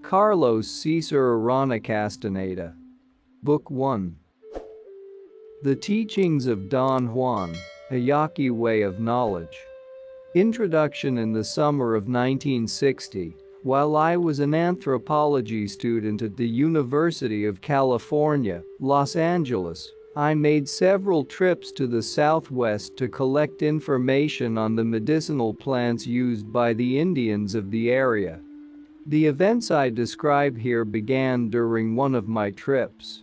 Carlos Castaneda. Book 1. The Teachings of Don Juan, a Yaqui Way of Knowledge. Introduction. In the summer of 1960, while I was an anthropology student at the University of California, Los Angeles, I made several trips to the Southwest to collect information on the medicinal plants used by the Indians of the area. The events I describe here began during one of my trips.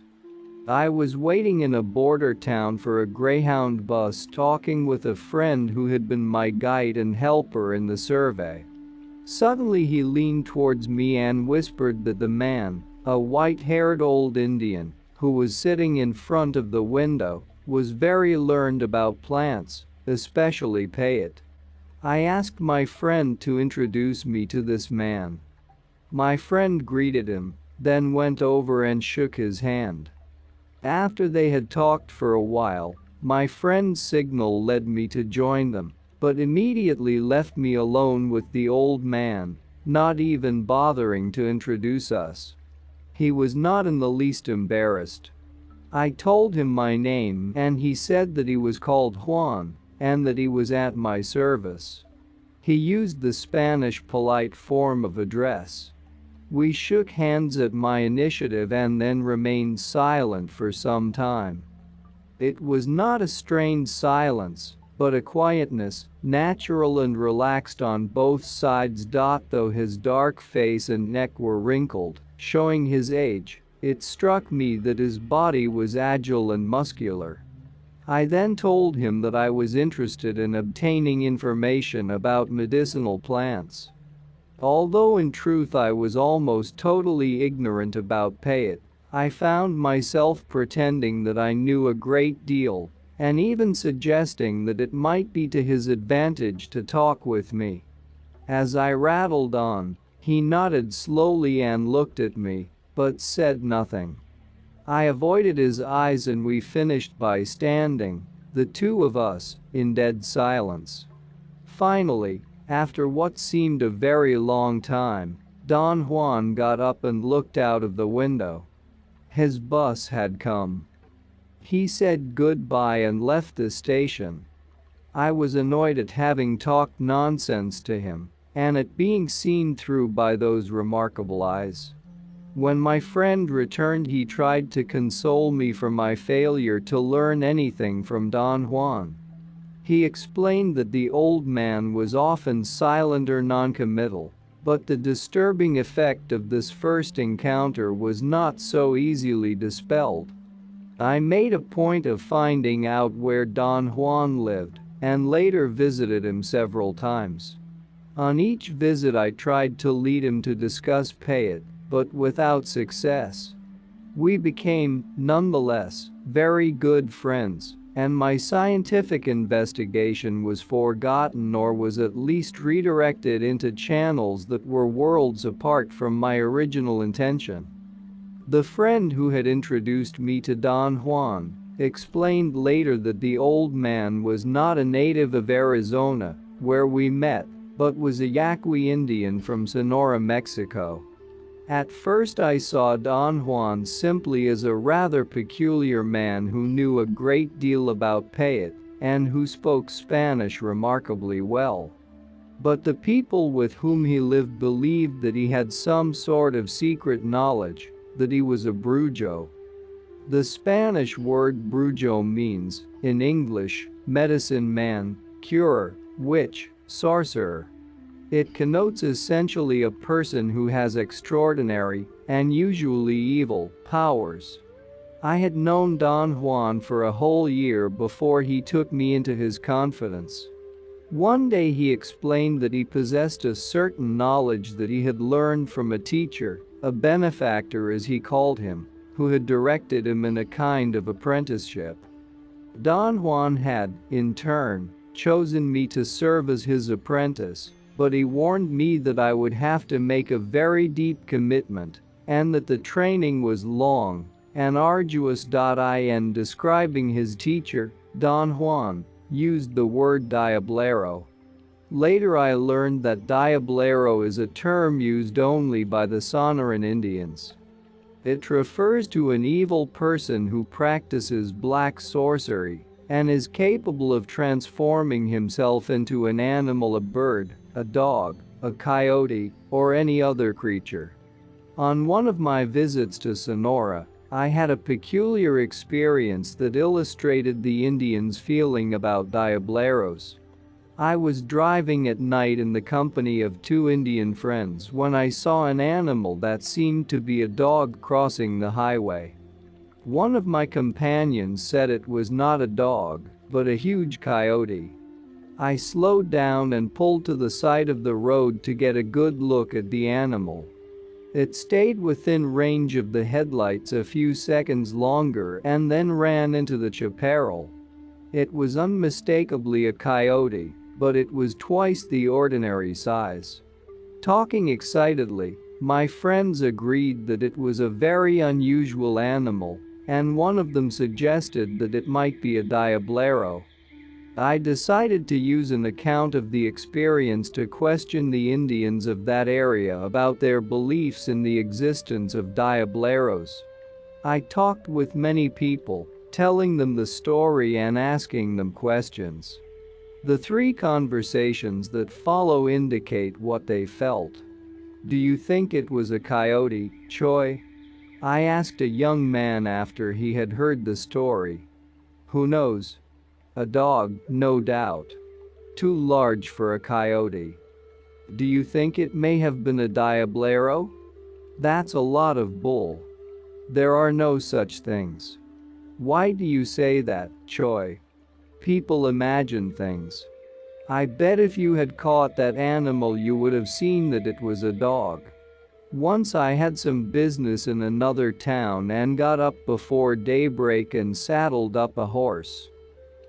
I was waiting in a border town for a Greyhound bus, talking with a friend who had been my guide and helper in the survey. Suddenly he leaned towards me and whispered that the man, a white-haired old Indian, who was sitting in front of the window, was very learned about plants, especially payet. I asked my friend to introduce me to this man. My friend greeted him, then went over and shook his hand. After they had talked for a while, my friend's signal led me to join them, but immediately left me alone with the old man, not even bothering to introduce us. He was not in the least embarrassed. I told him my name and he said that he was called Juan and that he was at my service. He used the Spanish polite form of address. We shook hands at my initiative and then remained silent for some time. It was not a strained silence, but a quietness, natural and relaxed on both sides. Though his dark face and neck were wrinkled, showing his age, it struck me that his body was agile and muscular. I then told him that I was interested in obtaining information about medicinal plants. Although in truth I was almost totally ignorant about payet, I found myself pretending that I knew a great deal, and even suggesting that it might be to his advantage to talk with me. As I rattled on, he nodded slowly and looked at me, but said nothing. I avoided his eyes and we finished by standing, the two of us, in dead silence. Finally, after what seemed a very long time, Don Juan got up and looked out of the window. His bus had come. He said goodbye and left the station. I was annoyed at having talked nonsense to him, and at being seen through by those remarkable eyes. When my friend returned, he tried to console me for my failure to learn anything from Don Juan. He explained that the old man was often silent or noncommittal, but the disturbing effect of this first encounter was not so easily dispelled. I made a point of finding out where Don Juan lived, and later visited him several times. On each visit I tried to lead him to discuss payet, but without success. We became, nonetheless, very good friends, and my scientific investigation was forgotten or was at least redirected into channels that were worlds apart from my original intention. The friend who had introduced me to Don Juan explained later that the old man was not a native of Arizona, where we met, but was a Yaqui Indian from Sonora, Mexico. At first I saw Don Juan simply as a rather peculiar man who knew a great deal about payet and who spoke Spanish remarkably well. But the people with whom he lived believed that he had some sort of secret knowledge, that he was a brujo. The Spanish word brujo means, in English, medicine man, curer, witch, sorcerer. It connotes essentially a person who has extraordinary, and usually evil, powers. I had known Don Juan for a whole year before he took me into his confidence. One day he explained that he possessed a certain knowledge that he had learned from a teacher, a benefactor as he called him, who had directed him in a kind of apprenticeship. Don Juan had, in turn, chosen me to serve as his apprentice, but he warned me that I would have to make a very deep commitment, and that the training was long and arduous. In describing his teacher, Don Juan used the word diablero. Later I learned that diablero is a term used only by the Sonoran Indians. It refers to an evil person who practices black sorcery and is capable of transforming himself into an animal, a bird, a dog, a coyote, or any other creature. On one of my visits to Sonora, I had a peculiar experience that illustrated the Indians' feeling about diableros. I was driving at night in the company of two Indian friends when I saw an animal that seemed to be a dog crossing the highway. One of my companions said it was not a dog, but a huge coyote. I slowed down and pulled to the side of the road to get a good look at the animal. It stayed within range of the headlights a few seconds longer and then ran into the chaparral. It was unmistakably a coyote, but it was twice the ordinary size. Talking excitedly, my friends agreed that it was a very unusual animal, and one of them suggested that it might be a diablero. I decided to use an account of the experience to question the Indians of that area about their beliefs in the existence of diableros. I talked with many people, telling them the story and asking them questions. The three conversations that follow indicate what they felt. Do you think it was a coyote, Choi? I asked a young man after he had heard the story. Who knows? A dog, no doubt. Too large for a coyote. Do you think it may have been a diablero? That's a lot of bull. There are no such things. Why do you say that, Choi? People imagine things. I bet if you had caught that animal you would have seen that it was a dog. Once I had some business in another town and got up before daybreak and saddled up a horse.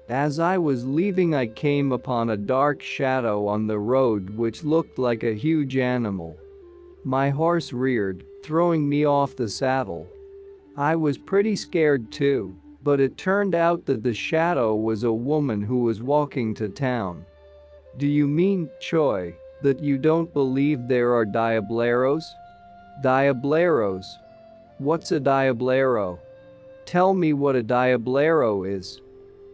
As I was leaving I came upon a dark shadow on the road which looked like a huge animal. My horse reared, throwing me off the saddle. I was pretty scared too, but it turned out that the shadow was a woman who was walking to town. Do you mean, Choi, that you don't believe there are diableros? Diableros? What's a diablero? Tell me what a diablero is.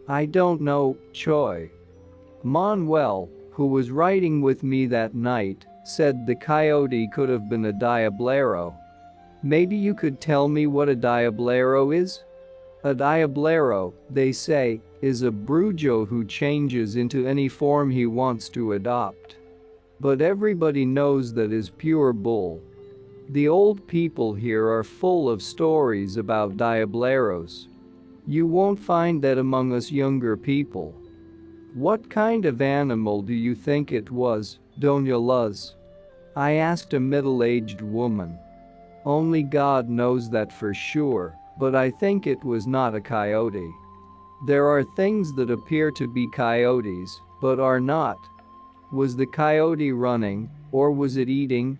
I don't know, Choi. Manuel, who was riding with me that night, said the coyote could have been a diablero. Maybe you could tell me what a diablero is? A diablero, they say, is a brujo who changes into any form he wants to adopt. But everybody knows that is pure bull. The old people here are full of stories about diableros. You won't find that among us younger people. What kind of animal do you think it was, Doña Luz? I asked a middle-aged woman. Only God knows that for sure, but I think it was not a coyote. There are things that appear to be coyotes, but are not. Was the coyote running, or was it eating?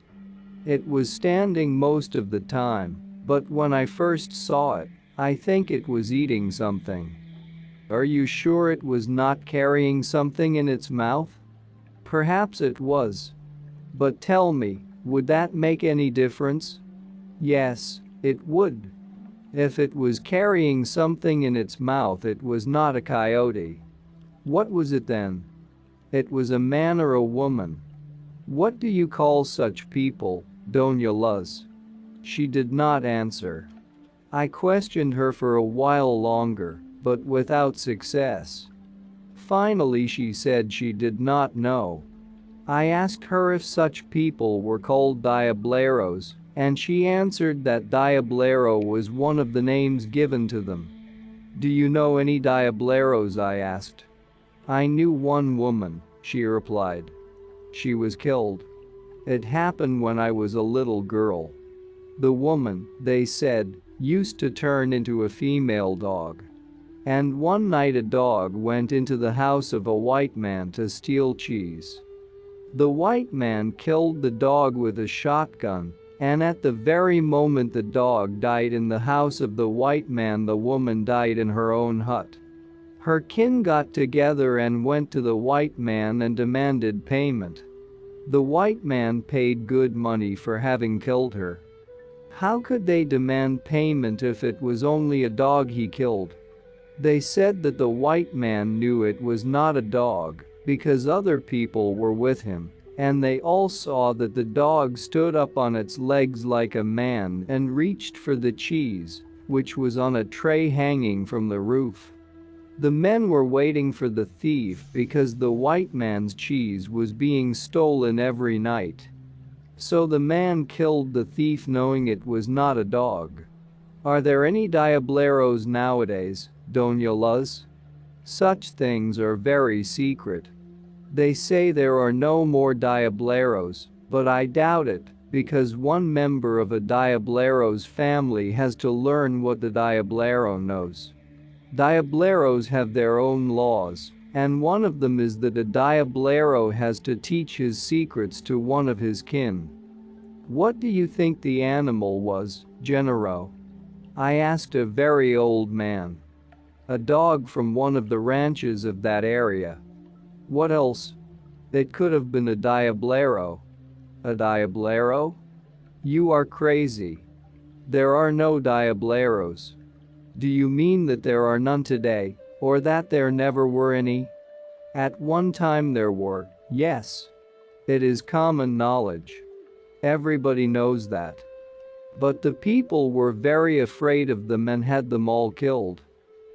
It was standing most of the time, but when I first saw it, I think it was eating something. Are you sure it was not carrying something in its mouth? Perhaps it was. But tell me, would that make any difference? Yes, it would. If it was carrying something in its mouth, it was not a coyote. What was it then? It was a man or a woman. What do you call such people, Doña Luz? She did not answer. I questioned her for a while longer, but without success. Finally she said she did not know. I asked her if such people were called diableros, and she answered that diablero was one of the names given to them. Do you know any diableros? I asked. I knew one woman, she replied. She was killed. It happened when I was a little girl. The woman, they said, used to turn into a female dog. And one night a dog went into the house of a white man to steal cheese. The white man killed the dog with a shotgun, and at the very moment the dog died in the house of the white man, the woman died in her own hut. Her kin got together and went to the white man and demanded payment. The white man paid good money for having killed her. How could they demand payment if it was only a dog he killed? They said that the white man knew it was not a dog because other people were with him, and they all saw that the dog stood up on its legs like a man and reached for the cheese, which was on a tray hanging from the roof. The men were waiting for the thief because the white man's cheese was being stolen every night. So the man killed the thief knowing it was not a dog. Are there any diableros nowadays, Doña Luz? Such things are very secret. They say there are no more diableros, but I doubt it, because one member of a diablero's family has to learn what the diablero knows. Diableros have their own laws, and one of them is that a diablero has to teach his secrets to one of his kin. What do you think the animal was, Genero? I asked a very old man. A dog from one of the ranches of that area. What else? It could have been a diablero. A diablero? You are crazy. There are no diableros. Do you mean that there are none today, or that there never were any? At one time there were, yes. It is common knowledge. Everybody knows that. But the people were very afraid of them and had them all killed.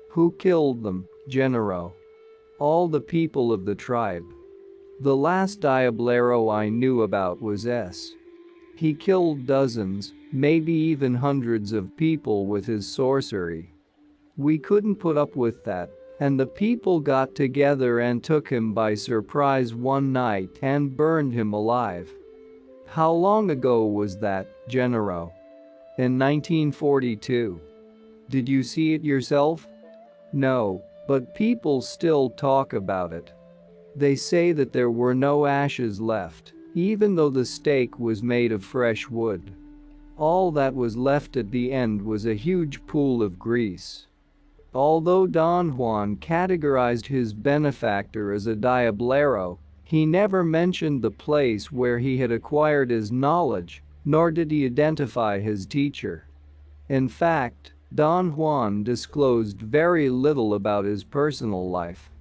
Who killed them, Genero? All the people of the tribe. The last diablero I knew about was S. He killed dozens, maybe even hundreds of people with his sorcery. We couldn't put up with that, and the people got together and took him by surprise one night and burned him alive. How long ago was that, Genero? In 1942. Did you see it yourself? No, but people still talk about it. They say that there were no ashes left, even though the stake was made of fresh wood. All that was left at the end was a huge pool of grease. Although Don Juan categorized his benefactor as a diablero, he never mentioned the place where he had acquired his knowledge, nor did he identify his teacher. In fact, Don Juan disclosed very little about his personal life.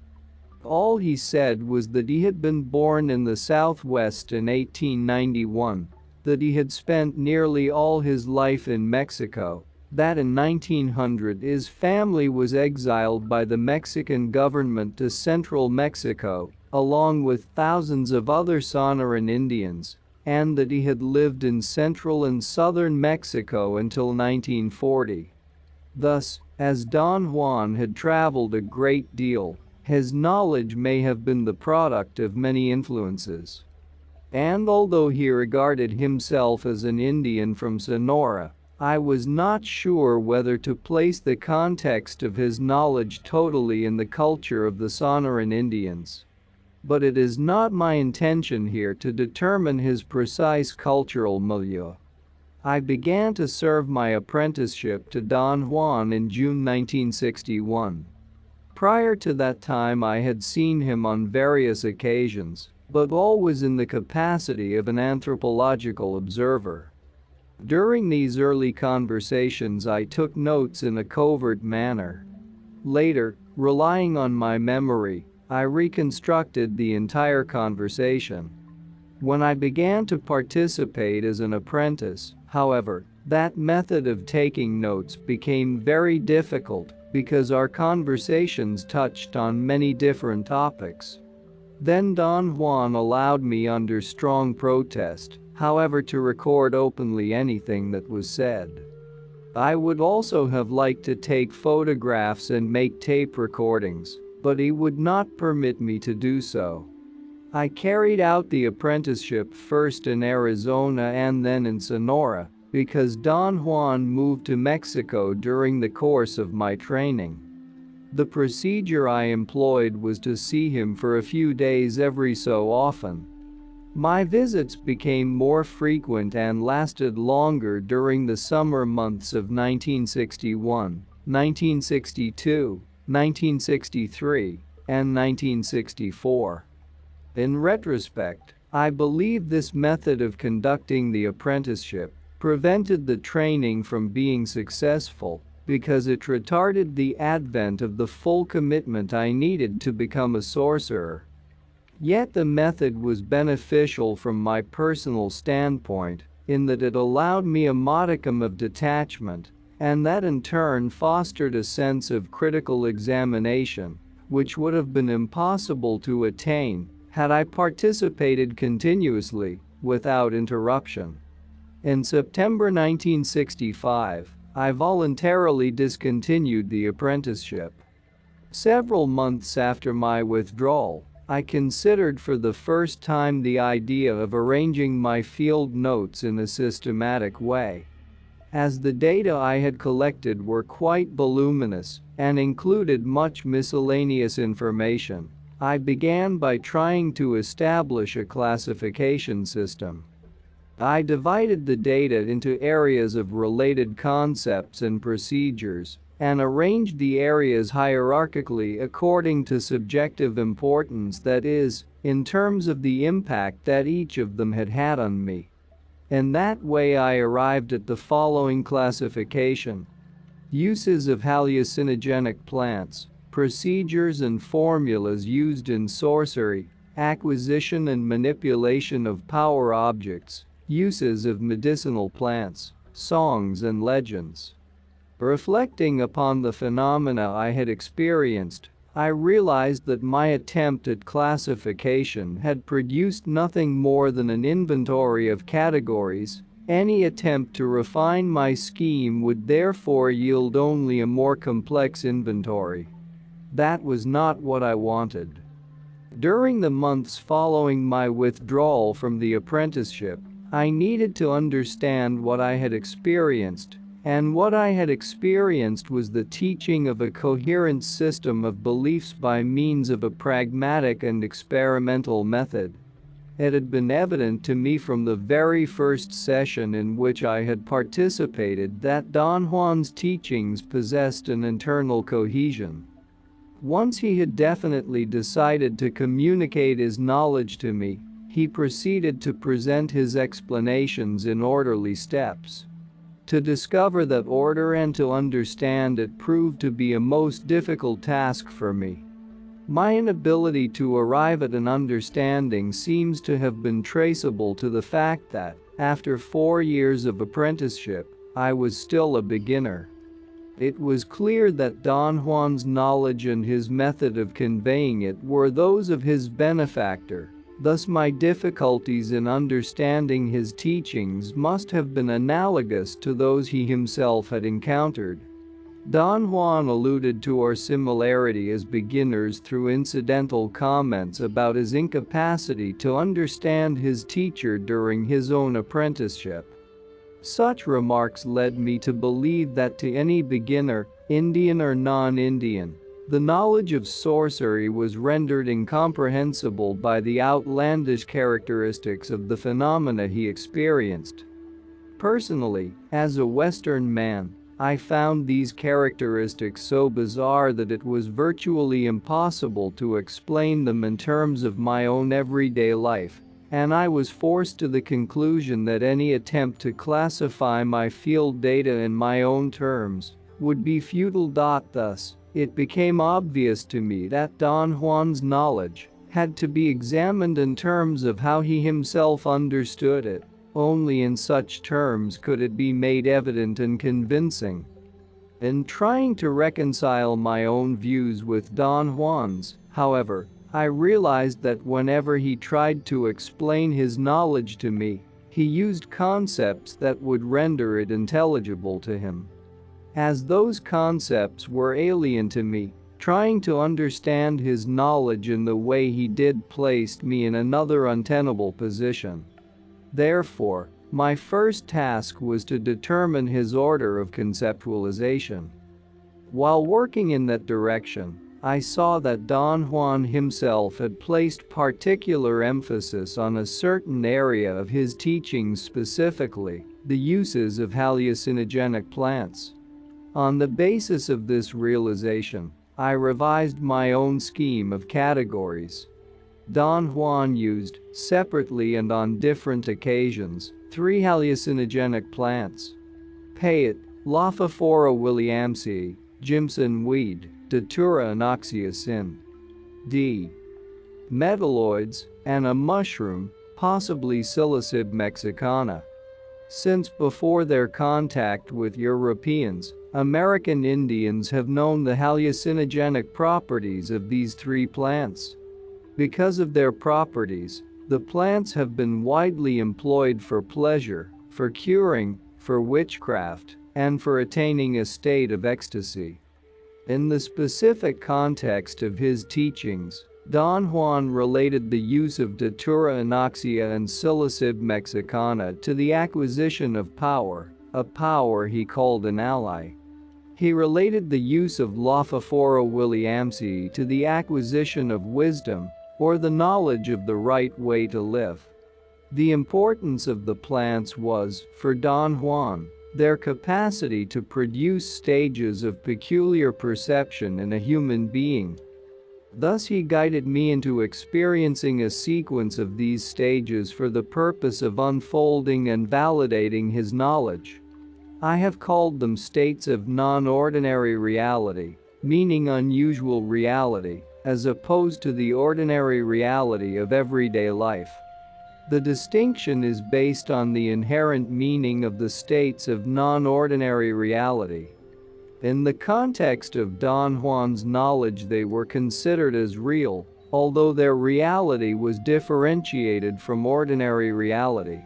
All he said was that he had been born in the Southwest in 1891, that he had spent nearly all his life in Mexico, that in 1900 his family was exiled by the Mexican government to central Mexico, along with thousands of other Sonoran Indians, and that he had lived in central and southern Mexico until 1940. Thus, as Don Juan had traveled a great deal, his knowledge may have been the product of many influences. And although he regarded himself as an Indian from Sonora, I was not sure whether to place the context of his knowledge totally in the culture of the Sonoran Indians. But it is not my intention here to determine his precise cultural milieu. I began to serve my apprenticeship to Don Juan in June 1961. Prior to that time I had seen him on various occasions, but always in the capacity of an anthropological observer. During these early conversations I took notes in a covert manner. Later, relying on my memory, I reconstructed the entire conversation. When I began to participate as an apprentice, however, that method of taking notes became very difficult because our conversations touched on many different topics. Then Don Juan allowed me under strong protest, however, to record openly anything that was said. I would also have liked to take photographs and make tape recordings, but he would not permit me to do so. I carried out the apprenticeship first in Arizona and then in Sonora, because Don Juan moved to Mexico during the course of my training. The procedure I employed was to see him for a few days every so often. My visits became more frequent and lasted longer during the summer months of 1961, 1962, 1963, and 1964. In retrospect, I believe this method of conducting the apprenticeship prevented the training from being successful because it retarded the advent of the full commitment I needed to become a sorcerer. Yet the method was beneficial from my personal standpoint in that it allowed me a modicum of detachment, and that in turn fostered a sense of critical examination, which would have been impossible to attain had I participated continuously, without interruption. In September 1965, I voluntarily discontinued the apprenticeship. Several months after my withdrawal, I considered for the first time the idea of arranging my field notes in a systematic way. As the data I had collected were quite voluminous and included much miscellaneous information, I began by trying to establish a classification system. I divided the data into areas of related concepts and procedures and arranged the areas hierarchically according to subjective importance, that is, in terms of the impact that each of them had had on me. In that way I arrived at the following classification: uses of hallucinogenic plants, procedures and formulas used in sorcery, acquisition and manipulation of power objects, uses of medicinal plants, songs and legends. Reflecting upon the phenomena I had experienced, I realized that my attempt at classification had produced nothing more than an inventory of categories. Any attempt to refine my scheme would therefore yield only a more complex inventory. That was not what I wanted. During the months following my withdrawal from the apprenticeship, I needed to understand what I had experienced, and what I had experienced was the teaching of a coherent system of beliefs by means of a pragmatic and experimental method. It had been evident to me from the very first session in which I had participated that Don Juan's teachings possessed an internal cohesion. Once he had definitely decided to communicate his knowledge to me, he proceeded to present his explanations in orderly steps. To discover that order and to understand it proved to be a most difficult task for me. My inability to arrive at an understanding seems to have been traceable to the fact that, after 4 years of apprenticeship, I was still a beginner. It was clear that Don Juan's knowledge and his method of conveying it were those of his benefactor. Thus my difficulties in understanding his teachings must have been analogous to those he himself had encountered. Don Juan alluded to our similarity as beginners through incidental comments about his incapacity to understand his teacher during his own apprenticeship. Such remarks led me to believe that to any beginner, Indian or non-Indian, the knowledge of sorcery was rendered incomprehensible by the outlandish characteristics of the phenomena he experienced. Personally, as a Western man, I found these characteristics so bizarre that it was virtually impossible to explain them in terms of my own everyday life, and I was forced to the conclusion that any attempt to classify my field data in my own terms would be futile. Thus, it became obvious to me that Don Juan's knowledge had to be examined in terms of how he himself understood it. Only in such terms could it be made evident and convincing. In trying to reconcile my own views with Don Juan's, however, I realized that whenever he tried to explain his knowledge to me, he used concepts that would render it intelligible to him. As those concepts were alien to me, trying to understand his knowledge in the way he did placed me in another untenable position. Therefore, my first task was to determine his order of conceptualization. While working in that direction, I saw that Don Juan himself had placed particular emphasis on a certain area of his teachings, specifically the uses of hallucinogenic plants. On the basis of this realization, I revised my own scheme of categories. Don Juan used, separately and on different occasions, 3 hallucinogenic plants: Payet, Lophophora williamsii, Jimson weed, Datura anoxia sin. D. Metalloids, and a mushroom, possibly Psilocybe mexicana. Since before their contact with Europeans, American Indians have known the hallucinogenic properties of these 3 plants. Because of their properties, the plants have been widely employed for pleasure, for curing, for witchcraft, and for attaining a state of ecstasy. In the specific context of his teachings, Don Juan related the use of Datura anoxia and Psilocybe mexicana to the acquisition of power, a power he called an ally. He related the use of Lophophora williamsii to the acquisition of wisdom, or the knowledge of the right way to live. The importance of the plants was, for Don Juan, their capacity to produce stages of peculiar perception in a human being. Thus he guided me into experiencing a sequence of these stages for the purpose of unfolding and validating his knowledge. I have called them states of non-ordinary reality, meaning unusual reality, as opposed to the ordinary reality of everyday life. The distinction is based on the inherent meaning of the states of non-ordinary reality. In the context of Don Juan's knowledge, they were considered as real, although their reality was differentiated from ordinary reality.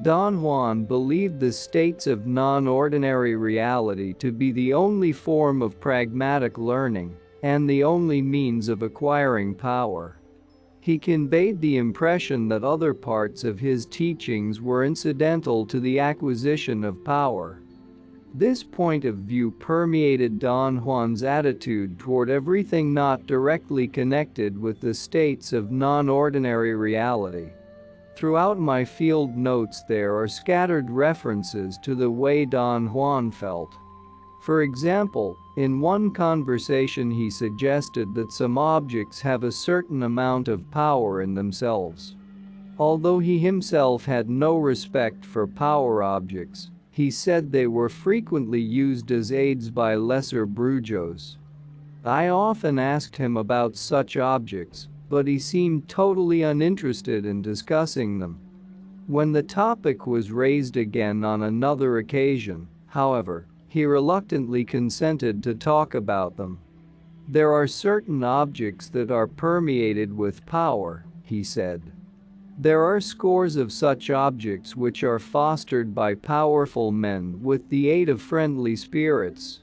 Don Juan believed the states of non-ordinary reality to be the only form of pragmatic learning, and the only means of acquiring power. He conveyed the impression that other parts of his teachings were incidental to the acquisition of power. This point of view permeated Don Juan's attitude toward everything not directly connected with the states of non-ordinary reality. Throughout my field notes there are scattered references to the way Don Juan felt. For example, in one conversation he suggested that some objects have a certain amount of power in themselves. Although he himself had no respect for power objects, he said they were frequently used as aids by lesser brujos. I often asked him about such objects, but he seemed totally uninterested in discussing them. When the topic was raised again on another occasion, however, he reluctantly consented to talk about them. There are certain objects that are permeated with power, he said. There are scores of such objects which are fostered by powerful men with the aid of friendly spirits.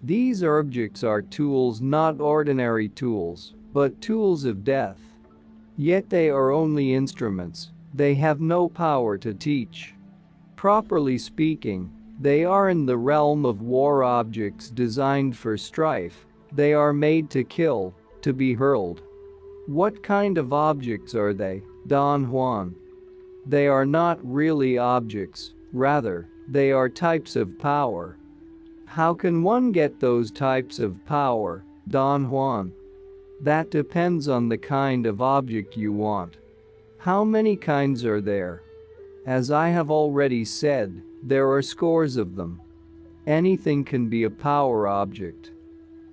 These objects are tools, not ordinary tools, but tools of death. Yet they are only instruments, they have no power to teach. Properly speaking, they are in the realm of war objects designed for strife, they are made to kill, to be hurled. What kind of objects are they, Don Juan? They are not really objects, rather, they are types of power. How can one get those types of power, Don Juan? That depends on the kind of object you want. How many kinds are there? As I have already said, there are scores of them. Anything can be a power object.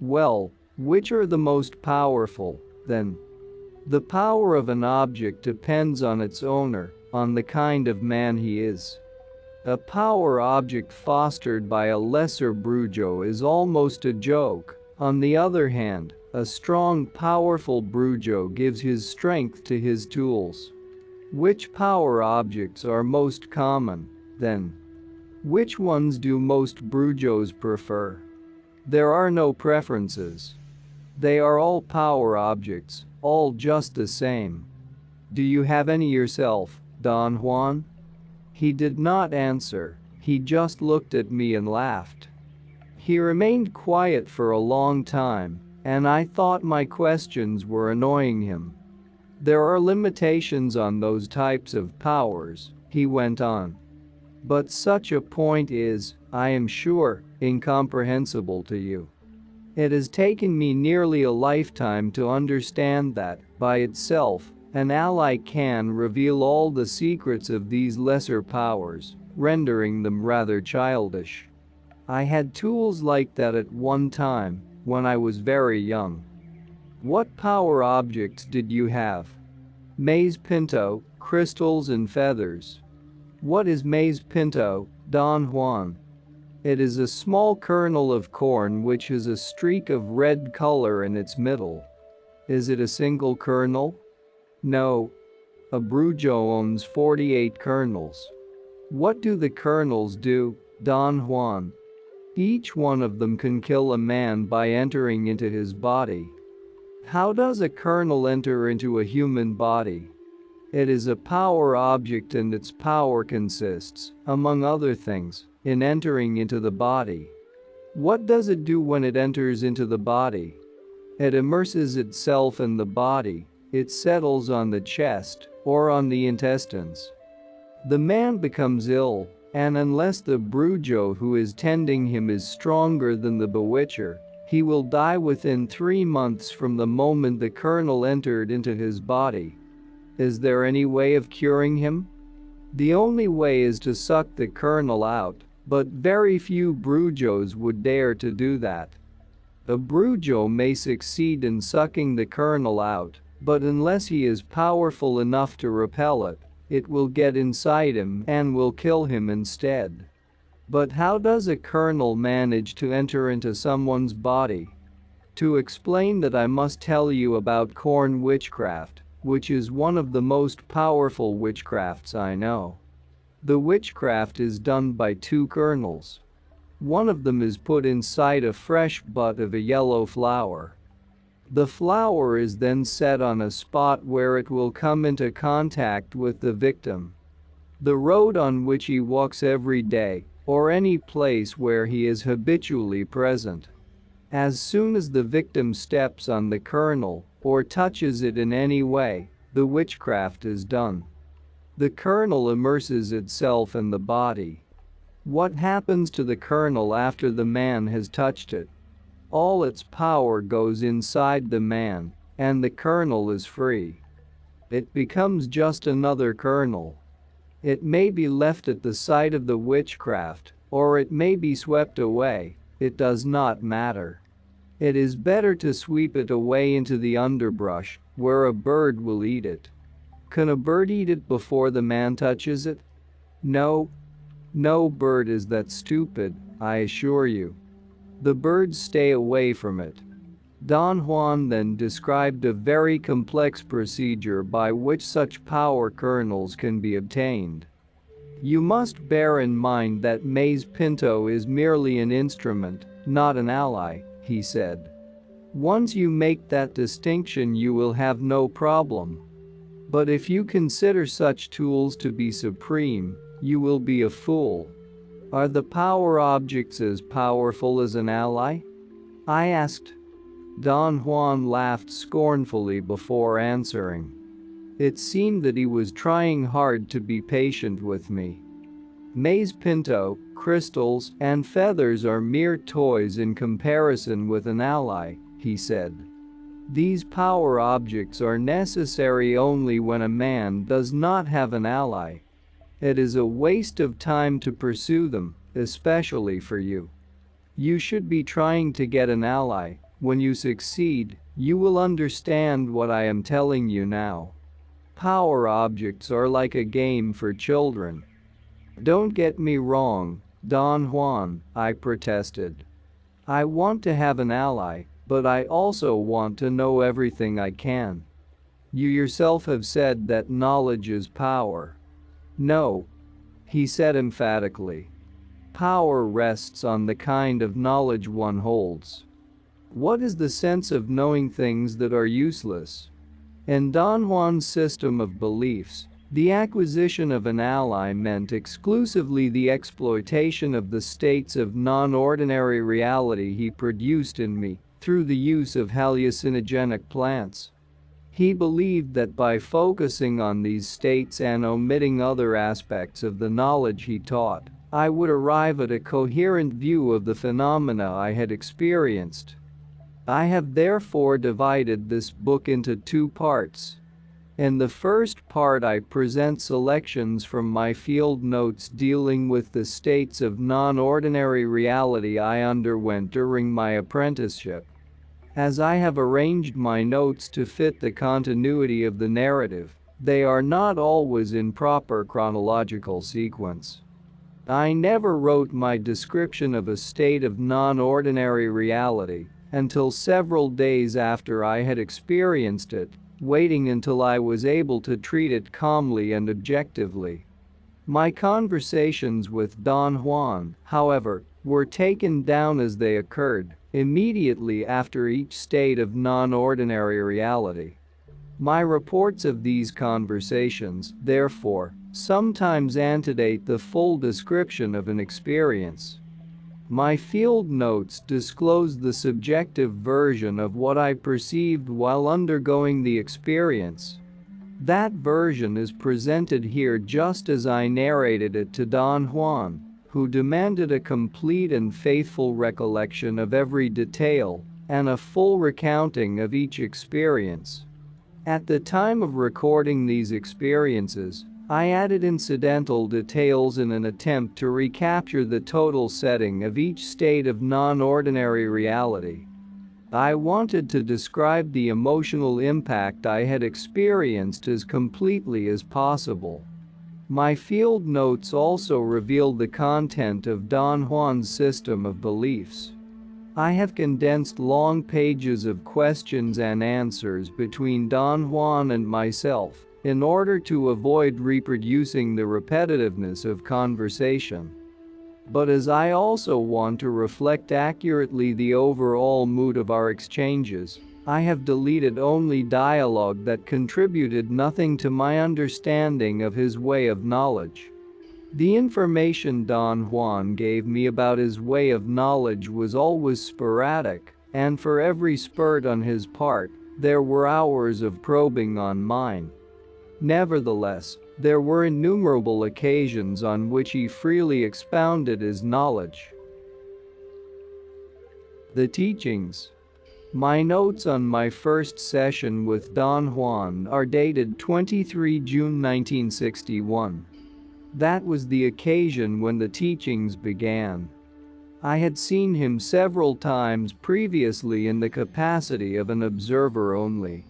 Well, which are the most powerful, then? The power of an object depends on its owner, on the kind of man he is. A power object fostered by a lesser brujo is almost a joke. On the other hand, a strong, powerful brujo gives his strength to his tools. Which power objects are most common, then? Which ones do most brujos prefer? There are no preferences. They are all power objects, all just the same. Do you have any yourself, Don Juan? He did not answer, he just looked at me and laughed. He remained quiet for a long time, and I thought my questions were annoying him. There are limitations on those types of powers, he went on. But such a point is, I am sure, incomprehensible to you. It has taken me nearly a lifetime to understand that, by itself, an ally can reveal all the secrets of these lesser powers, rendering them rather childish. I had tools like that at one time, when I was very young. What power objects did you have? Maize pinto, crystals and feathers. What is maize pinto, Don Juan? It is a small kernel of corn which has a streak of red color in its middle. Is it a single kernel? No. A brujo owns 48 kernels. What do the kernels do, Don Juan? Each one of them can kill a man by entering into his body. How does a kernel enter into a human body? It is a power object and its power consists, among other things, in entering into the body. What does it do when it enters into the body? It immerses itself in the body, it settles on the chest, or on the intestines. The man becomes ill, and unless the brujo who is tending him is stronger than the bewitcher, he will die within 3 months from the moment the kernel entered into his body. Is there any way of curing him? The only way is to suck the kernel out, but very few brujos would dare to do that. A brujo may succeed in sucking the kernel out, but unless he is powerful enough to repel it, it will get inside him and will kill him instead. But how does a kernel manage to enter into someone's body? To explain that, I must tell you about corn witchcraft, which is one of the most powerful witchcrafts I know. The witchcraft is done by 2 kernels. One of them is put inside a fresh bud of a yellow flower. The flower is then set on a spot where it will come into contact with the victim. The road on which he walks every day, or any place where he is habitually present. As soon as the victim steps on the kernel, or touches it in any way, the witchcraft is done. The kernel immerses itself in the body. What happens to the kernel after the man has touched it? All its power goes inside the man, and the kernel is free. It becomes just another kernel. It may be left at the site of the witchcraft, or it may be swept away, it does not matter. It is better to sweep it away into the underbrush, where a bird will eat it. Can a bird eat it before the man touches it? No. No bird is that stupid, I assure you. The birds stay away from it. Don Juan then described a very complex procedure by which such power kernels can be obtained. You must bear in mind that maize pinto is merely an instrument, not an ally, he said. Once you make that distinction, you will have no problem. But if you consider such tools to be supreme, you will be a fool. Are the power objects as powerful as an ally? I asked. Don Juan laughed scornfully before answering. It seemed that he was trying hard to be patient with me. Maize pinto, crystals, and feathers are mere toys in comparison with an ally, he said. These power objects are necessary only when a man does not have an ally. It is a waste of time to pursue them, especially for you. You should be trying to get an ally. When you succeed, you will understand what I am telling you now. Power objects are like a game for children. Don't get me wrong, Don Juan, I protested. I want to have an ally, but I also want to know everything I can. You yourself have said that knowledge is power. No, he said emphatically. Power rests on the kind of knowledge one holds. What is the sense of knowing things that are useless? In Don Juan's system of beliefs, the acquisition of an ally meant exclusively the exploitation of the states of non-ordinary reality he produced in me through the use of hallucinogenic plants. He believed that by focusing on these states and omitting other aspects of the knowledge he taught, I would arrive at a coherent view of the phenomena I had experienced. I have therefore divided this book into two parts. In the first part I present selections from my field notes dealing with the states of non-ordinary reality I underwent during my apprenticeship. As I have arranged my notes to fit the continuity of the narrative, they are not always in proper chronological sequence. I never wrote my description of a state of non-ordinary reality until several days after I had experienced it, waiting until I was able to treat it calmly and objectively. My conversations with Don Juan, however, were taken down as they occurred, immediately after each state of non-ordinary reality. My reports of these conversations, therefore, sometimes antedate the full description of an experience. My field notes disclose the subjective version of what I perceived while undergoing the experience. That version is presented here just as I narrated it to Don Juan, who demanded a complete and faithful recollection of every detail and a full recounting of each experience. At the time of recording these experiences, I added incidental details in an attempt to recapture the total setting of each state of non-ordinary reality. I wanted to describe the emotional impact I had experienced as completely as possible. My field notes also reveal the content of Don Juan's system of beliefs. I have condensed long pages of questions and answers between Don Juan and myself in order to avoid reproducing the repetitiveness of conversation. But as I also want to reflect accurately the overall mood of our exchanges, I have deleted only dialogue that contributed nothing to my understanding of his way of knowledge. The information Don Juan gave me about his way of knowledge was always sporadic, and for every spurt on his part, there were hours of probing on mine. Nevertheless, there were innumerable occasions on which he freely expounded his knowledge. The teachings. My notes on my first session with Don Juan are dated 23 June 1961. That was the occasion when the teachings began. I had seen him several times previously in the capacity of an observer only.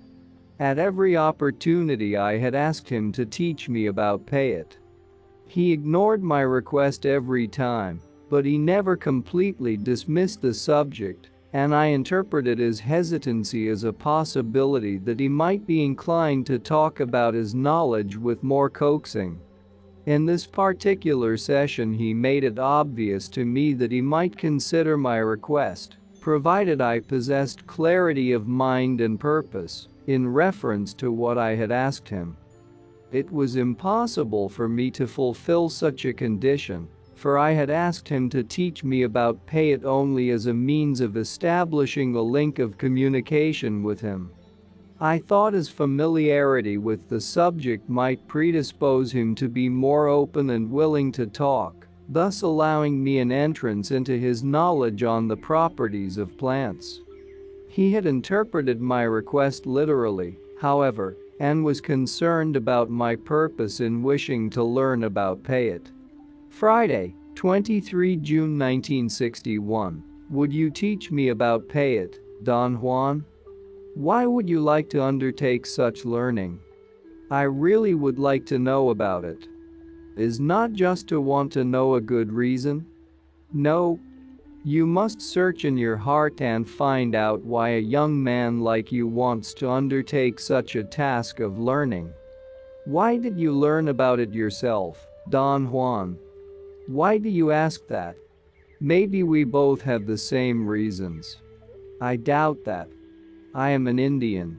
At every opportunity I had asked him to teach me about Payet. He ignored my request every time, but he never completely dismissed the subject, and I interpreted his hesitancy as a possibility that he might be inclined to talk about his knowledge with more coaxing. In this particular session he made it obvious to me that he might consider my request, provided I possessed clarity of mind and purpose in reference to what I had asked him. It was impossible for me to fulfill such a condition, for I had asked him to teach me about Payet only as a means of establishing a link of communication with him. I thought his familiarity with the subject might predispose him to be more open and willing to talk, thus allowing me an entrance into his knowledge on the properties of plants. He had interpreted my request literally, however, and was concerned about my purpose in wishing to learn about Payet. Friday, 23 June 1961. Would you teach me about Payet, Don Juan? Why would you like to undertake such learning? I really would like to know about it. Is not just to want to know a good reason? No. You must search in your heart and find out why a young man like you wants to undertake such a task of learning. Why did you learn about it yourself, Don Juan? Why do you ask that? Maybe we both have the same reasons. I doubt that. I am an Indian.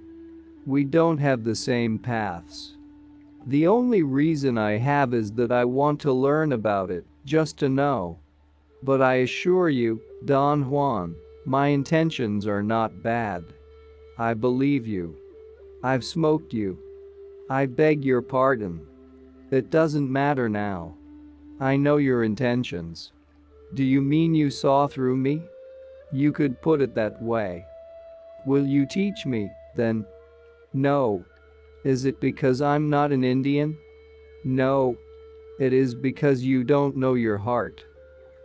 We don't have the same paths. The only reason I have is that I want to learn about it, just to know. But I assure you, Don Juan, my intentions are not bad. I believe you. I've smoked you. I beg your pardon. It doesn't matter now. I know your intentions. Do you mean you saw through me? You could put it that way. Will you teach me, then? No. Is it because I'm not an Indian? No. It is because you don't know your heart.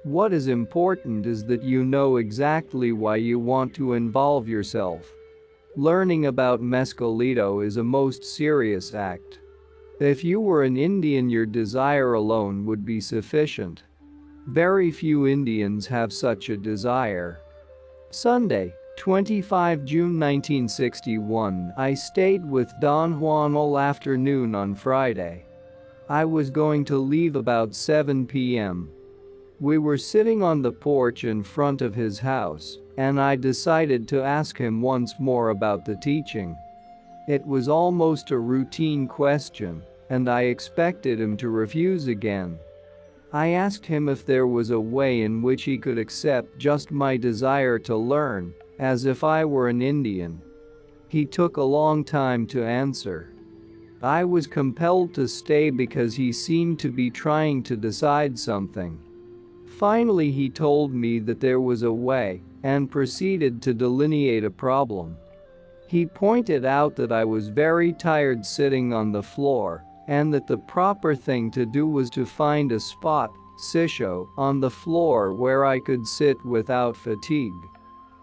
What is important is that you know exactly why you want to involve yourself. Learning about Mescalito is a most serious act. If you were an Indian, your desire alone would be sufficient. Very few Indians have such a desire. Sunday, 25 June 1961, I stayed with Don Juan all afternoon on Friday. I was going to leave about 7 p.m. We were sitting on the porch in front of his house, and I decided to ask him once more about the teaching. It was almost a routine question, and I expected him to refuse again. I asked him if there was a way in which he could accept just my desire to learn, as if I were an Indian. He took a long time to answer. I was compelled to stay because he seemed to be trying to decide something. Finally, he told me that there was a way, and proceeded to delineate a problem. He pointed out that I was very tired sitting on the floor, and that the proper thing to do was to find a spot, sisho, on the floor where I could sit without fatigue.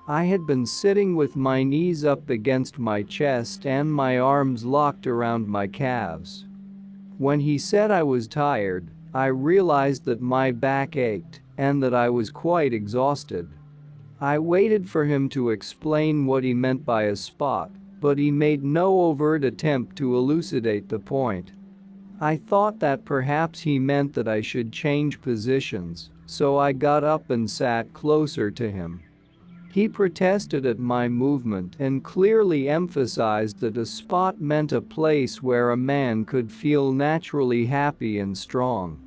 I had been sitting with my knees up against my chest and my arms locked around my calves. When he said I was tired, I realized that my back ached and that I was quite exhausted. I waited for him to explain what he meant by a spot, but he made no overt attempt to elucidate the point. I thought that perhaps he meant that I should change positions, so I got up and sat closer to him. He protested at my movement and clearly emphasized that a spot meant a place where a man could feel naturally happy and strong.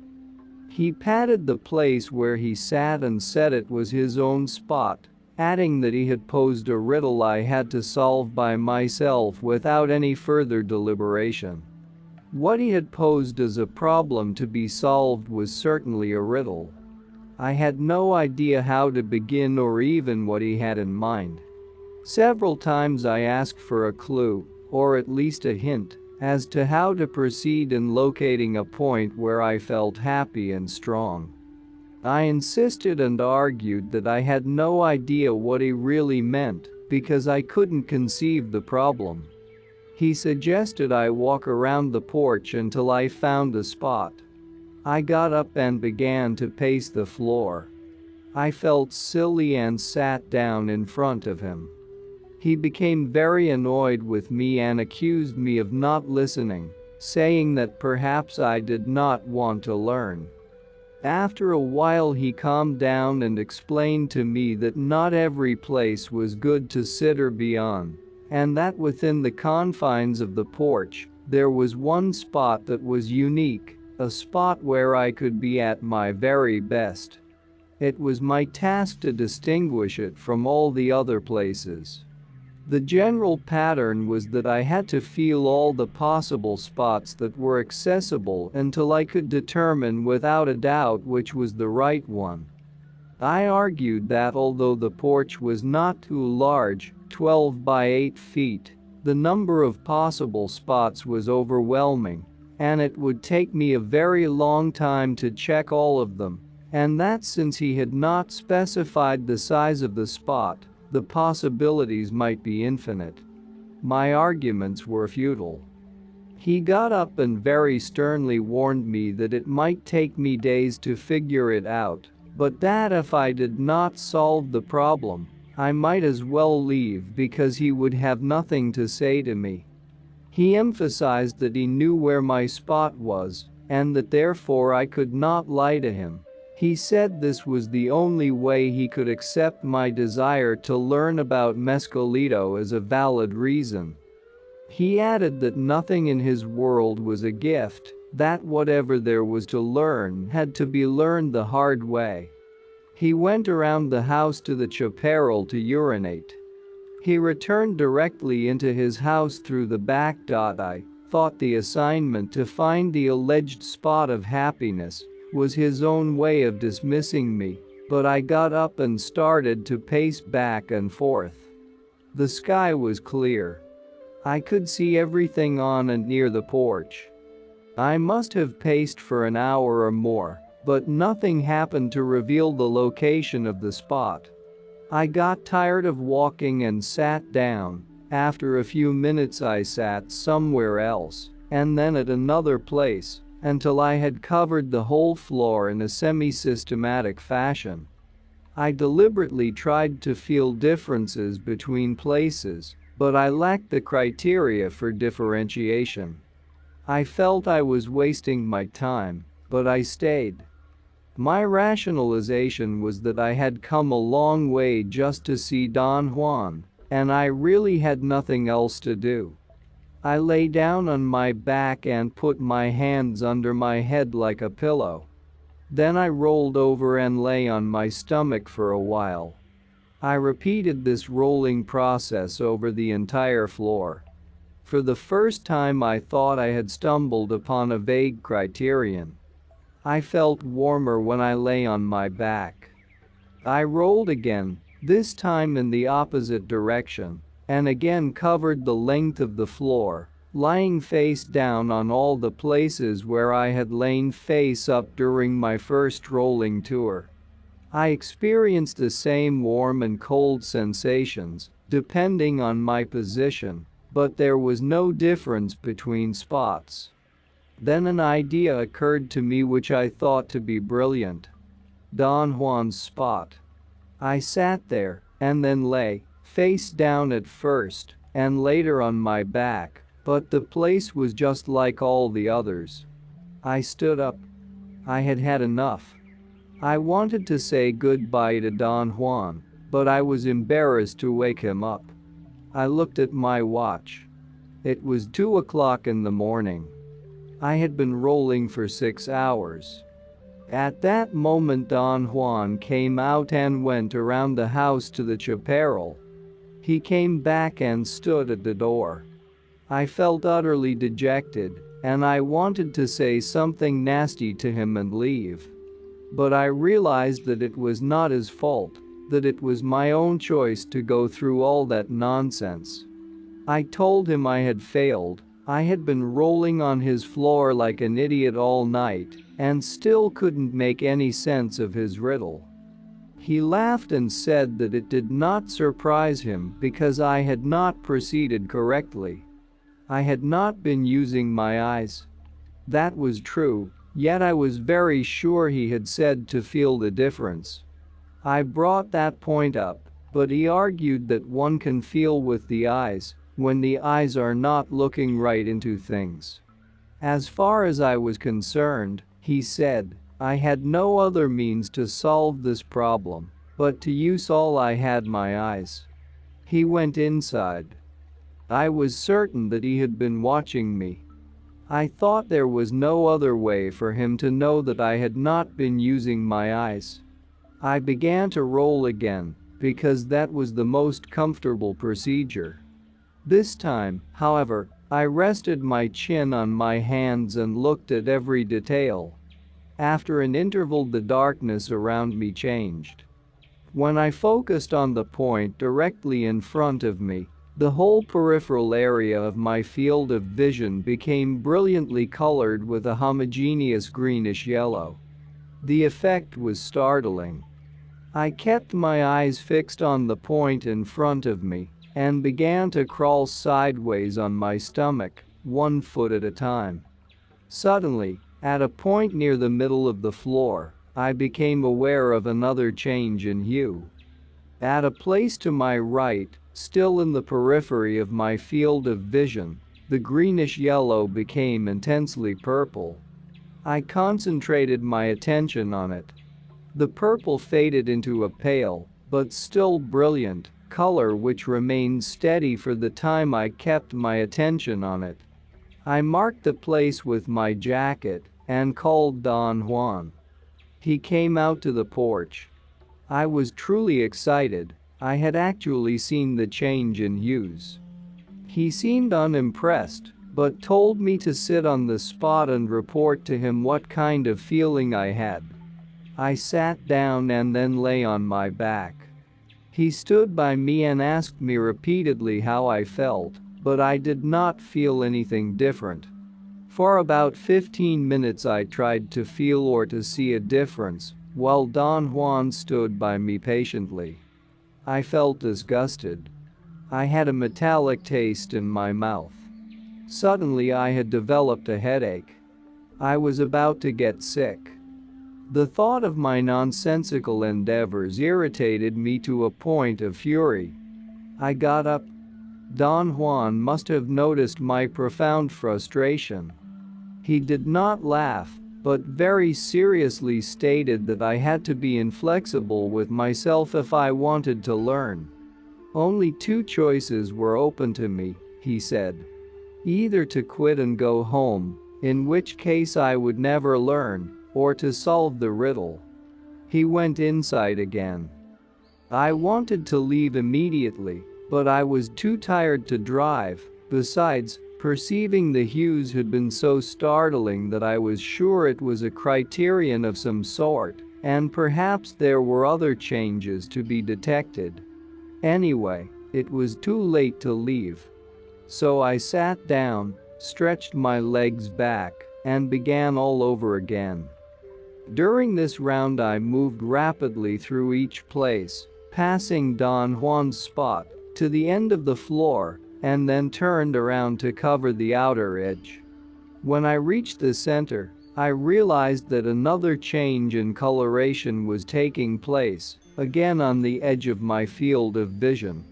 He patted the place where he sat and said it was his own spot, adding that he had posed a riddle I had to solve by myself without any further deliberation. What he had posed as a problem to be solved was certainly a riddle. I had no idea how to begin or even what he had in mind. Several times I asked for a clue, or at least a hint, as to how to proceed in locating a point where I felt happy and strong. I insisted and argued that I had no idea what he really meant because I couldn't conceive the problem. He suggested I walk around the porch until I found a spot. I got up and began to pace the floor. I felt silly and sat down in front of him. He became very annoyed with me and accused me of not listening, saying that perhaps I did not want to learn. After a while he calmed down and explained to me that not every place was good to sit or be on, and that within the confines of the porch, there was one spot that was unique, a spot where I could be at my very best. It was my task to distinguish it from all the other places. The general pattern was that I had to feel all the possible spots that were accessible until I could determine without a doubt which was the right one. I argued that although the porch was not too large, 12 by 8 feet, the number of possible spots was overwhelming, and it would take me a very long time to check all of them, and that since he had not specified the size of the spot, the possibilities might be infinite. My arguments were futile. He got up and very sternly warned me that it might take me days to figure it out, but that if I did not solve the problem, I might as well leave because he would have nothing to say to me. He emphasized that he knew where my spot was, and that therefore I could not lie to him. He said this was the only way he could accept my desire to learn about Mescalito as a valid reason. He added that nothing in his world was a gift, that whatever there was to learn had to be learned the hard way. He went around the house to the chaparral to urinate. He returned directly into his house through the back. I thought the assignment to find the alleged spot of happiness was his own way of dismissing me, but I got up and started to pace back and forth. The sky was clear. I could see everything on and near the porch. I must have paced for an hour or more, but nothing happened to reveal the location of the spot. I got tired of walking and sat down. After a few minutes I sat somewhere else, and then at another place, until I had covered the whole floor in a semi-systematic fashion. I deliberately tried to feel differences between places, but I lacked the criteria for differentiation. I felt I was wasting my time, but I stayed. My rationalization was that I had come a long way just to see Don Juan, and I really had nothing else to do. I lay down on my back and put my hands under my head like a pillow. Then I rolled over and lay on my stomach for a while. I repeated this rolling process over the entire floor. For the first time I thought I had stumbled upon a vague criterion. I felt warmer when I lay on my back. I rolled again, this time in the opposite direction, and again covered the length of the floor, lying face down on all the places where I had lain face up during my first rolling tour. I experienced the same warm and cold sensations, depending on my position, but there was no difference between spots. Then an idea occurred to me which I thought to be brilliant. Don Juan's spot. I sat there, and then lay, face down at first, and later on my back, but the place was just like all the others. I stood up. I had had enough. I wanted to say goodbye to Don Juan, but I was embarrassed to wake him up. I looked at my watch. It was 2 o'clock in the morning. I had been rolling for 6 hours. At that moment Don Juan came out and went around the house to the chaparral. He came back and stood at the door. I felt utterly dejected, and I wanted to say something nasty to him and leave. But I realized that it was not his fault, that it was my own choice to go through all that nonsense. I told him I had failed. I had been rolling on his floor like an idiot all night, and still couldn't make any sense of his riddle. He laughed and said that it did not surprise him because I had not proceeded correctly. I had not been using my eyes. That was true, yet I was very sure he had said to feel the difference. I brought that point up, but he argued that one can feel with the eyes when the eyes are not looking right into things. As far as I was concerned, he said, I had no other means to solve this problem but to use all I had, my eyes. He went inside. I was certain that he had been watching me. I thought there was no other way for him to know that I had not been using my eyes. I began to roll again, because that was the most comfortable procedure. This time, however, I rested my chin on my hands and looked at every detail. After an interval, the darkness around me changed. When I focused on the point directly in front of me, the whole peripheral area of my field of vision became brilliantly colored with a homogeneous greenish yellow. The effect was startling. I kept my eyes fixed on the point in front of me and began to crawl sideways on my stomach, 1 foot at a time. Suddenly, at a point near the middle of the floor, I became aware of another change in hue. At a place to my right, still in the periphery of my field of vision, the greenish yellow became intensely purple. I concentrated my attention on it. The purple faded into a pale, but still brilliant, color which remained steady for the time I kept my attention on it. I marked the place with my jacket and called Don Juan. He came out to the porch. I was truly excited. I had actually seen the change in hues. He seemed unimpressed, but told me to sit on the spot and report to him what kind of feeling I had. I sat down and then lay on my back. He stood by me and asked me repeatedly how I felt, but I did not feel anything different. For about 15 minutes I tried to feel or to see a difference, while Don Juan stood by me patiently. I felt disgusted. I had a metallic taste in my mouth. Suddenly I had developed a headache. I was about to get sick. The thought of my nonsensical endeavors irritated me to a point of fury. I got up. Don Juan must have noticed my profound frustration. He did not laugh, but very seriously stated that I had to be inflexible with myself if I wanted to learn. Only two choices were open to me, he said. Either to quit and go home, in which case I would never learn, or to solve the riddle. He went inside again. I wanted to leave immediately, but I was too tired to drive. Besides, perceiving the hues had been so startling that I was sure it was a criterion of some sort, and perhaps there were other changes to be detected. Anyway, it was too late to leave. So I sat down, stretched my legs back, and began all over again. During this round I moved rapidly through each place, passing Don Juan's spot, to the end of the floor, and then turned around to cover the outer edge. When I reached the center, I realized that another change in coloration was taking place, again on the edge of my field of vision.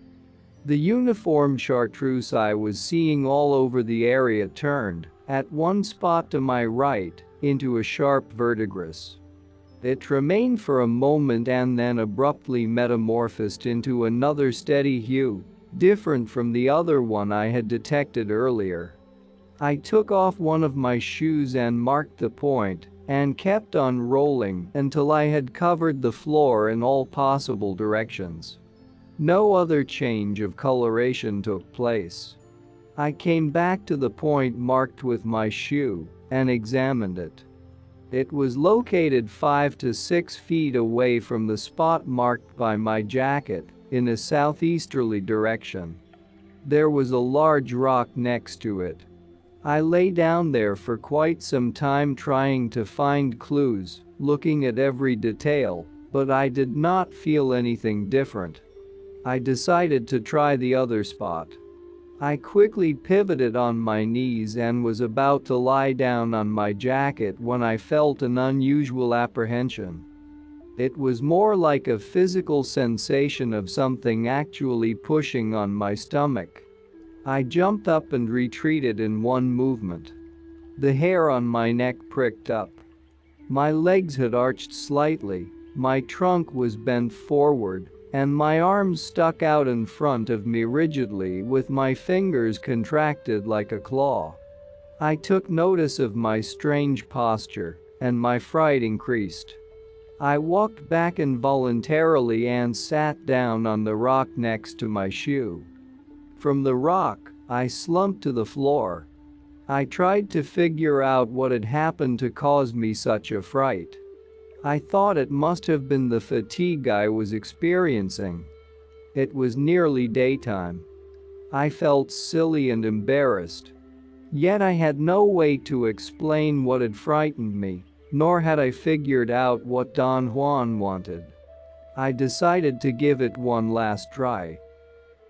The uniform chartreuse I was seeing all over the area turned, at one spot to my right, into a sharp verdigris. It remained for a moment and then abruptly metamorphosed into another steady hue, different from the other one I had detected earlier. I took off one of my shoes and marked the point, and kept on rolling until I had covered the floor in all possible directions. No other change of coloration took place. I came back to the point marked with my shoe and examined it. It was located 5 to 6 feet away from the spot marked by my jacket, in a southeasterly direction. There was a large rock next to it. I lay down there for quite some time trying to find clues, looking at every detail, but I did not feel anything different. I decided to try the other spot. I quickly pivoted on my knees and was about to lie down on my jacket when I felt an unusual apprehension. It was more like a physical sensation of something actually pushing on my stomach. I jumped up and retreated in one movement. The hair on my neck pricked up. My legs had arched slightly, my trunk was bent forward, and my arms stuck out in front of me rigidly with my fingers contracted like a claw. I took notice of my strange posture, and my fright increased. I walked back involuntarily and sat down on the rock next to my shoe. From the rock, I slumped to the floor. I tried to figure out what had happened to cause me such a fright. I thought it must have been the fatigue I was experiencing. It was nearly daytime. I felt silly and embarrassed. Yet I had no way to explain what had frightened me, nor had I figured out what Don Juan wanted. I decided to give it one last try.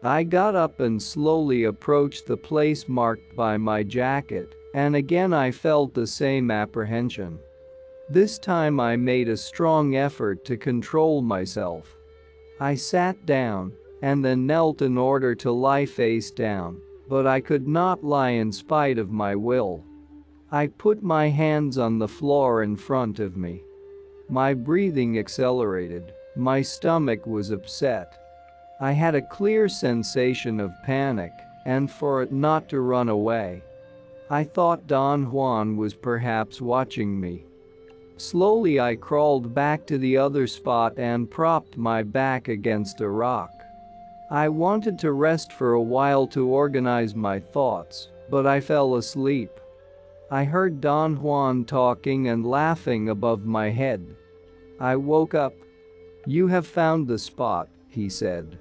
I got up and slowly approached the place marked by my jacket, and again I felt the same apprehension. This time I made a strong effort to control myself. I sat down and then knelt in order to lie face down, but I could not lie in spite of my will. I put my hands on the floor in front of me. My breathing accelerated, my stomach was upset. I had a clear sensation of panic, and for it not to run away. I thought Don Juan was perhaps watching me. Slowly I crawled back to the other spot and propped my back against a rock. I wanted to rest for a while to organize my thoughts, but I fell asleep. I heard Don Juan talking and laughing above my head. I woke up. "You have found the spot," he said.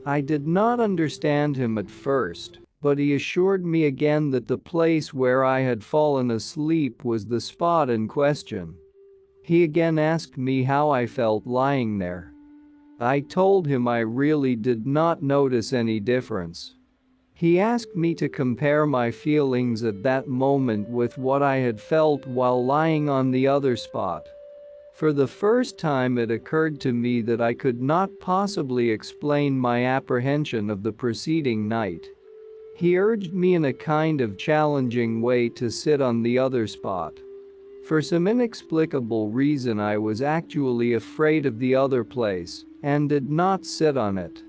I did not understand him at first, but he assured me again that the place where I had fallen asleep was the spot in question. He again asked me how I felt lying there. I told him I really did not notice any difference. He asked me to compare my feelings at that moment with what I had felt while lying on the other spot. For the first time it occurred to me that I could not possibly explain my apprehension of the preceding night. He urged me in a kind of challenging way to sit on the other spot. For some inexplicable reason I was actually afraid of the other place and did not sit on it.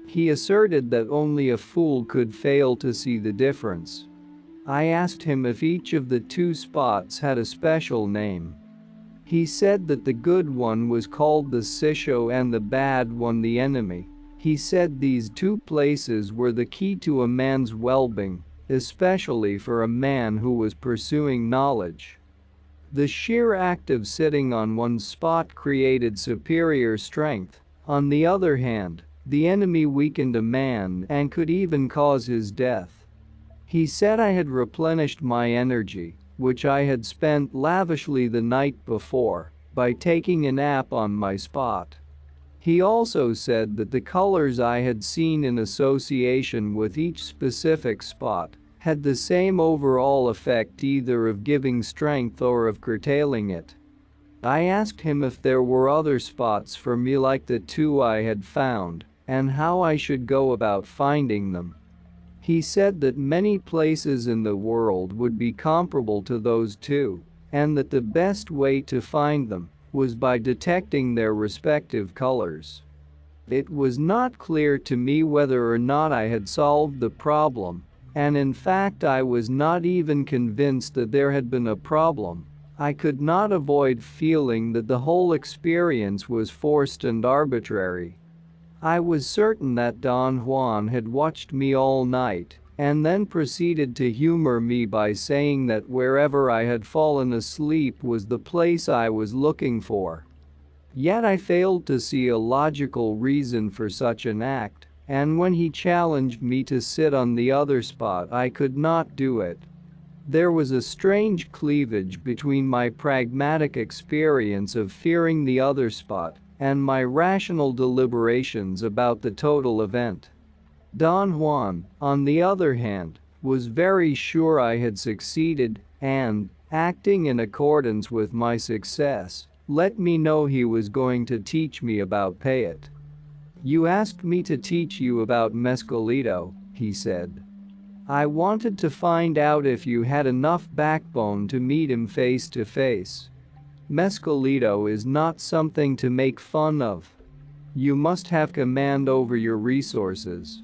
He asserted that only a fool could fail to see the difference. I asked him if each of the two spots had a special name. He said that the good one was called the Sisho and the bad one the enemy. He said these two places were the key to a man's well-being, especially for a man who was pursuing knowledge. The sheer act of sitting on one spot created superior strength. On the other hand, the enemy weakened a man and could even cause his death. He said I had replenished my energy, which I had spent lavishly the night before, by taking a nap on my spot. He also said that the colors I had seen in association with each specific spot had the same overall effect, either of giving strength or of curtailing it. I asked him if there were other spots for me like the two I had found, and how I should go about finding them. He said that many places in the world would be comparable to those two, and that the best way to find them was by detecting their respective colors. It was not clear to me whether or not I had solved the problem, and in fact I was not even convinced that there had been a problem. I could not avoid feeling that the whole experience was forced and arbitrary. I was certain that Don Juan had watched me all night and then proceeded to humor me by saying that wherever I had fallen asleep was the place I was looking for. Yet I failed to see a logical reason for such an act, and when he challenged me to sit on the other spot I could not do it. There was a strange cleavage between my pragmatic experience of fearing the other spot and my rational deliberations about the total event. Don Juan, on the other hand, was very sure I had succeeded and, acting in accordance with my success, let me know he was going to teach me about Payet. You asked me to teach you about Mescalito, he said. I wanted to find out if you had enough backbone to meet him face to face. Mescalito is not something to make fun of. You must have command over your resources.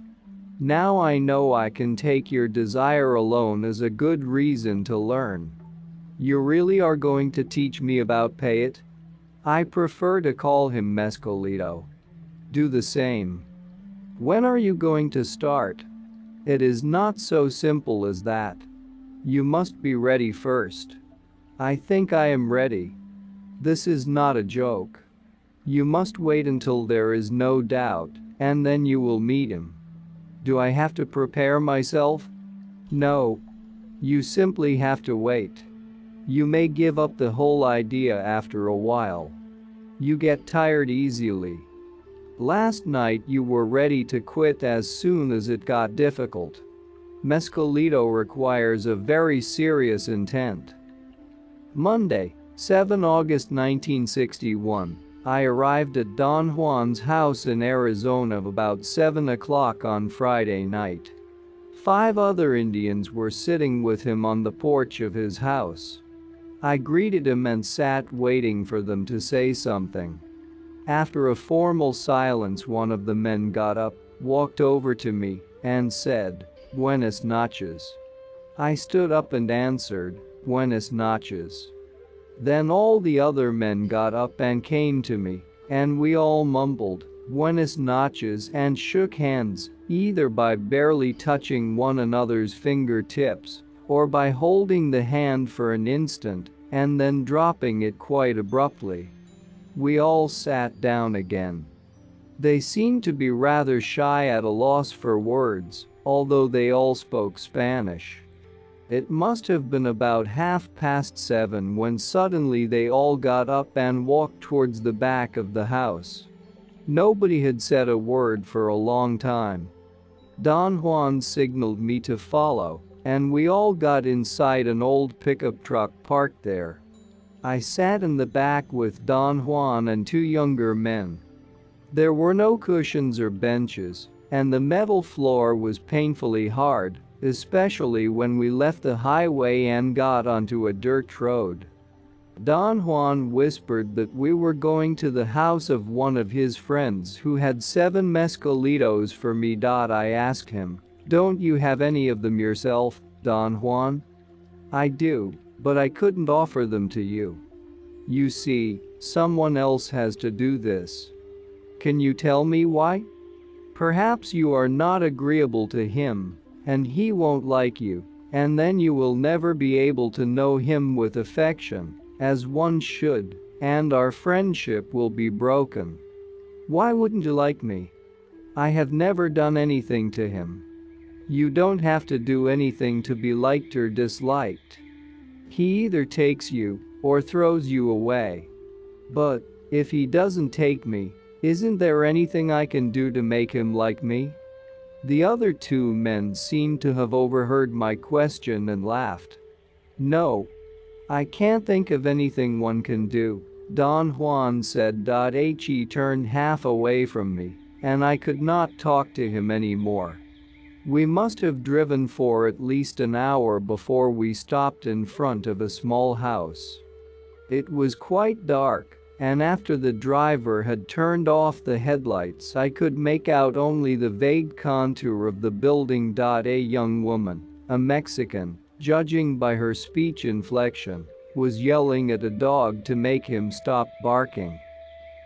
Now I know I can take your desire alone as a good reason to learn. You really are going to teach me about Payet? I prefer to call him Mescalito. Do the same. When are you going to start? It is not so simple as that. You must be ready first. I think I am ready. This is not a joke. You must wait until there is no doubt, and then you will meet him. Do I have to prepare myself? No. You simply have to wait. You may give up the whole idea after a while. You get tired easily. Last night you were ready to quit as soon as it got difficult. Mescalito requires a very serious intent. Monday, 7 August 1961, I arrived at Don Juan's house in Arizona about 7 o'clock on Friday night. 5 other Indians were sitting with him on the porch of his house. I greeted him and sat waiting for them to say something. After a formal silence, one of the men got up, walked over to me, and said, "Buenas noches." I stood up and answered, "Buenas noches." Then all the other men got up and came to me, and we all mumbled, "Buenas noches," and shook hands, either by barely touching one another's fingertips, or by holding the hand for an instant, and then dropping it quite abruptly. We all sat down again. They seemed to be rather shy, at a loss for words, although they all spoke Spanish. It must have been about 7:30 when suddenly they all got up and walked towards the back of the house. Nobody had said a word for a long time. Don Juan signaled me to follow, and we all got inside an old pickup truck parked there. I sat in the back with Don Juan and two younger men. There were no cushions or benches, and the metal floor was painfully hard, especially when we left the highway and got onto a dirt road. Don Juan whispered that we were going to the house of one of his friends who had 7 mezcalitos for me. I asked him, "Don't you have any of them yourself, Don Juan?" "I do, but I couldn't offer them to you. You see, someone else has to do this." "Can you tell me why?" "Perhaps you are not agreeable to him, and he won't like you, and then you will never be able to know him with affection, as one should, and our friendship will be broken." "Why wouldn't you like me?" "I have never done anything to him." "You don't have to do anything to be liked or disliked. He either takes you or throws you away." "But if he doesn't take me, isn't there anything I can do to make him like me?" The other two men seemed to have overheard my question and laughed. "No. I can't think of anything one can do," Don Juan said. He turned half away from me, and I could not talk to him anymore. We must have driven for at least an hour before we stopped in front of a small house. It was quite dark, and after the driver had turned off the headlights I could make out only the vague contour of the building. A young woman, a Mexican, judging by her speech inflection, was yelling at a dog to make him stop barking.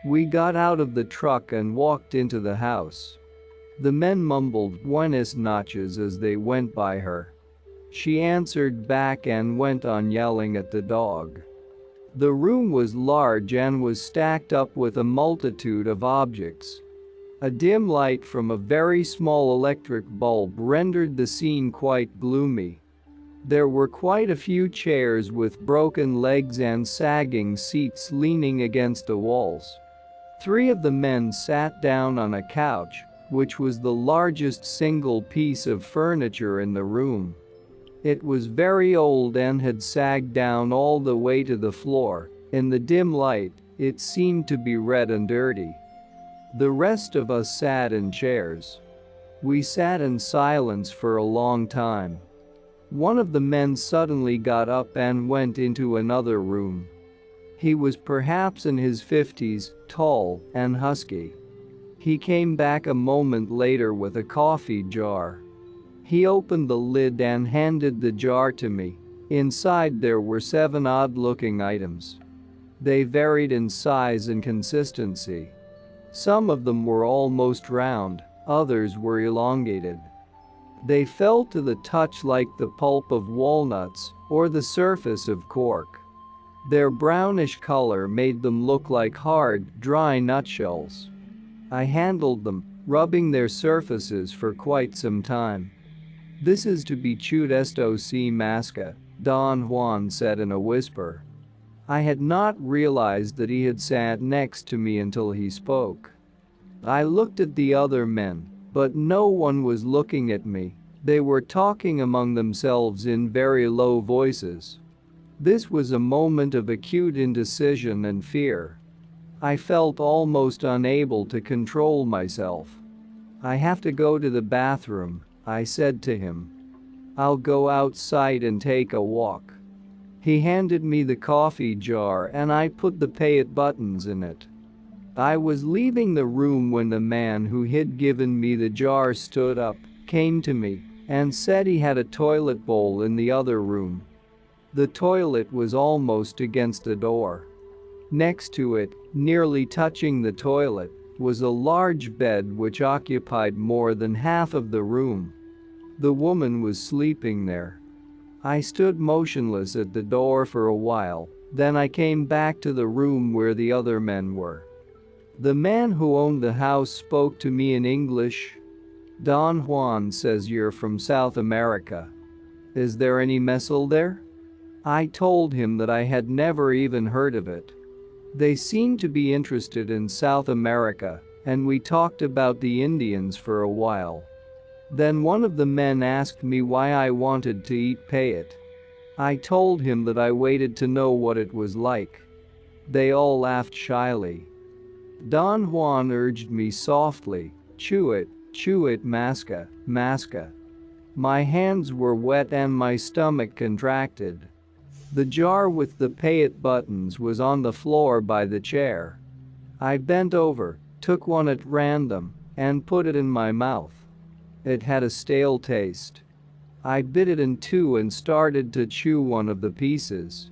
We got out of the truck and walked into the house. The men mumbled "Buenas noches" as they went by her. She answered back and went on yelling at the dog. The room was large and was stacked up with a multitude of objects. A dim light from a very small electric bulb rendered the scene quite gloomy. There were quite a few chairs with broken legs and sagging seats leaning against the walls. 3 of the men sat down on a couch, which was the largest single piece of furniture in the room. It was very old and had sagged down all the way to the floor. In the dim light, it seemed to be red and dirty. The rest of us sat in chairs. We sat in silence for a long time. One of the men suddenly got up and went into another room. He was perhaps in his 50s, tall and husky. He came back a moment later with a coffee jar. He opened the lid and handed the jar to me. Inside there were 7 odd-looking items. They varied in size and consistency. Some of them were almost round, others were elongated. They felt to the touch like the pulp of walnuts or the surface of cork. Their brownish color made them look like hard, dry nutshells. I handled them, rubbing their surfaces for quite some time. "This is to be chewed esto si masca," Don Juan said in a whisper. I had not realized that he had sat next to me until he spoke. I looked at the other men, but no one was looking at me. They were talking among themselves in very low voices. This was a moment of acute indecision and fear. I felt almost unable to control myself. "I have to go to the bathroom," I said to him. "I'll go outside and take a walk." He handed me the coffee jar and I put the pay it buttons in it. I was leaving the room when the man who had given me the jar stood up, came to me, and said he had a toilet bowl in the other room. The toilet was almost against the door. Next to it, nearly touching the toilet, was a large bed which occupied more than half of the room. The woman was sleeping there. I stood motionless at the door for a while, then I came back to the room where the other men were. The man who owned the house spoke to me in English. "Don Juan says you're from South America. Is there any missile there?" I told him that I had never even heard of it. They seemed to be interested in South America, and we talked about the Indians for a while. Then one of the men asked me why I wanted to eat payat. I told him that I waited to know what it was like. They all laughed shyly. Don Juan urged me softly, chew it, masca, masca." My hands were wet and my stomach contracted. The jar with the payat buttons was on the floor by the chair. I bent over, took one at random, and put it in my mouth. It had a stale taste. I bit it in two and started to chew one of the pieces.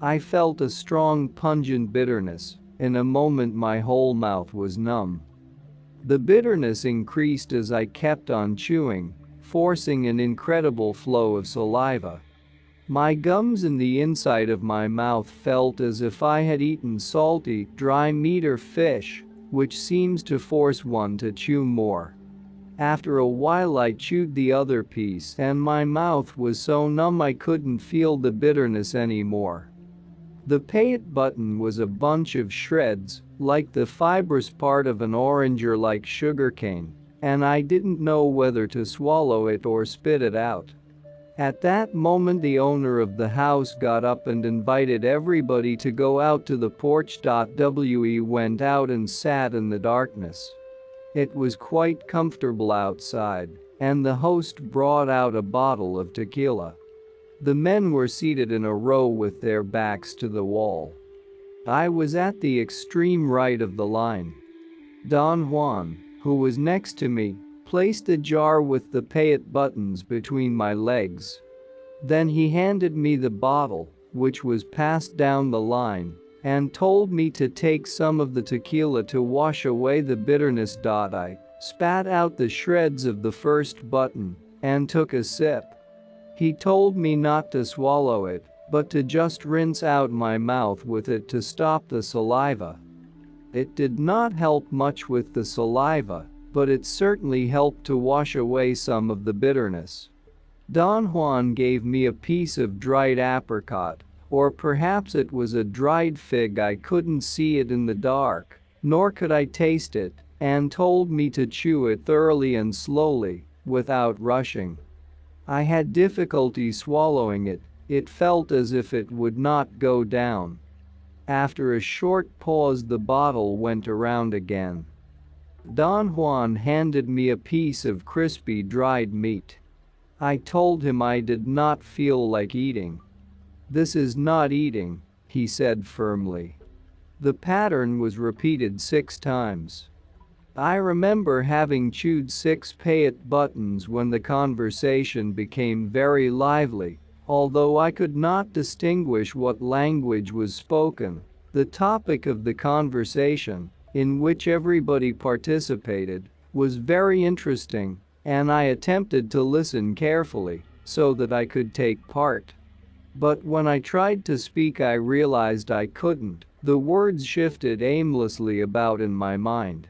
I felt a strong pungent bitterness. In a moment my whole mouth was numb. The bitterness increased as I kept on chewing, forcing an incredible flow of saliva. My gums and the inside of my mouth felt as if I had eaten salty, dry meat or fish, which seems to force one to chew more. After a while I chewed the other piece and my mouth was so numb I couldn't feel the bitterness anymore. The payat button was a bunch of shreds, like the fibrous part of an orange or like sugarcane, and I didn't know whether to swallow it or spit it out. At that moment the owner of the house got up and invited everybody to go out to the porch. We went out and sat in the darkness. It was quite comfortable outside, and the host brought out a bottle of tequila. The men were seated in a row with their backs to the wall. I was at the extreme right of the line. Don Juan, who was next to me, placed the jar with the payat buttons between my legs. Then he handed me the bottle, which was passed down the line, and told me to take some of the tequila to wash away the bitterness. I spat out the shreds of the first button and took a sip. He told me not to swallow it, but to just rinse out my mouth with it to stop the saliva. It did not help much with the saliva, but it certainly helped to wash away some of the bitterness. Don Juan gave me a piece of dried apricot, or perhaps it was a dried fig. I couldn't see it in the dark, nor could I taste it, and told me to chew it thoroughly and slowly, without rushing. I had difficulty swallowing it. It felt as if it would not go down. After a short pause the bottle went around again. Don Juan handed me a piece of crispy dried meat. I told him I did not feel like eating. "This is not eating," he said firmly. The pattern was repeated 6 times. I remember having chewed 6 payat buttons when the conversation became very lively, although I could not distinguish what language was spoken. The topic of the conversation, in which everybody participated, was very interesting, and I attempted to listen carefully so that I could take part. But when I tried to speak I realized I couldn't. The words shifted aimlessly about in my mind.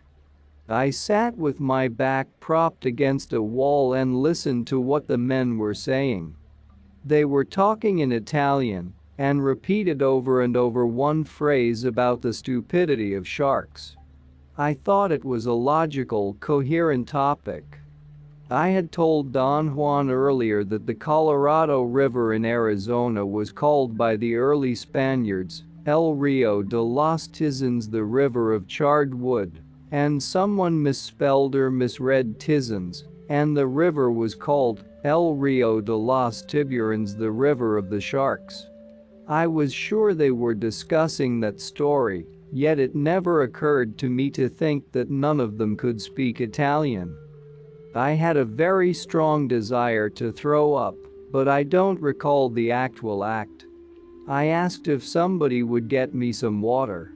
I sat with my back propped against a wall and listened to what the men were saying. They were talking in Italian and repeated over and over one phrase about the stupidity of sharks. I thought it was a logical, coherent topic. I had told Don Juan earlier that the Colorado River in Arizona was called by the early Spaniards El Rio de los Tisons, the river of charred wood, and someone misspelled or misread Tisons, and the river was called El Rio de los Tiburones, the river of the sharks. I was sure they were discussing that story, yet it never occurred to me to think that none of them could speak Italian. I had a very strong desire to throw up, but I don't recall the actual act. I asked if somebody would get me some water.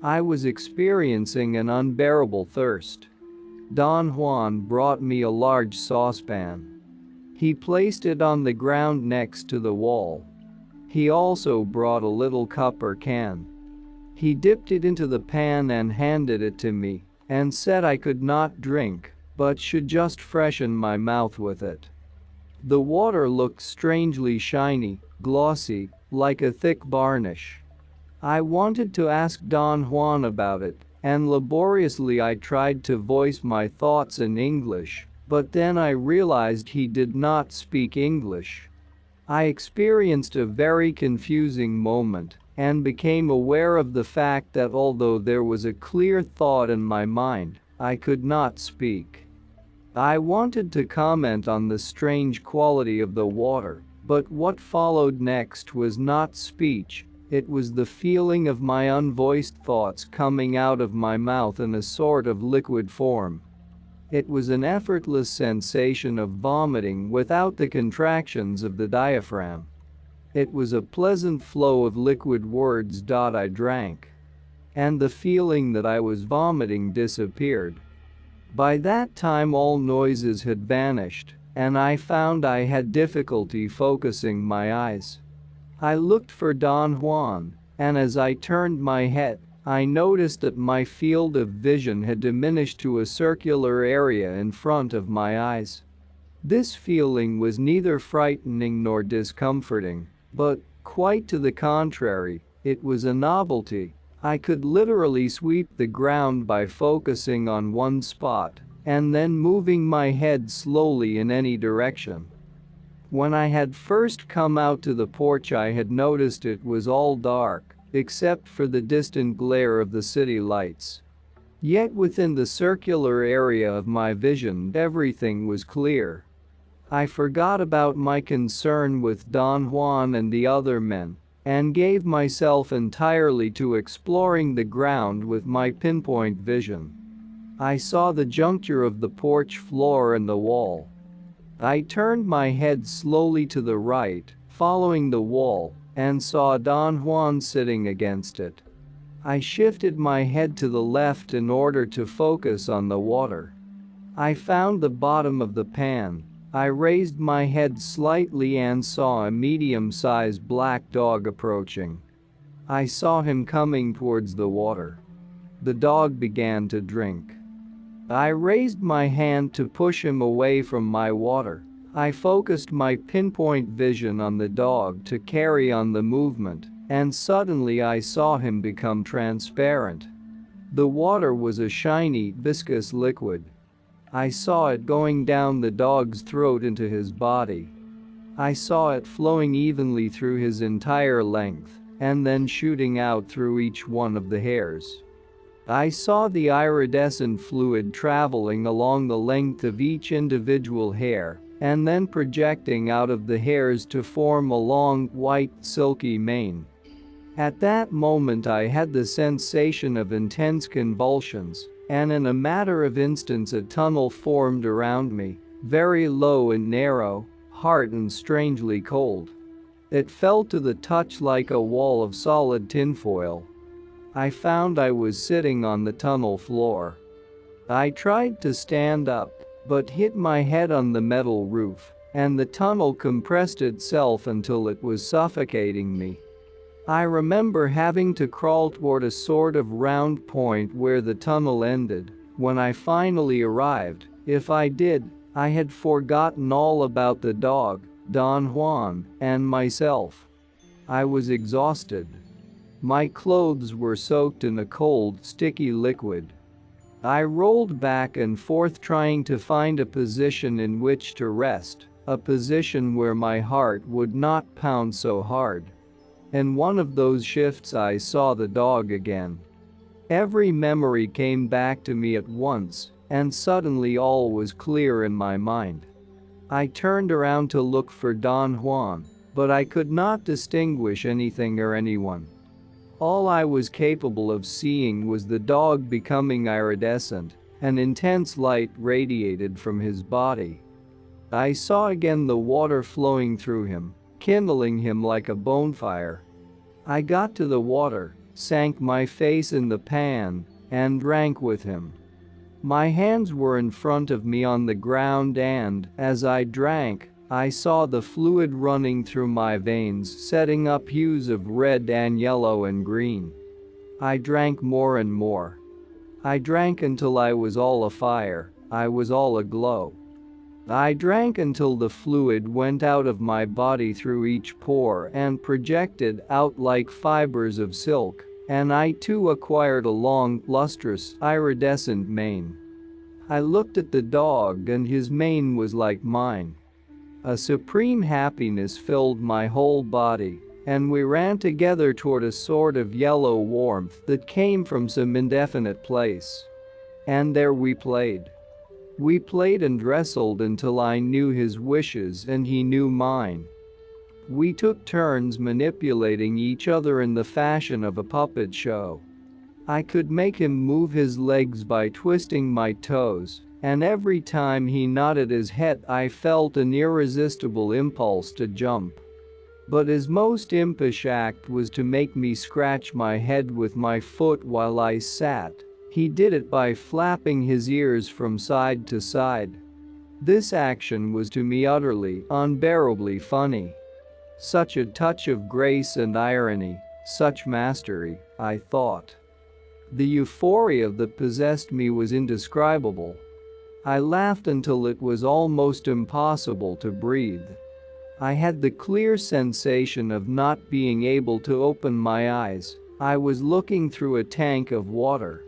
I was experiencing an unbearable thirst. Don Juan brought me a large saucepan. He placed it on the ground next to the wall. He also brought a little cup or can. He dipped it into the pan and handed it to me and said I could not drink, but should just freshen my mouth with it. The water looked strangely shiny, glossy, like a thick varnish. I wanted to ask Don Juan about it, and laboriously I tried to voice my thoughts in English, but then I realized he did not speak English. I experienced a very confusing moment and became aware of the fact that although there was a clear thought in my mind, I could not speak. I wanted to comment on the strange quality of the water, but what followed next was not speech, it was the feeling of my unvoiced thoughts coming out of my mouth in a sort of liquid form. It was an effortless sensation of vomiting without the contractions of the diaphragm. It was a pleasant flow of liquid words. I drank. And the feeling that I was vomiting disappeared. By that time all noises had vanished, and I found I had difficulty focusing my eyes. I looked for Don Juan, and as I turned my head, I noticed that my field of vision had diminished to a circular area in front of my eyes. This feeling was neither frightening nor discomforting, but, quite to the contrary, it was a novelty. I could literally sweep the ground by focusing on one spot and then moving my head slowly in any direction. When I had first come out to the porch I had noticed it was all dark, except for the distant glare of the city lights. Yet within the circular area of my vision everything was clear. I forgot about my concern with Don Juan and the other men, and gave myself entirely to exploring the ground with my pinpoint vision. I saw the juncture of the porch floor and the wall. I turned my head slowly to the right, following the wall, and saw Don Juan sitting against it. I shifted my head to the left in order to focus on the water. I found the bottom of the pan. I raised my head slightly and saw a medium-sized black dog approaching. I saw him coming towards the water. The dog began to drink. I raised my hand to push him away from my water. I focused my pinpoint vision on the dog to carry on the movement, and suddenly I saw him become transparent. The water was a shiny, viscous liquid. I saw it going down the dog's throat into his body. I saw it flowing evenly through his entire length, and then shooting out through each one of the hairs. I saw the iridescent fluid traveling along the length of each individual hair, and then projecting out of the hairs to form a long, white, silky mane. At that moment I had the sensation of intense convulsions, and in a matter of instants a tunnel formed around me, very low and narrow, hard and strangely cold. It felt to the touch like a wall of solid tinfoil. I found I was sitting on the tunnel floor. I tried to stand up, but hit my head on the metal roof, and the tunnel compressed itself until it was suffocating me. I remember having to crawl toward a sort of round point where the tunnel ended. When I finally arrived, if I did, I had forgotten all about the dog, Don Juan, and myself. I was exhausted. My clothes were soaked in a cold, sticky liquid. I rolled back and forth trying to find a position in which to rest, a position where my heart would not pound so hard. In one of those shifts I saw the dog again. Every memory came back to me at once, and suddenly all was clear in my mind. I turned around to look for Don Juan, but I could not distinguish anything or anyone. All I was capable of seeing was the dog becoming iridescent, an intense light radiated from his body. I saw again the water flowing through him, kindling him like a bonfire. I got to the water, sank my face in the pan, and drank with him. My hands were in front of me on the ground and, as I drank, I saw the fluid running through my veins setting up hues of red and yellow and green. I drank more and more. I drank until I was all afire, I was all aglow. I drank until the fluid went out of my body through each pore and projected out like fibers of silk, and I too acquired a long, lustrous, iridescent mane. I looked at the dog and his mane was like mine. A supreme happiness filled my whole body, and we ran together toward a sort of yellow warmth that came from some indefinite place. And there we played. We played and wrestled until I knew his wishes and he knew mine. We took turns manipulating each other in the fashion of a puppet show. I could make him move his legs by twisting my toes, and every time he nodded his head I felt an irresistible impulse to jump. But his most impish act was to make me scratch my head with my foot while I sat. He did it by flapping his ears from side to side. This action was to me utterly, unbearably funny. Such a touch of grace and irony, such mastery, I thought. The euphoria that possessed me was indescribable. I laughed until it was almost impossible to breathe. I had the clear sensation of not being able to open my eyes. I was looking through a tank of water.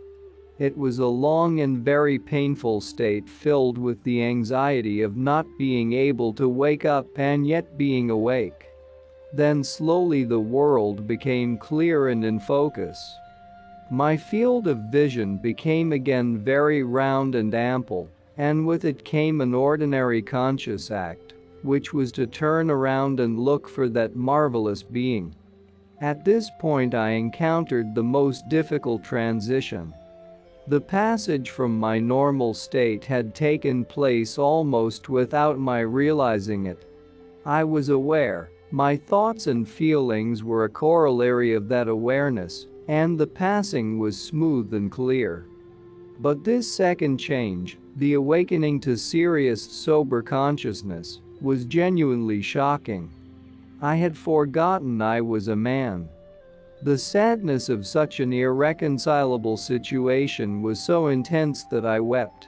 It was a long and very painful state filled with the anxiety of not being able to wake up and yet being awake. Then slowly the world became clear and in focus. My field of vision became again very round and ample, and with it came an ordinary conscious act, which was to turn around and look for that marvelous being. At this point I encountered the most difficult transition. The passage from my normal state had taken place almost without my realizing it. I was aware, my thoughts and feelings were a corollary of that awareness, and the passing was smooth and clear. But this second change, the awakening to serious, sober consciousness, was genuinely shocking. I had forgotten I was a man. The sadness of such an irreconcilable situation was so intense that I wept.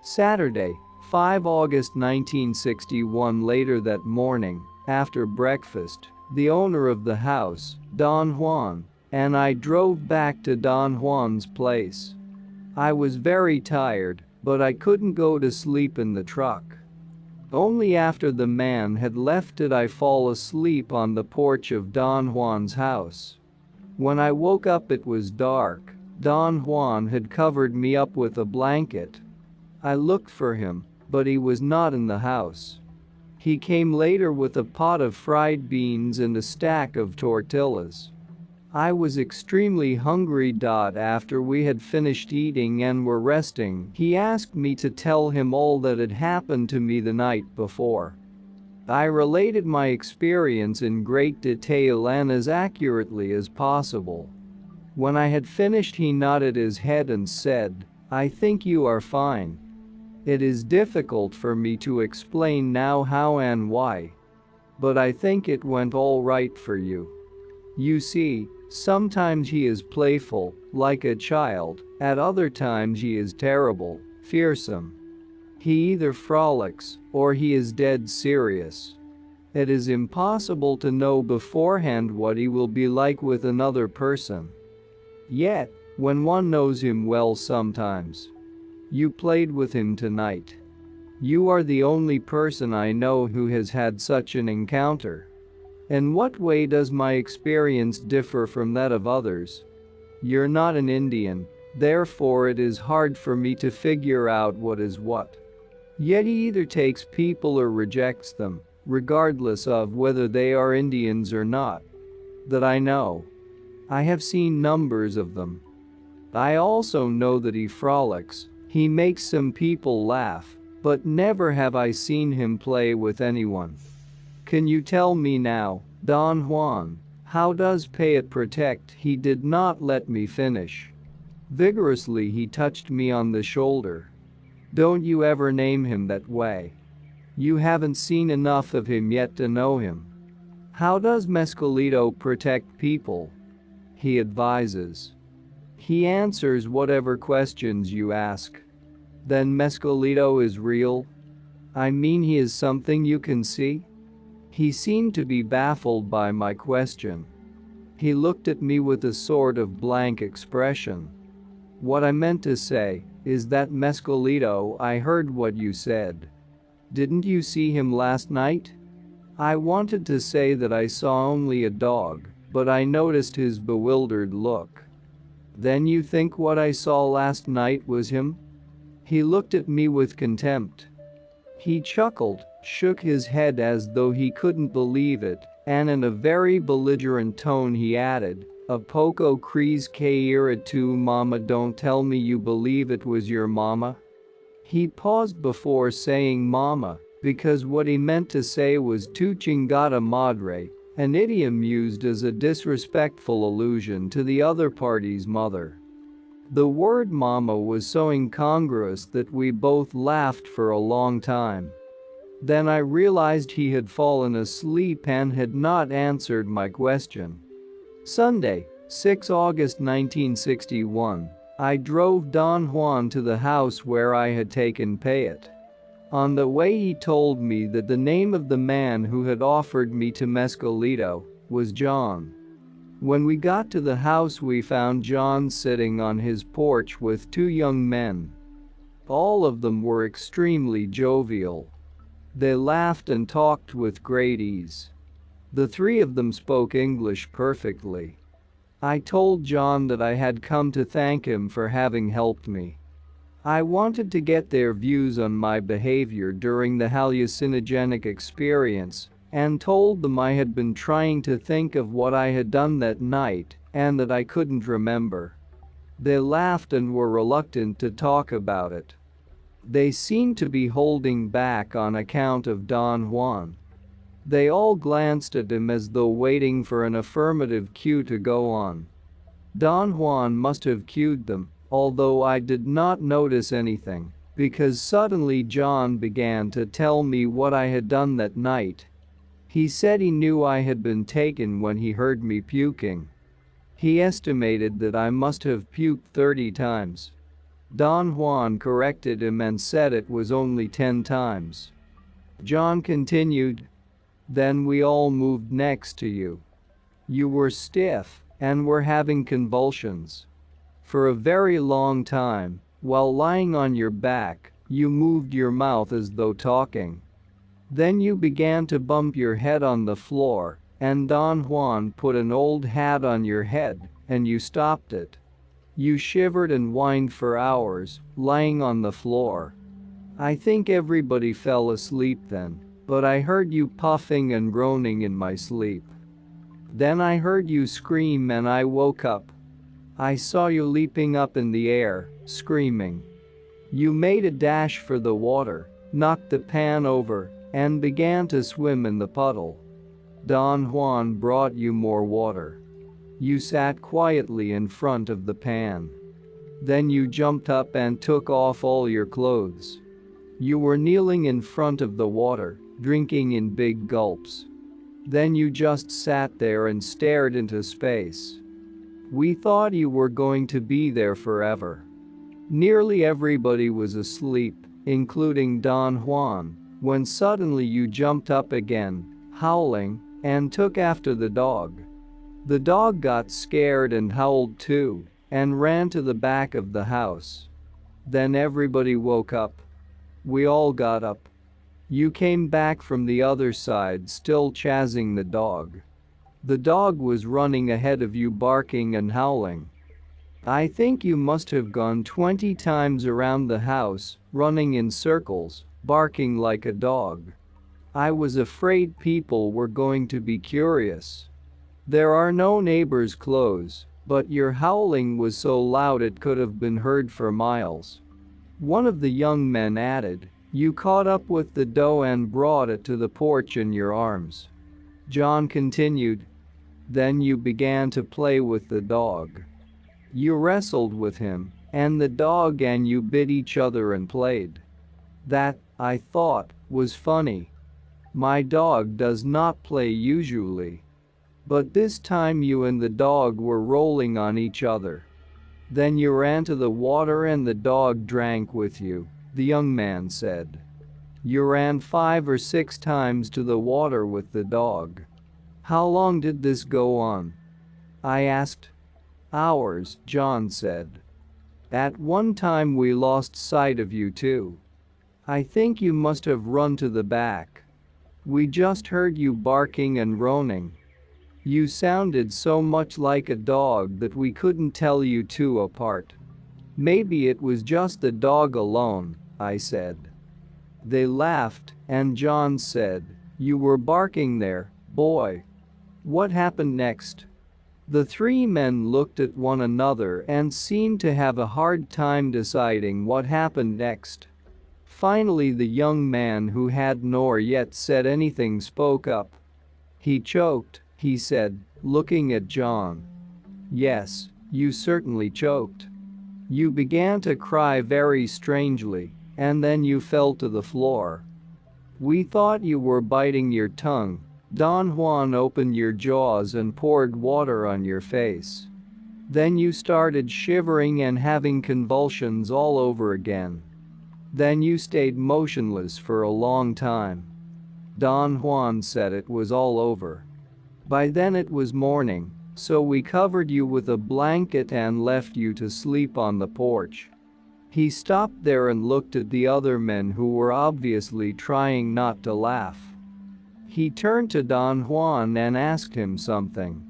Saturday, 5 August 1961. Later that morning, after breakfast, the owner of the house, Don Juan, and I drove back to Don Juan's place. I was very tired, but I couldn't go to sleep in the truck. Only after the man had left did I fall asleep on the porch of Don Juan's house. When I woke up it was dark. Don Juan had covered me up with a blanket. I looked for him, but he was not in the house. He came later with a pot of fried beans and a stack of tortillas. I was extremely hungry. After we had finished eating and were resting, he asked me to tell him all that had happened to me the night before. I related my experience in great detail and as accurately as possible. When I had finished he nodded his head and said, "I think you are fine. It is difficult for me to explain now how and why. But I think it went all right for you. You see, sometimes he is playful, like a child, at other times he is terrible, fearsome. He either frolics, or he is dead serious. It is impossible to know beforehand what he will be like with another person. Yet, when one knows him well sometimes. You played with him tonight. You are the only person I know who has had such an encounter. In what way does my experience differ from that of others? You're not an Indian, therefore it is hard for me to figure out what is what. Yet he either takes people or rejects them, regardless of whether they are Indians or not. That I know. I have seen numbers of them. I also know that he frolics, he makes some people laugh, but never have I seen him play with anyone. Can you tell me now, Don Juan, how does pay it protect?" He did not let me finish. Vigorously he touched me on the shoulder. "Don't you ever name him that way. You haven't seen enough of him yet to know him. How does Mescalito protect people?" he advises. He answers whatever questions you ask. Then Mescalito is real? I mean, he is something you can see? He seemed to be baffled by my question. He looked at me with a sort of blank expression. What I meant to say is that, Mescalito, I heard what you said. Didn't you see him last night? I wanted to say that I saw only a dog, but I noticed his bewildered look. Then you think what I saw last night was him? He looked at me with contempt. He chuckled, shook his head as though he couldn't believe it, and in a very belligerent tone he added, "A poco crees que era tu mama, don't tell me you believe it was your mama?" He paused before saying mama, because what he meant to say was tu chingada madre, an idiom used as a disrespectful allusion to the other party's mother. The word mama was so incongruous that we both laughed for a long time. Then I realized he had fallen asleep and had not answered my question. Sunday, 6 August 1961, I drove Don Juan to the house where I had taken Payet. On the way he told me that the name of the man who had offered me to Mescalito was John. When we got to the house we found John sitting on his porch with two young men. All of them were extremely jovial. They laughed and talked with great ease. The three of them spoke English perfectly. I told John that I had come to thank him for having helped me. I wanted to get their views on my behavior during the hallucinogenic experience, and told them I had been trying to think of what I had done that night and that I couldn't remember. They laughed and were reluctant to talk about it. They seemed to be holding back on account of Don Juan. They all glanced at him as though waiting for an affirmative cue to go on. Don Juan must have cued them, although I did not notice anything, because suddenly John began to tell me what I had done that night. He said he knew I had been taken when he heard me puking. He estimated that I must have puked 30 times. Don Juan corrected him and said it was only 10 times. John continued, "Then we all moved next to you. You were stiff and were having convulsions. For a very long time, while lying on your back, you moved your mouth as though talking. Then you began to bump your head on the floor, and Don Juan put an old hat on your head, and you stopped it. You shivered and whined for hours, lying on the floor. I think everybody fell asleep then, but I heard you puffing and groaning in my sleep. Then I heard you scream and I woke up. I saw you leaping up in the air, screaming. You made a dash for the water, knocked the pan over, and began to swim in the puddle. Don Juan brought you more water. You sat quietly in front of the pan. Then you jumped up and took off all your clothes. You were kneeling in front of the water, drinking in big gulps. Then you just sat there and stared into space. We thought you were going to be there forever. Nearly everybody was asleep, including Don Juan, when suddenly you jumped up again, howling, and took after the dog. The dog got scared and howled too, and ran to the back of the house. Then everybody woke up. We all got up. You came back from the other side still chasing the dog. The dog was running ahead of you barking and howling. I think you must have gone 20 times around the house, running in circles, barking like a dog. I was afraid people were going to be curious. There are no neighbors close, but your howling was so loud it could have been heard for miles. One of the young men added, you caught up with the doe and brought it to the porch in your arms. John continued, then you began to play with the dog. You wrestled with him, and the dog and you bit each other and played. That, I thought, was funny. My dog does not play usually. But this time you and the dog were rolling on each other. Then you ran to the water and the dog drank with you, the young man said. You ran 5 or 6 times to the water with the dog. How long did this go on? I asked. Hours, John said. At one time we lost sight of you too. I think you must have run to the back. We just heard you barking and groaning. You sounded so much like a dog that we couldn't tell you two apart. Maybe it was just the dog alone, I said. They laughed, and John said, you were barking there, boy. What happened next? The 3 men looked at one another and seemed to have a hard time deciding what happened next. Finally, the young man who had nor yet said anything spoke up. He choked, he said, looking at John. Yes, you certainly choked. You began to cry very strangely, and then you fell to the floor. We thought you were biting your tongue. Don Juan opened your jaws and poured water on your face. Then you started shivering and having convulsions all over again. Then you stayed motionless for a long time. Don Juan said it was all over. By then it was morning, so we covered you with a blanket and left you to sleep on the porch. He stopped there and looked at the other men who were obviously trying not to laugh. He turned to Don Juan and asked him something.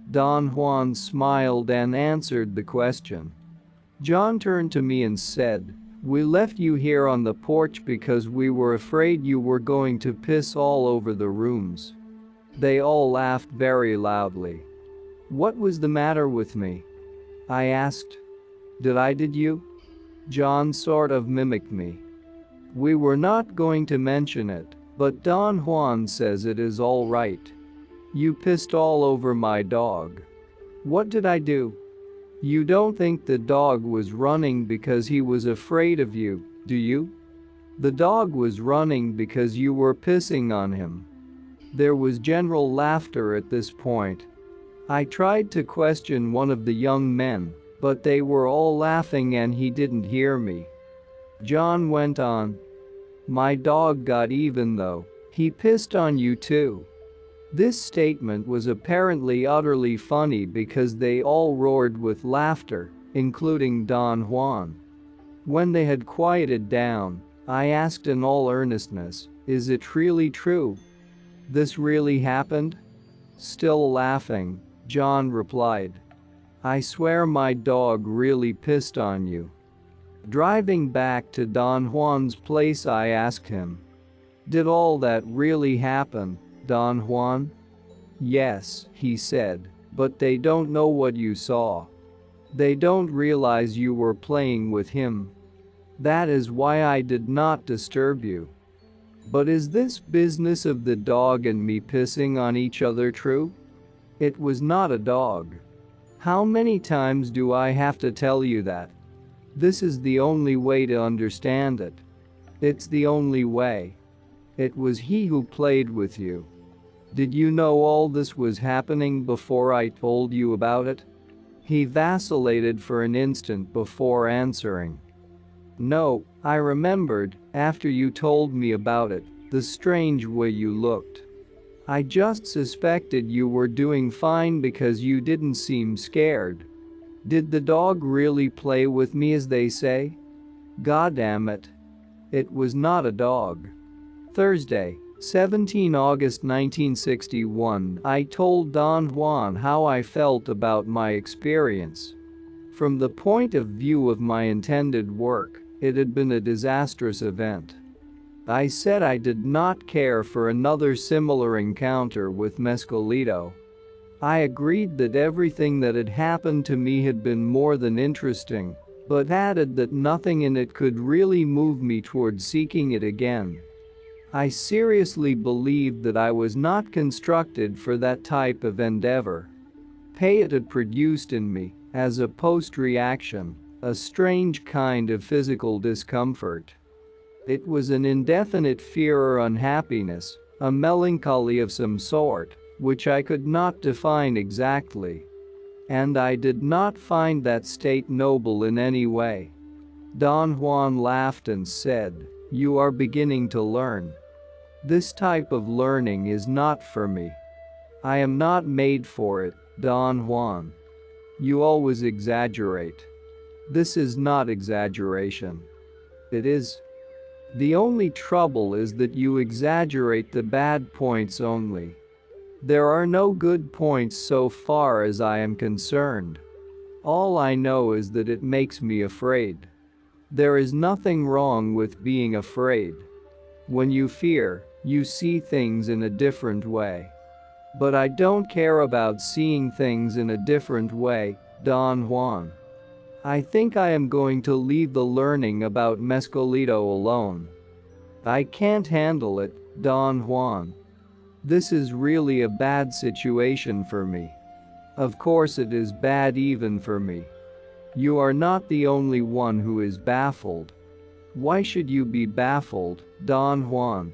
Don Juan smiled and answered the question. John turned to me and said, we left you here on the porch because we were afraid you were going to piss all over the rooms. They all laughed very loudly. What was the matter with me? I asked. Did you? John sort of mimicked me. We were not going to mention it, but Don Juan says it is all right. You pissed all over my dog. What did I do? You don't think the dog was running because he was afraid of you, do you? The dog was running because you were pissing on him. There was general laughter at this point. I tried to question one of the young men, but they were all laughing and he didn't hear me. John went on. My dog got even though. He pissed on you too. This statement was apparently utterly funny because they all roared with laughter, including Don Juan. When they had quieted down, I asked in all earnestness, is it really true? This really happened? Still laughing, John replied. I swear my dog really pissed on you. Driving back to Don Juan's place, I asked him, did all that really happen, Don Juan? Yes, he said, but they don't know what you saw. They don't realize you were playing with him. That is why I did not disturb you. But is this business of the dog and me pissing on each other true? It was not a dog. How many times do I have to tell you that? This is the only way to understand it. It's the only way. It was he who played with you. Did you know all this was happening before I told you about it? He vacillated for an instant before answering. No, I remembered, after you told me about it, the strange way you looked. I just suspected you were doing fine because you didn't seem scared. Did the dog really play with me as they say? Goddamn it. It was not a dog. Thursday, 17 August 1961, I told Don Juan how I felt about my experience. From the point of view of my intended work, it had been a disastrous event. I said I did not care for another similar encounter with Mescalito. I agreed that everything that had happened to me had been more than interesting, but added that nothing in it could really move me toward seeking it again. I seriously believed that I was not constructed for that type of endeavor. It had produced in me, as a post-reaction, a strange kind of physical discomfort. It was an indefinite fear or unhappiness, a melancholy of some sort, which I could not define exactly. And I did not find that state noble in any way. Don Juan laughed and said, "You are beginning to learn. This type of learning is not for me. I am not made for it, Don Juan. You always exaggerate. This is not exaggeration. It is. The only trouble is that you exaggerate the bad points only. There are no good points so far as I am concerned. All I know is that it makes me afraid. There is nothing wrong with being afraid. When you fear, you see things in a different way. But I don't care about seeing things in a different way, Don Juan. I think I am going to leave the learning about Mescalito alone. I can't handle it, Don Juan. This is really a bad situation for me. Of course it is bad even for me. You are not the only one who is baffled. Why should you be baffled, Don Juan?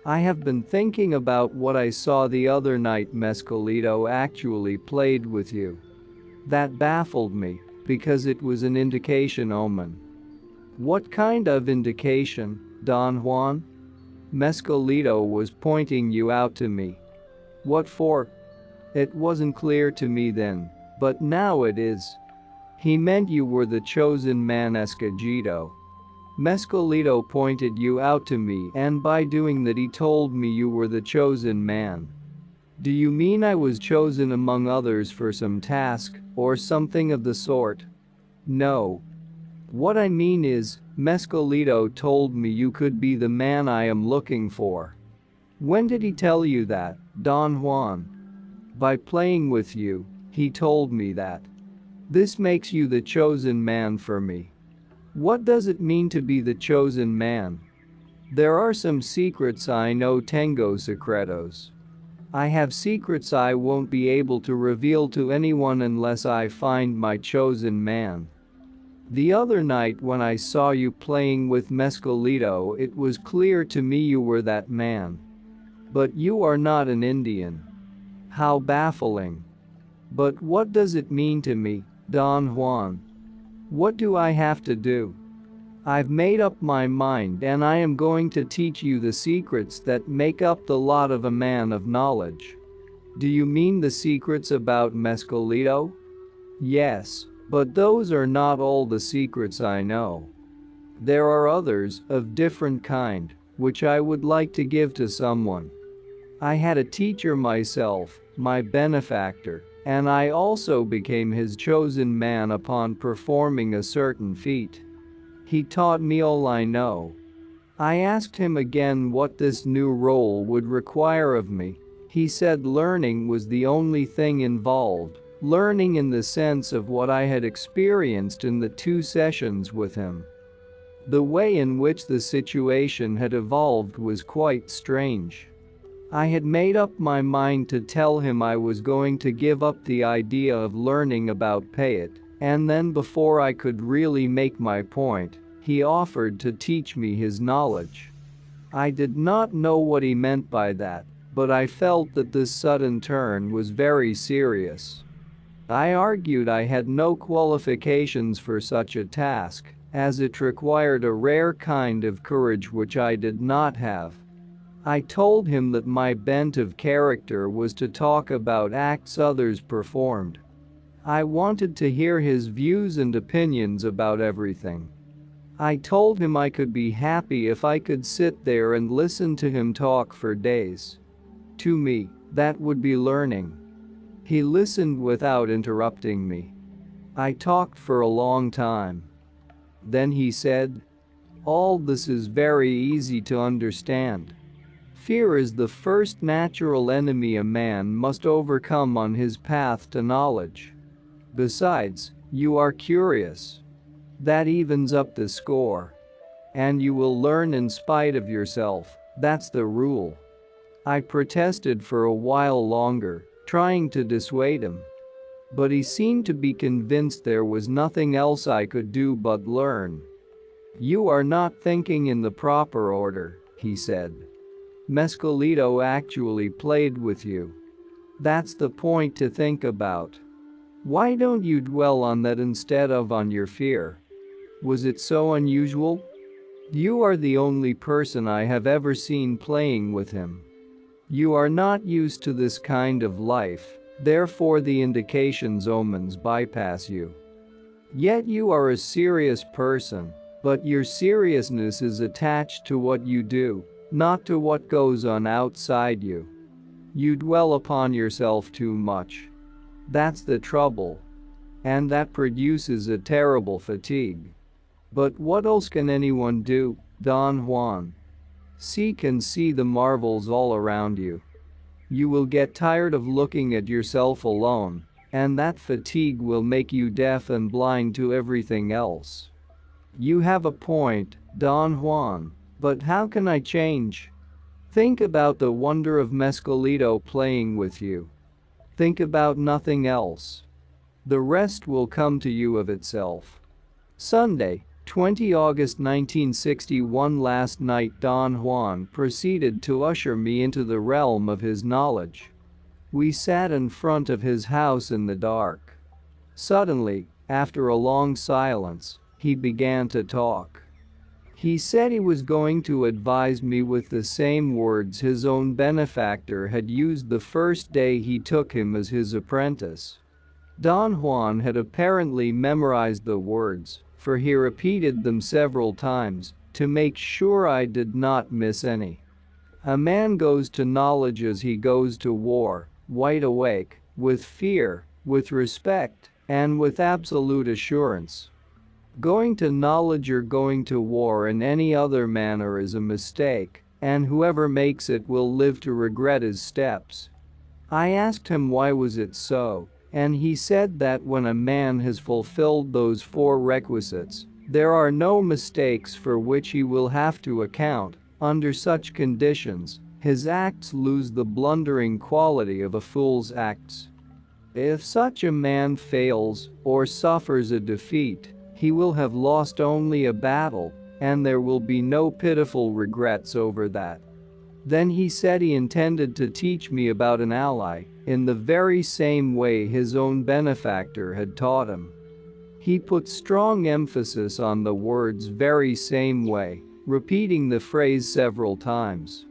I have been thinking about what I saw the other night Mescalito actually played with you. That baffled me, because it was an indication omen. What kind of indication, Don Juan? Mescalito was pointing you out to me. What for? It wasn't clear to me then, but now it is. He meant you were the chosen man Escogito. Mescalito pointed you out to me, and by doing that he told me you were the chosen man. Do you mean I was chosen among others for some task, or something of the sort? No. What I mean is, Mescalito told me you could be the man I am looking for. When did he tell you that, Don Juan? By playing with you, he told me that. This makes you the chosen man for me. What does it mean to be the chosen man? There are some secrets I know, tengo secretos. I have secrets I won't be able to reveal to anyone unless I find my chosen man. The other night when I saw you playing with Mescalito, it was clear to me you were that man. But you are not an Indian. How baffling. But what does it mean to me, Don Juan? What do I have to do? I've made up my mind and I am going to teach you the secrets that make up the lot of a man of knowledge. Do you mean the secrets about Mescalito? Yes, but those are not all the secrets I know. There are others, of different kind, which I would like to give to someone. I had a teacher myself, my benefactor, and I also became his chosen man upon performing a certain feat. He taught me all I know. I asked him again what this new role would require of me. He said learning was the only thing involved, learning in the sense of what I had experienced in the 2 sessions with him. The way in which the situation had evolved was quite strange. I had made up my mind to tell him I was going to give up the idea of learning about Payet, and then before I could really make my point, he offered to teach me his knowledge. I did not know what he meant by that, but I felt that this sudden turn was very serious. I argued I had no qualifications for such a task, as it required a rare kind of courage which I did not have. I told him that my bent of character was to talk about acts others performed. I wanted to hear his views and opinions about everything. I told him I could be happy if I could sit there and listen to him talk for days. To me, that would be learning. He listened without interrupting me. I talked for a long time. Then he said, "All this is very easy to understand. Fear is the first natural enemy a man must overcome on his path to knowledge. Besides, you are curious. That evens up the score. And you will learn in spite of yourself, that's the rule." I protested for a while longer, trying to dissuade him. But he seemed to be convinced there was nothing else I could do but learn. "You are not thinking in the proper order," he said. "Mescalito actually played with you. That's the point to think about. Why don't you dwell on that instead of on your fear? Was it so unusual? You are the only person I have ever seen playing with him. You are not used to this kind of life, therefore the indications omens bypass you. Yet you are a serious person, but your seriousness is attached to what you do, not to what goes on outside you. You dwell upon yourself too much. That's the trouble. And that produces a terrible fatigue. But what else can anyone do, Don Juan? Seek and see the marvels all around you. You will get tired of looking at yourself alone, and that fatigue will make you deaf and blind to everything else. You have a point, Don Juan, but how can I change? Think about the wonder of Mescalito playing with you. Think about nothing else. The rest will come to you of itself. Sunday, 20 August 1961. Last night Don Juan proceeded to usher me into the realm of his knowledge. We sat in front of his house in the dark. Suddenly, after a long silence, he began to talk. He said he was going to advise me with the same words his own benefactor had used the first day he took him as his apprentice. Don Juan had apparently memorized the words, for he repeated them several times to make sure I did not miss any. A man goes to knowledge as he goes to war, wide awake, with fear, with respect, and with absolute assurance. Going to knowledge or going to war in any other manner is a mistake, and whoever makes it will live to regret his steps. I asked him why was it so, and he said that when a man has fulfilled those 4 requisites, there are no mistakes for which he will have to account. Under such conditions, his acts lose the blundering quality of a fool's acts. If such a man fails or suffers a defeat, he will have lost only a battle, and there will be no pitiful regrets over that. Then he said he intended to teach me about an ally, in the very same way his own benefactor had taught him. He put strong emphasis on the words very same way, repeating the phrase several times.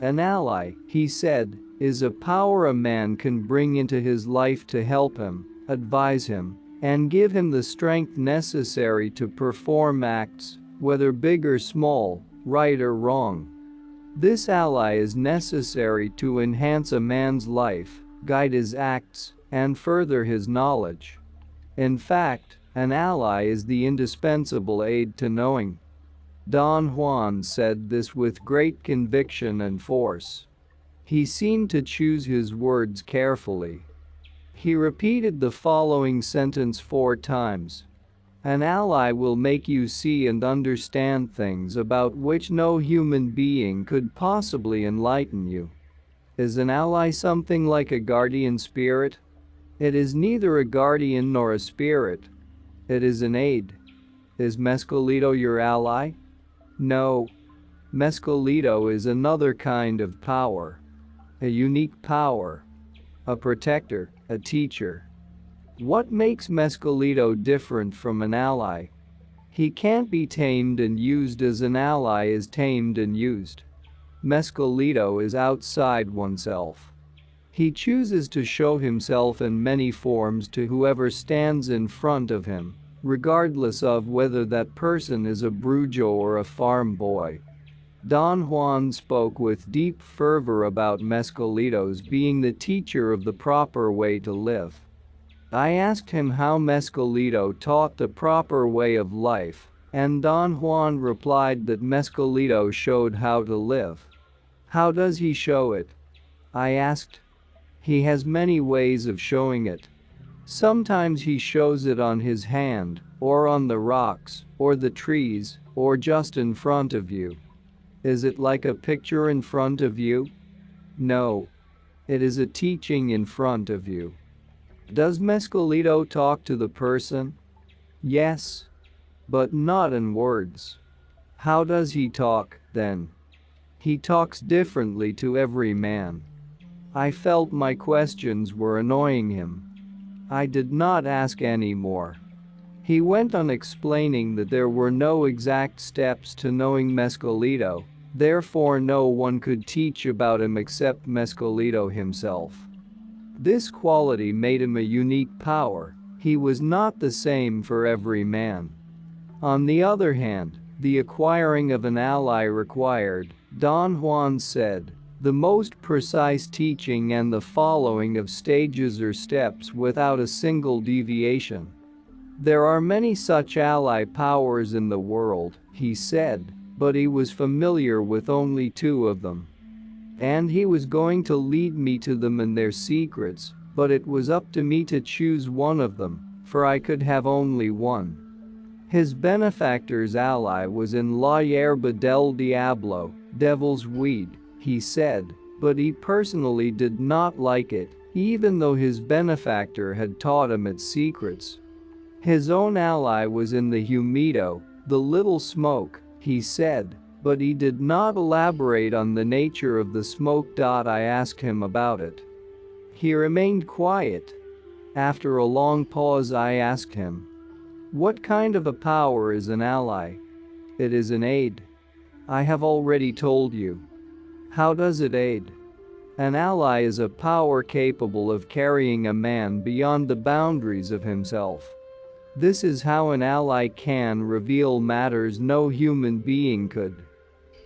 An ally, he said, is a power a man can bring into his life to help him, advise him, and give him the strength necessary to perform acts, whether big or small, right or wrong. This ally is necessary to enhance a man's life, guide his acts, and further his knowledge. In fact, an ally is the indispensable aid to knowing. Don Juan said this with great conviction and force. He seemed to choose his words carefully. He repeated the following sentence 4 times. An ally will make you see and understand things about which no human being could possibly enlighten you. Is an ally something like a guardian spirit? It is neither a guardian nor a spirit. It is an aid. Is Mescalito your ally? No. Mescalito is another kind of power. A unique power. A protector, a teacher. What makes Mescalito different from an ally? He can't be tamed and used as an ally is tamed and used. Mescalito is outside oneself. He chooses to show himself in many forms to whoever stands in front of him, regardless of whether that person is a brujo or a farm boy. Don Juan spoke with deep fervor about Mescalitos being the teacher of the proper way to live. I asked him how Mescalito taught the proper way of life, and Don Juan replied that Mescalito showed how to live. How does he show it? I asked. He has many ways of showing it. Sometimes he shows it on his hand, or on the rocks, or the trees, or just in front of you. Is it like a picture in front of you? No. It is a teaching in front of you. Does Mescalito talk to the person? Yes. But not in words. How does he talk, then? He talks differently to every man. I felt my questions were annoying him. I did not ask any more. He went on explaining that there were no exact steps to knowing Mescalito, therefore no one could teach about him except Mescalito himself. This quality made him a unique power. He was not the same for every man. On the other hand, the acquiring of an ally required, Don Juan said, the most precise teaching and the following of stages or steps without a single deviation. There are many such ally powers in the world, he said, but he was familiar with only 2 of them. And he was going to lead me to them and their secrets, but it was up to me to choose one of them, for I could have only one. His benefactor's ally was in La Yerba del Diablo, devil's weed, he said, but he personally did not like it, even though his benefactor had taught him its secrets. His own ally was in the humido, the little smoke, he said, but he did not elaborate on the nature of the smoke. I asked him about it. He remained quiet. After a long pause I asked him, what kind of a power is an ally? It is an aid. I have already told you. How does it aid? An ally is a power capable of carrying a man beyond the boundaries of himself. This is how an ally can reveal matters no human being could.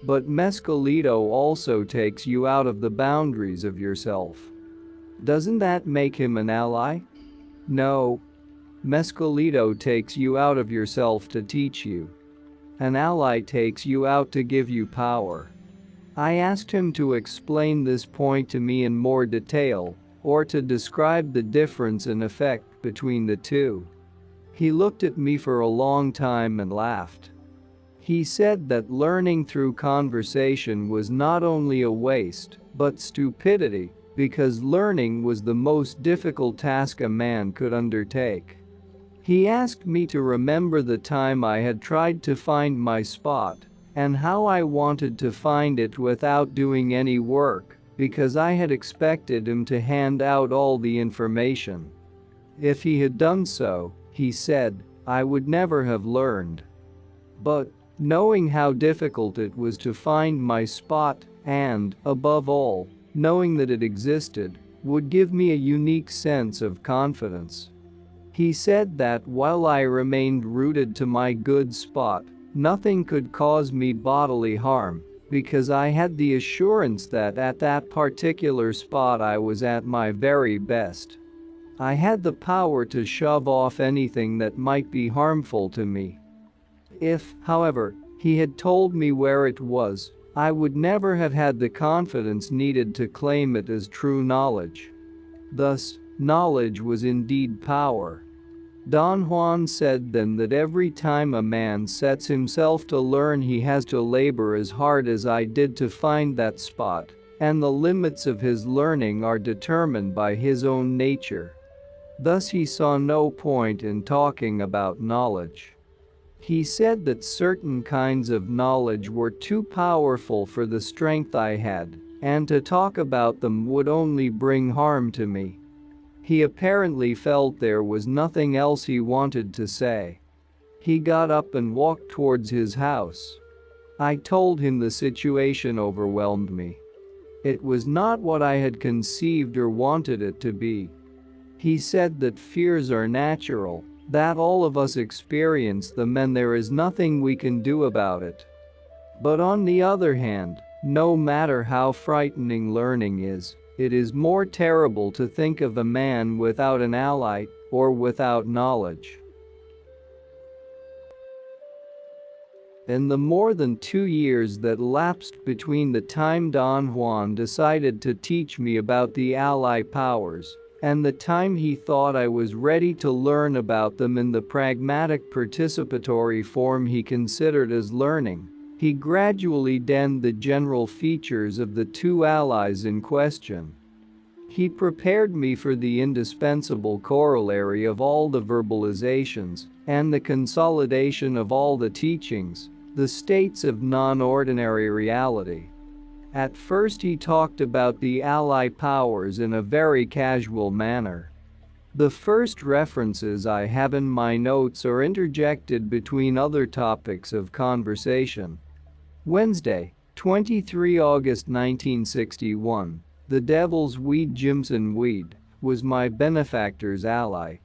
But Mescalito also takes you out of the boundaries of yourself. Doesn't that make him an ally? No. Mescalito takes you out of yourself to teach you. An ally takes you out to give you power. I asked him to explain this point to me in more detail, or to describe the difference in effect between the 2. He looked at me for a long time and laughed. He said that learning through conversation was not only a waste, but stupidity, because learning was the most difficult task a man could undertake. He asked me to remember the time I had tried to find my spot, and how I wanted to find it without doing any work, because I had expected him to hand out all the information. If he had done so, he said, I would never have learned. But, knowing how difficult it was to find my spot, and, above all, knowing that it existed, would give me a unique sense of confidence. He said that while I remained rooted to my good spot, nothing could cause me bodily harm, because I had the assurance that at that particular spot I was at my very best. I had the power to shove off anything that might be harmful to me. If, however, he had told me where it was, I would never have had the confidence needed to claim it as true knowledge. Thus, knowledge was indeed power. Don Juan said then that every time a man sets himself to learn, he has to labor as hard as I did to find that spot, and the limits of his learning are determined by his own nature. Thus he saw no point in talking about knowledge. He said that certain kinds of knowledge were too powerful for the strength I had, and to talk about them would only bring harm to me. He apparently felt there was nothing else he wanted to say. He got up and walked towards his house. I told him the situation overwhelmed me. It was not what I had conceived or wanted it to be. He said that fears are natural, that all of us experience them and there is nothing we can do about it. But on the other hand, no matter how frightening learning is, it is more terrible to think of a man without an ally, or without knowledge. In the more than 2 years that elapsed between the time Don Juan decided to teach me about the ally powers, and the time he thought I was ready to learn about them in the pragmatic participatory form he considered as learning, he gradually denned the general features of the 2 allies in question. He prepared me for the indispensable corollary of all the verbalizations, and the consolidation of all the teachings, the states of non-ordinary reality. At first he talked about the ally powers in a very casual manner. The first references I have in my notes are interjected between other topics of conversation. Wednesday, 23 August 1961. The devil's weed. Jimson weed was my benefactor's ally.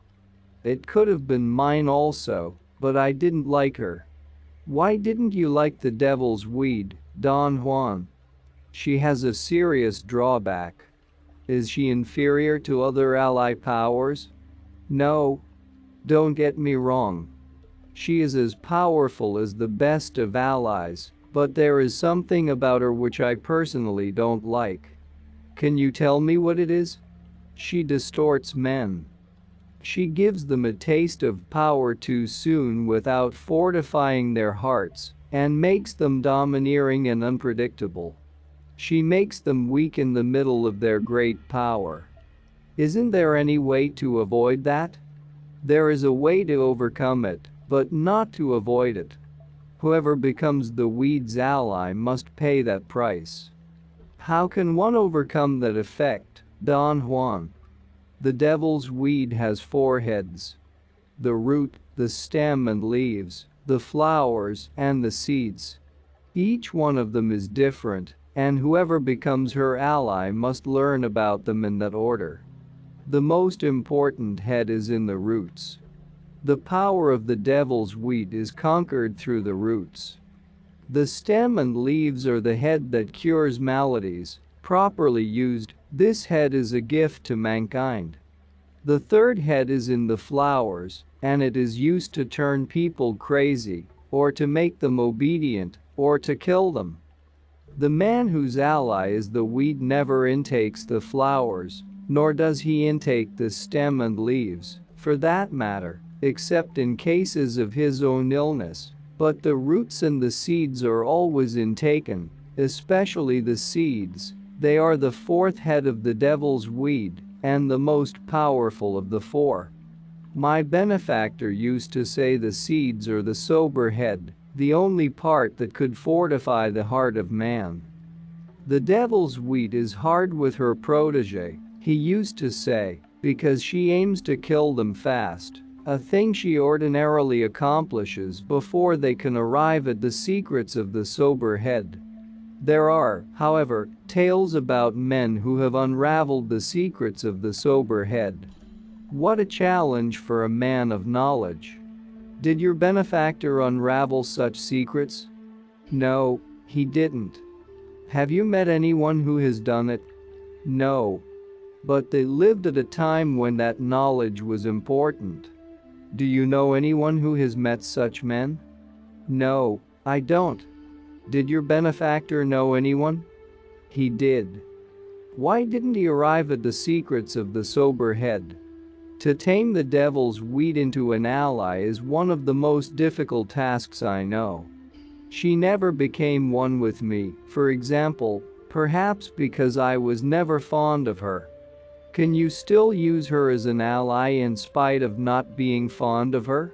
It could have been mine also, but I didn't like her. Why didn't you like the devil's weed, Don Juan? She has a serious drawback. Is she inferior to other ally powers? No. Don't get me wrong. She is as powerful as the best of allies, but there is something about her which I personally don't like. Can you tell me what it is? She distorts men. She gives them a taste of power too soon without fortifying their hearts, and makes them domineering and unpredictable. She makes them weak in the middle of their great power. Isn't there any way to avoid that? There is a way to overcome it, but not to avoid it. Whoever becomes the weed's ally must pay that price. How can one overcome that effect, Don Juan? The devil's weed has 4 heads: the root, the stem and leaves, the flowers, and the seeds. Each one of them is different, and whoever becomes her ally must learn about them in that order. The most important head is in the roots. The power of the devil's weed is conquered through the roots. The stem and leaves are the head that cures maladies. Properly used, this head is a gift to mankind. The third head is in the flowers, and it is used to turn people crazy, or to make them obedient, or to kill them. The man whose ally is the weed never intakes the flowers, nor does he intake the stem and leaves, for that matter, except in cases of his own illness, but the roots and the seeds are always intaken, especially the seeds. They are the 4th head of the devil's weed, and the most powerful of the 4. My benefactor used to say the seeds are the sober head, the only part that could fortify the heart of man. The devil's weed is hard with her protege, he used to say, because she aims to kill them fast, a thing she ordinarily accomplishes before they can arrive at the secrets of the sober head. There are, however, tales about men who have unraveled the secrets of the sober head. What a challenge for a man of knowledge. Did your benefactor unravel such secrets? No, he didn't. Have you met anyone who has done it? No. But they lived at a time when that knowledge was important. Do you know anyone who has met such men? No, I don't. Did your benefactor know anyone? He did. Why didn't he arrive at the secrets of the sober head? To tame the devil's weed into an ally is one of the most difficult tasks I know. She never became one with me, for example, perhaps because I was never fond of her. Can you still use her as an ally in spite of not being fond of her?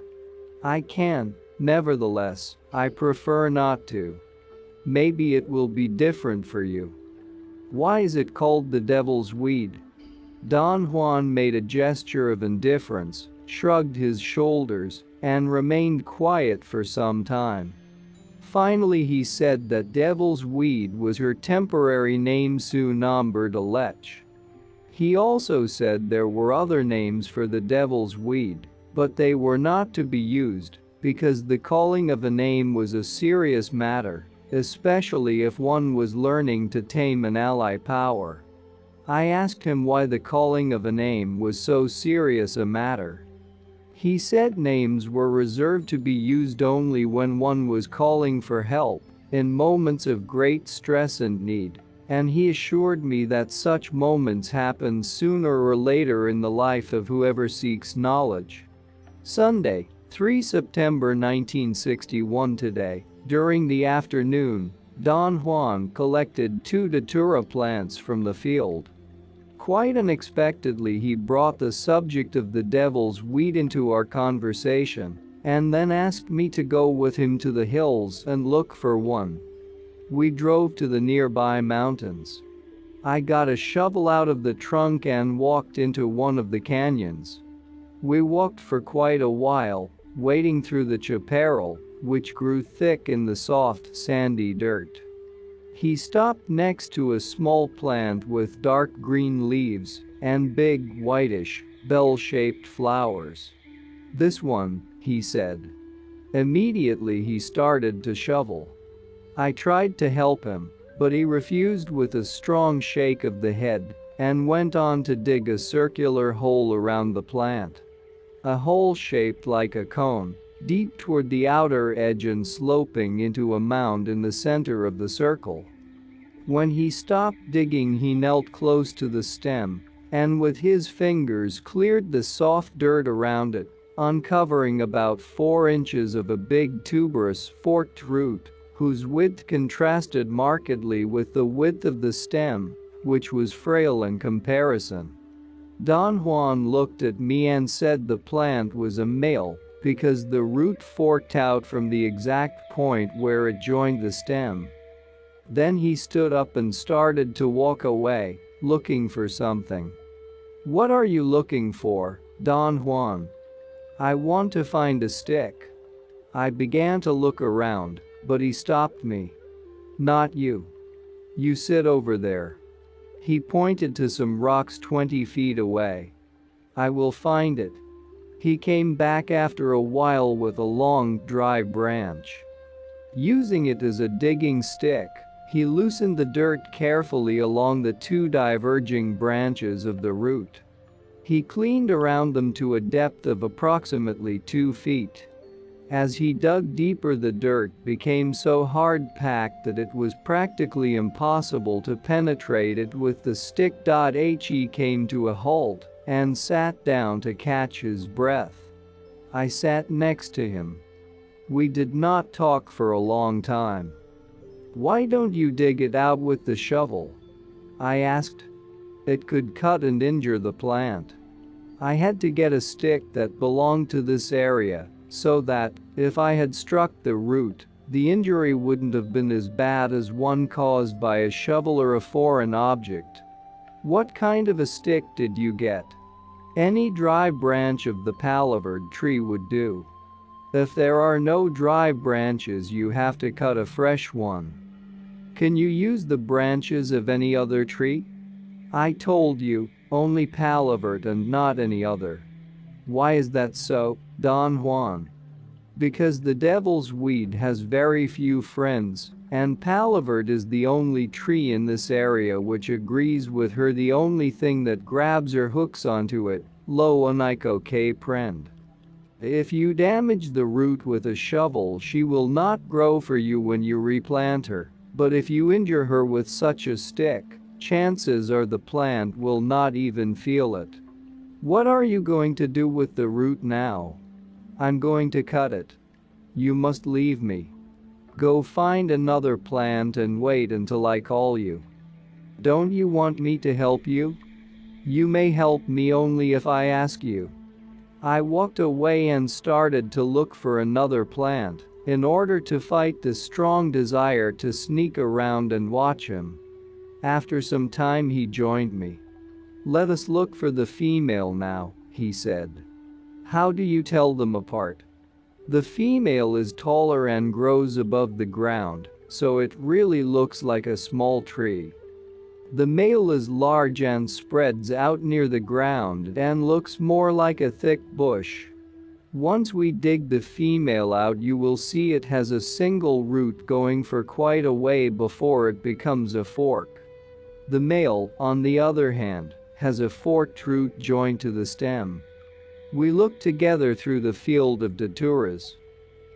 I can, nevertheless, I prefer not to. Maybe it will be different for you. Why is it called the devil's weed? Don Juan made a gesture of indifference, shrugged his shoulders, and remained quiet for some time. Finally he said that devil's weed was her temporary name su nombre de leche. He also said there were other names for the devil's weed, but they were not to be used, because the calling of a name was a serious matter, especially if one was learning to tame an ally power. I asked him why the calling of a name was so serious a matter. He said names were reserved to be used only when one was calling for help, in moments of great stress and need, and he assured me that such moments happen sooner or later in the life of whoever seeks knowledge. Sunday, 3 September 1961. Today, during the afternoon, Don Juan collected 2 datura plants from the field. Quite unexpectedly he brought the subject of the devil's weed into our conversation, and then asked me to go with him to the hills and look for one. We drove to the nearby mountains. I got a shovel out of the trunk and walked into one of the canyons. We walked for quite a while, wading through the chaparral, which grew thick in the soft, sandy dirt. He stopped next to a small plant with dark green leaves and big, whitish, bell-shaped flowers. "This one," he said. Immediately he started to shovel. I tried to help him, but he refused with a strong shake of the head and went on to dig a circular hole around the plant. A hole shaped like a cone, deep toward the outer edge and sloping into a mound in the center of the circle. When he stopped digging, he knelt close to the stem and with his fingers cleared the soft dirt around it, uncovering about 4 inches of a big tuberous forked root whose width contrasted markedly with the width of the stem, which was frail in comparison. Don Juan looked at me and said the plant was a male because the root forked out from the exact point where it joined the stem. Then he stood up and started to walk away, looking for something. "What are you looking for, Don Juan?" "I want to find a stick." I began to look around, but he stopped me. "Not you. You sit over there." He pointed to some rocks 20 feet away. "I will find it." He came back after a while with a long, dry branch. Using it as a digging stick, he loosened the dirt carefully along the 2 diverging branches of the root. He cleaned around them to a depth of approximately 2 feet. As he dug deeper, the dirt became so hard-packed that it was practically impossible to penetrate it with the stick. He came to a halt and sat down to catch his breath. I sat next to him. We did not talk for a long time. "Why don't you dig it out with the shovel?" I asked. "It could cut and injure the plant." I had to get a stick that belonged to this area, so that, if I had struck the root, the injury wouldn't have been as bad as one caused by a shovel or a foreign object. "What kind of a stick did you get?" "Any dry branch of the palavered tree would do. If there are no dry branches, you have to cut a fresh one." "Can you use the branches of any other tree?" "I told you, only palavert and not any other." "Why is that so, Don Juan?" "Because the devil's weed has very few friends, and palavert is the only tree in this area which agrees with her, the only thing that grabs or hooks onto it, lo unico que prend. If you damage the root with a shovel, she will not grow for you when you replant her, but if you injure her with such a stick, chances are the plant will not even feel it." "What are you going to do with the root now?" "I'm going to cut it." "You must leave me. Go find another plant and wait until I call you." "Don't you want me to help you?" "You may help me only if I ask you." I walked away and started to look for another plant, in order to fight the strong desire to sneak around and watch him. After some time he joined me. "Let us look for the female now," he said. "How do you tell them apart?" "The female is taller and grows above the ground, so it really looks like a small tree. The male is large and spreads out near the ground and looks more like a thick bush. Once we dig the female out, you will see it has a single root going for quite a way before it becomes a fork. The male, on the other hand, has a forked root joined to the stem." We looked together through the field of daturas.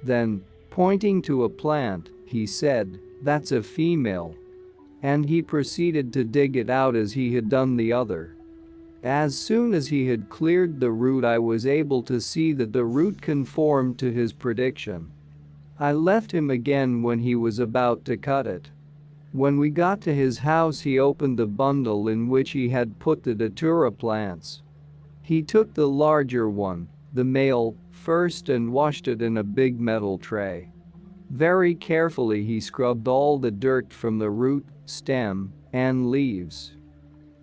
Then, pointing to a plant, he said, "That's a female." And he proceeded to dig it out as he had done the other. As soon as he had cleared the root, I was able to see that the root conformed to his prediction. I left him again when he was about to cut it. When we got to his house, he opened the bundle in which he had put the datura plants. He took the larger one, the male, first and washed it in a big metal tray. Very carefully he scrubbed all the dirt from the root, stem, and leaves.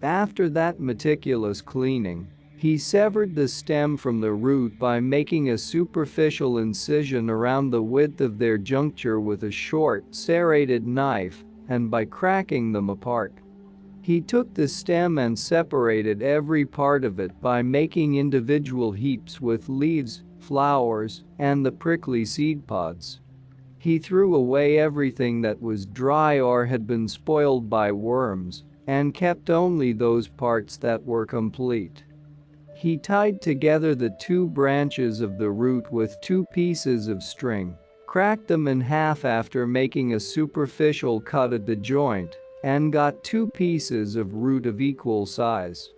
After that meticulous cleaning, He severed the stem from the root by making a superficial incision around the width of their juncture with a short, serrated knife, and by cracking them apart. He took the stem and separated every part of it by making individual heaps with leaves, flowers, and the prickly seed pods. He threw away everything that was dry or had been spoiled by worms, and kept only those parts that were complete. He tied together the 2 branches of the root with 2 pieces of string, cracked them in half after making a superficial cut at the joint, and got 2 pieces of root of equal size.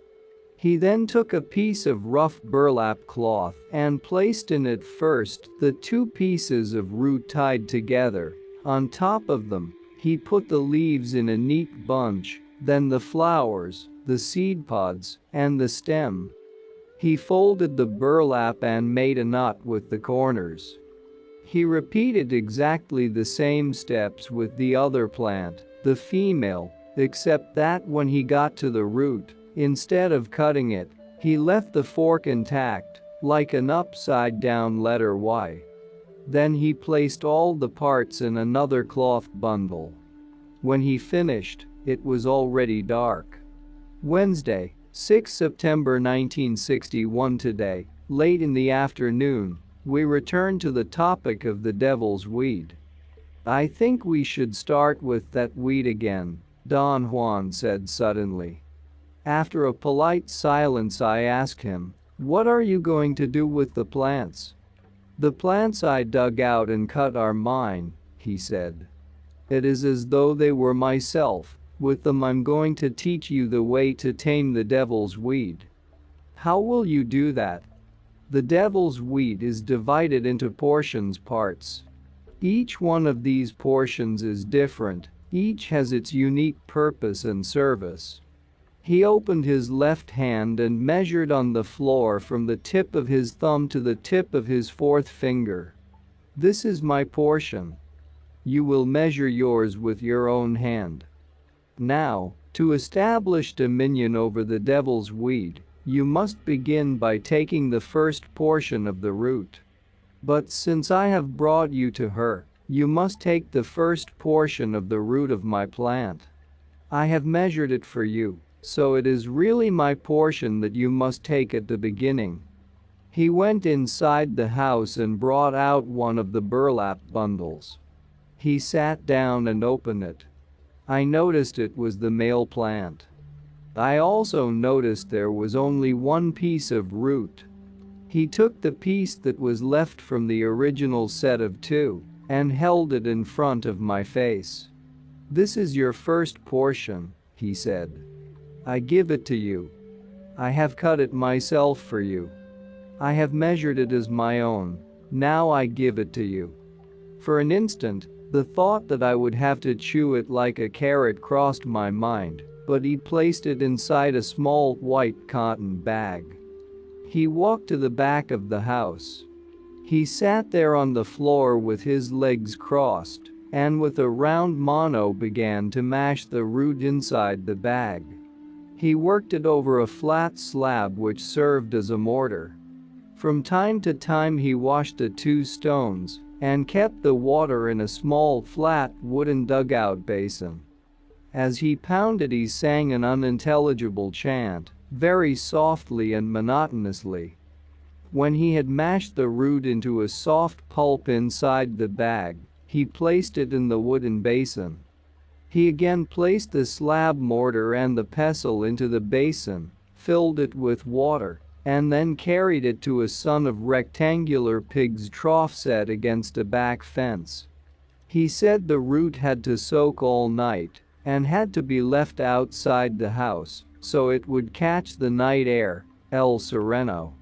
He then took a piece of rough burlap cloth and placed in it first the 2 pieces of root tied together. On top of them, he put the leaves in a neat bunch, then the flowers, the seed pods, and the stem. He folded the burlap and made a knot with the corners. He repeated exactly the same steps with the other plant, the female, except that when he got to the root, instead of cutting it, he left the fork intact, like an upside-down letter Y. Then he placed all the parts in another cloth bundle. When he finished, it was already dark. Wednesday, 6 September 1961. Today, late in the afternoon, we returned to the topic of the devil's weed. "I think we should start with that weed again," Don Juan said suddenly. After a polite silence, I asked him, "What are you going to do with the plants?" "The plants I dug out and cut are mine," he said. "It is as though they were myself. With them I'm going to teach you the way to tame the devil's weed." "How will you do that?" "The devil's weed is divided into parts. Each one of these portions is different, each has its unique purpose and service." He opened his left hand and measured on the floor from the tip of his thumb to the tip of his 4th finger. "This is my portion. You will measure yours with your own hand. Now, to establish dominion over the devil's weed, you must begin by taking the first portion of the root. But since I have brought you to her, you must take the first portion of the root of my plant. I have measured it for you, so it is really my portion that you must take at the beginning." He went inside the house and brought out one of the burlap bundles. He sat down and opened it. I noticed it was the male plant. I also noticed there was only 1 piece of root. He took the piece that was left from the original set of 2 and held it in front of my face. "This is your first portion," he said. "I give it to you. I have cut it myself for you. I have measured it as my own. Now I give it to you." For an instant, the thought that I would have to chew it like a carrot crossed my mind, but he placed it inside a small white cotton bag. He walked to the back of the house. He sat there on the floor with his legs crossed, and with a round mano began to mash the root inside the bag. He worked it over a flat slab which served as a mortar. From time to time he washed the 2 stones and kept the water in a small flat wooden dugout basin. As he pounded, he sang an unintelligible chant, very softly and monotonously. When he had mashed the root into a soft pulp inside the bag, he placed it in the wooden basin. He again placed the slab mortar and the pestle into the basin, filled it with water, and then carried it to a son of rectangular pig's trough set against a back fence. He said the root had to soak all night and had to be left outside the house so it would catch the night air, el sereno.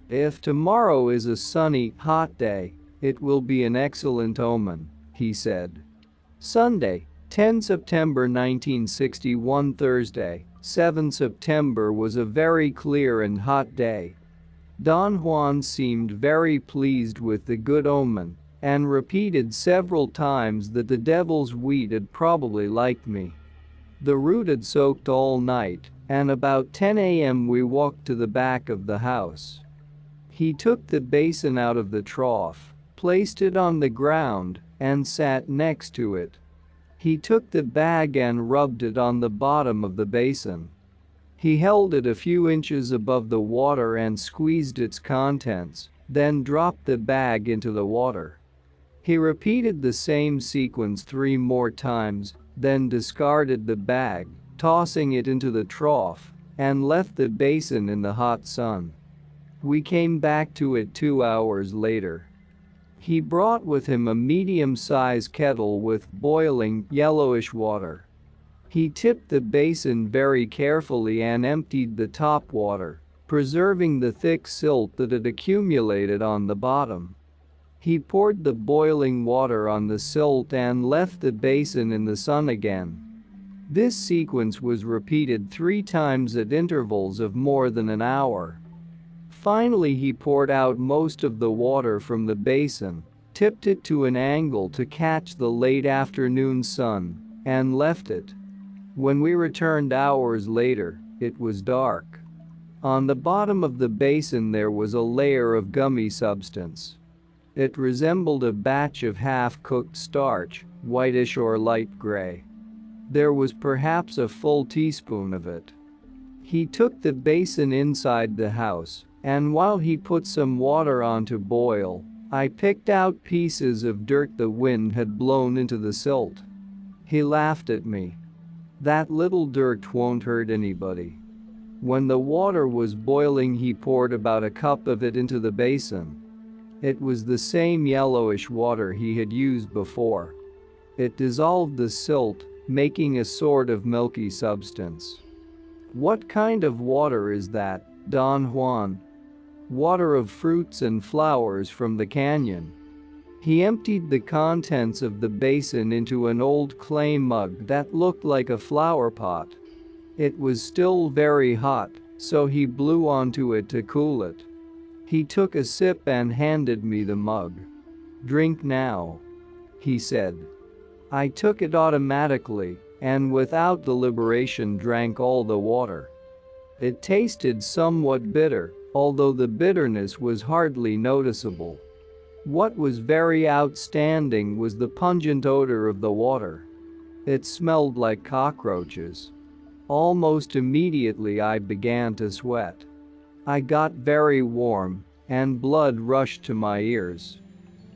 "If tomorrow is a sunny, hot day, it will be an excellent omen," he said. Sunday, 10 September 1961. Thursday, 7 September was a very clear and hot day. Don Juan seemed very pleased with the good omen and repeated several times that the devil's weed had probably liked me. The root had soaked all night, and about 10 a.m. we walked to the back of the house. He took the basin out of the trough, placed it on the ground, and sat next to it. He took the bag and rubbed it on the bottom of the basin. He held it a few inches above the water and squeezed its contents, then dropped the bag into the water. He repeated the same sequence 3 more times, then discarded the bag, tossing it into the trough, and left the basin in the hot sun. We came back to it 2 hours later. He brought with him a medium-sized kettle with boiling, yellowish water. He tipped the basin very carefully and emptied the top water, preserving the thick silt that had accumulated on the bottom. He poured the boiling water on the silt and left the basin in the sun again. This sequence was repeated 3 times at intervals of more than an hour. Finally, he poured out most of the water from the basin, tipped it to an angle to catch the late afternoon sun, and left it. When we returned hours later, it was dark. On the bottom of the basin there was a layer of gummy substance. It resembled a batch of half-cooked starch, whitish or light gray. There was perhaps a full teaspoon of it. He took the basin inside the house, and while he put some water on to boil, I picked out pieces of dirt the wind had blown into the silt. He laughed at me. "That little dirt won't hurt anybody." When the water was boiling, he poured about a cup of it into the basin. It was the same yellowish water he had used before. It dissolved the silt, making a sort of milky substance. "What kind of water is that, Don Juan?" "Water of fruits and flowers from the canyon." He emptied the contents of the basin into an old clay mug that looked like a flower pot. It was still very hot, so he blew onto it to cool it. He took a sip and handed me the mug. "Drink now," he said. I took it automatically, and without deliberation drank all the water. It tasted somewhat bitter, although the bitterness was hardly noticeable. What was very outstanding was the pungent odor of the water. It smelled like cockroaches. Almost immediately I began to sweat. I got very warm, and blood rushed to my ears.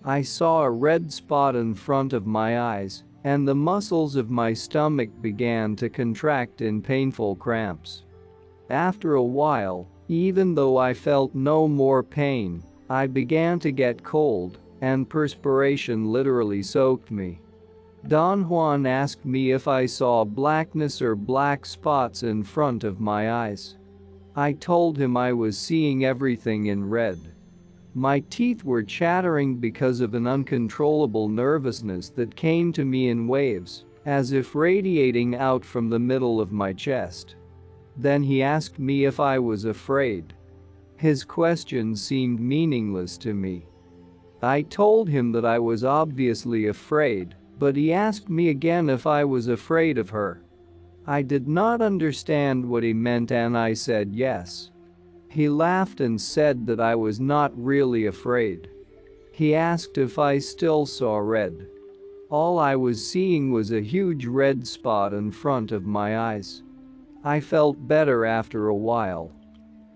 I saw a red spot in front of my eyes, and the muscles of my stomach began to contract in painful cramps. After a while, even though I felt no more pain, I began to get cold, and perspiration literally soaked me. Don Juan asked me if I saw blackness or black spots in front of my eyes. I told him I was seeing everything in red. My teeth were chattering because of an uncontrollable nervousness that came to me in waves, as if radiating out from the middle of my chest. Then he asked me if I was afraid. His question seemed meaningless to me. I told him that I was obviously afraid, but he asked me again if I was afraid of her. I did not understand what he meant, and I said yes. He laughed and said that I was not really afraid. He asked if I still saw red. All I was seeing was a huge red spot in front of my eyes. I felt better after a while.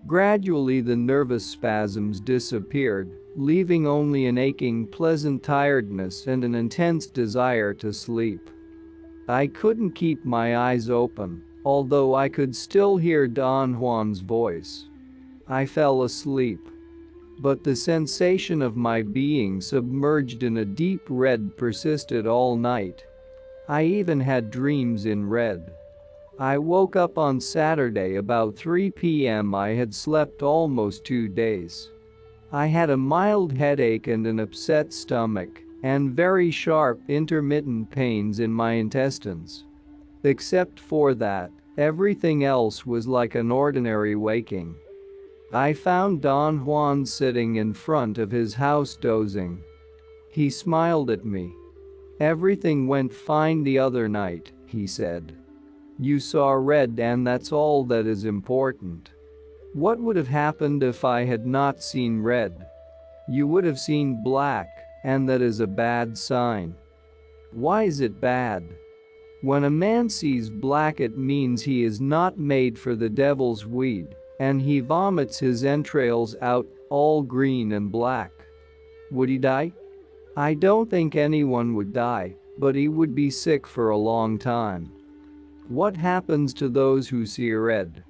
Gradually the nervous spasms disappeared, leaving only an aching, pleasant tiredness and an intense desire to sleep. I couldn't keep my eyes open, although I could still hear Don Juan's voice. I fell asleep. But the sensation of my being submerged in a deep red persisted all night. I even had dreams in red. I woke up on Saturday about 3 p.m. I had slept almost 2 days. I had a mild headache and an upset stomach, and very sharp intermittent pains in my intestines. Except for that, everything else was like an ordinary waking. I found Don Juan sitting in front of his house dozing. He smiled at me. "Everything went fine the other night," he said. You saw red and that's all that is important. What would have happened if I had not seen red? You would have seen black, and that is a bad sign. Why is it bad? When a man sees black it means he is not made for the devil's weed, and he vomits his entrails out, all green and black. Would he die? I don't think anyone would die, but he would be sick for a long time. What happens to those who see red?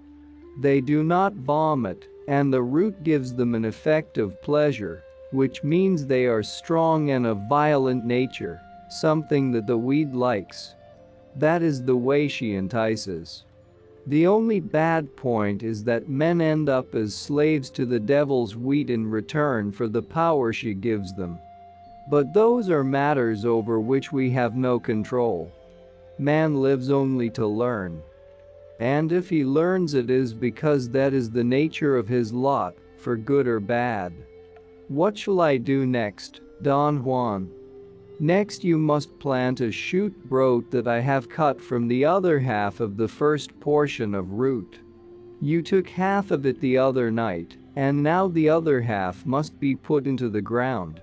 They do not vomit, and the root gives them an effect of pleasure, which means they are strong and of violent nature, something that the weed likes. That is the way she entices. The only bad point is that men end up as slaves to the devil's wheat in return for the power she gives them. But those are matters over which we have no control. Man lives only to learn. And if he learns it is because that is the nature of his lot, for good or bad. What shall I do next, Don Juan? Next you must plant a shoot brote that I have cut from the other half of the first portion of root. You took half of it the other night, and now the other half must be put into the ground.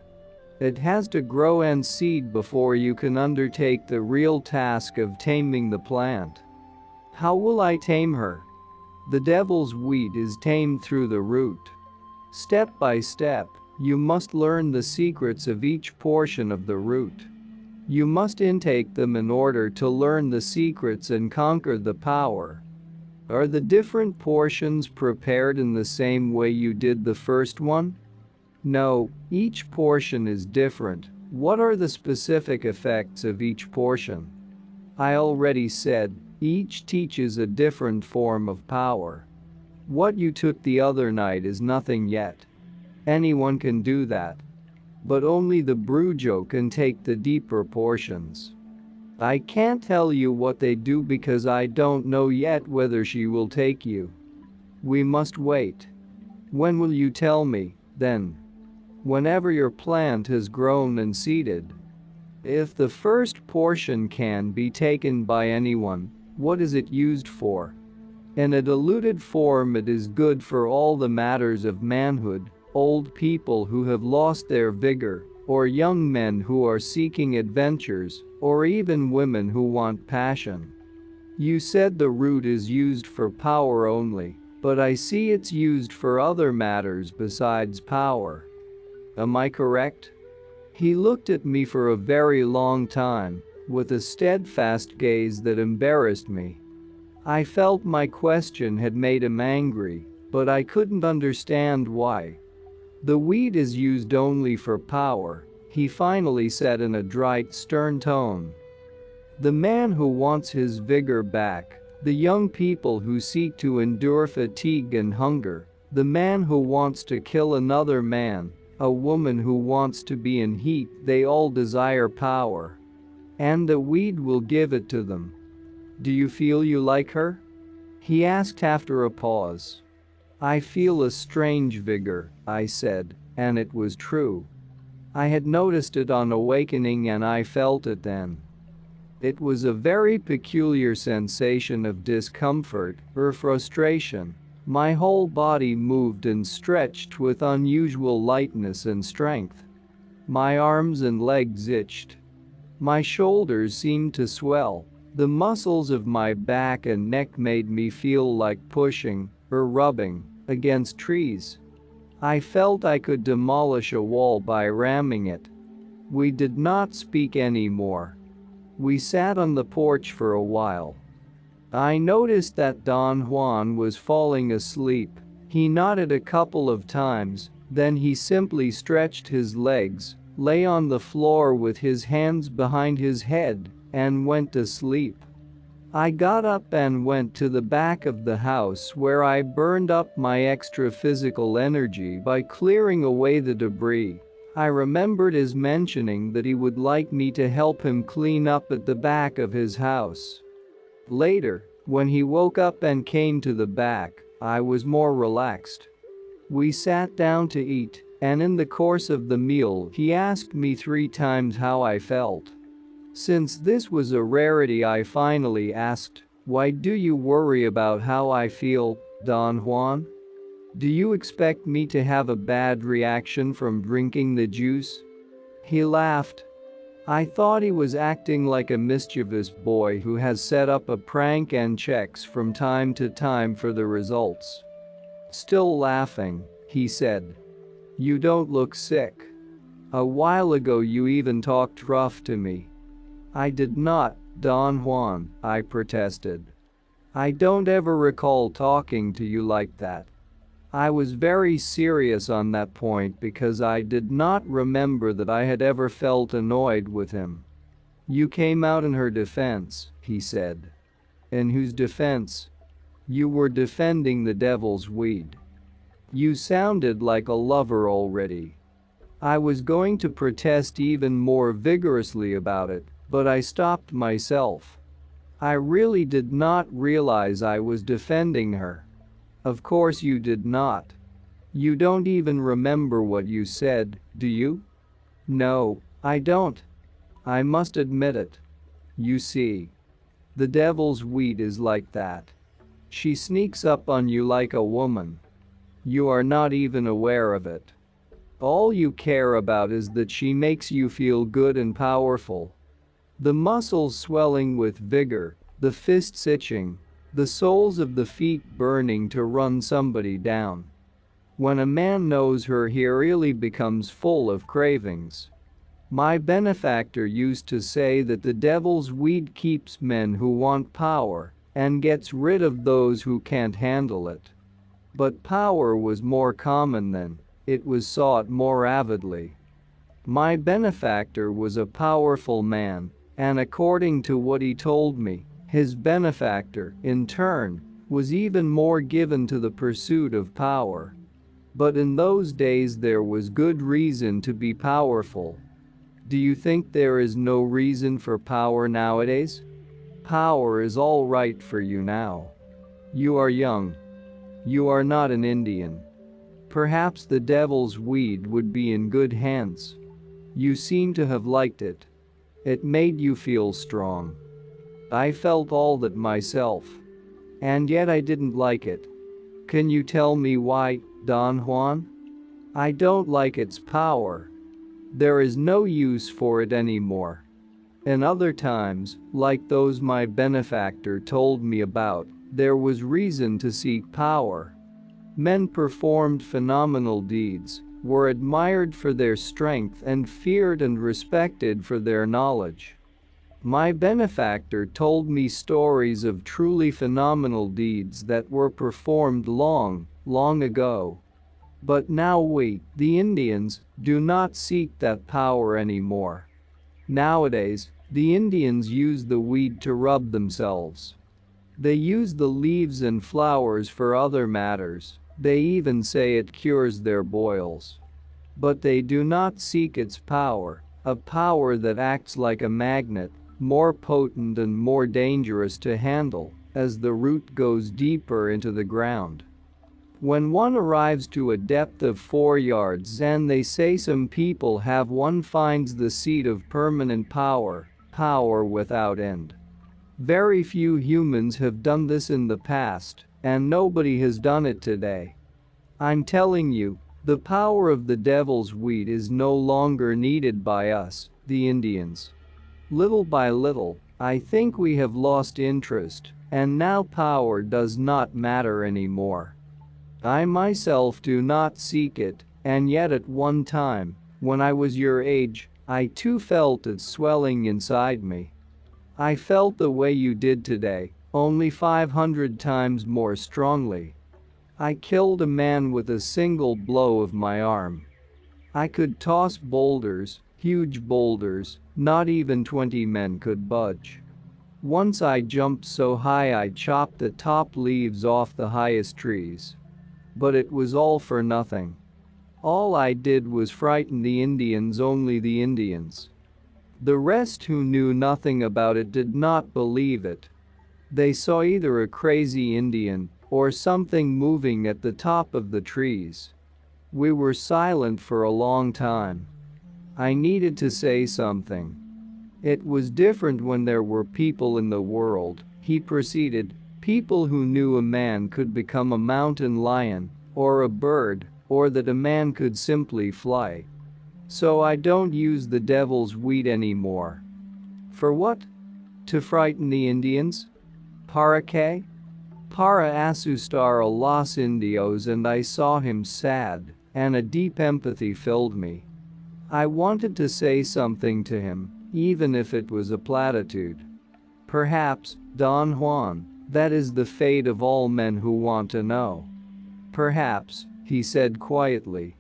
It has to grow and seed before you can undertake the real task of taming the plant. How will I tame her? The devil's weed is tamed through the root. Step by step, you must learn the secrets of each portion of the root. You must intake them in order to learn the secrets and conquer the power. Are the different portions prepared in the same way you did the first one? No, each portion is different. What are the specific effects of each portion? I already said, each teaches a different form of power. What you took the other night is nothing yet. Anyone can do that. But only the brujo can take the deeper portions. I can't tell you what they do because I don't know yet whether she will take you. We must wait. When will you tell me, then? Whenever your plant has grown and seeded. If the first portion can be taken by anyone, what is it used for? In a diluted form it is good for all the matters of manhood, old people who have lost their vigor, or young men who are seeking adventures, or even women who want passion. You said the root is used for power only, but I see it's used for other matters besides power. Am I correct? He looked at me for a very long time, with a steadfast gaze that embarrassed me. I felt my question had made him angry, but I couldn't understand why. The weed is used only for power, he finally said in a dry, stern tone. The man who wants his vigor back, the young people who seek to endure fatigue and hunger, the man who wants to kill another man, a woman who wants to be in heat, they all desire power. And the weed will give it to them. Do you feel you like her? He asked after a pause. I feel a strange vigor, I said, and it was true. I had noticed it on awakening and I felt it then. It was a very peculiar sensation of discomfort or frustration. My whole body moved and stretched with unusual lightness and strength. My arms and legs itched. My shoulders seemed to swell. The muscles of my back and neck made me feel like pushing, or rubbing, against trees. I felt I could demolish a wall by ramming it. We did not speak anymore. We sat on the porch for a while. I noticed that Don Juan was falling asleep. He nodded a couple of times, then he simply stretched his legs, lay on the floor with his hands behind his head, and went to sleep. I got up and went to the back of the house where I burned up my extra physical energy by clearing away the debris. I remembered his mentioning that he would like me to help him clean up at the back of his house. Later, when he woke up and came to the back, I was more relaxed. We sat down to eat, and in the course of the meal he asked me 3 times how I felt. Since this was a rarity I finally asked, Why do you worry about how I feel, Don Juan? Do you expect me to have a bad reaction from drinking the juice? He laughed. I thought he was acting like a mischievous boy who has set up a prank and checks from time to time for the results. Still laughing, he said. You don't look sick. A while ago you even talked rough to me. I did not, Don Juan, I protested. I don't ever recall talking to you like that. I was very serious on that point because I did not remember that I had ever felt annoyed with him. You came out in her defense, he said. In whose defense? You were defending the devil's weed. You sounded like a lover already. I was going to protest even more vigorously about it, but I stopped myself. I really did not realize I was defending her. Of course you did not. You don't even remember what you said, do you? No, I don't. I must admit it. You see, the devil's weed is like that. She sneaks up on you like a woman. You are not even aware of it. All you care about is that she makes you feel good and powerful. The muscles swelling with vigor, the fists itching, the soles of the feet burning to run somebody down. When a man knows her, he really becomes full of cravings. My benefactor used to say that the devil's weed keeps men who want power and gets rid of those who can't handle it. But power was more common then, it was sought more avidly. My benefactor was a powerful man, and according to what he told me, his benefactor, in turn, was even more given to the pursuit of power. But in those days there was good reason to be powerful. Do you think there is no reason for power nowadays? Power is all right for you now. You are young. You are not an Indian. Perhaps the devil's weed would be in good hands. You seem to have liked it. It made you feel strong. I felt all that myself. And yet I didn't like it. Can you tell me why, Don Juan? I don't like its power. There is no use for it anymore. In other times, like those my benefactor told me about, there was reason to seek power. Men performed phenomenal deeds, were admired for their strength and feared and respected for their knowledge. My benefactor told me stories of truly phenomenal deeds that were performed long, long ago. But now we, the Indians, do not seek that power anymore. Nowadays, the Indians use the weed to rub themselves. They use the leaves and flowers for other matters, they even say it cures their boils. But they do not seek its power, a power that acts like a magnet, more potent and more dangerous to handle, as the root goes deeper into the ground. When one arrives to a depth of 4 yards and they say some people have, one finds the seat of permanent power, power without end. Very few humans have done this in the past, and nobody has done it today. I'm telling you, the power of the devil's weed is no longer needed by us, the Indians. Little by little, I think we have lost interest, and now power does not matter anymore. I myself do not seek it, and yet at one time, when I was your age, I too felt it swelling inside me. I felt the way you did today, only 500 times more strongly. I killed a man with a single blow of my arm. I could toss boulders, huge boulders, not even 20 men could budge. Once I jumped so high I chopped the top leaves off the highest trees. But it was all for nothing. All I did was frighten the Indians, only the Indians. The rest who knew nothing about it did not believe it. They saw either a crazy Indian or something moving at the top of the trees. We were silent for a long time. I needed to say something. It was different when there were people in the world, He proceeded, people who knew a man could become a mountain lion, or a bird, or that a man could simply fly. So I don't use the devil's weed anymore. For what? To frighten the Indians? ¿Para qué? Para asustar a los indios, and I saw him sad, and a deep empathy filled me. I wanted to say something to him, even if it was a platitude. Perhaps, Don Juan, that is the fate of all men who want to know. Perhaps, he said quietly.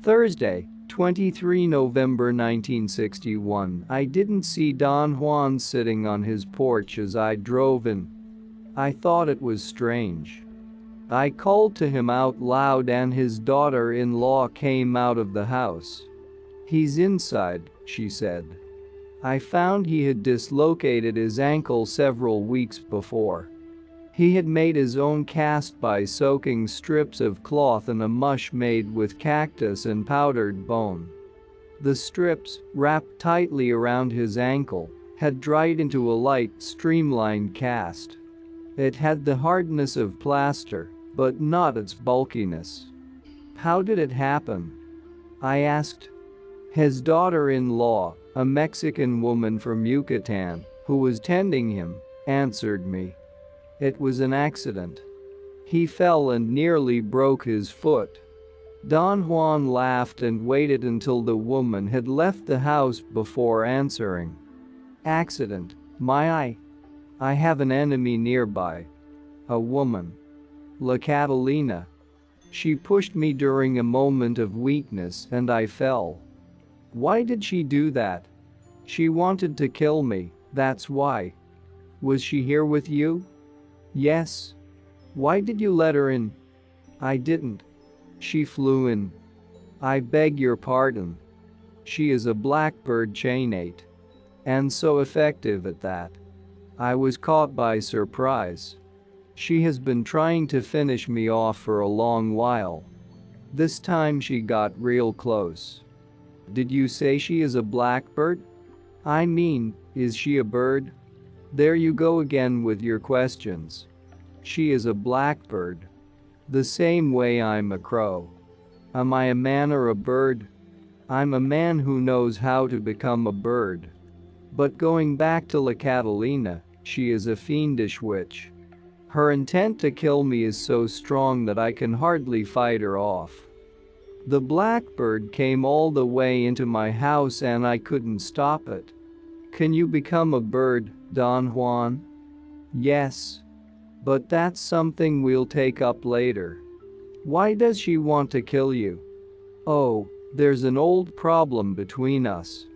Thursday, 23 November 1961. I didn't see Don Juan sitting on his porch as I drove in. I thought it was strange. I called to him out loud and his daughter-in-law came out of the house. He's inside, she said. I found he had dislocated his ankle several weeks before. He had made his own cast by soaking strips of cloth in a mush made with cactus and powdered bone. The strips, wrapped tightly around his ankle, had dried into a light, streamlined cast. It had the hardness of plaster, but not its bulkiness. How did it happen? I asked. His daughter-in-law, a Mexican woman from Yucatan, who was tending him, answered me. It was an accident. He fell and nearly broke his foot. Don Juan laughed and waited until the woman had left the house before answering. Accident, I have an enemy nearby. A woman. La Catalina. She pushed me during a moment of weakness and I fell. Why did she do that? She wanted to kill me, that's why. Was she here with you? Yes. Why did you let her in? I didn't. She flew in. I beg your pardon. She is a blackbird chainmate. And so effective at that. I was caught by surprise. She has been trying to finish me off for a long while. This time she got real close. Did you say she is a blackbird? I mean, is she a bird? There you go again with your questions. She is a blackbird. The same way I'm a crow. Am I a man or a bird? I'm a man who knows how to become a bird. But going back to La Catalina, she is a fiendish witch. Her intent to kill me is so strong that I can hardly fight her off. The blackbird came all the way into my house and I couldn't stop it. Can you become a bird, Don Juan? Yes. But that's something we'll take up later. Why does she want to kill you? Oh, there's an old problem between us.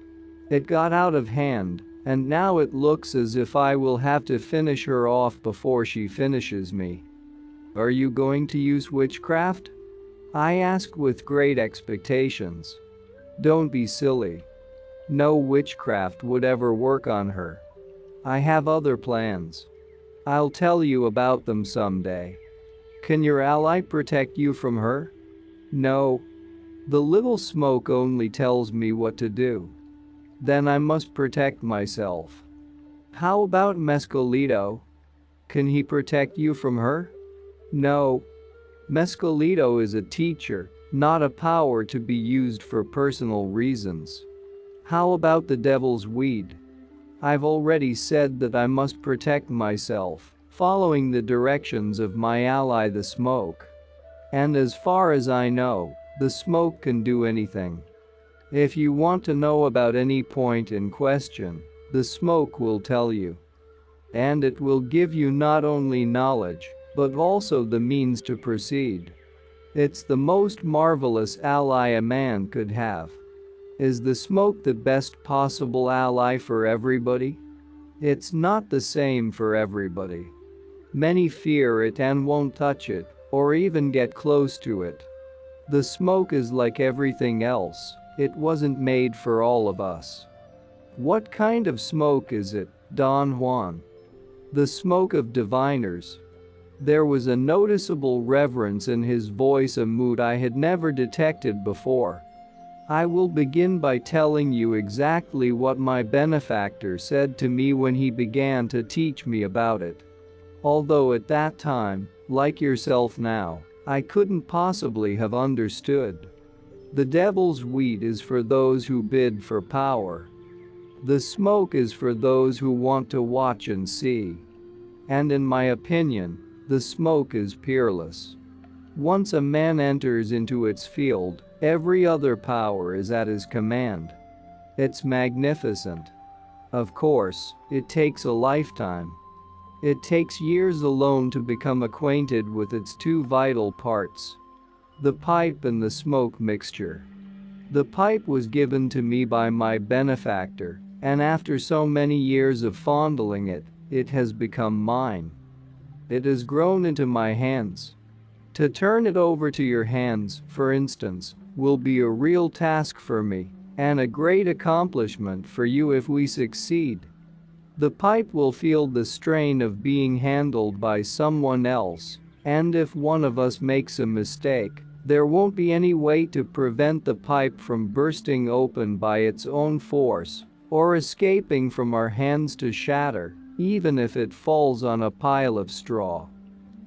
It got out of hand, and now it looks as if I will have to finish her off before she finishes me. Are you going to use witchcraft? I asked with great expectations. Don't be silly. No witchcraft would ever work on her. I have other plans. I'll tell you about them someday. Can your ally protect you from her? No. The little smoke only tells me what to do. Then I must protect myself. How about Mescalito? Can he protect you from her? No. Mescalito is a teacher, not a power to be used for personal reasons. How about the devil's weed? I've already said that I must protect myself, following the directions of my ally the smoke. And as far as I know, the smoke can do anything. If you want to know about any point in question, the smoke will tell you. And it will give you not only knowledge, but also the means to proceed. It's the most marvelous ally a man could have. Is the smoke the best possible ally for everybody? It's not the same for everybody. Many fear it and won't touch it, or even get close to it. The smoke is like everything else, it wasn't made for all of us. What kind of smoke is it, Don Juan? The smoke of diviners. There was a noticeable reverence in his voice, a mood I had never detected before. I will begin by telling you exactly what my benefactor said to me when he began to teach me about it. Although at that time, like yourself now, I couldn't possibly have understood. The devil's weed is for those who bid for power. The smoke is for those who want to watch and see. And in my opinion, the smoke is peerless. Once a man enters into its field, every other power is at his command. It's magnificent. Of course, it takes a lifetime. It takes years alone to become acquainted with its two vital parts: the pipe and the smoke mixture. The pipe was given to me by my benefactor, and after so many years of fondling it, it has become mine. It has grown into my hands. To turn it over to your hands, for instance, will be a real task for me, and a great accomplishment for you if we succeed. The pipe will feel the strain of being handled by someone else, and if one of us makes a mistake, there won't be any way to prevent the pipe from bursting open by its own force, or escaping from our hands to shatter, even if it falls on a pile of straw.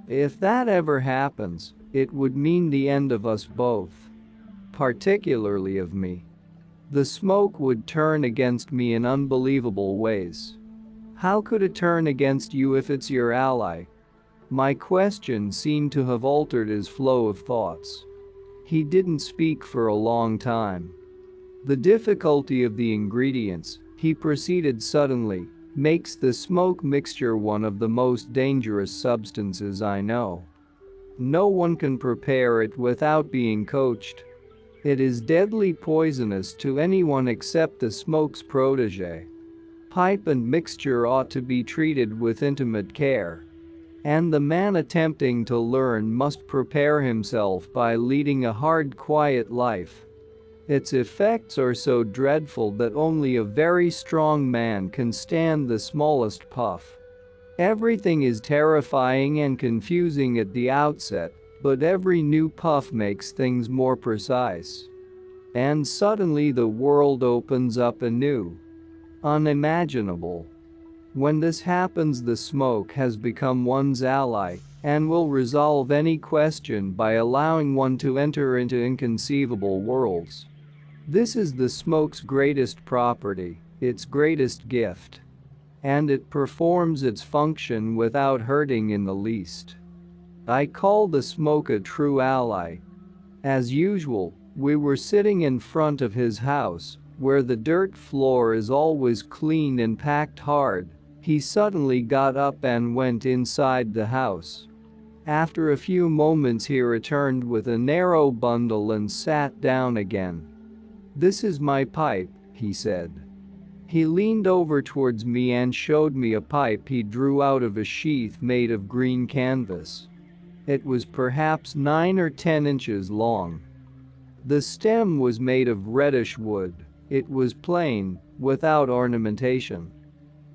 If that ever happens, it would mean the end of us both. Particularly of me. The smoke would turn against me in unbelievable ways. How could it turn against you if it's your ally? My question seemed to have altered his flow of thoughts. He didn't speak for a long time. The difficulty of the ingredients, he proceeded suddenly, makes the smoke mixture one of the most dangerous substances I know. No one can prepare it without being coached. It is deadly poisonous to anyone except the smoke's protege. Pipe and mixture ought to be treated with intimate care. And the man attempting to learn must prepare himself by leading a hard, quiet life. Its effects are so dreadful that only a very strong man can stand the smallest puff. Everything is terrifying and confusing at the outset, but every new puff makes things more precise. And suddenly the world opens up anew. Unimaginable. When this happens, the smoke has become one's ally and will resolve any question by allowing one to enter into inconceivable worlds. This is the smoke's greatest property, its greatest gift. And it performs its function without hurting in the least. I call the smoke a true ally. As usual, we were sitting in front of his house, where the dirt floor is always clean and packed hard. He suddenly got up and went inside the house. After a few moments he returned with a narrow bundle and sat down again. "This is my pipe," he said. He leaned over towards me and showed me a pipe he drew out of a sheath made of green canvas. It was perhaps 9 or 10 inches long. The stem was made of reddish wood. It was plain, without ornamentation.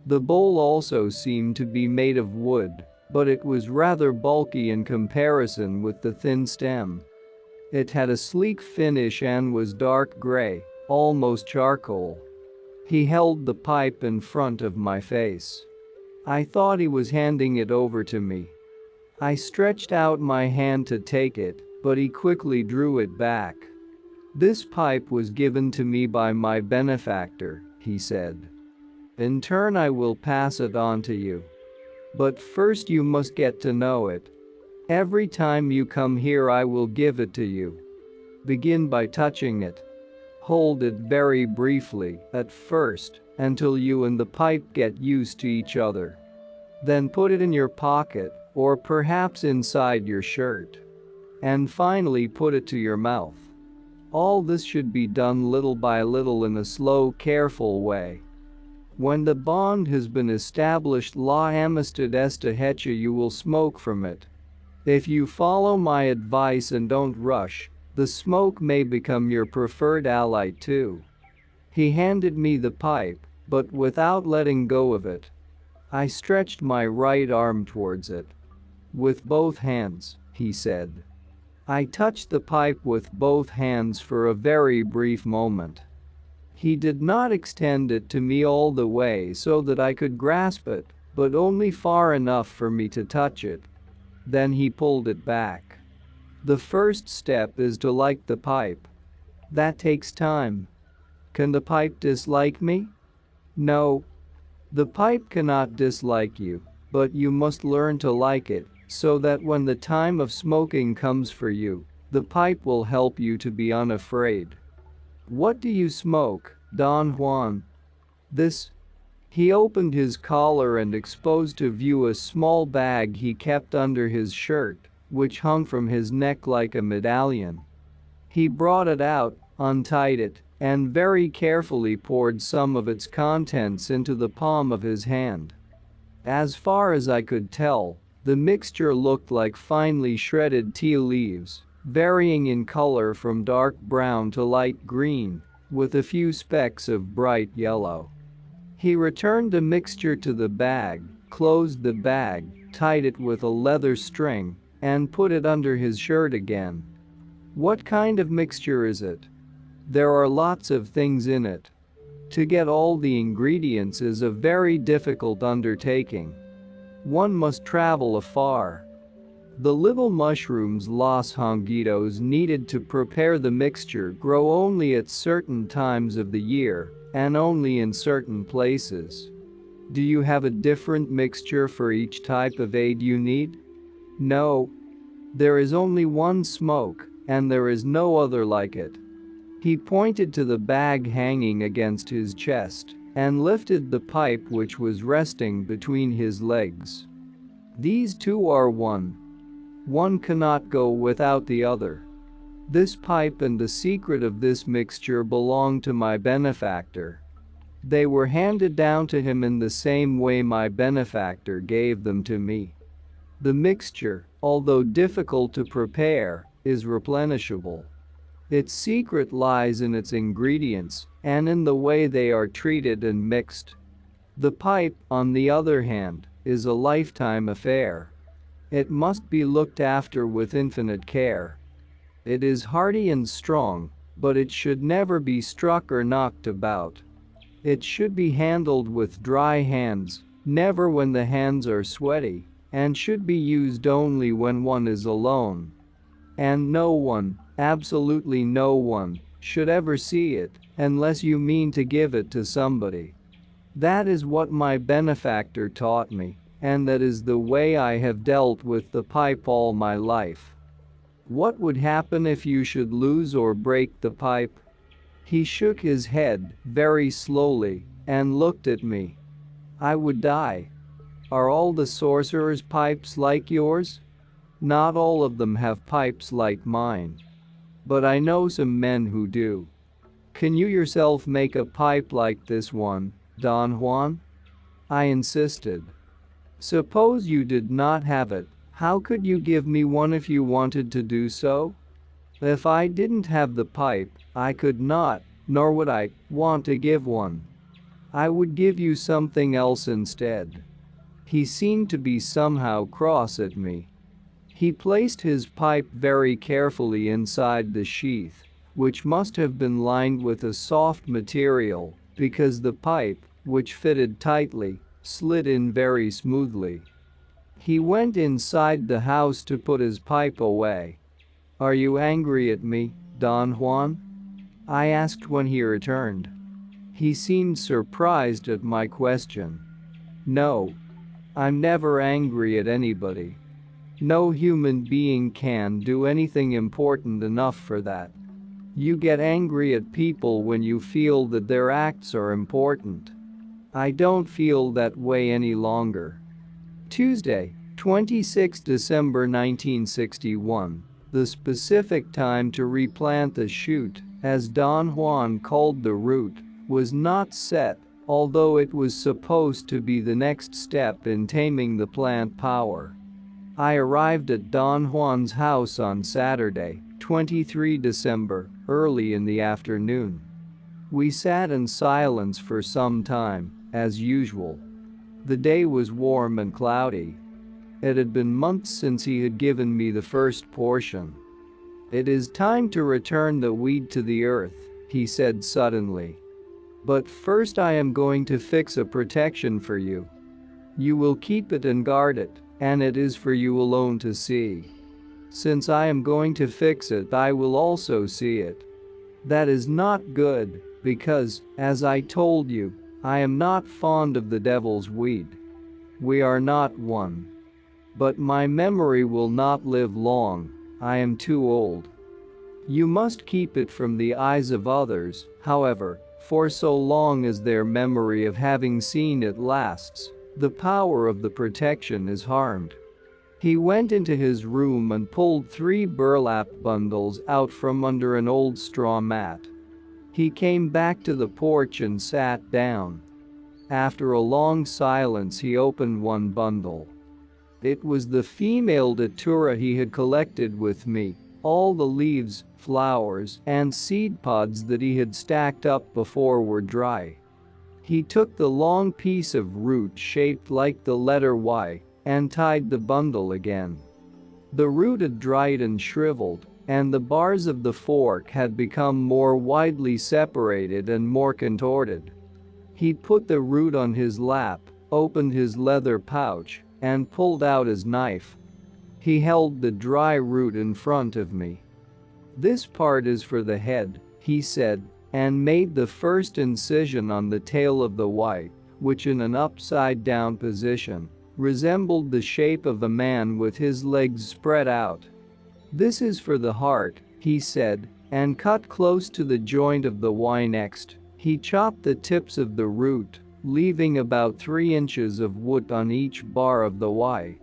The bowl also seemed to be made of wood, but it was rather bulky in comparison with the thin stem. It had a sleek finish and was dark gray, almost charcoal. He held the pipe in front of my face. I thought he was handing it over to me. I stretched out my hand to take it, but he quickly drew it back. "This pipe was given to me by my benefactor," he said. "In turn I will pass it on to you. But first you must get to know it. Every time you come here I will give it to you. Begin by touching it. Hold it very briefly at first, until you and the pipe get used to each other. Then put it in your pocket, or perhaps inside your shirt. And finally put it to your mouth. All this should be done little by little in a slow, careful way. When the bond has been established, la amistad esta hecha, you will smoke from it. If you follow my advice and don't rush, the smoke may become your preferred ally too." He handed me the pipe, but without letting go of it. I stretched my right arm towards it. "With both hands," he said. I touched the pipe with both hands for a very brief moment. He did not extend it to me all the way so that I could grasp it, but only far enough for me to touch it. Then he pulled it back. The first step is to light the pipe. That takes time. Can the pipe dislike me? No. The pipe cannot dislike you, but you must learn to like it, so that when the time of smoking comes for you, the pipe will help you to be unafraid. What do you smoke, Don Juan? This. He opened his collar and exposed to view a small bag he kept under his shirt, which hung from his neck like a medallion. He brought it out, untied it, and very carefully poured some of its contents into the palm of his hand. As far as I could tell, the mixture looked like finely shredded tea leaves, varying in color from dark brown to light green, with a few specks of bright yellow. He returned the mixture to the bag, closed the bag, tied it with a leather string, and put it under his shirt again. What kind of mixture is it? There are lots of things in it. To get all the ingredients is a very difficult undertaking. One must travel afar. The little mushrooms Los Honguitos needed to prepare the mixture grow only at certain times of the year, and only in certain places. Do you have a different mixture for each type of aid you need? No. There is only one smoke, and there is no other like it. He pointed to the bag hanging against his chest, and lifted the pipe which was resting between his legs. These two are one. One cannot go without the other. This pipe and the secret of this mixture belong to my benefactor. They were handed down to him in the same way my benefactor gave them to me. The mixture, although difficult to prepare, is replenishable. Its secret lies in its ingredients and in the way they are treated and mixed. The pipe, on the other hand, is a lifetime affair. It must be looked after with infinite care. It is hardy and strong, but it should never be struck or knocked about. It should be handled with dry hands, never when the hands are sweaty, and should be used only when one is alone. And no one, absolutely no one, should ever see it, unless you mean to give it to somebody. That is what my benefactor taught me, and that is the way I have dealt with the pipe all my life. What would happen if you should lose or break the pipe? He shook his head, very slowly, and looked at me. I would die. Are all the sorcerers' pipes like yours? Not all of them have pipes like mine. But I know some men who do. Can you yourself make a pipe like this one, Don Juan? I insisted. Suppose you did not have it, how could you give me one if you wanted to do so? If I didn't have the pipe, I could not, nor would I, want to give one. I would give you something else instead. He seemed to be somehow cross at me. He placed his pipe very carefully inside the sheath, which must have been lined with a soft material, because the pipe, which fitted tightly, slid in very smoothly. He went inside the house to put his pipe away. Are you angry at me, Don Juan? I asked when he returned. He seemed surprised at my question. No. I'm never angry at anybody. No human being can do anything important enough for that. You get angry at people when you feel that their acts are important. I don't feel that way any longer. Tuesday, 26 December 1961, the specific time to replant the shoot, as Don Juan called the root, was not set, although it was supposed to be the next step in taming the plant power. I arrived at Don Juan's house on Saturday, 23 December, early in the afternoon. We sat in silence for some time, as usual. The day was warm and cloudy. It had been months since he had given me the first portion. "It is time to return the weed to the earth," he said suddenly. "But first I am going to fix a protection for you. You will keep it and guard it, and it is for you alone to see. Since I am going to fix it, I will also see it. That is not good, because, as I told you, I am not fond of the devil's weed. We are not one. But my memory will not live long, I am too old. You must keep it from the eyes of others, however, for so long as their memory of having seen it lasts, the power of the protection is harmed." He went into his room and pulled 3 burlap bundles out from under an old straw mat. He came back to the porch and sat down. After a long silence, he opened one bundle. It was the female datura he had collected with me, all the leaves, flowers, and seed pods that he had stacked up before were dry. He took the long piece of root shaped like the letter Y and tied the bundle again. The root had dried and shriveled, and the bars of the fork had become more widely separated and more contorted. He put the root on his lap, opened his leather pouch, and pulled out his knife. He held the dry root in front of me. "This part is for the head," he said, and made the first incision on the tail of the Y, which in an upside-down position resembled the shape of a man with his legs spread out. "This is for the heart," he said, and cut close to the joint of the Y next. He chopped the tips of the root, leaving about 3 inches of wood on each bar of the Y.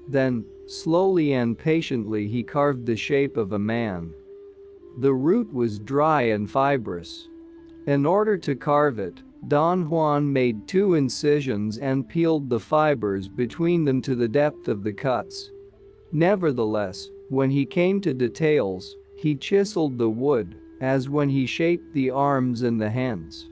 Then, slowly and patiently, he carved the shape of a man. The root was dry and fibrous. In order to carve it, Don Juan made 2 incisions and peeled the fibers between them to the depth of the cuts. Nevertheless, when he came to details, he chiseled the wood, as when he shaped the arms and the hands.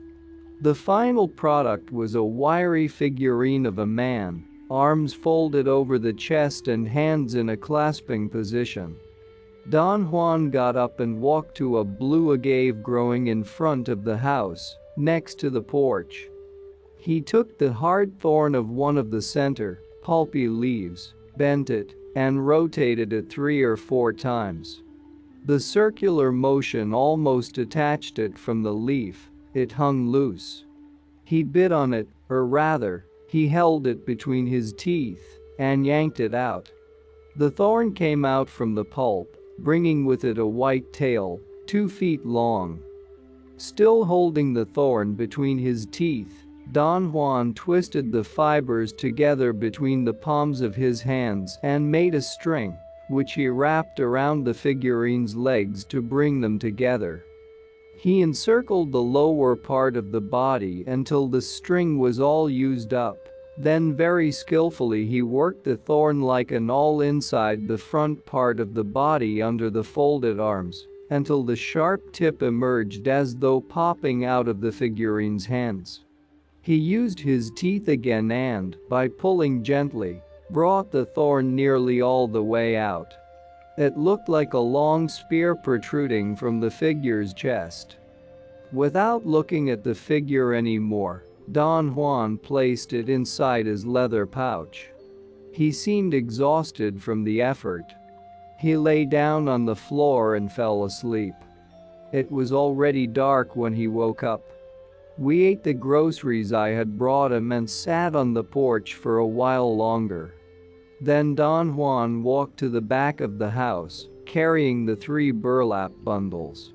The final product was a wiry figurine of a man, arms folded over the chest and hands in a clasping position. Don Juan got up and walked to a blue agave growing in front of the house, next to the porch. He took the hard thorn of one of the center, pulpy leaves, bent it, and rotated it 3 or 4 times. The circular motion almost detached it from the leaf. It hung loose. He bit on it, or rather, he held it between his teeth and yanked it out. The thorn came out from the pulp, bringing with it a white tail, 2 feet long. Still holding the thorn between his teeth, Don Juan twisted the fibers together between the palms of his hands and made a string, which he wrapped around the figurine's legs to bring them together. He encircled the lower part of the body until the string was all used up. Then very skillfully he worked the thorn like an awl inside the front part of the body under the folded arms, until the sharp tip emerged as though popping out of the figurine's hands. He used his teeth again and, by pulling gently, brought the thorn nearly all the way out. It looked like a long spear protruding from the figure's chest. Without looking at the figure anymore, Don Juan placed it inside his leather pouch. He seemed exhausted from the effort. He lay down on the floor and fell asleep. It was already dark when he woke up. We ate the groceries I had brought him and sat on the porch for a while longer. Then Don Juan walked to the back of the house, carrying the 3 burlap bundles.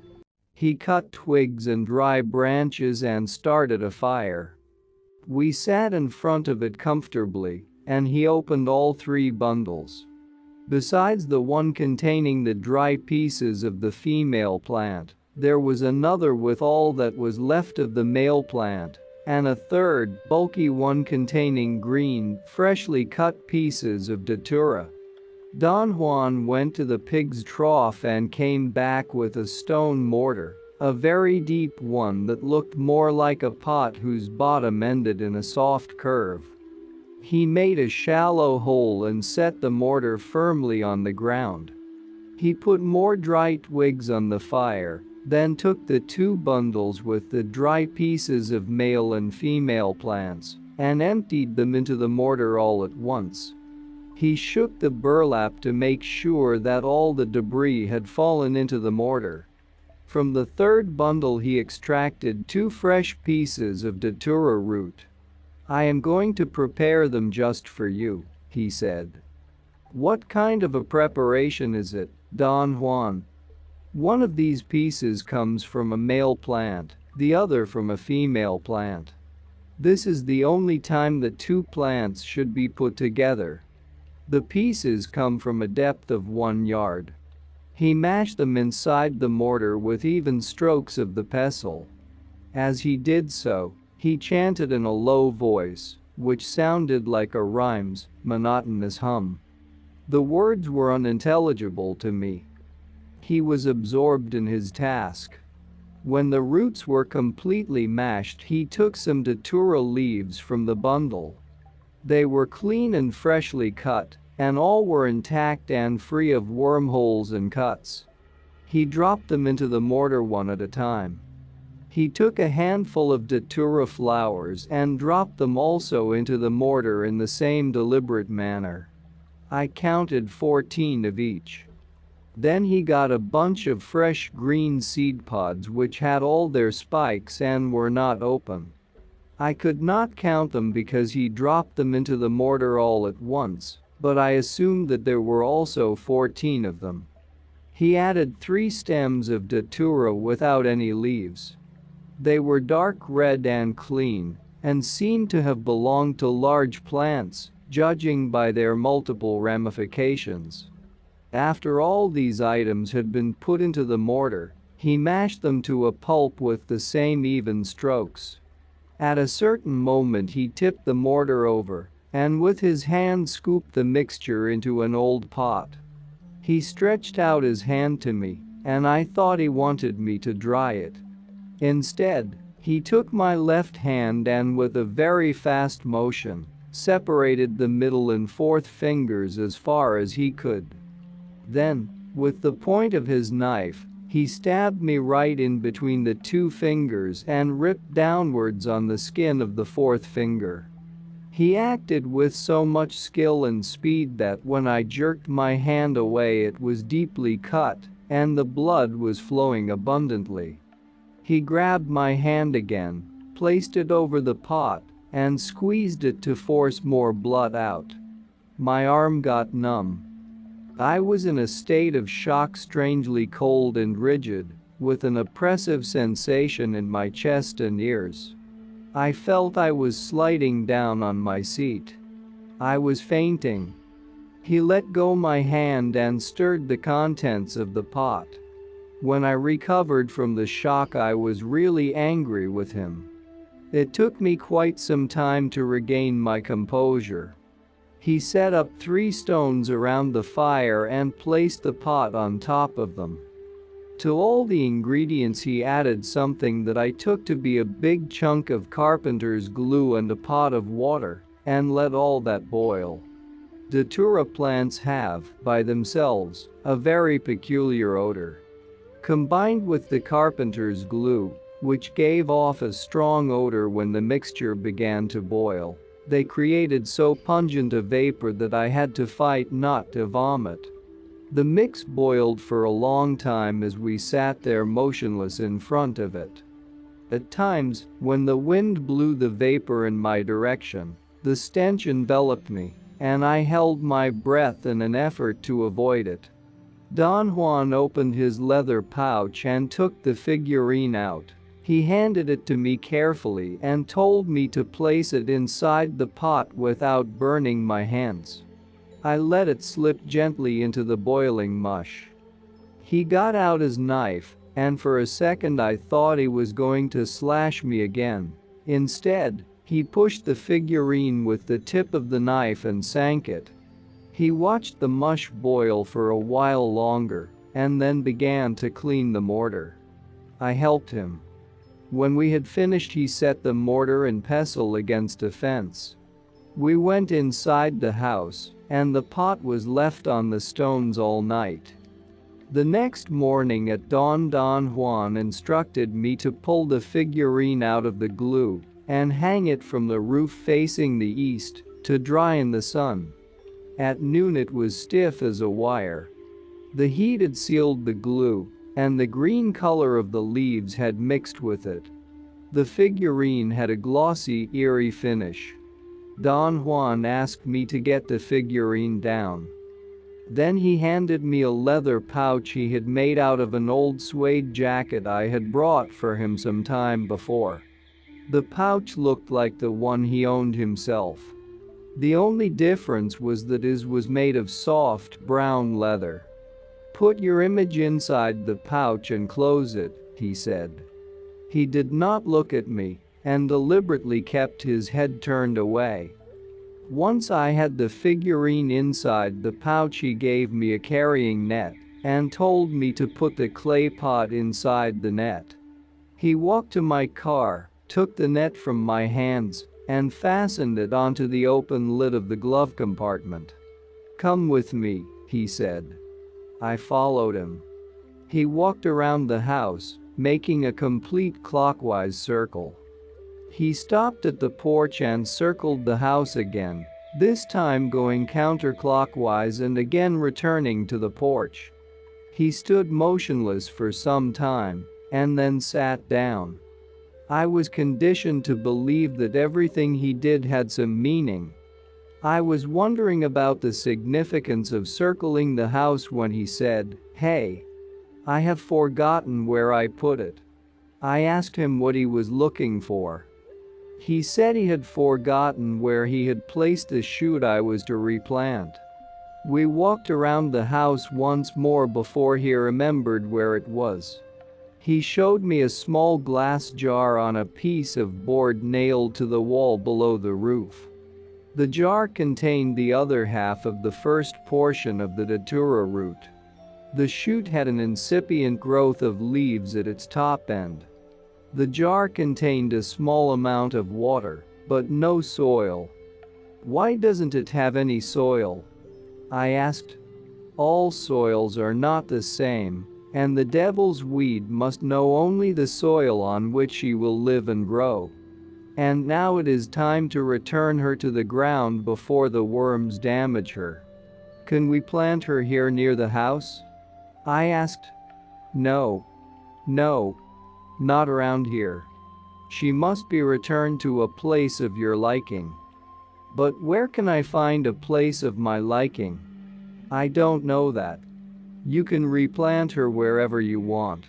He cut twigs and dry branches and started a fire. We sat in front of it comfortably, and he opened all 3 bundles. Besides the one containing the dry pieces of the female plant, there was another with all that was left of the male plant, and a third, bulky one containing green, freshly cut pieces of datura. Don Juan went to the pig's trough and came back with a stone mortar, a very deep one that looked more like a pot whose bottom ended in a soft curve. He made a shallow hole and set the mortar firmly on the ground. He put more dry twigs on the fire, then took the 2 bundles with the dry pieces of male and female plants and emptied them into the mortar all at once. He shook the burlap to make sure that all the debris had fallen into the mortar. From the 3rd bundle he extracted 2 fresh pieces of datura root. "I am going to prepare them just for you," he said. "What kind of a preparation is it, Don Juan?" "One of these pieces comes from a male plant, the other from a female plant. This is the only time that 2 plants should be put together. The pieces come from a depth of 1 yard. He mashed them inside the mortar with even strokes of the pestle. As he did so, he chanted in a low voice, which sounded like a rhyme's monotonous hum. The words were unintelligible to me. He was absorbed in his task. When the roots were completely mashed, he took some datura leaves from the bundle. They were clean and freshly cut, and all were intact and free of wormholes and cuts. He dropped them into the mortar one at a time. He took a handful of datura flowers and dropped them also into the mortar in the same deliberate manner. I counted 14 of each. Then he got a bunch of fresh green seed pods which had all their spikes and were not open. I could not count them because he dropped them into the mortar all at once, but I assumed that there were also 14 of them. He added 3 stems of datura without any leaves. They were dark red and clean, and seemed to have belonged to large plants, judging by their multiple ramifications. After all these items had been put into the mortar, he mashed them to a pulp with the same even strokes. At a certain moment he tipped the mortar over, and with his hand scooped the mixture into an old pot. He stretched out his hand to me, and I thought he wanted me to dry it. Instead, he took my left hand and with a very fast motion, separated the middle and 4th fingers as far as he could. Then, with the point of his knife, he stabbed me right in between the 2 fingers and ripped downwards on the skin of the 4th finger. He acted with so much skill and speed that when I jerked my hand away it was deeply cut, and the blood was flowing abundantly. He grabbed my hand again, placed it over the pot, and squeezed it to force more blood out. My arm got numb. I was in a state of shock, strangely cold and rigid, with an oppressive sensation in my chest and ears. I felt I was sliding down on my seat. I was fainting. He let go my hand and stirred the contents of the pot. When I recovered from the shock, I was really angry with him. It took me quite some time to regain my composure. He set up 3 stones around the fire and placed the pot on top of them. To all the ingredients he added something that I took to be a big chunk of carpenter's glue and a pot of water, and let all that boil. Datura plants have, by themselves, a very peculiar odor. Combined with the carpenter's glue, which gave off a strong odor when the mixture began to boil, they created so pungent a vapor that I had to fight not to vomit. The mix boiled for a long time as we sat there motionless in front of it. At times, when the wind blew the vapor in my direction, the stench enveloped me, and I held my breath in an effort to avoid it. Don Juan opened his leather pouch and took the figurine out. He handed it to me carefully and told me to place it inside the pot without burning my hands. I let it slip gently into the boiling mush. He got out his knife, and for a second I thought he was going to slash me again. Instead, he pushed the figurine with the tip of the knife and sank it. He watched the mush boil for a while longer, and then began to clean the mortar. I helped him. When we had finished, he set the mortar and pestle against a fence. We went inside the house, and the pot was left on the stones all night. The next morning at dawn, Don Juan instructed me to pull the figurine out of the glue and hang it from the roof facing the east to dry in the sun. At noon it was stiff as a wire. The heat had sealed the glue, and the green color of the leaves had mixed with it. The figurine had a glossy, eerie finish. Don Juan asked me to get the figurine down. Then he handed me a leather pouch he had made out of an old suede jacket I had brought for him some time before. The pouch looked like the one he owned himself. The only difference was that his was made of soft, brown leather. "Put your image inside the pouch and close it," he said. He did not look at me and deliberately kept his head turned away. Once I had the figurine inside the pouch, he gave me a carrying net and told me to put the clay pot inside the net. He walked to my car, took the net from my hands, and fastened it onto the open lid of the glove compartment. "Come with me," he said. I followed him. He walked around the house, making a complete clockwise circle. He stopped at the porch and circled the house again, this time going counterclockwise and again returning to the porch. He stood motionless for some time and then sat down. I was conditioned to believe that everything he did had some meaning. I was wondering about the significance of circling the house when he said, "Hey, I have forgotten where I put it." I asked him what he was looking for. He said he had forgotten where he had placed the shoot I was to replant. We walked around the house once more before he remembered where it was. He showed me a small glass jar on a piece of board nailed to the wall below the roof. The jar contained the other half of the first portion of the datura root. The shoot had an incipient growth of leaves at its top end. The jar contained a small amount of water, but no soil. "Why doesn't it have any soil?" I asked. "All soils are not the same, and the devil's weed must know only the soil on which she will live and grow. And now it is time to return her to the ground before the worms damage her. Can we plant her here near the house?" I asked. No, not around here. She must be returned to a place of your liking." "But where can I find a place of my liking?" "I don't know that. You can replant her wherever you want.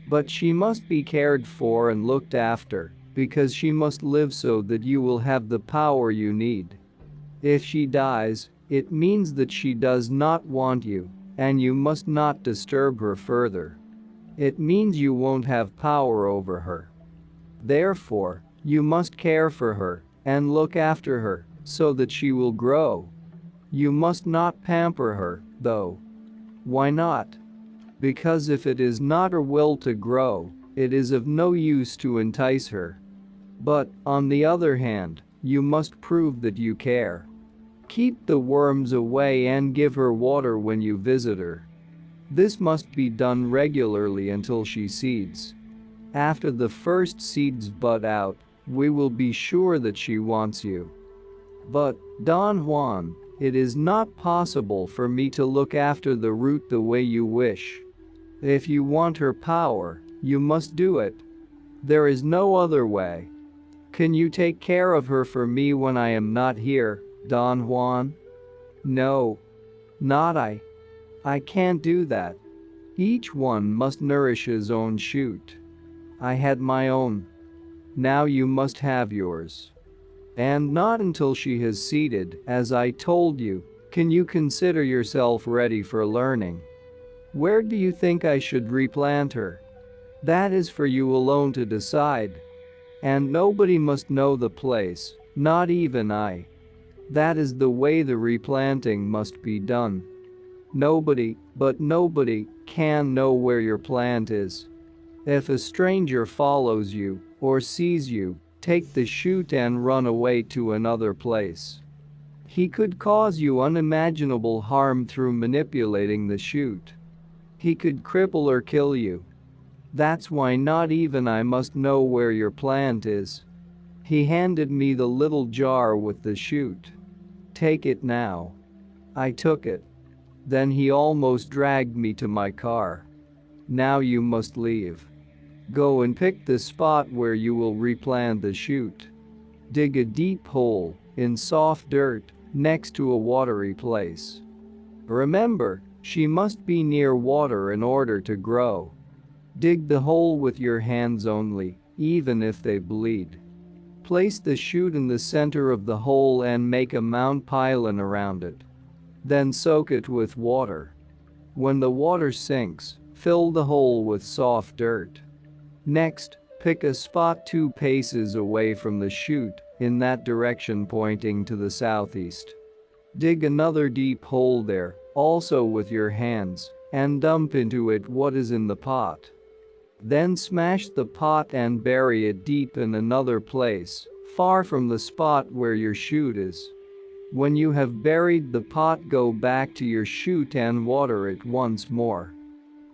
But she must be cared for and looked after, because she must live so that you will have the power you need. If she dies, it means that she does not want you, and you must not disturb her further. It means you won't have power over her. Therefore, you must care for her and look after her so that she will grow. You must not pamper her, though." "Why not?" "Because if it is not her will to grow, it is of no use to entice her. But, on the other hand, you must prove that you care. Keep the worms away and give her water when you visit her. This must be done regularly until she seeds. After the first seeds bud out, we will be sure that she wants you." "But, Don Juan, it is not possible for me to look after the root the way you wish. If you want her power, you must do it. There is no other way. Can you take care of her for me when I am not here, Don Juan?" "No. Not I. I can't do that. Each one must nourish his own shoot. I had my own. Now you must have yours. And not until she has seeded, as I told you, can you consider yourself ready for learning. Where do you think I should replant her? That is for you alone to decide. And nobody must know the place, not even I. That is the way the replanting must be done. Nobody, but nobody, can know where your plant is. If a stranger follows you or sees you, take the shoot and run away to another place. He could cause you unimaginable harm through manipulating the shoot. He could cripple or kill you. That's why not even I must know where your plant is." He handed me the little jar with the shoot. "Take it now." I took it. Then he almost dragged me to my car. "Now you must leave. Go and pick the spot where you will replant the shoot. Dig a deep hole, in soft dirt, next to a watery place. Remember, she must be near water in order to grow. Dig the hole with your hands only, even if they bleed. Place the shoot in the center of the hole and make a mound pylon around it. Then soak it with water. When the water sinks, fill the hole with soft dirt. Next, pick a spot 2 paces away from the shoot, in that direction pointing to the southeast. Dig another deep hole there, also with your hands, and dump into it what is in the pot. Then smash the pot and bury it deep in another place, far from the spot where your shoot is. When you have buried the pot, go back to your shoot and water it once more.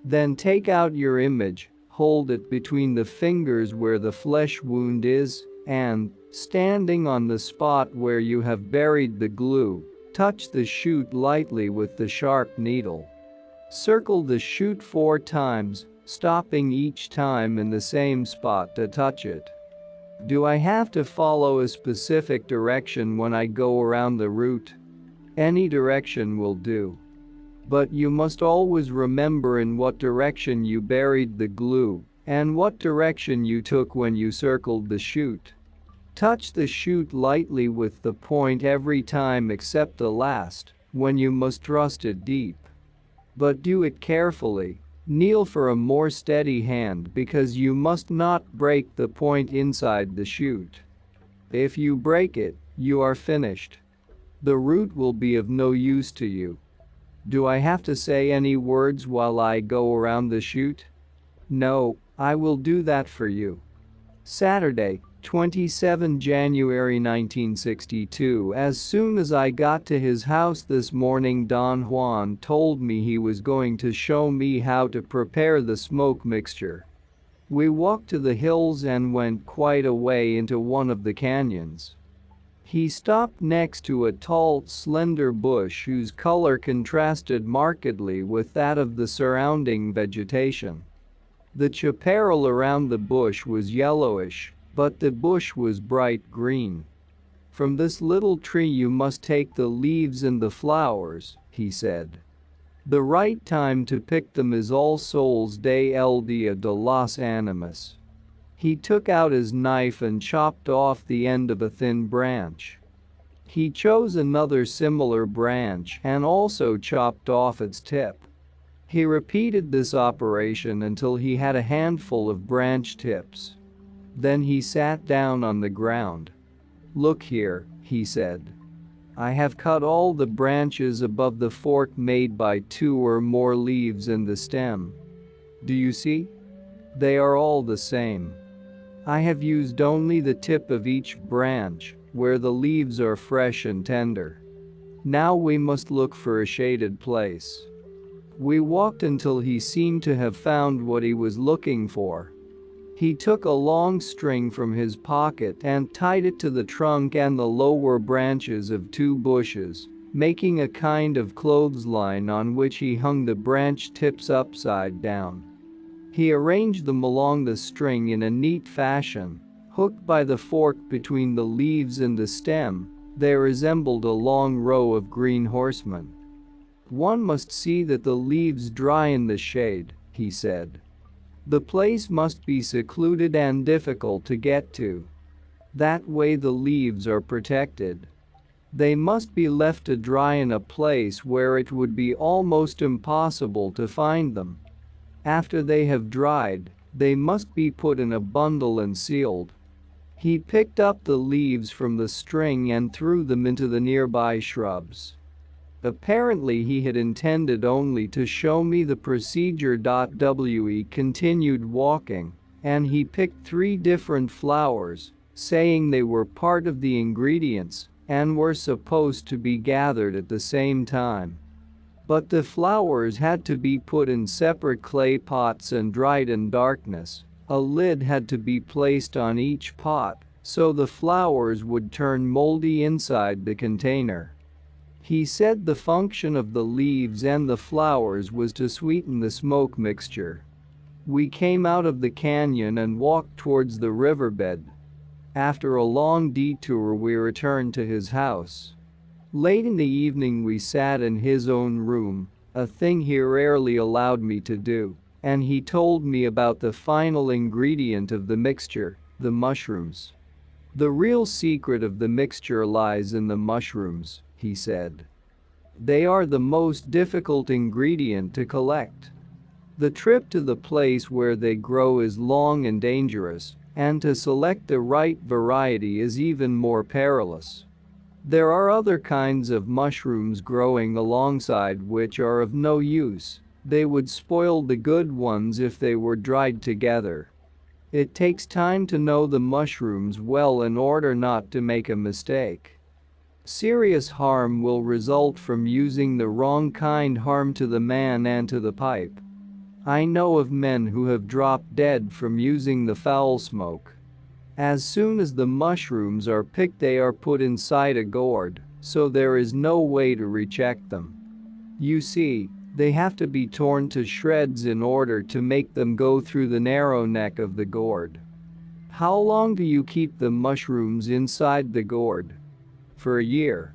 Then take out your image, hold it between the fingers where the flesh wound is, and, standing on the spot where you have buried the glue, touch the shoot lightly with the sharp needle. Circle the shoot 4 times, stopping each time in the same spot to touch it. Do I have to follow a specific direction when I go around the root? Any direction will do. But you must always remember in what direction you buried the glue, and what direction you took when you circled the shoot. Touch the shoot lightly with the point every time except the last, when you must thrust it deep. But do it carefully. Kneel for a more steady hand because you must not break the point inside the shoot. If you break it, you are finished. The root will be of no use to you. Do I have to say any words while I go around the shoot? No, I will do that for you. Saturday, 27 January 1962. As soon as I got to his house this morning, Don Juan told me he was going to show me how to prepare the smoke mixture. We walked to the hills and went quite a way into one of the canyons. He stopped next to a tall, slender bush whose color contrasted markedly with that of the surrounding vegetation. The chaparral around the bush was yellowish, but the bush was bright green. "From this little tree you must take the leaves and the flowers," he said. "The right time to pick them is All Souls Day el Dia de los Animas." He took out his knife and chopped off the end of a thin branch. He chose another similar branch and also chopped off its tip. He repeated this operation until he had a handful of branch tips. Then he sat down on the ground. "Look here," he said. "I have cut all the branches above the fork made by 2 or more leaves in the stem. Do you see? They are all the same. I have used only the tip of each branch, where the leaves are fresh and tender. Now we must look for a shaded place." We walked until he seemed to have found what he was looking for. He took a long string from his pocket and tied it to the trunk and the lower branches of 2 bushes, making a kind of clothesline on which he hung the branch tips upside down. He arranged them along the string in a neat fashion. Hooked by the fork between the leaves and the stem, they resembled a long row of green horsemen. "One must see that the leaves dry in the shade," he said. "The place must be secluded and difficult to get to. That way the leaves are protected. They must be left to dry in a place where it would be almost impossible to find them. After they have dried, they must be put in a bundle and sealed." He picked up the leaves from the string and threw them into the nearby shrubs. Apparently he had intended only to show me the procedure. We continued walking, and he picked 3 different flowers, saying they were part of the ingredients and were supposed to be gathered at the same time. But the flowers had to be put in separate clay pots and dried in darkness. A lid had to be placed on each pot, so the flowers would turn moldy inside the container. He said the function of the leaves and the flowers was to sweeten the smoke mixture. We came out of the canyon and walked towards the riverbed. After a long detour, we returned to his house. Late in the evening we sat in his own room, a thing he rarely allowed me to do, and he told me about the final ingredient of the mixture, the mushrooms. The real secret of the mixture lies in the mushrooms, he said. They are the most difficult ingredient to collect. The trip to the place where they grow is long and dangerous, and to select the right variety is even more perilous. There are other kinds of mushrooms growing alongside which are of no use. They would spoil the good ones if they were dried together. It takes time to know the mushrooms well in order not to make a mistake. Serious harm will result from using the wrong kind, harm to the man and to the pipe. I know of men who have dropped dead from using the foul smoke. As soon as the mushrooms are picked, they are put inside a gourd, so there is no way to recheck them. You see, they have to be torn to shreds in order to make them go through the narrow neck of the gourd. How long do you keep the mushrooms inside the gourd? For a year.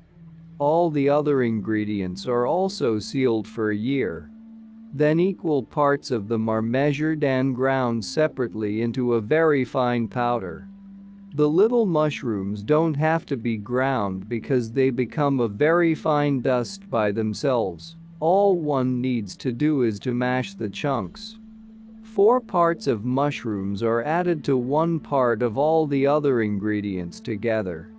All the other ingredients are also sealed for a year. Then equal parts of them are measured and ground separately into a very fine powder. The little mushrooms don't have to be ground because they become a very fine dust by themselves. All one needs to do is to mash the chunks. 4 parts of mushrooms are added to 1 part of all the other ingredients together.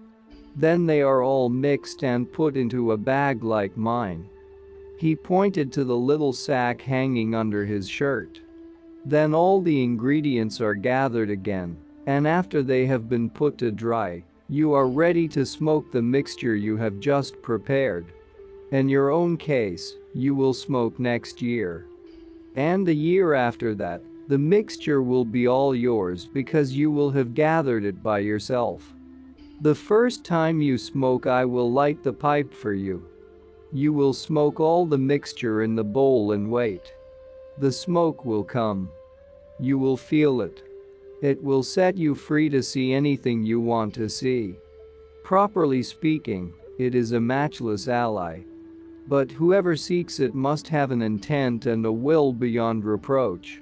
Then they are all mixed and put into a bag like mine. He pointed to the little sack hanging under his shirt. Then all the ingredients are gathered again, and after they have been put to dry, you are ready to smoke the mixture you have just prepared. In your own case, you will smoke next year. And the year after that, the mixture will be all yours because you will have gathered it by yourself. The first time you smoke, I will light the pipe for you. You will smoke all the mixture in the bowl and wait. The smoke will come. You will feel it. It will set you free to see anything you want to see. Properly speaking, it is a matchless ally. But whoever seeks it must have an intent and a will beyond reproach.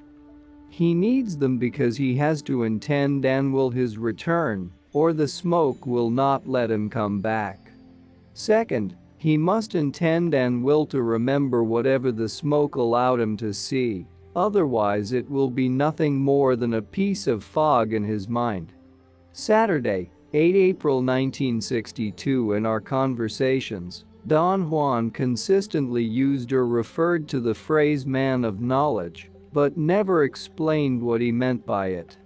He needs them because he has to intend and will his return, or the smoke will not let him come back. Second, he must intend and will to remember whatever the smoke allowed him to see, otherwise it will be nothing more than a piece of fog in his mind. Saturday, 8 April 1962. In our conversations, Don Juan consistently used or referred to the phrase man of knowledge, but never explained what he meant by it.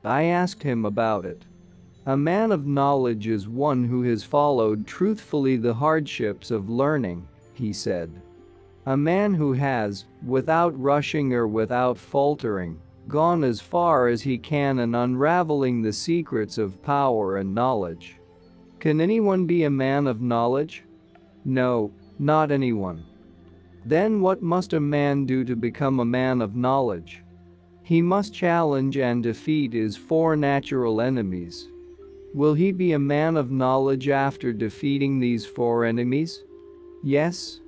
I asked him about it. A man of knowledge is one who has followed truthfully the hardships of learning, he said. A man who has, without rushing or without faltering, gone as far as he can in unraveling the secrets of power and knowledge. Can anyone be a man of knowledge? No, not anyone. Then what must a man do to become a man of knowledge? He must challenge and defeat his 4 natural enemies. Will he be a man of knowledge after defeating these 4 enemies? Yes.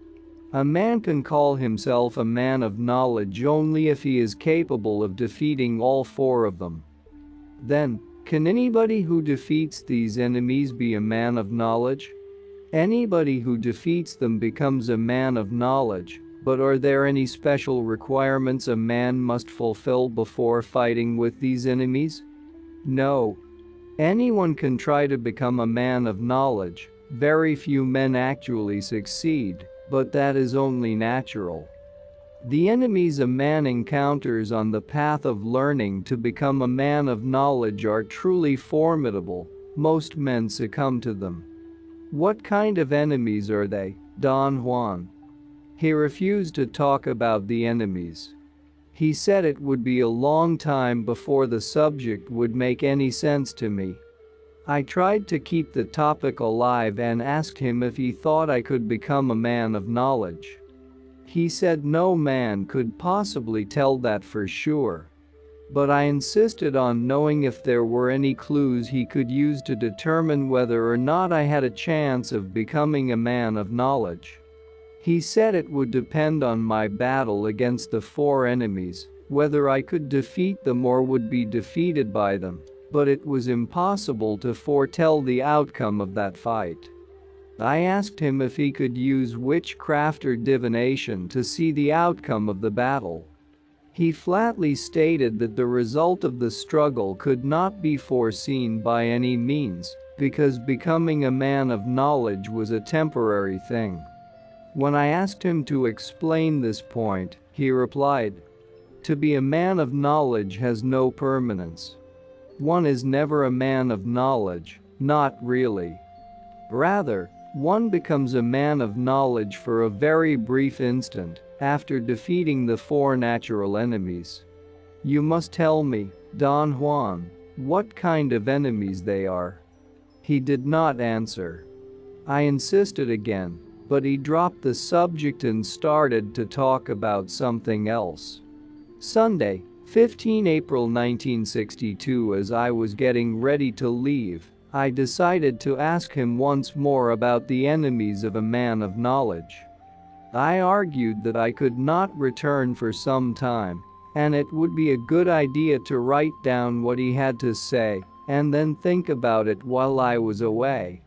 A man can call himself a man of knowledge only if he is capable of defeating all 4 of them. Then, can anybody who defeats these enemies be a man of knowledge? Anybody who defeats them becomes a man of knowledge, but are there any special requirements a man must fulfill before fighting with these enemies? No. Anyone can try to become a man of knowledge. Very few men actually succeed, but that is only natural. The enemies a man encounters on the path of learning to become a man of knowledge are truly formidable. Most men succumb to them. What kind of enemies are they, Don Juan? He refused to talk about the enemies. He said it would be a long time before the subject would make any sense to me. I tried to keep the topic alive and asked him if he thought I could become a man of knowledge. He said no man could possibly tell that for sure. But I insisted on knowing if there were any clues he could use to determine whether or not I had a chance of becoming a man of knowledge. He said it would depend on my battle against the 4 enemies, whether I could defeat them or would be defeated by them, but it was impossible to foretell the outcome of that fight. I asked him if he could use witchcraft or divination to see the outcome of the battle. He flatly stated that the result of the struggle could not be foreseen by any means, because becoming a man of knowledge was a temporary thing. When I asked him to explain this point, he replied, "To be a man of knowledge has no permanence. One is never a man of knowledge, not really. Rather, one becomes a man of knowledge for a very brief instant, after defeating the 4 natural enemies. You must tell me, Don Juan, what kind of enemies they are." He did not answer. I insisted again, but he dropped the subject and started to talk about something else. Sunday, 15 April 1962. As I was getting ready to leave, I decided to ask him once more about the enemies of a man of knowledge. I argued that I could not return for some time, and it would be a good idea to write down what he had to say and then think about it while I was away.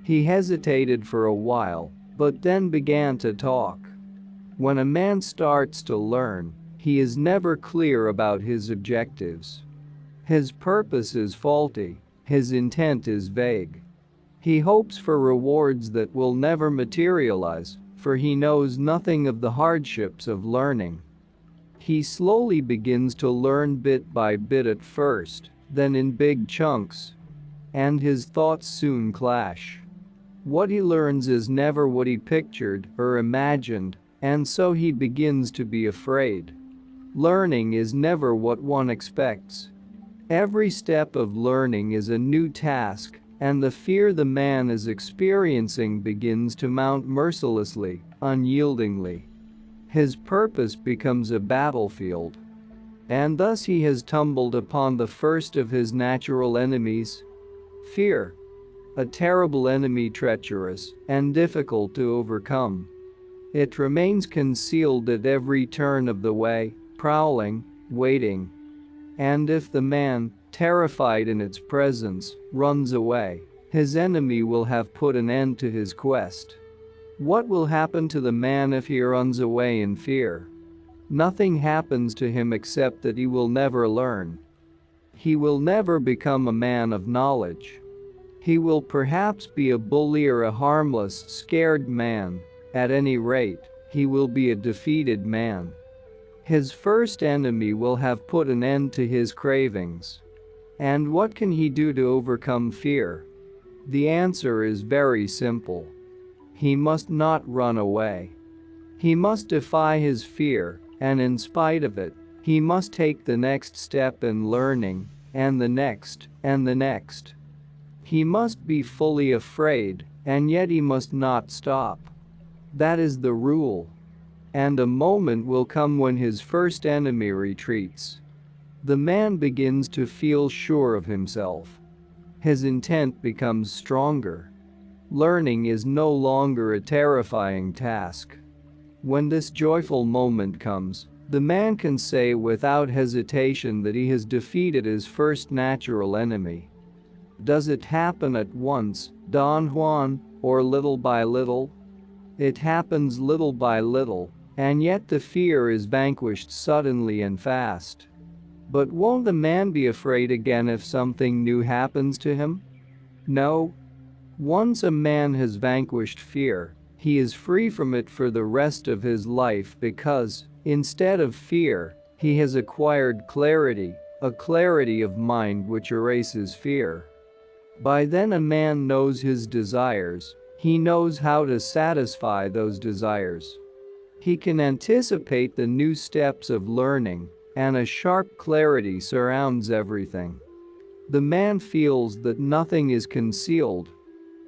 He hesitated for a while, but then began to talk. When a man starts to learn, he is never clear about his objectives. His purpose is faulty, his intent is vague. He hopes for rewards that will never materialize, for he knows nothing of the hardships of learning. He slowly begins to learn bit by bit at first, then in big chunks. And his thoughts soon clash. What he learns is never what he pictured or imagined, and so he begins to be afraid. Learning is never what one expects. Every step of learning is a new task, and the fear the man is experiencing begins to mount mercilessly, unyieldingly. His purpose becomes a battlefield. And thus he has tumbled upon the first of his natural enemies, fear. A terrible enemy, treacherous and difficult to overcome. It remains concealed at every turn of the way, prowling, waiting. And if the man, terrified in its presence, runs away, his enemy will have put an end to his quest. What will happen to the man if he runs away in fear? Nothing happens to him except that he will never learn. He will never become a man of knowledge. He will perhaps be a bully or a harmless, scared man. At any rate, he will be a defeated man. His first enemy will have put an end to his cravings. And what can he do to overcome fear? The answer is very simple. He must not run away. He must defy his fear, and in spite of it, he must take the next step in learning, and the next, and the next. He must be fully afraid, and yet he must not stop. That is the rule. And a moment will come when his first enemy retreats. The man begins to feel sure of himself. His intent becomes stronger. Learning is no longer a terrifying task. When this joyful moment comes, the man can say without hesitation that he has defeated his first natural enemy. Does it happen at once, Don Juan, or little by little? It happens little by little, and yet the fear is vanquished suddenly and fast. But won't the man be afraid again if something new happens to him? No. Once a man has vanquished fear, he is free from it for the rest of his life because, instead of fear, he has acquired clarity, a clarity of mind which erases fear. By then a man knows his desires, he knows how to satisfy those desires. He can anticipate the new steps of learning, and a sharp clarity surrounds everything. The man feels that nothing is concealed,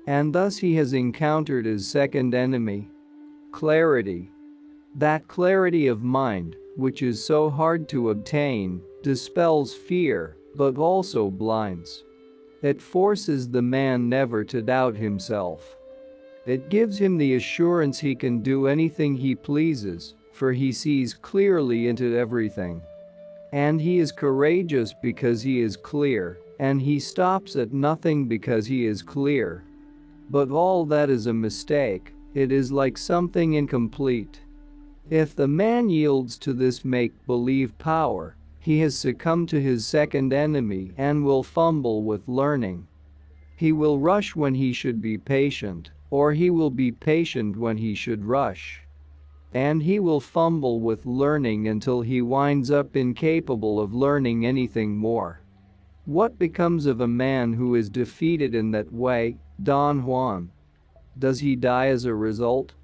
and thus he has encountered his second enemy, clarity. That clarity of mind, which is so hard to obtain, dispels fear, but also blinds. It forces the man never to doubt himself. It gives him the assurance he can do anything he pleases, for he sees clearly into everything. And he is courageous because he is clear, and he stops at nothing because he is clear. But all that is a mistake, it is like something incomplete. If the man yields to this make-believe power, he has succumbed to his second enemy and will fumble with learning. He will rush when he should be patient, or he will be patient when he should rush. And he will fumble with learning until he winds up incapable of learning anything more. What becomes of a man who is defeated in that way, Don Juan? Does he die as a result?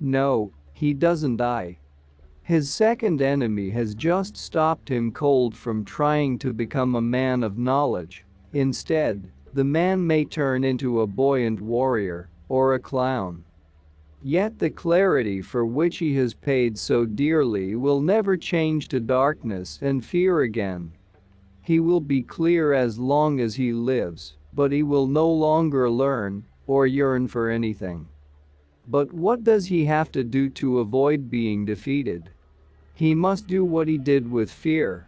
No, he doesn't die. His second enemy has just stopped him cold from trying to become a man of knowledge. Instead, the man may turn into a buoyant warrior, or a clown. Yet the clarity for which he has paid so dearly will never change to darkness and fear again. He will be clear as long as he lives, but he will no longer learn or yearn for anything. But what does he have to do to avoid being defeated? He must do what he did with fear.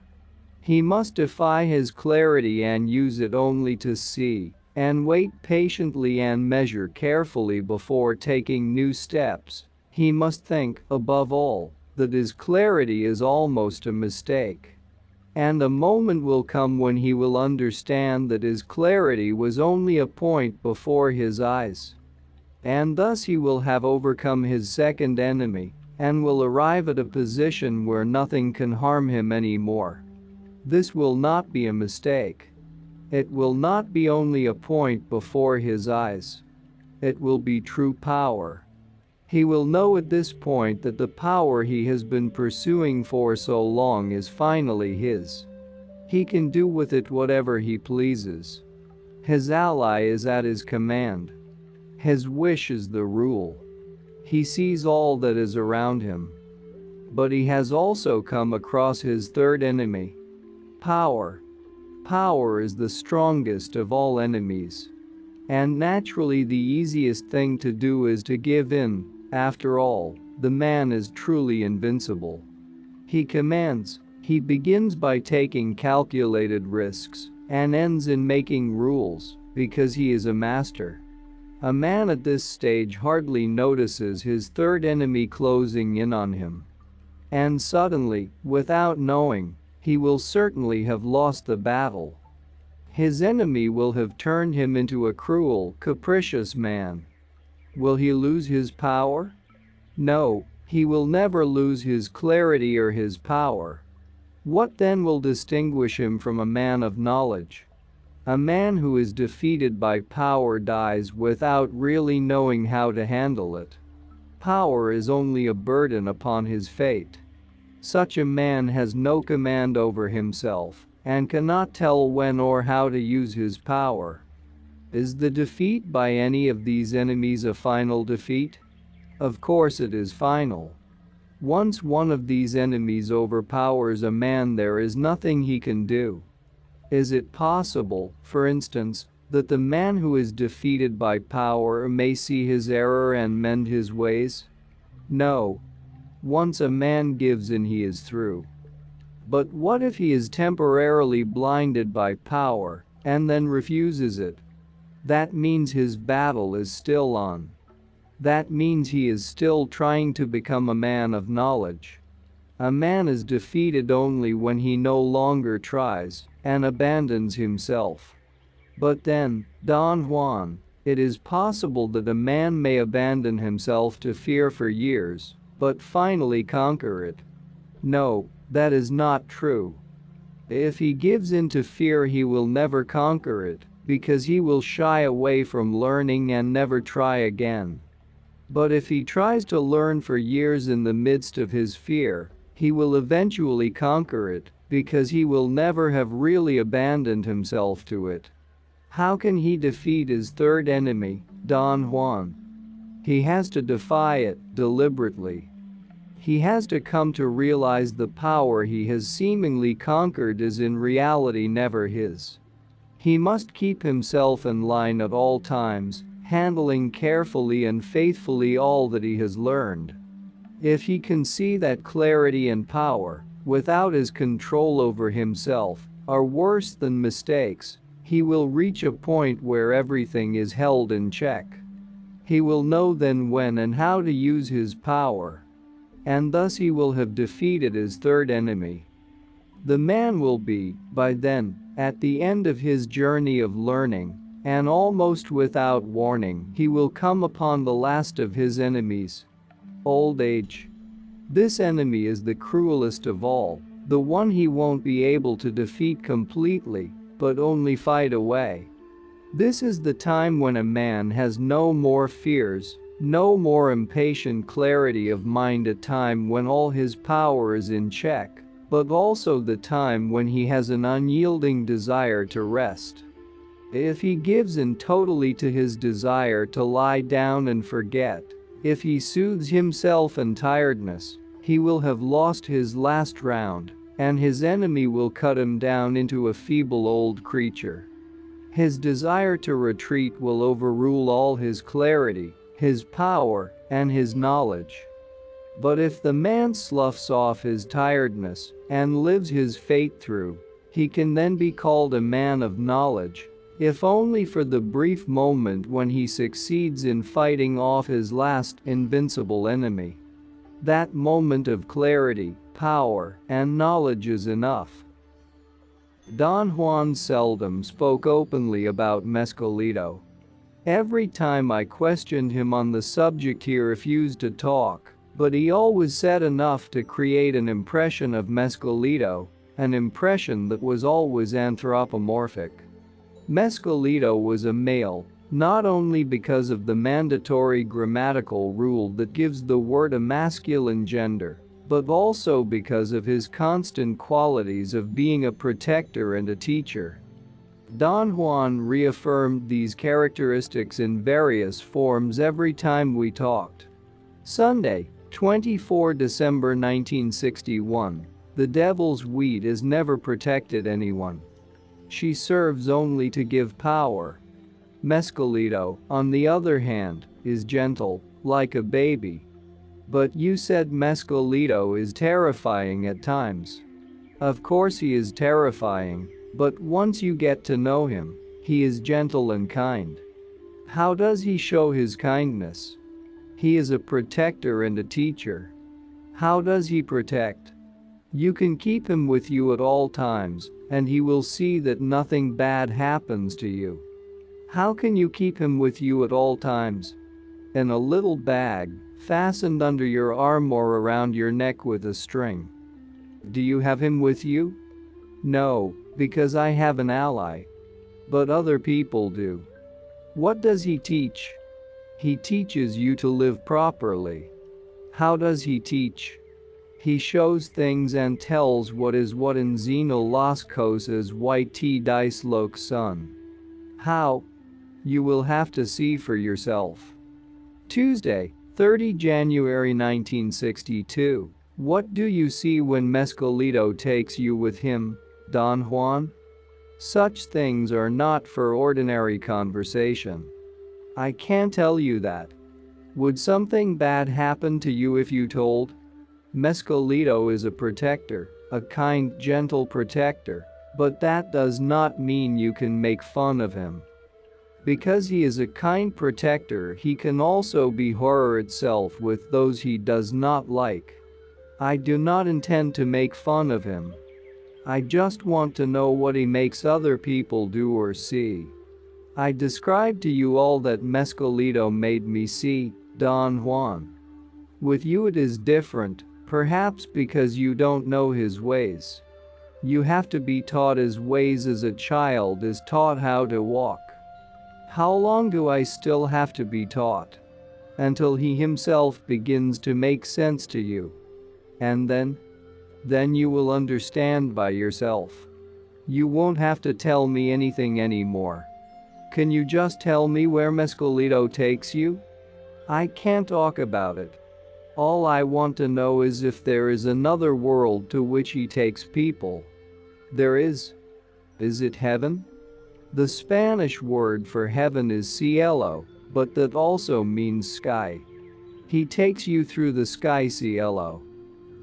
He must defy his clarity and use it only to see, and wait patiently and measure carefully before taking new steps. He must think, above all, that his clarity is almost a mistake. And a moment will come when he will understand that his clarity was only a point before his eyes. And thus he will have overcome his second enemy, and will arrive at a position where nothing can harm him anymore. This will not be a mistake. It will not be only a point before his eyes. It will be true power. He will know at this point that the power he has been pursuing for so long is finally his. He can do with it whatever he pleases. His ally is at his command. His wish is the rule. He sees all that is around him. But he has also come across his third enemy, power. Power is the strongest of all enemies. And naturally the easiest thing to do is to give in. After all, the man is truly invincible. He commands, he begins by taking calculated risks, and ends in making rules, because he is a master. A man at this stage hardly notices his third enemy closing in on him. And suddenly, without knowing, he will certainly have lost the battle. His enemy will have turned him into a cruel, capricious man. Will he lose his power? No, he will never lose his clarity or his power. What then will distinguish him from a man of knowledge? A man who is defeated by power dies without really knowing how to handle it. Power is only a burden upon his fate. Such a man has no command over himself, and cannot tell when or how to use his power. Is the defeat by any of these enemies a final defeat? Of course it is final. Once one of these enemies overpowers a man, there is nothing he can do. Is it possible, for instance, that the man who is defeated by power may see his error and mend his ways? No. Once a man gives in, he is through. But what if he is temporarily blinded by power, and then refuses it? That means his battle is still on. That means he is still trying to become a man of knowledge. A man is defeated only when he no longer tries and abandons himself. But then, Don Juan, it is possible that a man may abandon himself to fear for years, but finally conquer it. No, that is not true. If he gives in to fear, he will never conquer it, because he will shy away from learning and never try again. But if he tries to learn for years in the midst of his fear, he will eventually conquer it, because he will never have really abandoned himself to it. How can he defeat his third enemy, Don Juan? He has to defy it, deliberately. He has to come to realize the power he has seemingly conquered is in reality never his. He must keep himself in line at all times, handling carefully and faithfully all that he has learned. If he can see that clarity and power, without his control over himself, are worse than mistakes, he will reach a point where everything is held in check. He will know then when and how to use his power. And thus he will have defeated his third enemy. The man will be, by then, at the end of his journey of learning, and almost without warning he will come upon the last of his enemies: old age. This enemy is the cruelest of all, the one he won't be able to defeat completely, but only fight away. This is the time when a man has no more fears, no more impatient clarity of mind, a time when all his power is in check, but also the time when he has an unyielding desire to rest. If he gives in totally to his desire to lie down and forget, if he soothes himself in tiredness, he will have lost his last round, and his enemy will cut him down into a feeble old creature. His desire to retreat will overrule all his clarity, his power, and his knowledge. But if the man sloughs off his tiredness and lives his fate through, he can then be called a man of knowledge, if only for the brief moment when he succeeds in fighting off his last invincible enemy. That moment of clarity, power, and knowledge is enough. Don Juan seldom spoke openly about Mescalito. Every time I questioned him on the subject he refused to talk, but he always said enough to create an impression of Mescalito, an impression that was always anthropomorphic. Mescalito was a male, not only because of the mandatory grammatical rule that gives the word a masculine gender, but also because of his constant qualities of being a protector and a teacher. Don Juan reaffirmed these characteristics in various forms every time we talked. Sunday, 24 December 1961. The devil's weed has never protected anyone. She serves only to give power. Mescalito, on the other hand, is gentle, like a baby. But you said Mescalito is terrifying at times. Of course he is terrifying, but once you get to know him, he is gentle and kind. How does he show his kindness? He is a protector and a teacher. How does he protect? You can keep him with you at all times, and he will see that nothing bad happens to you. How can you keep him with you at all times? In a little bag, fastened under your arm or around your neck with a string. Do you have him with you? No, because I have an ally. But other people do. What does he teach? He teaches you to live properly. How does he teach? He shows things and tells what is what in Zeno las cosas y dice loc son. How? You will have to see for yourself. Tuesday, 30 January 1962. What do you see when Mescalito takes you with him, Don Juan? Such things are not for ordinary conversation. I can't tell you that. Would something bad happen to you if you told? Mescalito is a protector, a kind, gentle protector, but that does not mean you can make fun of him. Because he is a kind protector, he can also be horror itself with those he does not like. I do not intend to make fun of him. I just want to know what he makes other people do or see. I described to you all that Mescalito made me see, Don Juan. With you it is different, perhaps because you don't know his ways. You have to be taught his ways as a child is taught how to walk. How long do I still have to be taught? until he himself begins to make sense to you. And then you will understand by yourself. You won't have to tell me anything anymore. Can you just tell me where Mescalito takes you? I can't talk about it. All I want to know is if there is another world to which he takes people. There is. Is it heaven? The Spanish word for heaven is cielo, but that also means sky. He takes you through the sky cielo.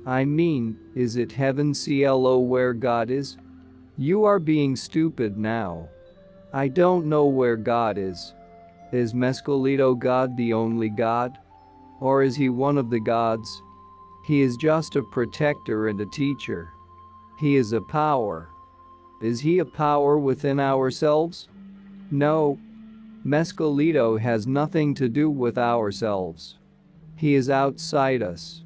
I mean, is it heaven cielo where God is? You are being stupid now. I don't know where God is. Is Mescalito God the only God? Or is he one of the gods? He is just a protector and a teacher. He is a power. Is he a power within ourselves? No. Mescalito has nothing to do with ourselves. He is outside us.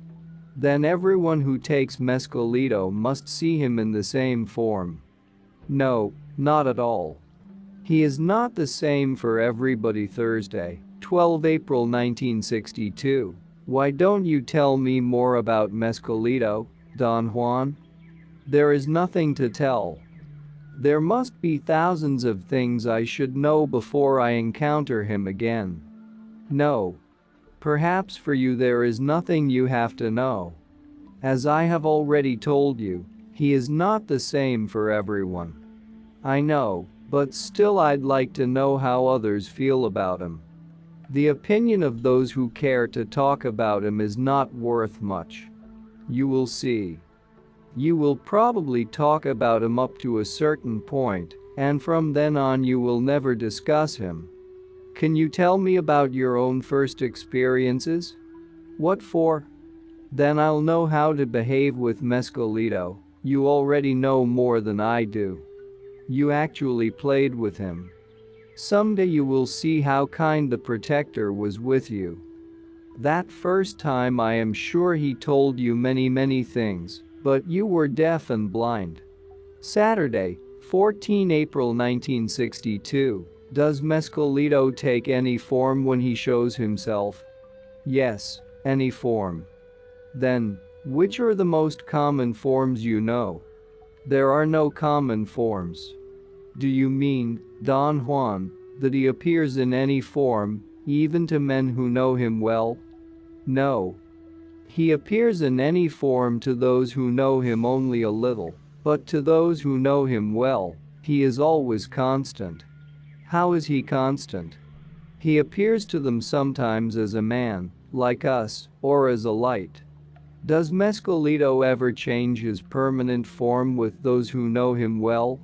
Then everyone who takes Mescalito must see him in the same form. No, not at all. He is not the same for everybody. Thursday, 12 April 1962. Why don't you tell me more about Mescalito, Don Juan? There is nothing to tell. There must be thousands of things I should know before I encounter him again. No. Perhaps for you there is nothing you have to know. As I have already told you, he is not the same for everyone. I know, but still I'd like to know how others feel about him. The opinion of those who care to talk about him is not worth much. You will see. You will probably talk about him up to a certain point, and from then on you will never discuss him. Can you tell me about your own first experiences? What for? Then I'll know how to behave with Mescalito. You already know more than I do. You actually played with him. Someday you will see how kind the protector was with you. That first time I am sure he told you many things, but you were deaf and blind. Saturday, 14 April 1962. Does Mescalito take any form when he shows himself? Yes, any form. Then, which are the most common forms you know? There are no common forms. Do you mean, Don Juan, that he appears in any form, even to men who know him well? No. He appears in any form to those who know him only a little, but to those who know him well, he is always constant. How is he constant? He appears to them sometimes as a man, like us, or as a light. Does Mescalito ever change his permanent form with those who know him well?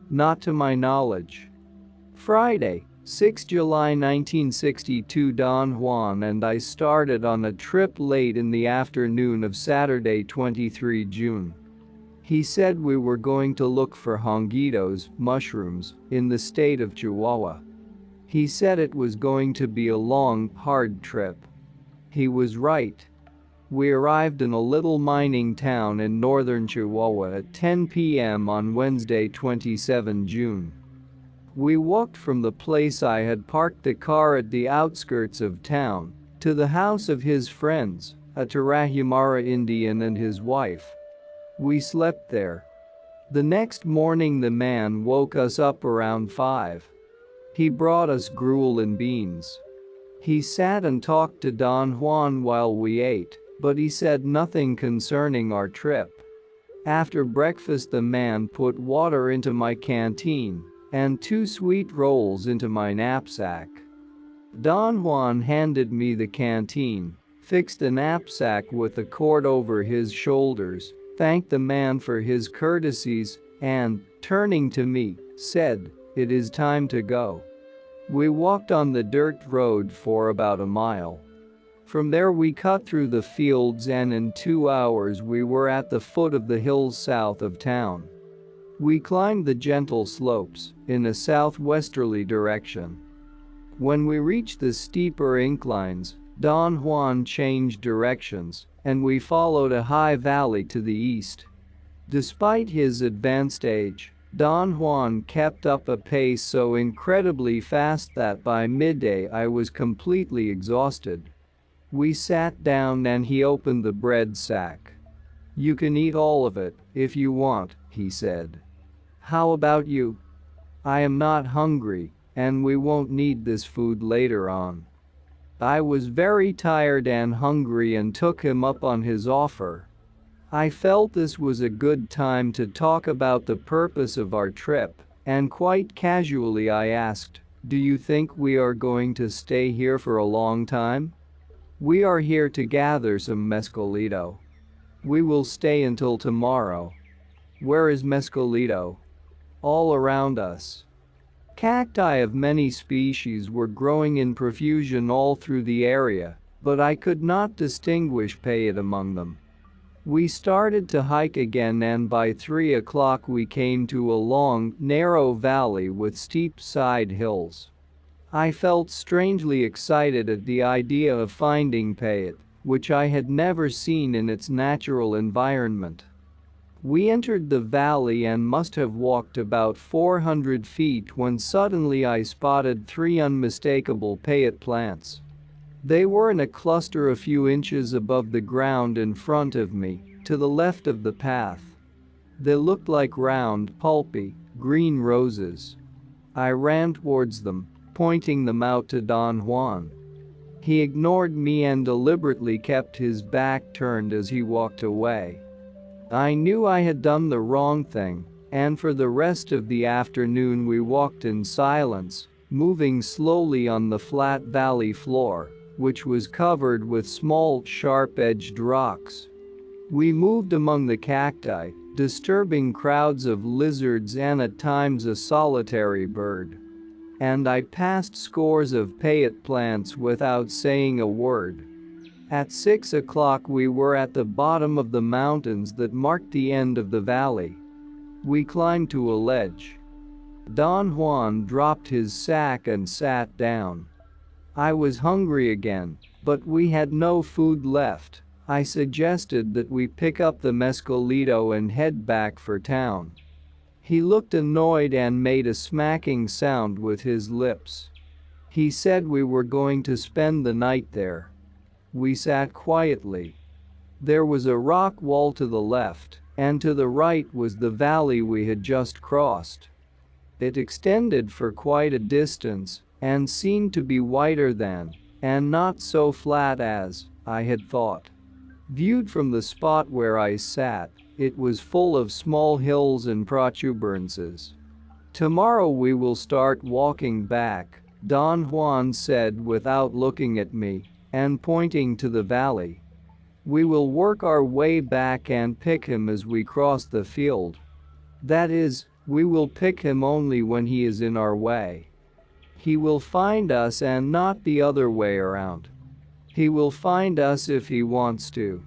Not to my knowledge. Friday, 6 July 1962. Don Juan and I started on a trip late in the afternoon of Saturday, 23 June. He said we were going to look for honguitos, mushrooms, in the state of Chihuahua. He said it was going to be a long, hard trip. He was right. We arrived in a little mining town in northern Chihuahua at 10 p.m. on Wednesday, 27 June. We walked from the place I had parked the car at the outskirts of town to the house of his friends, a Tarahumara Indian and his wife. We slept there. The next morning the man woke us up around 5. He brought us gruel and beans. He sat and talked to Don Juan while we ate, but he said nothing concerning our trip. After breakfast the man put water into my canteen and 2 sweet rolls into my knapsack. Don Juan handed me the canteen, fixed the knapsack with a cord over his shoulders, thanked the man for his courtesies, and, turning to me, said, "It is time to go." We walked on the dirt road for about a mile. From there we cut through the fields and in 2 hours we were at the foot of the hills south of town. We climbed the gentle slopes in a southwesterly direction. When we reached the steeper inclines, Don Juan changed directions, and we followed a high valley to the east. Despite his advanced age, Don Juan kept up a pace so incredibly fast that by midday I was completely exhausted. We sat down and he opened the bread sack. "You can eat all of it, if you want," he said. "How about you?" "I am not hungry, and we won't need this food later on." I was very tired and hungry and took him up on his offer. I felt this was a good time to talk about the purpose of our trip, and quite casually I asked, "Do you think we are going to stay here for a long time?" "We are here to gather some mescalito. We will stay until tomorrow." "Where is mescalito?" "All around us." Cacti of many species were growing in profusion all through the area, but I could not distinguish payet among them. We started to hike again and by 3 o'clock we came to a long, narrow valley with steep side hills. I felt strangely excited at the idea of finding payet, which I had never seen in its natural environment. We entered the valley and must have walked about 400 feet when suddenly I spotted 3 unmistakable payet plants. They were in a cluster a few inches above the ground in front of me, to the left of the path. They looked like round, pulpy, green roses. I ran towards them, pointing them out to Don Juan. He ignored me and deliberately kept his back turned as he walked away. I knew I had done the wrong thing, and for the rest of the afternoon we walked in silence, moving slowly on the flat valley floor, which was covered with small, sharp-edged rocks. We moved among the cacti, disturbing crowds of lizards and at times a solitary bird. And I passed scores of payet plants without saying a word. At 6 o'clock we were at the bottom of the mountains that marked the end of the valley. We climbed to a ledge. Don Juan dropped his sack and sat down. I was hungry again, but we had no food left. I suggested that we pick up the mescalito and head back for town. He looked annoyed and made a smacking sound with his lips. He said we were going to spend the night there. We sat quietly. There was a rock wall to the left, and to the right was the valley we had just crossed. It extended for quite a distance, and seemed to be wider than, and not so flat as, I had thought. Viewed from the spot where I sat, it was full of small hills and protuberances. "Tomorrow we will start walking back," Don Juan said without looking at me, and pointing to the valley. "We will work our way back and pick him as we cross the field. That is, we will pick him only when he is in our way. He will find us and not the other way around. He will find us if he wants to."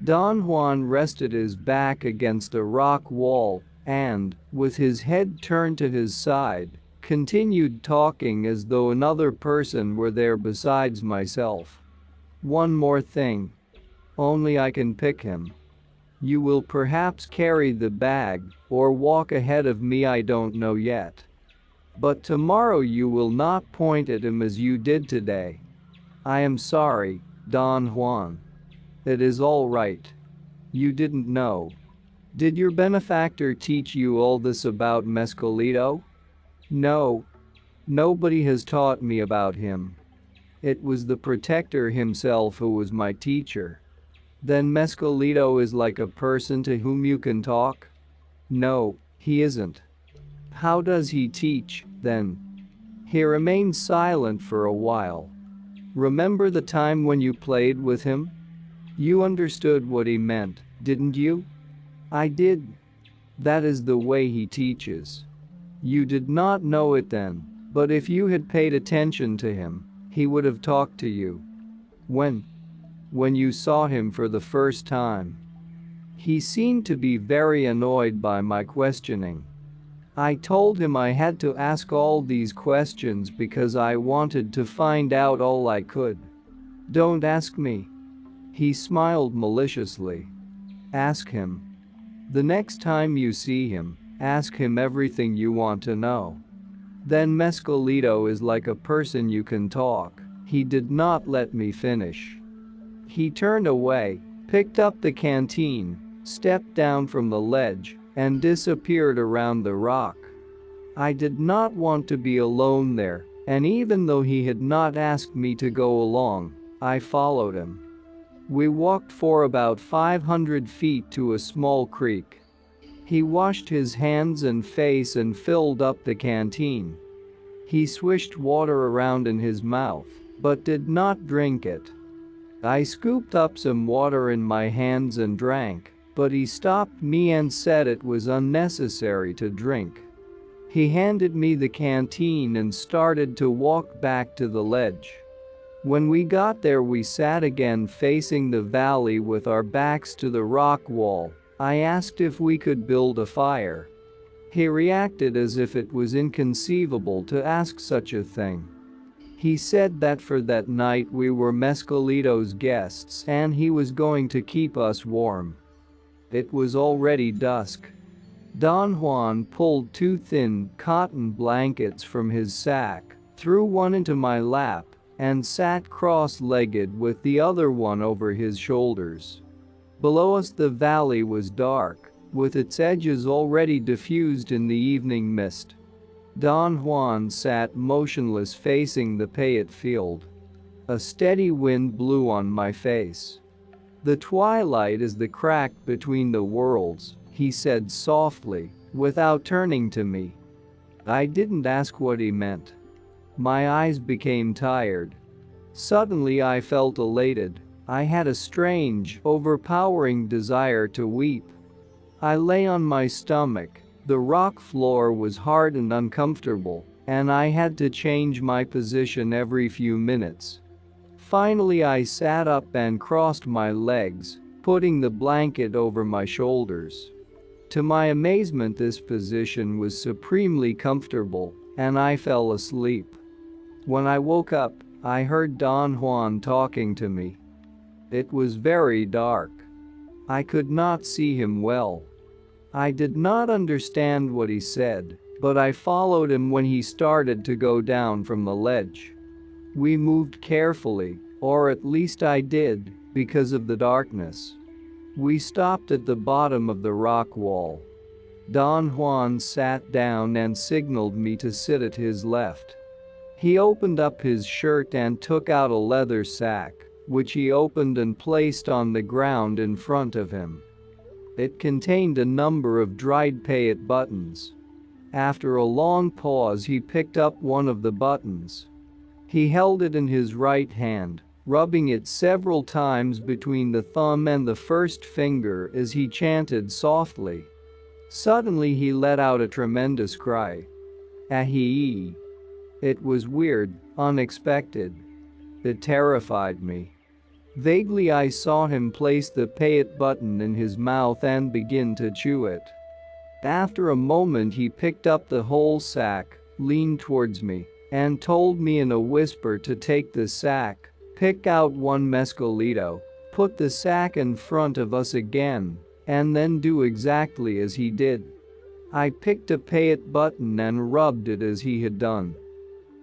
Don Juan rested his back against a rock wall and, with his head turned to his side, continued talking as though another person were there besides myself. "One more thing. Only I can pick him. You will perhaps carry the bag, or walk ahead of me, I don't know yet. But tomorrow you will not point at him as you did today." "I am sorry, Don Juan." "It is all right. You didn't know. Did your benefactor teach you all this about mescalito?" "No. Nobody has taught me about him. It was the protector himself who was my teacher." "Then mescalito is like a person to whom you can talk?" "No, he isn't." "How does he teach, then?" He remained silent for a while. "Remember the time when you played with him? You understood what he meant, didn't you?" "I did." "That is the way he teaches. You did not know it then, but if you had paid attention to him, he would have talked to you." "When?" "When you saw him for the first time." He seemed to be very annoyed by my questioning. I told him I had to ask all these questions because I wanted to find out all I could. "Don't ask me." He smiled maliciously. "Ask him. The next time you see him, ask him everything you want to know." "Then mescalito is like a person you can talk." He did not let me finish. He turned away, picked up the canteen, stepped down from the ledge, and disappeared around the rock. I did not want to be alone there, and even though he had not asked me to go along, I followed him. We walked for about 500 feet to a small creek. He washed his hands and face and filled up the canteen. He swished water around in his mouth, but did not drink it. I scooped up some water in my hands and drank, but he stopped me and said it was unnecessary to drink. He handed me the canteen and started to walk back to the ledge. When we got there, we sat again facing the valley with our backs to the rock wall. I asked if we could build a fire. He reacted as if it was inconceivable to ask such a thing. He said that for that night we were Mescalito's guests and he was going to keep us warm. It was already dusk. Don Juan pulled 2 thin cotton blankets from his sack, threw one into my lap, and sat cross-legged with the other one over his shoulders. Below us the valley was dark, with its edges already diffused in the evening mist. Don Juan sat motionless facing the payette field. A steady wind blew on my face. "The twilight is the crack between the worlds," he said softly, without turning to me. I didn't ask what he meant. My eyes became tired. Suddenly I felt elated. I had a strange, overpowering desire to weep. I lay on my stomach. The rock floor was hard and uncomfortable, and I had to change my position every few minutes. Finally I sat up and crossed my legs, putting the blanket over my shoulders. To my amazement, this position was supremely comfortable, and I fell asleep. When I woke up, I heard Don Juan talking to me. It was very dark. I could not see him well. I did not understand what he said, but I followed him when he started to go down from the ledge. We moved carefully, or at least I did, because of the darkness. We stopped at the bottom of the rock wall. Don Juan sat down and signaled me to sit at his left. He opened up his shirt and took out a leather sack, which he opened and placed on the ground in front of him. It contained a number of dried payette buttons. After a long pause, he picked up one of the buttons. He held it in his right hand, rubbing it several times between the thumb and the first finger as he chanted softly. Suddenly he let out a tremendous cry. "Ahee!" It was weird, unexpected. It terrified me. Vaguely I saw him place the payette button in his mouth and begin to chew it. After a moment he picked up the whole sack, leaned towards me, and told me in a whisper to take the sack, pick out one mescalito, put the sack in front of us again, and then do exactly as he did. I picked a payette button and rubbed it as he had done.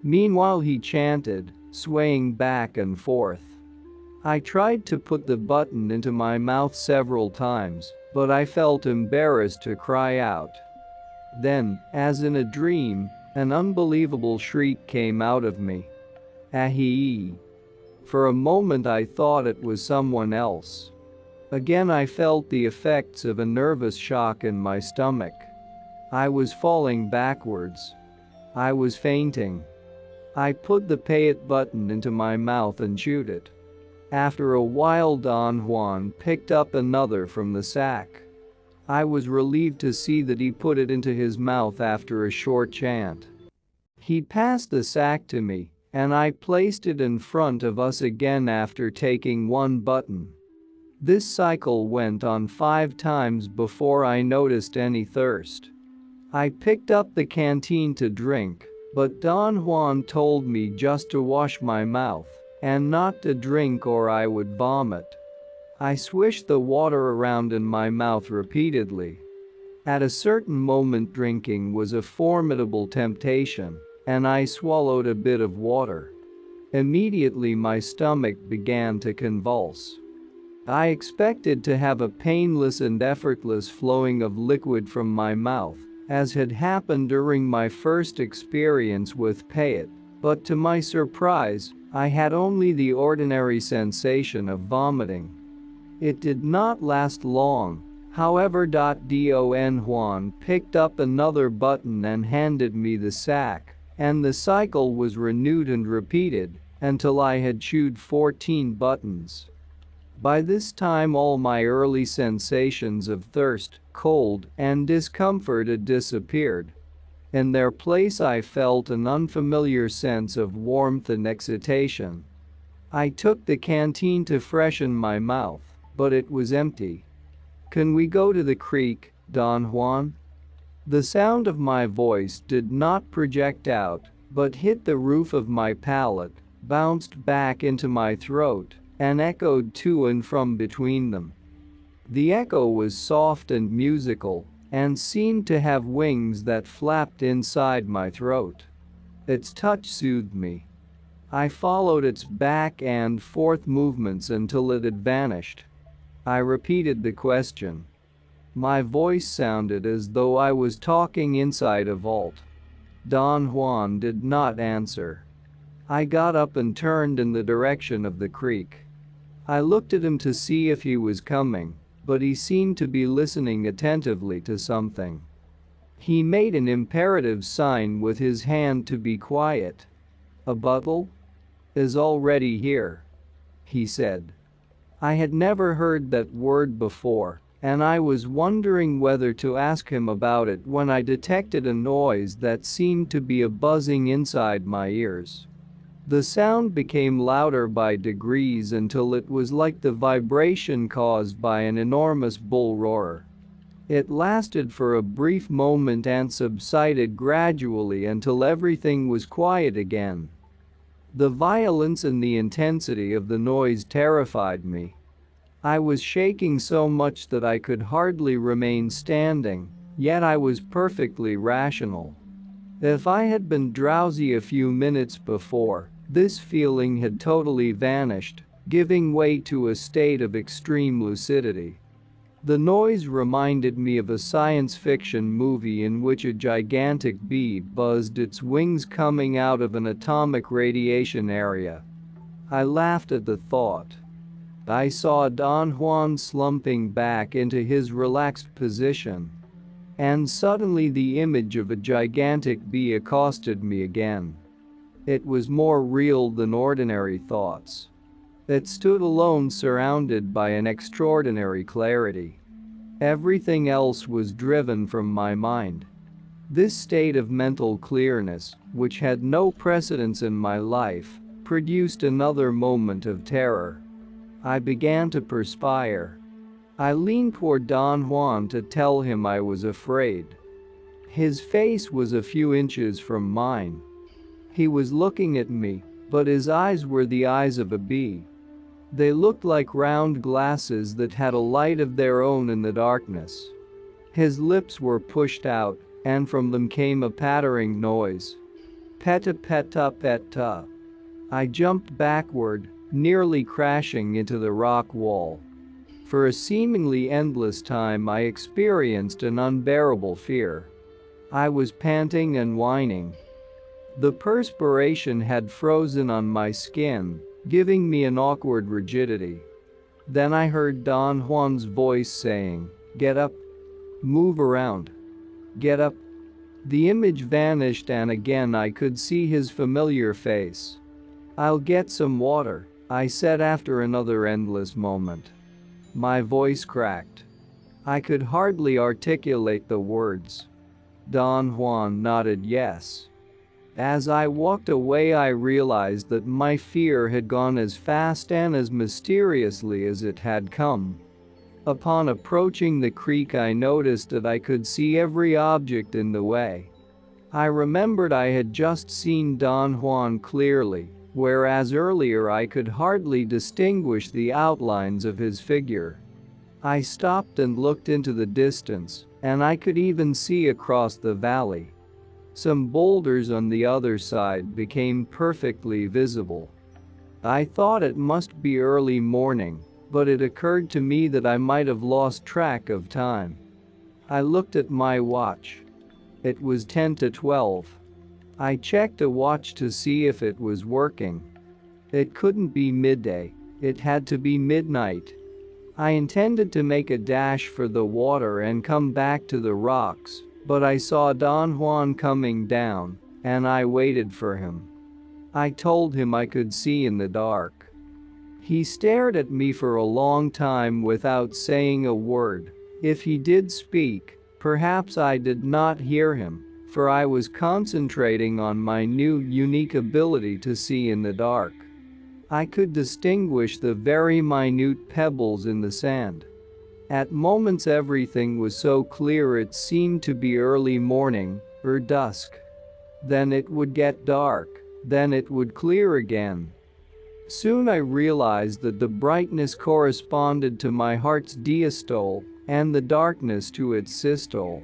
Meanwhile he chanted, swaying back and forth. I tried to put the button into my mouth several times, but I felt embarrassed to cry out. Then, as in a dream, an unbelievable shriek came out of me. "Ahee!" For a moment I thought it was someone else. Again I felt the effects of a nervous shock in my stomach. I was falling backwards. I was fainting. I put the payette button into my mouth and chewed it. After a while Don Juan picked up another from the sack. I was relieved to see that he put it into his mouth after a short chant. He passed the sack to me, and I placed it in front of us again after taking one button. This cycle went on 5 times before I noticed any thirst. I picked up the canteen to drink, but Don Juan told me just to wash my mouth and not to drink or I would vomit. I swished the water around in my mouth repeatedly. At a certain moment drinking was a formidable temptation, and I swallowed a bit of water. Immediately my stomach began to convulse. I expected to have a painless and effortless flowing of liquid from my mouth, as had happened during my first experience with Payet, but to my surprise, I had only the ordinary sensation of vomiting. It did not last long, however. Don Juan picked up another button and handed me the sack, and the cycle was renewed and repeated until I had chewed 14 buttons. By this time all my early sensations of thirst, cold, and discomfort had disappeared. In their place I felt an unfamiliar sense of warmth and excitation. I took the canteen to freshen my mouth, but it was empty. "Can we go to the creek, Don Juan?" The sound of my voice did not project out, but hit the roof of my palate, bounced back into my throat, and echoed to and from between them. The echo was soft and musical, and seemed to have wings that flapped inside my throat. Its touch soothed me. I followed its back and forth movements until it had vanished. I repeated the question. My voice sounded as though I was talking inside a vault. Don Juan did not answer. I got up and turned in the direction of the creek. I looked at him to see if he was coming, but he seemed to be listening attentively to something. He made an imperative sign with his hand to be quiet. "A buttle is already here," he said. I had never heard that word before, and I was wondering whether to ask him about it when I detected a noise that seemed to be a buzzing inside my ears. The sound became louder by degrees until it was like the vibration caused by an enormous bull roarer. It lasted for a brief moment and subsided gradually until everything was quiet again. The violence and the intensity of the noise terrified me. I was shaking so much that I could hardly remain standing, yet I was perfectly rational. If I had been drowsy a few minutes before, this feeling had totally vanished, giving way to a state of extreme lucidity. The noise reminded me of a science fiction movie in which a gigantic bee buzzed its wings coming out of an atomic radiation area. I laughed at the thought. I saw Don Juan slumping back into his relaxed position. And suddenly the image of a gigantic bee accosted me again. It was more real than ordinary thoughts. It stood alone, surrounded by an extraordinary clarity. Everything else was driven from my mind. This state of mental clearness, which had no precedence in my life, produced another moment of terror. I began to perspire. I leaned toward Don Juan to tell him I was afraid. His face was a few inches from mine. He was looking at me, but his eyes were the eyes of a bee. They looked like round glasses that had a light of their own in the darkness. His lips were pushed out, and from them came a pattering noise. Peta peta peta. I jumped backward, nearly crashing into the rock wall. For a seemingly endless time I experienced an unbearable fear. I was panting and whining. The perspiration had frozen on my skin, giving me an awkward rigidity. Then I heard Don Juan's voice saying, "Get up. Move around. Get up." The image vanished and again I could see his familiar face. "I'll get some water," I said after another endless moment. My voice cracked. I could hardly articulate the words. Don Juan nodded yes. As I walked away I realized that my fear had gone as fast and as mysteriously as it had come. Upon approaching the creek I noticed that I could see every object in the way. I remembered I had just seen Don Juan clearly, whereas earlier I could hardly distinguish the outlines of his figure. I stopped and looked into the distance, and I could even see across the valley. Some boulders on the other side became perfectly visible, I thought it must be early morning, but it occurred to me that I might have lost track of time. I looked at my watch. It was 10 to 12. I checked a watch to see if it was working. It couldn't be midday, it had to be midnight. I intended to make a dash for the water and come back to the rocks, but I saw Don Juan coming down, and I waited for him. I told him I could see in the dark. He stared at me for a long time without saying a word. If he did speak, perhaps I did not hear him, for I was concentrating on my new unique ability to see in the dark. I could distinguish the very minute pebbles in the sand. At moments everything was so clear it seemed to be early morning, or dusk. Then it would get dark, then it would clear again. Soon I realized that the brightness corresponded to my heart's diastole, and the darkness to its systole.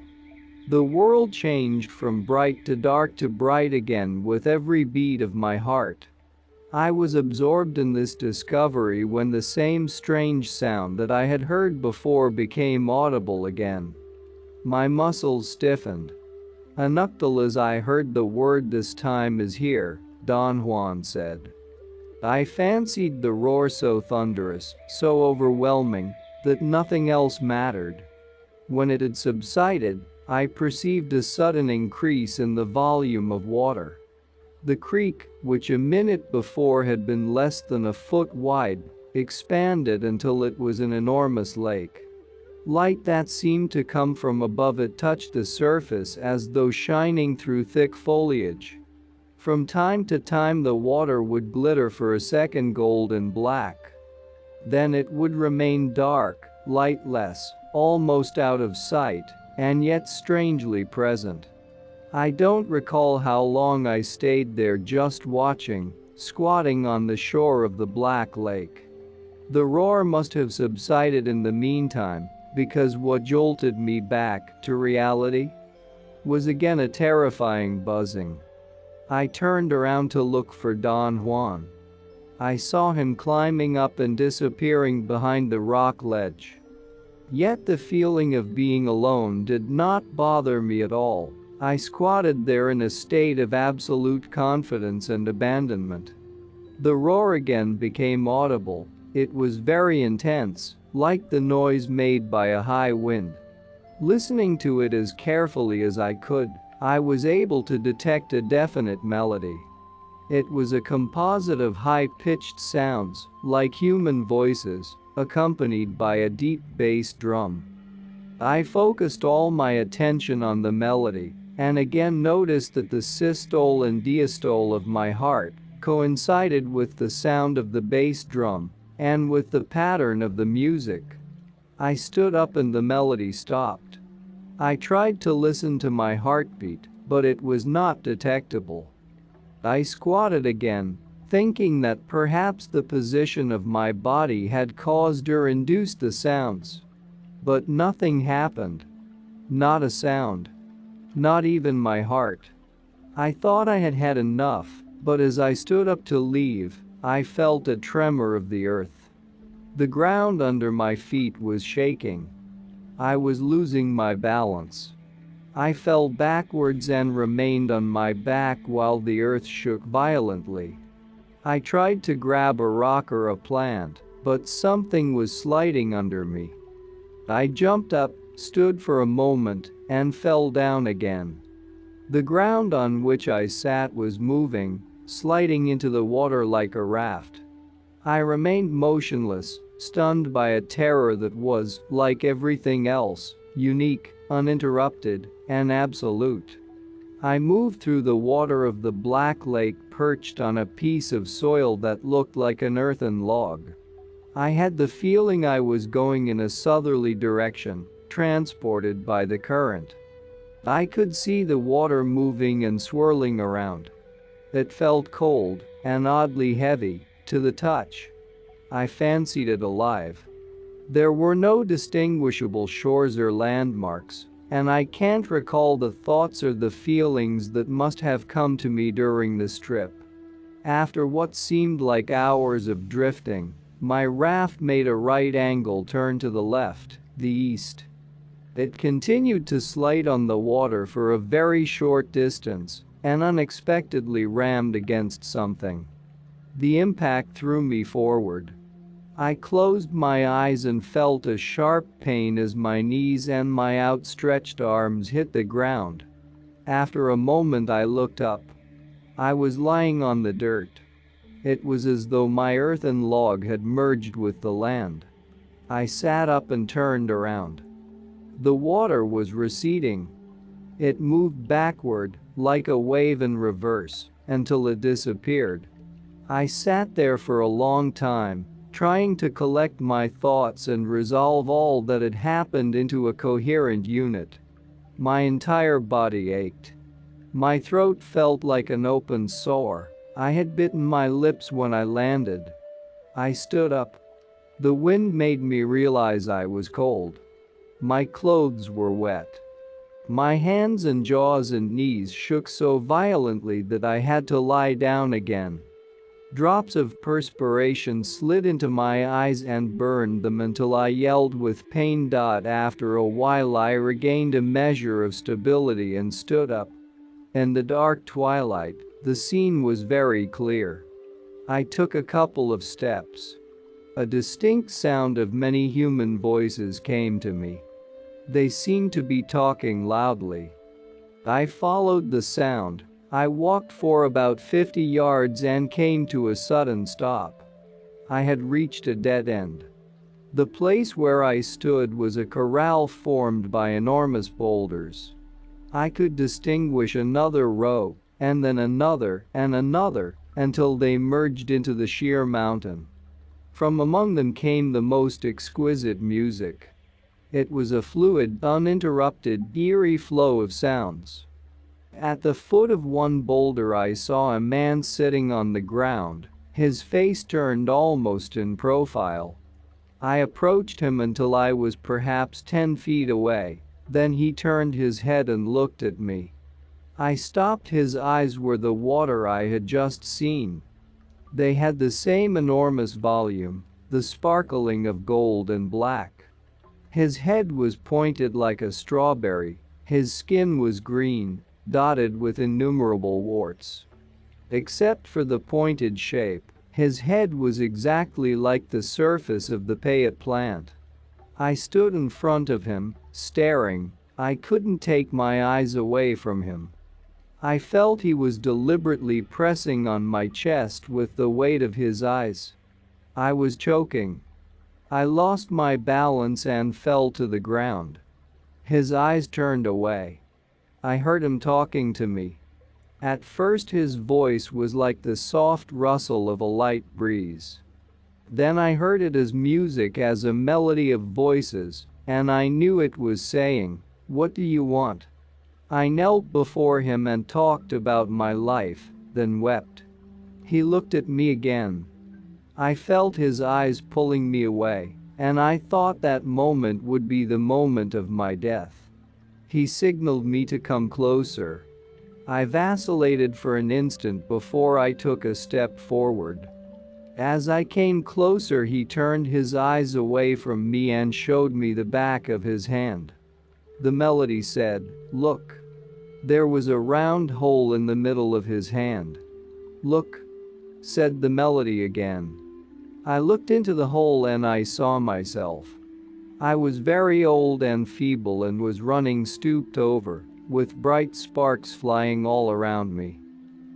The world changed from bright to bright again with every beat of my heart. I was absorbed in this discovery when the same strange sound that I had heard before became audible again. My muscles stiffened. "Anuktal," as I heard the word this time is here, Don Juan said. I fancied the roar so thunderous, so overwhelming, that nothing else mattered. When it had subsided, I perceived a sudden increase in the volume of water. The creek, which a minute before had been less than a foot wide, expanded until it was an enormous lake. Light that seemed to come from above it touched the surface as though shining through thick foliage. From time to time the water would glitter for a second gold and black. Then it would remain dark, lightless, almost out of sight, and yet strangely present. I don't recall how long I stayed there just watching, squatting on the shore of the Black Lake. The roar must have subsided in the meantime, because what jolted me back to reality was again a terrifying buzzing. I turned around to look for Don Juan. I saw him climbing up and disappearing behind the rock ledge. Yet the feeling of being alone did not bother me at all. I squatted there in a state of absolute confidence and abandonment. The roar again became audible. It was very intense, like the noise made by a high wind. Listening to it as carefully as I could, I was able to detect a definite melody. It was a composite of high-pitched sounds, like human voices, accompanied by a deep bass drum. I focused all my attention on the melody, and again noticed that the systole and diastole of my heart coincided with the sound of the bass drum, and with the pattern of the music. I stood up and the melody stopped. I tried to listen to my heartbeat, but it was not detectable. I squatted again, thinking that perhaps the position of my body had caused or induced the sounds. But nothing happened. Not a sound. Not even my heart. I thought I had had enough, but as I stood up to leave, I felt a tremor of the earth. The ground under my feet was shaking. I was losing my balance. I fell backwards and remained on my back while the earth shook violently. I tried to grab a rock or a plant, but something was sliding under me. I jumped up, stood for a moment, and fell down again. The ground on which I sat was moving, sliding into the water like a raft. I remained motionless, stunned by a terror that was, like everything else, unique, uninterrupted, and absolute. I moved through the water of the Black Lake perched on a piece of soil that looked like an earthen log. I had the feeling I was going in a southerly direction, transported by the current. I could see the water moving and swirling around. It felt cold and oddly heavy to the touch. I fancied it alive. There were no distinguishable shores or landmarks, and I can't recall the thoughts or the feelings that must have come to me during this trip. After what seemed like hours of drifting, my raft made a right-angle turn to the left, the east. It continued to slide on the water for a very short distance and unexpectedly rammed against something. The impact threw me forward. I closed my eyes and felt a sharp pain as my knees and my outstretched arms hit the ground. After a moment I looked up. I was lying on the dirt. It was as though my earthen log had merged with the land. I sat up and turned around. The water was receding. It moved backward, like a wave in reverse, until it disappeared. I sat there for a long time, trying to collect my thoughts and resolve all that had happened into a coherent unit. My entire body ached. My throat felt like an open sore. I had bitten my lips when I landed. I stood up. The wind made me realize I was cold. My clothes were wet. My hands and jaws and knees shook so violently that I had to lie down again. Drops of perspiration slid into my eyes and burned them until I yelled with pain. After a while I regained a measure of stability and stood up. In the dark twilight, the scene was very clear. I took a couple of steps. A distinct sound of many human voices came to me. They seemed to be talking loudly. I followed the sound. I walked for about 50 yards and came to a sudden stop. I had reached a dead end. The place where I stood was a corral formed by enormous boulders. I could distinguish another row, and then another, and another, until they merged into the sheer mountain. From among them came the most exquisite music. It was a fluid, uninterrupted, eerie flow of sounds. At the foot of one boulder I saw a man sitting on the ground, his face turned almost in profile. I approached him until I was perhaps 10 feet away, then he turned his head and looked at me. I stopped. His eyes were the water I had just seen. They had the same enormous volume, the sparkling of gold and black. His head was pointed like a strawberry, his skin was green, dotted with innumerable warts. Except for the pointed shape, his head was exactly like the surface of the payet plant. I stood in front of him, staring. I couldn't take my eyes away from him. I felt he was deliberately pressing on my chest with the weight of his eyes. I was choking. I lost my balance and fell to the ground. His eyes turned away. I heard him talking to me. At first his voice was like the soft rustle of a light breeze. Then I heard it as music, as a melody of voices, and I knew it was saying, "What do you want?" I knelt before him and talked about my life, then wept. He looked at me again. I felt his eyes pulling me away, and I thought that moment would be the moment of my death. He signaled me to come closer. I vacillated for an instant before I took a step forward. As I came closer, he turned his eyes away from me and showed me the back of his hand. The melody said, "Look." There was a round hole in the middle of his hand. "Look," said the melody again. I looked into the hole and I saw myself. I was very old and feeble and was running stooped over, with bright sparks flying all around me.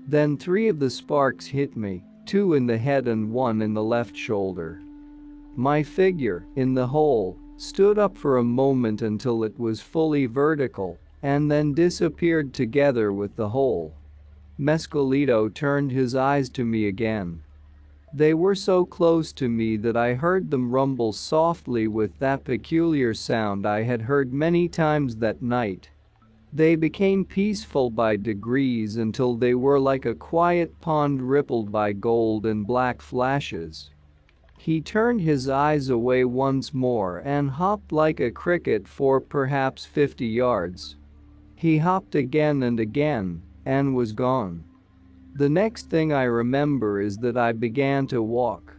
Then 3 of the sparks hit me, 2 in the head and 1 in the left shoulder. My figure, in the hole, stood up for a moment until it was fully vertical, and then disappeared together with the hole. Mescalito turned his eyes to me again. They were so close to me that I heard them rumble softly with that peculiar sound I had heard many times that night. They became peaceful by degrees until they were like a quiet pond rippled by gold and black flashes. He turned his eyes away once more and hopped like a cricket for perhaps 50 yards. He hopped again and again, and was gone. The next thing I remember is that I began to walk.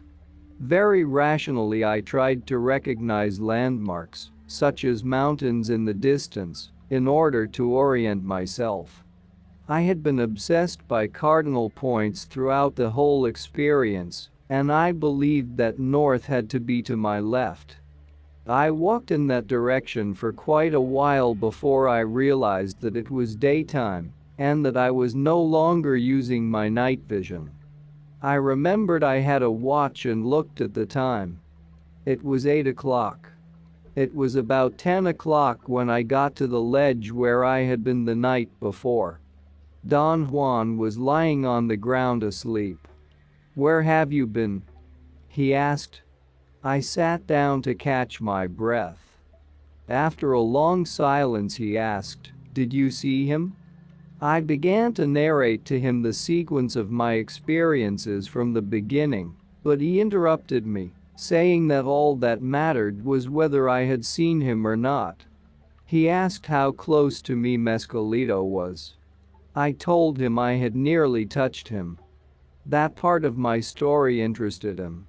Very rationally, I tried to recognize landmarks, such as mountains in the distance, in order to orient myself. I had been obsessed by cardinal points throughout the whole experience, and I believed that north had to be to my left. I walked in that direction for quite a while before I realized that it was daytime and that I was no longer using my night vision. I remembered I had a watch and looked at the time. It was 8 o'clock. It was about 10 o'clock when I got to the ledge where I had been the night before. Don Juan was lying on the ground asleep. "Where have you been?" he asked. I sat down to catch my breath. After a long silence, he asked, "Did you see him?" I began to narrate to him the sequence of my experiences from the beginning, but he interrupted me, saying that all that mattered was whether I had seen him or not. He asked how close to me Mescalito was. I told him I had nearly touched him. That part of my story interested him.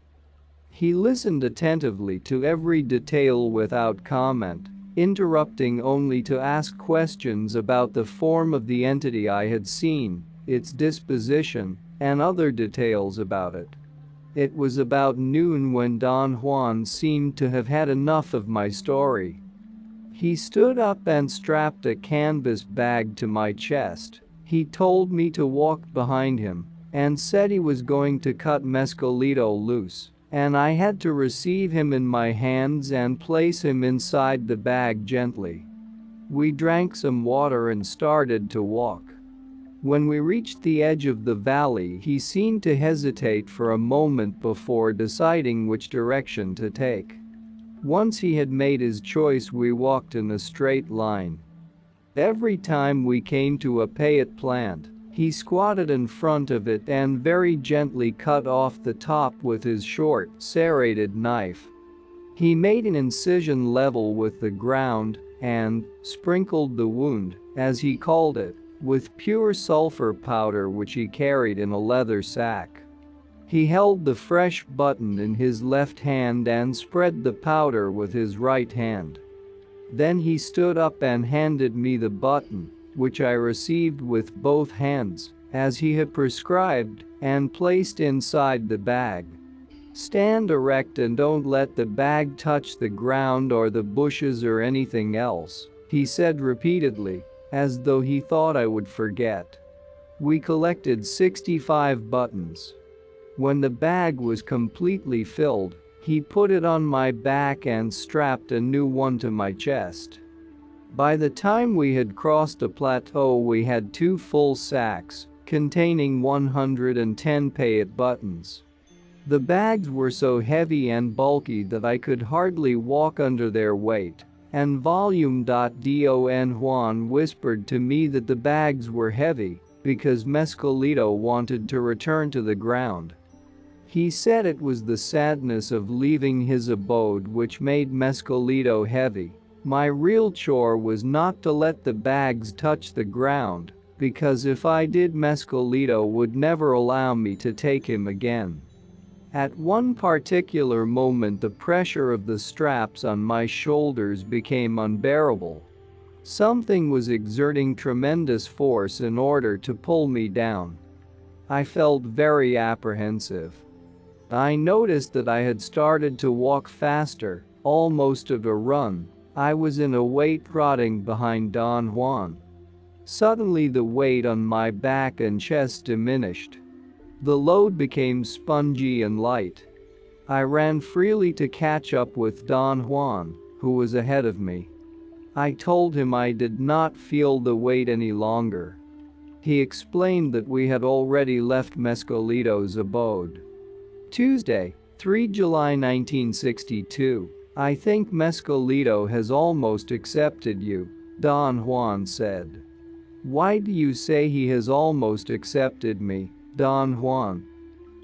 He listened attentively to every detail without comment, interrupting only to ask questions about the form of the entity I had seen, its disposition, and other details about it. It was about noon when Don Juan seemed to have had enough of my story. He stood up and strapped a canvas bag to my chest. He told me to walk behind him and said he was going to cut Mescalito loose, and I had to receive him in my hands and place him inside the bag gently. We drank some water and started to walk. When we reached the edge of the valley, he seemed to hesitate for a moment before deciding which direction to take. Once he had made his choice, we walked in a straight line. Every time we came to a payet plant, he squatted in front of it and very gently cut off the top with his short, serrated knife. He made an incision level with the ground and sprinkled the wound, as he called it, with pure sulfur powder which he carried in a leather sack. He held the fresh button in his left hand and spread the powder with his right hand. Then he stood up and handed me the button, which I received with both hands, as he had prescribed, and placed inside the bag. "Stand erect and don't let the bag touch the ground or the bushes or anything else," he said repeatedly, as though he thought I would forget. We collected 65 buttons. When the bag was completely filled, he put it on my back and strapped a new one to my chest. By the time we had crossed a plateau, we had 2 full sacks containing 110 payet buttons. The bags were so heavy and bulky that I could hardly walk under their weight, and Volume. Don Juan whispered to me that the bags were heavy because Mescalito wanted to return to the ground. He said it was the sadness of leaving his abode which made Mescalito heavy. My real chore was not to let the bags touch the ground, because if I did, Mescalito would never allow me to take him again. At one particular moment, the pressure of the straps on my shoulders became unbearable. Something was exerting tremendous force in order to pull me down. I felt very apprehensive. I noticed that I had started to walk faster, almost at a run. I was in a way trotting behind Don Juan. Suddenly the weight on my back and chest diminished. The load became spongy and light. I ran freely to catch up with Don Juan, who was ahead of me. I told him I did not feel the weight any longer. He explained that we had already left Mescalito's abode. Tuesday, 3 July 1962. "I think Mescalito has almost accepted you," Don Juan said. "Why do you say he has almost accepted me, Don Juan?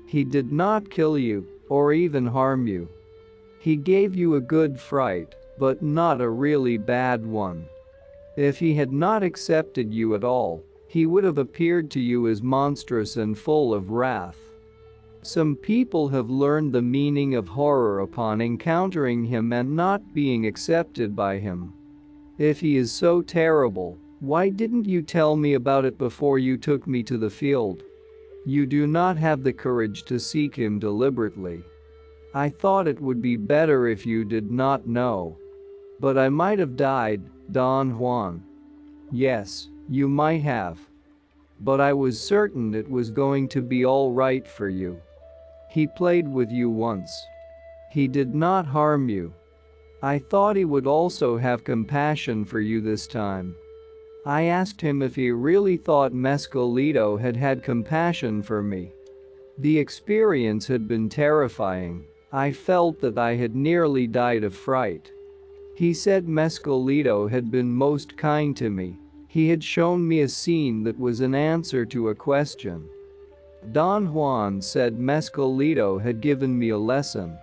He did not kill you, or even harm you. He gave you a good fright, but not a really bad one. If he had not accepted you at all, He would have appeared to you as monstrous and full of wrath. Some people have learned the meaning of horror upon encountering him and not being accepted by him. If he is so terrible, why didn't you tell me about it before you took me to the field? You do not have the courage to seek him deliberately. I thought it would be better if you did not know. But I might have died, Don Juan. Yes, you might have. But I was certain it was going to be all right for you. He played with you once. He did not harm you. I thought he would also have compassion for you this time. I asked him if he really thought Mescalito had had compassion for me. The experience had been terrifying. I felt that I had nearly died of fright. He said Mescalito had been most kind to me. He had shown me a scene that was an answer to a question. Don Juan said Mescalito had given me a lesson.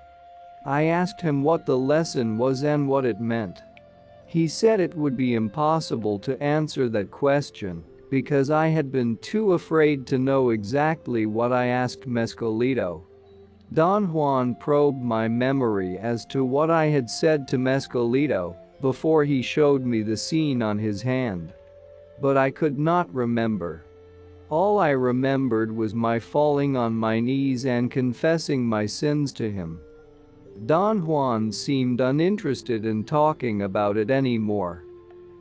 I asked him what the lesson was and what it meant. He said it would be impossible to answer that question because I had been too afraid to know exactly what I asked Mescalito. Don Juan probed my memory as to what I had said to Mescalito before he showed me the scene on his hand. But I could not remember. All I remembered was my falling on my knees and confessing my sins to him. Don Juan seemed uninterested in talking about it anymore.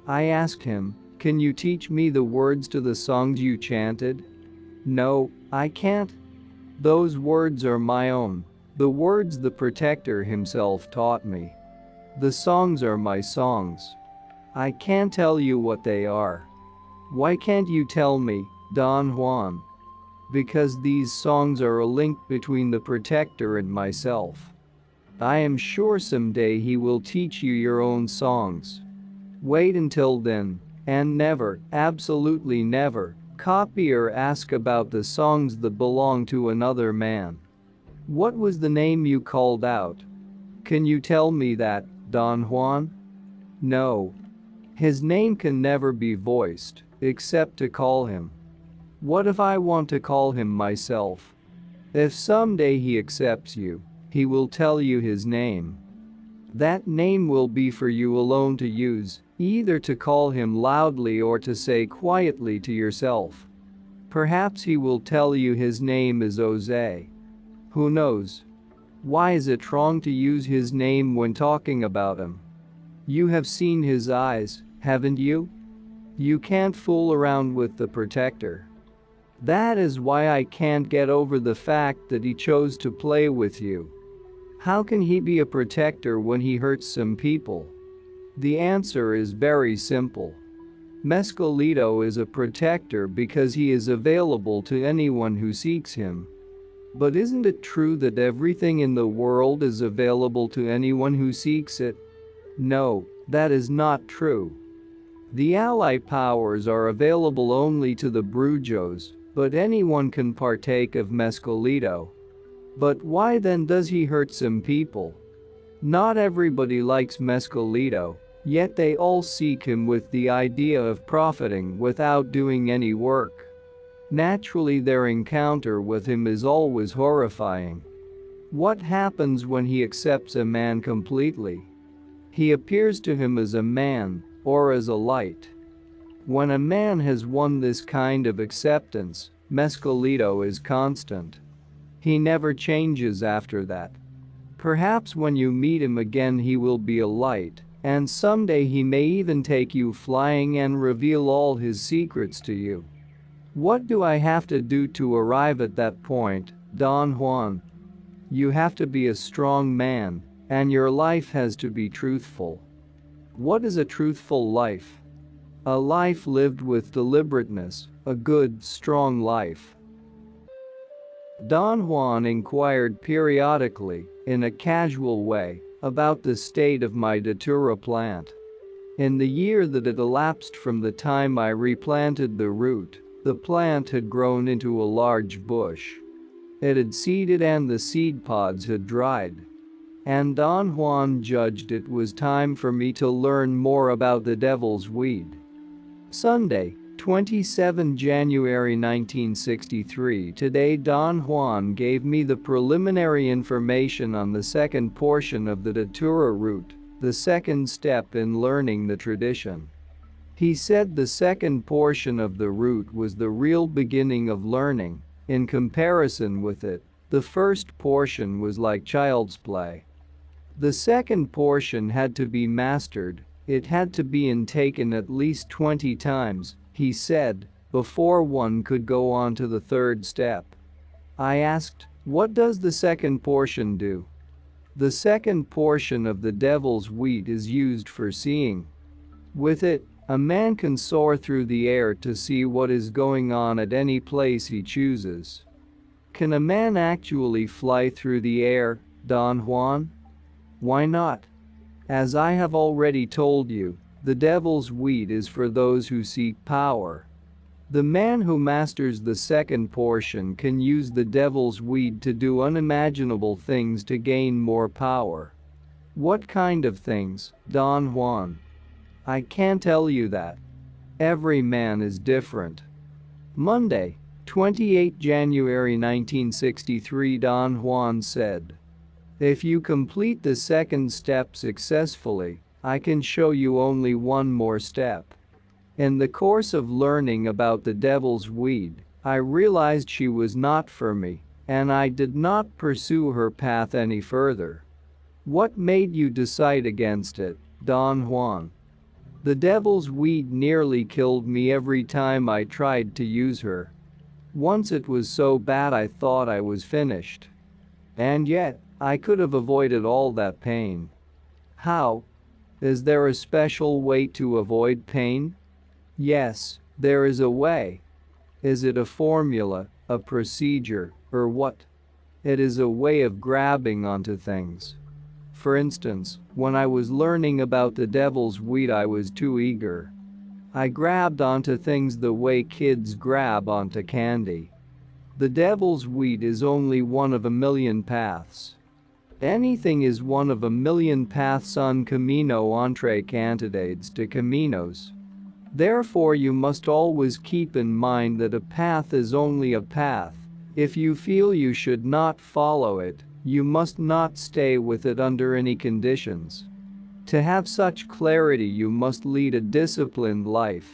I asked him, "Can you teach me the words to the songs you chanted?" "No, I can't. Those words are my own, the words the protector himself taught me. The songs are my songs. I can't tell you what they are." "Why can't you tell me, Don Juan?" "Because these songs are a link between the protector and myself. I am sure someday he will teach you your own songs. Wait until then, and never, absolutely never, copy or ask about the songs that belong to another man." "What was the name you called out? Can you tell me that, Don Juan?" "No. His name can never be voiced, except to call him." "What if I want to call him myself?" "If someday he accepts you, he will tell you his name. That name will be for you alone to use, either to call him loudly or to say quietly to yourself. Perhaps he will tell you his name is Jose. Who knows? Why is it wrong to use his name when talking about him? You have seen his eyes, haven't you? You can't fool around with the protector. That is why I can't get over the fact that he chose to play with you. How can he be a protector when he hurts some people? The answer is very simple. Mescalito is a protector because he is available to anyone who seeks him. But isn't it true that everything in the world is available to anyone who seeks it? No, that is not true. The ally powers are available only to the brujos, but anyone can partake of Mescalito. But why then does he hurt some people? Not everybody likes Mescalito, yet they all seek him with the idea of profiting without doing any work. Naturally, their encounter with him is always horrifying. What happens when he accepts a man completely? He appears to him as a man, or as a light. When a man has won this kind of acceptance, Mescalito is constant. He never changes after that. Perhaps when you meet him again he will be a light, and someday he may even take you flying and reveal all his secrets to you. What do I have to do to arrive at that point, Don Juan? You have to be a strong man, and your life has to be truthful. What is a truthful life? A life lived with deliberateness, a good, strong life. Don Juan inquired periodically, in a casual way, about the state of my datura plant. In the year that had elapsed from the time I replanted the root, the plant had grown into a large bush. It had seeded and the seed pods had dried. And Don Juan judged it was time for me to learn more about the devil's weed. Sunday, 27 January 1963. Today Don Juan gave me the preliminary information on the second portion of the Datura route, the second step in learning the tradition. He said the second portion of the route was the real beginning of learning. In comparison with it, the first portion was like child's play. The second portion had to be mastered, it had to be intaken at least 20 times, he said, before one could go on to the third step. I asked, what does the second portion do? The second portion of the devil's weed is used for seeing. With it, a man can soar through the air to see what is going on at any place he chooses. Can a man actually fly through the air, Don Juan? Why not? As I have already told you, the devil's weed is for those who seek power. The man who masters the second portion can use the devil's weed to do unimaginable things to gain more power. What kind of things, Don Juan? I can't tell you that. Every man is different. Monday, 28 January 1963. Don Juan said, if you complete the second step successfully, I can show you only one more step. In the course of learning about the devil's weed, I realized she was not for me, and I did not pursue her path any further. What made you decide against it, Don Juan? The devil's weed nearly killed me every time I tried to use her. Once it was so bad I thought I was finished. And yet, I could have avoided all that pain. How? Is there a special way to avoid pain? Yes, there is a way. Is it a formula, a procedure, or what? It is a way of grabbing onto things. For instance, when I was learning about the devil's weed, I was too eager. I grabbed onto things the way kids grab onto candy. The devil's weed is only one of a million paths. Anything is one of a million paths on camino entre candidates to caminos. Therefore you must always keep in mind that a path is only a path. If you feel you should not follow it, you must not stay with it under any conditions. To have such clarity you must lead a disciplined life.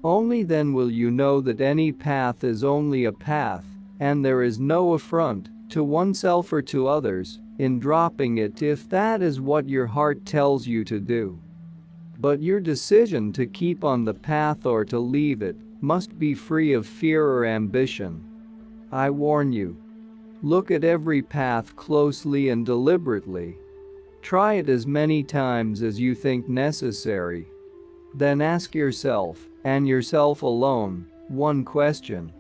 Only then will you know that any path is only a path, and there is no affront, to oneself or to others, in dropping it if that is what your heart tells you to do. But your decision to keep on the path or to leave it must be free of fear or ambition. I warn you. Look at every path closely and deliberately. Try it as many times as you think necessary. Then ask yourself, and yourself alone, one question.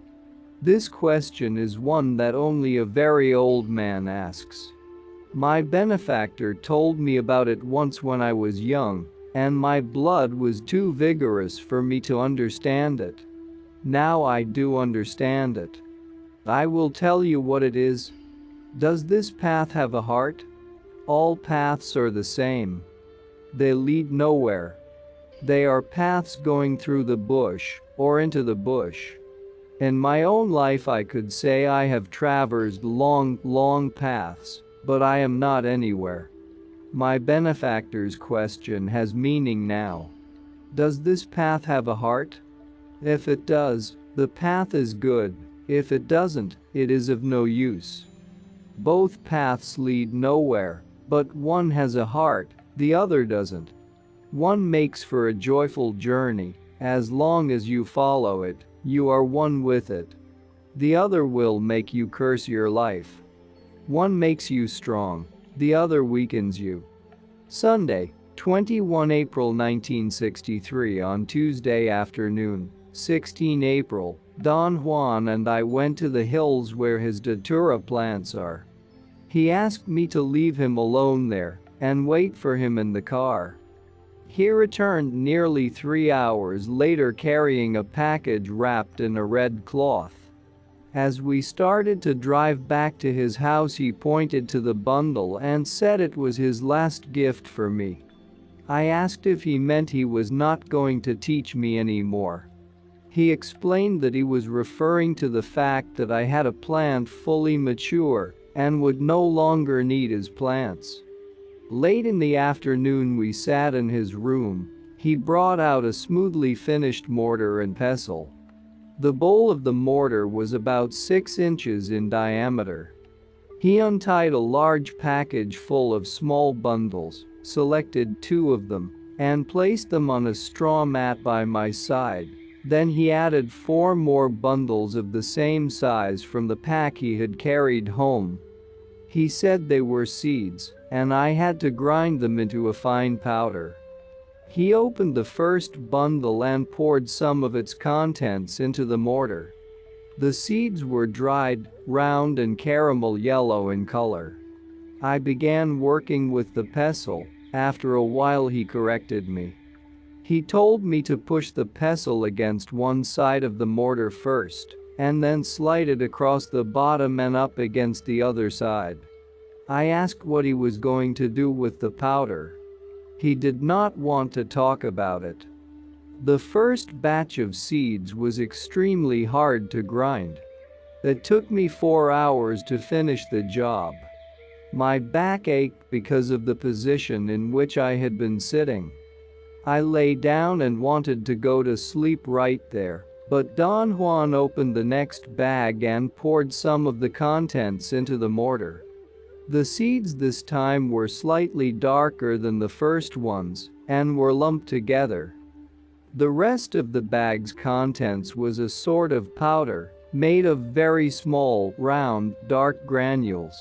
This question is one that only a very old man asks. My benefactor told me about it once when I was young, and my blood was too vigorous for me to understand it. Now I do understand it. I will tell you what it is. Does this path have a heart? All paths are the same. They lead nowhere. They are paths going through the bush, or into the bush. In my own life I could say I have traversed long paths, but I am not anywhere. My benefactor's question has meaning now. Does this path have a heart? If it does, the path is good. If it doesn't, it is of no use. Both paths lead nowhere, but one has a heart, the other doesn't. One makes for a joyful journey. As long as you follow it, you are one with it. The other will make you curse your life. One makes you strong, the other weakens you. Sunday, 21 April 1963. On Tuesday afternoon, 16 April, Don Juan and I went to the hills where his datura plants are. He asked me to leave him alone there and wait for him in the car. He returned nearly 3 hours later carrying a package wrapped in a red cloth. As we started to drive back to his house, he pointed to the bundle and said it was his last gift for me. I asked if he meant he was not going to teach me anymore. He explained that he was referring to the fact that I had a plant fully mature and would no longer need his plants. Late in the afternoon we sat in his room. He brought out a smoothly finished mortar and pestle. The bowl of the mortar was about 6 inches in diameter. He untied a large package full of small bundles, selected 2 of them, and placed them on a straw mat by my side. Then he added 4 more bundles of the same size from the pack he had carried home. He said they were seeds, and I had to grind them into a fine powder. He opened the first bundle and poured some of its contents into the mortar. The seeds were dried, round and caramel yellow in color. I began working with the pestle. After a while he corrected me. He told me to push the pestle against one side of the mortar first, and then slide it across the bottom and up against the other side. I asked what he was going to do with the powder. He did not want to talk about it. The first batch of seeds was extremely hard to grind. It took me 4 hours to finish the job. My back ached because of the position in which I had been sitting. I lay down and wanted to go to sleep right there, but Don Juan opened the next bag and poured some of the contents into the mortar. The seeds this time were slightly darker than the first ones and were lumped together. The rest of the bag's contents was a sort of powder made of very small, round, dark granules.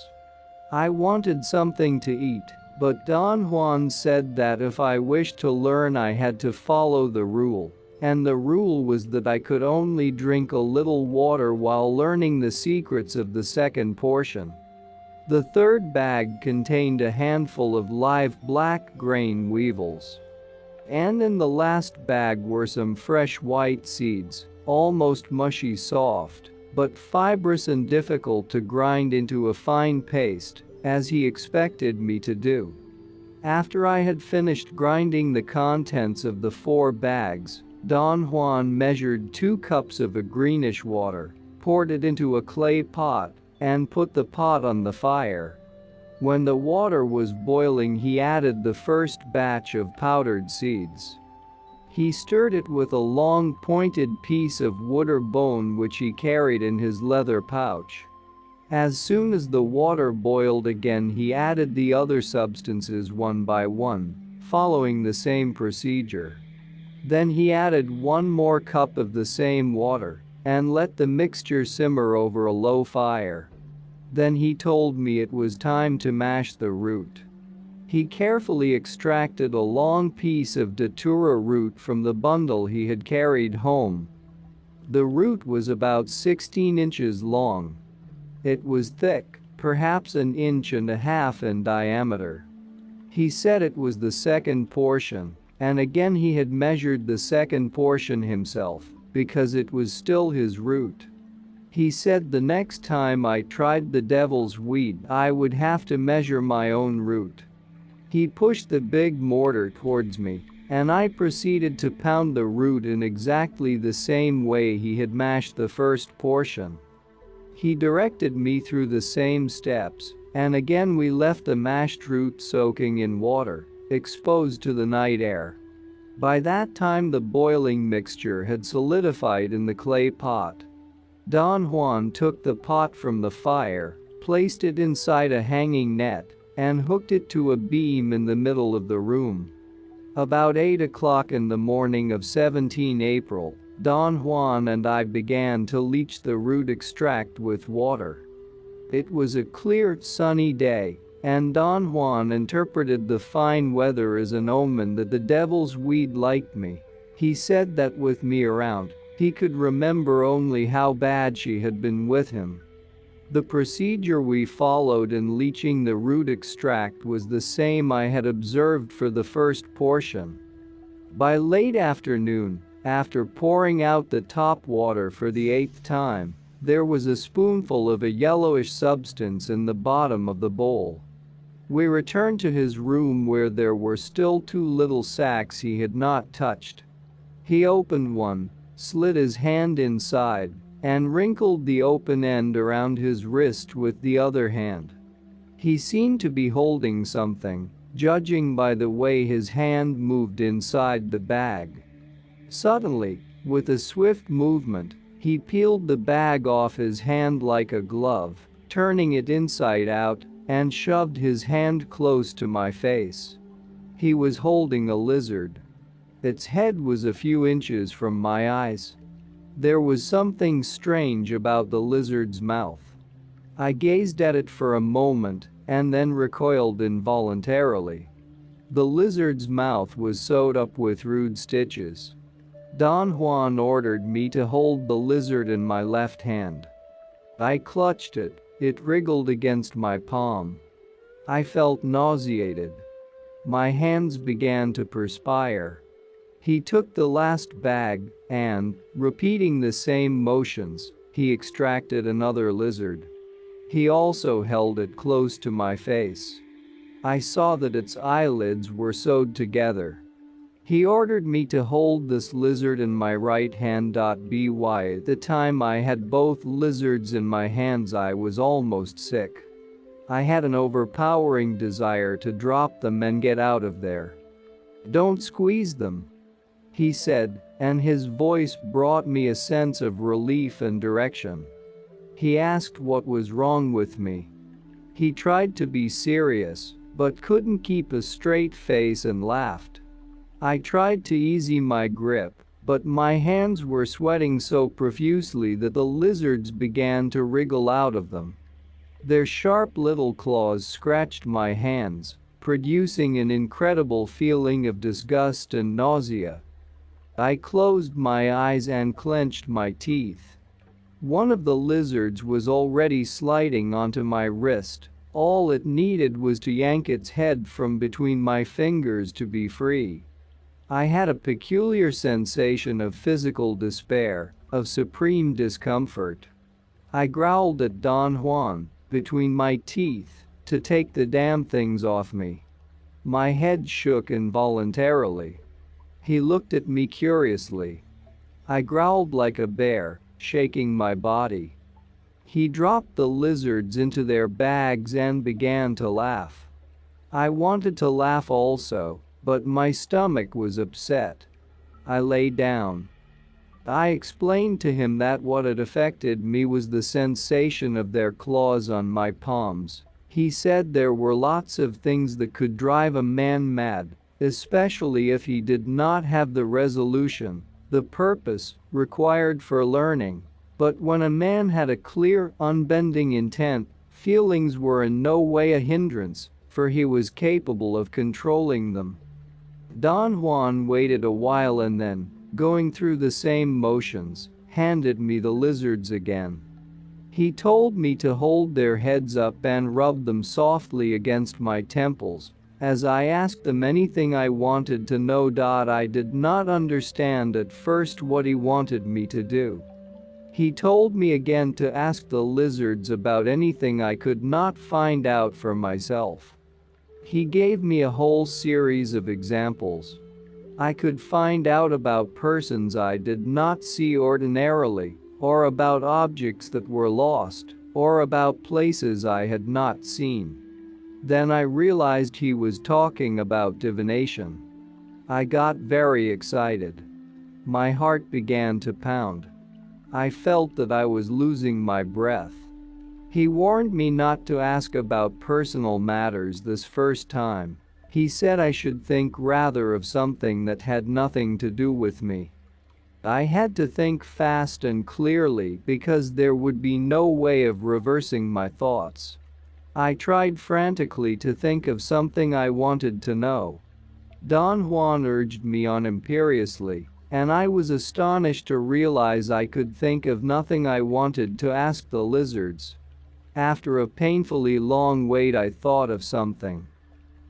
I wanted something to eat, but Don Juan said that if I wished to learn I had to follow the rule, and the rule was that I could only drink a little water while learning the secrets of the second portion. The third bag contained a handful of live black grain weevils. And in the last bag were some fresh white seeds, almost mushy soft, but fibrous and difficult to grind into a fine paste, as he expected me to do. After I had finished grinding the contents of the 4 bags, Don Juan measured 2 cups of a greenish water, poured it into a clay pot, and put the pot on the fire. When the water was boiling, he added the first batch of powdered seeds. He stirred it with a long pointed piece of wood or bone which he carried in his leather pouch. As soon as the water boiled again, he added the other substances one by one, following the same procedure. Then he added 1 more cup of the same water and let the mixture simmer over a low fire. Then he told me it was time to mash the root. He carefully extracted a long piece of datura root from the bundle he had carried home. The root was about 16 inches long. It was thick, perhaps 1.5 inches in diameter. He said it was the second portion, and again he had measured the second portion himself, because it was still his root. He said the next time I tried the devil's weed I would have to measure my own root. He pushed the big mortar towards me, and I proceeded to pound the root in exactly the same way he had mashed the first portion. He directed me through the same steps, and again we left the mashed root soaking in water, exposed to the night air. By that time the boiling mixture had solidified in the clay pot. Don Juan took the pot from the fire, placed it inside a hanging net, and hooked it to a beam in the middle of the room. About 8 o'clock in the morning of 17 April, Don Juan and I began to leach the root extract with water. It was a clear, sunny day, and Don Juan interpreted the fine weather as an omen that the devil's weed liked me. He said that with me around, he could remember only how bad she had been with him. The procedure we followed in leaching the root extract was the same I had observed for the first portion. By late afternoon, after pouring out the top water for the 8th time, there was a spoonful of a yellowish substance in the bottom of the bowl. We returned to his room where there were still 2 little sacks he had not touched. He opened one, slid his hand inside, and wrinkled the open end around his wrist with the other hand. He seemed to be holding something, judging by the way his hand moved inside the bag. Suddenly, with a swift movement, he peeled the bag off his hand like a glove, turning it inside out, and shoved his hand close to my face. He was holding a lizard. Its head was a few inches from my eyes. There was something strange about the lizard's mouth. I gazed at it for a moment and then recoiled involuntarily. The lizard's mouth was sewed up with rude stitches. Don Juan ordered me to hold the lizard in my left hand. I clutched it. It wriggled against my palm. I felt nauseated. My hands began to perspire. He took the last bag and, repeating the same motions, he extracted another lizard. He also held it close to my face. I saw that its eyelids were sewed together. He ordered me to hold this lizard in my right hand. By the time I had both lizards in my hands, I was almost sick. I had an overpowering desire to drop them and get out of there. "Don't squeeze them," he said, and his voice brought me a sense of relief and direction. He asked what was wrong with me. He tried to be serious, but couldn't keep a straight face and laughed. I tried to ease my grip, but my hands were sweating so profusely that the lizards began to wriggle out of them. Their sharp little claws scratched my hands, producing an incredible feeling of disgust and nausea. I closed my eyes and clenched my teeth. One of the lizards was already sliding onto my wrist. All it needed was to yank its head from between my fingers to be free. I had a peculiar sensation of physical despair, of supreme discomfort. I growled at Don Juan, between my teeth, to take the damn things off me. My head shook involuntarily. He looked at me curiously. I growled like a bear, shaking my body. He dropped the lizards into their bags and began to laugh. I wanted to laugh also, but my stomach was upset. I lay down. I explained to him that what had affected me was the sensation of their claws on my palms. He said there were lots of things that could drive a man mad, especially if he did not have the resolution, the purpose, required for learning. But when a man had a clear, unbending intent, feelings were in no way a hindrance, for he was capable of controlling them. Don Juan waited a while and then, going through the same motions, handed me the lizards again. He told me to hold their heads up and rub them softly against my temples. As I asked them anything I wanted to know. I did not understand at first what he wanted me to do. He told me again to ask the lizards about anything I could not find out for myself. He gave me a whole series of examples. I could find out about persons I did not see ordinarily, or about objects that were lost, or about places I had not seen. Then I realized he was talking about divination. I got very excited. My heart began to pound. I felt that I was losing my breath. He warned me not to ask about personal matters this first time. He said I should think rather of something that had nothing to do with me. I had to think fast and clearly because there would be no way of reversing my thoughts. I tried frantically to think of something I wanted to know. Don Juan urged me on imperiously, and I was astonished to realize I could think of nothing I wanted to ask the lizards. After a painfully long wait, I thought of something.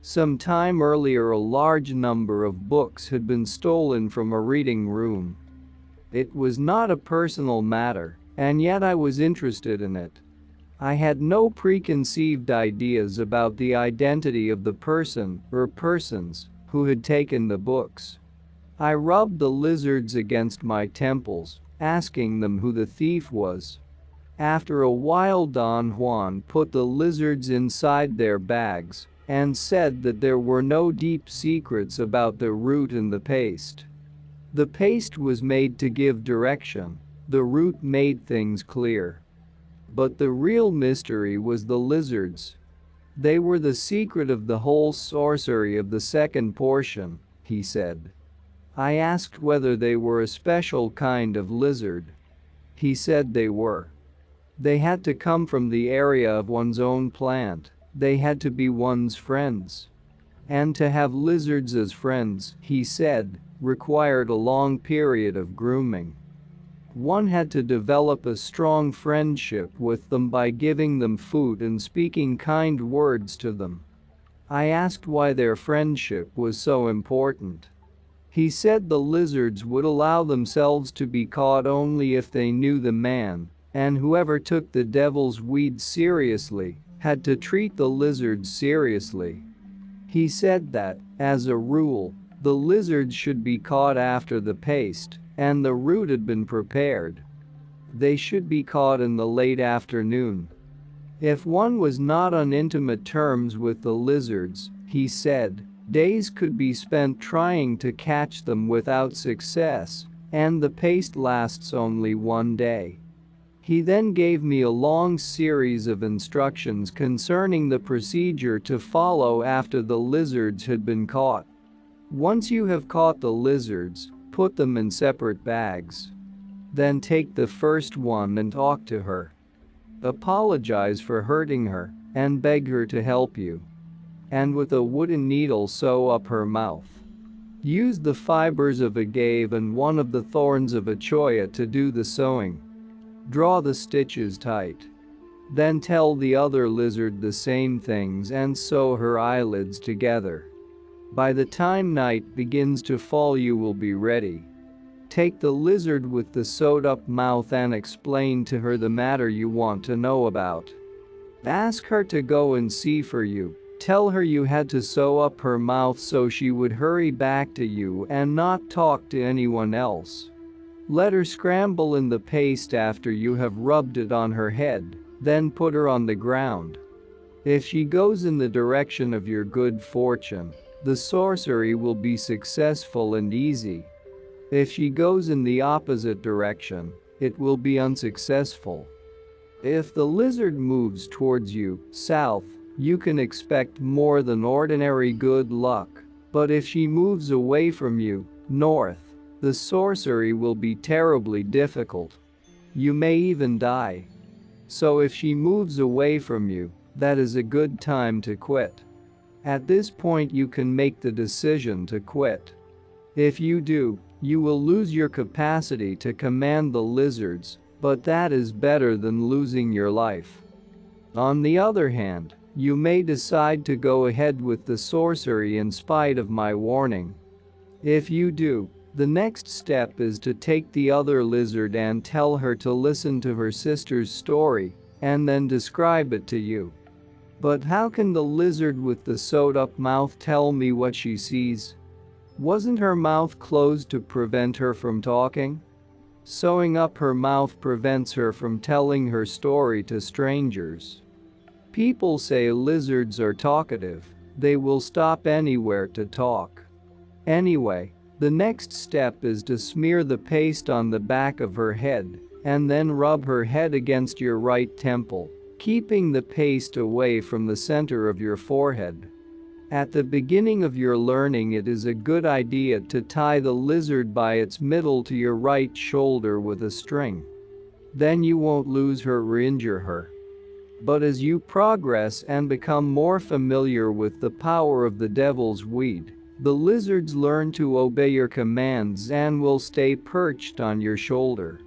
Some time earlier, a large number of books had been stolen from a reading room. It was not a personal matter, and yet I was interested in it. I had no preconceived ideas about the identity of the person or persons who had taken the books. I rubbed the lizards against my temples, asking them who the thief was. After a while Don Juan put the lizards inside their bags and said that there were no deep secrets about the root and the paste. The paste was made to give direction, the root made things clear. But the real mystery was the lizards. They were the secret of the whole sorcery of the second portion, he said. I asked whether they were a special kind of lizard. He said they were. They had to come from the area of one's own plant, they had to be one's friends. And to have lizards as friends, he said, required a long period of grooming. One had to develop a strong friendship with them by giving them food and speaking kind words to them. I asked why their friendship was so important. He said the lizards would allow themselves to be caught only if they knew the man, and whoever took the devil's weed seriously had to treat the lizards seriously. He said that, as a rule, the lizards should be caught after the paste and the root had been prepared. They should be caught in the late afternoon. If one was not on intimate terms with the lizards, he said, days could be spent trying to catch them without success, and the paste lasts only one day. He then gave me a long series of instructions concerning the procedure to follow after the lizards had been caught. Once you have caught the lizards, put them in separate bags. Then take the first one and talk to her. Apologize for hurting her, and beg her to help you. And with a wooden needle sew up her mouth. Use the fibers of agave and one of the thorns of a cholla to do the sewing. Draw the stitches tight. Then tell the other lizard the same things and sew her eyelids together. By the time night begins to fall you will be ready. Take the lizard with the sewed-up mouth and explain to her the matter you want to know about. Ask her to go and see for you. Tell her you had to sew up her mouth so she would hurry back to you and not talk to anyone else. Let her scramble in the paste after you have rubbed it on her head, then put her on the ground. If she goes in the direction of your good fortune, the sorcery will be successful and easy. If she goes in the opposite direction, it will be unsuccessful. If the lizard moves towards you, south, you can expect more than ordinary good luck, but if she moves away from you, north, the sorcery will be terribly difficult. You may even die. So if she moves away from you, that is a good time to quit. At this point you can make the decision to quit. If you do, you will lose your capacity to command the lizards, but that is better than losing your life. On the other hand, you may decide to go ahead with the sorcery in spite of my warning. If you do, the next step is to take the other lizard and tell her to listen to her sister's story, and then describe it to you. But how can the lizard with the sewed-up mouth tell me what she sees? Wasn't her mouth closed to prevent her from talking? Sewing up her mouth prevents her from telling her story to strangers. People say lizards are talkative, they will stop anywhere to talk. Anyway, the next step is to smear the paste on the back of her head, and then rub her head against your right temple, keeping the paste away from the center of your forehead. At the beginning of your learning it is a good idea to tie the lizard by its middle to your right shoulder with a string. Then you won't lose her or injure her. But as you progress and become more familiar with the power of the devil's weed, the lizards learn to obey your commands and will stay perched on your shoulder.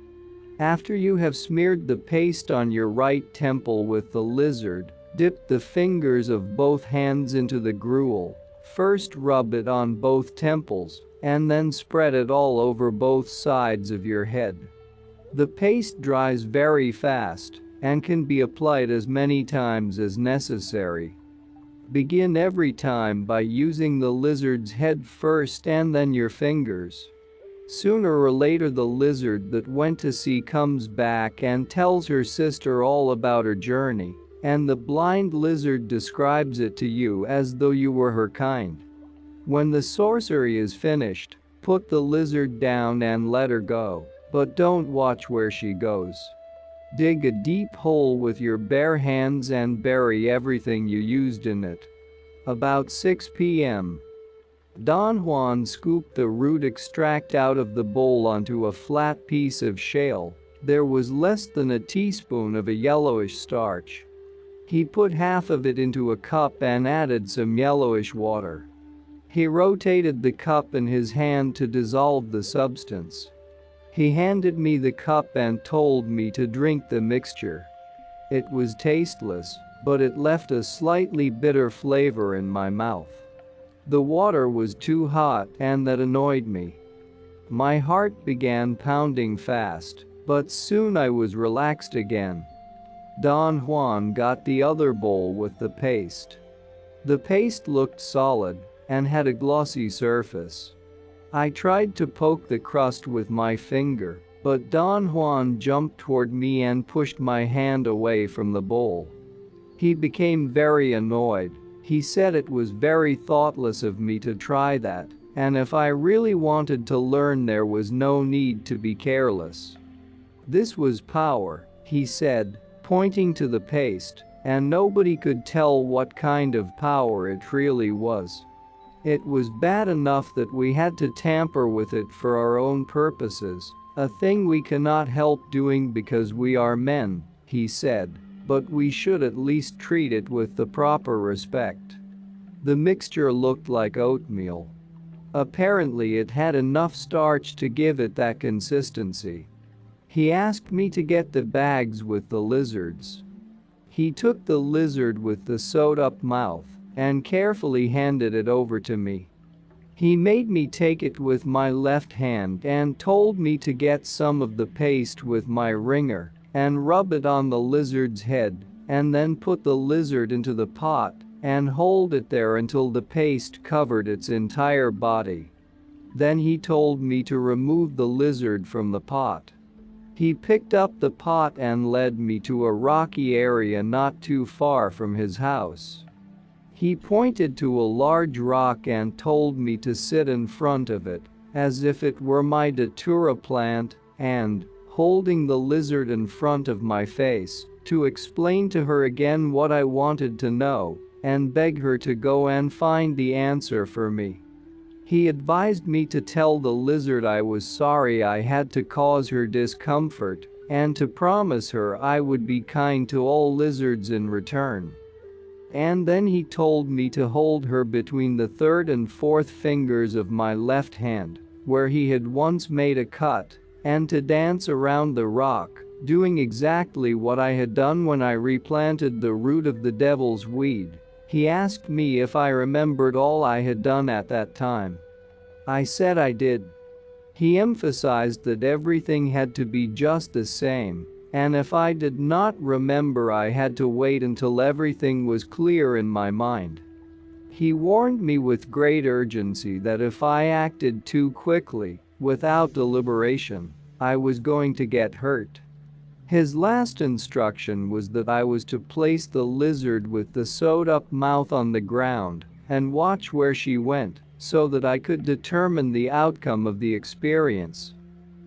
After you have smeared the paste on your right temple with the lizard, dip the fingers of both hands into the gruel. First rub it on both temples, and then spread it all over both sides of your head. The paste dries very fast and can be applied as many times as necessary. Begin every time by using the lizard's head first and then your fingers. Sooner or later the lizard that went to sea comes back and tells her sister all about her journey, and the blind lizard describes it to you as though you were her kind. When the sorcery is finished, put the lizard down and let her go, but don't watch where she goes. Dig a deep hole with your bare hands and bury everything you used in it. About 6 p.m. Don Juan scooped the root extract out of the bowl onto a flat piece of shale. There was less than a teaspoon of a yellowish starch. He put half of it into a cup and added some yellowish water. He rotated the cup in his hand to dissolve the substance. He handed me the cup and told me to drink the mixture. It was tasteless, but it left a slightly bitter flavor in my mouth. The water was too hot, and that annoyed me. My heart began pounding fast, but soon I was relaxed again. Don Juan got the other bowl with the paste. The paste looked solid and had a glossy surface. I tried to poke the crust with my finger, but Don Juan jumped toward me and pushed my hand away from the bowl. He became very annoyed. He said it was very thoughtless of me to try that, and if I really wanted to learn there was no need to be careless. This was power, he said, pointing to the paste, and nobody could tell what kind of power it really was. It was bad enough that we had to tamper with it for our own purposes, a thing we cannot help doing because we are men, he said, but we should at least treat it with the proper respect. The mixture looked like oatmeal. Apparently it had enough starch to give it that consistency. He asked me to get the bags with the lizards. He took the lizard with the sewed-up mouth and carefully handed it over to me. He made me take it with my left hand and told me to get some of the paste with my ringer and rub it on the lizard's head, and then put the lizard into the pot and hold it there until the paste covered its entire body. Then he told me to remove the lizard from the pot. He picked up the pot and led me to a rocky area not too far from his house. He pointed to a large rock and told me to sit in front of it, as if it were my datura plant, and, holding the lizard in front of my face, to explain to her again what I wanted to know, and beg her to go and find the answer for me. He advised me to tell the lizard I was sorry I had to cause her discomfort, and to promise her I would be kind to all lizards in return. And then he told me to hold her between the third and fourth fingers of my left hand, where he had once made a cut, and to dance around the rock, doing exactly what I had done when I replanted the root of the devil's weed. He asked me if I remembered all I had done at that time. I said I did. He emphasized that everything had to be just the same, and if I did not remember I had to wait until everything was clear in my mind. He warned me with great urgency that if I acted too quickly, without deliberation, I was going to get hurt. His last instruction was that I was to place the lizard with the sewed-up mouth on the ground and watch where she went, so that I could determine the outcome of the experience.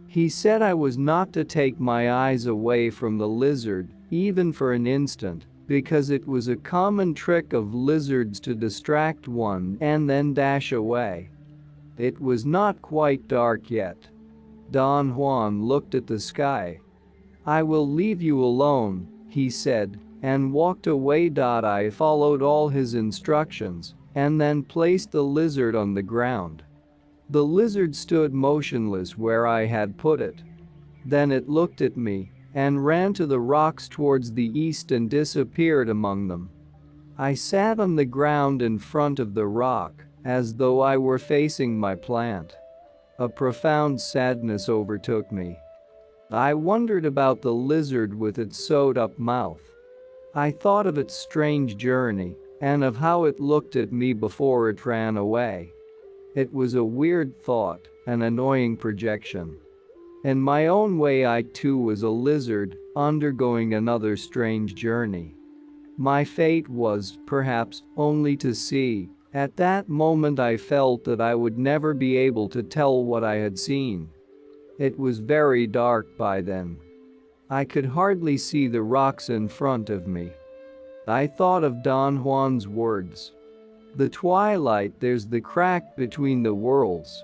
He said I was not to take my eyes away from the lizard, even for an instant, because it was a common trick of lizards to distract one and then dash away. It was not quite dark yet. Don Juan looked at the sky. "I will leave you alone," he said, and walked away. I followed all his instructions, and then placed the lizard on the ground. The lizard stood motionless where I had put it. Then it looked at me, and ran to the rocks towards the east and disappeared among them. I sat on the ground in front of the rock, as though I were facing my plant. A profound sadness overtook me. I wondered about the lizard with its sewed-up mouth. I thought of its strange journey, and of how it looked at me before it ran away. It was a weird thought, an annoying projection. In my own way, I too was a lizard, undergoing another strange journey. My fate was, perhaps, only to see. At that moment I felt that I would never be able to tell what I had seen. It was very dark by then. I could hardly see the rocks in front of me. I thought of Don Juan's words. The twilight, there's the crack between the worlds.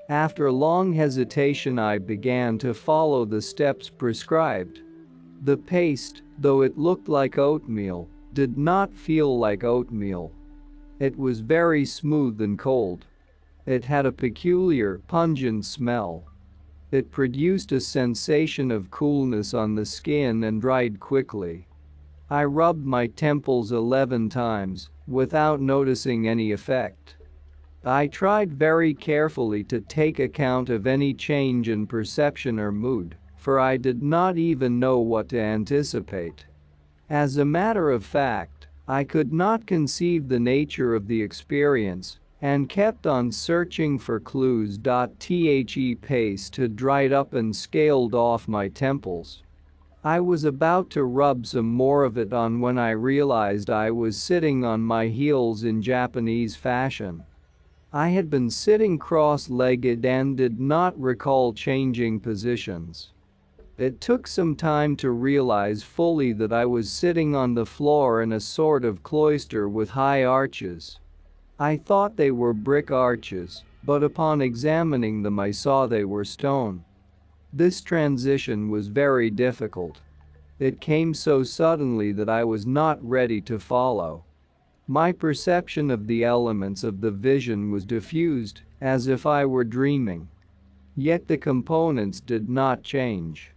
After long hesitation I began to follow the steps prescribed. The paste, though it looked like oatmeal, did not feel like oatmeal. It was very smooth and cold. It had a peculiar, pungent smell. It produced a sensation of coolness on the skin and dried quickly. I rubbed my temples 11 times, without noticing any effect. I tried very carefully to take account of any change in perception or mood, for I did not even know what to anticipate. As a matter of fact, I could not conceive the nature of the experience, and kept on searching for clues. The paste had dried up and scaled off my temples. I was about to rub some more of it on when I realized I was sitting on my heels in Japanese fashion. I had been sitting cross-legged and did not recall changing positions. It took some time to realize fully that I was sitting on the floor in a sort of cloister with high arches. I thought they were brick arches, but upon examining them I saw they were stone. This transition was very difficult. It came so suddenly that I was not ready to follow. My perception of the elements of the vision was diffused, as if I were dreaming. Yet the components did not change.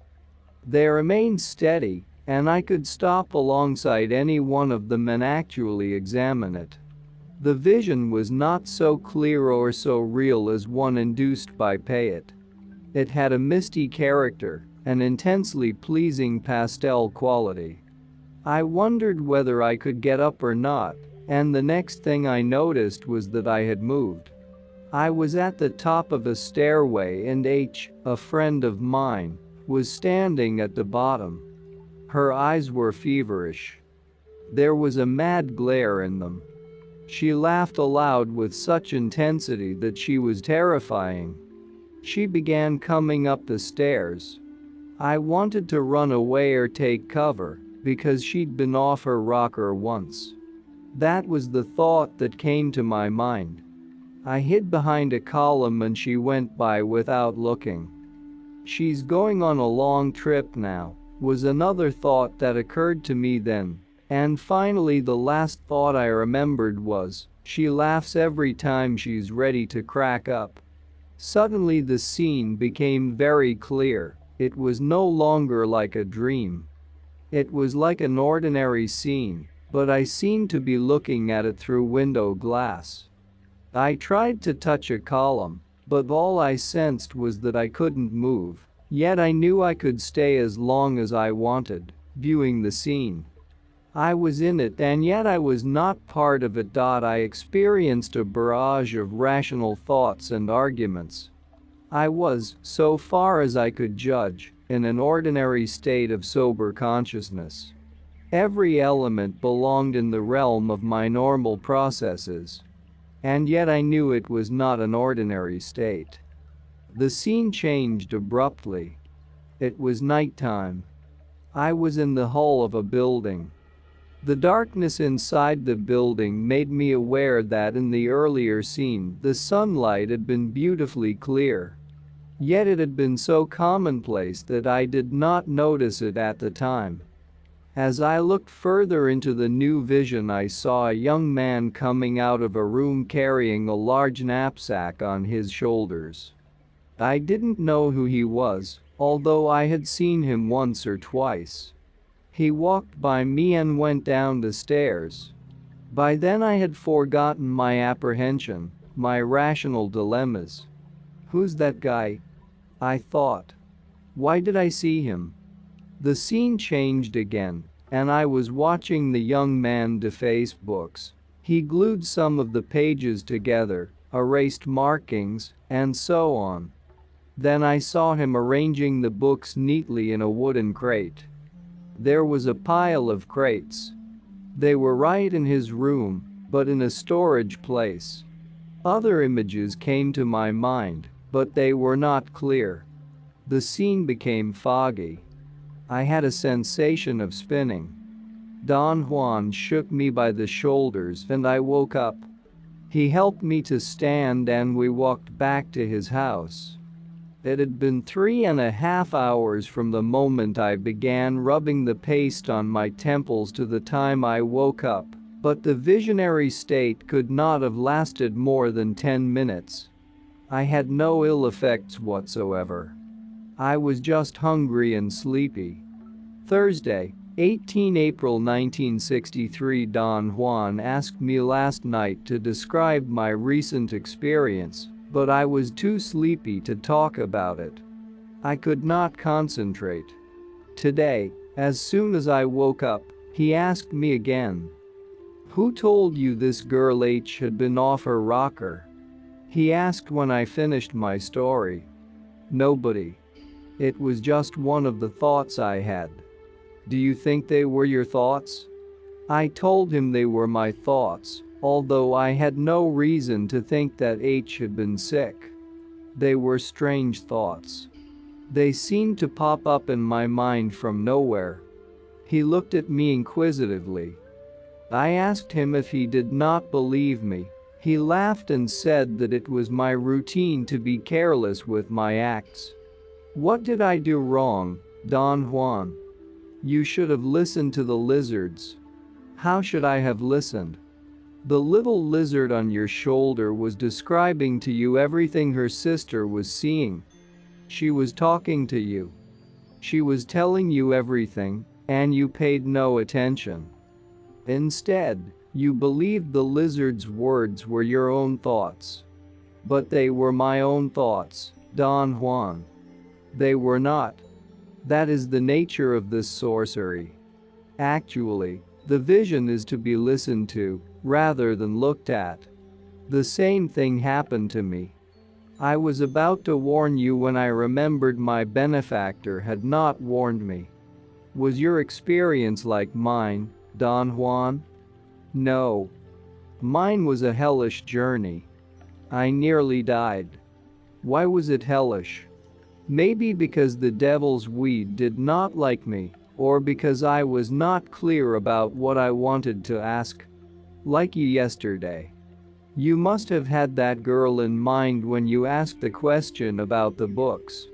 They remained steady, and I could stop alongside any one of them and actually examine it. The vision was not so clear or so real as one induced by Payet. It had a misty character, an intensely pleasing pastel quality. I wondered whether I could get up or not, and the next thing I noticed was that I had moved. I was at the top of a stairway and a friend of mine, was standing at the bottom. Her eyes were feverish. There was a mad glare in them. She laughed aloud with such intensity that she was terrifying. She began coming up the stairs. I wanted to run away or take cover, because she'd been off her rocker once. That was the thought that came to my mind. I hid behind a column and she went by without looking. She's going on a long trip now, was another thought that occurred to me then. And finally the last thought I remembered was, she laughs every time she's ready to crack up. Suddenly the scene became very clear. It was no longer like a dream. It was like an ordinary scene, but I seemed to be looking at it through window glass. I tried to touch a column, but all I sensed was that I couldn't move, yet I knew I could stay as long as I wanted, viewing the scene. I was in it and yet I was not part of it. I experienced a barrage of rational thoughts and arguments. I was, so far as I could judge, in an ordinary state of sober consciousness. Every element belonged in the realm of my normal processes. And yet I knew it was not an ordinary state. The scene changed abruptly. It was nighttime. I was in the hull of a building. The darkness inside the building made me aware that in the earlier scene the sunlight had been beautifully clear. Yet it had been so commonplace that I did not notice it at the time. As I looked further into the new vision, I saw a young man coming out of a room carrying a large knapsack on his shoulders. I didn't know who he was, although I had seen him once or twice. He walked by me and went down the stairs. By then I had forgotten my apprehension, my rational dilemmas. Who's that guy? I thought. Why did I see him? The scene changed again, and I was watching the young man deface books, He glued some of the pages together, erased markings, and so on. Then I saw him arranging the books neatly in a wooden crate. There was a pile of crates. They were right in his room, but in a storage place. Other images came to my mind, but they were not clear. The scene became foggy. I had a sensation of spinning. Don Juan shook me by the shoulders and I woke up. He helped me to stand and we walked back to his house. It had been 3.5 hours from the moment I began rubbing the paste on my temples to the time I woke up, but the visionary state could not have lasted more than 10 minutes. I had no ill effects whatsoever. I was just hungry and sleepy. Thursday, 18 April 1963. Don Juan asked me last night to describe my recent experience, but I was too sleepy to talk about it. I could not concentrate. Today, as soon as I woke up, he asked me again. "Who told you this girl H had been off her rocker?" He asked when I finished my story. Nobody. It was just one of the thoughts I had. Do you think they were your thoughts? I told him they were my thoughts, although I had no reason to think that H had been sick. They were strange thoughts. They seemed to pop up in my mind from nowhere. He looked at me inquisitively. I asked him if he did not believe me. He laughed and said that it was my routine to be careless with my acts. What did I do wrong, Don Juan? You should have listened to the lizards. How should I have listened? The little lizard on your shoulder was describing to you everything her sister was seeing. She was talking to you. She was telling you everything, and you paid no attention. Instead, you believed the lizard's words were your own thoughts. But they were my own thoughts, Don Juan. They were not. That is the nature of this sorcery. Actually, the vision is to be listened to, rather than looked at. The same thing happened to me. I was about to warn you when I remembered my benefactor had not warned me. Was your experience like mine, Don Juan? No. Mine was a hellish journey. I nearly died. Why was it hellish? Maybe because the devil's weed did not like me, or because I was not clear about what I wanted to ask. Like you yesterday. You must have had that girl in mind when you asked the question about the books.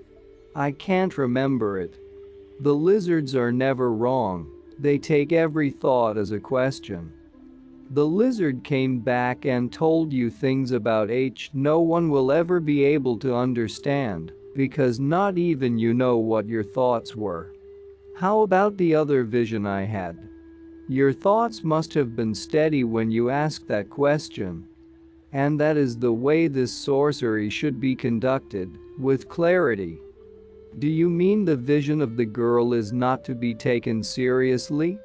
I can't remember it. The lizards are never wrong, they take every thought as a question. The lizard came back and told you things about H no one will ever be able to understand, because not even you know what your thoughts were. How about the other vision I had? Your thoughts must have been steady when you asked that question. And that is the way this sorcery should be conducted, with clarity. Do you mean the vision of the girl is not to be taken seriously?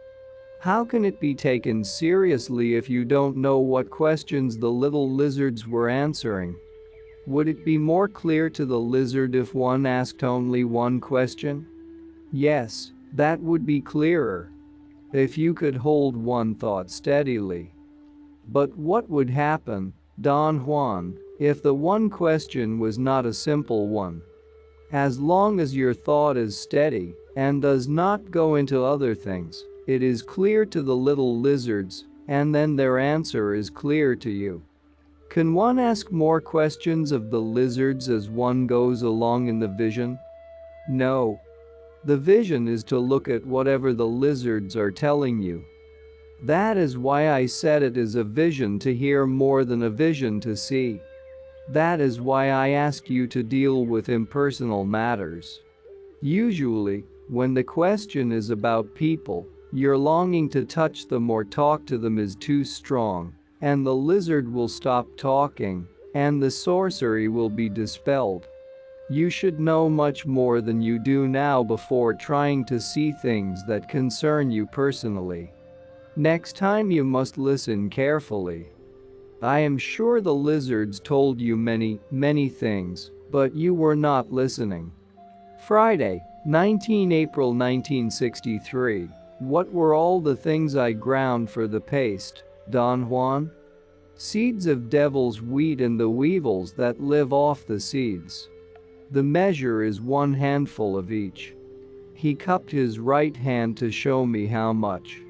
How can it be taken seriously if you don't know what questions the little lizards were answering? Would it be more clear to the lizard if one asked only one question? Yes, that would be clearer. If you could hold one thought steadily. But what would happen, Don Juan, if the one question was not a simple one? As long as your thought is steady and does not go into other things, it is clear to the little lizards, and then their answer is clear to you. Can one ask more questions of the lizards as one goes along in the vision? No. The vision is to look at whatever the lizards are telling you. That is why I said it is a vision to hear more than a vision to see. That is why I ask you to deal with impersonal matters. Usually, when the question is about people, your longing to touch them or talk to them is too strong, and the lizard will stop talking, and the sorcery will be dispelled. You should know much more than you do now before trying to see things that concern you personally. Next time you must listen carefully. I am sure the lizards told you many things, but you were not listening. Friday, 19 April 1963. What were all the things I ground for the paste, Don Juan? Seeds of devil's wheat and the weevils that live off the seeds. The measure is 1 handful of each. He cupped his right hand to show me how much.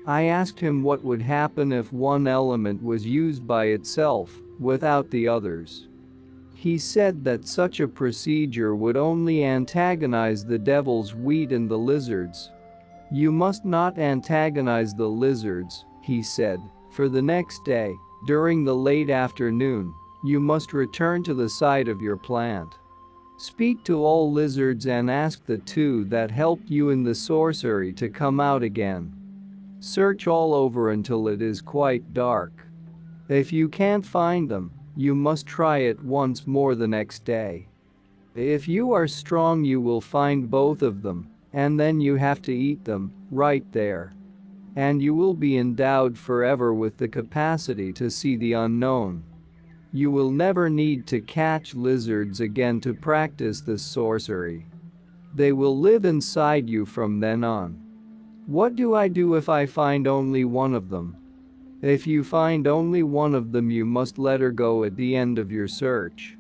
I asked him what would happen if one element was used by itself, without the others. He said that such a procedure would only antagonize the devil's wheat and the lizards. You must not antagonize the lizards, he said, for the next day, during the late afternoon, you must return to the site of your plant. Speak to all lizards and ask the 2 that helped you in the sorcery to come out again. Search all over until it is quite dark. If you can't find them, you must try it once more the next day. If you are strong, you will find both of them, and then you have to eat them, right there. And you will be endowed forever with the capacity to see the unknown. You will never need to catch lizards again to practice this sorcery. They will live inside you from then on. What do I do if I find only one of them? If you find only one of them, you must let her go at the end of your search.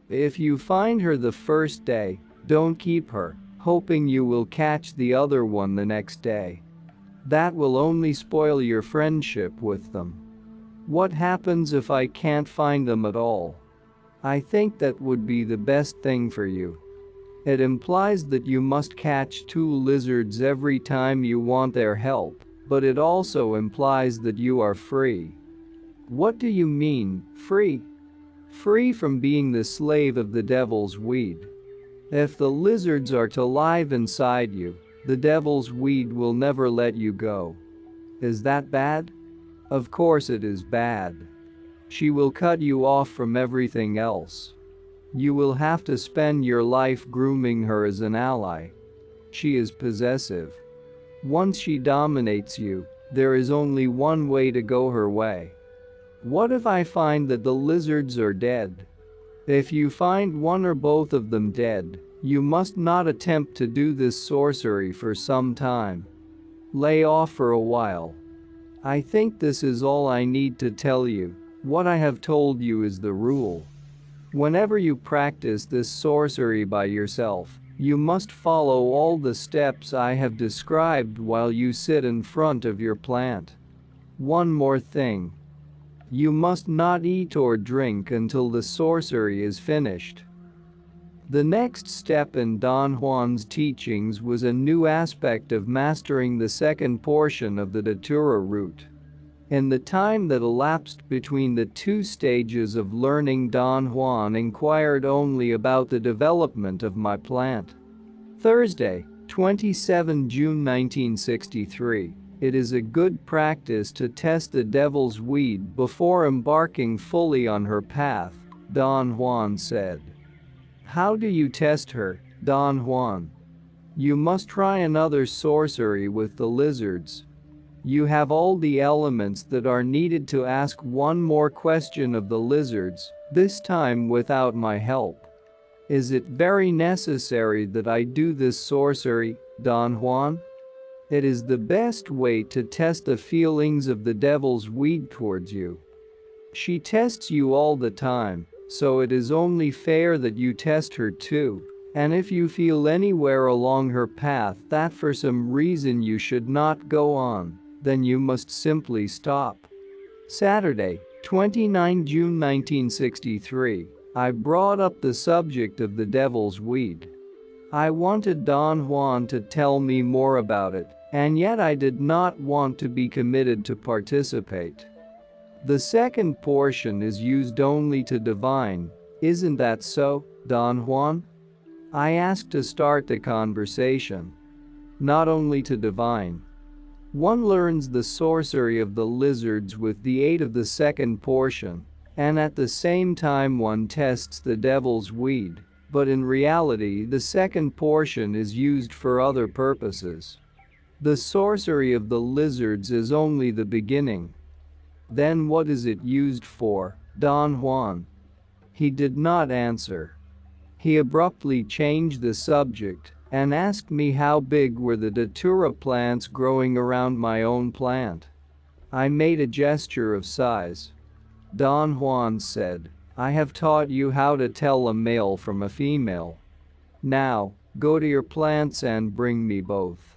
If you find her the first day, don't keep her, hoping you will catch the other one the next day. That will only spoil your friendship with them. What happens if I can't find them at all? I think that would be the best thing for you. It implies that you must catch 2 lizards every time you want their help, but it also implies that you are free. What do you mean, free? Free from being the slave of the devil's weed. If the lizards are to live inside you, the devil's weed will never let you go. Is that bad? Of course it is bad. She will cut you off from everything else. You will have to spend your life grooming her as an ally. She is possessive. Once she dominates you, there is only one way to go her way. What if I find that the lizards are dead? If you find one or both of them dead, you must not attempt to do this sorcery for some time. Lay off for a while. I think this is all I need to tell you. What I have told you is the rule. Whenever you practice this sorcery by yourself, you must follow all the steps I have described while you sit in front of your plant. One more thing. You must not eat or drink until the sorcery is finished. The next step in Don Juan's teachings was a new aspect of mastering the second portion of the Datura route. In the time that elapsed between the 2 stages of learning, Don Juan inquired only about the development of my plant. Thursday, 27 June 1963. It is a good practice to test the devil's weed before embarking fully on her path, Don Juan said. How do you test her, Don Juan? You must try another sorcery with the lizards. You have all the elements that are needed to ask one more question of the lizards, this time without my help. Is it very necessary that I do this sorcery, Don Juan? It is the best way to test the feelings of the devil's weed towards you. She tests you all the time, so it is only fair that you test her too. And if you feel anywhere along her path that for some reason you should not go on, then you must simply stop. Saturday, 29 June 1963. I brought up the subject of the devil's weed. I wanted Don Juan to tell me more about it, and yet I did not want to be committed to participate. The second portion is used only to divine, isn't that so, Don Juan? I asked to start the conversation. Not only to divine. One learns the sorcery of the lizards with the aid of the second portion, and at the same time one tests the devil's weed, but in reality the second portion is used for other purposes. The sorcery of the lizards is only the beginning. Then what is it used for, Don Juan? He did not answer. He abruptly changed the subject and asked me how big were the datura plants growing around my own plant. I made a gesture of size. Don Juan said, "I have taught you how to tell a male from a female. Now, go to your plants and bring me both.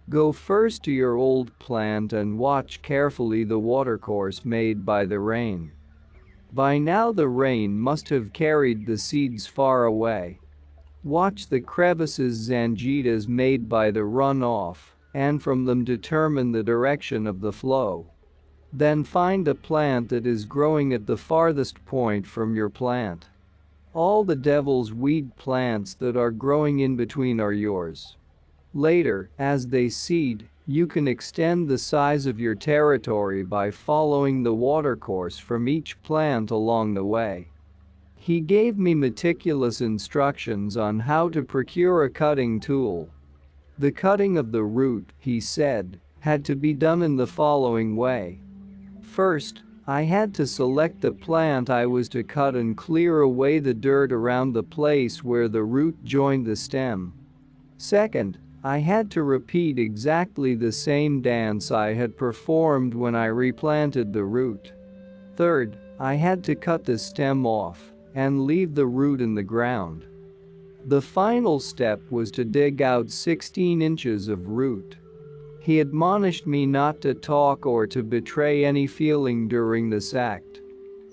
Go first to your old plant and watch carefully the watercourse made by the rain. By now the rain must have carried the seeds far away. Watch the crevices zanjitas made by the runoff, and from them determine the direction of the flow. Then find a plant that is growing at the farthest point from your plant. All the devil's weed plants that are growing in between are yours. Later, as they seed, you can extend the size of your territory by following the watercourse from each plant along the way." He gave me meticulous instructions on how to procure a cutting tool. The cutting of the root, he said, had to be done in the following way. First, I had to select the plant I was to cut and clear away the dirt around the place where the root joined the stem. Second, I had to repeat exactly the same dance I had performed when I replanted the root. Third, I had to cut the stem off and leave the root in the ground. The final step was to dig out 16 inches of root. He admonished me not to talk or to betray any feeling during this act.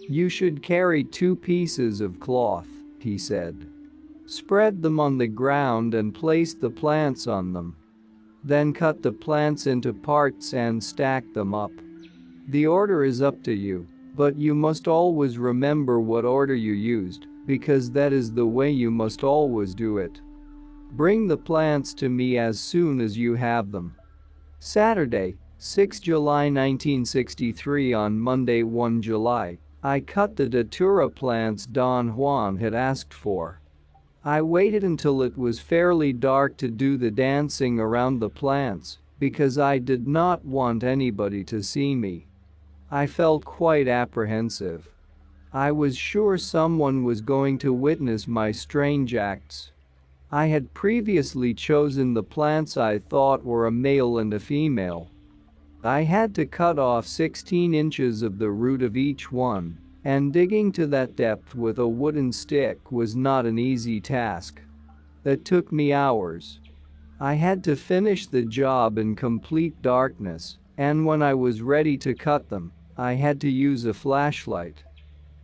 "You should carry 2 pieces of cloth," he said. "Spread them on the ground and place the plants on them. Then cut the plants into parts and stack them up. The order is up to you, but you must always remember what order you used, because that is the way you must always do it. Bring the plants to me as soon as you have them." Saturday, 6 July 1963. On Monday, 1 July, I cut the datura plants Don Juan had asked for. I waited until it was fairly dark to do the dancing around the plants, because I did not want anybody to see me. I felt quite apprehensive. I was sure someone was going to witness my strange acts. I had previously chosen the plants I thought were a male and a female. I had to cut off 16 inches of the root of each one, and digging to that depth with a wooden stick was not an easy task. That took me hours. I had to finish the job in complete darkness, and when I was ready to cut them, I had to use a flashlight.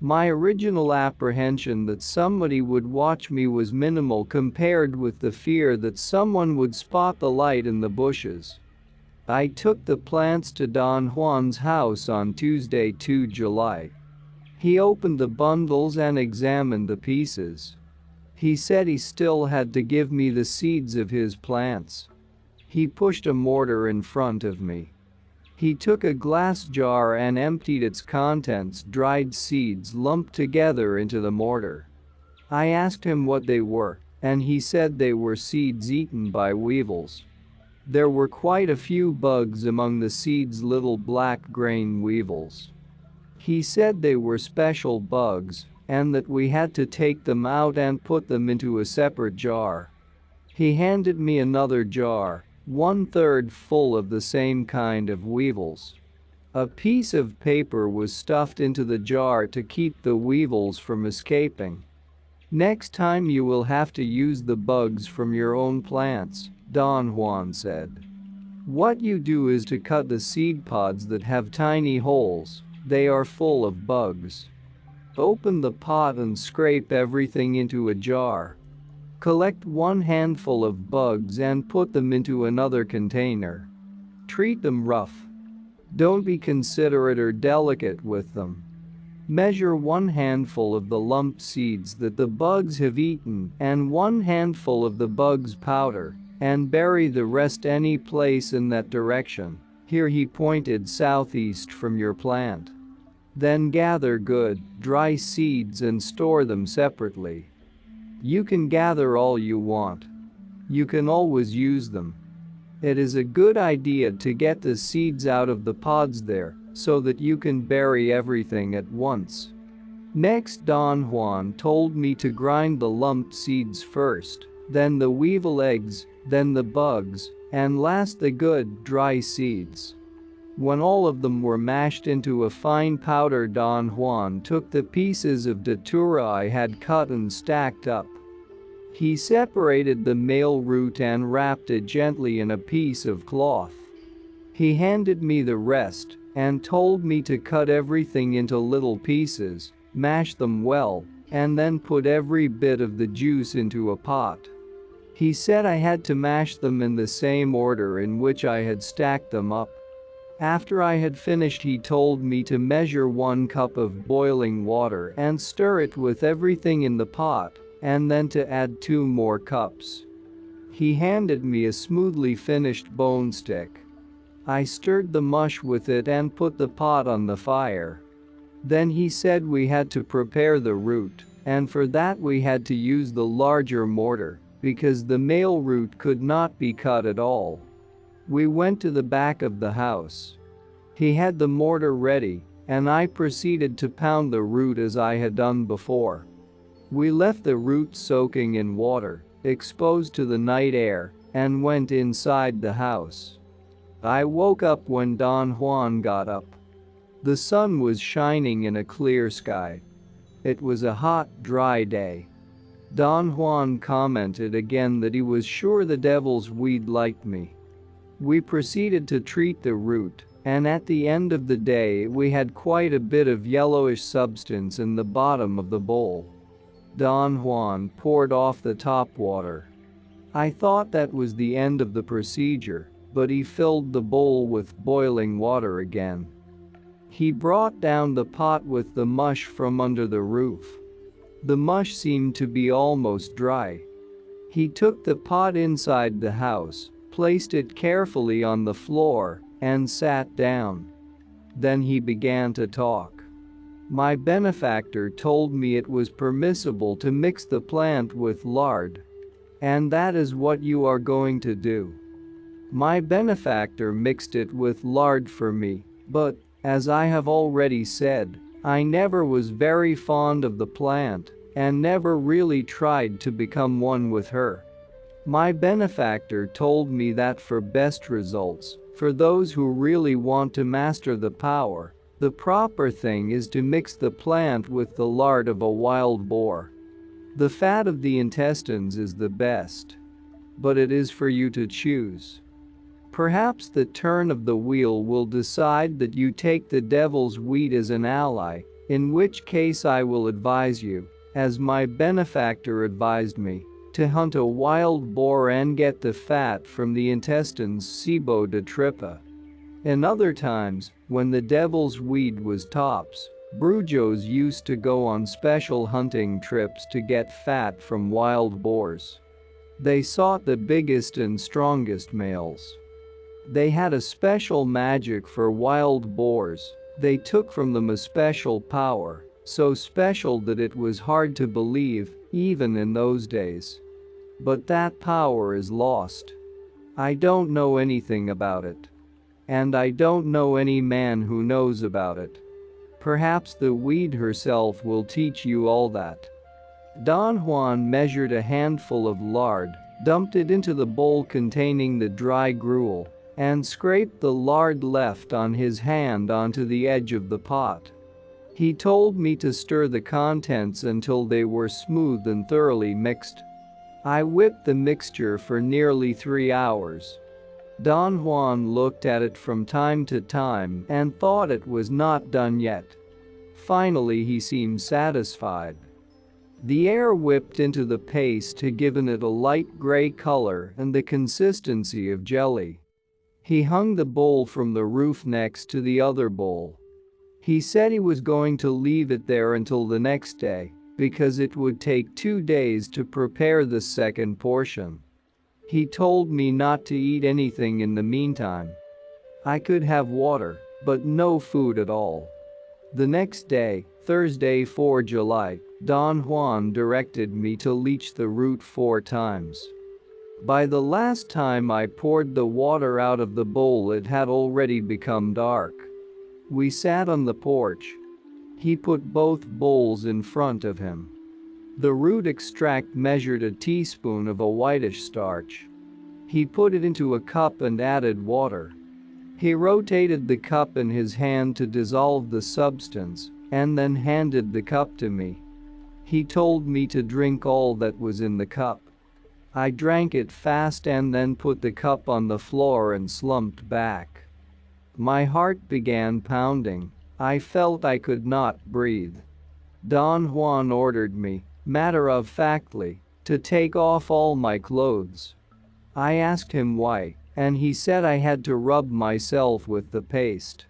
My original apprehension that somebody would watch me was minimal compared with the fear that someone would spot the light in the bushes. I took the plants to Don Juan's house on Tuesday, 2 July. He opened the bundles and examined the pieces. He said he still had to give me the seeds of his plants. He pushed a mortar in front of me. He took a glass jar and emptied its contents, dried seeds lumped together, into the mortar. I asked him what they were, and he said they were seeds eaten by weevils. There were quite a few bugs among the seeds, little black grain weevils. He said they were special bugs, and that we had to take them out and put them into a separate jar. He handed me another jar, 1/3 full of the same kind of weevils. A piece of paper was stuffed into the jar to keep the weevils from escaping. "Next time you will have to use the bugs from your own plants," Don Juan said. "What you do is to cut the seed pods that have tiny holes. They are full of bugs. Open the pot and scrape everything into a jar. Collect 1 handful of bugs and put them into another container. Treat them rough. Don't be considerate or delicate with them. Measure 1 handful of the lump seeds that the bugs have eaten and 1 handful of the bugs' powder, and bury the rest any place in that direction." Here he pointed southeast from your plant. "Then gather good, dry seeds and store them separately. You can gather all you want. You can always use them. It is a good idea to get the seeds out of the pods there so that you can bury everything at once. Next, Don Juan told me to grind the lumped seeds first, then the weevil eggs, then the bugs, and last the good, dry seeds. When all of them were mashed into a fine powder, Don Juan took the pieces of datura I had cut and stacked up. He separated the male root and wrapped it gently in a piece of cloth. He handed me the rest and told me to cut everything into little pieces, mash them well, and then put every bit of the juice into a pot. He said I had to mash them in the same order in which I had stacked them up. After I had finished, he told me to measure 1 cup of boiling water and stir it with everything in the pot, and then to add 2 more cups. He handed me a smoothly finished bone stick. I stirred the mush with it and put the pot on the fire. Then he said we had to prepare the root, and for that we had to use the larger mortar, because the male root could not be cut at all. We went to the back of the house. He had the mortar ready, and I proceeded to pound the root as I had done before. We left the root soaking in water, exposed to the night air, and went inside the house. I woke up when Don Juan got up. The sun was shining in a clear sky. It was a hot, dry day. Don Juan commented again that he was sure the devil's weed liked me. We proceeded to treat the root, and at the end of the day we had quite a bit of yellowish substance in the bottom of the bowl. Don Juan poured off the top water. I thought that was the end of the procedure, but he filled the bowl with boiling water again. He brought down the pot with the mush from under the roof. The mush seemed to be almost dry. He took the pot inside the house, placed it carefully on the floor, and sat down. Then he began to talk. My benefactor told me it was permissible to mix the plant with lard. And that is what you are going to do. My benefactor mixed it with lard for me, but, as I have already said, I never was very fond of the plant, and never really tried to become one with her. My benefactor told me that for best results, for those who really want to master the power, the proper thing is to mix the plant with the lard of a wild boar. The fat of the intestines is the best. But it is for you to choose. Perhaps the turn of the wheel will decide that you take the devil's weed as an ally, in which case I will advise you, as my benefactor advised me, to hunt a wild boar and get the fat from the intestines cibo de tripa. In other times, when the devil's weed was tops, brujos used to go on special hunting trips to get fat from wild boars. They sought the biggest and strongest males. They had a special magic for wild boars. They took from them a special power, so special that it was hard to believe, even in those days. But that power is lost. I don't know anything about it. And I don't know any man who knows about it. Perhaps the weed herself will teach you all that. Don Juan measured a handful of lard, dumped it into the bowl containing the dry gruel, and scraped the lard left on his hand onto the edge of the pot. He told me to stir the contents until they were smooth and thoroughly mixed. I whipped the mixture for nearly 3 hours. Don Juan looked at it from time to time and thought it was not done yet. Finally he seemed satisfied. The air whipped into the paste had given it a light gray color and the consistency of jelly. He hung the bowl from the roof next to the other bowl. He said he was going to leave it there until the next day, because it would take 2 days to prepare the second portion. He told me not to eat anything in the meantime. I could have water, but no food at all. The next day, Thursday 4 July, Don Juan directed me to leach the root 4 times. By the last time I poured the water out of the bowl, it had already become dark. We sat on the porch. He put both bowls in front of him. The root extract measured a teaspoon of a whitish starch. He put it into a cup and added water. He rotated the cup in his hand to dissolve the substance, and then handed the cup to me. He told me to drink all that was in the cup. I drank it fast and then put the cup on the floor and slumped back. My heart began pounding. I felt I could not breathe. Don Juan ordered me, matter-of-factly, to take off all my clothes. I asked him why, and he said I had to rub myself with the paste.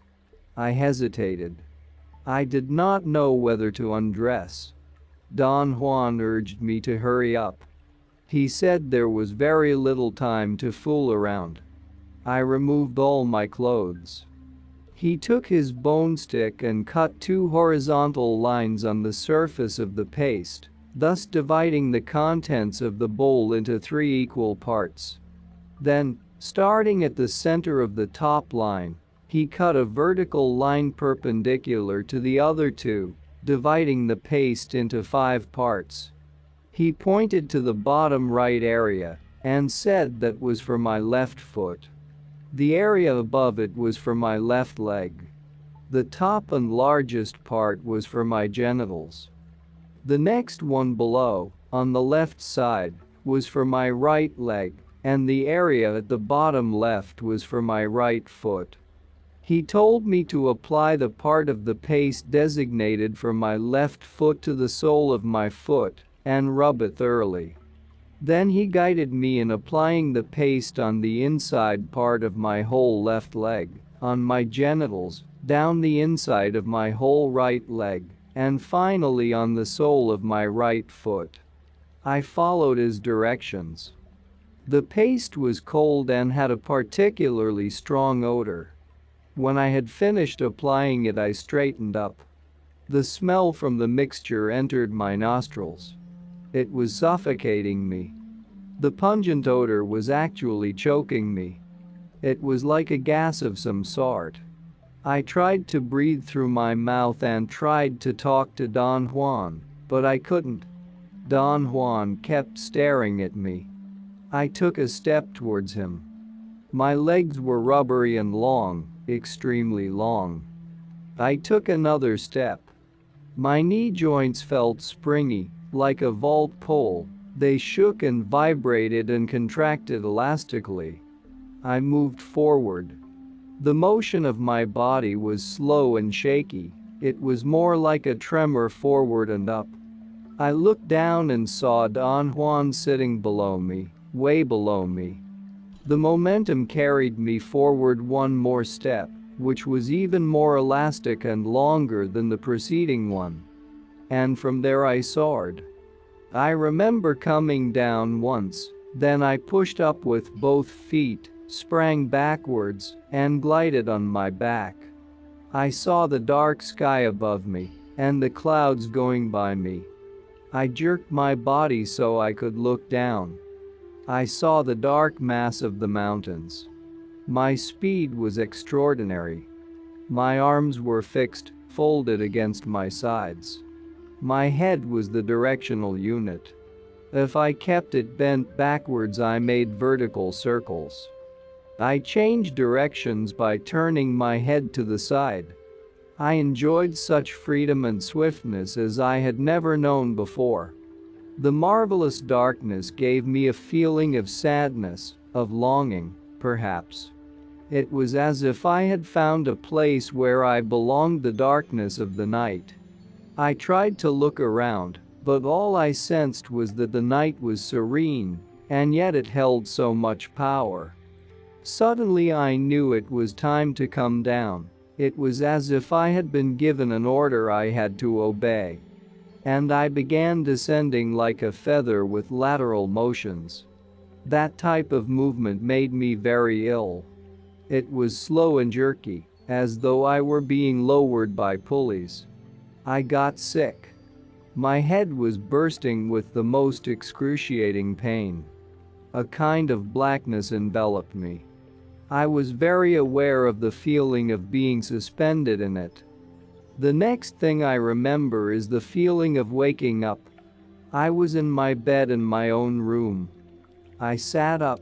I hesitated. I did not know whether to undress. Don Juan urged me to hurry up. He said there was very little time to fool around. I removed all my clothes. He took his bone stick and cut 2 horizontal lines on the surface of the paste, thus dividing the contents of the bowl into 3 equal parts. Then, starting at the center of the top line, he cut a vertical line perpendicular to the other 2, dividing the paste into 5 parts. He pointed to the bottom right area and said that was for my left foot. The area above it was for my left leg. The top and largest part was for my genitals. The next one below, on the left side, was for my right leg, and the area at the bottom left was for my right foot. He told me to apply the part of the paste designated for my left foot to the sole of my foot and rub it thoroughly. Then he guided me in applying the paste on the inside part of my whole left leg, on my genitals, down the inside of my whole right leg, and finally on the sole of my right foot. I followed his directions. The paste was cold and had a particularly strong odor. When I had finished applying it, I straightened up. The smell from the mixture entered my nostrils. It was suffocating me. The pungent odor was actually choking me. It was like a gas of some sort. I tried to breathe through my mouth and tried to talk to Don Juan, but I couldn't. Don Juan kept staring at me. I took a step towards him. My legs were rubbery and long, extremely long. I took another step. My knee joints felt springy, like a vault pole. They shook and vibrated and contracted elastically. I moved forward. The motion of my body was slow and shaky. It was more like a tremor forward and up. I looked down and saw Don Juan sitting below me, way below me. The momentum carried me forward one more step, which was even more elastic and longer than the preceding one. And from there I soared. I remember coming down once, then I pushed up with both feet, sprang backwards, and glided on my back. I saw the dark sky above me, and the clouds going by me. I jerked my body so I could look down. I saw the dark mass of the mountains. My speed was extraordinary. My arms were fixed, folded against my sides. My head was the directional unit. If I kept it bent backwards, I made vertical circles. I changed directions by turning my head to the side. I enjoyed such freedom and swiftness as I had never known before. The marvelous darkness gave me a feeling of sadness, of longing, perhaps. It was as if I had found a place where I belonged, the darkness of the night. I tried to look around, but all I sensed was that the night was serene, and yet it held so much power. Suddenly I knew it was time to come down. It was as if I had been given an order I had to obey. And I began descending like a feather with lateral motions. That type of movement made me very ill. It was slow and jerky, as though I were being lowered by pulleys. I got sick. My head was bursting with the most excruciating pain. A kind of blackness enveloped me. I was very aware of the feeling of being suspended in it. The next thing I remember is the feeling of waking up. I was in my bed in my own room. I sat up,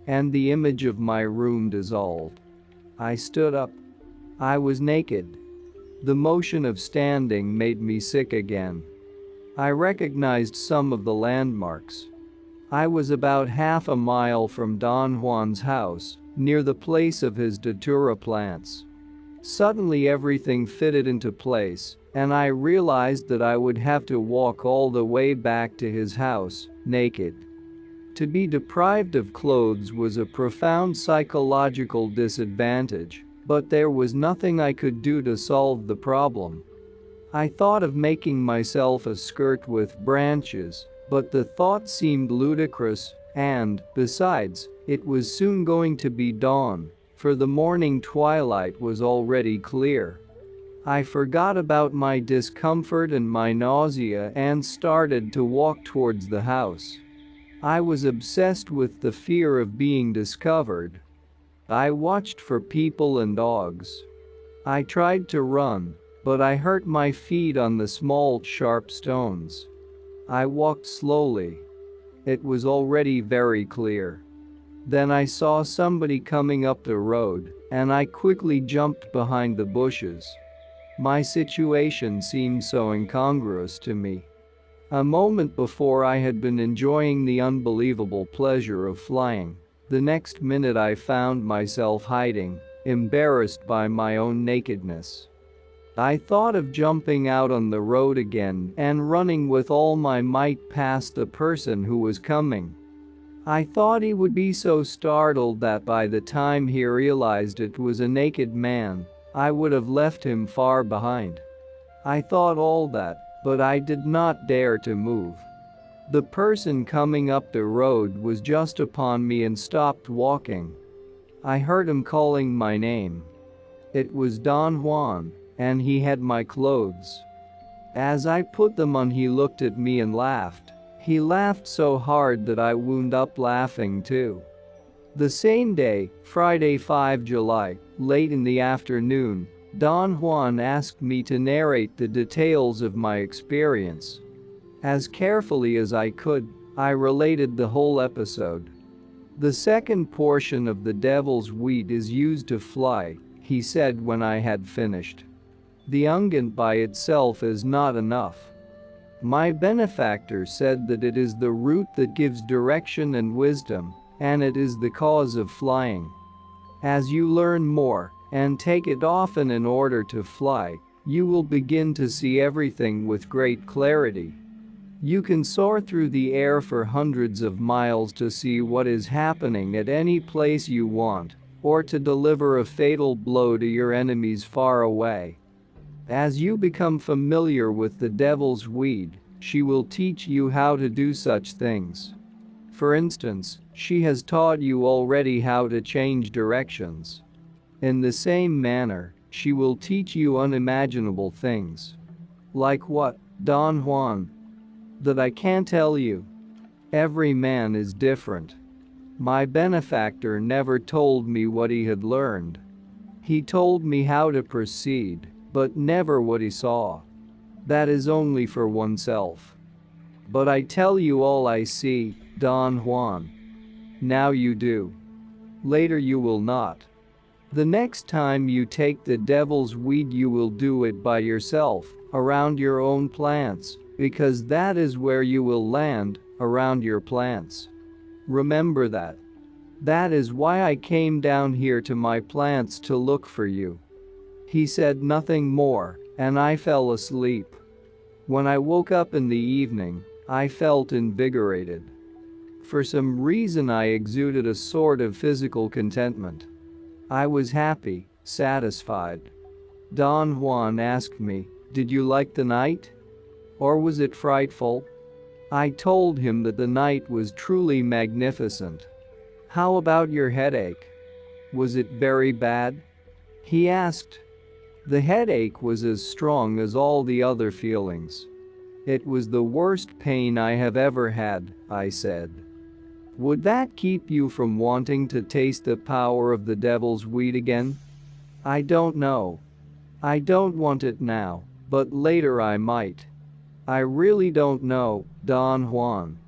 and the image of my room dissolved. I stood up. I was naked. The motion of standing made me sick again. I recognized some of the landmarks. I was about half a mile from Don Juan's house, near the place of his datura plants. Suddenly everything fitted into place, and I realized that I would have to walk all the way back to his house, naked. To be deprived of clothes was a profound psychological disadvantage, but there was nothing I could do to solve the problem. I thought of making myself a skirt with branches, but the thought seemed ludicrous, and, besides, it was soon going to be dawn, for the morning twilight was already clear. I forgot about my discomfort and my nausea and started to walk towards the house. I was obsessed with the fear of being discovered. I watched for people and dogs. I tried to run, but I hurt my feet on the small, sharp stones. I walked slowly. It was already very clear. Then I saw somebody coming up the road, and I quickly jumped behind the bushes. My situation seemed so incongruous to me. A moment before I had been enjoying the unbelievable pleasure of flying. The next minute I found myself hiding, embarrassed by my own nakedness. I thought of jumping out on the road again and running with all my might past the person who was coming. I thought he would be so startled that by the time he realized it was a naked man, I would have left him far behind. I thought all that, but I did not dare to move. The person coming up the road was just upon me and stopped walking. I heard him calling my name. It was Don Juan, and he had my clothes. As I put them on, he looked at me and laughed. He laughed so hard that I wound up laughing too. The same day, Friday 5 July, late in the afternoon, Don Juan asked me to narrate the details of my experience. As carefully as I could, I related the whole episode. The second portion of the devil's weed is used to fly, he said when I had finished. The unguent by itself is not enough. My benefactor said that it is the root that gives direction and wisdom, and it is the cause of flying. As you learn more, and take it often in order to fly, you will begin to see everything with great clarity. You can soar through the air for hundreds of miles to see what is happening at any place you want, or to deliver a fatal blow to your enemies far away. As you become familiar with the devil's weed, she will teach you how to do such things. For instance, she has taught you already how to change directions. In the same manner, she will teach you unimaginable things. Like what, Don Juan? That I can't tell you. Every man is different. My benefactor never told me what he had learned. He told me how to proceed, but never what he saw. That is only for oneself. But I tell you all I see, Don Juan. Now you do. Later you will not. The next time you take the devil's weed you will do it by yourself, around your own plants, because that is where you will land, around your plants. Remember that. That is why I came down here to my plants to look for you. He said nothing more, and I fell asleep. When I woke up in the evening, I felt invigorated. For some reason I exuded a sort of physical contentment. I was happy, satisfied. Don Juan asked me, "Did you like the night? Or was it frightful?" I told him that the night was truly magnificent. "How about your headache? Was it very bad?" he asked. The headache was as strong as all the other feelings. It was the worst pain I have ever had, I said. Would that keep you from wanting to taste the power of the devil's weed again? I don't know. I don't want it now, but later I might. I really don't know, Don Juan.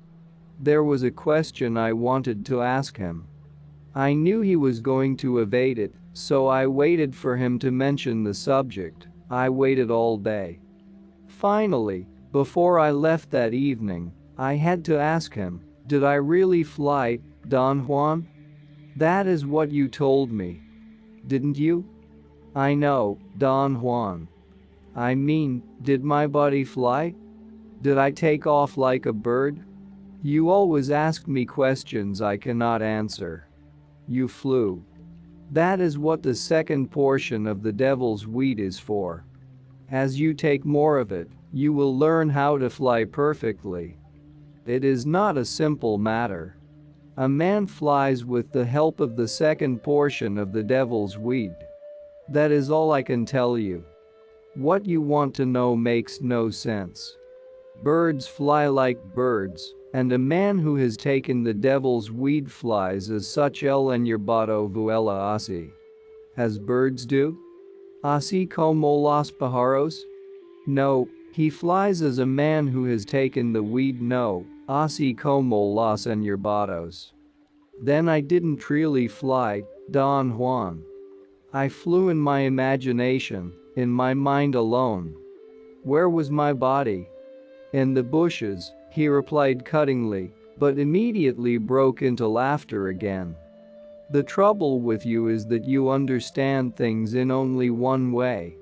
There was a question I wanted to ask him. I knew he was going to evade it, so I waited for him to mention the subject. I waited all day. Finally, before I left that evening, I had to ask him, did I really fly, Don Juan? That is what you told me. Didn't you? I know, Don Juan. I mean, did my body fly? Did I take off like a bird? You always ask me questions I cannot answer. You flew. That is what the second portion of the devil's weed is for. As you take more of it, you will learn how to fly perfectly. It is not a simple matter. A man flies with the help of the second portion of the devil's weed. That is all I can tell you. What you want to know makes no sense. Birds fly like birds, and a man who has taken the devil's weed flies as such el enyerbado vuela así. As birds do? Así como los pájaros? No, he flies as a man who has taken the weed. No, así como los enyerbados. Then I didn't really fly, Don Juan. I flew in my imagination, in my mind alone. Where was my body? In the bushes, he replied cuttingly, but immediately broke into laughter again. The trouble with you is that you understand things in only one way.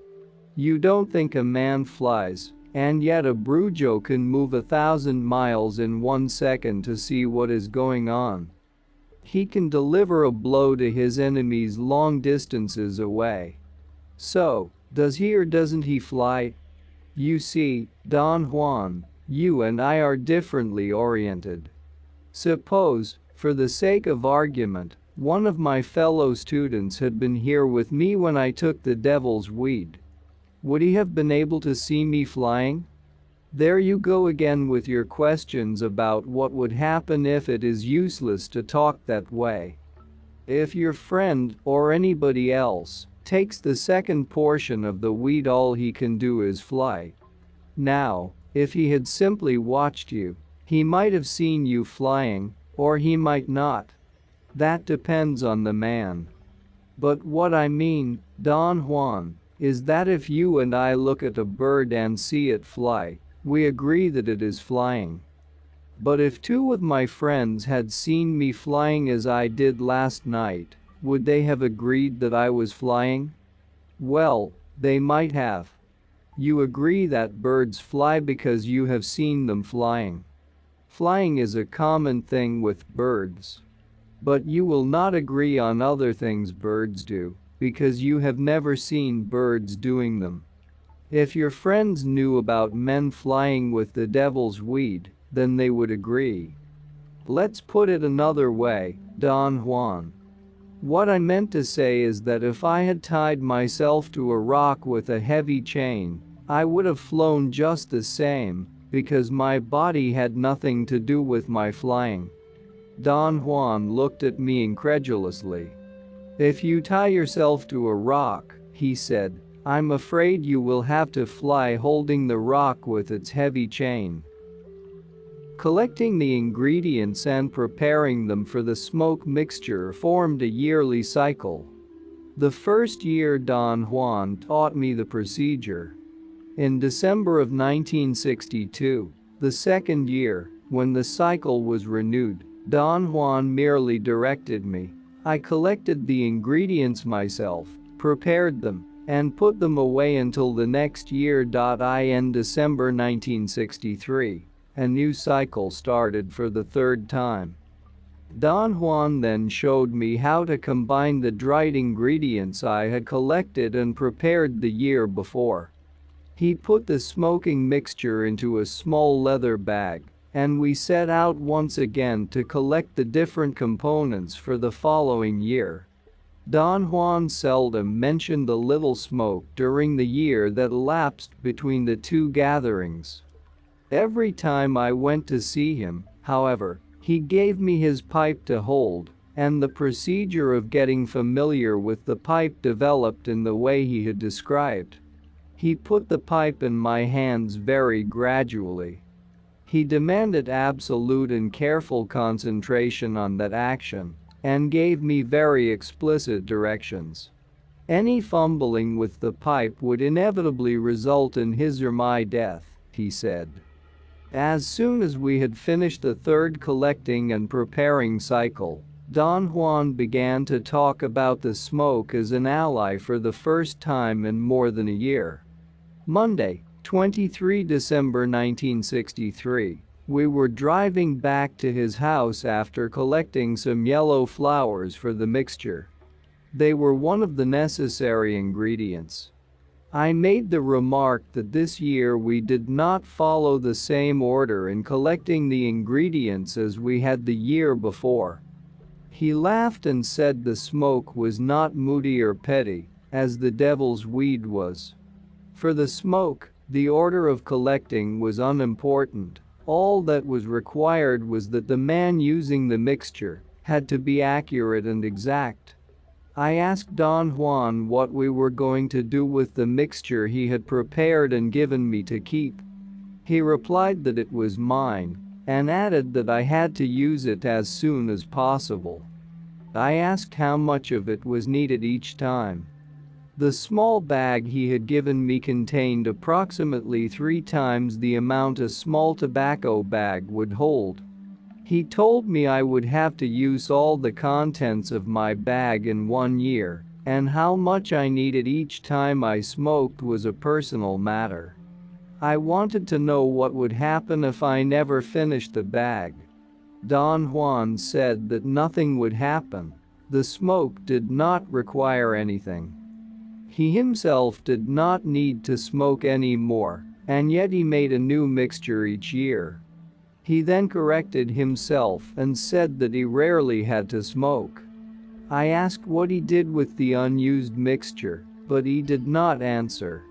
You don't think a man flies, and yet a brujo can move 1,000 miles in 1 second to see what is going on. He can deliver a blow to his enemies long distances away. So, does he or doesn't he fly? You see, Don Juan, you and I are differently oriented. Suppose, for the sake of argument, one of my fellow students had been here with me when I took the devil's weed. Would he have been able to see me flying? There you go again with your questions about what would happen if it is useless to talk that way. If your friend, or anybody else, takes the second portion of the weed, all he can do is fly. Now, if he had simply watched you, he might have seen you flying, or he might not. That depends on the man. But what I mean, Don Juan, is that if you and I look at a bird and see it fly, we agree that it is flying. But if two of my friends had seen me flying as I did last night, would they have agreed that I was flying? Well, they might have. You agree that birds fly because you have seen them flying. Flying is a common thing with birds. But you will not agree on other things birds do, because you have never seen birds doing them. If your friends knew about men flying with the devil's weed, then they would agree. Let's put it another way, Don Juan. What I meant to say is that if I had tied myself to a rock with a heavy chain, I would have flown just the same, because my body had nothing to do with my flying. Don Juan looked at me incredulously. If you tie yourself to a rock, he said, I'm afraid you will have to fly holding the rock with its heavy chain. Collecting the ingredients and preparing them for the smoke mixture formed a yearly cycle. The first year Don Juan taught me the procedure. In December of 1962, the second year, when the cycle was renewed, Don Juan merely directed me. I collected the ingredients myself, prepared them, and put them away until the next year. In December 1963, a new cycle started for the third time. Don Juan then showed me how to combine the dried ingredients I had collected and prepared the year before. He put the smoking mixture into a small leather bag, and we set out once again to collect the different components for the following year. Don Juan seldom mentioned the little smoke during the year that elapsed between the two gatherings. Every time I went to see him, however, He gave me his pipe to hold, and the procedure of getting familiar with the pipe developed in the way he had described. He put the pipe in my hands very gradually. He demanded absolute and careful concentration on that action, and gave me very explicit directions. Any fumbling with the pipe would inevitably result in his or my death, he said. As soon as we had finished the third collecting and preparing cycle, Don Juan began to talk about the smoke as an ally for the first time in more than a year. Monday, 23 December 1963, we were driving back to his house after collecting some yellow flowers for the mixture. They were one of the necessary ingredients. I made the remark that this year we did not follow the same order in collecting the ingredients as we had the year before. He laughed and said the smoke was not moody or petty, as the devil's weed was. For the smoke, the order of collecting was unimportant. All that was required was that the man using the mixture had to be accurate and exact. I asked Don Juan what we were going to do with the mixture he had prepared and given me to keep. He replied that it was mine, and added that I had to use it as soon as possible. I asked how much of it was needed each time. The small bag he had given me contained approximately 3 times the amount a small tobacco bag would hold. He told me I would have to use all the contents of my bag in 1 year, and how much I needed each time I smoked was a personal matter. I wanted to know what would happen if I never finished the bag. Don Juan said that nothing would happen. The smoke did not require anything. He himself did not need to smoke any more, and yet he made a new mixture each year. He then corrected himself and said that he rarely had to smoke. I asked what he did with the unused mixture, but he did not answer.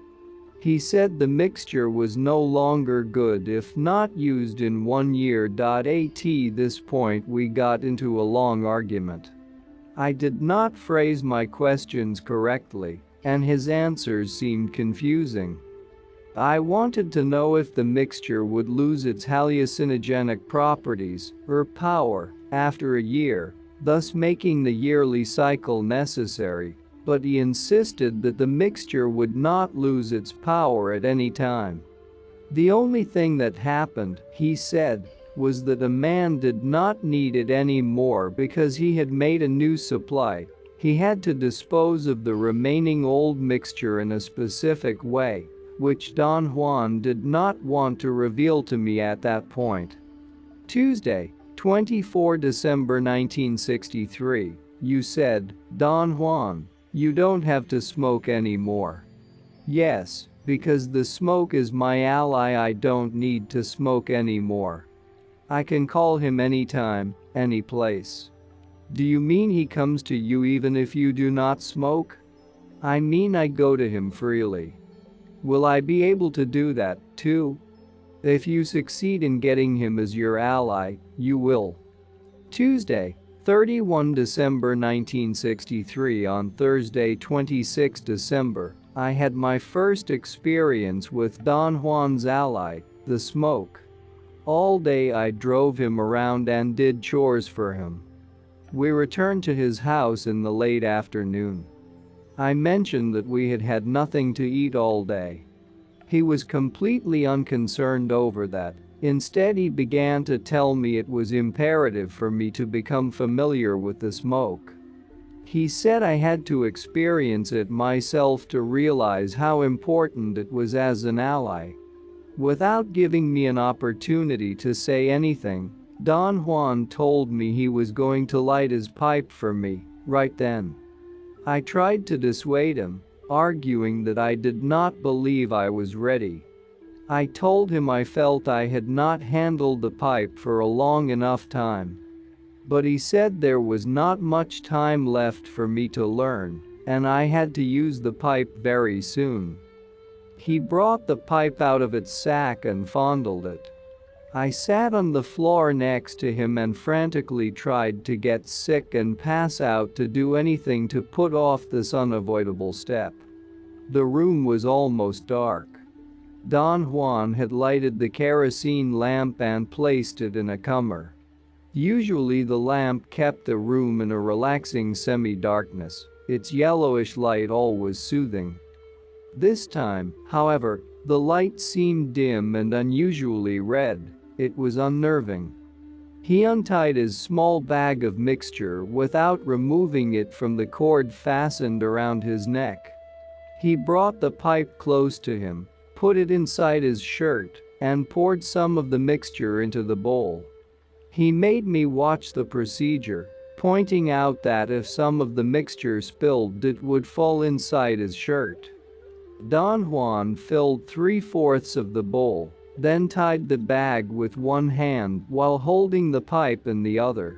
He said the mixture was no longer good if not used in 1 year. At this point we got into a long argument. I did not phrase my questions correctly, and his answers seemed confusing. I wanted to know if the mixture would lose its hallucinogenic properties, or power, after a year, thus making the yearly cycle necessary, but he insisted that the mixture would not lose its power at any time. The only thing that happened, he said, was that a man did not need it anymore because he had made a new supply. He had to dispose of the remaining old mixture in a specific way, which Don Juan did not want to reveal to me at that point. Tuesday, 24 December 1963, you said, Don Juan, you don't have to smoke anymore. Yes, because the smoke is my ally. I don't need to smoke anymore. I can call him anytime, any place. Do you mean he comes to you even if you do not smoke? I mean I go to him freely. Will I be able to do that, too? If you succeed in getting him as your ally, you will. Tuesday, 31 December 1963. On Thursday, 26 December, I had my first experience with Don Juan's ally, the smoke. All day I drove him around and did chores for him. We returned to his house in the late afternoon. I mentioned that we had had nothing to eat all day. He was completely unconcerned over that. Instead, he began to tell me it was imperative for me to become familiar with the smoke. He said I had to experience it myself to realize how important it was as an ally. Without giving me an opportunity to say anything, Don Juan told me he was going to light his pipe for me, right then. I tried to dissuade him, arguing that I did not believe I was ready. I told him I felt I had not handled the pipe for a long enough time. But he said there was not much time left for me to learn, and I had to use the pipe very soon. He brought the pipe out of its sack and fondled it. I sat on the floor next to him and frantically tried to get sick and pass out, to do anything to put off this unavoidable step. The room was almost dark. Don Juan had lighted the kerosene lamp and placed it in a corner. Usually the lamp kept the room in a relaxing semi-darkness, its yellowish light always soothing. This time, however, the light seemed dim and unusually red. It was unnerving. He untied his small bag of mixture without removing it from the cord fastened around his neck. He brought the pipe close to him, put it inside his shirt, and poured some of the mixture into the bowl. He made me watch the procedure, pointing out that if some of the mixture spilled, it would fall inside his shirt. Don Juan filled 3/4 of the bowl, then tied the bag with one hand while holding the pipe in the other.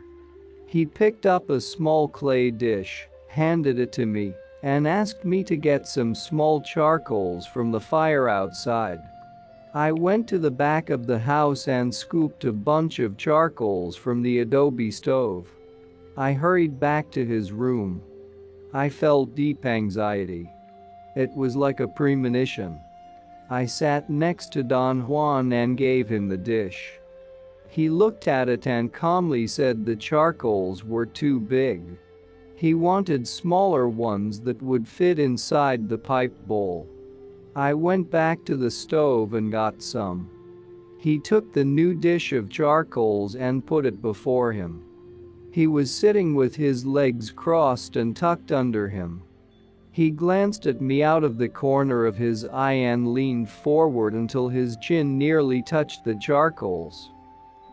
He picked up a small clay dish, handed it to me, and asked me to get some small charcoals from the fire outside. I went to the back of the house and scooped a bunch of charcoals from the adobe stove. I hurried back to his room. I felt deep anxiety. It was like a premonition. I sat next to Don Juan and gave him the dish. He looked at it and calmly said the charcoals were too big. He wanted smaller ones that would fit inside the pipe bowl. I went back to the stove and got some. He took the new dish of charcoals and put it before him. He was sitting with his legs crossed and tucked under him. He glanced at me out of the corner of his eye and leaned forward until his chin nearly touched the charcoals.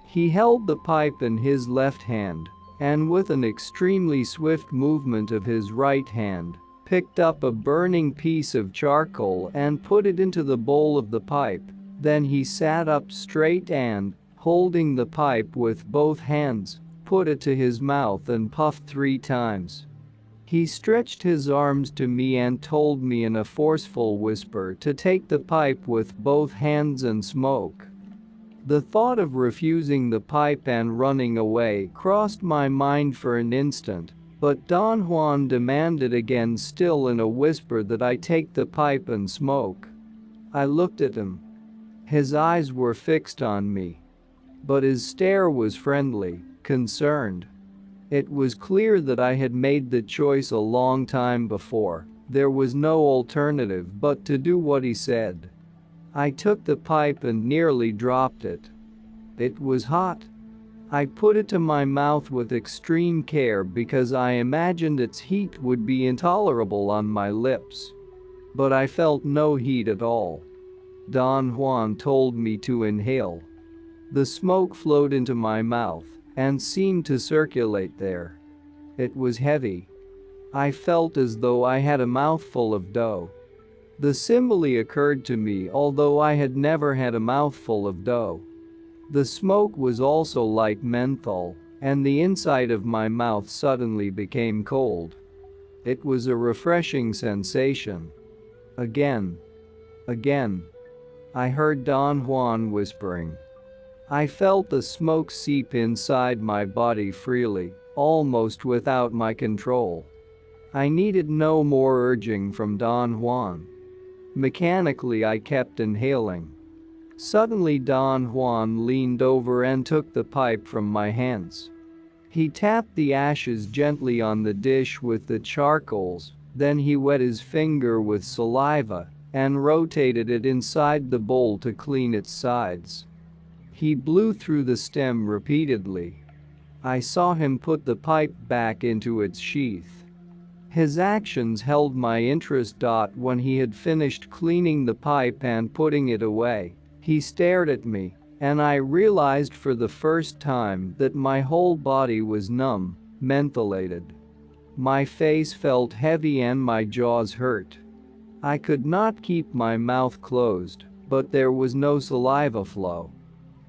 He held the pipe in his left hand, and with an extremely swift movement of his right hand, picked up a burning piece of charcoal and put it into the bowl of the pipe. Then he sat up straight and, holding the pipe with both hands, put it to his mouth and puffed 3 times. He stretched his arms to me and told me in a forceful whisper to take the pipe with both hands and smoke. The thought of refusing the pipe and running away crossed my mind for an instant, but Don Juan demanded again, still in a whisper, that I take the pipe and smoke. I looked at him. His eyes were fixed on me. But his stare was friendly, concerned. It was clear that I had made the choice a long time before. There was no alternative but to do what he said. I took the pipe and nearly dropped it. It was hot. I put it to my mouth with extreme care because I imagined its heat would be intolerable on my lips. But I felt no heat at all. Don Juan told me to inhale. The smoke flowed into my mouth and seemed to circulate there. It was heavy. I felt as though I had a mouthful of dough. The simile occurred to me, although I had never had a mouthful of dough. The smoke was also like menthol, and the inside of my mouth suddenly became cold. It was a refreshing sensation. Again. I heard Don Juan whispering. I felt the smoke seep inside my body freely, almost without my control. I needed no more urging from Don Juan. Mechanically I kept inhaling. Suddenly Don Juan leaned over and took the pipe from my hands. He tapped the ashes gently on the dish with the charcoals, then he wet his finger with saliva and rotated it inside the bowl to clean its sides. He blew through the stem repeatedly. I saw him put the pipe back into its sheath. His actions held my interest. When he had finished cleaning the pipe and putting it away, he stared at me, and I realized for the first time that my whole body was numb, mentholated. My face felt heavy and my jaws hurt. I could not keep my mouth closed, but there was no saliva flow.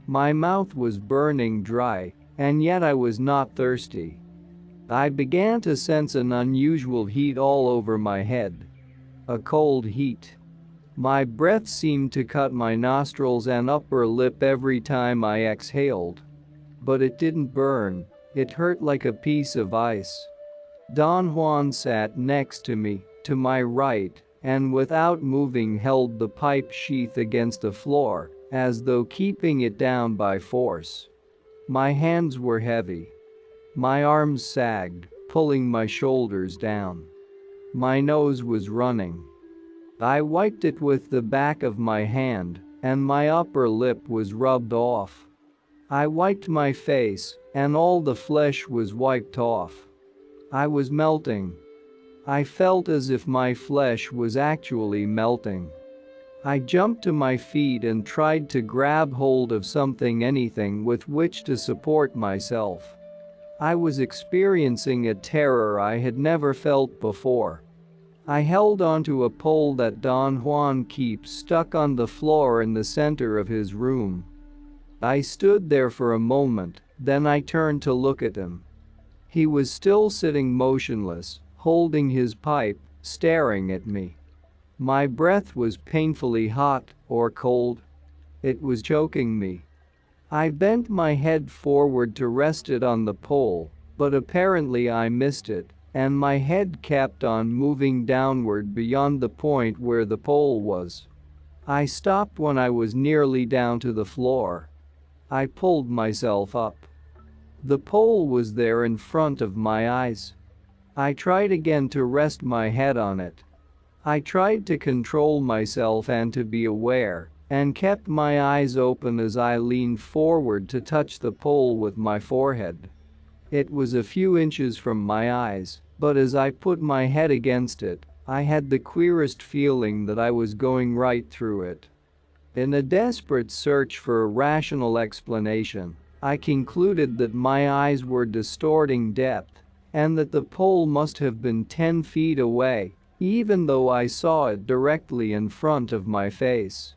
My mouth was burning dry, and yet I was not thirsty. I began to sense an unusual heat all over my head. A cold heat. My breath seemed to cut my nostrils and upper lip every time I exhaled. But it didn't burn, it hurt like a piece of ice. Don Juan sat next to me, to my right, and without moving held the pipe sheath against the floor, as though keeping it down by force. My hands were heavy. My arms sagged, pulling my shoulders down. My nose was running. I wiped it with the back of my hand, and my upper lip was rubbed off. I wiped my face, and all the flesh was wiped off. I was melting. I felt as if my flesh was actually melting. I jumped to my feet and tried to grab hold of anything with which to support myself. I was experiencing a terror I had never felt before. I held onto a pole that Don Juan keeps stuck on the floor in the center of his room. I stood there for a moment, then I turned to look at him. He was still sitting motionless, holding his pipe, staring at me. My breath was painfully hot or cold. It was choking me. I bent my head forward to rest it on the pole, but apparently I missed it, and my head kept on moving downward beyond the point where the pole was. I stopped when I was nearly down to the floor. I pulled myself up. The pole was there in front of my eyes. I tried again to rest my head on it. I tried to control myself and to be aware, and kept my eyes open as I leaned forward to touch the pole with my forehead. It was a few inches from my eyes, but as I put my head against it, I had the queerest feeling that I was going right through it. In a desperate search for a rational explanation, I concluded that my eyes were distorting depth, and that the pole must have been 10 feet away, even though I saw it directly in front of my face.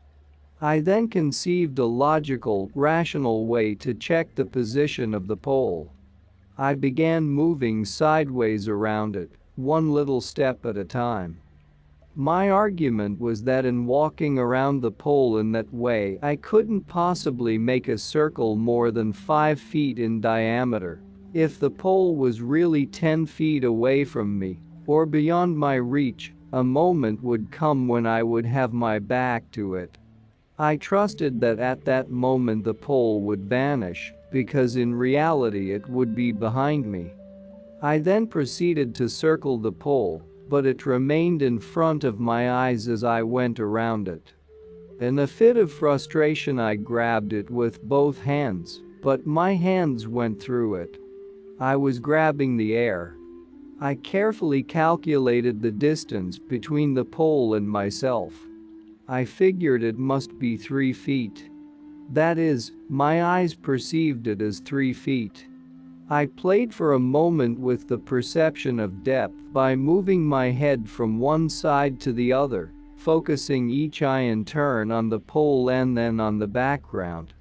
I then conceived a logical, rational way to check the position of the pole. I began moving sideways around it, one little step at a time. My argument was that in walking around the pole in that way I couldn't possibly make a circle more than 5 feet in diameter. If the pole was really 10 feet away from me, or beyond my reach, a moment would come when I would have my back to it. I trusted that at that moment the pole would vanish, because in reality it would be behind me. I then proceeded to circle the pole, but it remained in front of my eyes as I went around it. In a fit of frustration I grabbed it with both hands, but my hands went through it. I was grabbing the air. I carefully calculated the distance between the pole and myself. I figured it must be 3 feet. That is, my eyes perceived it as 3 feet. I played for a moment with the perception of depth by moving my head from one side to the other, focusing each eye in turn on the pole and then on the background.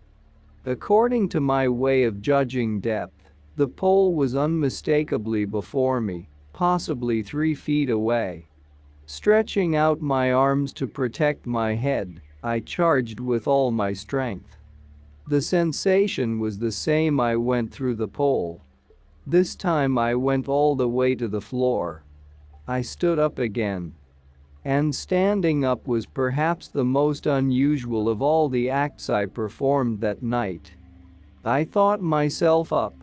According to my way of judging depth, the pole was unmistakably before me, possibly 3 feet away. Stretching out my arms to protect my head, I charged with all my strength. The sensation was the same. I went through the pole. This time I went all the way to the floor. I stood up again. And standing up was perhaps the most unusual of all the acts I performed that night. I thought myself up.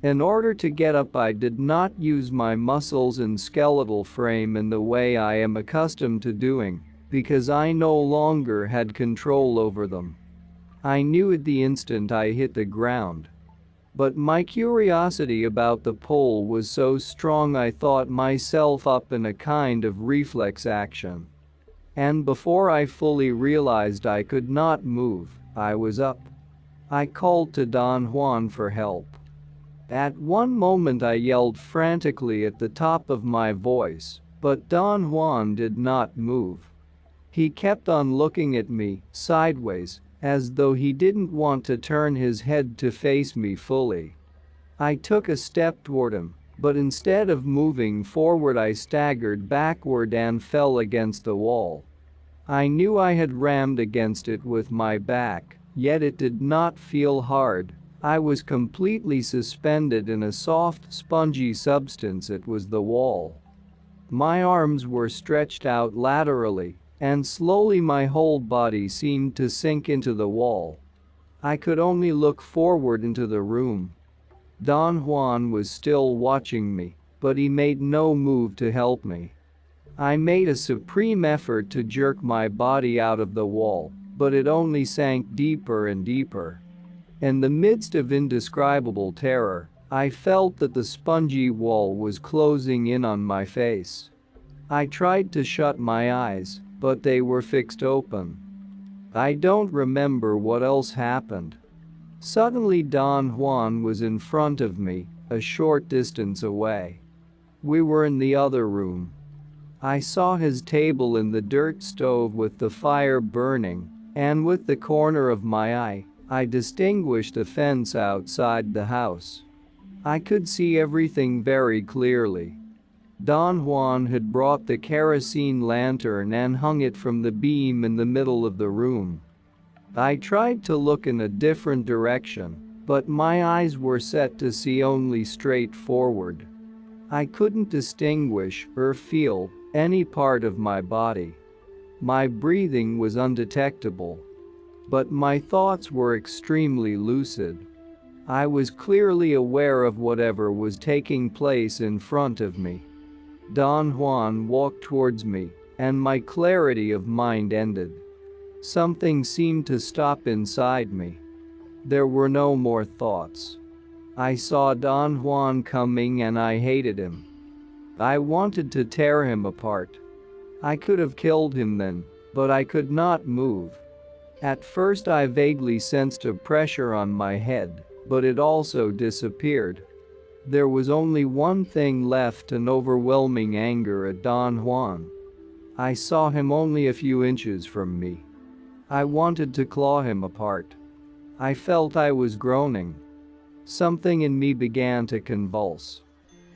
In order to get up I did not use my muscles and skeletal frame in the way I am accustomed to doing, because I no longer had control over them. I knew at the instant I hit the ground. But my curiosity about the pole was so strong I thought myself up in a kind of reflex action. And before I fully realized I could not move, I was up. I called to Don Juan for help. At one moment I yelled frantically at the top of my voice, but Don Juan did not move. He kept on looking at me, sideways, as though he didn't want to turn his head to face me fully. I took a step toward him, but instead of moving forward I staggered backward and fell against the wall. I knew I had rammed against it with my back, yet it did not feel hard. I was completely suspended in a soft, spongy substance. It was the wall. My arms were stretched out laterally, and slowly my whole body seemed to sink into the wall. I could only look forward into the room. Don Juan was still watching me, but he made no move to help me. I made a supreme effort to jerk my body out of the wall, but it only sank deeper and deeper. In the midst of indescribable terror, I felt that the spongy wall was closing in on my face. I tried to shut my eyes, but they were fixed open. I don't remember what else happened. Suddenly Don Juan was in front of me, a short distance away. We were in the other room. I saw his table in the dirt stove with the fire burning, and with the corner of my eye, I distinguished a fence outside the house. I could see everything very clearly. Don Juan had brought the kerosene lantern and hung it from the beam in the middle of the room. I tried to look in a different direction, but my eyes were set to see only straight forward. I couldn't distinguish or feel any part of my body. My breathing was undetectable. But my thoughts were extremely lucid. I was clearly aware of whatever was taking place in front of me. Don Juan walked towards me, and my clarity of mind ended. Something seemed to stop inside me. There were no more thoughts. I saw Don Juan coming and I hated him. I wanted to tear him apart. I could have killed him then, but I could not move. At first I vaguely sensed a pressure on my head, but it also disappeared. There was only one thing left: an overwhelming anger at Don Juan. I saw him only a few inches from me. I wanted to claw him apart. I felt I was groaning. Something in me began to convulse.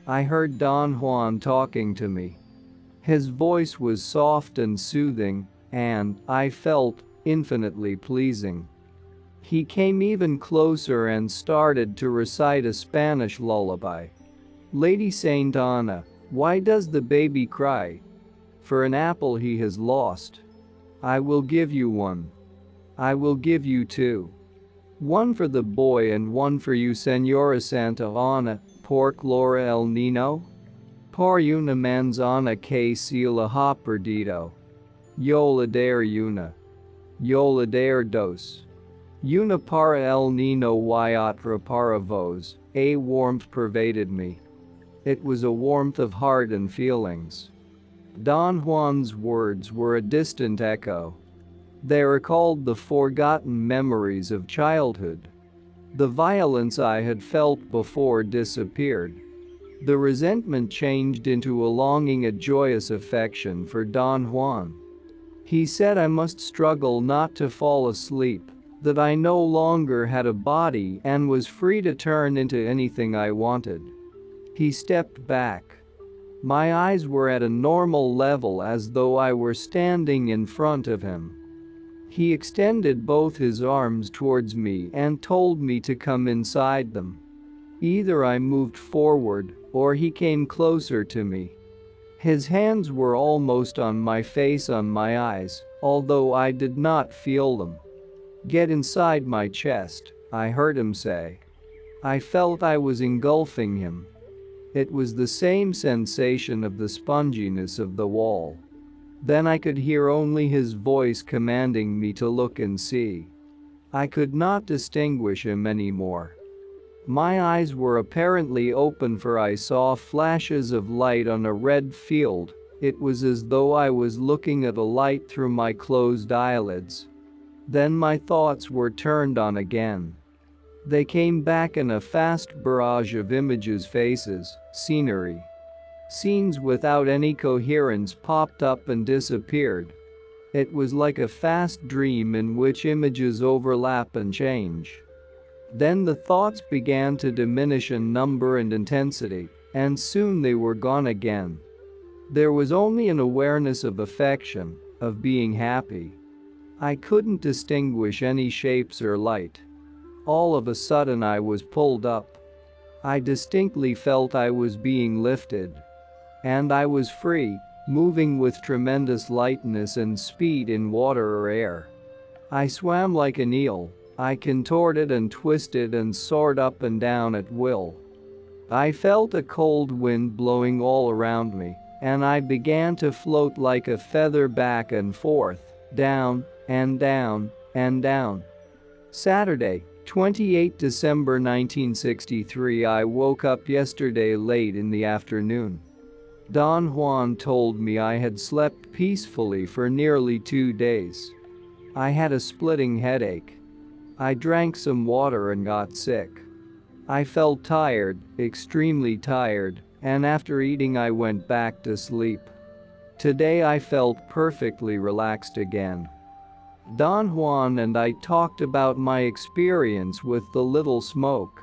I heard Don Juan talking to me. His voice was soft and soothing, and, I felt, infinitely pleasing. He came even closer and started to recite a Spanish lullaby. Lady Saint Anna, why does the baby cry? For an apple he has lost. I will give you one. I will give you two. One for the boy and one for you, Señora Santa Ana, por Laura el Nino. Por una manzana que se la ha perdido. Yo le dar una. Yo le dar dos. Una para el niño y otra para vos. A warmth pervaded me. It was a warmth of heart and feelings. Don Juan's words were a distant echo. They recalled the forgotten memories of childhood. The violence I had felt before disappeared. The resentment changed into a longing, a joyous affection for Don Juan. He said I must struggle not to fall asleep, that I no longer had a body and was free to turn into anything I wanted. He stepped back. My eyes were at a normal level, as though I were standing in front of him. He extended both his arms towards me and told me to come inside them. Either I moved forward, or he came closer to me. His hands were almost on my face, on my eyes, although I did not feel them. Get inside my chest, I heard him say. I felt I was engulfing him. It was the same sensation of the sponginess of the wall. Then I could hear only his voice commanding me to look and see. I could not distinguish him anymore. My eyes were apparently open, for I saw flashes of light on a red field. It was as though I was looking at a light through my closed eyelids. Then my thoughts were turned on again. They came back in a fast barrage of images, faces, scenery. Scenes without any coherence popped up and disappeared. It was like a fast dream in which images overlap and change. Then the thoughts began to diminish in number and intensity, and soon they were gone again. There was only an awareness of affection, of being happy. I couldn't distinguish any shapes or light. All of a sudden I was pulled up. I distinctly felt I was being lifted. And I was free, moving with tremendous lightness and speed in water or air. I swam like an eel. I contorted and twisted and soared up and down at will. I felt a cold wind blowing all around me, and I began to float like a feather back and forth, down, and down, and down. Saturday, 28 December 1963. I woke up yesterday late in the afternoon. Don Juan told me I had slept peacefully for nearly 2 days. I had a splitting headache. I drank some water and got sick. I felt tired, extremely tired, and after eating I went back to sleep. Today I felt perfectly relaxed again. Don Juan and I talked about my experience with the little smoke.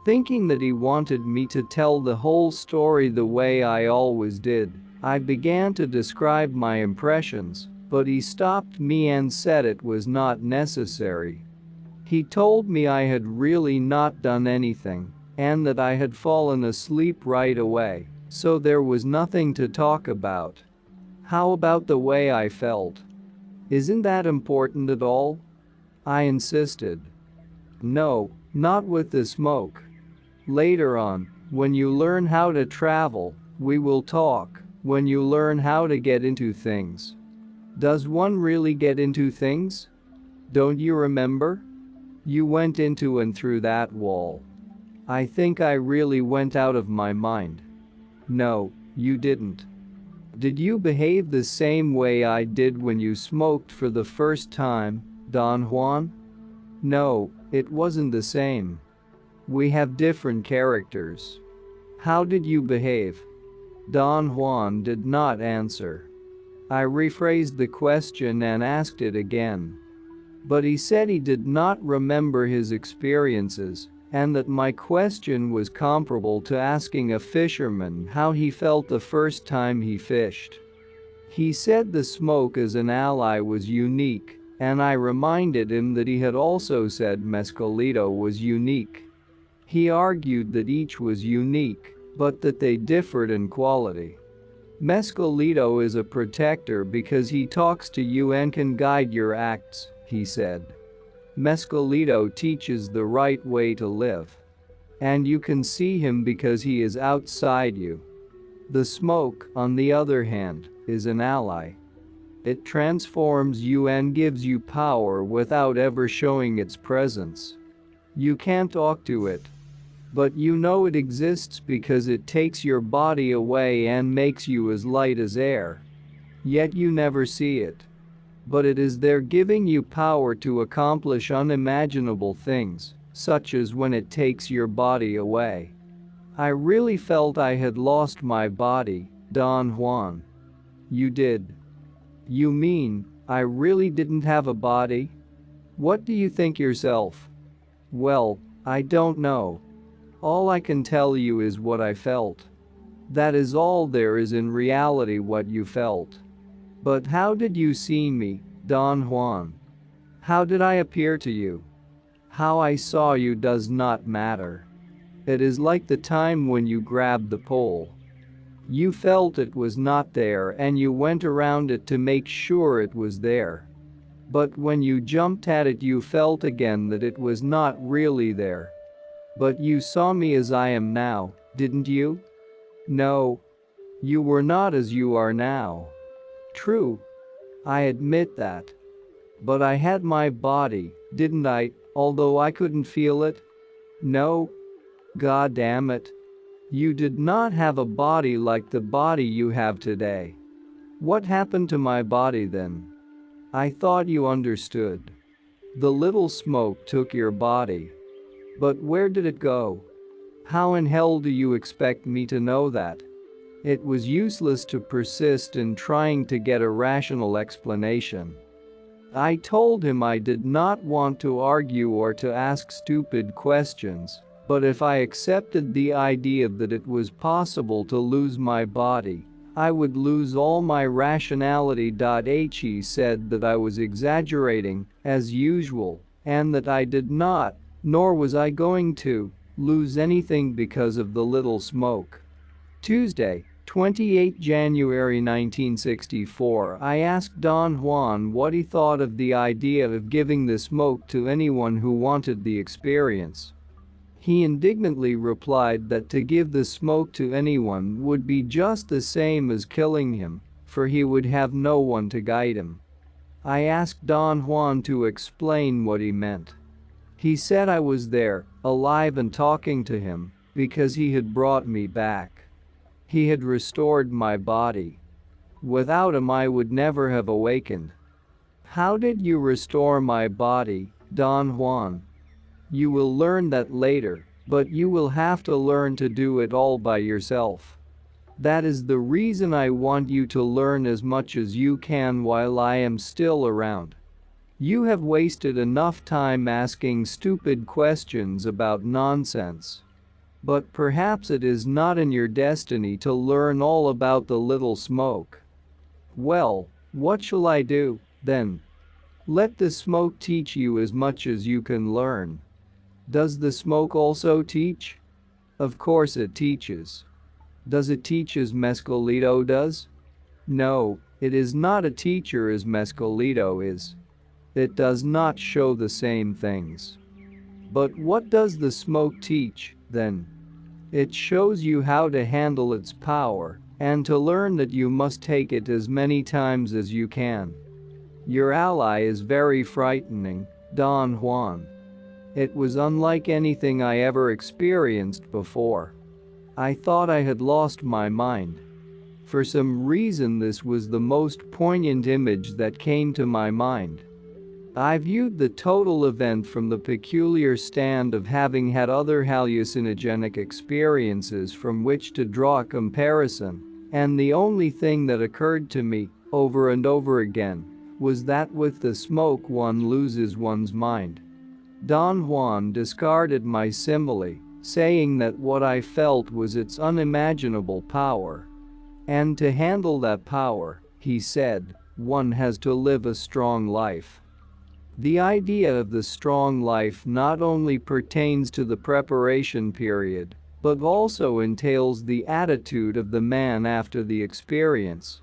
Thinking that he wanted me to tell the whole story the way I always did, I began to describe my impressions, but he stopped me and said it was not necessary. He told me I had really not done anything, and that I had fallen asleep right away, so there was nothing to talk about. How about the way I felt? Isn't that important at all? I insisted. No, not with the smoke. Later on, when you learn how to travel, we will talk, when you learn how to get into things. Does one really get into things? Don't you remember? You went into and through that wall. I think I really went out of my mind. No, you didn't. Did you behave the same way I did when you smoked for the first time, Don Juan? No, it wasn't the same. We have different characters. How did you behave? Don Juan did not answer. I rephrased the question and asked it again. But he said he did not remember his experiences, and that my question was comparable to asking a fisherman how he felt the first time he fished. He said the smoke as an ally was unique, and I reminded him that he had also said Mescalito was unique. He argued that each was unique, but that they differed in quality. Mescalito is a protector because he talks to you and can guide your acts, he said. Mescalito teaches the right way to live. And you can see him because he is outside you. The smoke, on the other hand, is an ally. It transforms you and gives you power without ever showing its presence. You can't talk to it. But you know it exists because it takes your body away and makes you as light as air. Yet you never see it. But it is there giving you power to accomplish unimaginable things, such as when it takes your body away. I really felt I had lost my body, Don Juan. You did. You mean, I really didn't have a body? What do you think yourself? Well, I don't know. All I can tell you is what I felt. That is all there is in reality what you felt. But how did you see me, Don Juan? How did I appear to you? How I saw you does not matter. It is like the time when you grabbed the pole. You felt it was not there and you went around it to make sure it was there. But when you jumped at it you felt again that it was not really there. But you saw me as I am now, didn't you? No. You were not as you are now. True. I admit that. But I had my body, didn't I, although I couldn't feel it? No. God damn it. You did not have a body like the body you have today. What happened to my body then? I thought you understood. The little smoke took your body. But where did it go? How in hell do you expect me to know that? It was useless to persist in trying to get a rational explanation. I told him I did not want to argue or to ask stupid questions, but if I accepted the idea that it was possible to lose my body, I would lose all my rationality. He said that I was exaggerating, as usual, and that I did not, nor was I going to, lose anything because of the little smoke. Tuesday, 28 January 1964. I asked Don Juan what he thought of the idea of giving the smoke to anyone who wanted the experience. He indignantly replied that to give the smoke to anyone would be just the same as killing him, for he would have no one to guide him. I asked Don Juan to explain what he meant. He said I was there, alive and talking to him, because he had brought me back. He had restored my body. Without him I would never have awakened. How did you restore my body, Don Juan? You will learn that later, but you will have to learn to do it all by yourself. That is the reason I want you to learn as much as you can while I am still around. You have wasted enough time asking stupid questions about nonsense. But perhaps it is not in your destiny to learn all about the little smoke. Well, what shall I do, then? Let the smoke teach you as much as you can learn. Does the smoke also teach? Of course it teaches. Does it teach as Mescalito does? No, it is not a teacher as Mescalito is. It does not show the same things. But what does the smoke teach, then? It shows you how to handle its power, and to learn that you must take it as many times as you can. Your ally is very frightening, Don Juan. It was unlike anything I ever experienced before. I thought I had lost my mind. For some reason this was the most poignant image that came to my mind. I viewed the total event from the peculiar stand of having had other hallucinogenic experiences from which to draw a comparison, and the only thing that occurred to me, over and over again, was that with the smoke one loses one's mind. Don Juan discarded my simile, saying that what I felt was its unimaginable power. And to handle that power, he said, one has to live a strong life. The idea of the strong life not only pertains to the preparation period, but also entails the attitude of the man after the experience.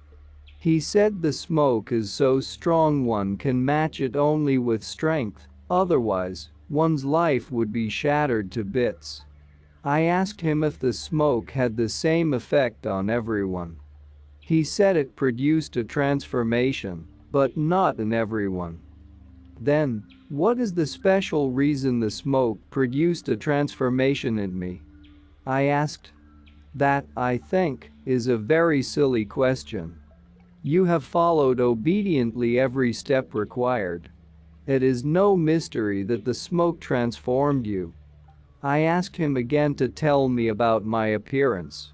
He said the smoke is so strong one can match it only with strength, otherwise, one's life would be shattered to bits. I asked him if the smoke had the same effect on everyone. He said it produced a transformation, but not in everyone. Then, what is the special reason the smoke produced a transformation in me? I asked. That, I think, is a very silly question. You have followed obediently every step required. It is no mystery that the smoke transformed you. I asked him again to tell me about my appearance.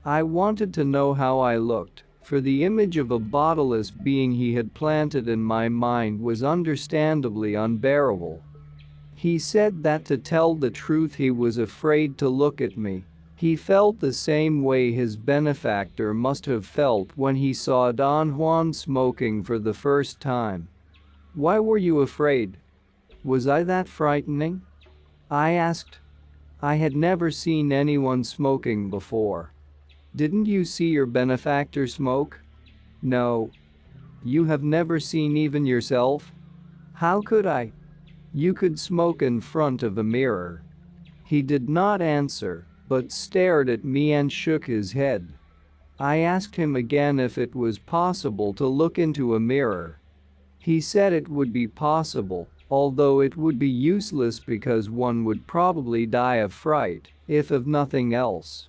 I wanted to know how I looked, for the image of a bodiless being he had planted in my mind was understandably unbearable. He said that to tell the truth he was afraid to look at me. He felt the same way his benefactor must have felt when he saw Don Juan smoking for the first time. Why were you afraid? Was I that frightening? I asked. I had never seen anyone smoking before. Didn't you see your benefactor smoke? No. You have never seen even yourself? How could I? You could smoke in front of a mirror. He did not answer, but stared at me and shook his head. I asked him again if it was possible to look into a mirror. He said it would be possible, although it would be useless because one would probably die of fright, if of nothing else.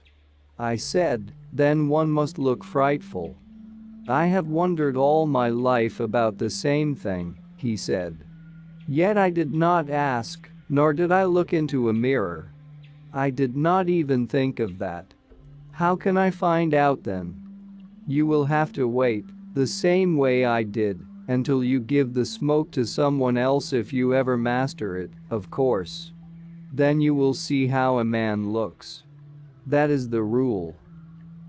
I said, then one must look frightful. I have wondered all my life about the same thing, he said. Yet I did not ask, nor did I look into a mirror. I did not even think of that. How can I find out then? You will have to wait, the same way I did, until you give the smoke to someone else if you ever master it, of course. Then you will see how a man looks. That is the rule.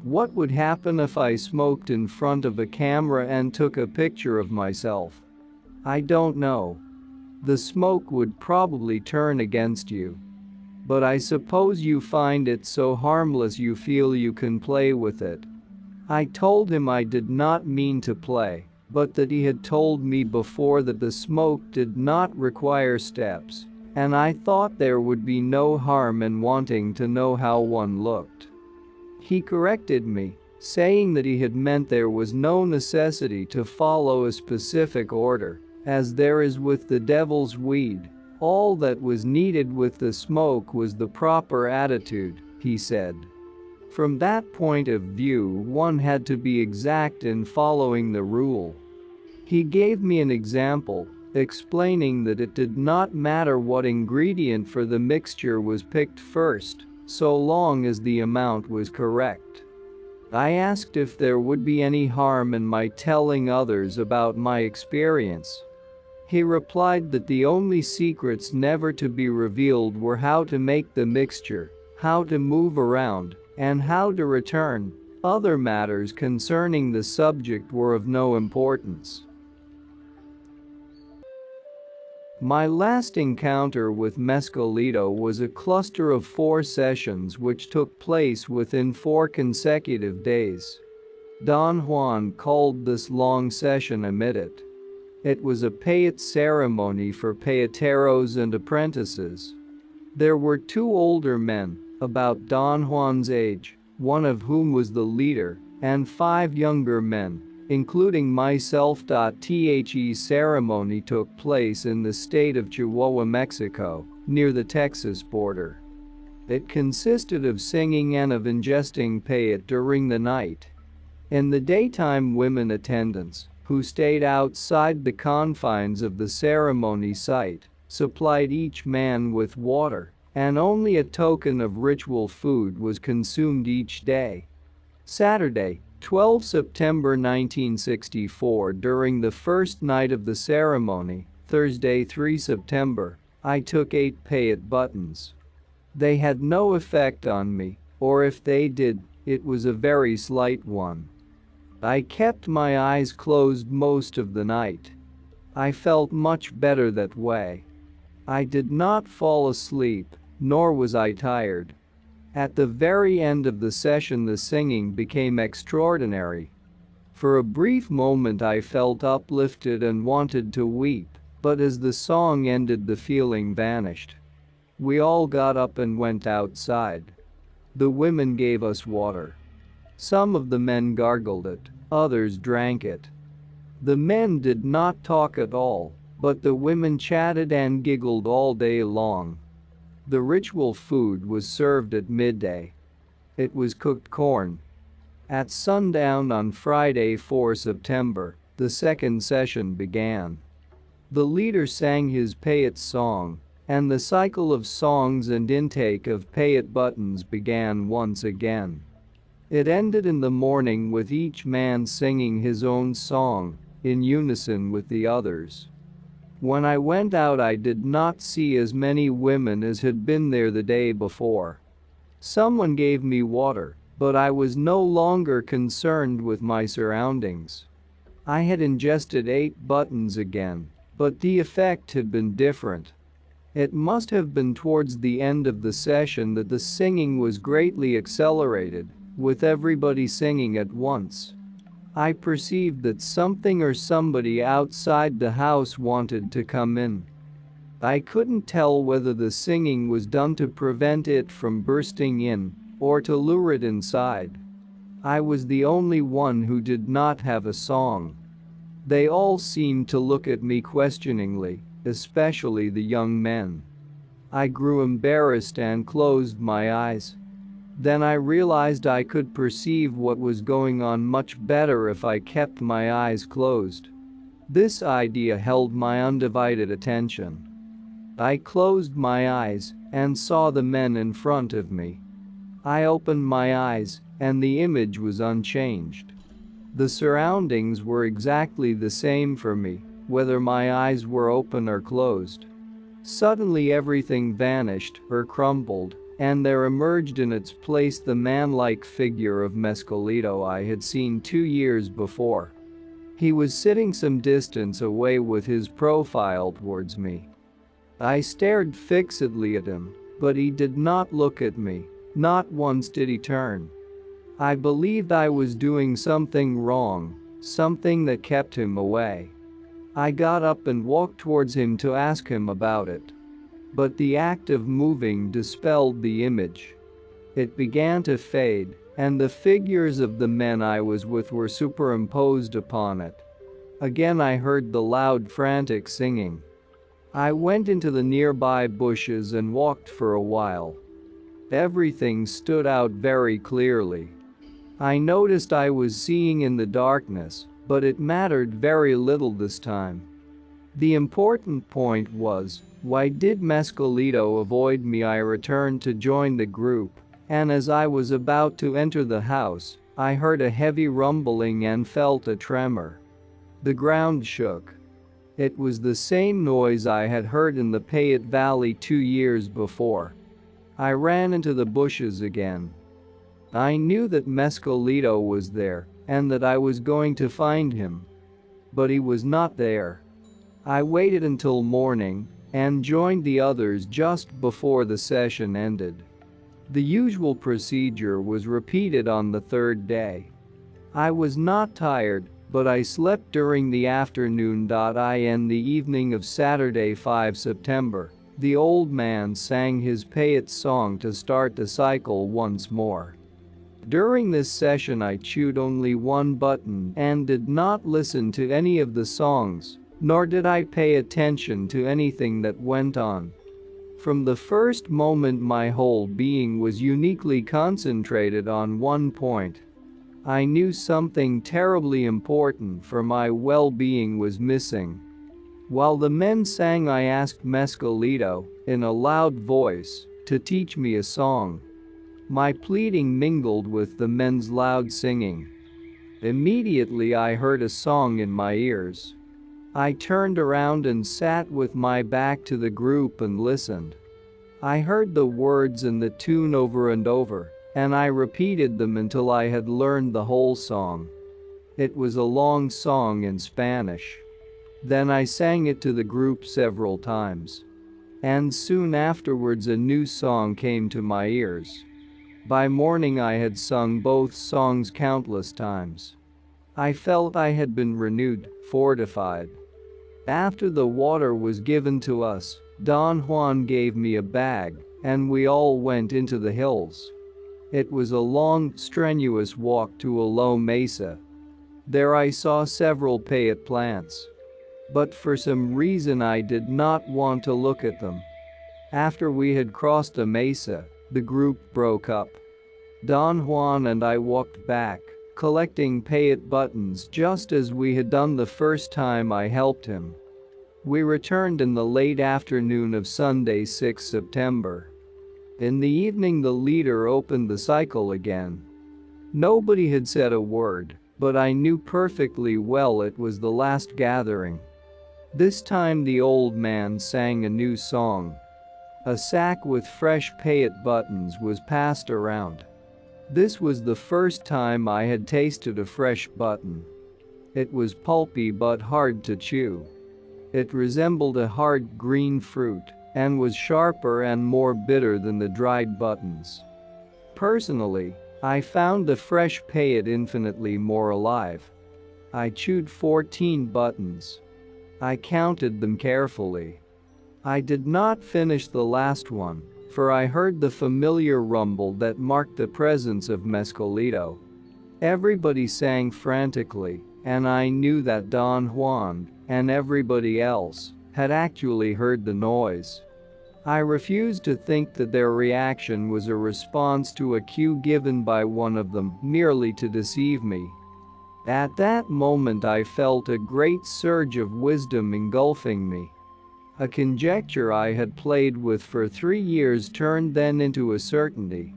What would happen if I smoked in front of a camera and took a picture of myself? I don't know. The smoke would probably turn against you. But I suppose you find it so harmless you feel you can play with it. I told him I did not mean to play, but that he had told me before that the smoke did not require steps, and I thought there would be no harm in wanting to know how one looked. He corrected me, saying that he had meant there was no necessity to follow a specific order, as there is with the devil's weed. All that was needed with the smoke was the proper attitude, he said. From that point of view, one had to be exact in following the rule. He gave me an example, explaining that it did not matter what ingredient for the mixture was picked first, so long as the amount was correct. I asked if there would be any harm in my telling others about my experience. He replied that the only secrets never to be revealed were how to make the mixture, how to move around, and how to return. Other matters concerning the subject were of no importance. My last encounter with Mescalito was a cluster of 4 sessions which took place within 4 consecutive days. Don Juan called this long session a midit. It was a payat ceremony for payateros and apprentices. There were 2 older men, about Don Juan's age, one of whom was the leader, and 5 younger men, including myself. The ceremony took place in the state of Chihuahua, Mexico, near the Texas border. It consisted of singing and of ingesting payat during the night. In the daytime, women attendants, who stayed outside the confines of the ceremony site, supplied each man with water, and only a token of ritual food was consumed each day. Saturday, 12 September 1964, during the first night of the ceremony, Thursday 3 September, I took 8 payat buttons. They had no effect on me, or if they did, it was a very slight one. I kept my eyes closed most of the night. I felt much better that way. I did not fall asleep, nor was I tired. At the very end of the session, the singing became extraordinary. For a brief moment I felt uplifted and wanted to weep, but as the song ended, the feeling vanished. We all got up and went outside. The women gave us water. Some of the men gargled it, others drank it. The men did not talk at all, but the women chatted and giggled all day long. The ritual food was served at midday. It was cooked corn. At sundown on Friday 4 September, the second session began. The leader sang his payat song, and the cycle of songs and intake of payat buttons began once again. It ended in the morning with each man singing his own song, in unison with the others. When I went out, I did not see as many women as had been there the day before. Someone gave me water, but I was no longer concerned with my surroundings. I had ingested 8 buttons again, but the effect had been different. It must have been towards the end of the session that the singing was greatly accelerated, with everybody singing at once. I perceived that something or somebody outside the house wanted to come in. I couldn't tell whether the singing was done to prevent it from bursting in, or to lure it inside. I was the only one who did not have a song. They all seemed to look at me questioningly, especially the young men. I grew embarrassed and closed my eyes. Then I realized I could perceive what was going on much better if I kept my eyes closed. This idea held my undivided attention. I closed my eyes and saw the men in front of me. I opened my eyes, and the image was unchanged. The surroundings were exactly the same for me, whether my eyes were open or closed. Suddenly everything vanished or crumbled, and there emerged in its place the man-like figure of Mescalito I had seen 2 years before. He was sitting some distance away with his profile towards me. I stared fixedly at him, but he did not look at me, not once did he turn. I believed I was doing something wrong, something that kept him away. I got up and walked towards him to ask him about it. But the act of moving dispelled the image. It began to fade, and the figures of the men I was with were superimposed upon it. Again I heard the loud frantic singing. I went into the nearby bushes and walked for a while. Everything stood out very clearly. I noticed I was seeing in the darkness, but it mattered very little this time. The important point was, why did Mescalito avoid me? I returned to join the group, and as I was about to enter the house, I heard a heavy rumbling and felt a tremor. The ground shook. It was the same noise I had heard in the Payet Valley 2 years before. I ran into the bushes again. I knew that Mescalito was there, and that I was going to find him. But he was not there. I waited until morning, and joined the others just before the session ended. The usual procedure was repeated on the third day. I was not tired, but I slept during the afternoon. In the evening of Saturday 5 September, the old man sang his Payet song to start the cycle once more. During this session I chewed only one button and did not listen to any of the songs, nor did I pay attention to anything that went on. From the first moment my whole being was uniquely concentrated on one point. I knew something terribly important for my well-being was missing. While the men sang I asked Mescalito, in a loud voice, to teach me a song. My pleading mingled with the men's loud singing. Immediately I heard a song in my ears. I turned around and sat with my back to the group and listened. I heard the words and the tune over and over, and I repeated them until I had learned the whole song. It was a long song in Spanish. Then I sang it to the group several times. And soon afterwards a new song came to my ears. By morning I had sung both songs countless times. I felt I had been renewed, fortified. After the water was given to us, Don Juan gave me a bag, and we all went into the hills. It was a long, strenuous walk to a low mesa. There I saw several Payet plants. But for some reason I did not want to look at them. After we had crossed a mesa, the group broke up. Don Juan and I walked back, collecting Payet buttons just as we had done the first time I helped him. We returned in the late afternoon of Sunday 6 September. In the evening the leader opened the cycle again. Nobody had said a word, but I knew perfectly well it was the last gathering. This time the old man sang a new song. A sack with fresh Payet buttons was passed around. This was the first time I had tasted a fresh button. It was pulpy but hard to chew. It resembled a hard green fruit and was sharper and more bitter than the dried buttons. Personally, I found the fresh Payet infinitely more alive. I chewed 14 buttons. I counted them carefully. I did not finish the last one, for I heard the familiar rumble that marked the presence of Mescalito. Everybody sang frantically, and I knew that Don Juan, and everybody else, had actually heard the noise. I refused to think that their reaction was a response to a cue given by one of them merely to deceive me. At that moment I felt a great surge of wisdom engulfing me. A conjecture I had played with for 3 years turned then into a certainty.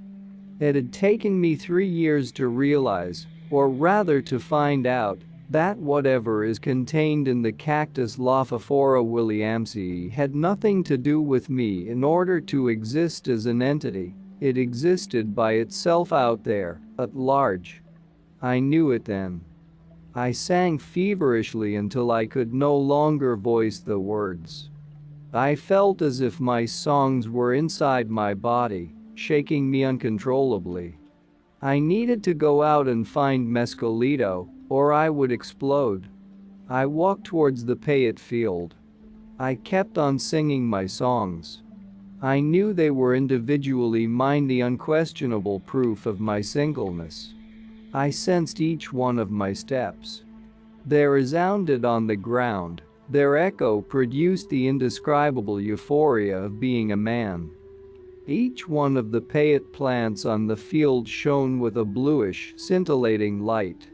It had taken me 3 years to realize, or rather to find out, that whatever is contained in the cactus Lophophora williamsii had nothing to do with me in order to exist as an entity, It existed by itself out there, at large. I knew it then. I sang feverishly until I could no longer voice the words. I felt as if my songs were inside my body, shaking me uncontrollably. I needed to go out and find Mescalito, or I would explode. I walked towards the Payet field. I kept on singing my songs. I knew they were individually mine, the unquestionable proof of my singleness. I sensed each one of my steps. They resounded on the ground. Their echo produced the indescribable euphoria of being a man. Each one of the Payet plants on the field shone with a bluish, scintillating light.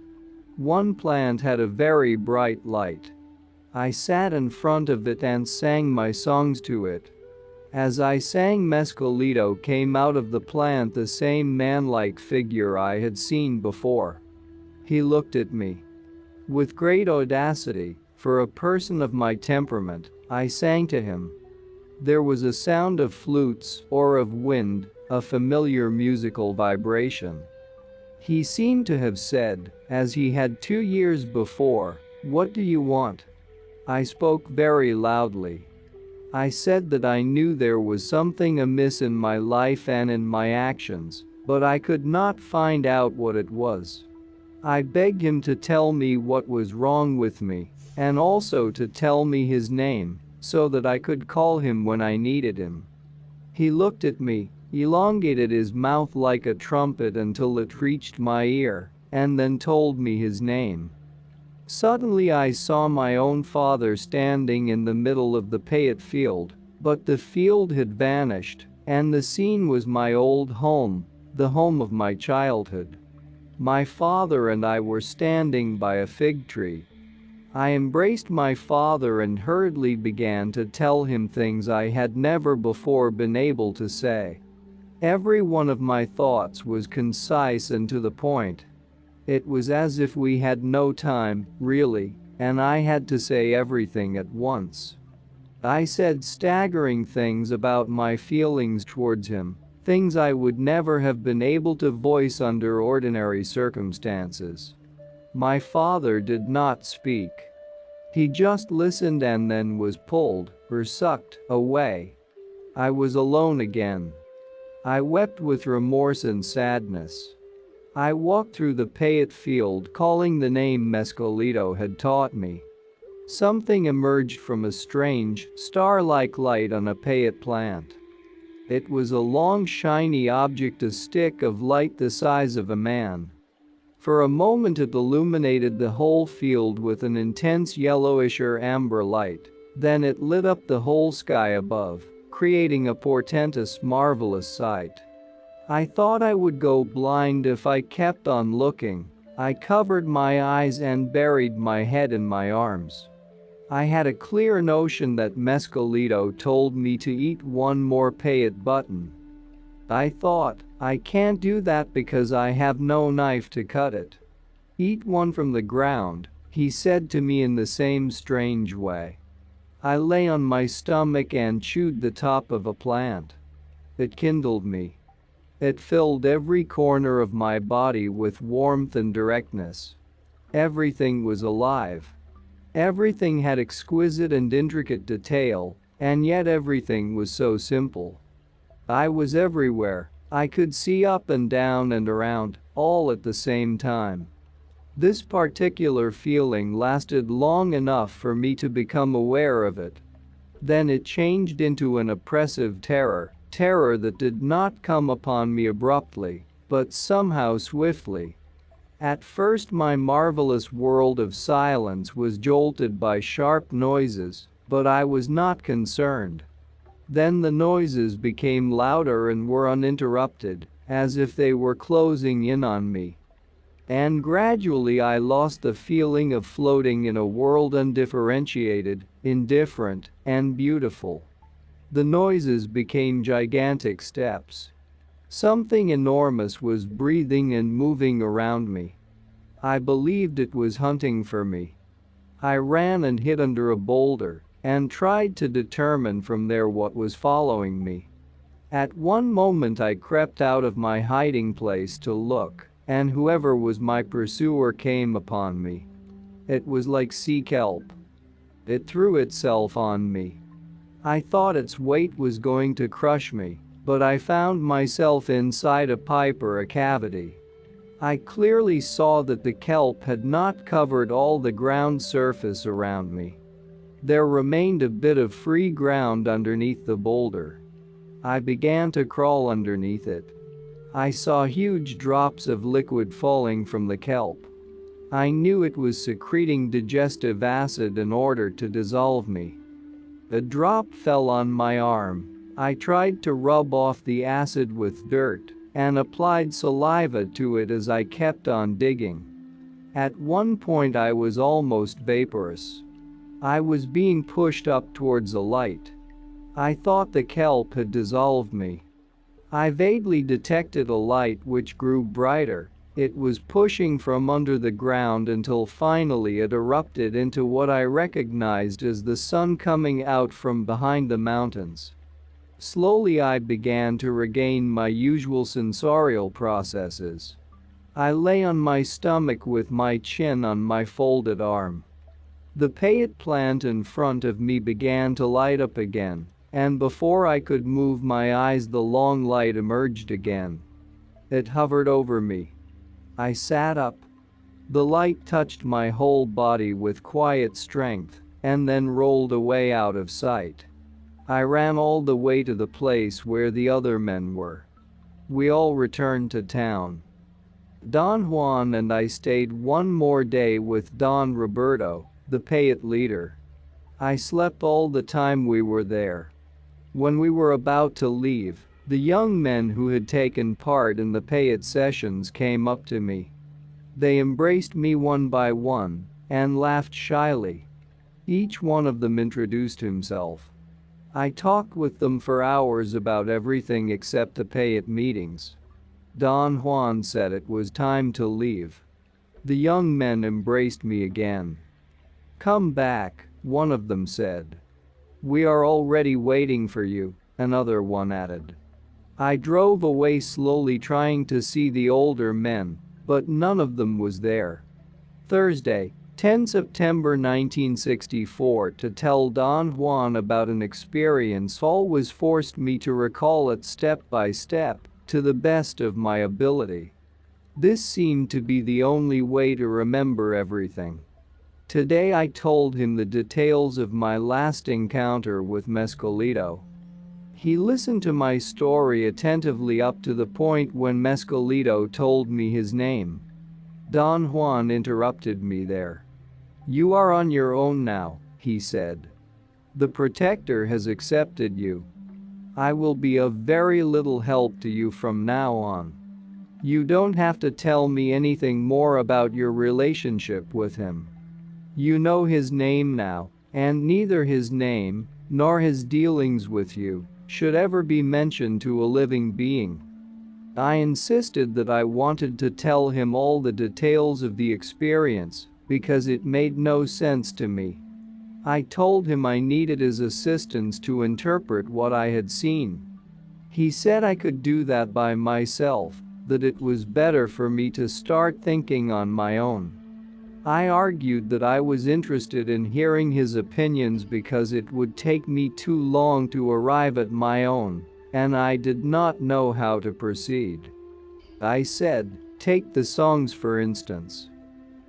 One plant had a very bright light. I sat in front of it and sang my songs to it. As I sang, Mescalito came out of the plant, the same man-like figure I had seen before. He looked at me. With great audacity, for a person of my temperament, I sang to him. There was a sound of flutes or of wind, a familiar musical vibration. He seemed to have said, as he had 2 years before, "What do you want?" I spoke very loudly. I said that I knew there was something amiss in my life and in my actions, but I could not find out what it was. I begged him to tell me what was wrong with me, and also to tell me his name, so that I could call him when I needed him. He looked at me, elongated his mouth like a trumpet until it reached my ear, and then told me his name. Suddenly I saw my own father standing in the middle of the Payet field, but the field had vanished, and the scene was my old home, the home of my childhood. My father and I were standing by a fig tree. I embraced my father and hurriedly began to tell him things I had never before been able to say. Every one of my thoughts was concise and to the point. It was as if we had no time, really, and I had to say everything at once. I said staggering things about my feelings towards him, things I would never have been able to voice under ordinary circumstances. My father did not speak. He just listened and then was pulled, or sucked, away. I was alone again. I wept with remorse and sadness. I walked through the Payet field calling the name Mescalito had taught me. Something emerged from a strange, star-like light on a Payet plant. It was a long shiny object, a stick of light the size of a man. For a moment it illuminated the whole field with an intense yellowish or amber light, then it lit up the whole sky above, creating a portentous, marvelous sight. I thought I would go blind if I kept on looking. I covered my eyes and buried my head in my arms. I had a clear notion that Mescalito told me to eat one more Payet button. I thought, I can't do that because I have no knife to cut it. Eat one from the ground, he said to me in the same strange way. I lay on my stomach and chewed the top of a plant. It kindled me. It filled every corner of my body with warmth and directness. Everything was alive. Everything had exquisite and intricate detail, and yet everything was so simple. I was everywhere. I could see up and down and around, all at the same time. This particular feeling lasted long enough for me to become aware of it. Then it changed into an oppressive terror that did not come upon me abruptly, but somehow swiftly. At first my marvelous world of silence was jolted by sharp noises, but I was not concerned. Then the noises became louder and were uninterrupted, as if they were closing in on me. And gradually I lost the feeling of floating in a world undifferentiated, indifferent, and beautiful. The noises became gigantic steps. Something enormous was breathing and moving around me. I believed it was hunting for me. I ran and hid under a boulder and tried to determine from there what was following me. At one moment I crept out of my hiding place to look, and whoever was my pursuer came upon me. It was like sea kelp. It threw itself on me. I thought its weight was going to crush me, but I found myself inside a pipe or a cavity. I clearly saw that the kelp had not covered all the ground surface around me. There remained a bit of free ground underneath the boulder. I began to crawl underneath it. I saw huge drops of liquid falling from the kelp. I knew it was secreting digestive acid in order to dissolve me. A drop fell on my arm. I tried to rub off the acid with dirt and applied saliva to it as I kept on digging. At one point I was almost vaporous. I was being pushed up towards a light. I thought the kelp had dissolved me. I vaguely detected a light which grew brighter. It was pushing from under the ground until finally it erupted into what I recognized as the sun coming out from behind the mountains. Slowly I began to regain my usual sensorial processes. I lay on my stomach with my chin on my folded arm. The payet plant in front of me began to light up again, and before I could move my eyes the long light emerged again. It hovered over me. I sat up. The light touched my whole body with quiet strength, and then rolled away out of sight. I ran all the way to the place where the other men were. We all returned to town. Don Juan and I stayed one more day with Don Roberto, the payet leader. I slept all the time we were there. When we were about to leave, the young men who had taken part in the payet sessions came up to me. They embraced me one by one and laughed shyly. Each one of them introduced himself. I talked with them for hours about everything except the payet meetings. Don Juan said it was time to leave. The young men embraced me again. "Come back," one of them said. "We are already waiting for you," another one added. I drove away slowly trying to see the older men, but none of them was there. Thursday, 10 September 1964. To tell Don Juan about an experience always forced me to recall it step by step, to the best of my ability. This seemed to be the only way to remember everything. Today I told him the details of my last encounter with Mescalito. He listened to my story attentively up to the point when Mescalito told me his name. Don Juan interrupted me there. "You are on your own now," he said. "The protector has accepted you. I will be of very little help to you from now on. You don't have to tell me anything more about your relationship with him. You know his name now, and neither his name, nor his dealings with you, should ever be mentioned to a living being." I insisted that I wanted to tell him all the details of the experience, because it made no sense to me. I told him I needed his assistance to interpret what I had seen. He said I could do that by myself, that it was better for me to start thinking on my own. I argued that I was interested in hearing his opinions because it would take me too long to arrive at my own, and I did not know how to proceed. I said, "Take the songs for instance.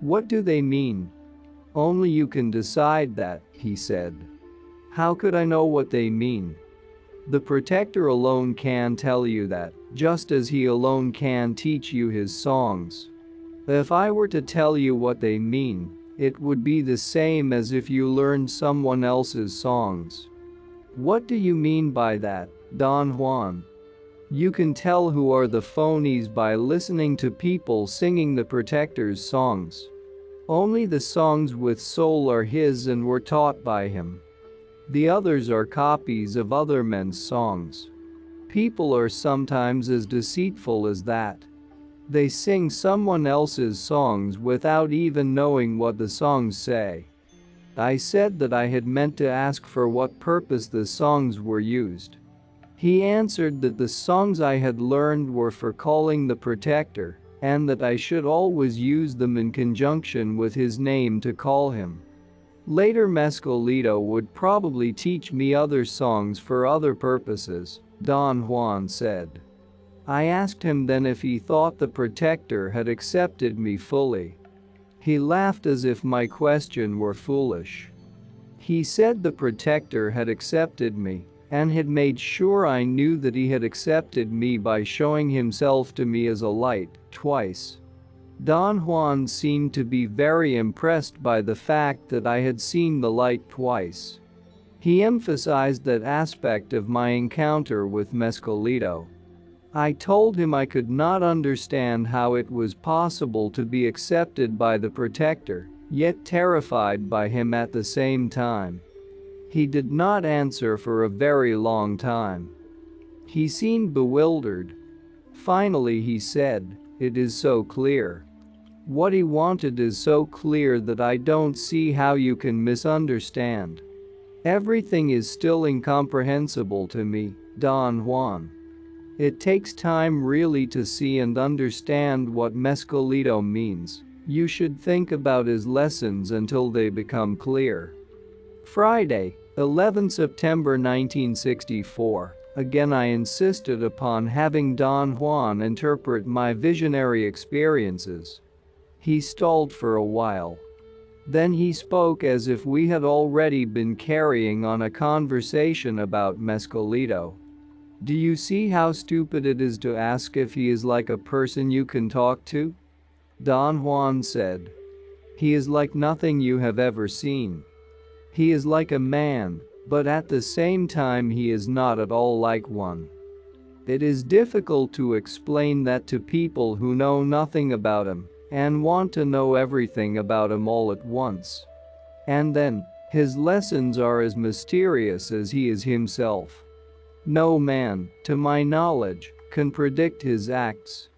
What do they mean?" "Only you can decide that," he said. "How could I know what they mean?" "The protector alone can tell you that, just as he alone can teach you his songs. If I were to tell you what they mean, it would be the same as if you learned someone else's songs." "What do you mean by that, Don Juan?" "You can tell who are the phonies by listening to people singing the protector's songs. Only the songs with soul are his and were taught by him. The others are copies of other men's songs. People are sometimes as deceitful as that. They sing someone else's songs without even knowing what the songs say." I said that I had meant to ask for what purpose the songs were used. He answered that the songs I had learned were for calling the protector, and that I should always use them in conjunction with his name to call him. Later Mescalito would probably teach me other songs for other purposes, Don Juan said. I asked him then if he thought the protector had accepted me fully. He laughed as if my question were foolish. He said the protector had accepted me and had made sure I knew that he had accepted me by showing himself to me as a light twice. Don Juan seemed to be very impressed by the fact that I had seen the light twice. He emphasized that aspect of my encounter with Mescalito. I told him I could not understand how it was possible to be accepted by the protector, yet terrified by him at the same time. He did not answer for a very long time. He seemed bewildered. Finally he said, "It is so clear. What he wanted is so clear that I don't see how you can misunderstand. Everything is still incomprehensible to me, Don Juan. It takes time really to see and understand what Mescalito means. You should think about his lessons until they become clear." Friday, 11 September 1964. Again I insisted upon having Don Juan interpret my visionary experiences. He stalled for a while. Then he spoke as if we had already been carrying on a conversation about Mescalito. "Do you see how stupid it is to ask if he is like a person you can talk to?" Don Juan said. "He is like nothing you have ever seen. He is like a man, but at the same time he is not at all like one. It is difficult to explain that to people who know nothing about him and want to know everything about him all at once. And then, his lessons are as mysterious as he is himself. No man, to my knowledge, can predict his acts.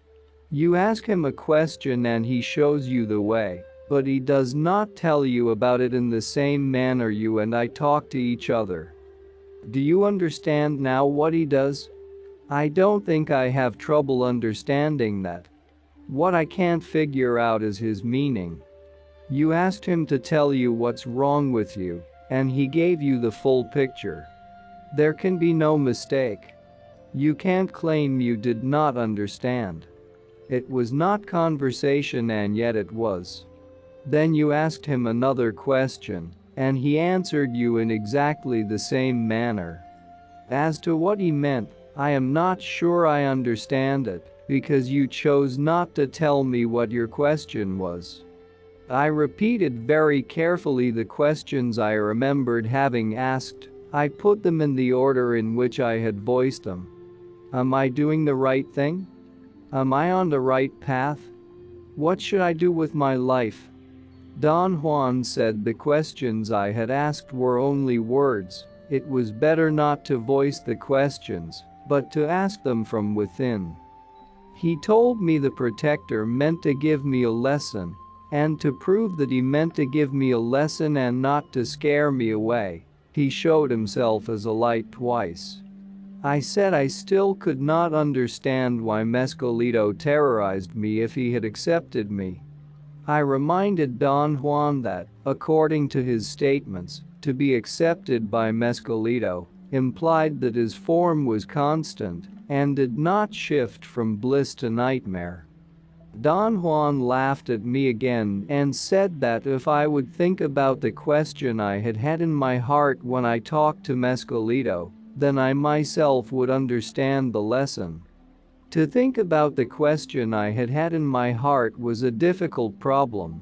You ask him a question and he shows you the way, but he does not tell you about it in the same manner you and I talk to each other. Do you understand now what he does? I don't think I have trouble understanding that. What I can't figure out is his meaning. You asked him to tell you what's wrong with you, and he gave you the full picture. There can be no mistake. You can't claim you did not understand. It was not conversation and yet it was. Then you asked him another question, and he answered you in exactly the same manner. As to what he meant, I am not sure I understand it, because you chose not to tell me what your question was. I repeated very carefully the questions I remembered having asked. I put them in the order in which I had voiced them. Am I doing the right thing? Am I on the right path? What should I do with my life? Don Juan said the questions I had asked were only words. It was better not to voice the questions, but to ask them from within. He told me the protector meant to give me a lesson, and to prove that he meant to give me a lesson and not to scare me away, he showed himself as a light twice. I said I still could not understand why Mescalito terrorized me if he had accepted me. I reminded Don Juan that, according to his statements, to be accepted by Mescalito implied that his form was constant and did not shift from bliss to nightmare. Don Juan laughed at me again and said that if I would think about the question I had had in my heart when I talked to Mescalito, then I myself would understand the lesson. To think about the question I had had in my heart was a difficult problem.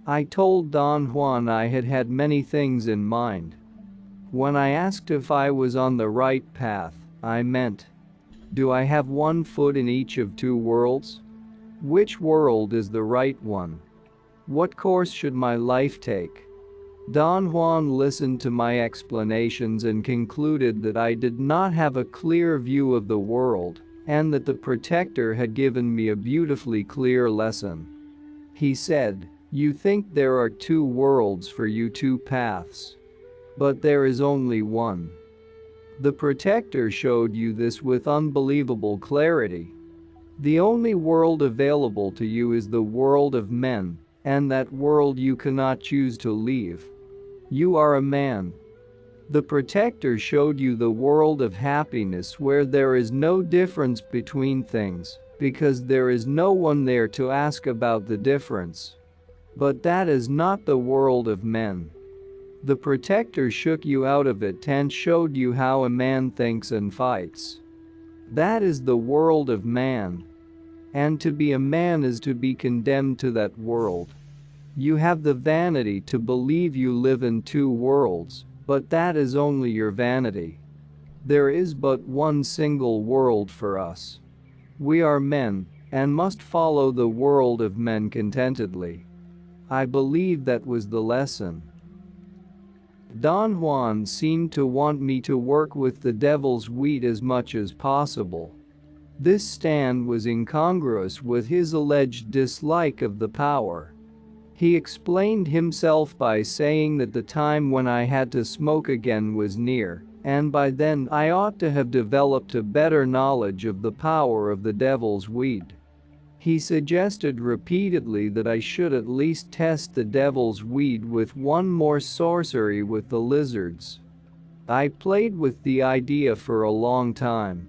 I told Don Juan I had had many things in mind. When I asked if I was on the right path, I meant, do I have one foot in each of two worlds? Which world is the right one? What course should my life take? Don Juan listened to my explanations and concluded that I did not have a clear view of the world, and that the protector had given me a beautifully clear lesson. He said, "You think there are two worlds for you, two paths. But there is only one." The protector showed you this with unbelievable clarity. The only world available to you is the world of men, and that world you cannot choose to leave. You are a man. The protector showed you the world of happiness where there is no difference between things, because there is no one there to ask about the difference. But that is not the world of men. The protector shook you out of it and showed you how a man thinks and fights. That is the world of man. And to be a man is to be condemned to that world. You have the vanity to believe you live in two worlds, but that is only your vanity. There is but one single world for us. We are men, and must follow the world of men contentedly. I believe that was the lesson. Don Juan seemed to want me to work with the devil's wheat as much as possible. This stand was incongruous with his alleged dislike of the power. He explained himself by saying that the time when I had to smoke again was near, and by then I ought to have developed a better knowledge of the power of the devil's weed. He suggested repeatedly that I should at least test the devil's weed with one more sorcery with the lizards. I played with the idea for a long time.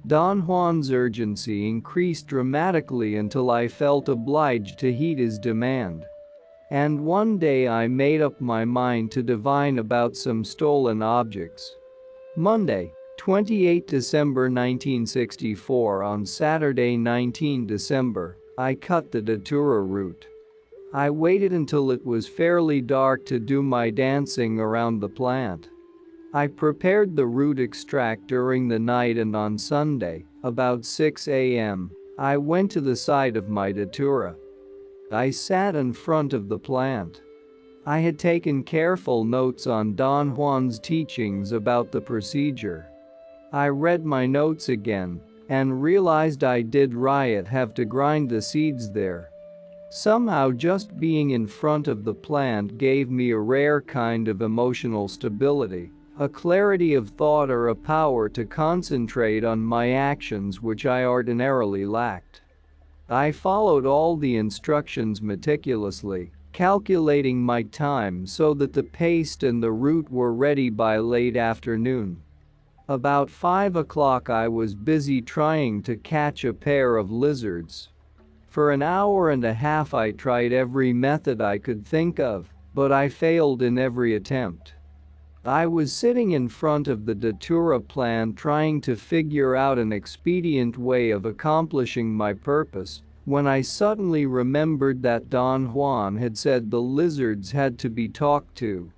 Don Juan's urgency increased dramatically until I felt obliged to heed his demand. And one day I made up my mind to divine about some stolen objects. Monday, 28 December 1964. On Saturday 19 December, I cut the datura route. I waited until it was fairly dark to do my dancing around the plant. I prepared the root extract during the night, and on Sunday, about 6 a.m., I went to the site of my datura. I sat in front of the plant. I had taken careful notes on Don Juan's teachings about the procedure. I read my notes again and realized I did have to grind the seeds there. Somehow just being in front of the plant gave me a rare kind of emotional stability, a clarity of thought, or a power to concentrate on my actions which I ordinarily lacked. I followed all the instructions meticulously, calculating my time so that the paste and the root were ready by late afternoon. About 5 o'clock I was busy trying to catch a pair of lizards. For an hour and a half I tried every method I could think of, but I failed in every attempt. I was sitting in front of the datura plant trying to figure out an expedient way of accomplishing my purpose, when I suddenly remembered that Don Juan had said the lizards had to be talked to.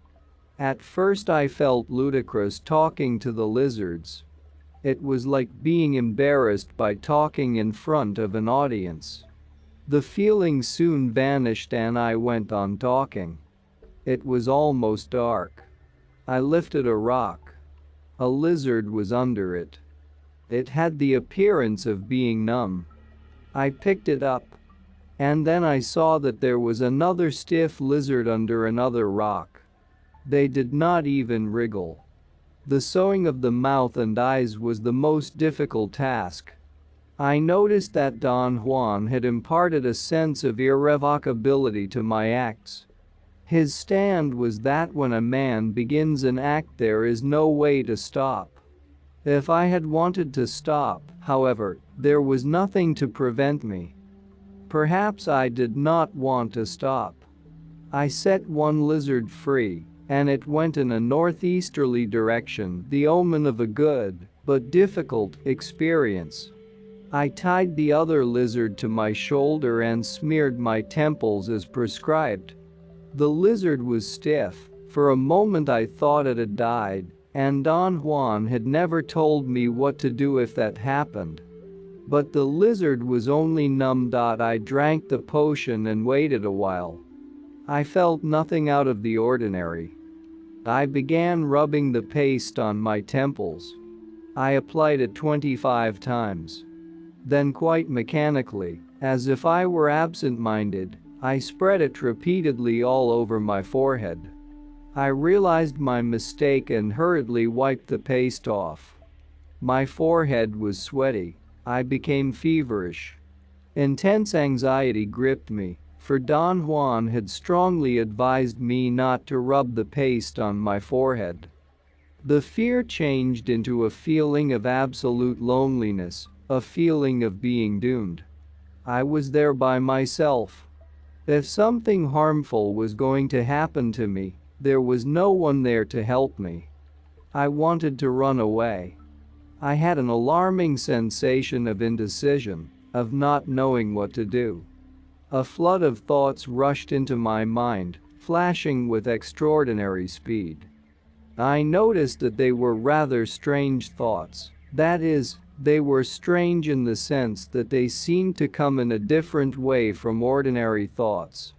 At first I felt ludicrous talking to the lizards. It was like being embarrassed by talking in front of an audience. The feeling soon vanished and I went on talking. It was almost dark. I lifted a rock. A lizard was under it. It had the appearance of being numb. I picked it up. And then I saw that there was another stiff lizard under another rock. They did not even wriggle. The sewing of the mouth and eyes was the most difficult task. I noticed that Don Juan had imparted a sense of irrevocability to my acts. His stand was that when a man begins an act there is no way to stop. If I had wanted to stop, however, there was nothing to prevent me. Perhaps I did not want to stop. I set one lizard free, and it went in a northeasterly direction, the omen of a good, but difficult, experience. I tied the other lizard to my shoulder and smeared my temples as prescribed. The lizard was stiff. For a moment I thought it had died, and Don Juan had never told me what to do if that happened. But the lizard was only numb. I drank the potion and waited a while. I felt nothing out of the ordinary. I began rubbing the paste on my temples. I applied it 25 times. Then quite mechanically, as if I were absent-minded, I spread it repeatedly all over my forehead. I realized my mistake and hurriedly wiped the paste off. My forehead was sweaty. I became feverish. Intense anxiety gripped me, for Don Juan had strongly advised me not to rub the paste on my forehead. The fear changed into a feeling of absolute loneliness, a feeling of being doomed. I was there by myself. If something harmful was going to happen to me, there was no one there to help me. I wanted to run away. I had an alarming sensation of indecision, of not knowing what to do. A flood of thoughts rushed into my mind, flashing with extraordinary speed. I noticed that they were rather strange thoughts. That is, they were strange in the sense that they seemed to come in a different way from ordinary thoughts.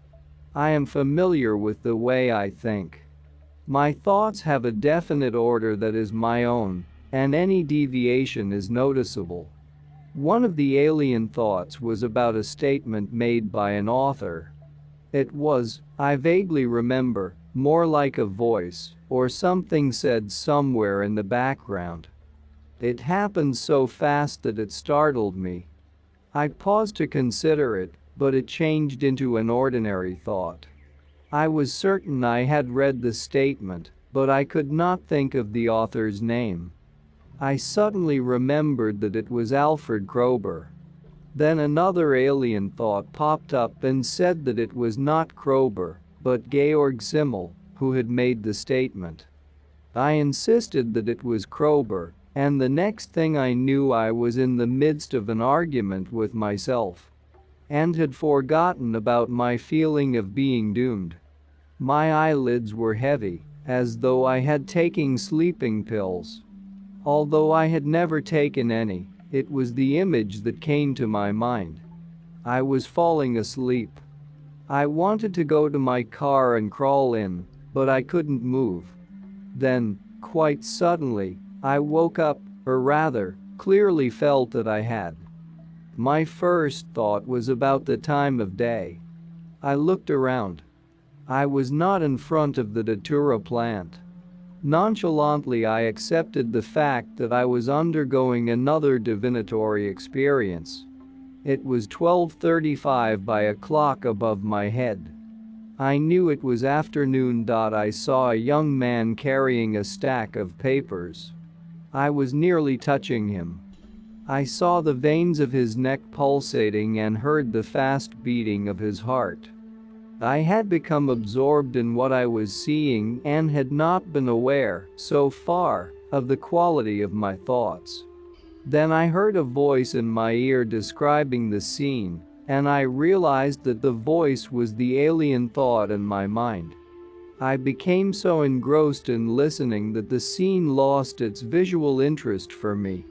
I am familiar with the way I think. My thoughts have a definite order that is my own, and any deviation is noticeable. One of the alien thoughts was about a statement made by an author. It was, I vaguely remember, more like a voice or something said somewhere in the background. It happened so fast that it startled me. I paused to consider it, but it changed into an ordinary thought. I was certain I had read the statement, but I could not think of the author's name. I suddenly remembered that it was Alfred Kroeber. Then another alien thought popped up and said that it was not Kroeber, but Georg Simmel, who had made the statement. I insisted that it was Kroeber, and the next thing I knew I was in the midst of an argument with myself. And had forgotten about my feeling of being doomed. My eyelids were heavy, as though I had taken sleeping pills. Although I had never taken any, it was the image that came to my mind. I was falling asleep. I wanted to go to my car and crawl in, but I couldn't move. Then, quite suddenly, I woke up, or rather, clearly felt that I had. My first thought was about the time of day. I looked around. I was not in front of the datura plant. Nonchalantly I accepted the fact that I was undergoing another divinatory experience. It was 12:35 by a clock above my head. I knew it was afternoon. I saw a young man carrying a stack of papers. I was nearly touching him. I saw the veins of his neck pulsating and heard the fast beating of his heart. I had become absorbed in what I was seeing and had not been aware, so far, of the quality of my thoughts. Then I heard a voice in my ear describing the scene, and I realized that the voice was the alien thought in my mind. I became so engrossed in listening that the scene lost its visual interest for me.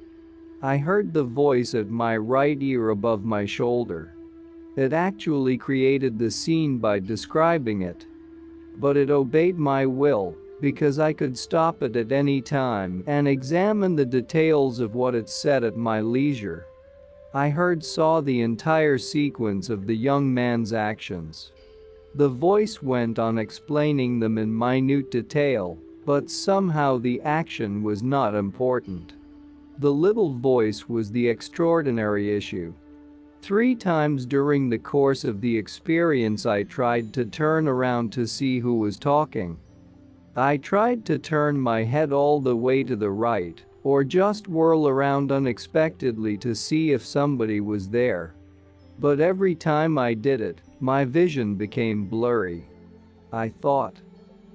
I heard the voice at my right ear above my shoulder. It actually created the scene by describing it. But it obeyed my will, because I could stop it at any time and examine the details of what it said at my leisure. I saw the entire sequence of the young man's actions. The voice went on explaining them in minute detail, but somehow the action was not important. The little voice was the extraordinary issue. 3 times during the course of the experience I tried to turn around to see who was talking. I tried to turn my head all the way to the right, or just whirl around unexpectedly to see if somebody was there. But every time I did it, my vision became blurry. I thought.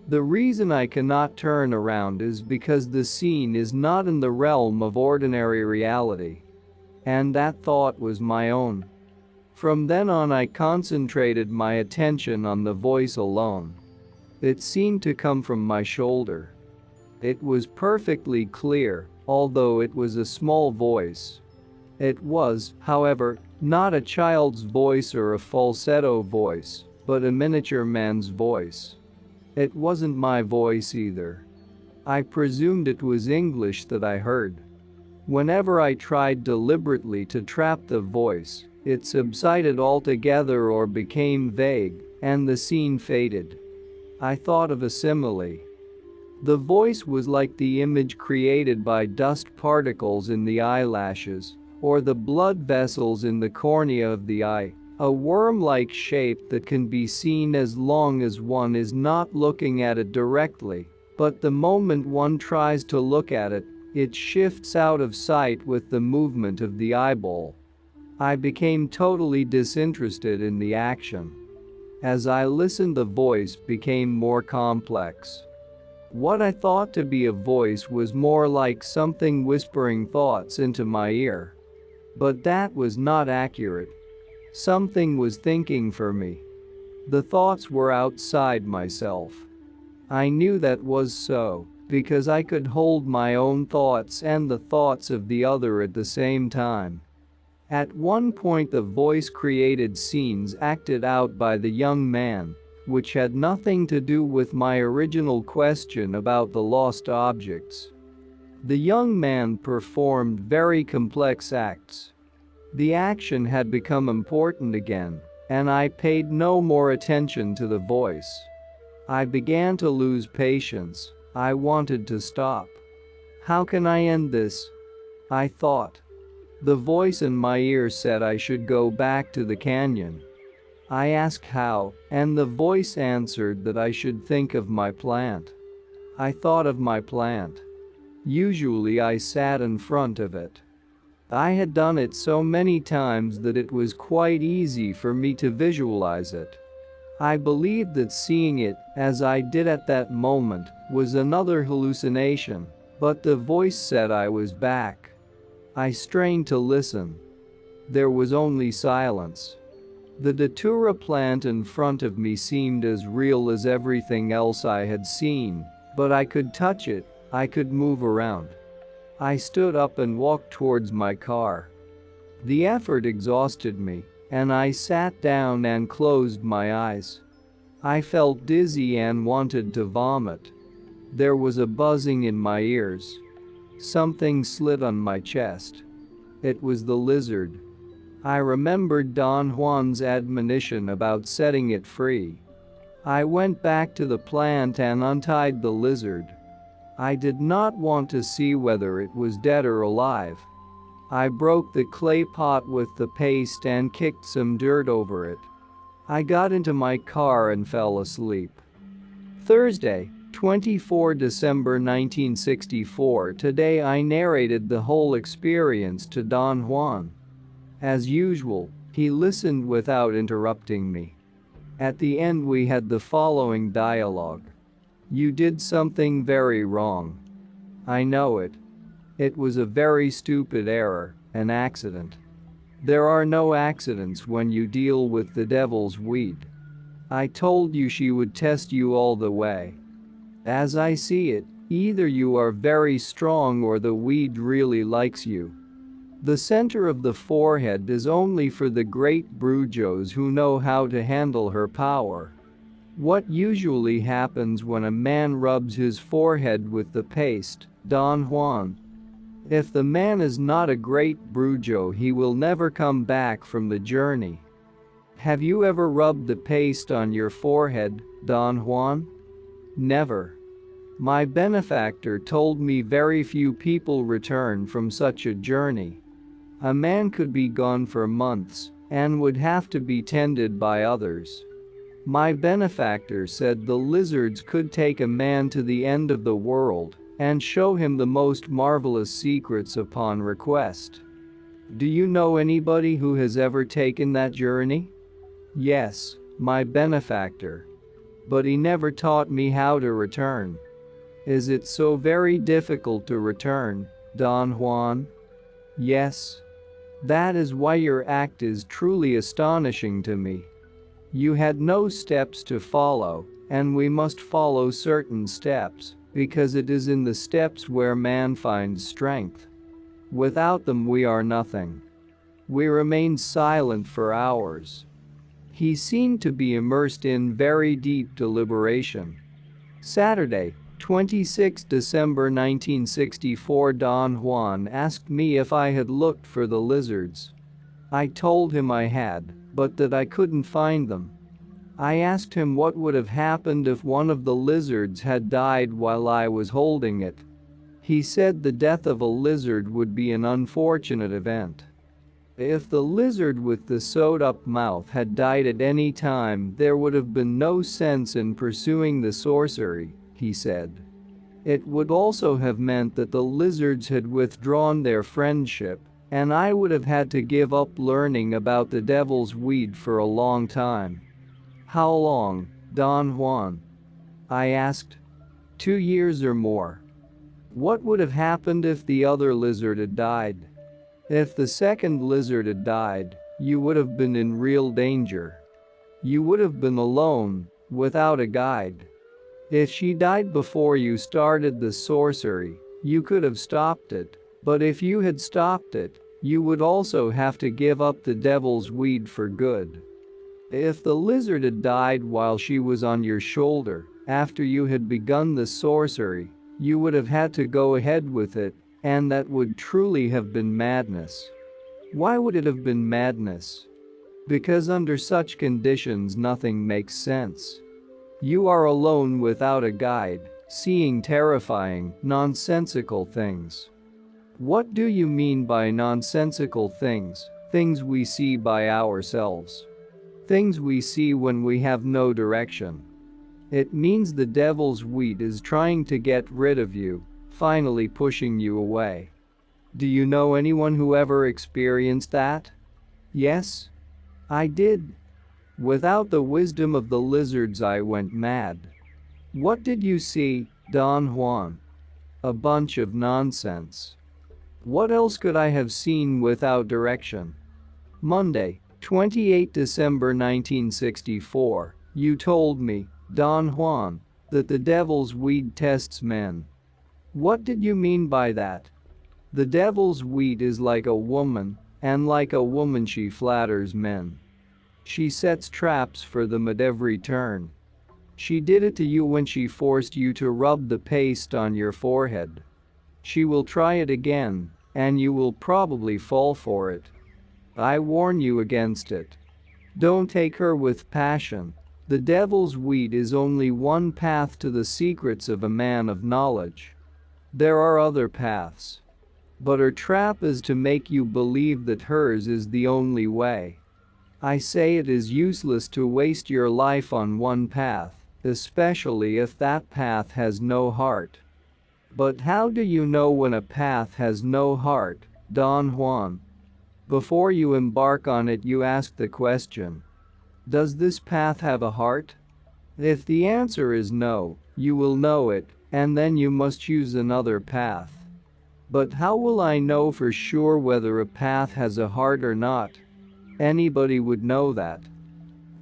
The reason I cannot turn around is because the scene is not in the realm of ordinary reality. And that thought was my own. From then on I concentrated my attention on the voice alone. It seemed to come from my shoulder. It was perfectly clear, although it was a small voice. It was, however, not a child's voice or a falsetto voice, but a miniature man's voice. It wasn't my voice either. I presumed it was English that I heard. Whenever I tried deliberately to trap the voice, it subsided altogether or became vague, and the scene faded. I thought of a simile. The voice was like the image created by dust particles in the eyelashes, or the blood vessels in the cornea of the eye, a worm-like shape that can be seen as long as one is not looking at it directly, but the moment one tries to look at it, it shifts out of sight with the movement of the eyeball. I became totally disinterested in the action. As I listened, the voice became more complex. What I thought to be a voice was more like something whispering thoughts into my ear. But that was not accurate. Something was thinking for me. The thoughts were outside myself. I knew that was so, because I could hold my own thoughts and the thoughts of the other at the same time. At one point, the voice created scenes acted out by the young man, which had nothing to do with my original question about the lost objects. The young man performed very complex acts. The action had become important again, and I paid no more attention to the voice. I began to lose patience. I wanted to stop. How can I end this? I thought. The voice in my ear said I should go back to the canyon. I asked how, and the voice answered that I should think of my plant. I thought of my plant. Usually I sat in front of it. I had done it so many times that it was quite easy for me to visualize it. I believed that seeing it, as I did at that moment, was another hallucination, but the voice said I was back. I strained to listen. There was only silence. The datura plant in front of me seemed as real as everything else I had seen, but I could touch it, I could move around. I stood up and walked towards my car. The effort exhausted me, and I sat down and closed my eyes. I felt dizzy and wanted to vomit. There was a buzzing in my ears. Something slid on my chest. It was the lizard. I remembered Don Juan's admonition about setting it free. I went back to the plant and untied the lizard. I did not want to see whether it was dead or alive. I broke the clay pot with the paste and kicked some dirt over it. I got into my car and fell asleep. Thursday, 24 December 1964. Today I narrated the whole experience to Don Juan. As usual, he listened without interrupting me. At the end we had the following dialogue. You did something very wrong. I know it. It was a very stupid error, an accident. There are no accidents when you deal with the devil's weed. I told you she would test you all the way. As I see it, either you are very strong or the weed really likes you. The center of the forehead is only for the great brujos who know how to handle her power. What usually happens when a man rubs his forehead with the paste, Don Juan? If the man is not a great brujo, he will never come back from the journey. Have you ever rubbed the paste on your forehead, Don Juan? Never. My benefactor told me very few people return from such a journey. A man could be gone for months and would have to be tended by others. My benefactor said the lizards could take a man to the end of the world and show him the most marvelous secrets upon request. Do you know anybody who has ever taken that journey? Yes, my benefactor. But he never taught me how to return. Is it so very difficult to return, Don Juan? Yes. That is why your act is truly astonishing to me. You had no steps to follow, and we must follow certain steps, because it is in the steps where man finds strength. Without them we are nothing. We remained silent for hours. He seemed to be immersed in very deep deliberation. Saturday, 26 December 1964. Don Juan asked me if I had looked for the lizards. I told him I had, but that I couldn't find them. I asked him what would have happened if one of the lizards had died while I was holding it. He said the death of a lizard would be an unfortunate event. If the lizard with the sewed-up mouth had died at any time, there would have been no sense in pursuing the sorcery, he said. It would also have meant that the lizards had withdrawn their friendship, and I would have had to give up learning about the devil's weed for a long time. How long, Don Juan? I asked. 2 years or more. What would have happened if the other lizard had died? If the second lizard had died, you would have been in real danger. You would have been alone, without a guide. If she died before you started the sorcery, you could have stopped it, but if you had stopped it, you would also have to give up the devil's weed for good. If the lizard had died while she was on your shoulder, after you had begun the sorcery, you would have had to go ahead with it, and that would truly have been madness. Why would it have been madness? Because under such conditions nothing makes sense. You are alone without a guide, seeing terrifying, nonsensical things. What do you mean by nonsensical things? Things we see by ourselves. Things we see when we have no direction. It means the devil's weed is trying to get rid of you, finally pushing you away. Do you know anyone who ever experienced that? Yes? I did. Without the wisdom of the lizards I went mad. What did you see, Don Juan? A bunch of nonsense. What else could I have seen without direction? Monday, 28 December 1964, you told me, Don Juan, that the devil's weed tests men. What did you mean by that? The devil's weed is like a woman, and like a woman she flatters men. She sets traps for them at every turn. She did it to you when she forced you to rub the paste on your forehead. She will try it again, and you will probably fall for it. I warn you against it. Don't take her with passion. The devil's weed is only one path to the secrets of a man of knowledge. There are other paths. But her trap is to make you believe that hers is the only way. I say it is useless to waste your life on one path, especially if that path has no heart. But how do you know when a path has no heart, Don Juan? Before you embark on it, you ask the question, does this path have a heart? If the answer is no, you will know it, and then you must choose another path. But how will I know for sure whether a path has a heart or not? Anybody would know that.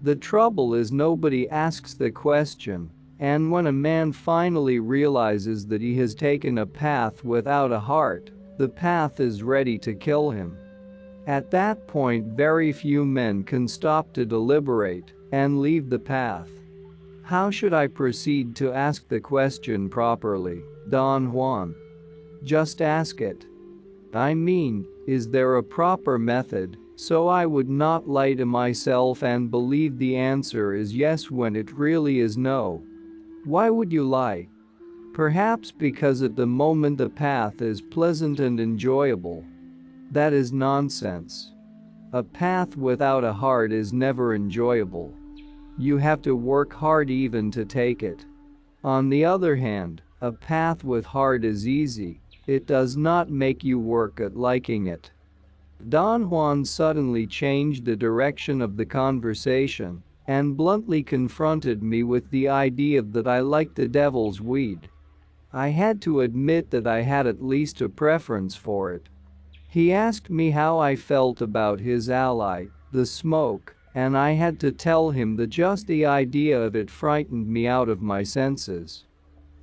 The trouble is nobody asks the question, and when a man finally realizes that he has taken a path without a heart, the path is ready to kill him. At that point, very few men can stop to deliberate and leave the path. How should I proceed to ask the question properly, Don Juan? Just ask it. I mean, is there a proper method, so I would not lie to myself and believe the answer is yes when it really is no? Why would you lie? Perhaps because at the moment the path is pleasant and enjoyable. That is nonsense. A path without a heart is never enjoyable. You have to work hard even to take it. On the other hand, a path with heart is easy. It does not make you work at liking it. Don Juan suddenly changed the direction of the conversation and bluntly confronted me with the idea that I liked the devil's weed. I had to admit that I had at least a preference for it. He asked me how I felt about his ally, the smoke, and I had to tell him that just the idea of it frightened me out of my senses.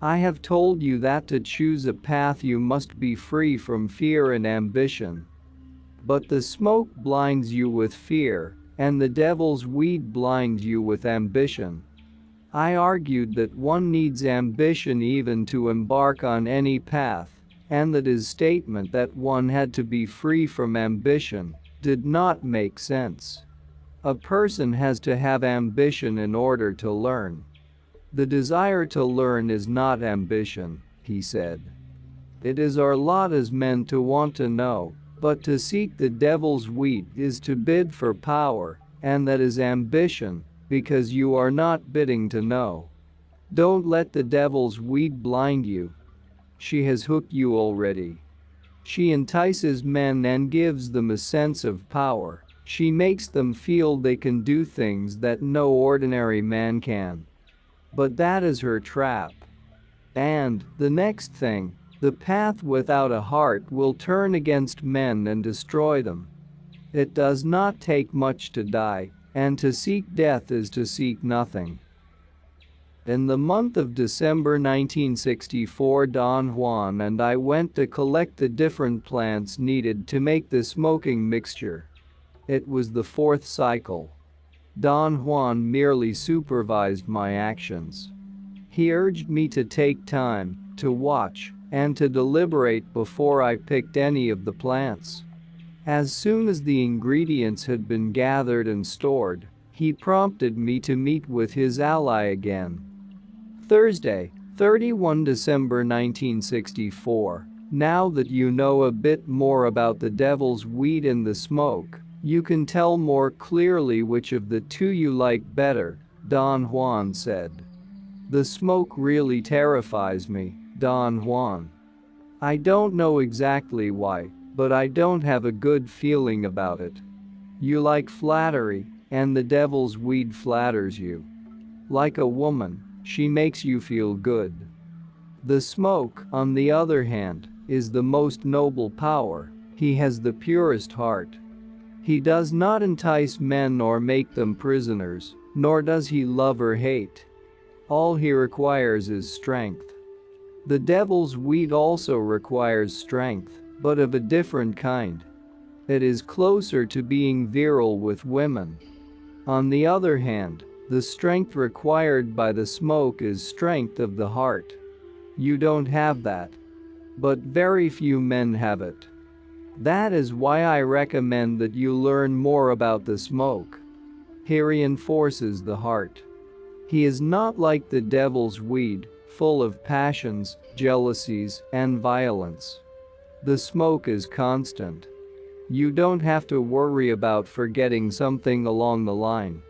I have told you that to choose a path you must be free from fear and ambition. But the smoke blinds you with fear, and the devil's weed blinds you with ambition. I argued that one needs ambition even to embark on any path, and that his statement that one had to be free from ambition did not make sense. A person has to have ambition in order to learn. The desire to learn is not ambition, he said. It is our lot as men to want to know, but to seek the devil's wheat is to bid for power, and that is ambition, because you are not bidding to know. Don't let the devil's wheat blind you. She has hooked you already. She entices men and gives them a sense of power. She makes them feel they can do things that no ordinary man can. But that is her trap. And, the next thing, the path without a heart will turn against men and destroy them. It does not take much to die, and to seek death is to seek nothing. In the month of December 1964, Don Juan and I went to collect the different plants needed to make the smoking mixture. It was the fourth cycle. Don Juan merely supervised my actions. He urged me to take time, to watch, and to deliberate before I picked any of the plants. As soon as the ingredients had been gathered and stored, he prompted me to meet with his ally again. Thursday, 31 December 1964. Now that you know a bit more about the devil's weed in the smoke, you can tell more clearly which of the two you like better, Don Juan said. The smoke really terrifies me, Don Juan. I don't know exactly why, but I don't have a good feeling about it. You like flattery, and the devil's weed flatters you. Like a woman, she makes you feel good. The smoke, on the other hand, is the most noble power. He has the purest heart. He does not entice men or make them prisoners, nor does he love or hate. All he requires is strength. The devil's weed also requires strength, but of a different kind. It is closer to being virile with women. On the other hand, the strength required by the smoke is strength of the heart. You don't have that. But very few men have it. That is why I recommend that you learn more about the smoke. He reinforces the heart. He is not like the devil's weed, full of passions, jealousies, and violence. The smoke is constant. You don't have to worry about forgetting something along the line.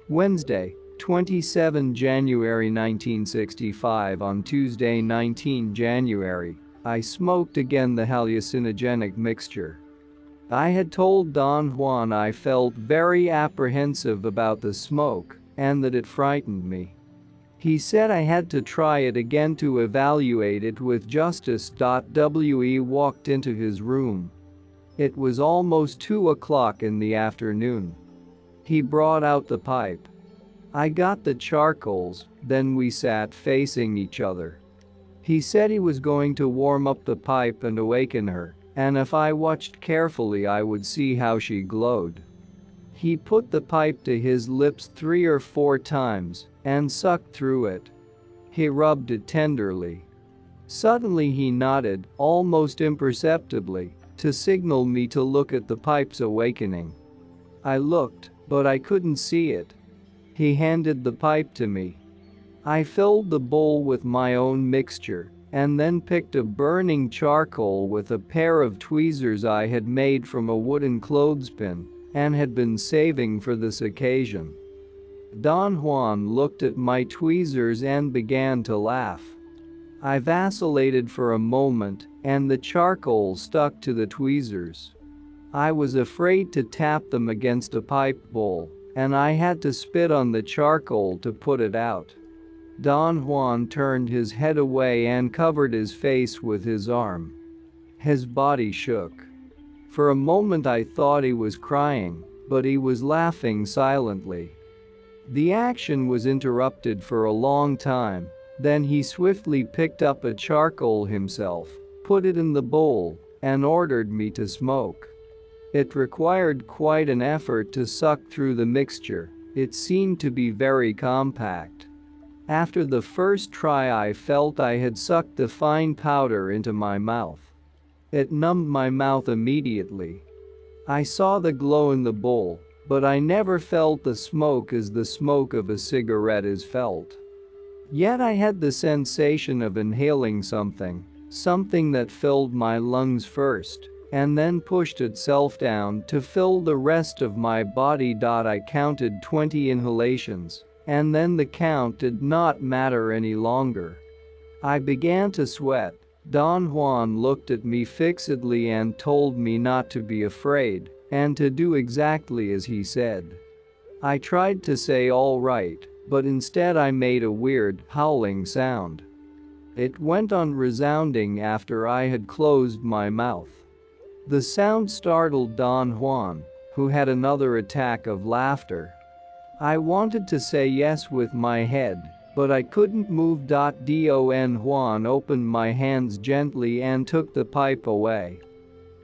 Wednesday, 27 January 1965. On Tuesday, 19 January, I smoked again the hallucinogenic mixture. I had told Don Juan I felt very apprehensive about the smoke, and that it frightened me. He said I had to try it again to evaluate it with justice. We walked into his room. It was almost 2 o'clock in the afternoon. He brought out the pipe. I got the charcoals, then we sat facing each other. He said he was going to warm up the pipe and awaken her, and if I watched carefully I would see how she glowed. He put the pipe to his lips 3 or 4 times and sucked through it. He rubbed it tenderly. Suddenly he nodded, almost imperceptibly, to signal me to look at the pipe's awakening. I looked, but I couldn't see it. He handed the pipe to me. I filled the bowl with my own mixture, and then picked a burning charcoal with a pair of tweezers I had made from a wooden clothespin and had been saving for this occasion. Don Juan looked at my tweezers and began to laugh. I vacillated for a moment, and the charcoal stuck to the tweezers. I was afraid to tap them against a pipe bowl, and I had to spit on the charcoal to put it out. Don Juan turned his head away and covered his face with his arm. His body shook. For a moment I thought he was crying, but he was laughing silently. The action was interrupted for a long time, then he swiftly picked up a charcoal himself, put it in the bowl, and ordered me to smoke. It required quite an effort to suck through the mixture. It seemed to be very compact. After the first try I felt I had sucked the fine powder into my mouth. It numbed my mouth immediately. I saw the glow in the bowl, but I never felt the smoke as the smoke of a cigarette is felt. Yet I had the sensation of inhaling something that filled my lungs first, and then pushed itself down to fill the rest of my body. I counted 20 inhalations, and then the count did not matter any longer. I began to sweat. Don Juan looked at me fixedly and told me not to be afraid, and to do exactly as he said. I tried to say all right, but instead I made a weird, howling sound. It went on resounding after I had closed my mouth. The sound startled Don Juan, who had another attack of laughter. I wanted to say yes with my head, but I couldn't move. Don Juan opened my hands gently and took the pipe away.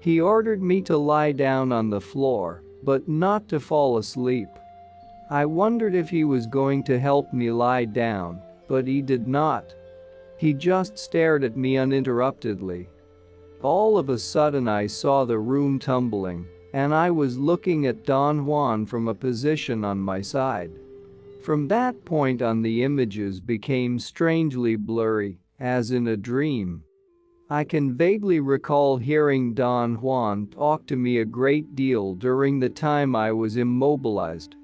He ordered me to lie down on the floor, but not to fall asleep. I wondered if he was going to help me lie down, but he did not. He just stared at me uninterruptedly. All of a sudden I saw the room tumbling, and I was looking at Don Juan from a position on my side. From that point on the images became strangely blurry, as in a dream. I can vaguely recall hearing Don Juan talk to me a great deal during the time I was immobilized.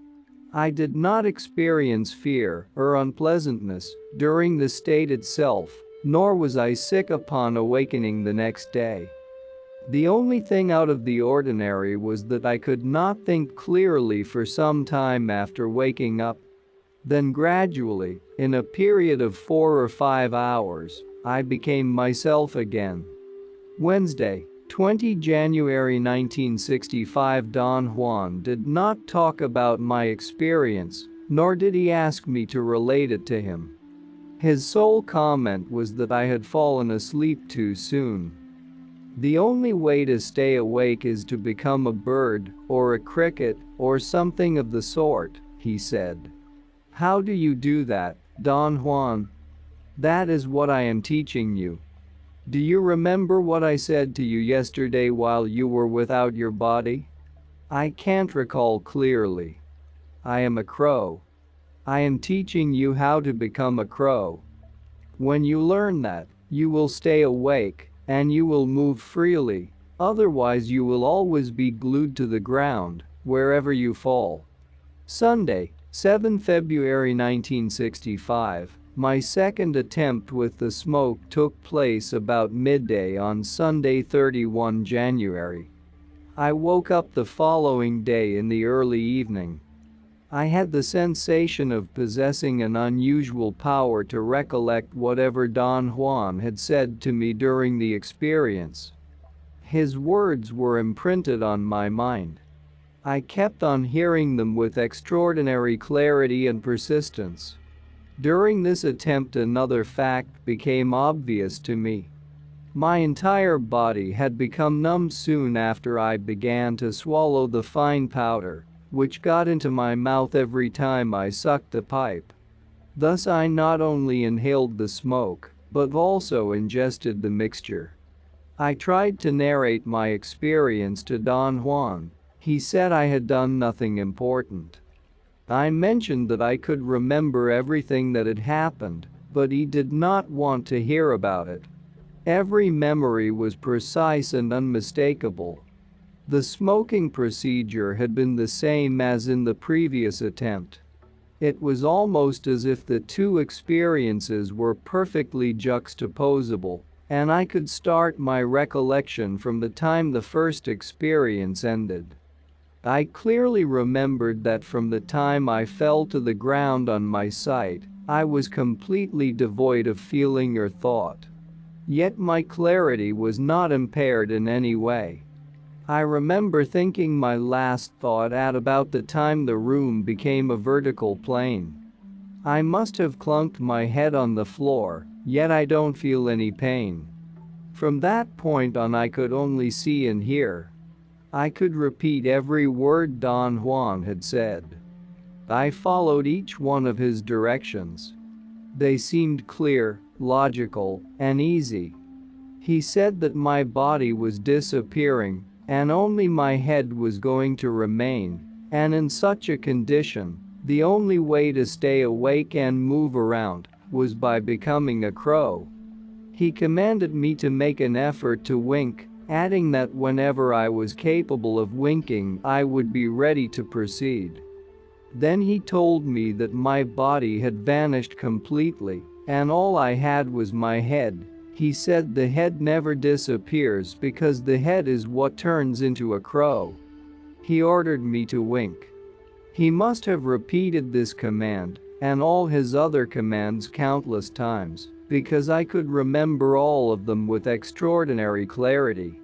I did not experience fear or unpleasantness during the state itself, nor was I sick upon awakening the next day. The only thing out of the ordinary was that I could not think clearly for some time after waking up. Then gradually, in a period of 4 or 5 hours, I became myself again. Wednesday, 20 January 1965. Don Juan did not talk about my experience, nor did he ask me to relate it to him. His sole comment was that I had fallen asleep too soon. The only way to stay awake is to become a bird, or a cricket, or something of the sort, he said. How do you do that, Don Juan? That is what I am teaching you. Do you remember what I said to you yesterday while you were without your body? I can't recall clearly. I am a crow. I am teaching you how to become a crow. When you learn that, you will stay awake, and you will move freely, otherwise you will always be glued to the ground, wherever you fall. Sunday, 7 February 1965. My second attempt with the smoke took place about midday on Sunday, 31 January. I woke up the following day in the early evening. I had the sensation of possessing an unusual power to recollect whatever Don Juan had said to me during the experience. His words were imprinted on my mind. I kept on hearing them with extraordinary clarity and persistence. During this attempt, another fact became obvious to me. My entire body had become numb soon after I began to swallow the fine powder, which got into my mouth every time I sucked the pipe. Thus I not only inhaled the smoke, but also ingested the mixture. I tried to narrate my experience to Don Juan. He said I had done nothing important. I mentioned that I could remember everything that had happened, but he did not want to hear about it. Every memory was precise and unmistakable. The smoking procedure had been the same as in the previous attempt. It was almost as if the two experiences were perfectly juxtaposable, and I could start my recollection from the time the first experience ended. I clearly remembered that from the time I fell to the ground on my side, I was completely devoid of feeling or thought. Yet my clarity was not impaired in any way. I remember thinking my last thought at about the time the room became a vertical plane. I must have clunked my head on the floor, yet I don't feel any pain. From that point on I could only see and hear. I could repeat every word Don Juan had said. I followed each one of his directions. They seemed clear, logical, and easy. He said that my body was disappearing, and only my head was going to remain, And in such a condition, the only way to stay awake and move around was by becoming a crow. He commanded me to make an effort to wink, adding that whenever I was capable of winking, I would be ready to proceed. Then he told me that my body had vanished completely, and all I had was my head. He said the head never disappears because the head is what turns into a crow. He ordered me to wink. He must have repeated this command and all his other commands countless times, because I could remember all of them with extraordinary clarity.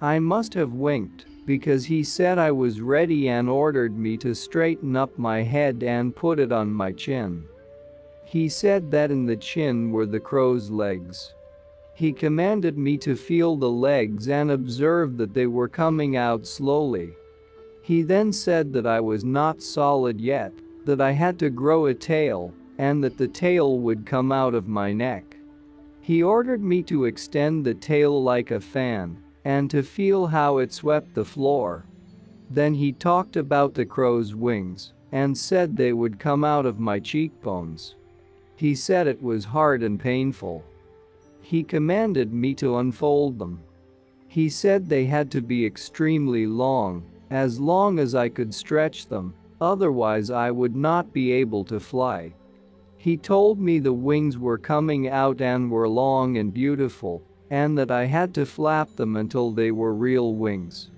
I must have winked because he said I was ready and ordered me to straighten up my head and put it on my chin. He said that in the chin were the crow's legs. He commanded me to feel the legs and observe that they were coming out slowly. He then said that I was not solid yet, that I had to grow a tail, and that the tail would come out of my neck. He ordered me to extend the tail like a fan, and to feel how it swept the floor. Then he talked about the crow's wings, and said they would come out of my cheekbones. He said it was hard and painful. He commanded me to unfold them. He said they had to be extremely long as I could stretch them, otherwise I would not be able to fly. He told me the wings were coming out and were long and beautiful, and that I had to flap them until they were real wings.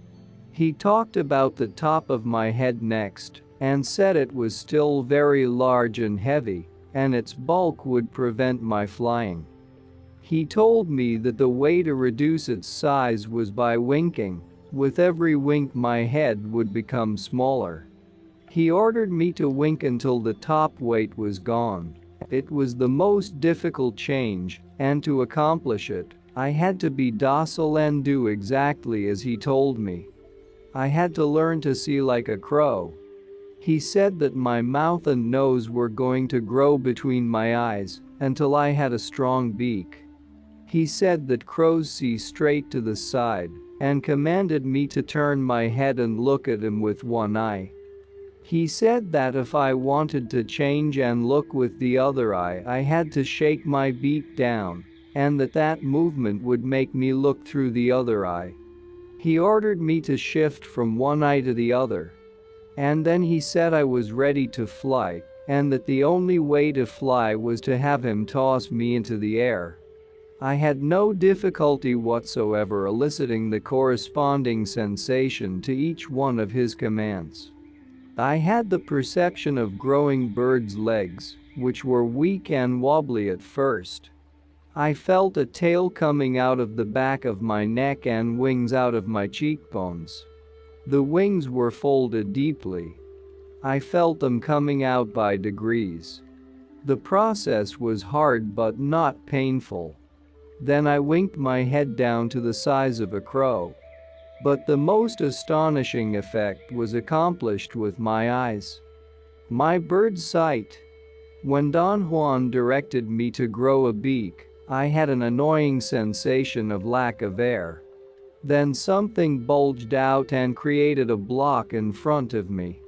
He talked about the top of my head next, and said it was still very large and heavy, and its bulk would prevent my flying. He told me that the way to reduce its size was by winking. With every wink my head would become smaller. He ordered me to wink until the top weight was gone. It was the most difficult change, and to accomplish it, I had to be docile and do exactly as he told me. I had to learn to see like a crow. He said that my mouth and nose were going to grow between my eyes until I had a strong beak. He said that crows see straight to the side, and commanded me to turn my head and look at him with one eye. He said that if I wanted to change and look with the other eye, I had to shake my beak down, and that movement would make me look through the other eye. He ordered me to shift from one eye to the other. And then he said I was ready to fly, and that the only way to fly was to have him toss me into the air. I had no difficulty whatsoever eliciting the corresponding sensation to each one of his commands. I had the perception of growing birds' legs, which were weak and wobbly at first. I felt a tail coming out of the back of my neck and wings out of my cheekbones. The wings were folded deeply. I felt them coming out by degrees. The process was hard but not painful. Then I winked my head down to the size of a crow. But the most astonishing effect was accomplished with my eyes. My bird's sight. When Don Juan directed me to grow a beak, I had an annoying sensation of lack of air. Then something bulged out and created a block in front of me.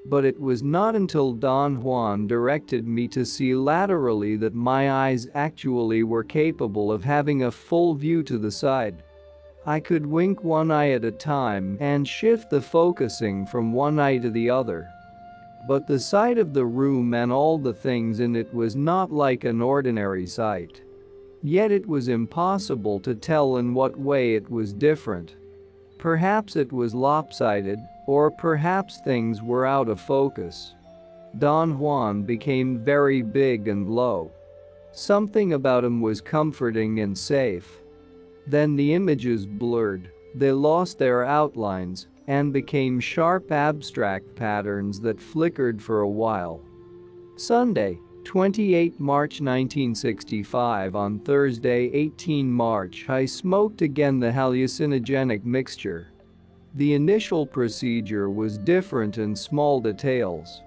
But it was not until Don Juan directed me to see laterally that my eyes actually were capable of having a full view to the side. I could wink one eye at a time and shift the focusing from one eye to the other. But the sight of the room and all the things in it was not like an ordinary sight. Yet it was impossible to tell in what way it was different. Perhaps it was lopsided, or perhaps things were out of focus. Don Juan became very big and low. Something about him was comforting and safe. Then the images blurred, they lost their outlines, and became sharp abstract patterns that flickered for a while. Sunday, 28 March 1965. On Thursday, 18 March, I smoked again the hallucinogenic mixture. The initial procedure was different in small details.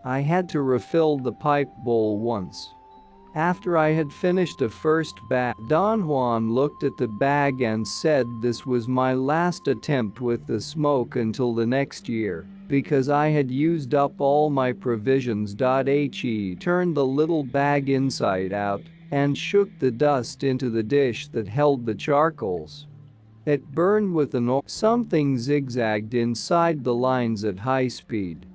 I had to refill the pipe bowl once. After I had finished the first bag, Don Juan looked at the bag and said this was my last attempt with the smoke until the next year, Because I had used up all my provisions. He turned the little bag inside out and shook the dust into the dish that held the charcoals. It burned with an oil. Something zigzagged inside the lines at high speed.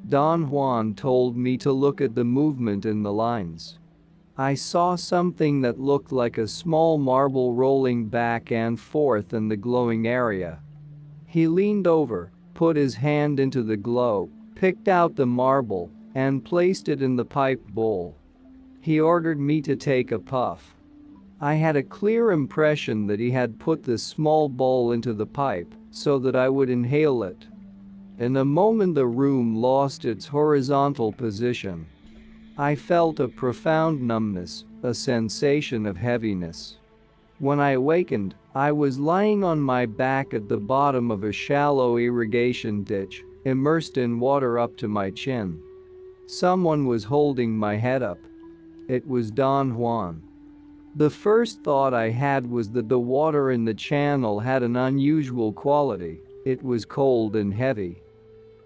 Don Juan told me to look at the movement in the lines. I saw something that looked like a small marble rolling back and forth in the glowing area. He leaned over, put his hand into the glow, picked out the marble, and placed it in the pipe bowl. He ordered me to take a puff. I had a clear impression that he had put the small bowl into the pipe so that I would inhale it. In a moment the room lost its horizontal position. I felt a profound numbness, a sensation of heaviness. When I awakened, I was lying on my back at the bottom of a shallow irrigation ditch, immersed in water up to my chin. Someone was holding my head up. It was Don Juan. The first thought I had was that the water in the channel had an unusual quality. It was cold and heavy.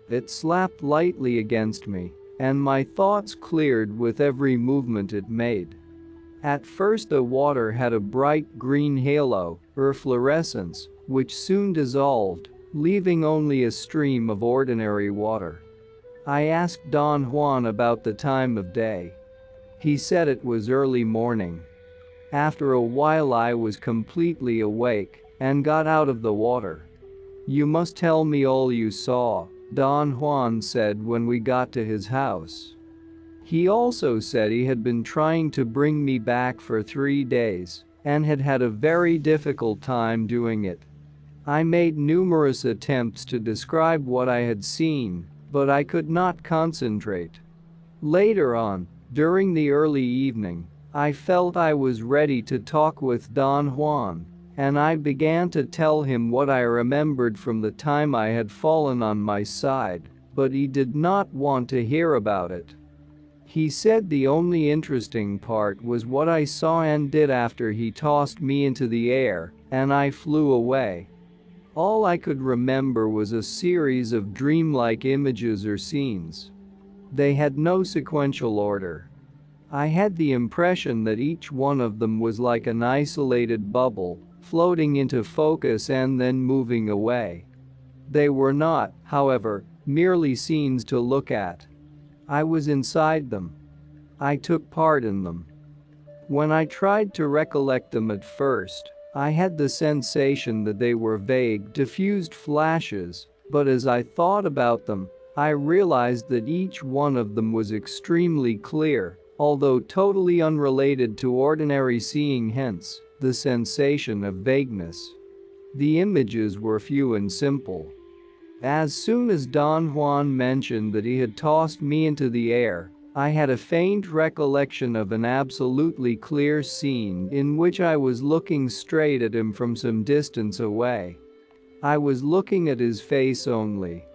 It slapped lightly against me, and my thoughts cleared with every movement it made. At first the water had a bright green halo, or fluorescence, which soon dissolved, leaving only a stream of ordinary water. I asked Don Juan about the time of day. He said it was early morning. After a while I was completely awake and got out of the water. "You must tell me all you saw," Don Juan said when we got to his house. He also said he had been trying to bring me back for 3 days and had had a very difficult time doing it. I made numerous attempts to describe what I had seen, but I could not concentrate. Later on, during the early evening, I felt I was ready to talk with Don Juan, and I began to tell him what I remembered from the time I had fallen on my side, but he did not want to hear about it. He said the only interesting part was what I saw and did after he tossed me into the air, and I flew away. All I could remember was a series of dreamlike images or scenes. They had no sequential order. I had the impression that each one of them was like an isolated bubble, floating into focus and then moving away. They were not, however, merely scenes to look at. I was inside them. I took part in them. When I tried to recollect them at first, I had the sensation that they were vague, diffused flashes, but as I thought about them, I realized that each one of them was extremely clear, although totally unrelated to ordinary seeing, hence the sensation of vagueness. The images were few and simple. As soon as Don Juan mentioned that he had tossed me into the air, I had a faint recollection of an absolutely clear scene in which I was looking straight at him from some distance away. I was looking at his face only.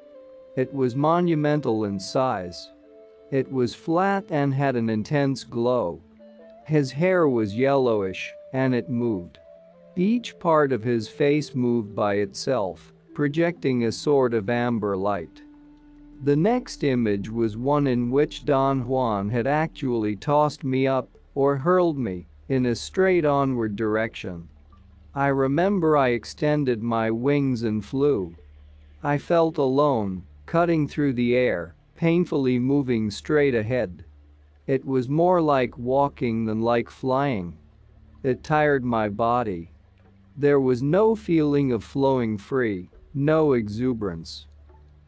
It was monumental in size. It was flat and had an intense glow. His hair was yellowish, and it moved. Each part of his face moved by itself, projecting a sort of amber light. The next image was one in which Don Juan had actually tossed me up, or hurled me, in a straight onward direction. I remember I extended my wings and flew. I felt alone, cutting through the air, painfully moving straight ahead. It was more like walking than like flying. It tired my body. There was no feeling of flowing free, no exuberance.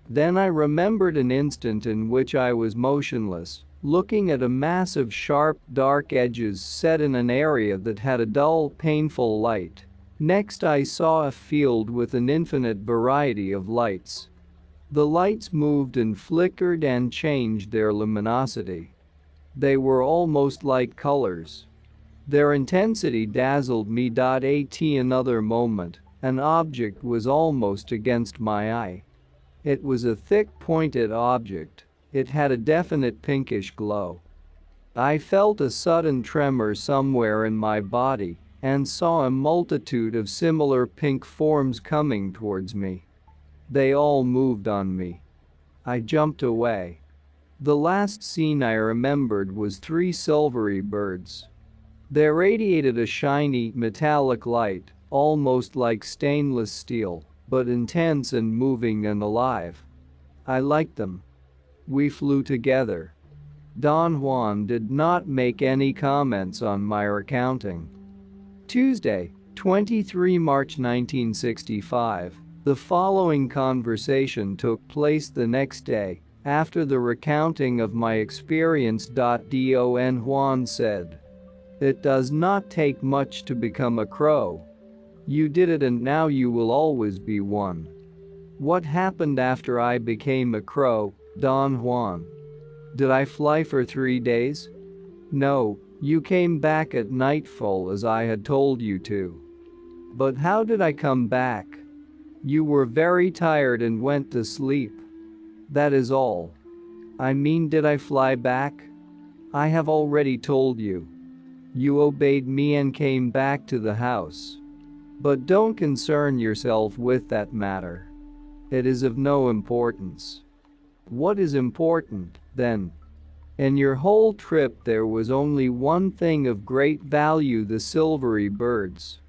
Then I remembered an instant in which I was motionless, looking at a mass of sharp, dark edges set in an area that had a dull, painful light. Next I saw a field with an infinite variety of lights. The lights moved and flickered and changed their luminosity. They were almost like colors. Their intensity dazzled me. At another moment, an object was almost against my eye. It was a thick, pointed object. It had a definite pinkish glow. I felt a sudden tremor somewhere in my body and saw a multitude of similar pink forms coming towards me. They all moved on me. I jumped away. The last scene I remembered was three silvery birds. They radiated a shiny, metallic light, almost like stainless steel, but intense and moving and alive. I liked them. We flew together. Don Juan did not make any comments on my recounting. Tuesday, 23 March 1965. The following conversation took place the next day, after the recounting of my experience. Don Juan said, "It does not take much to become a crow. You did it and now you will always be one." What happened after I became a crow, Don Juan? Did I fly for 3 days? No, you came back at nightfall as I had told you to. But how did I come back? You were very tired and went to sleep. That is all. I mean, did I fly back? I have already told you. You obeyed me and came back to the house. But don't concern yourself with that matter. It is of no importance. What is important, then? In your whole trip there was only one thing of great value: the silvery birds.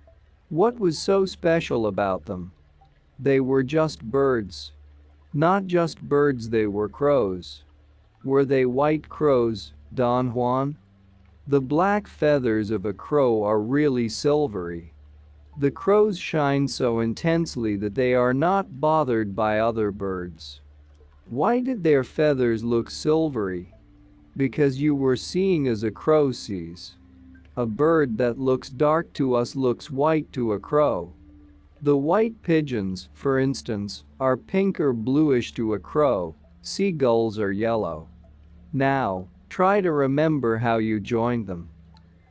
What was so special about them? They were just birds. Not just birds, they were crows. Were they white crows, Don Juan? The black feathers of a crow are really silvery. The crows shine so intensely that they are not bothered by other birds. Why did their feathers look silvery? Because you were seeing as a crow sees. A bird that looks dark to us looks white to a crow. The white pigeons, for instance, are pink or bluish to a crow. Seagulls are yellow. Now, try to remember how you joined them.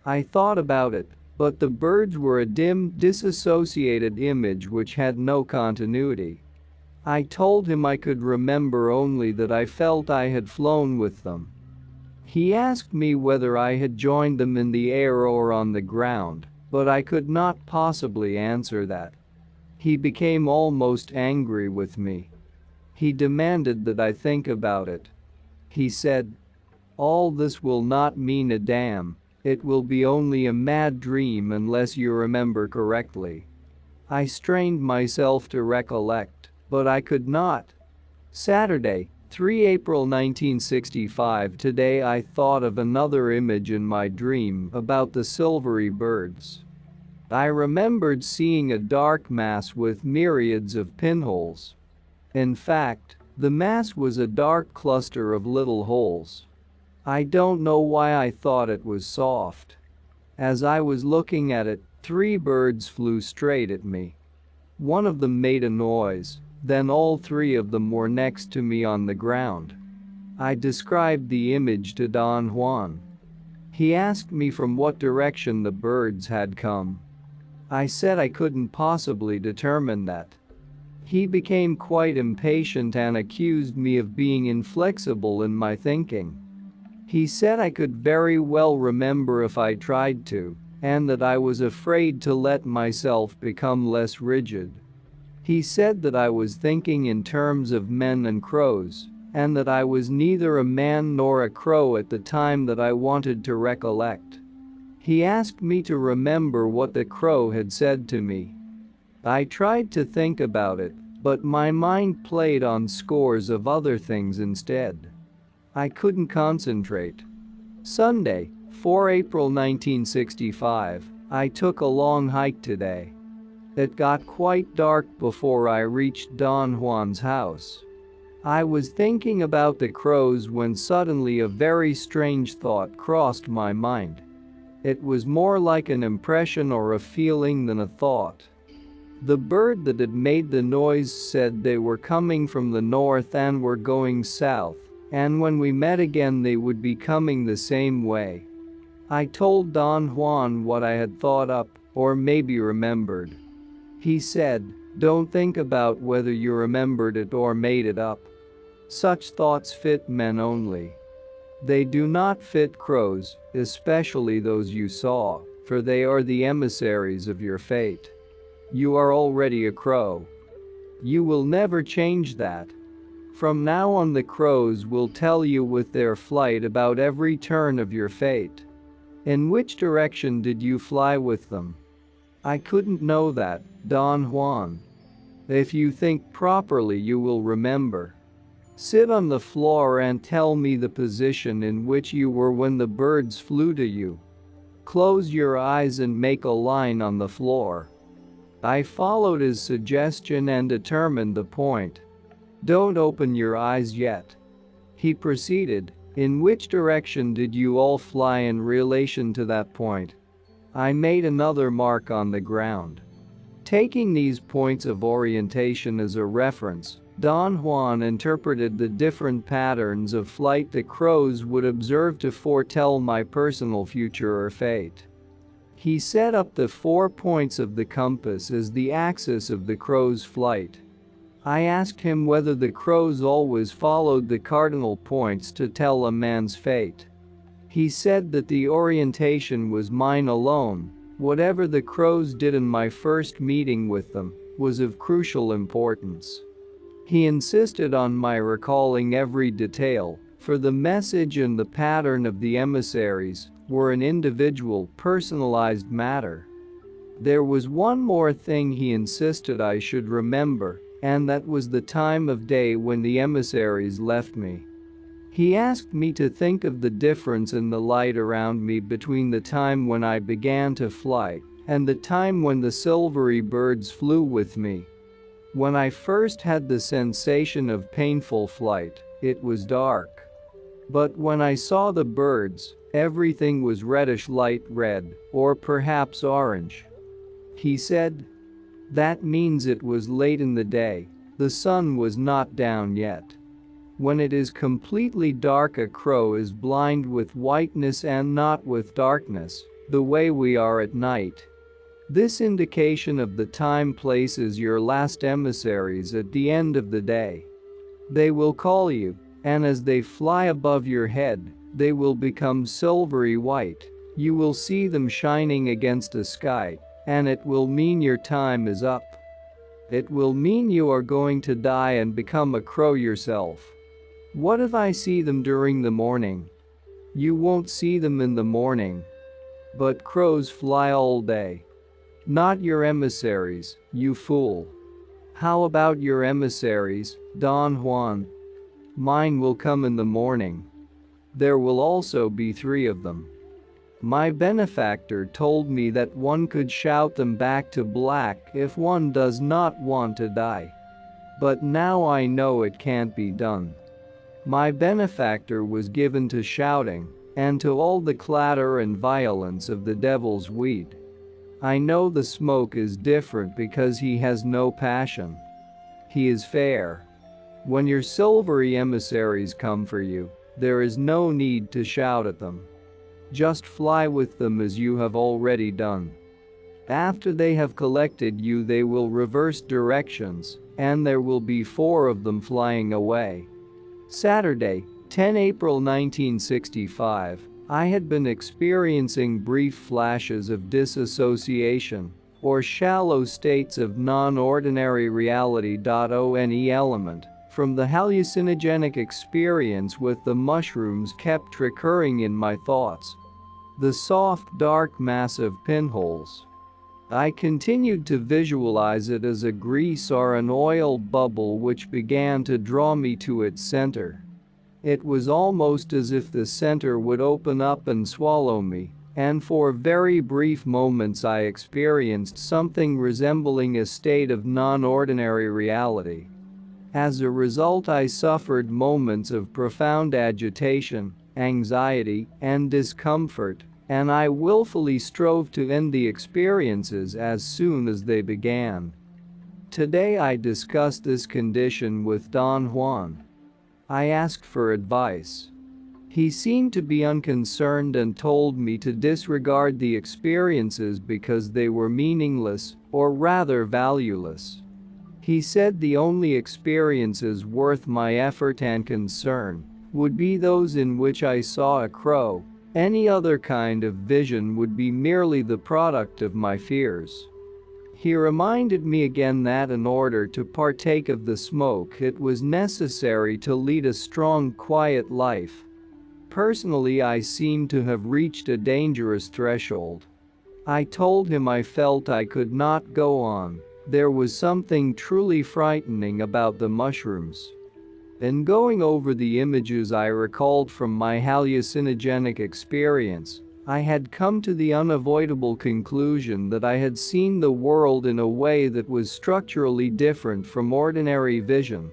I thought about it, but the birds were a dim, disassociated image which had no continuity. I told him I could remember only that I felt I had flown with them. He asked me whether I had joined them in the air or on the ground, but I could not possibly answer that. He became almost angry with me. He demanded that I think about it. He said, "All this will not mean a damn. It will be only a mad dream unless you remember correctly." I strained myself to recollect, but I could not. Saturday, 3 April 1965. Today I thought of another image in my dream about the silvery birds. I remembered seeing a dark mass with myriads of pinholes. In fact, the mass was a dark cluster of little holes. I don't know why I thought it was soft. As I was looking at it, 3 birds flew straight at me. One of them made a noise, then all 3 of them were next to me on the ground. I described the image to Don Juan. He asked me from what direction the birds had come. I said I couldn't possibly determine that. He became quite impatient and accused me of being inflexible in my thinking. He said I could very well remember if I tried to, and that I was afraid to let myself become less rigid. He said that I was thinking in terms of men and crows, and that I was neither a man nor a crow at the time that I wanted to recollect. He asked me to remember what the crow had said to me. I tried to think about it, but my mind played on scores of other things instead. I couldn't concentrate. Sunday, 4 April 1965. I took a long hike today. It got quite dark before I reached Don Juan's house. I was thinking about the crows when suddenly a very strange thought crossed my mind. It was more like an impression or a feeling than a thought. The bird that had made the noise said they were coming from the north and were going south, and when we met again they would be coming the same way. I told Don Juan what I had thought up, or maybe remembered. He said, "Don't think about whether you remembered it or made it up. Such thoughts fit men only. They do not fit crows, especially those you saw, for they are the emissaries of your fate. You are already a crow. You will never change that. From now on the crows will tell you with their flight about every turn of your fate. In which direction did you fly with them? I couldn't know that, Don Juan. If you think properly you will remember. Sit on the floor and tell me the position in which you were when the birds flew to you. Close your eyes and make a line on the floor. I followed his suggestion and determined the point. Don't open your eyes yet. He proceeded, in which direction did you all fly in relation to that point? I made another mark on the ground. Taking these points of orientation as a reference, Don Juan interpreted the different patterns of flight the crows would observe to foretell my personal future or fate. He set up the 4 points of the compass as the axis of the crow's flight. I asked him whether the crows always followed the cardinal points to tell a man's fate. He said that the orientation was mine alone. Whatever the crows did in my first meeting with them was of crucial importance. He insisted on my recalling every detail, for the message and the pattern of the emissaries were an individual, personalized matter. There was one more thing he insisted I should remember, and that was the time of day when the emissaries left me. He asked me to think of the difference in the light around me between the time when I began to fly and the time when the silvery birds flew with me. When I first had the sensation of painful flight, it was dark. But when I saw the birds, everything was reddish light red, or perhaps orange. He said, "That means it was late in the day, the sun was not down yet. When it is completely dark, a crow is blind with whiteness and not with darkness, the way we are at night. This indication of the time places your last emissaries at the end of the day. They will call you, and as they fly above your head, they will become silvery white. You will see them shining against a sky, and it will mean your time is up. It will mean you are going to die and become a crow yourself. What if I see them during the morning? You won't see them in the morning. But crows fly all day. Not your emissaries, you fool. How about your emissaries, Don Juan? Mine will come in the morning. There will also be 3 of them. My benefactor told me that one could shout them back to black if one does not want to die. But now I know it can't be done. My benefactor was given to shouting and to all the clatter and violence of the devil's weed. I know the smoke is different because he has no passion. He is fair. When your silvery emissaries come for you, there is no need to shout at them. Just fly with them as you have already done. After they have collected you, they will reverse directions, and there will be 4 of them flying away." Saturday, 10 April 1965. I had been experiencing brief flashes of disassociation, or shallow states of non-ordinary reality. One element from the hallucinogenic experience with the mushrooms kept recurring in my thoughts. The soft, dark mass of pinholes. I continued to visualize it as a grease or an oil bubble which began to draw me to its center. It was almost as if the center would open up and swallow me, and for very brief moments I experienced something resembling a state of non-ordinary reality. As a result, I suffered moments of profound agitation, anxiety, and discomfort, and I willfully strove to end the experiences as soon as they began. Today I discussed this condition with Don Juan. I asked for advice. He seemed to be unconcerned and told me to disregard the experiences because they were meaningless, or rather valueless. He said the only experiences worth my effort and concern would be those in which I saw a crow. Any other kind of vision would be merely the product of my fears. He reminded me again that in order to partake of the smoke it was necessary to lead a strong, quiet life. Personally, I seemed to have reached a dangerous threshold. I told him I felt I could not go on. There was something truly frightening about the mushrooms. In going over the images I recalled from my hallucinogenic experience, I had come to the unavoidable conclusion that I had seen the world in a way that was structurally different from ordinary vision.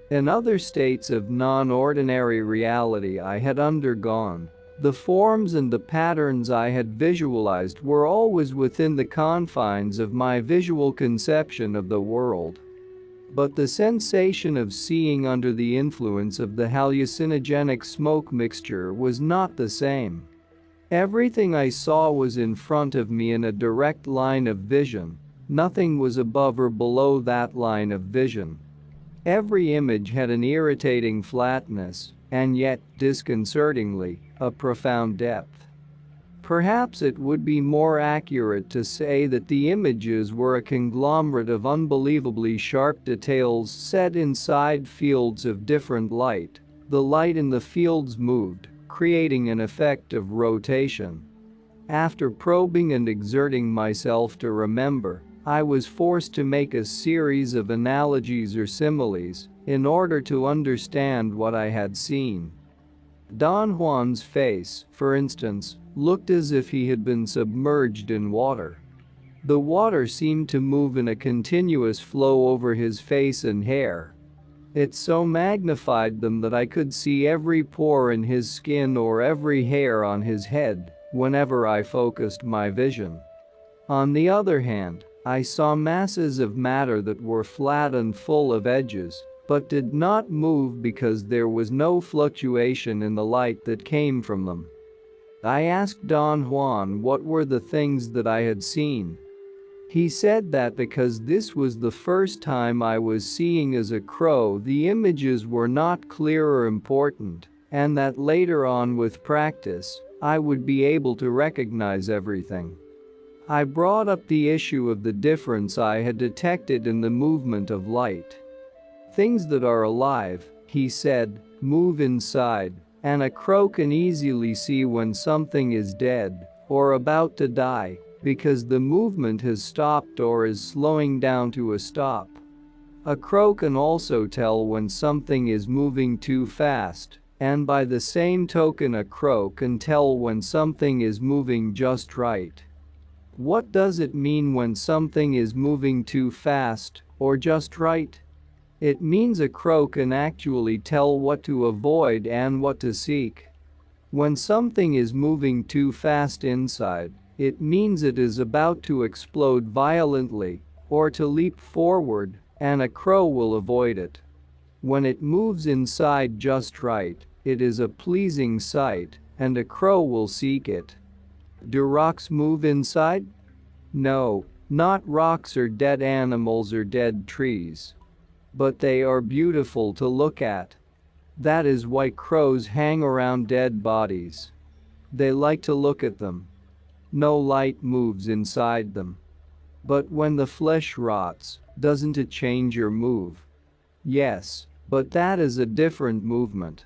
In other states of non-ordinary reality I had undergone, the forms and the patterns I had visualized were always within the confines of my visual conception of the world. But the sensation of seeing under the influence of the hallucinogenic smoke mixture was not the same. Everything I saw was in front of me in a direct line of vision. Nothing was above or below that line of vision. Every image had an irritating flatness, and yet, disconcertingly, a profound depth. Perhaps it would be more accurate to say that the images were a conglomerate of unbelievably sharp details set inside fields of different light. The light in the fields moved, creating an effect of rotation. After probing and exerting myself to remember, I was forced to make a series of analogies or similes in order to understand what I had seen. Don Juan's face, for instance, looked as if he had been submerged in water. The water seemed to move in a continuous flow over his face and hair. It so magnified them that I could see every pore in his skin or every hair on his head whenever I focused my vision. On the other hand, I saw masses of matter that were flat and full of edges, but did not move because there was no fluctuation in the light that came from them. I asked Don Juan what were the things that I had seen. He said that because this was the first time I was seeing as a crow, the images were not clear or important, and that later on with practice, I would be able to recognize everything. I brought up the issue of the difference I had detected in the movement of light. Things that are alive, he said, move inside, and a crow can easily see when something is dead or about to die because the movement has stopped or is slowing down to a stop. A crow can also tell when something is moving too fast, and by the same token a crow can tell when something is moving just right. What does it mean when something is moving too fast or just right? It means a crow can actually tell what to avoid and what to seek. When something is moving too fast inside, it means it is about to explode violently or to leap forward, and a crow will avoid it. When it moves inside just right, it is a pleasing sight, and a crow will seek it. Do rocks move inside? No, not rocks or dead animals or dead trees. But they are beautiful to look at. That is why crows hang around dead bodies. They like to look at them. No light moves inside them. But when the flesh rots, doesn't it change or move? Yes, but that is a different movement.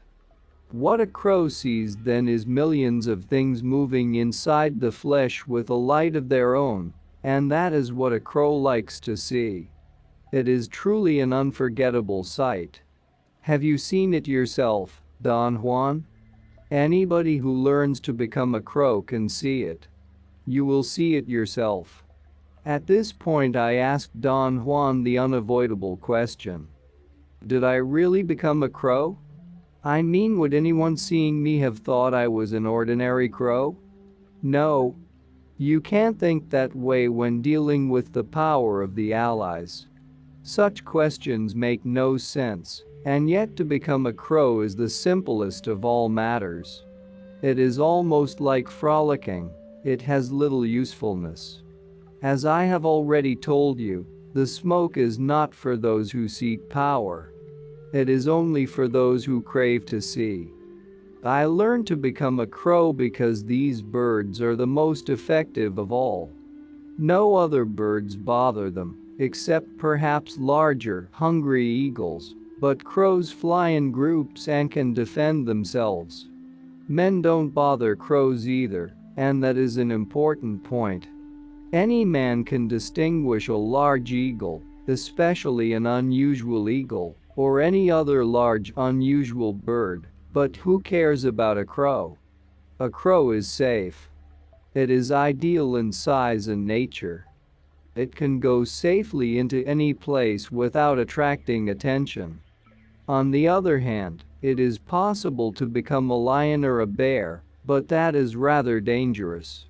What a crow sees then is millions of things moving inside the flesh with a light of their own, and that is what a crow likes to see. It is truly an unforgettable sight. Have you seen it yourself, Don Juan? Anybody who learns to become a crow can see it. You will see it yourself. At this point I asked Don Juan the unavoidable question. Did I really become a crow? I mean, would anyone seeing me have thought I was an ordinary crow? No. You can't think that way when dealing with the power of the allies. Such questions make no sense, and yet to become a crow is the simplest of all matters. It is almost like frolicking. It has little usefulness. As I have already told you, the smoke is not for those who seek power. It is only for those who crave to see. I learned to become a crow because these birds are the most effective of all. No other birds bother them, except perhaps larger, hungry eagles, but crows fly in groups and can defend themselves. Men don't bother crows either, and that is an important point. Any man can distinguish a large eagle, especially an unusual eagle, or any other large unusual bird, but who cares about a crow? A crow is safe. It is ideal in size and nature. It can go safely into any place without attracting attention. On the other hand, it is possible to become a lion or a bear, but that is rather dangerous.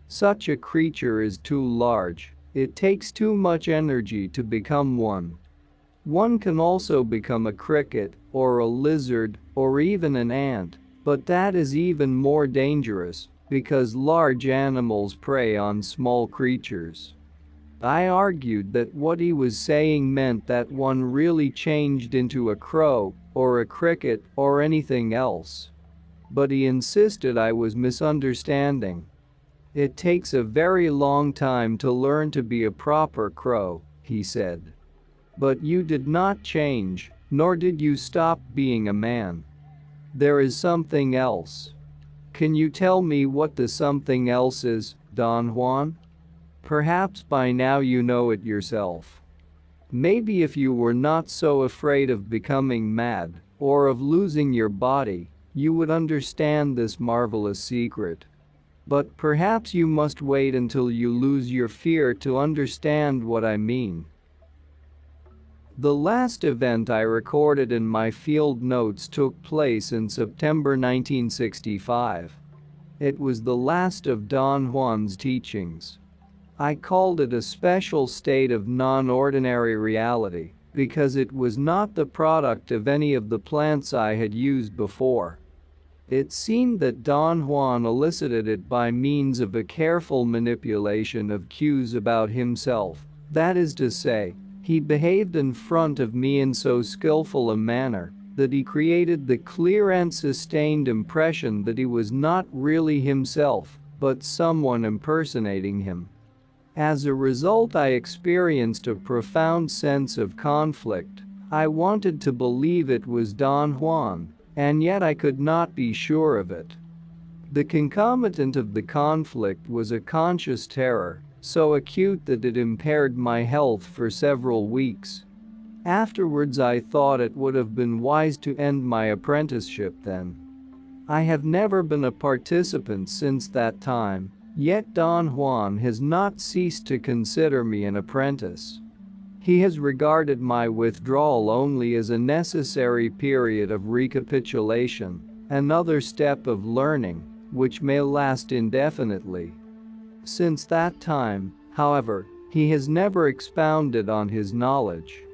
Such a creature is too large. It takes too much energy to become one. One can also become a cricket, or a lizard, or even an ant, but that is even more dangerous, because large animals prey on small creatures. I argued that what he was saying meant that one really changed into a crow, or a cricket, or anything else. But he insisted I was misunderstanding. It takes a very long time to learn to be a proper crow, he said. But you did not change, nor did you stop being a man. There is something else. Can you tell me what the something else is, Don Juan? Perhaps by now you know it yourself. Maybe if you were not so afraid of becoming mad, or of losing your body, you would understand this marvelous secret. But perhaps you must wait until you lose your fear to understand what I mean. The last event I recorded in my field notes took place in September 1965. It was the last of Don Juan's teachings. I called it a special state of non-ordinary reality because it was not the product of any of the plants I had used before. It seemed that Don Juan elicited it by means of a careful manipulation of cues about himself, that is to say, he behaved in front of me in so skillful a manner that he created the clear and sustained impression that he was not really himself, but someone impersonating him. As a result, I experienced a profound sense of conflict. I wanted to believe it was Don Juan, and yet I could not be sure of it. The concomitant of the conflict was a conscious terror, so acute that it impaired my health for several weeks. Afterwards, I thought it would have been wise to end my apprenticeship then. I have never been a participant since that time, yet Don Juan has not ceased to consider me an apprentice. He has regarded my withdrawal only as a necessary period of recapitulation, another step of learning, which may last indefinitely. Since that time, however, he has never expounded on his knowledge.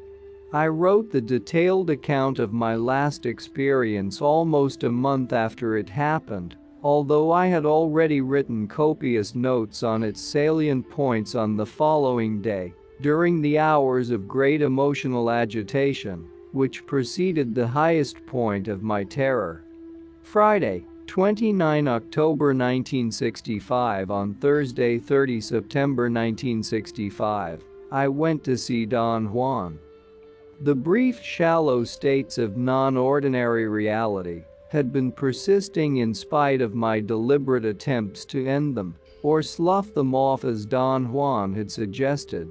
I wrote the detailed account of my last experience almost a month after it happened, although I had already written copious notes on its salient points on the following day, during the hours of great emotional agitation, which preceded the highest point of my terror. Friday, 29 October 1965. On Thursday, 30 September 1965, I went to see Don Juan. The brief, shallow states of non-ordinary reality had been persisting in spite of my deliberate attempts to end them, or slough them off as Don Juan had suggested.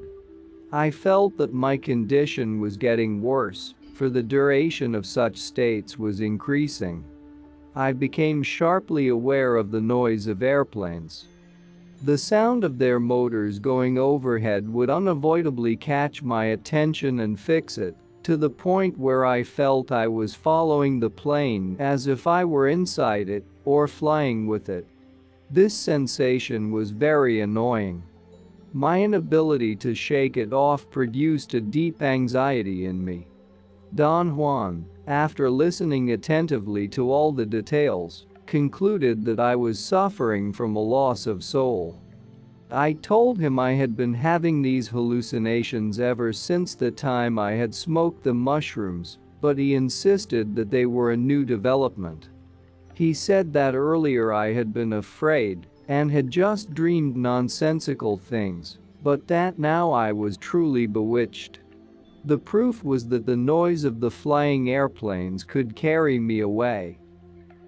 I felt that my condition was getting worse, for the duration of such states was increasing. I became sharply aware of the noise of airplanes. The sound of their motors going overhead would unavoidably catch my attention and fix it, to the point where I felt I was following the plane as if I were inside it, or flying with it. This sensation was very annoying. My inability to shake it off produced a deep anxiety in me. Don Juan, after listening attentively to all the details, concluded that I was suffering from a loss of soul. I told him I had been having these hallucinations ever since the time I had smoked the mushrooms, but he insisted that they were a new development. He said that earlier I had been afraid and had just dreamed nonsensical things, but that now I was truly bewitched. The proof was that the noise of the flying airplanes could carry me away.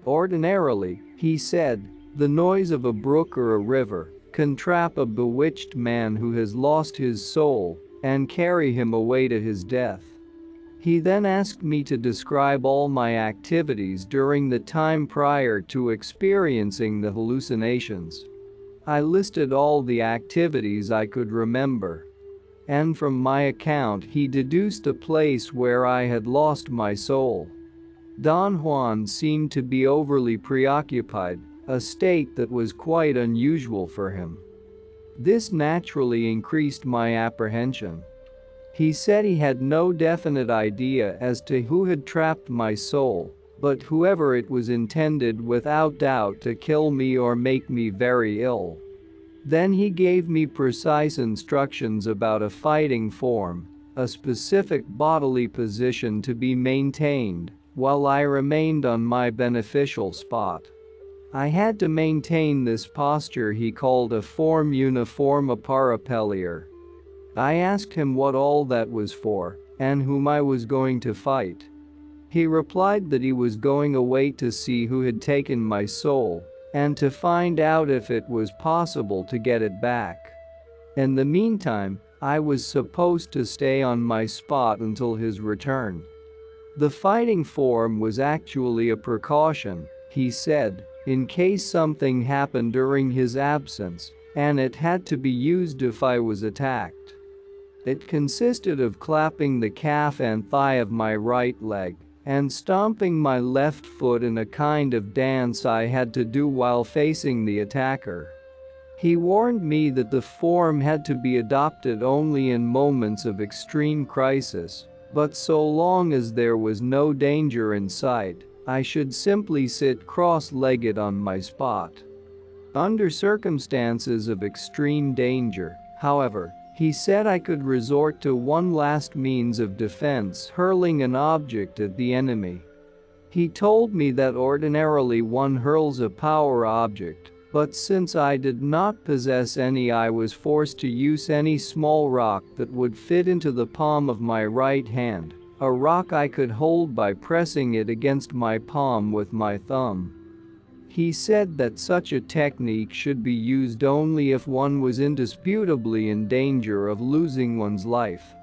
Ordinarily, he said, the noise of a brook or a river can trap a bewitched man who has lost his soul and carry him away to his death. He then asked me to describe all my activities during the time prior to experiencing the hallucinations. I listed all the activities I could remember. And from my account he deduced a place where I had lost my soul. Don Juan seemed to be overly preoccupied, a state that was quite unusual for him. This naturally increased my apprehension. He said he had no definite idea as to who had trapped my soul, but whoever it was intended without doubt to kill me or make me very ill. Then he gave me precise instructions about a fighting form, a specific bodily position to be maintained, while I remained on my beneficial spot. I had to maintain this posture he called a form uniforme parapellier. I asked him what all that was for, and whom I was going to fight. He replied that he was going away to see who had taken my soul, and to find out if it was possible to get it back. In the meantime, I was supposed to stay on my spot until his return. The fighting form was actually a precaution, he said, in case something happened during his absence, and it had to be used if I was attacked. It consisted of clapping the calf and thigh of my right leg and stomping my left foot in a kind of dance I had to do while facing the attacker. He warned me that the form had to be adopted only in moments of extreme crisis, but so long as there was no danger in sight, I should simply sit cross-legged on my spot. Under circumstances of extreme danger, however, he said I could resort to one last means of defense, hurling an object at the enemy. He told me that ordinarily one hurls a power object, but since I did not possess any, I was forced to use any small rock that would fit into the palm of my right hand, a rock I could hold by pressing it against my palm with my thumb. He said that such a technique should be used only if one was indisputably in danger of losing one's life.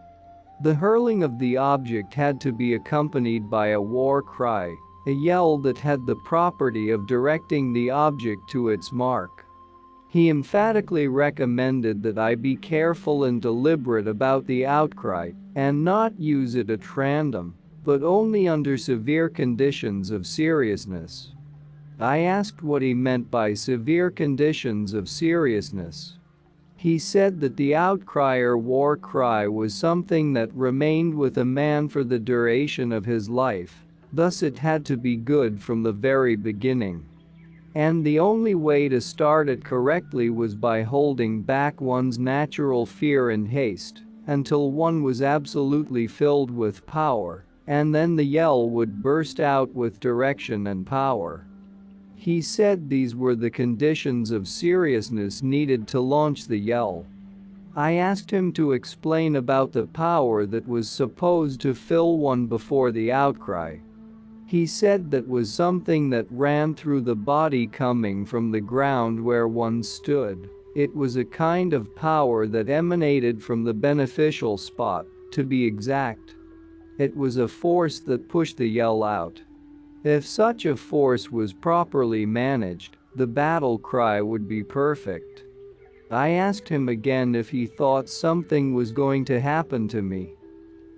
The hurling of the object had to be accompanied by a war cry, a yell that had the property of directing the object to its mark. He emphatically recommended that I be careful and deliberate about the outcry and not use it at random, but only under severe conditions of seriousness. I asked what he meant by severe conditions of seriousness. He said that the outcry or war cry was something that remained with a man for the duration of his life, thus it had to be good from the very beginning. And the only way to start it correctly was by holding back one's natural fear and haste until one was absolutely filled with power, and then the yell would burst out with direction and power. He said these were the conditions of seriousness needed to launch the yell. I asked him to explain about the power that was supposed to fill one before the outcry. He said that was something that ran through the body coming from the ground where one stood. It was a kind of power that emanated from the beneficial spot, to be exact. It was a force that pushed the yell out. If such a force was properly managed, the battle cry would be perfect. I asked him again if he thought something was going to happen to me.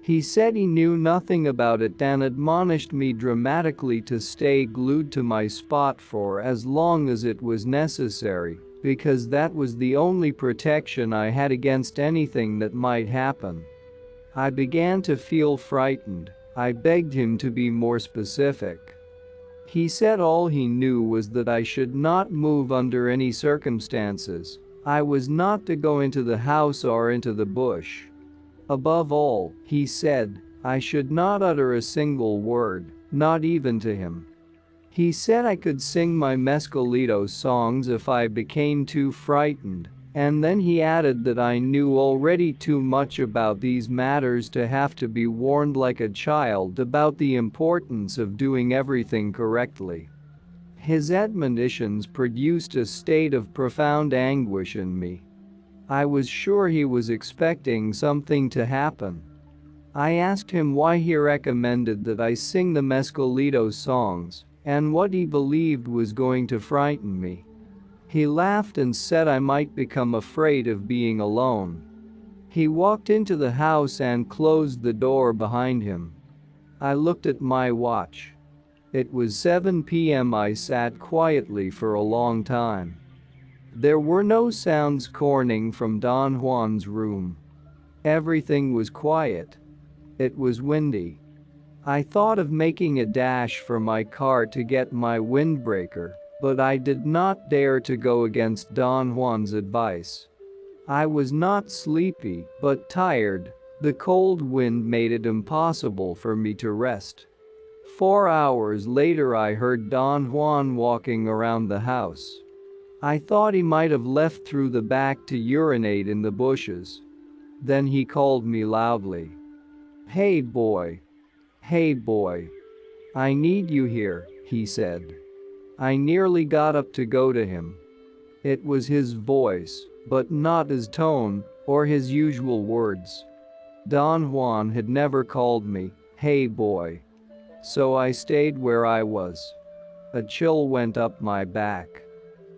He said he knew nothing about it and admonished me dramatically to stay glued to my spot for as long as it was necessary, because that was the only protection I had against anything that might happen. I began to feel frightened. I begged him to be more specific. He said all he knew was that I should not move under any circumstances. I was not to go into the house or into the bush. Above all, he said, I should not utter a single word, not even to him. He said I could sing my Mescalito songs if I became too frightened, And then he added that I knew already too much about these matters to have to be warned like a child about the importance of doing everything correctly. His admonitions produced a state of profound anguish in me. I was sure he was expecting something to happen. I asked him why he recommended that I sing the Mescalito songs and what he believed was going to frighten me. He laughed and said I might become afraid of being alone. He walked into the house and closed the door behind him. I looked at my watch. It was 7 p.m. I sat quietly for a long time. There were no sounds coming from Don Juan's room. Everything was quiet. It was windy. I thought of making a dash for my car to get my windbreaker, but I did not dare to go against Don Juan's advice. I was not sleepy, but tired. The cold wind made it impossible for me to rest. 4 hours later I heard Don Juan walking around the house. I thought he might have left through the back to urinate in the bushes. Then he called me loudly. "Hey boy. Hey boy. I need you here," he said. I nearly got up to go to him. It was his voice, but not his tone or his usual words. Don Juan had never called me, "Hey boy." So I stayed where I was. A chill went up my back.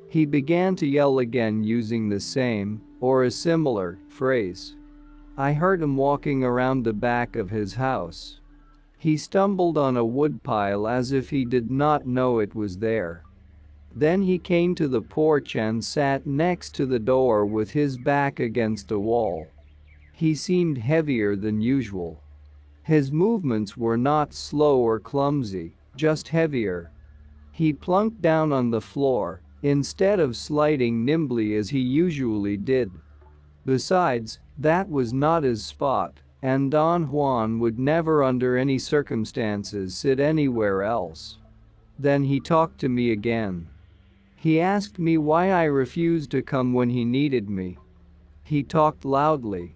He began to yell again using the same, or a similar, phrase. I heard him walking around the back of his house. He stumbled on a woodpile as if he did not know it was there. Then he came to the porch and sat next to the door with his back against a wall. He seemed heavier than usual. His movements were not slow or clumsy, just heavier. He plunked down on the floor, instead of sliding nimbly as he usually did. Besides, that was not his spot, and Don Juan would never under any circumstances sit anywhere else. Then he talked to me again. He asked me why I refused to come when he needed me. He talked loudly.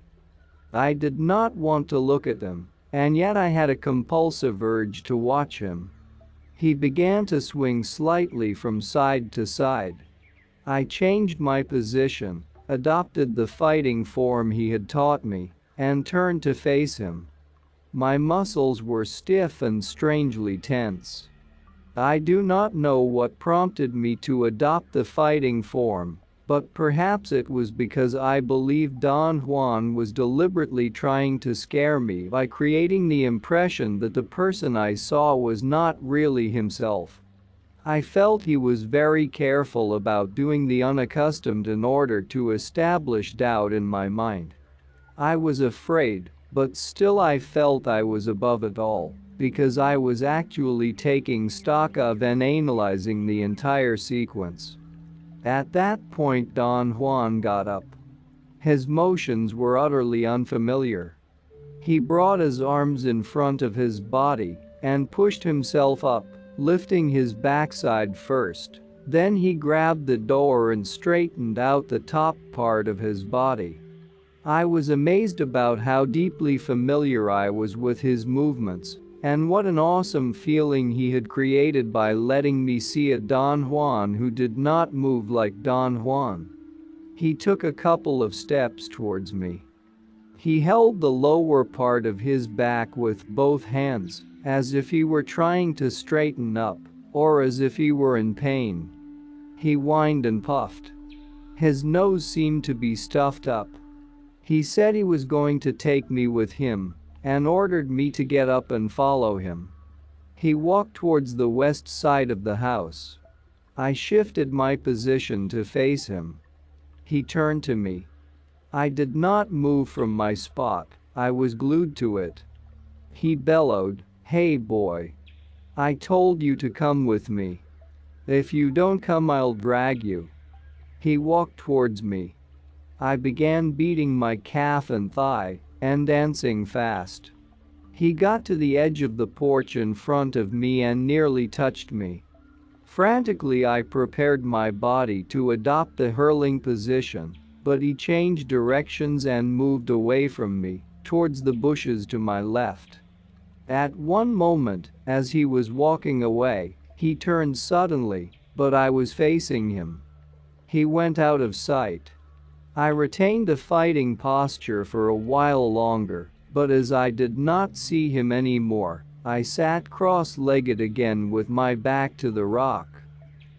I did not want to look at him, and yet I had a compulsive urge to watch him. He began to swing slightly from side to side. I changed my position, adopted the fighting form he had taught me, and turned to face him. My muscles were stiff and strangely tense. I do not know what prompted me to adopt the fighting form, but perhaps it was because I believed Don Juan was deliberately trying to scare me by creating the impression that the person I saw was not really himself. I felt he was very careful about doing the unaccustomed in order to establish doubt in my mind. I was afraid, but still I felt I was above it all, because I was actually taking stock of and analyzing the entire sequence. At that point Don Juan got up. His motions were utterly unfamiliar. He brought his arms in front of his body and pushed himself up, lifting his backside first. Then he grabbed the door and straightened out the top part of his body. I was amazed about how deeply familiar I was with his movements, and what an awesome feeling he had created by letting me see a Don Juan who did not move like Don Juan. He took a couple of steps towards me. He held the lower part of his back with both hands, as if he were trying to straighten up, or as if he were in pain. He whined and puffed. His nose seemed to be stuffed up. He said he was going to take me with him, and ordered me to get up and follow him. He walked towards the west side of the house. I shifted my position to face him. He turned to me. I did not move from my spot, I was glued to it. He bellowed, "Hey boy. I told you to come with me. If you don't come I'll drag you." He walked towards me. I began beating my calf and thigh, and dancing fast. He got to the edge of the porch in front of me and nearly touched me. Frantically I prepared my body to adopt the hurling position, but he changed directions and moved away from me, towards the bushes to my left. At one moment, as he was walking away, he turned suddenly, but I was facing him. He went out of sight. I retained a fighting posture for a while longer, but as I did not see him anymore, I sat cross-legged again with my back to the rock.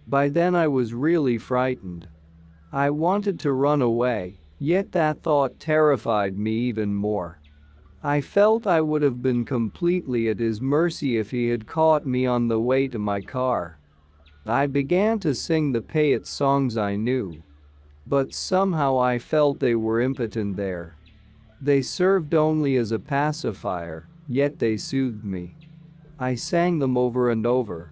By then I was really frightened. I wanted to run away, yet that thought terrified me even more. I felt I would have been completely at his mercy if he had caught me on the way to my car. I began to sing the Payet songs I knew. But somehow I felt they were impotent there. They served only as a pacifier, yet they soothed me. I sang them over and over.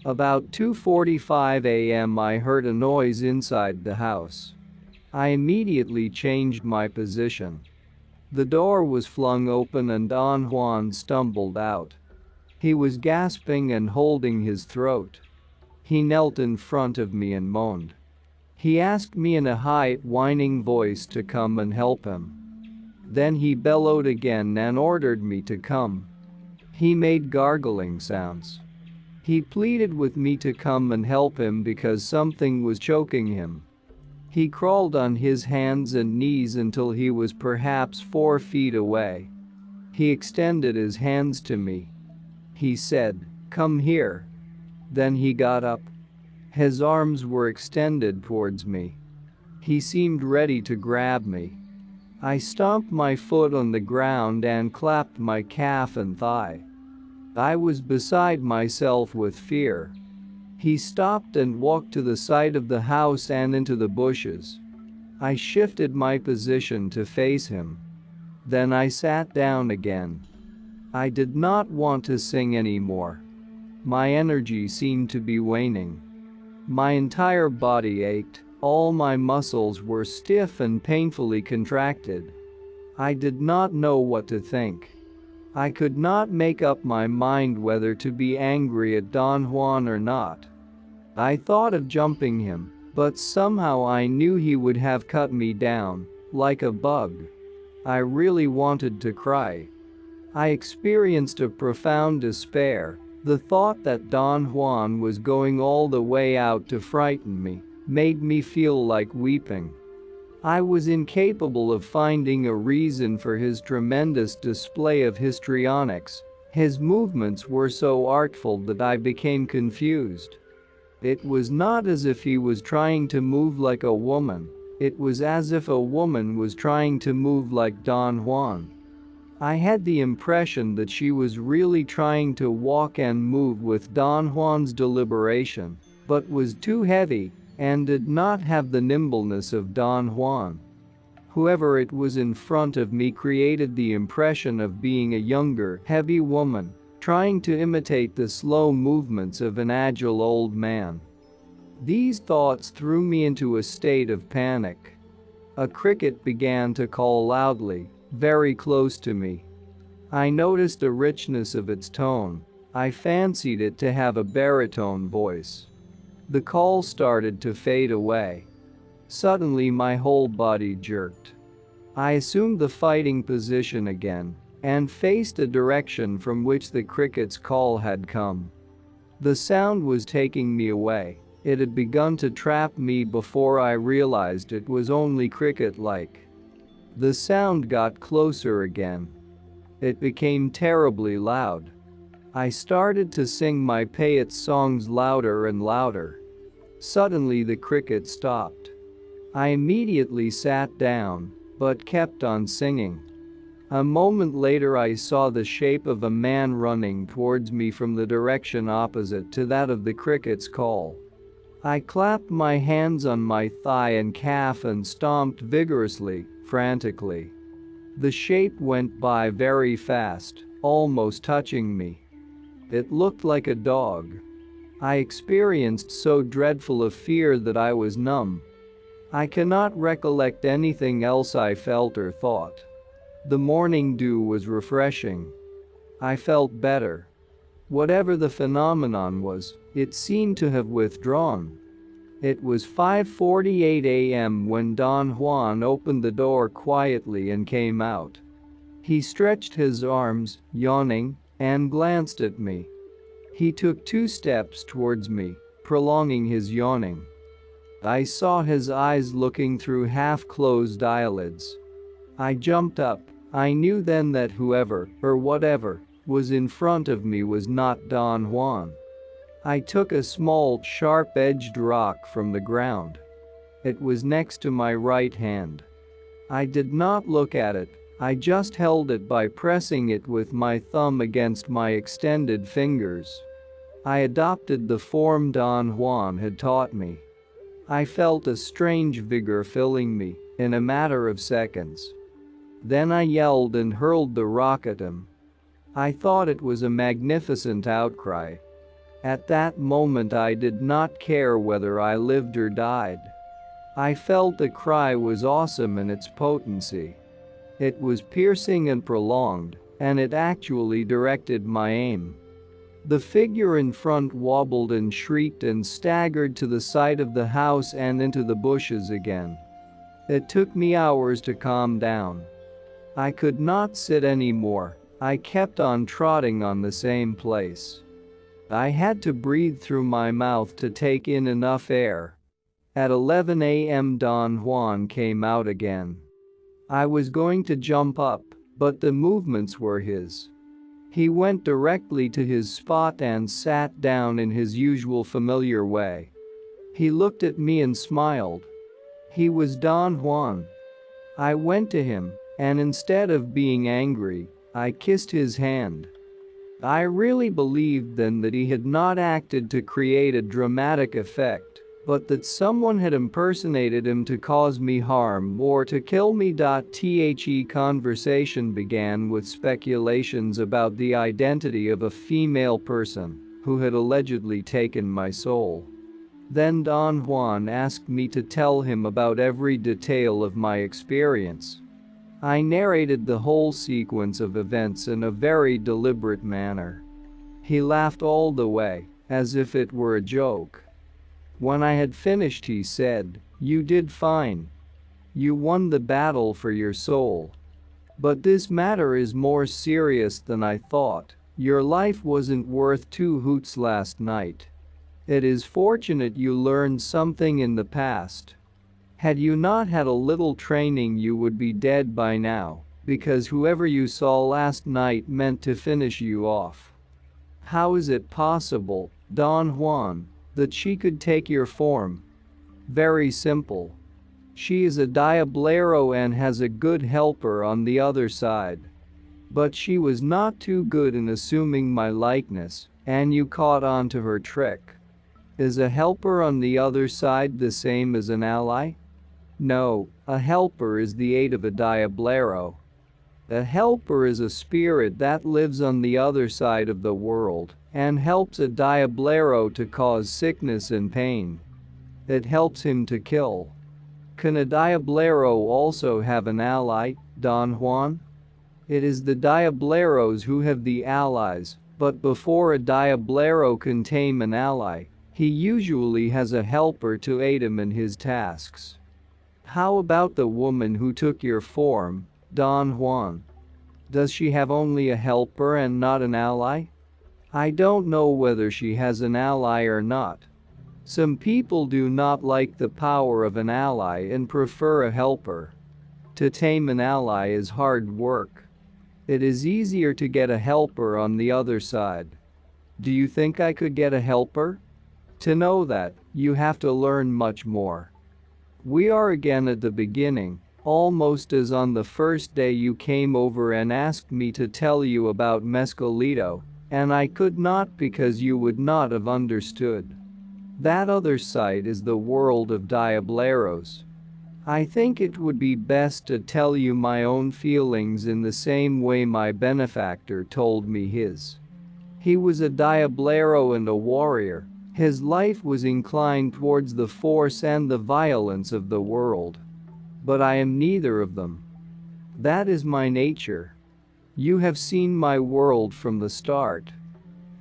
About 2:45 a.m. I heard a noise inside the house. I immediately changed my position. The door was flung open and Don Juan stumbled out. He was gasping and holding his throat. He knelt in front of me and moaned. He asked me in a high, whining voice to come and help him. Then he bellowed again and ordered me to come. He made gargling sounds. He pleaded with me to come and help him because something was choking him. He crawled on his hands and knees until he was perhaps 4 feet away. He extended his hands to me. He said, "Come here." Then he got up. His arms were extended towards me. He seemed ready to grab me. I stomped my foot on the ground and clapped my calf and thigh. I was beside myself with fear. He stopped and walked to the side of the house and into the bushes. I shifted my position to face him. Then I sat down again. I did not want to sing anymore. My energy seemed to be waning. My entire body ached, all my muscles were stiff and painfully contracted. I did not know what to think. I could not make up my mind whether to be angry at Don Juan or not. I thought of jumping him, but somehow I knew he would have cut me down, like a bug. I really wanted to cry. I experienced a profound despair. The thought that Don Juan was going all the way out to frighten me made me feel like weeping. I was incapable of finding a reason for his tremendous display of histrionics. His movements were so artful that I became confused. It was not as if he was trying to move like a woman. It was as if a woman was trying to move like Don Juan. I had the impression that she was really trying to walk and move with Don Juan's deliberation, but was too heavy and did not have the nimbleness of Don Juan. Whoever it was in front of me created the impression of being a younger, heavy woman, trying to imitate the slow movements of an agile old man. These thoughts threw me into a state of panic. A cricket began to call loudly, very close to me. I noticed the richness of its tone. I fancied it to have a baritone voice. The call started to fade away. Suddenly my whole body jerked. I assumed the fighting position again and faced the direction from which the cricket's call had come. The sound was taking me away. It had begun to trap me before I realized it was only cricket-like. The sound got closer again. It became terribly loud. I started to sing my Payet songs louder and louder. Suddenly the cricket stopped. I immediately sat down, but kept on singing. A moment later I saw the shape of a man running towards me from the direction opposite to that of the cricket's call. I clapped my hands on my thigh and calf and stomped vigorously, frantically. The shape went by very fast, almost touching me. It looked like a dog. I experienced so dreadful a fear that I was numb. I cannot recollect anything else I felt or thought. The morning dew was refreshing. I felt better. Whatever the phenomenon was, it seemed to have withdrawn. It was 5:48 a.m. when Don Juan opened the door quietly and came out. He stretched his arms, yawning, and glanced at me. He took 2 steps towards me, prolonging his yawning. I saw his eyes looking through half-closed eyelids. I jumped up. I knew then that whoever, or whatever, was in front of me was not Don Juan. I took a small, sharp-edged rock from the ground. It was next to my right hand. I did not look at it, I just held it by pressing it with my thumb against my extended fingers. I adopted the form Don Juan had taught me. I felt a strange vigor filling me, in a matter of seconds. Then I yelled and hurled the rock at him. I thought it was a magnificent outcry. At that moment I did not care whether I lived or died. I felt the cry was awesome in its potency. It was piercing and prolonged, and it actually directed my aim. The figure in front wobbled and shrieked and staggered to the side of the house and into the bushes again. It took me hours to calm down. I could not sit anymore. I kept on trotting on the same place. I had to breathe through my mouth to take in enough air. At 11 a.m. Don Juan came out again. I was going to jump up, but the movements were his. He went directly to his spot and sat down in his usual familiar way. He looked at me and smiled. He was Don Juan. I went to him, and instead of being angry, I kissed his hand. I really believed then that he had not acted to create a dramatic effect, but that someone had impersonated him to cause me harm or to kill me. The conversation began with speculations about the identity of a female person who had allegedly taken my soul. Then Don Juan asked me to tell him about every detail of my experience. I narrated the whole sequence of events in a very deliberate manner. He laughed all the way, as if it were a joke. When I had finished he said, "You did fine. You won the battle for your soul. But this matter is more serious than I thought. Your life wasn't worth 2 hoots last night. It is fortunate you learned something in the past. Had you not had a little training you would be dead by now, because whoever you saw last night meant to finish you off. How is it possible, Don Juan, that she could take your form? Very simple. She is a Diablero and has a good helper on the other side. But she was not too good in assuming my likeness, and you caught on to her trick. Is a helper on the other side the same as an ally? No, a helper is the aid of a Diablero. A helper is a spirit that lives on the other side of the world and helps a Diablero to cause sickness and pain. It helps him to kill. Can a Diablero also have an ally, Don Juan? It is the Diableros who have the allies, but before a Diablero can tame an ally, he usually has a helper to aid him in his tasks. How about the woman who took your form, Don Juan? Does she have only a helper and not an ally? I don't know whether she has an ally or not. Some people do not like the power of an ally and prefer a helper. To tame an ally is hard work. It is easier to get a helper on the other side. Do you think I could get a helper? To know that, you have to learn much more. We are again at the beginning, almost as on the first day you came over and asked me to tell you about Mescalito, and I could not because you would not have understood. That other side is the world of Diableros. I think it would be best to tell you my own feelings in the same way my benefactor told me his. He was a Diablero and a warrior. His life was inclined towards the force and the violence of the world. But I am neither of them. That is my nature. You have seen my world from the start.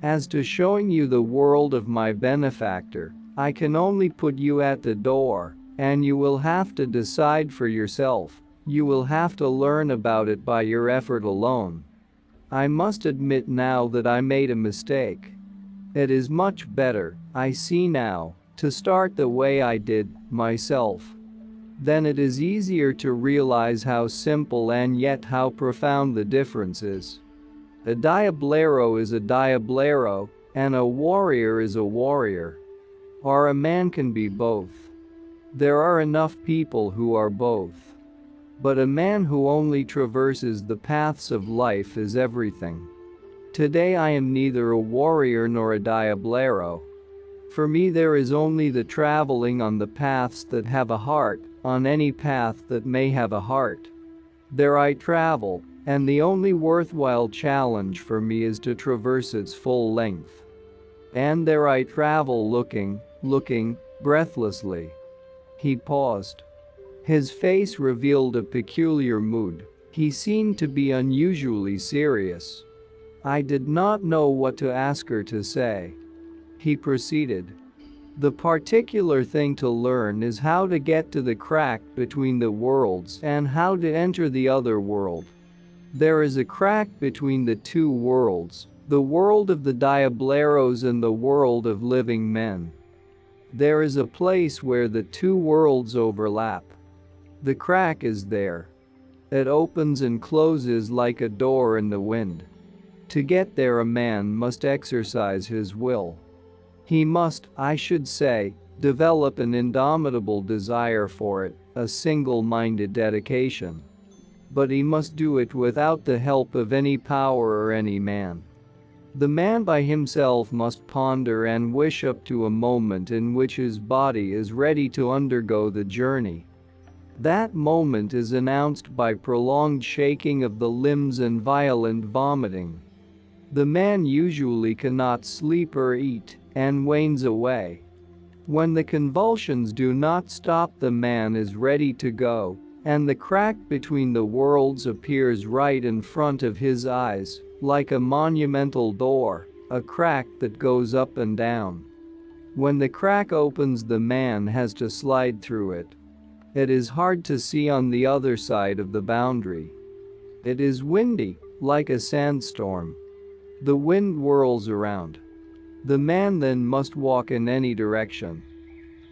As to showing you the world of my benefactor, I can only put you at the door, and you will have to decide for yourself. You will have to learn about it by your effort alone. I must admit now that I made a mistake. It is much better, I see now, to start the way I did, myself. Then it is easier to realize how simple and yet how profound the difference is. A diablero is a diablero, and a warrior is a warrior. Or a man can be both. There are enough people who are both. But a man who only traverses the paths of life is everything. Today I am neither a warrior nor a diablero. For me there is only the traveling on the paths that have a heart, on any path that may have a heart. There I travel, and the only worthwhile challenge for me is to traverse its full length. And there I travel looking, breathlessly. He paused. His face revealed a peculiar mood. He seemed to be unusually serious. I did not know what to ask her to say. He proceeded. The particular thing to learn is how to get to the crack between the worlds and how to enter the other world. There is a crack between the two worlds, the world of the diableros and the world of living men. There is a place where the two worlds overlap. The crack is there. It opens and closes like a door in the wind. To get there a man must exercise his will. He must, I should say, develop an indomitable desire for it, a single-minded dedication. But he must do it without the help of any power or any man. The man by himself must ponder and wish up to a moment in which his body is ready to undergo the journey. That moment is announced by prolonged shaking of the limbs and violent vomiting. The man usually cannot sleep or eat, and wanes away. When the convulsions do not stop, the man is ready to go, and the crack between the worlds appears right in front of his eyes, like a monumental door, a crack that goes up and down. When the crack opens, the man has to slide through it. It is hard to see on the other side of the boundary. It is windy, like a sandstorm. The wind whirls around. The man then must walk in any direction.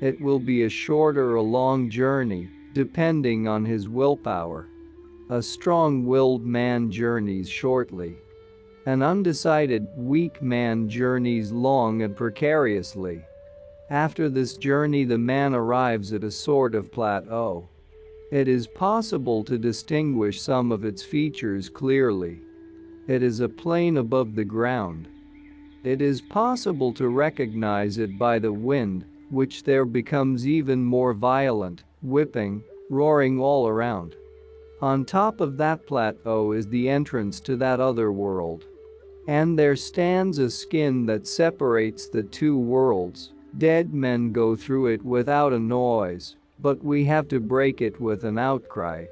It will be a short or a long journey, depending on his willpower. A strong-willed man journeys shortly. An undecided, weak man journeys long and precariously. After this journey the man arrives at a sort of plateau. It is possible to distinguish some of its features clearly. It is a plain above the ground. It is possible to recognize it by the wind, which there becomes even more violent, whipping, roaring all around. On top of that plateau is the entrance to that other world. And there stands a skin that separates the two worlds. Dead men go through it without a noise, but we have to break it with an outcry.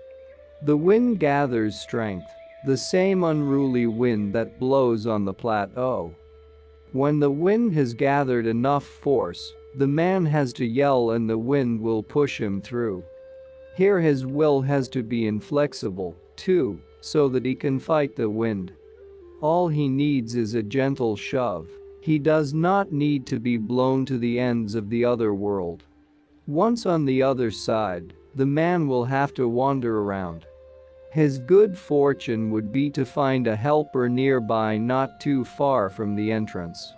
The wind gathers strength, the same unruly wind that blows on the plateau. When the wind has gathered enough force, the man has to yell and the wind will push him through. Here his will has to be inflexible, too, so that he can fight the wind. All he needs is a gentle shove. He does not need to be blown to the ends of the other world. Once on the other side, the man will have to wander around. His good fortune would be to find a helper nearby not too far from the entrance.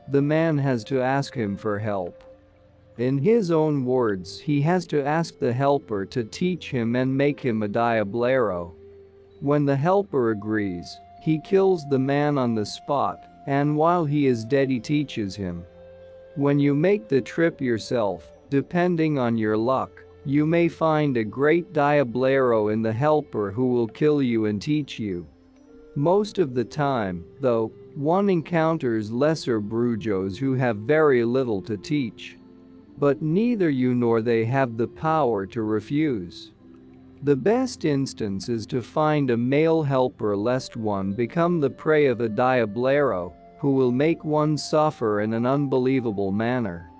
The man has to ask him for help. In his own words, he has to ask the helper to teach him and make him a diablero. When the helper agrees, he kills the man on the spot, and while he is dead he teaches him. When you make the trip yourself, depending on your luck, you may find a great diablero in the helper who will kill you and teach you. Most of the time, though, one encounters lesser brujos who have very little to teach. But neither you nor they have the power to refuse. The best instance is to find a male helper lest one become the prey of a diablero, who will make one suffer in an unbelievable manner.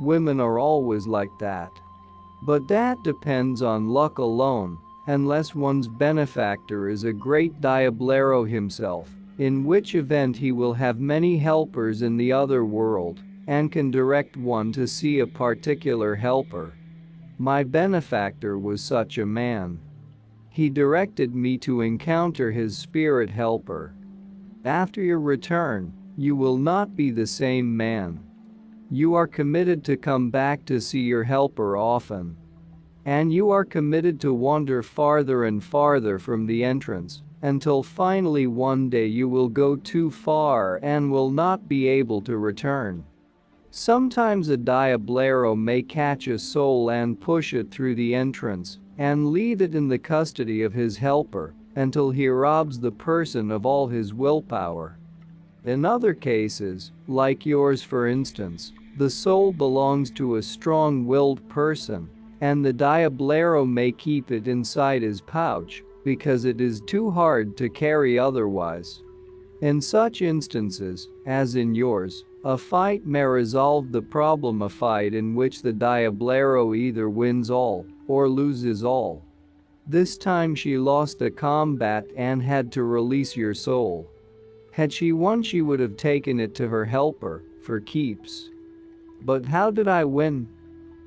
Women are always like that. But that depends on luck alone, unless one's benefactor is a great Diablero himself, in which event he will have many helpers in the other world and can direct one to see a particular helper. My benefactor was such a man. He directed me to encounter his spirit helper. After your return, you will not be the same man. You are committed to come back to see your helper often. And you are committed to wander farther and farther from the entrance, until finally one day you will go too far and will not be able to return. Sometimes a Diablero may catch a soul and push it through the entrance and leave it in the custody of his helper until he robs the person of all his willpower. In other cases, like yours for instance, the soul belongs to a strong-willed person, and the Diablero may keep it inside his pouch because it is too hard to carry otherwise. In such instances, as in yours, a fight may resolve the problem, a fight in which the Diablero either wins all or loses all. This time she lost a combat and had to release your soul. Had she won, she would have taken it to her helper for keeps. But how did I win?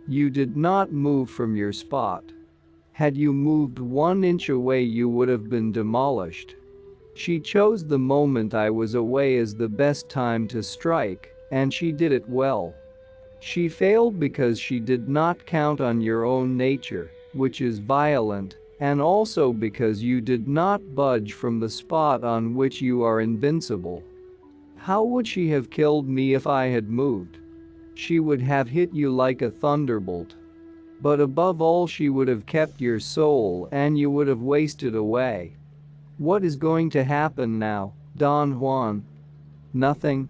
You did not move from your spot. Had you moved 1 inch away, you would have been demolished. She chose the moment I was away as the best time to strike, and she did it well. She failed because she did not count on your own nature, which is violent, and also because you did not budge from the spot on which you are invincible. How would she have killed me if I had moved? She would have hit you like a thunderbolt. But above all, she would have kept your soul and you would have wasted away. What is going to happen now, Don Juan? Nothing.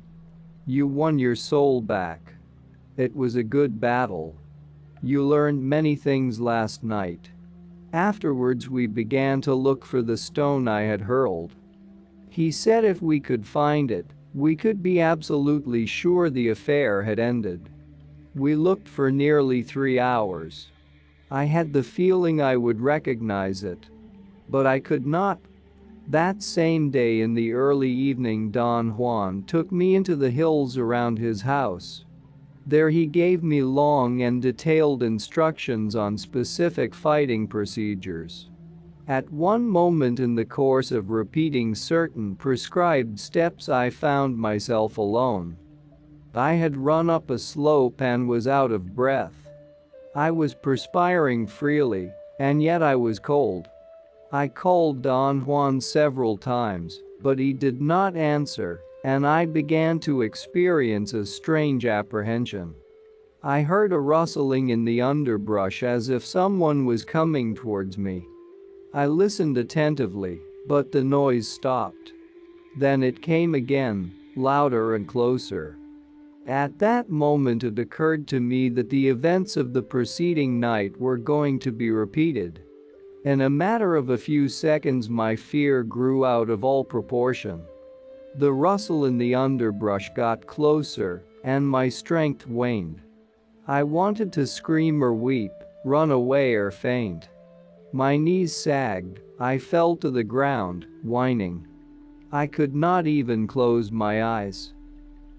You won your soul back. It was a good battle. You learned many things last night. Afterwards we began to look for the stone I had hurled. He said if we could find it, we could be absolutely sure the affair had ended. We looked for nearly 3 hours. I had the feeling I would recognize it. But I could not. That same day in the early evening, Don Juan took me into the hills around his house. There he gave me long and detailed instructions on specific fighting procedures. At one moment in the course of repeating certain prescribed steps, I found myself alone. I had run up a slope and was out of breath. I was perspiring freely, and yet I was cold. I called Don Juan several times, but he did not answer, and I began to experience a strange apprehension. I heard a rustling in the underbrush as if someone was coming towards me. I listened attentively, but the noise stopped. Then it came again, louder and closer. At that moment it occurred to me that the events of the preceding night were going to be repeated. In a matter of a few seconds my fear grew out of all proportion. The rustle in the underbrush got closer, and my strength waned. I wanted to scream or weep, run away or faint. My knees sagged, I fell to the ground, whining. I could not even close my eyes.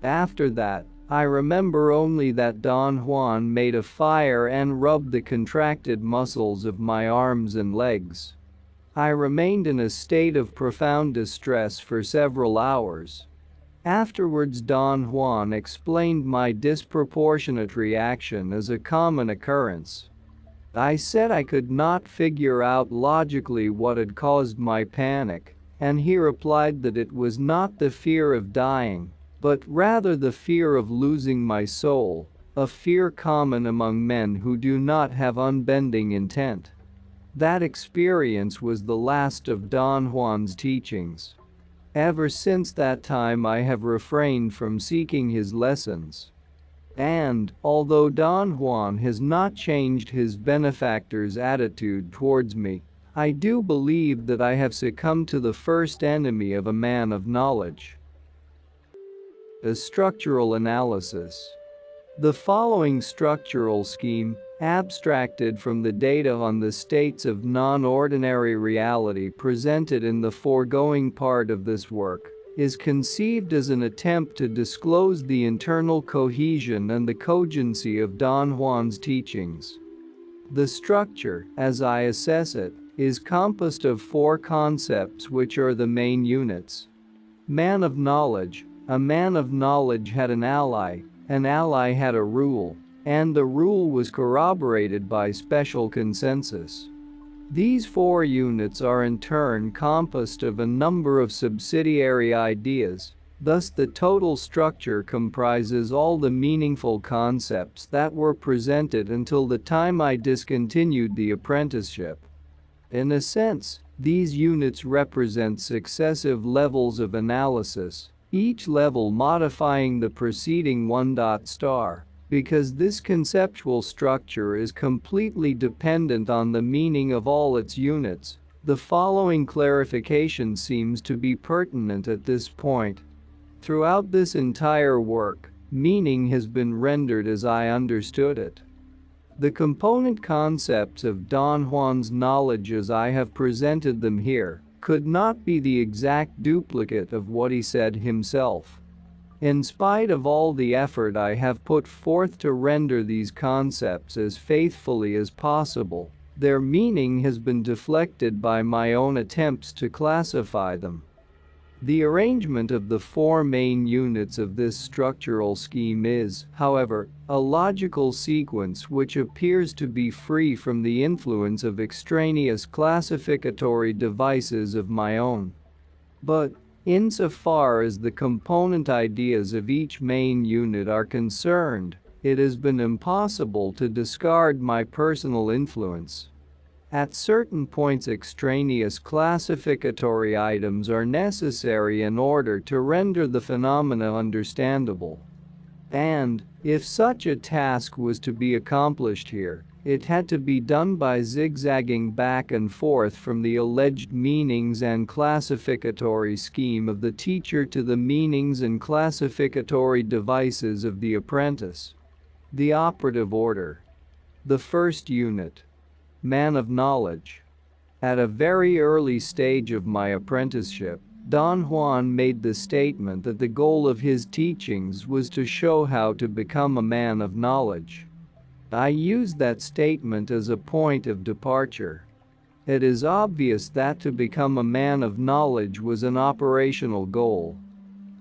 After that, I remember only that Don Juan made a fire and rubbed the contracted muscles of my arms and legs. I remained in a state of profound distress for several hours. Afterwards Don Juan explained my disproportionate reaction as a common occurrence. I said I could not figure out logically what had caused my panic, and he replied that it was not the fear of dying, but rather the fear of losing my soul, a fear common among men who do not have unbending intent. That experience was the last of Don Juan's teachings. Ever since that time I have refrained from seeking his lessons. And, although Don Juan has not changed his benefactor's attitude towards me, I do believe that I have succumbed to the first enemy of a man of knowledge. A structural analysis. The following structural scheme, abstracted from the data on the states of non-ordinary reality presented in the foregoing part of this work, is conceived as an attempt to disclose the internal cohesion and the cogency of Don Juan's teachings. The structure, as I assess it, is composed of four concepts which are the main units. Man of knowledge. A man of knowledge had an ally had a rule, and the rule was corroborated by special consensus. These four units are in turn composed of a number of subsidiary ideas, thus the total structure comprises all the meaningful concepts that were presented until the time I discontinued the apprenticeship. In a sense, these units represent successive levels of analysis, each level modifying the preceding one. Because this conceptual structure is completely dependent on the meaning of all its units, the following clarification seems to be pertinent at this point. Throughout this entire work, meaning has been rendered as I understood it. The component concepts of Don Juan's knowledge as I have presented them here could not be the exact duplicate of what he said himself. In spite of all the effort I have put forth to render these concepts as faithfully as possible, their meaning has been deflected by my own attempts to classify them. The arrangement of the four main units of this structural scheme is, however, a logical sequence which appears to be free from the influence of extraneous classificatory devices of my own. But, insofar as the component ideas of each main unit are concerned, it has been impossible to discard my personal influence. At certain points, extraneous classificatory items are necessary in order to render the phenomena understandable. And, if such a task was to be accomplished here, it had to be done by zigzagging back and forth from the alleged meanings and classificatory scheme of the teacher to the meanings and classificatory devices of the apprentice. The operative order. The first unit. Man of knowledge. At a very early stage of my apprenticeship, Don Juan made the statement that the goal of his teachings was to show how to become a man of knowledge. I used that statement as a point of departure. It is obvious that to become a man of knowledge was an operational goal.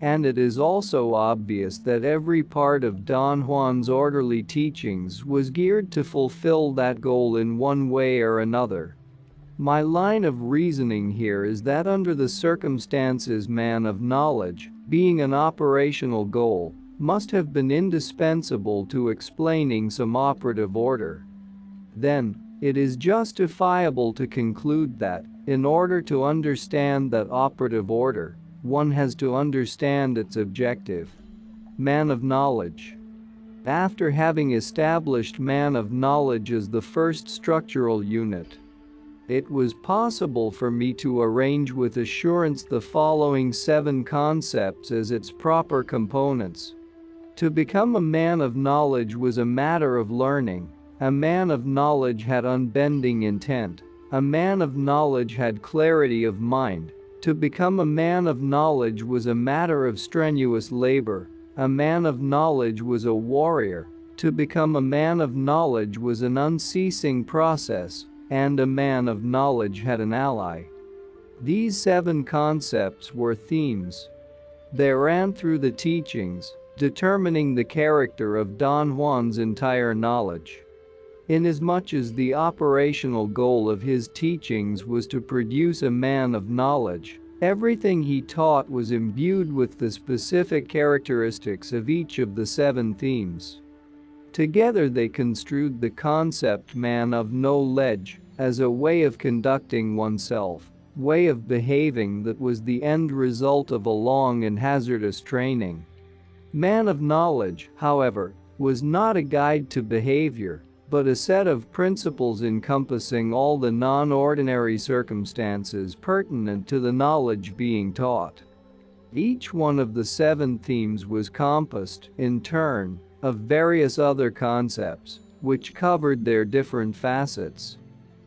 And it is also obvious that every part of Don Juan's orderly teachings was geared to fulfill that goal in one way or another. My line of reasoning here is that under the circumstances, man of knowledge, being an operational goal, must have been indispensable to explaining some operative order. Then, it is justifiable to conclude that, in order to understand that operative order, one has to understand its objective. Man of knowledge. After having established man of knowledge as the first structural unit, it was possible for me to arrange with assurance the following 7 concepts as its proper components. To become a man of knowledge was a matter of learning. A man of knowledge had unbending intent. A man of knowledge had clarity of mind. To become a man of knowledge was a matter of strenuous labor. A man of knowledge was a warrior. To become a man of knowledge was an unceasing process, and a man of knowledge had an ally. These 7 concepts were themes. They ran through the teachings, determining the character of Don Juan's entire knowledge. Inasmuch as the operational goal of his teachings was to produce a man of knowledge, everything he taught was imbued with the specific characteristics of each of the 7 themes. Together they construed the concept man of knowledge as a way of conducting oneself, way of behaving that was the end result of a long and hazardous training. Man of knowledge, however, was not a guide to behavior, but a set of principles encompassing all the non-ordinary circumstances pertinent to the knowledge being taught. Each one of the 7 themes was composed, in turn, of various other concepts, which covered their different facets.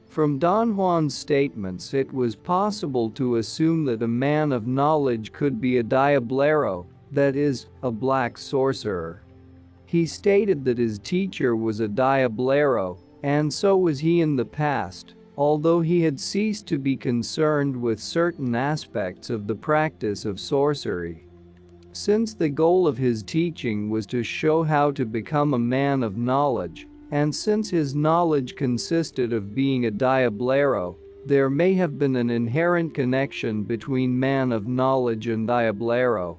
From Don Juan's statements, it was possible to assume that a man of knowledge could be a diablero, that is, a black sorcerer. He stated that his teacher was a diablero, and so was he in the past, although he had ceased to be concerned with certain aspects of the practice of sorcery. Since the goal of his teaching was to show how to become a man of knowledge, and since his knowledge consisted of being a diablero, there may have been an inherent connection between man of knowledge and diablero.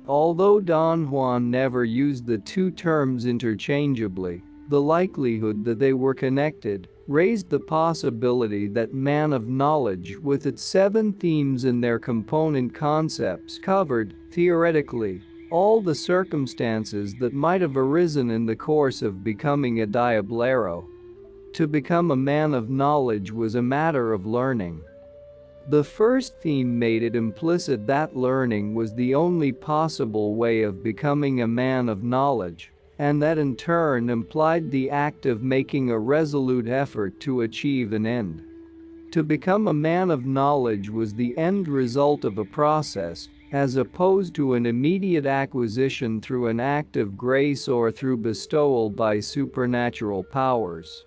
Although Don Juan never used the two terms interchangeably, the likelihood that they were connected raised the possibility that man of knowledge, with its 7 themes and their component concepts, covered, theoretically, all the circumstances that might have arisen in the course of becoming a diablero. To become a man of knowledge was a matter of learning. The first theme made it implicit that learning was the only possible way of becoming a man of knowledge, and that in turn implied the act of making a resolute effort to achieve an end. To become a man of knowledge was the end result of a process, as opposed to an immediate acquisition through an act of grace or through bestowal by supernatural powers.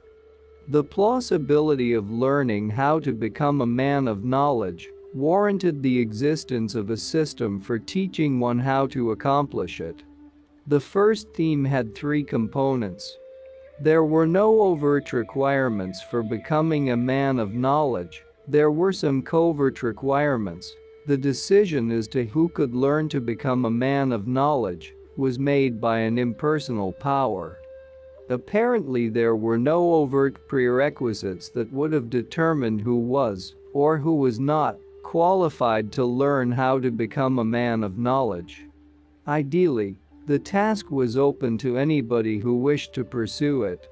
The plausibility of learning how to become a man of knowledge warranted the existence of a system for teaching one how to accomplish it. The first theme had 3 components. There were no overt requirements for becoming a man of knowledge. There were some covert requirements. The decision as to who could learn to become a man of knowledge was made by an impersonal power. Apparently, there were no overt prerequisites that would have determined who was, or who was not, qualified to learn how to become a man of knowledge. Ideally, the task was open to anybody who wished to pursue it.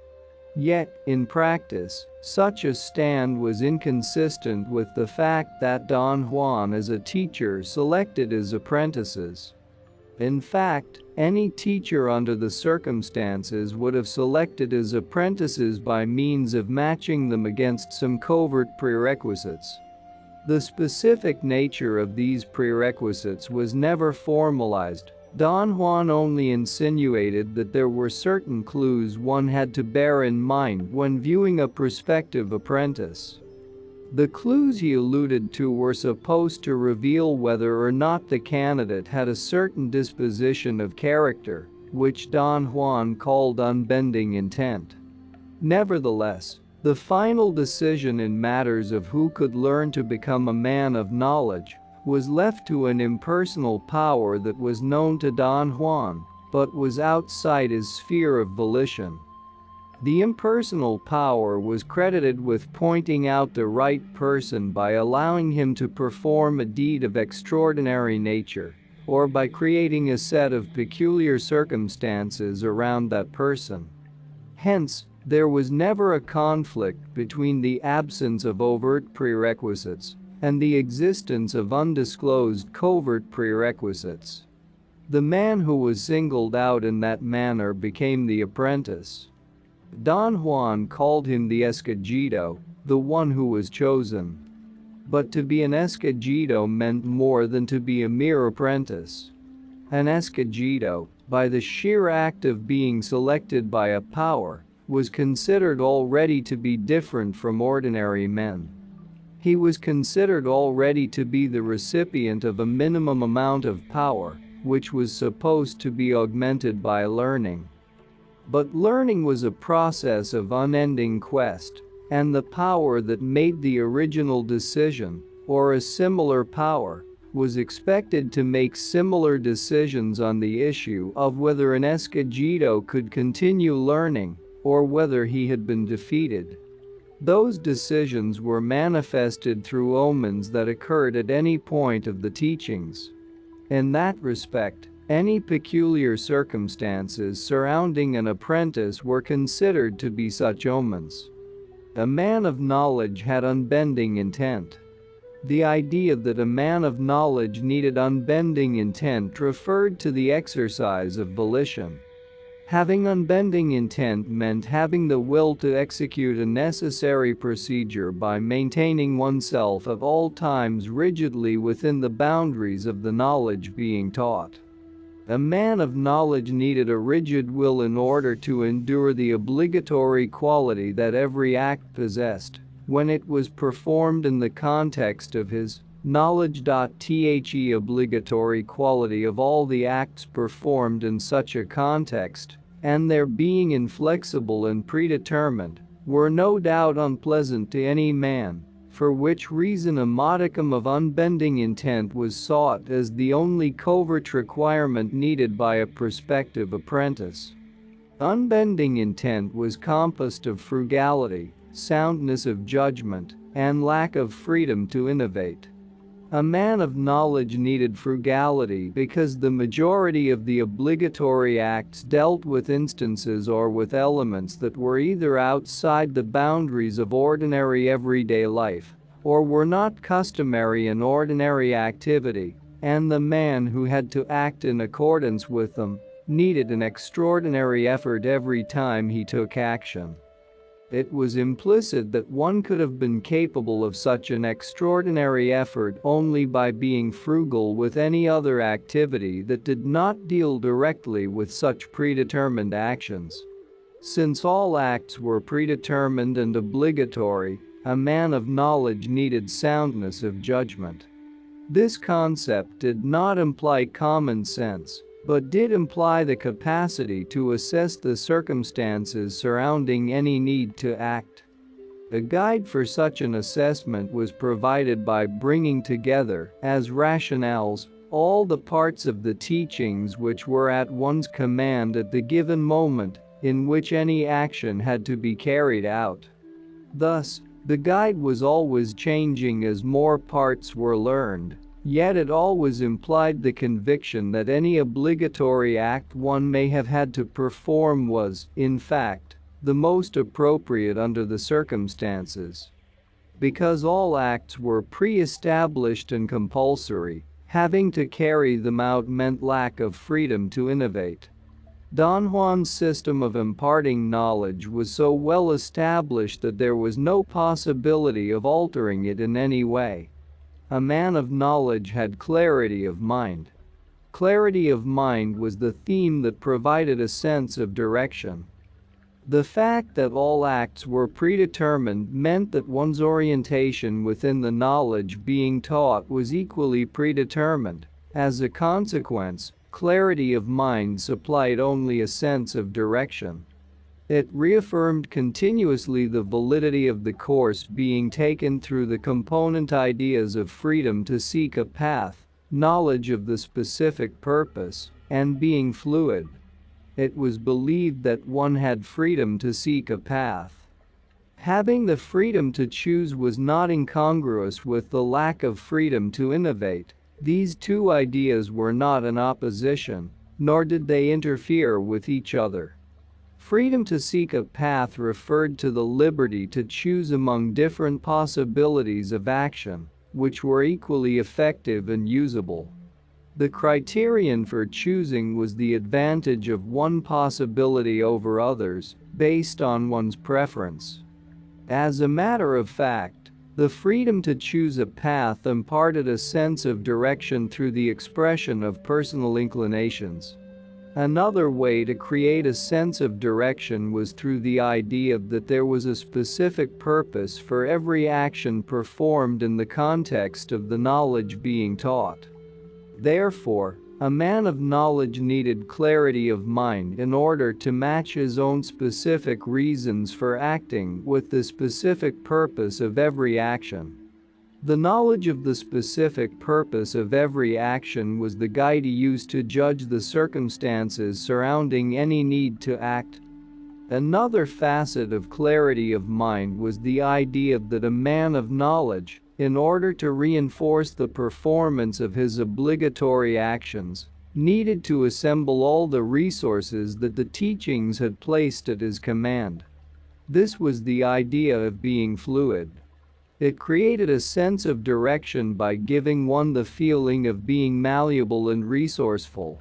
Yet, in practice, such a stand was inconsistent with the fact that Don Juan as a teacher selected his apprentices. In fact, any teacher under the circumstances would have selected his apprentices by means of matching them against some covert prerequisites. The specific nature of these prerequisites was never formalized. Don Juan only insinuated that there were certain clues one had to bear in mind when viewing a prospective apprentice. The clues he alluded to were supposed to reveal whether or not the candidate had a certain disposition of character, which Don Juan called unbending intent. Nevertheless, the final decision in matters of who could learn to become a man of knowledge was left to an impersonal power that was known to Don Juan, but was outside his sphere of volition. The impersonal power was credited with pointing out the right person by allowing him to perform a deed of extraordinary nature, or by creating a set of peculiar circumstances around that person. Hence, there was never a conflict between the absence of overt prerequisites and the existence of undisclosed covert prerequisites. The man who was singled out in that manner became the apprentice. Don Juan called him the escogido, the one who was chosen. But to be an escogido meant more than to be a mere apprentice. An escogido, by the sheer act of being selected by a power, was considered already to be different from ordinary men. He was considered already to be the recipient of a minimum amount of power, which was supposed to be augmented by learning. But learning was a process of unending quest, and the power that made the original decision, or a similar power, was expected to make similar decisions on the issue of whether an escogido could continue learning, or whether he had been defeated. Those decisions were manifested through omens that occurred at any point of the teachings. In that respect, any peculiar circumstances surrounding an apprentice were considered to be such omens. A man of knowledge had unbending intent. The idea that a man of knowledge needed unbending intent referred to the exercise of volition. Having unbending intent meant having the will to execute a necessary procedure by maintaining oneself at all times rigidly within the boundaries of the knowledge being taught. A man of knowledge needed a rigid will in order to endure the obligatory quality that every act possessed when it was performed in the context of his knowledge. The obligatory quality of all the acts performed in such a context, and their being inflexible and predetermined, were no doubt unpleasant to any man, for which reason a modicum of unbending intent was sought as the only covert requirement needed by a prospective apprentice. Unbending intent was composed of frugality, soundness of judgment, and lack of freedom to innovate. A man of knowledge needed frugality because the majority of the obligatory acts dealt with instances or with elements that were either outside the boundaries of ordinary everyday life or were not customary in ordinary activity, and the man who had to act in accordance with them needed an extraordinary effort every time he took action. It was implicit that one could have been capable of such an extraordinary effort only by being frugal with any other activity that did not deal directly with such predetermined actions. Since all acts were predetermined and obligatory, a man of knowledge needed soundness of judgment. This concept did not imply common sense, but did imply the capacity to assess the circumstances surrounding any need to act. A guide for such an assessment was provided by bringing together, as rationales, all the parts of the teachings which were at one's command at the given moment in which any action had to be carried out. Thus, the guide was always changing as more parts were learned. Yet it always implied the conviction that any obligatory act one may have had to perform was, in fact, the most appropriate under the circumstances. Because all acts were pre-established and compulsory, having to carry them out meant lack of freedom to innovate. Don Juan's system of imparting knowledge was so well established that there was no possibility of altering it in any way. A man of knowledge had clarity of mind. Clarity of mind was the theme that provided a sense of direction. The fact that all acts were predetermined meant that one's orientation within the knowledge being taught was equally predetermined. As a consequence, clarity of mind supplied only a sense of direction. It reaffirmed continuously the validity of the course being taken through the component ideas of freedom to seek a path, knowledge of the specific purpose, and being fluid. It was believed that one had freedom to seek a path. Having the freedom to choose was not incongruous with the lack of freedom to innovate. These two ideas were not in opposition, nor did they interfere with each other. Freedom to seek a path referred to the liberty to choose among different possibilities of action, which were equally effective and usable. The criterion for choosing was the advantage of one possibility over others, based on one's preference. As a matter of fact, the freedom to choose a path imparted a sense of direction through the expression of personal inclinations. Another way to create a sense of direction was through the idea that there was a specific purpose for every action performed in the context of the knowledge being taught. Therefore, a man of knowledge needed clarity of mind in order to match his own specific reasons for acting with the specific purpose of every action. The knowledge of the specific purpose of every action was the guide he used to judge the circumstances surrounding any need to act. Another facet of clarity of mind was the idea that a man of knowledge, in order to reinforce the performance of his obligatory actions, needed to assemble all the resources that the teachings had placed at his command. This was the idea of being fluid. It created a sense of direction by giving one the feeling of being malleable and resourceful.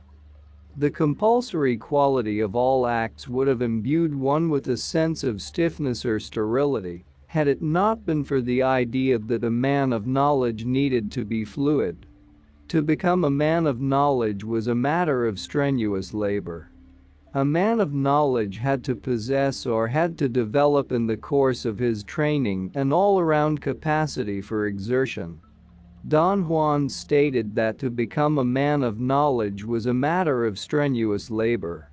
The compulsory quality of all acts would have imbued one with a sense of stiffness or sterility, had it not been for the idea that a man of knowledge needed to be fluid. To become a man of knowledge was a matter of strenuous labor. A man of knowledge had to possess or had to develop in the course of his training an all-around capacity for exertion. Don Juan stated that to become a man of knowledge was a matter of strenuous labor.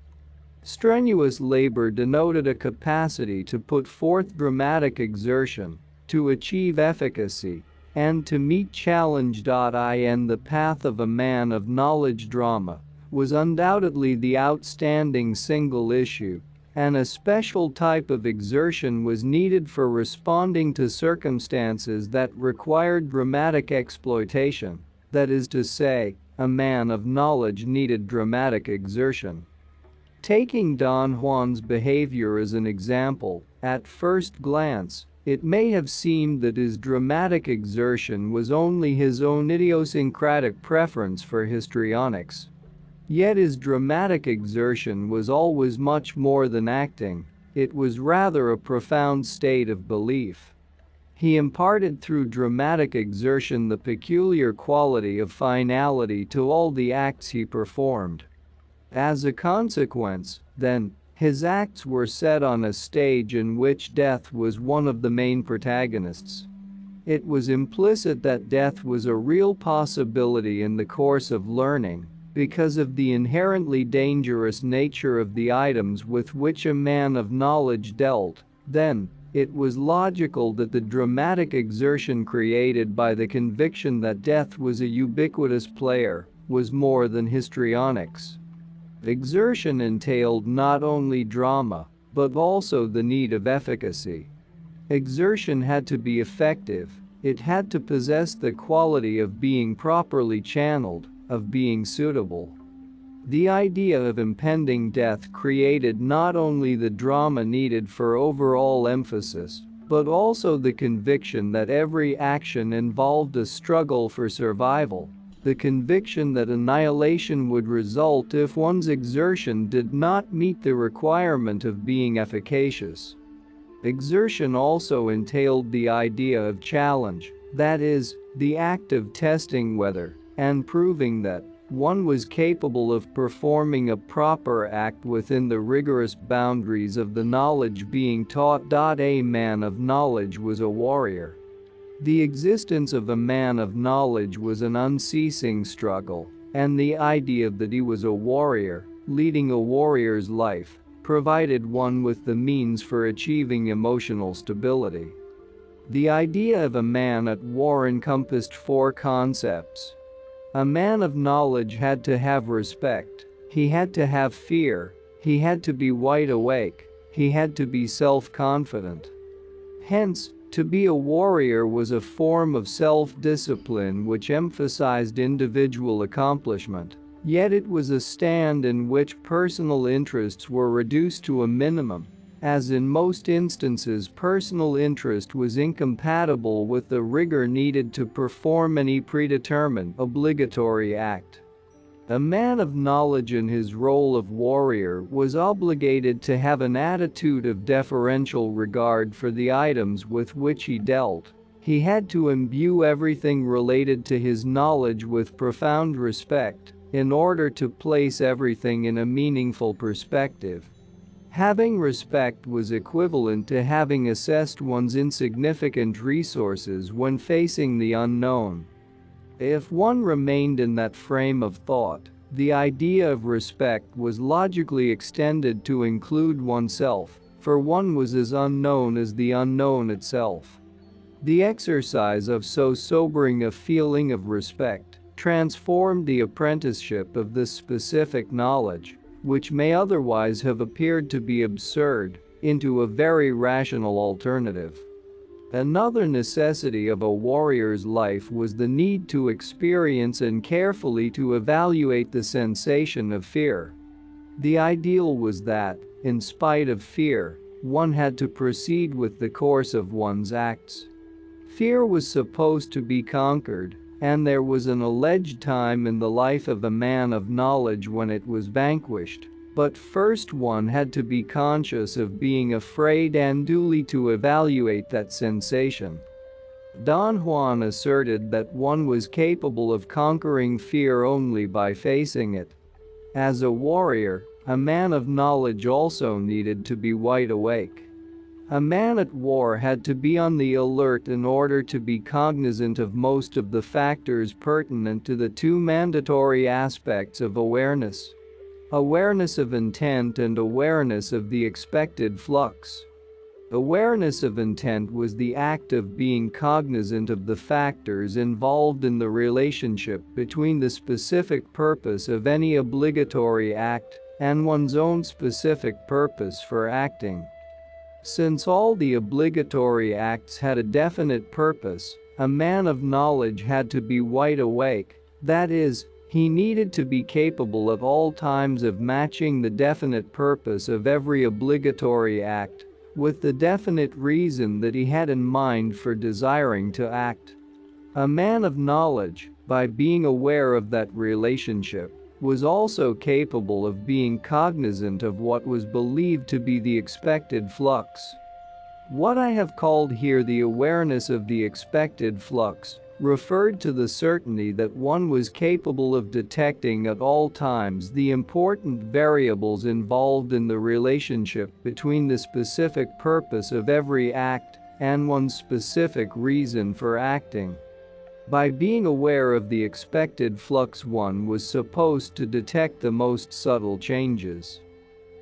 Strenuous labor denoted a capacity to put forth dramatic exertion, to achieve efficacy, and to meet challenge. In the path of a man of knowledge drama was undoubtedly the outstanding single issue, and a special type of exertion was needed for responding to circumstances that required dramatic exploitation. That is to say, a man of knowledge needed dramatic exertion. Taking Don Juan's behavior as an example, at first glance, it may have seemed that his dramatic exertion was only his own idiosyncratic preference for histrionics. Yet his dramatic exertion was always much more than acting, it was rather a profound state of belief. He imparted through dramatic exertion the peculiar quality of finality to all the acts he performed. As a consequence, then, his acts were set on a stage in which death was one of the main protagonists. It was implicit that death was a real possibility in the course of learning, because of the inherently dangerous nature of the items with which a man of knowledge dealt. Then, it was logical that the dramatic exertion created by the conviction that death was a ubiquitous player was more than histrionics. Exertion entailed not only drama, but also the need of efficacy. Exertion had to be effective, it had to possess the quality of being properly channeled, of being suitable. The idea of impending death created not only the drama needed for overall emphasis, but also the conviction that every action involved a struggle for survival, the conviction that annihilation would result if one's exertion did not meet the requirement of being efficacious. Exertion also entailed the idea of challenge, that is, the act of testing whether, and proving that, one was capable of performing a proper act within the rigorous boundaries of the knowledge being taught. A man of knowledge was a warrior. The existence of a man of knowledge was an unceasing struggle, and the idea that he was a warrior, leading a warrior's life, provided one with the means for achieving emotional stability. The idea of a man at war encompassed four concepts. A man of knowledge had to have respect, he had to have fear, he had to be wide awake, he had to be self-confident. Hence, to be a warrior was a form of self-discipline which emphasized individual accomplishment, yet it was a stand in which personal interests were reduced to a minimum, as in most instances personal interest was incompatible with the rigor needed to perform any predetermined, obligatory act. A man of knowledge in his role of warrior was obligated to have an attitude of deferential regard for the items with which he dealt. He had to imbue everything related to his knowledge with profound respect, in order to place everything in a meaningful perspective. Having respect was equivalent to having assessed one's insignificant resources when facing the unknown. If one remained in that frame of thought, the idea of respect was logically extended to include oneself, for one was as unknown as the unknown itself. The exercise of so sobering a feeling of respect transformed the apprenticeship of this specific knowledge, which may otherwise have appeared to be absurd, into a very rational alternative. Another necessity of a warrior's life was the need to experience and carefully to evaluate the sensation of fear. The ideal was that, in spite of fear, one had to proceed with the course of one's acts. Fear was supposed to be conquered, and there was an alleged time in the life of a man of knowledge when it was vanquished, but first one had to be conscious of being afraid and duly to evaluate that sensation. Don Juan asserted that one was capable of conquering fear only by facing it. As a warrior, a man of knowledge also needed to be wide awake. A man at war had to be on the alert in order to be cognizant of most of the factors pertinent to the two mandatory aspects of awareness: awareness of intent and awareness of the expected flux. Awareness of intent was the act of being cognizant of the factors involved in the relationship between the specific purpose of any obligatory act and one's own specific purpose for acting. Since all the obligatory acts had a definite purpose, a man of knowledge had to be wide awake, that is, he needed to be capable at all times of matching the definite purpose of every obligatory act with the definite reason that he had in mind for desiring to act. A man of knowledge, by being aware of that relationship, was also capable of being cognizant of what was believed to be the expected flux. What I have called here the awareness of the expected flux referred to the certainty that one was capable of detecting at all times the important variables involved in the relationship between the specific purpose of every act and one's specific reason for acting. By being aware of the expected flux, one was supposed to detect the most subtle changes.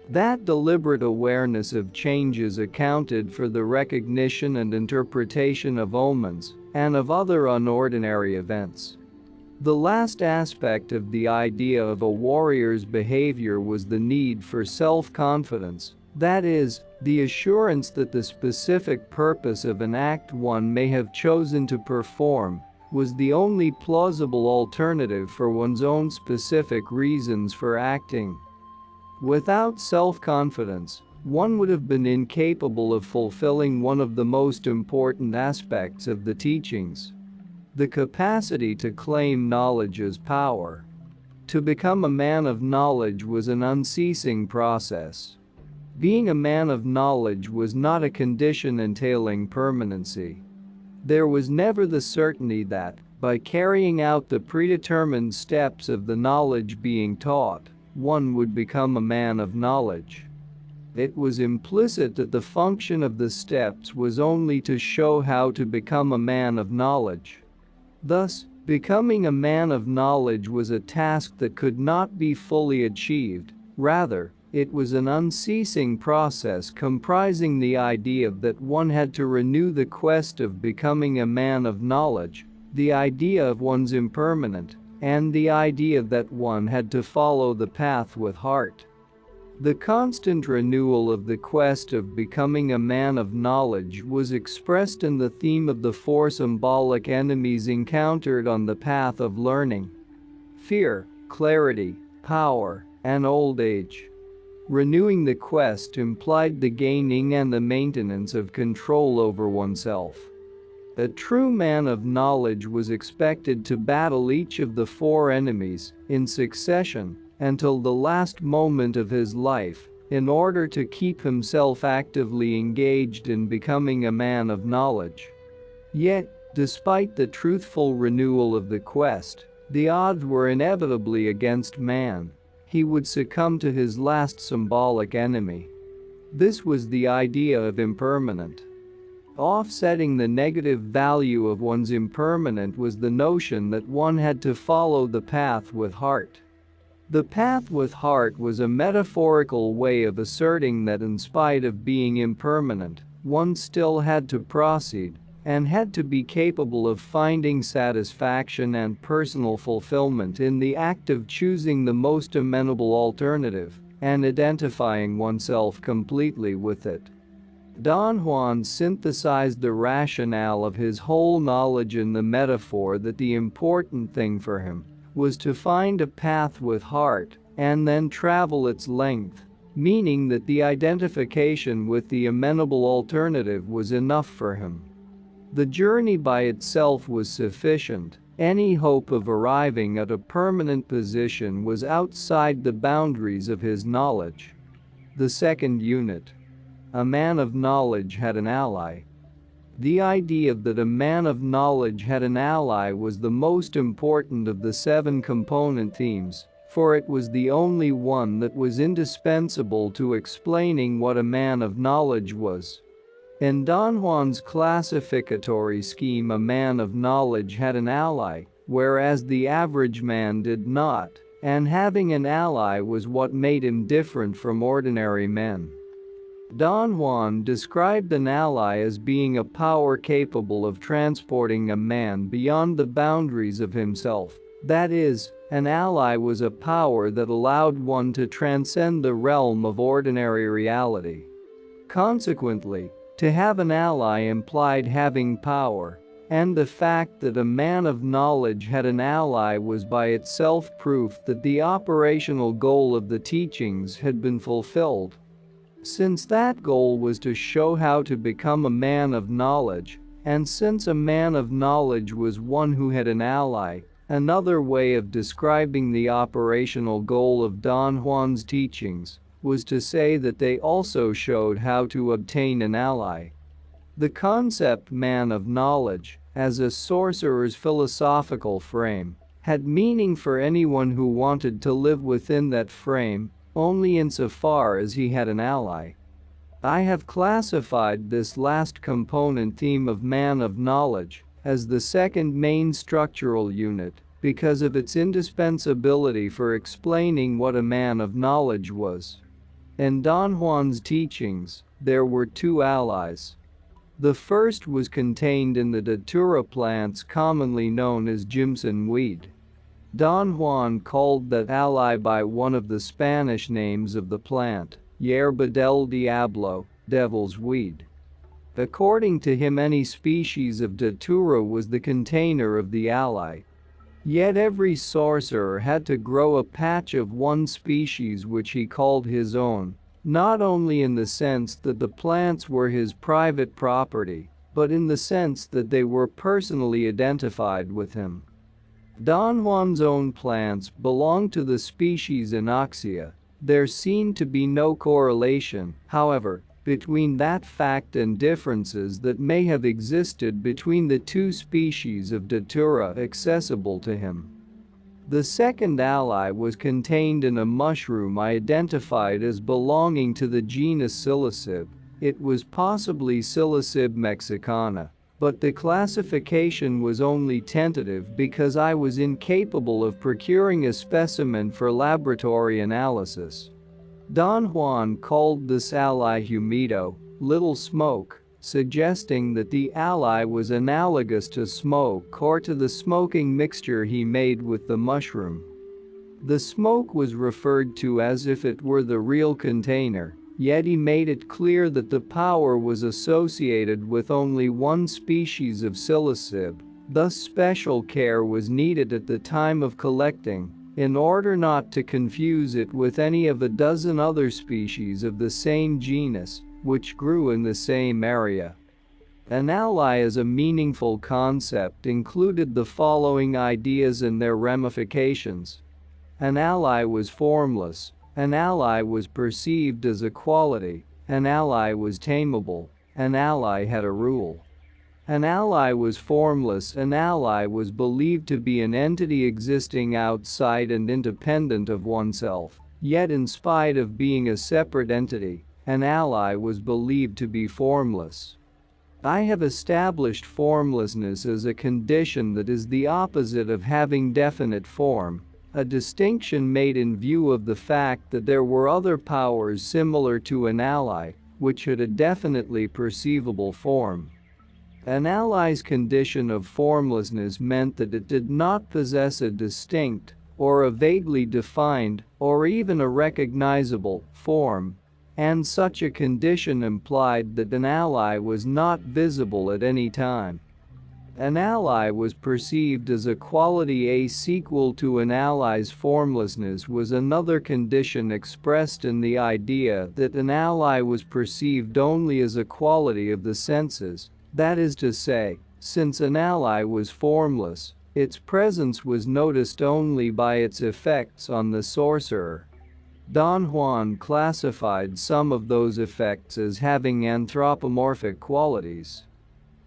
That deliberate awareness of changes accounted for the recognition and interpretation of omens and of other unordinary events. The last aspect of the idea of a warrior's behavior was the need for self-confidence, that is, the assurance that the specific purpose of an act one may have chosen to perform was the only plausible alternative for one's own specific reasons for acting. Without self-confidence, one would have been incapable of fulfilling one of the most important aspects of the teachings: the capacity to claim knowledge as power. To become a man of knowledge was an unceasing process. Being a man of knowledge was not a condition entailing permanency. There was never the certainty that, by carrying out the predetermined steps of the knowledge being taught, one would become a man of knowledge. It was implicit that the function of the steps was only to show how to become a man of knowledge. Thus, becoming a man of knowledge was a task that could not be fully achieved. Rather, it was an unceasing process comprising the idea that one had to renew the quest of becoming a man of knowledge, the idea of one's impermanent, and the idea that one had to follow the path with heart. The constant renewal of the quest of becoming a man of knowledge was expressed in the theme of the four symbolic enemies encountered on the path of learning: fear, clarity, power, and old age. Renewing the quest implied the gaining and the maintenance of control over oneself. A true man of knowledge was expected to battle each of the four enemies in succession until the last moment of his life, in order to keep himself actively engaged in becoming a man of knowledge. Yet, despite the truthful renewal of the quest, the odds were inevitably against man. He would succumb to his last symbolic enemy. This was the idea of impermanent. Offsetting the negative value of one's impermanent was the notion that one had to follow the path with heart. The path with heart was a metaphorical way of asserting that in spite of being impermanent, one still had to proceed and had to be capable of finding satisfaction and personal fulfillment in the act of choosing the most amenable alternative and identifying oneself completely with it. Don Juan synthesized the rationale of his whole knowledge in the metaphor that the important thing for him was to find a path with heart and then travel its length, meaning that the identification with the amenable alternative was enough for him. The journey by itself was sufficient, Any hope of arriving at a permanent position was outside the boundaries of his knowledge. The second unit. A man of knowledge had an ally. The idea that a man of knowledge had an ally was the most important of the 7 component themes, for it was the only one that was indispensable to explaining what a man of knowledge was. In Don Juan's classificatory scheme, a man of knowledge had an ally, whereas the average man did not, and having an ally was what made him different from ordinary men. Don Juan described an ally as being a power capable of transporting a man beyond the boundaries of himself. That is, an ally was a power that allowed one to transcend the realm of ordinary reality. Consequently, to have an ally implied having power, and the fact that a man of knowledge had an ally was by itself proof that the operational goal of the teachings had been fulfilled. Since that goal was to show how to become a man of knowledge, and since a man of knowledge was one who had an ally, another way of describing the operational goal of Don Juan's teachings was to say that they also showed how to obtain an ally. The concept man of knowledge, as a sorcerer's philosophical frame, had meaning for anyone who wanted to live within that frame, only insofar as he had an ally. I have classified this last component theme of man of knowledge as the second main structural unit because of its indispensability for explaining what a man of knowledge was. In Don Juan's teachings, there were 2 allies. The first was contained in the datura plants commonly known as Jimson weed. Don Juan called that ally by one of the Spanish names of the plant, Yerba del Diablo, devil's weed. According to him, any species of datura was the container of the ally. Yet every sorcerer had to grow a patch of one species which he called his own, not only in the sense that the plants were his private property, but in the sense that they were personally identified with him. Don Juan's own plants belonged to the species Anoxia. There seemed to be no correlation, however, between that fact and differences that may have existed between the 2 species of datura accessible to him. The second ally was contained in a mushroom identified as belonging to the genus Psilocybe. It was possibly Psilocybe mexicana, but the classification was only tentative because I was incapable of procuring a specimen for laboratory analysis. Don Juan called this ally humido, little smoke, suggesting that the ally was analogous to smoke or to the smoking mixture he made with the mushroom. The smoke was referred to as if it were the real container, yet he made it clear that the power was associated with only one species of Psilocybe, thus special care was needed at the time of collecting, in order not to confuse it with any of a dozen other species of the same genus, which grew in the same area. An ally as a meaningful concept included the following ideas and their ramifications. An ally was formless. An ally was perceived as a quality. An ally was tameable. An ally had a rule. An ally was formless. An ally was believed to be an entity existing outside and independent of oneself, yet in spite of being a separate entity, an ally was believed to be formless. I have established formlessness as a condition that is the opposite of having definite form, a distinction made in view of the fact that there were other powers similar to an ally, which had a definitely perceivable form. An ally's condition of formlessness meant that it did not possess a distinct, or a vaguely defined, or even a recognizable, form, and such a condition implied that an ally was not visible at any time. An ally was perceived as a quality. A sequel to an ally's formlessness was another condition expressed in the idea that an ally was perceived only as a quality of the senses, that is to say, since an ally was formless, Its presence was noticed only by its effects on the sorcerer. Don Juan classified some of those effects as having anthropomorphic qualities.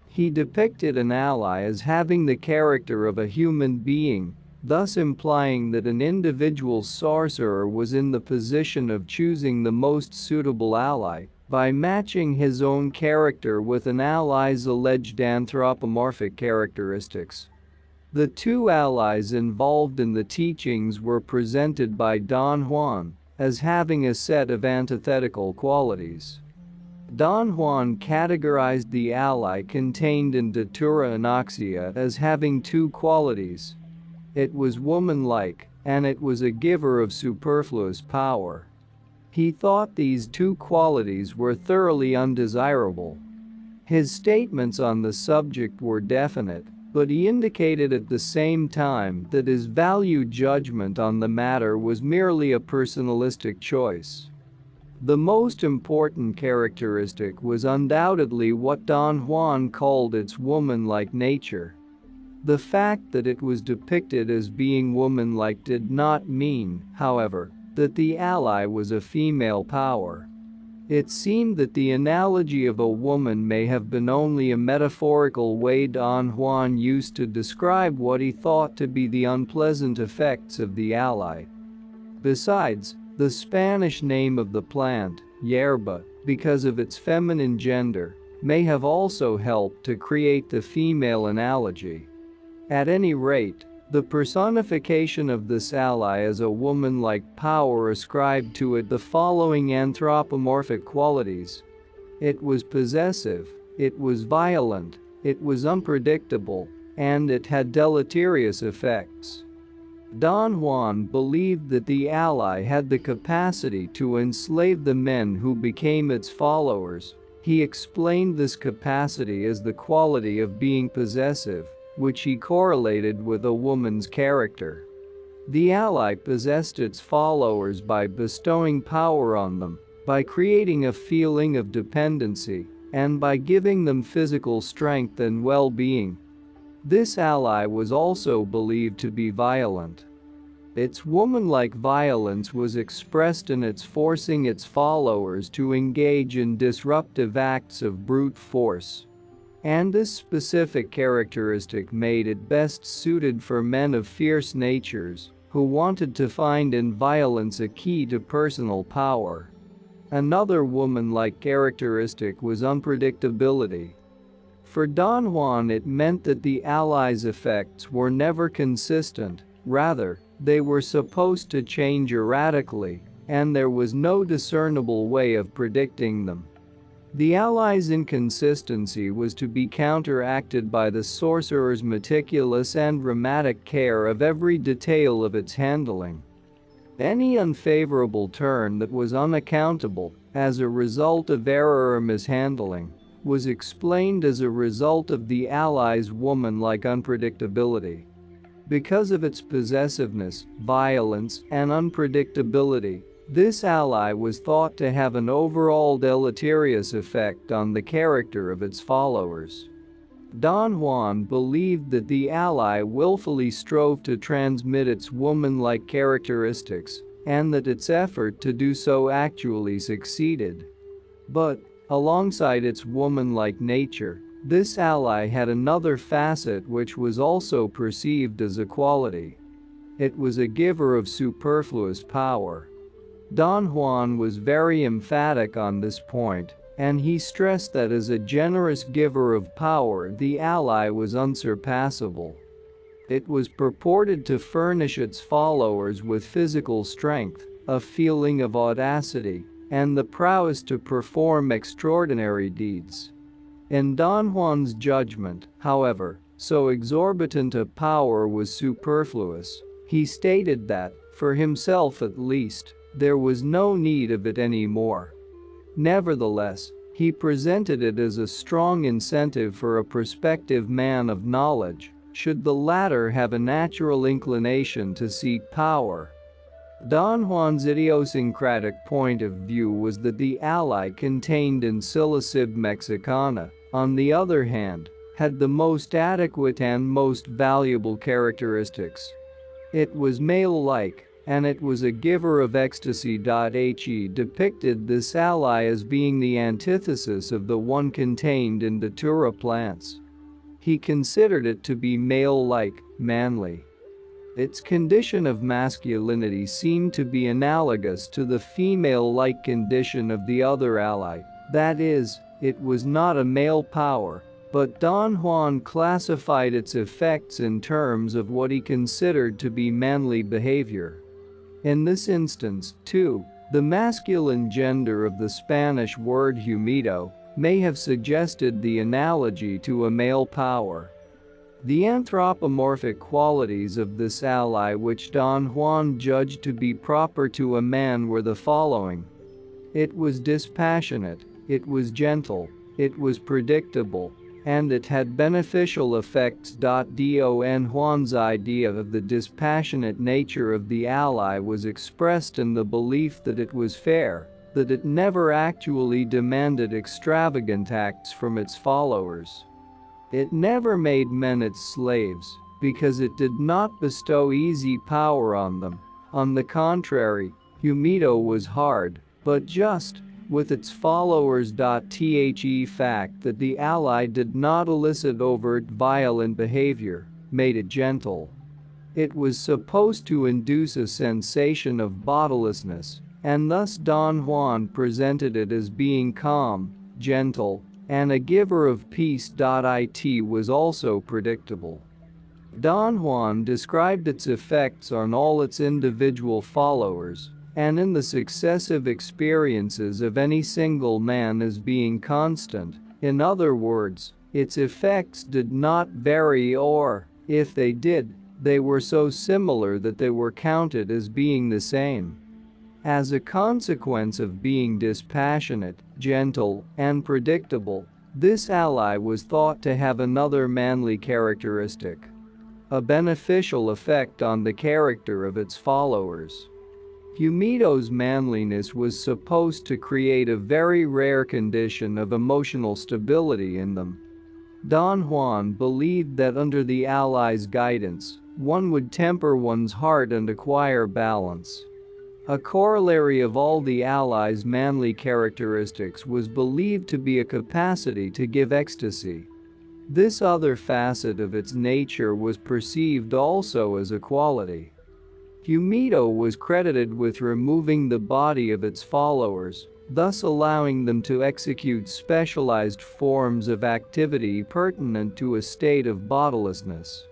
He depicted an ally as having the character of a human being, thus implying that an individual sorcerer was in the position of choosing the most suitable ally by matching his own character with an ally's alleged anthropomorphic characteristics. The two allies involved in the teachings were presented by Don Juan as having a set of antithetical qualities. Don Juan categorized the ally contained in Datura Anoxia as having two qualities. It was woman-like, and it was a giver of superfluous power. He thought these two qualities were thoroughly undesirable. His statements on the subject were definite, but he indicated at the same time that his value judgment on the matter was merely a personalistic choice. The most important characteristic was undoubtedly what Don Juan called its woman-like nature. The fact that it was depicted as being woman-like did not mean, however, that the ally was a female power. It seemed that the analogy of a woman may have been only a metaphorical way Don Juan used to describe what he thought to be the unpleasant effects of the ally. Besides, the Spanish name of the plant, yerba, because of its feminine gender, may have also helped to create the female analogy. At any rate, the personification of this ally as a woman-like power ascribed to it the following anthropomorphic qualities. It was possessive, it was violent, it was unpredictable, and it had deleterious effects. Don Juan believed that the ally had the capacity to enslave the men who became its followers. He explained this capacity as the quality of being possessive, which he correlated with a woman's character. The ally possessed its followers by bestowing power on them, by creating a feeling of dependency, and by giving them physical strength and well-being. This ally was also believed to be violent. Its woman-like violence was expressed in its forcing its followers to engage in disruptive acts of brute force. And this specific characteristic made it best suited for men of fierce natures who wanted to find in violence a key to personal power. Another woman-like characteristic was unpredictability. For Don Juan, it meant that the allies' effects were never consistent, rather, they were supposed to change erratically, and there was no discernible way of predicting them. The allies' inconsistency was to be counteracted by the sorcerer's meticulous and dramatic care of every detail of its handling. Any unfavorable turn that was unaccountable, as a result of error or mishandling, was explained as a result of the allies' woman-like unpredictability. Because of its possessiveness, violence, and unpredictability, this ally was thought to have an overall deleterious effect on the character of its followers. Don Juan believed that the ally willfully strove to transmit its woman-like characteristics, and that its effort to do so actually succeeded. But, alongside its woman-like nature, this ally had another facet which was also perceived as a quality. It was a giver of superfluous power. Don Juan was very emphatic on this point, and he stressed that as a generous giver of power, the ally was unsurpassable. It was purported to furnish its followers with physical strength, a feeling of audacity, and the prowess to perform extraordinary deeds. In Don Juan's judgment, however, so exorbitant a power was superfluous. He stated that, for himself at least, there was no need of it anymore. Nevertheless, he presented it as a strong incentive for a prospective man of knowledge, should the latter have a natural inclination to seek power. Don Juan's idiosyncratic point of view was that the ally contained in psilocybin mexicana, on the other hand, had the most adequate and most valuable characteristics. It was male-like, and it was a giver of ecstasy. He depicted this ally as being the antithesis of the one contained in datura plants. He considered it to be male-like, manly. Its condition of masculinity seemed to be analogous to the female-like condition of the other ally, that is, it was not a male power, but Don Juan classified its effects in terms of what he considered to be manly behavior. In this instance, too, the masculine gender of the Spanish word humido may have suggested the analogy to a male power. The anthropomorphic qualities of this ally which Don Juan judged to be proper to a man were the following. It was dispassionate, it was gentle, it was predictable, and it had beneficial effects. Don Juan's idea of the dispassionate nature of the ally was expressed in the belief that it was fair, that it never actually demanded extravagant acts from its followers. It never made men its slaves, because it did not bestow easy power on them. On the contrary, Humido was hard, but just, with its followers. The fact that the ally did not elicit overt violent behavior made it gentle. It was supposed to induce a sensation of bodilessness, and thus Don Juan presented it as being calm, gentle, and a giver of peace. It was also predictable. Don Juan described its effects on all its individual followers, and in the successive experiences of any single man as being constant. In other words, its effects did not vary, or, if they did, they were so similar that they were counted as being the same. As a consequence of being dispassionate, gentle, and predictable, this ally was thought to have another manly characteristic: a beneficial effect on the character of its followers. Humido's manliness was supposed to create a very rare condition of emotional stability in them. Don Juan believed that under the ally's guidance, one would temper one's heart and acquire balance. A corollary of all the ally's manly characteristics was believed to be a capacity to give ecstasy. This other facet of its nature was perceived also as a quality. Humido was credited with removing the body of its followers, thus allowing them to execute specialized forms of activity pertinent to a state of bodilessness.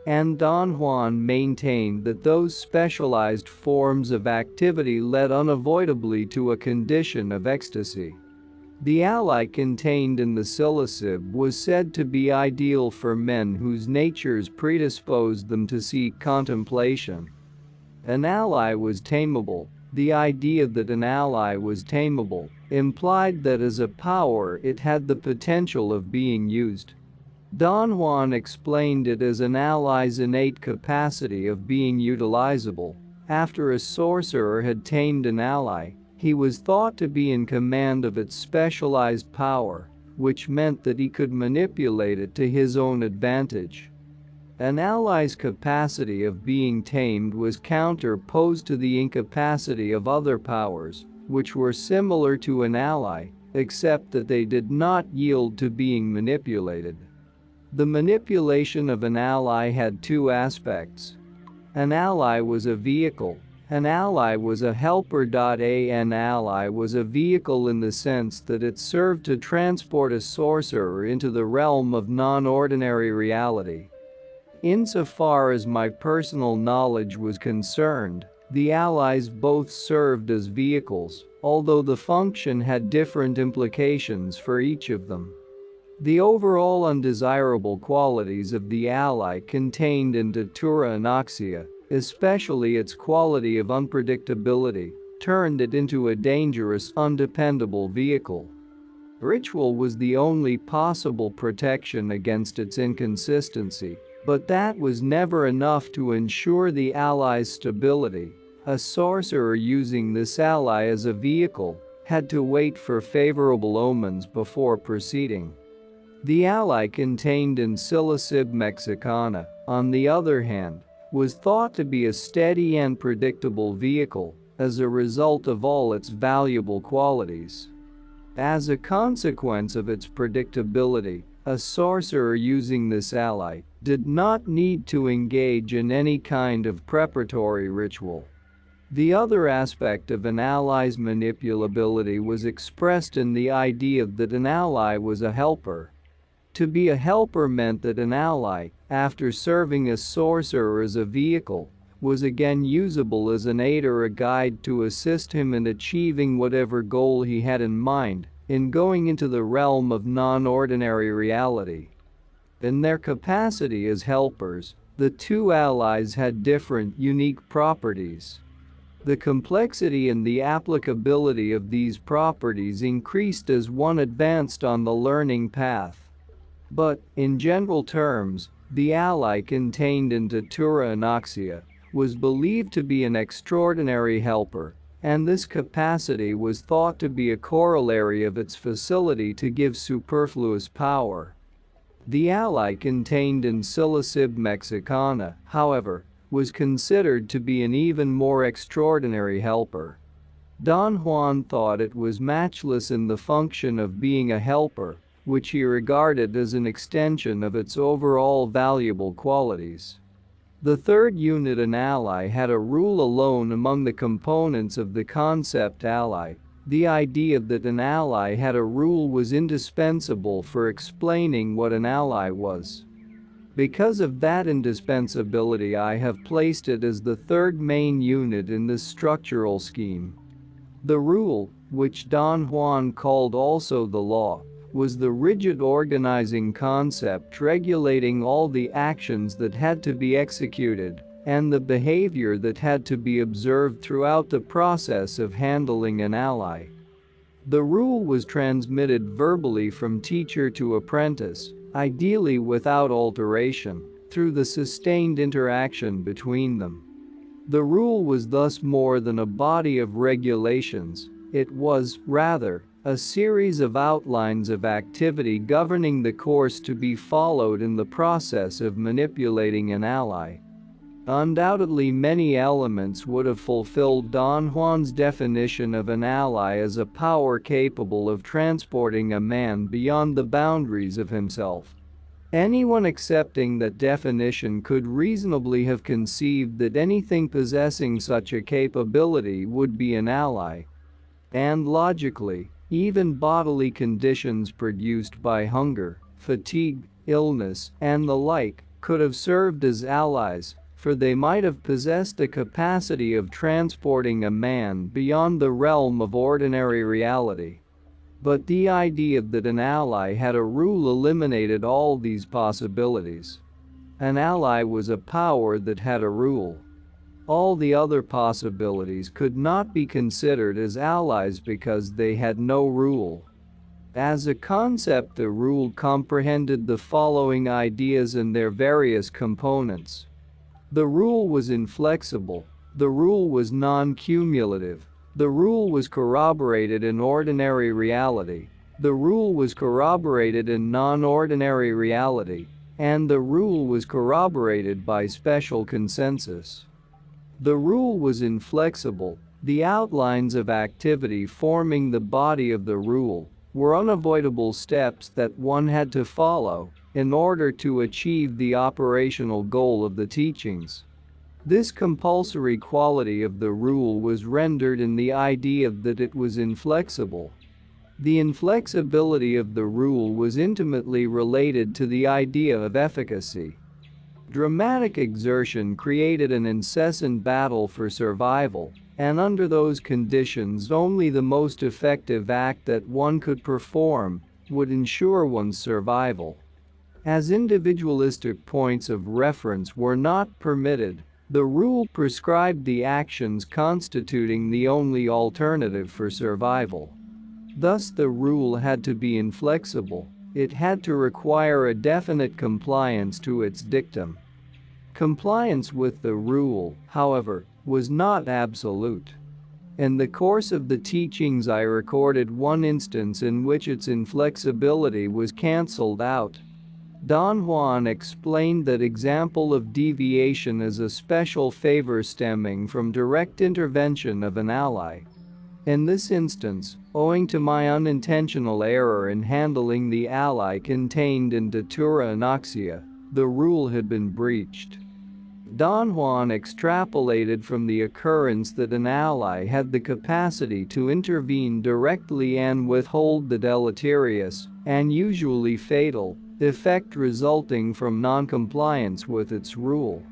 And Don Juan maintained that those specialized forms of activity led unavoidably to a condition of ecstasy. The ally contained in the psilocybin was said to be ideal for men whose natures predisposed them to seek contemplation. An ally was tameable. The idea that an ally was tameable implied that as a power it had the potential of being used. Don Juan explained it as an ally's innate capacity of being utilizable. After a sorcerer had tamed an ally, he was thought to be in command of its specialized power, which meant that he could manipulate it to his own advantage. An ally's capacity of being tamed was counterposed to the incapacity of other powers, which were similar to an ally, except that they did not yield to being manipulated. The manipulation of an ally had two aspects. An ally was a vehicle. An ally was a helper. An ally was a vehicle in the sense that it served to transport a sorcerer into the realm of non-ordinary reality. Insofar as my personal knowledge was concerned, the allies both served as vehicles, although the function had different implications for each of them. The overall undesirable qualities of the ally contained in datura anoxia, especially its quality of unpredictability, turned it into a dangerous, undependable vehicle. Ritual was the only possible protection against its inconsistency, but that was never enough to ensure the ally's stability. A sorcerer using this ally as a vehicle had to wait for favorable omens before proceeding. The ally contained in Psilocybin mexicana, on the other hand, was thought to be a steady and predictable vehicle as a result of all its valuable qualities. As a consequence of its predictability, a sorcerer using this ally did not need to engage in any kind of preparatory ritual. The other aspect of an ally's manipulability was expressed in the idea that an ally was a helper. To be a helper meant that an ally, after serving a sorcerer as a vehicle, was again usable as an aid or a guide to assist him in achieving whatever goal he had in mind, in going into the realm of non-ordinary reality. In their capacity as helpers, the two allies had different, unique properties. The complexity and the applicability of these properties increased as one advanced on the learning path. But, in general terms, the ally contained in Datura Anoxia was believed to be an extraordinary helper, and this capacity was thought to be a corollary of its facility to give superfluous power. The ally contained in Psilocybin mexicana, however, was considered to be an even more extraordinary helper. Don Juan thought it was matchless in the function of being a helper, which he regarded as an extension of its overall valuable qualities. The third unit, an ally, had a rule alone among the components of the concept ally. The idea that an ally had a rule was indispensable for explaining what an ally was. Because of that indispensability, I have placed it as the third main unit in this structural scheme. The rule, which Don Juan called also the law, was the rigid organizing concept regulating all the actions that had to be executed and the behavior that had to be observed throughout the process of handling an ally. The rule was transmitted verbally from teacher to apprentice, ideally without alteration, through the sustained interaction between them. The rule was thus more than a body of regulations, it was, rather, a series of outlines of activity governing the course to be followed in the process of manipulating an ally. Undoubtedly, many elements would have fulfilled Don Juan's definition of an ally as a power capable of transporting a man beyond the boundaries of himself. Anyone accepting that definition could reasonably have conceived that anything possessing such a capability would be an ally. And logically, even bodily conditions produced by hunger, fatigue, illness, and the like could have served as allies, for they might have possessed the capacity of transporting a man beyond the realm of ordinary reality. But the idea that an ally had a rule eliminated all these possibilities. An ally was a power that had a rule. All the other possibilities could not be considered as allies because they had no rule. As a concept, the rule comprehended the following ideas and their various components. The rule was inflexible. The rule was non-cumulative. The rule was corroborated in ordinary reality. The rule was corroborated in non-ordinary reality. And the rule was corroborated by special consensus. The rule was inflexible. The outlines of activity forming the body of the rule were unavoidable steps that one had to follow in order to achieve the operational goal of the teachings. This compulsory quality of the rule was rendered in the idea that it was inflexible. The inflexibility of the rule was intimately related to the idea of efficacy. Dramatic exertion created an incessant battle for survival, and under those conditions only the most effective act that one could perform would ensure one's survival. As individualistic points of reference were not permitted, the rule prescribed the actions constituting the only alternative for survival. Thus, the rule had to be inflexible. It had to require a definite compliance to its dictum. Compliance with the rule, however, was not absolute. In the course of the teachings I recorded one instance in which its inflexibility was cancelled out. Don Juan explained that example of deviation is a special favor stemming from direct intervention of an ally. In this instance, owing to my unintentional error in handling the ally contained in Datura Anoxia, the rule had been breached. Don Juan extrapolated from the occurrence that an ally had the capacity to intervene directly and withhold the deleterious, and usually fatal, effect resulting from non-compliance with its rule.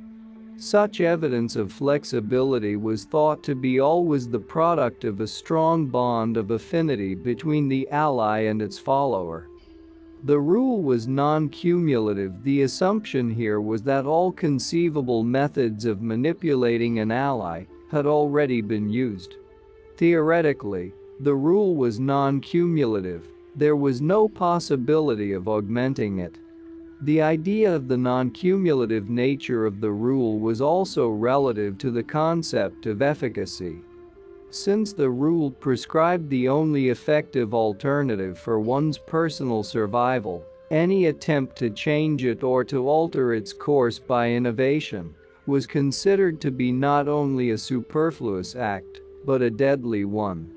Such evidence of flexibility was thought to be always the product of a strong bond of affinity between the ally and its follower. The rule was non-cumulative. The assumption here was that all conceivable methods of manipulating an ally had already been used. Theoretically, the rule was non-cumulative. There was no possibility of augmenting it. The idea of the non-cumulative nature of the rule was also relative to the concept of efficacy. Since the rule prescribed the only effective alternative for one's personal survival, any attempt to change it or to alter its course by innovation was considered to be not only a superfluous act, but a deadly one.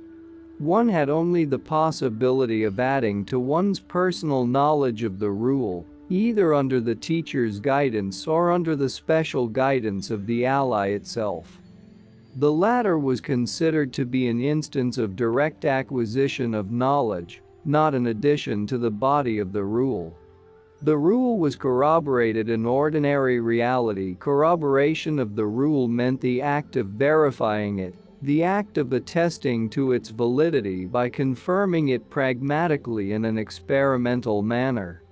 One had only the possibility of adding to one's personal knowledge of the rule, either under the teacher's guidance or under the special guidance of the ally itself. The latter was considered to be an instance of direct acquisition of knowledge, not an addition to the body of the rule. The rule was corroborated in ordinary reality. Corroboration of the rule meant the act of verifying it, the act of attesting to its validity by confirming it pragmatically in an experimental manner.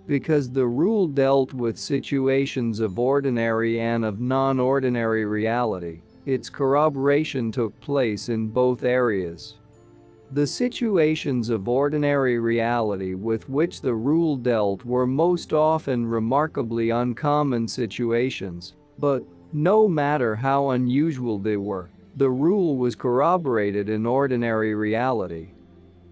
Because the rule dealt with situations of ordinary and of non-ordinary reality, its corroboration took place in both areas. The situations of ordinary reality with which the rule dealt were most often remarkably uncommon situations, but, no matter how unusual they were, the rule was corroborated in ordinary reality.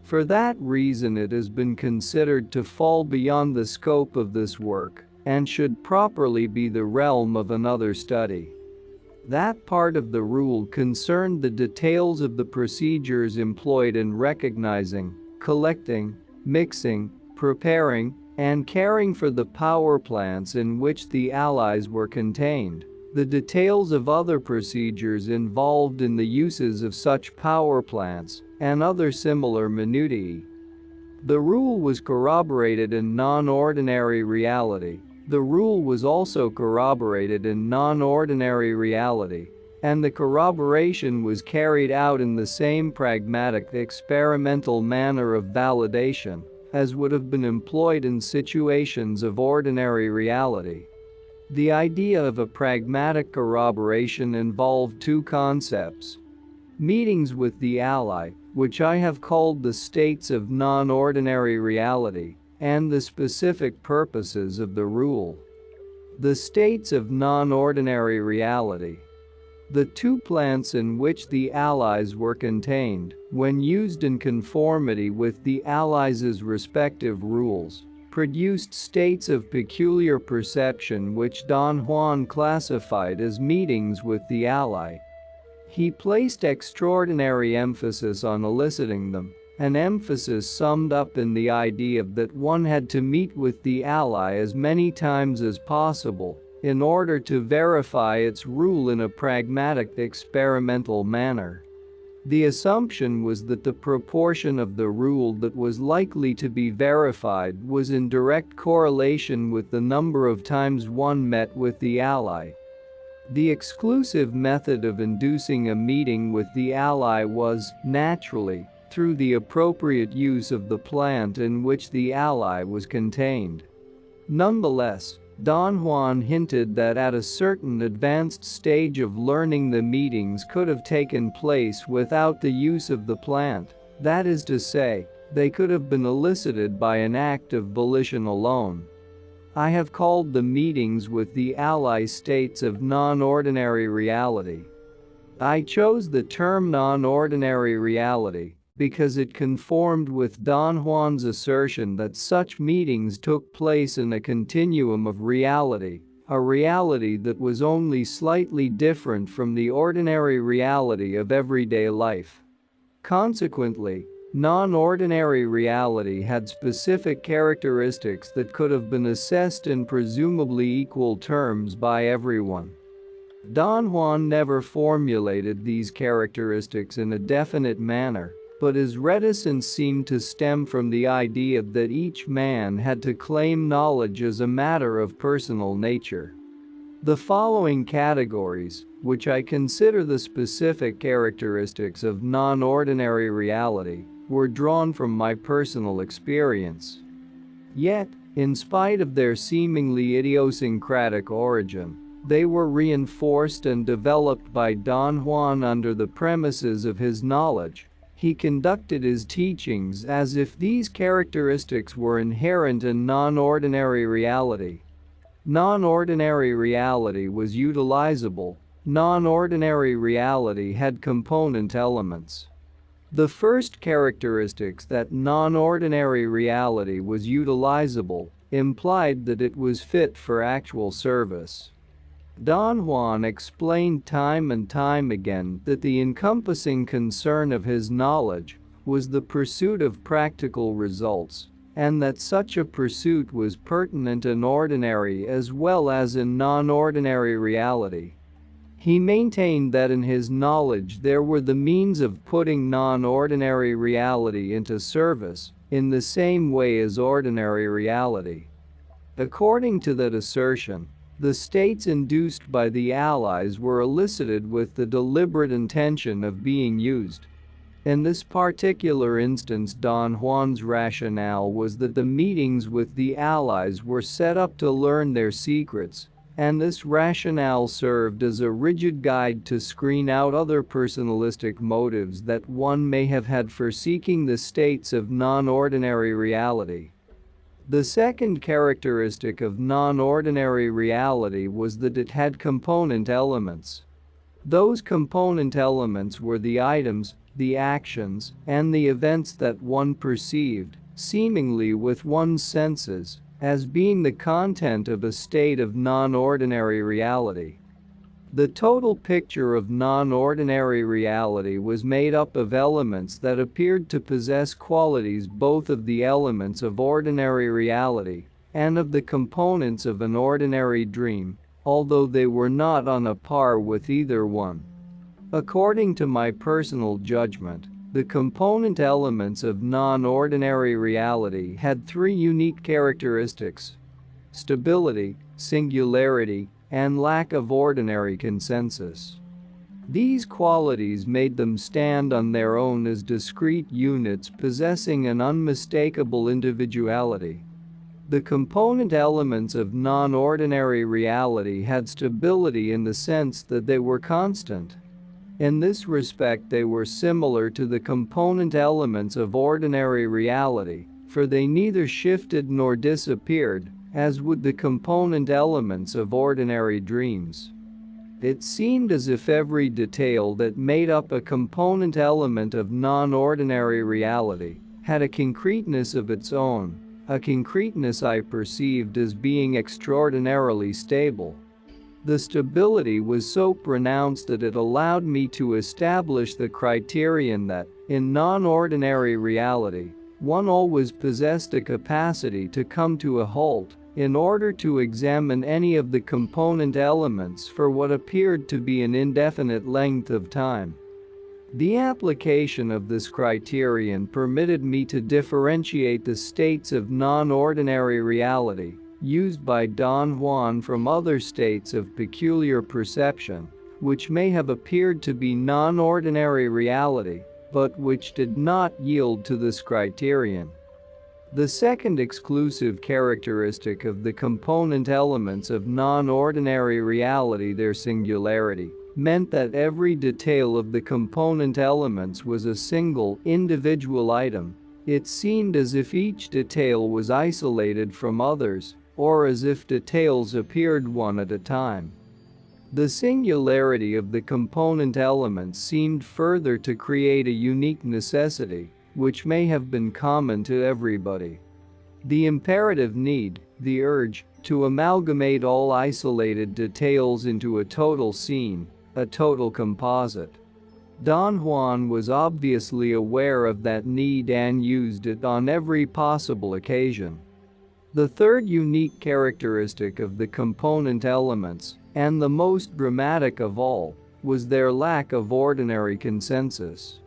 For that reason it has been considered to fall beyond the scope of this work, and should properly be the realm of another study. That part of the rule concerned the details of the procedures employed in recognizing, collecting, mixing, preparing, and caring for the power plants in which the allies were contained. The details of other procedures involved in the uses of such power plants, and other similar minutiae. The rule was corroborated in non-ordinary reality. The rule was also corroborated in non-ordinary reality, and the corroboration was carried out in the same pragmatic experimental manner of validation as would have been employed in situations of ordinary reality. The idea of a pragmatic corroboration involved two concepts: meetings with the ally, which I have called the states of non-ordinary reality, and the specific purposes of the rule. The states of non-ordinary reality. The two plants in which the allies were contained, when used in conformity with the allies' respective rules, produced states of peculiar perception which Don Juan classified as meetings with the ally. He placed extraordinary emphasis on eliciting them, an emphasis summed up in the idea that one had to meet with the ally as many times as possible in order to verify its rule in a pragmatic experimental manner. The assumption was that the proportion of the rule that was likely to be verified was in direct correlation with the number of times one met with the ally. The exclusive method of inducing a meeting with the ally was, naturally, through the appropriate use of the plant in which the ally was contained. Nonetheless, Don Juan hinted that at a certain advanced stage of learning the meetings could have taken place without the use of the plant, that is to say, they could have been elicited by an act of volition alone. I have called the meetings with the ally states of non-ordinary reality. I chose the term non-ordinary reality because it conformed with Don Juan's assertion that such meetings took place in a continuum of reality, a reality that was only slightly different from the ordinary reality of everyday life. Consequently, non-ordinary reality had specific characteristics that could have been assessed in presumably equal terms by everyone. Don Juan never formulated these characteristics in a definite manner, but his reticence seemed to stem from the idea that each man had to claim knowledge as a matter of personal nature. The following categories, which I consider the specific characteristics of non-ordinary reality, were drawn from my personal experience. Yet, in spite of their seemingly idiosyncratic origin, they were reinforced and developed by Don Juan under the premises of his knowledge. He conducted his teachings as if these characteristics were inherent in non-ordinary reality. Non-ordinary reality was utilizable. Non-ordinary reality had component elements. The first characteristics that non-ordinary reality was utilizable implied that it was fit for actual service. Don Juan explained time and time again that the encompassing concern of his knowledge was the pursuit of practical results, and that such a pursuit was pertinent in ordinary as well as in non-ordinary reality. He maintained that in his knowledge there were the means of putting non-ordinary reality into service, in the same way as ordinary reality. According to that assertion, the states induced by the Allies were elicited with the deliberate intention of being used. In this particular instance, Don Juan's rationale was that the meetings with the Allies were set up to learn their secrets, and this rationale served as a rigid guide to screen out other personalistic motives that one may have had for seeking the states of non-ordinary reality. The second characteristic of non-ordinary reality was that it had component elements. Those component elements were the items, the actions, and the events that one perceived, seemingly with one's senses, as being the content of a state of non-ordinary reality. The total picture of non-ordinary reality was made up of elements that appeared to possess qualities both of the elements of ordinary reality and of the components of an ordinary dream, although they were not on a par with either one. According to my personal judgment, the component elements of non-ordinary reality had three unique characteristics: stability, singularity, and lack of ordinary consensus. These qualities made them stand on their own as discrete units possessing an unmistakable individuality. The component elements of non-ordinary reality had stability in the sense that they were constant. In this respect, they were similar to the component elements of ordinary reality, for they neither shifted nor disappeared, as would the component elements of ordinary dreams. It seemed as if every detail that made up a component element of non-ordinary reality had a concreteness of its own, a concreteness I perceived as being extraordinarily stable. The stability was so pronounced that it allowed me to establish the criterion that, in non-ordinary reality, one always possessed a capacity to come to a halt in order to examine any of the component elements for what appeared to be an indefinite length of time. The application of this criterion permitted me to differentiate the states of non-ordinary reality used by Don Juan from other states of peculiar perception, which may have appeared to be non-ordinary reality, but which did not yield to this criterion. The second exclusive characteristic of the component elements of non-ordinary reality, their singularity, meant that every detail of the component elements was a single, individual item. It seemed as if each detail was isolated from others, or as if details appeared one at a time. The singularity of the component elements seemed further to create a unique necessity, which may have been common to everybody. The imperative need, the urge, to amalgamate all isolated details into a total scene, a total composite. Don Juan was obviously aware of that need and used it on every possible occasion. The third unique characteristic of the component elements, and the most dramatic of all, was their lack of ordinary consensus.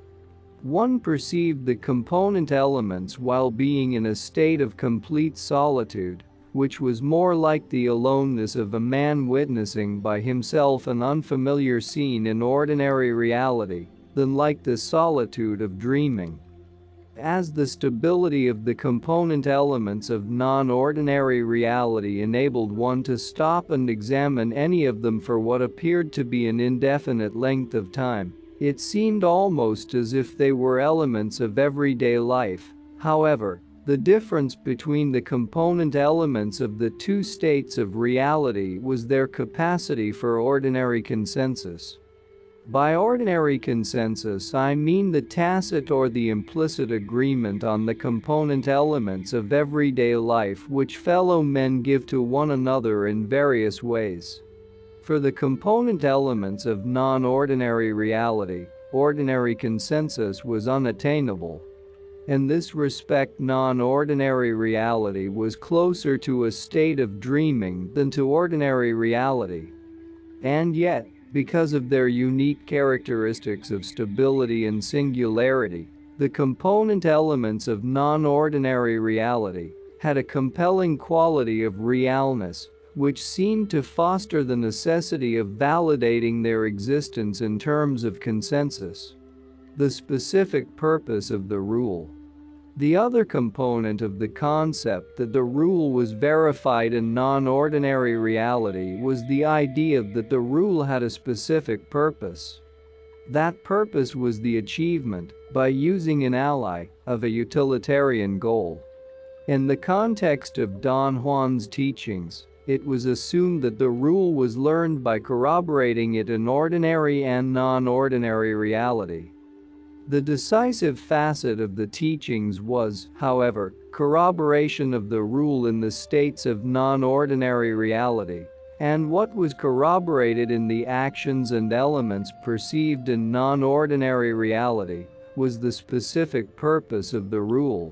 One perceived the component elements while being in a state of complete solitude, which was more like the aloneness of a man witnessing by himself an unfamiliar scene in ordinary reality, than like the solitude of dreaming. As the stability of the component elements of non-ordinary reality enabled one to stop and examine any of them for what appeared to be an indefinite length of time, it seemed almost as if they were elements of everyday life. However, the difference between the component elements of the two states of reality was their capacity for ordinary consensus. By ordinary consensus I mean the tacit or the implicit agreement on the component elements of everyday life which fellow men give to one another in various ways. For the component elements of non-ordinary reality, ordinary consensus was unattainable. In this respect, non-ordinary reality was closer to a state of dreaming than to ordinary reality. And yet, because of their unique characteristics of stability and singularity, the component elements of non-ordinary reality had a compelling quality of realness, which seemed to foster the necessity of validating their existence in terms of consensus. The specific purpose of the rule. The other component of the concept that the rule was verified in non-ordinary reality was the idea that the rule had a specific purpose. That purpose was the achievement, by using an ally, of a utilitarian goal. In the context of Don Juan's teachings, it was assumed that the rule was learned by corroborating it in ordinary and non-ordinary reality. The decisive facet of the teachings was, however, corroboration of the rule in the states of non-ordinary reality, and what was corroborated in the actions and elements perceived in non-ordinary reality was the specific purpose of the rule.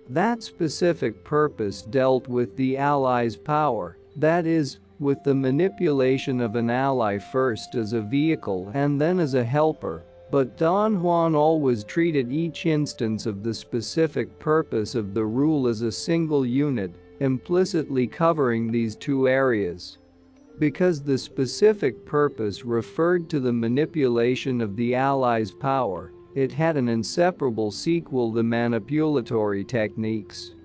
That specific purpose dealt with the ally's power, that is, with the manipulation of an ally first as a vehicle and then as a helper. But Don Juan always treated each instance of the specific purpose of the rule as a single unit, implicitly covering these two areas. Because the specific purpose referred to the manipulation of the ally's power, it had an inseparable sequel: the manipulatory techniques.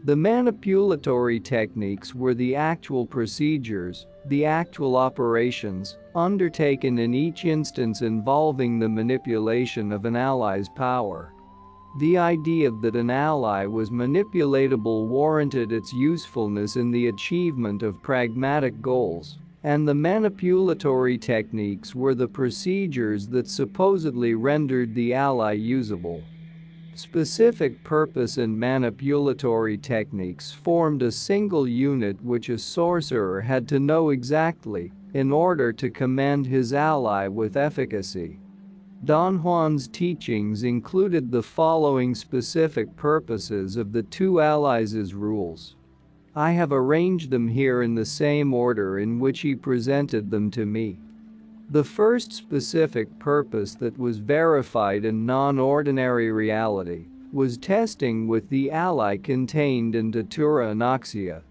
The manipulatory techniques were the actual procedures, the actual operations, undertaken in each instance involving the manipulation of an ally's power. The idea that an ally was manipulatable warranted its usefulness in the achievement of pragmatic goals, and the manipulatory techniques were the procedures that supposedly rendered the ally usable. Specific purpose and manipulatory techniques formed a single unit which a sorcerer had to know exactly in order to command his ally with efficacy. Don Juan's teachings included the following specific purposes of the two allies' rules. I have arranged them here in the same order in which he presented them to me. The first specific purpose that was verified in non-ordinary reality was testing with the ally contained in Datura Anoxia.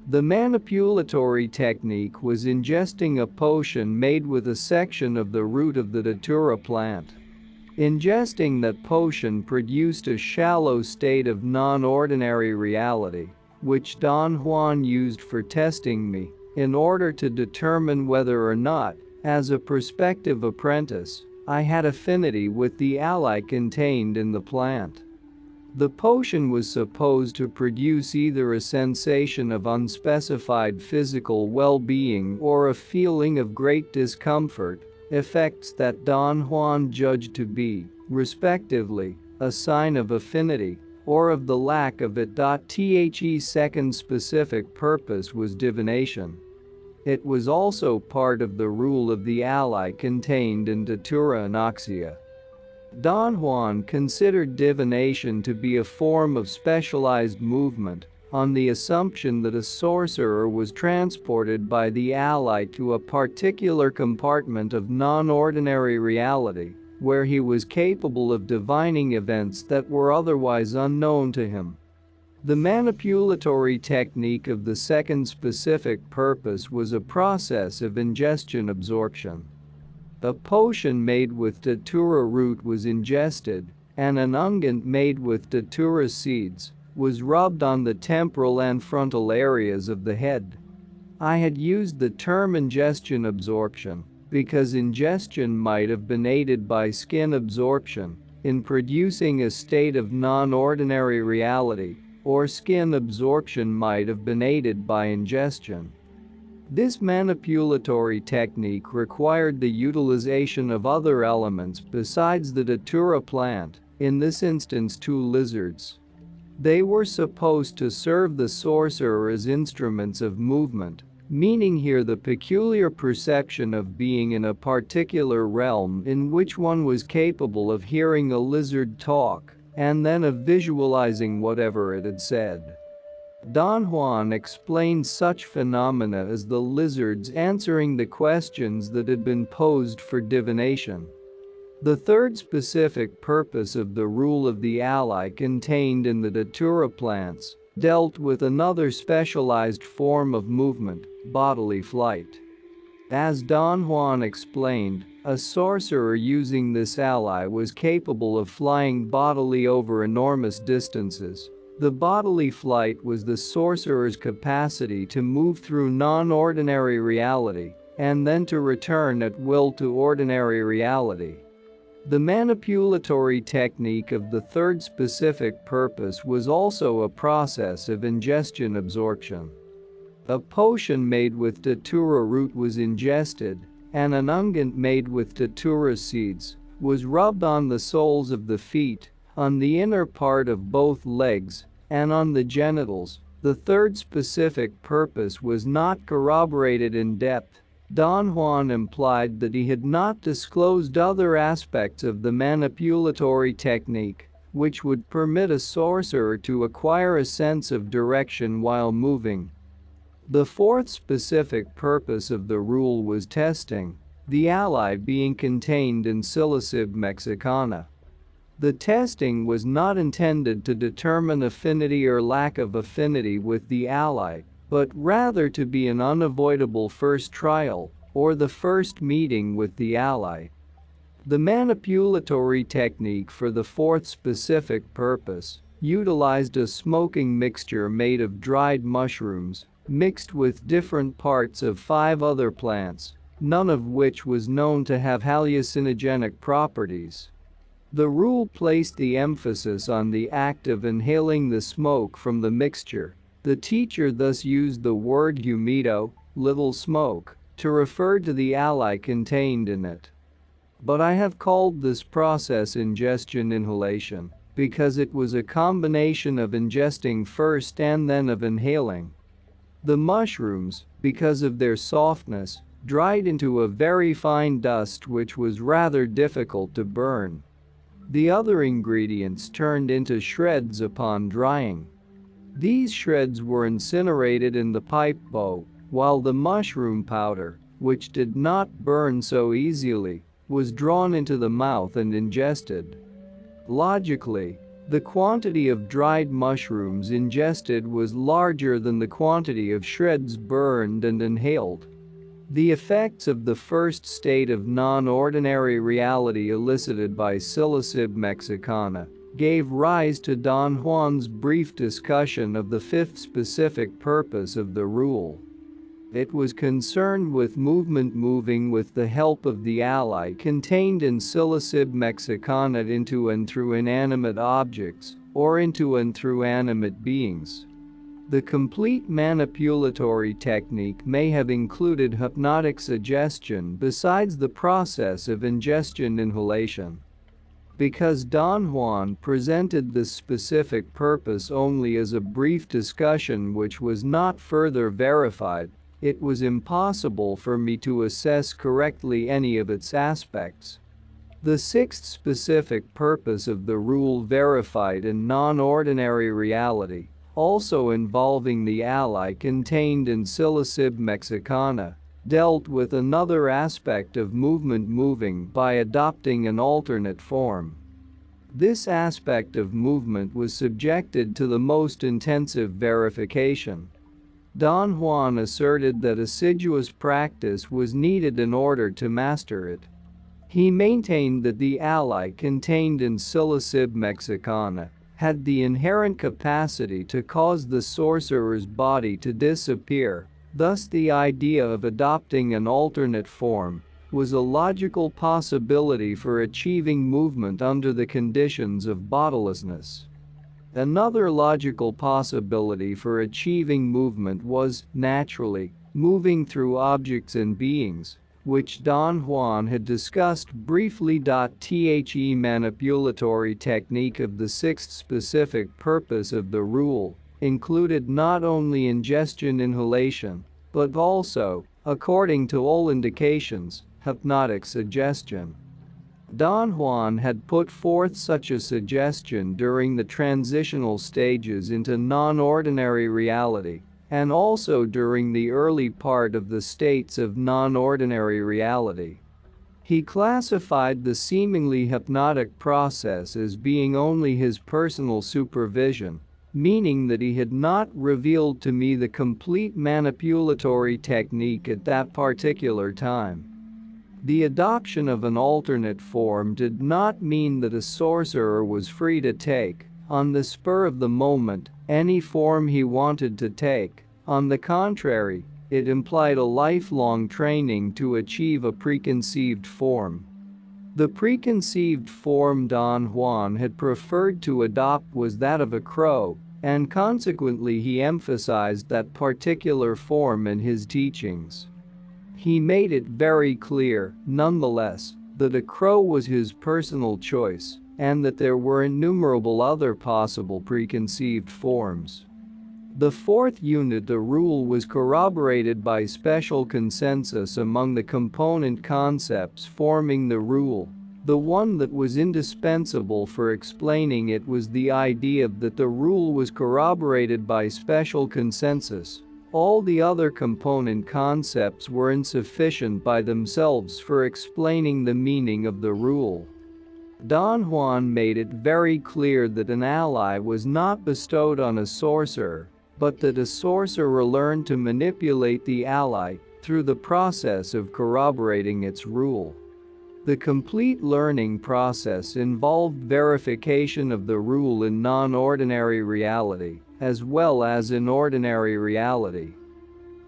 The manipulatory technique was ingesting a potion made with a section of the root of the Datura plant. Ingesting that potion produced a shallow state of non-ordinary reality, which Don Juan used for testing me, in order to determine whether or not, as a prospective apprentice, I had affinity with the ally contained in the plant. The potion was supposed to produce either a sensation of unspecified physical well-being or a feeling of great discomfort, effects that Don Juan judged to be, respectively, a sign of affinity or of the lack of it. The's second specific purpose was divination. It was also part of the rule of the ally contained in Datura Anoxia. Don Juan considered divination to be a form of specialized movement, on the assumption that a sorcerer was transported by the ally to a particular compartment of non-ordinary reality, where he was capable of divining events that were otherwise unknown to him. The manipulatory technique of the second specific purpose was a process of ingestion absorption. A potion made with datura root was ingested, and an unguent made with datura seeds was rubbed on the temporal and frontal areas of the head. I had used the term ingestion absorption because ingestion might have been aided by skin absorption in producing a state of non-ordinary reality, or skin absorption might have been aided by ingestion. This manipulatory technique required the utilization of other elements besides the datura plant, in this instance 2 lizards. They were supposed to serve the sorcerer as instruments of movement, meaning here the peculiar perception of being in a particular realm in which one was capable of hearing a lizard talk, and then of visualizing whatever it had said. Don Juan explained such phenomena as the lizards answering the questions that had been posed for divination. The third specific purpose of the rule of the ally contained in the datura plants dealt with another specialized form of movement, bodily flight. As Don Juan explained, a sorcerer using this ally was capable of flying bodily over enormous distances. The bodily flight was the sorcerer's capacity to move through non-ordinary reality and then to return at will to ordinary reality. The manipulatory technique of the third specific purpose was also a process of ingestion absorption. A potion made with datura root was ingested, and an unguent made with datura seeds was rubbed on the soles of the feet, on the inner part of both legs, and on the genitals. The third specific purpose was not corroborated in depth. Don Juan implied that he had not disclosed other aspects of the manipulatory technique, which would permit a sorcerer to acquire a sense of direction while moving. The fourth specific purpose of the rule was testing, the ally being contained in psilocybin mexicana. The testing was not intended to determine affinity or lack of affinity with the ally, but rather to be an unavoidable first trial, or the first meeting with the ally. The manipulatory technique for the fourth specific purpose utilized a smoking mixture made of dried mushrooms, mixed with different parts of 5 other plants, none of which was known to have hallucinogenic properties. The rule placed the emphasis on the act of inhaling the smoke from the mixture. The teacher thus used the word humido, little smoke, to refer to the ally contained in it. But I have called this process ingestion inhalation because it was a combination of ingesting first and then of inhaling. The mushrooms, because of their softness, dried into a very fine dust which was rather difficult to burn. The other ingredients turned into shreds upon drying. These shreds were incinerated in the pipe bowl, while the mushroom powder, which did not burn so easily, was drawn into the mouth and ingested. Logically, the quantity of dried mushrooms ingested was larger than the quantity of shreds burned and inhaled. The effects of the first state of non-ordinary reality elicited by psilocybin mexicana gave rise to Don Juan's brief discussion of the fifth specific purpose of the rule. It was concerned with movement moving with the help of the ally contained in psilocybin mexicana into and through inanimate objects, or into and through animate beings. The complete manipulatory technique may have included hypnotic suggestion besides the process of ingestion inhalation. Because Don Juan presented this specific purpose only as a brief discussion which was not further verified, it was impossible for me to assess correctly any of its aspects. The sixth specific purpose of the rule verified in non-ordinary reality, also involving the ally contained in Psilocybin mexicana, dealt with another aspect of movement moving by adopting an alternate form. This aspect of movement was subjected to the most intensive verification. Don Juan asserted that assiduous practice was needed in order to master it. He maintained that the ally contained in Psilocybin mexicana had the inherent capacity to cause the sorcerer's body to disappear. Thus, the idea of adopting an alternate form was a logical possibility for achieving movement under the conditions of bodilessness. Another logical possibility for achieving movement was, naturally, moving through objects and beings, which Don Juan had discussed briefly. The manipulatory technique of the sixth specific purpose of the rule included not only ingestion inhalation, but also, according to all indications, hypnotic suggestion. Don Juan had put forth such a suggestion during the transitional stages into non-ordinary reality, and also during the early part of the states of non-ordinary reality. He classified the seemingly hypnotic process as being only his personal supervision, meaning that he had not revealed to me the complete manipulatory technique at that particular time. The adoption of an alternate form did not mean that a sorcerer was free to take, on the spur of the moment, any form he wanted to take. On the contrary, it implied a lifelong training to achieve a preconceived form. The preconceived form Don Juan had preferred to adopt was that of a crow, and consequently he emphasized that particular form in his teachings. He made it very clear, nonetheless, that a crow was his personal choice, and that there were innumerable other possible preconceived forms. The fourth unit, the rule, was corroborated by special consensus among the component concepts forming the rule. The one that was indispensable for explaining it was the idea that the rule was corroborated by special consensus. All the other component concepts were insufficient by themselves for explaining the meaning of the rule. Don Juan made it very clear that an ally was not bestowed on a sorcerer, but that a sorcerer learned to manipulate the ally through the process of corroborating its rule. The complete learning process involved verification of the rule in non-ordinary reality, as well as in ordinary reality.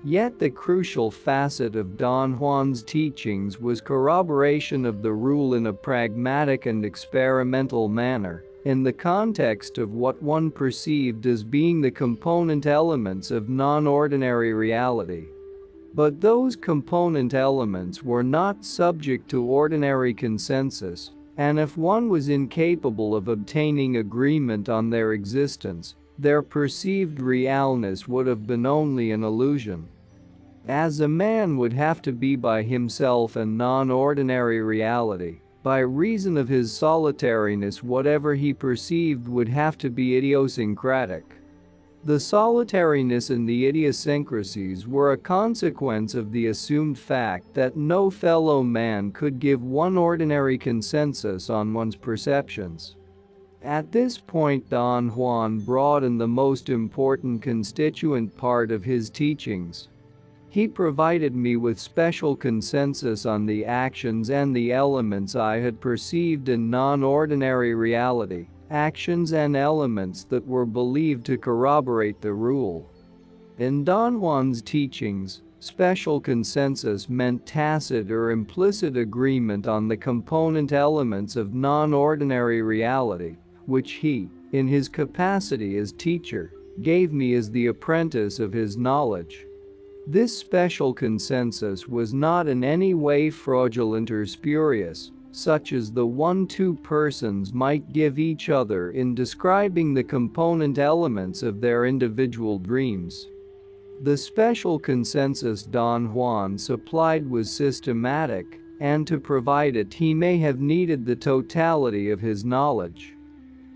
Yet the crucial facet of Don Juan's teachings was corroboration of the rule in a pragmatic and experimental manner, in the context of what one perceived as being the component elements of non-ordinary reality. But those component elements were not subject to ordinary consensus, and if one was incapable of obtaining agreement on their existence, their perceived realness would have been only an illusion. As a man would have to be by himself in non-ordinary reality, by reason of his solitariness, whatever he perceived would have to be idiosyncratic. The solitariness and the idiosyncrasies were a consequence of the assumed fact that no fellow man could give one ordinary consensus on one's perceptions. At this point, Don Juan brought in the most important constituent part of his teachings. He provided me with special consensus on the actions and the elements I had perceived in non-ordinary reality. Actions and elements that were believed to corroborate the rule. In Don Juan's teachings, special consensus meant tacit or implicit agreement on the component elements of non-ordinary reality, which he, in his capacity as teacher, gave me as the apprentice of his knowledge. This special consensus was not in any way fraudulent or spurious, such as the one two persons might give each other in describing the component elements of their individual dreams. The special consensus Don Juan supplied was systematic, and to provide it he may have needed the totality of his knowledge.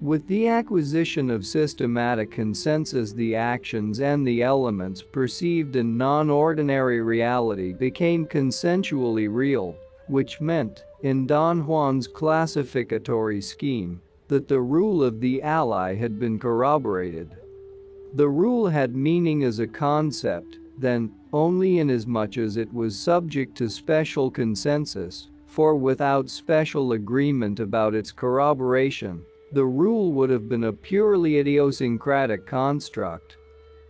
With the acquisition of systematic consensus, the actions and the elements perceived in non-ordinary reality became consensually real, which meant, in Don Juan's classificatory scheme, that the rule of the ally had been corroborated. The rule had meaning as a concept, then, only inasmuch as it was subject to special consensus, for without special agreement about its corroboration, the rule would have been a purely idiosyncratic construct.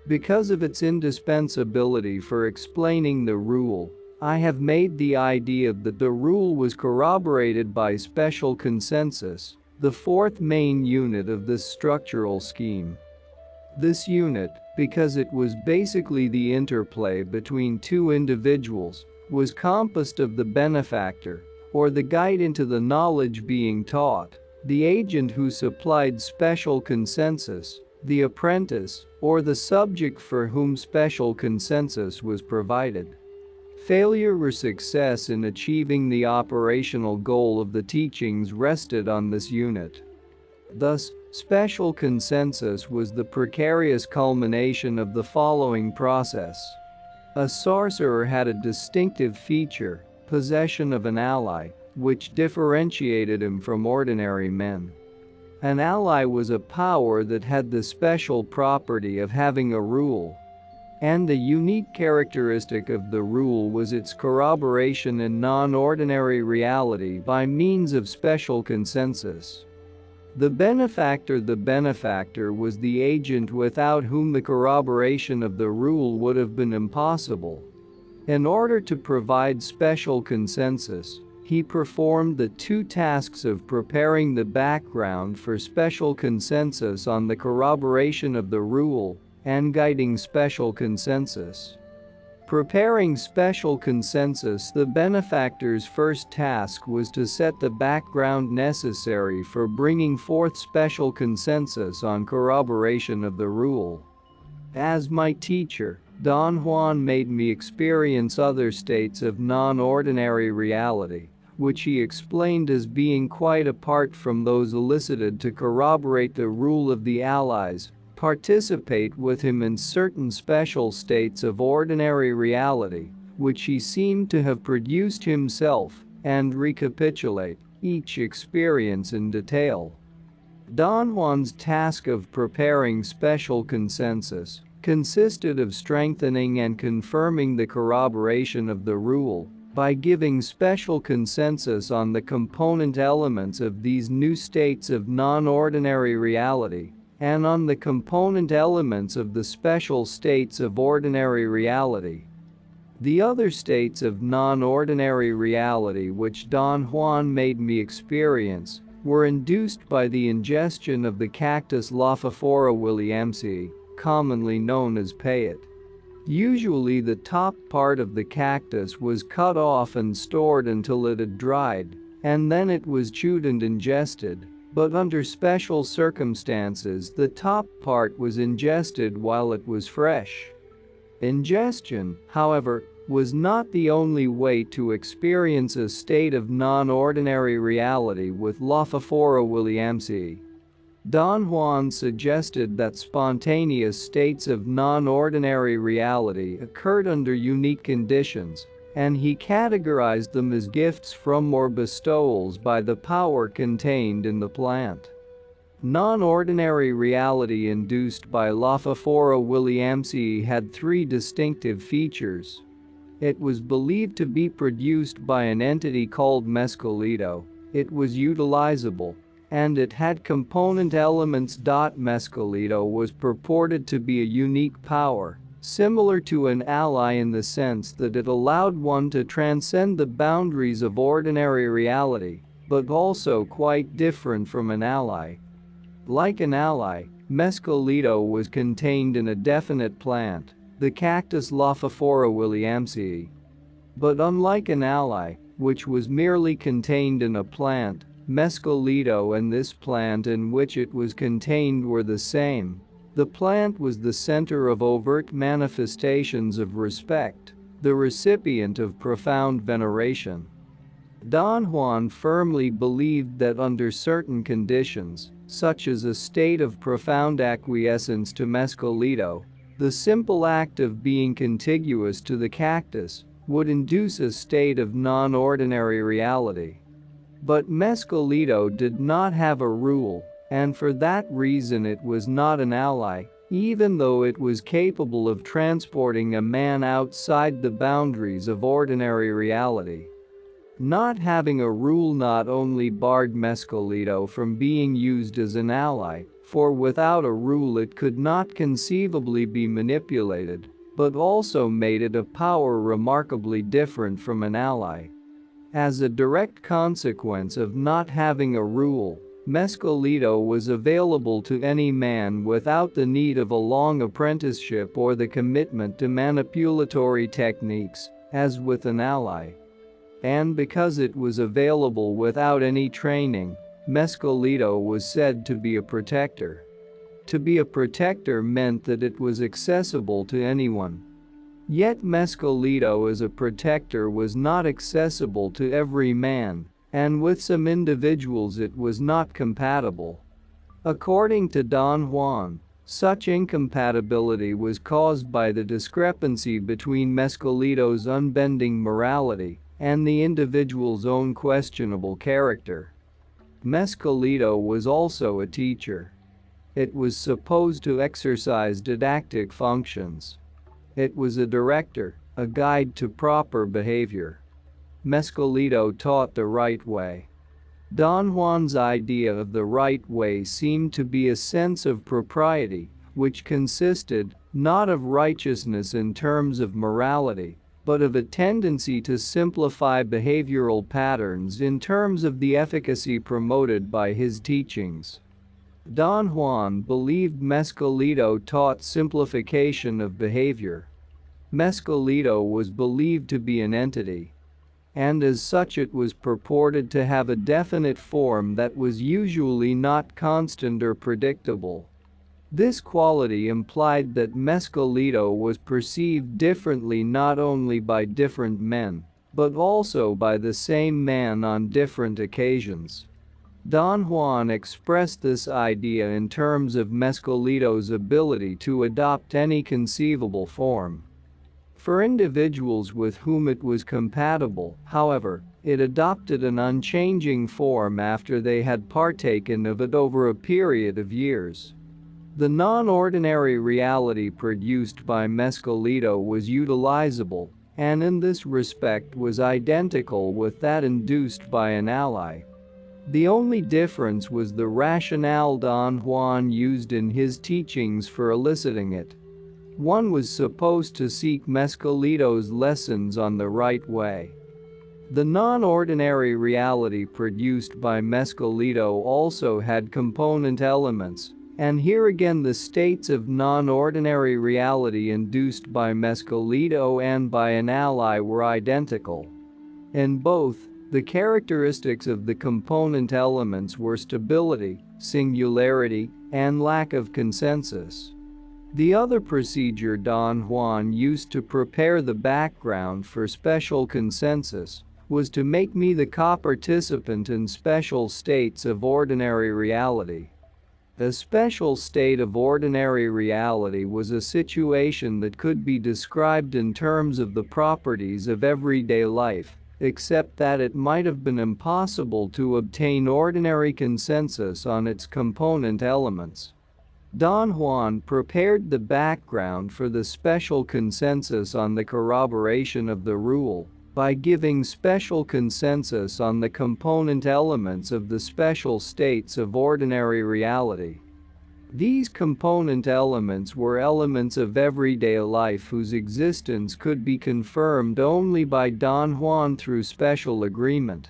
Because of its indispensability for explaining the rule, I have made the idea that the rule was corroborated by special consensus, the fourth main unit of this structural scheme. This unit, because it was basically the interplay between two individuals, was composed of the benefactor, or the guide into the knowledge being taught, the agent who supplied special consensus, the apprentice, or the subject for whom special consensus was provided. Failure or success in achieving the operational goal of the teachings rested on this unit. Thus, special consensus was the precarious culmination of the following process. A sorcerer had a distinctive feature, possession of an ally, which differentiated him from ordinary men. An ally was a power that had the special property of having a rule. And the unique characteristic of the rule was its corroboration in non-ordinary reality by means of special consensus. The benefactor was the agent without whom the corroboration of the rule would have been impossible. In order to provide special consensus, he performed the two tasks of preparing the background for special consensus on the corroboration of the rule, and guiding special consensus. Preparing special consensus, the benefactor's first task was to set the background necessary for bringing forth special consensus on corroboration of the rule. As my teacher, Don Juan made me experience other states of non-ordinary reality, which he explained as being quite apart from those elicited to corroborate the rule of the allies, participate with him in certain special states of ordinary reality, which he seemed to have produced himself, and recapitulate each experience in detail. Don Juan's task of preparing special consensus consisted of strengthening and confirming the corroboration of the rule by giving special consensus on the component elements of these new states of non-ordinary reality, and on the component elements of the special states of ordinary reality. The other states of non-ordinary reality which Don Juan made me experience were induced by the ingestion of the cactus Lophophora williamsii, commonly known as payet. Usually the top part of the cactus was cut off and stored until it had dried, and then it was chewed and ingested. But under special circumstances the top part was ingested while it was fresh. Ingestion, however, was not the only way to experience a state of non-ordinary reality with Lophophora williamsii. Don Juan suggested that spontaneous states of non-ordinary reality occurred under unique conditions, and he categorized them as gifts from or bestowals by the power contained in the plant. Non-ordinary reality induced by Lophophora williamsii had three distinctive features. It was believed to be produced by an entity called mescalito, it was utilizable, and it had component elements. Mescalito was purported to be a unique power, similar to an ally in the sense that it allowed one to transcend the boundaries of ordinary reality, but also quite different from an ally. Like an ally, mescalito was contained in a definite plant, the cactus Lophophora williamsii. But unlike an ally, which was merely contained in a plant, mescalito and this plant in which it was contained were the same. The plant was the center of overt manifestations of respect, the recipient of profound veneration. Don Juan firmly believed that under certain conditions, such as a state of profound acquiescence to mescalito, the simple act of being contiguous to the cactus would induce a state of non-ordinary reality. But mescalito did not have a rule, and for that reason it was not an ally, even though it was capable of transporting a man outside the boundaries of ordinary reality. Not having a rule not only barred mescalito from being used as an ally, for without a rule it could not conceivably be manipulated, but also made it a power remarkably different from an ally. As a direct consequence of not having a rule, mescalito was available to any man without the need of a long apprenticeship or the commitment to manipulatory techniques, as with an ally. And because it was available without any training, mescalito was said to be a protector. To be a protector meant that it was accessible to anyone. Yet mescalito as a protector was not accessible to every man, and with some individuals it was not compatible. According to Don Juan, such incompatibility was caused by the discrepancy between mescalito's unbending morality and the individual's own questionable character. Mescalito was also a teacher. It was supposed to exercise didactic functions. It was a director, a guide to proper behavior. Mescalito taught the right way. Don Juan's idea of the right way seemed to be a sense of propriety, which consisted not of righteousness in terms of morality, but of a tendency to simplify behavioral patterns in terms of the efficacy promoted by his teachings. Don Juan believed mescalito taught simplification of behavior. Mescalito was believed to be an entity, and as such it was purported to have a definite form that was usually not constant or predictable. This quality implied that mescalito was perceived differently not only by different men, but also by the same man on different occasions. Don Juan expressed this idea in terms of mescalito's ability to adopt any conceivable form. For individuals with whom it was compatible, however, it adopted an unchanging form after they had partaken of it over a period of years. The non-ordinary reality produced by mescalito was utilizable, and in this respect was identical with that induced by an ally. The only difference was the rationale Don Juan used in his teachings for eliciting it. One was supposed to seek mescalito's lessons on the right way. The non-ordinary reality produced by mescalito also had component elements, and here again the states of non-ordinary reality induced by mescalito and by an ally were identical. In both, the characteristics of the component elements were stability, singularity, and lack of consensus. The other procedure Don Juan used to prepare the background for special consensus was to make me the co-participant in special states of ordinary reality. A special state of ordinary reality was a situation that could be described in terms of the properties of everyday life, except that it might have been impossible to obtain ordinary consensus on its component elements. Don Juan prepared the background for the special consensus on the corroboration of the rule by giving special consensus on the component elements of the special states of ordinary reality. These component elements were elements of everyday life whose existence could be confirmed only by Don Juan through special agreement.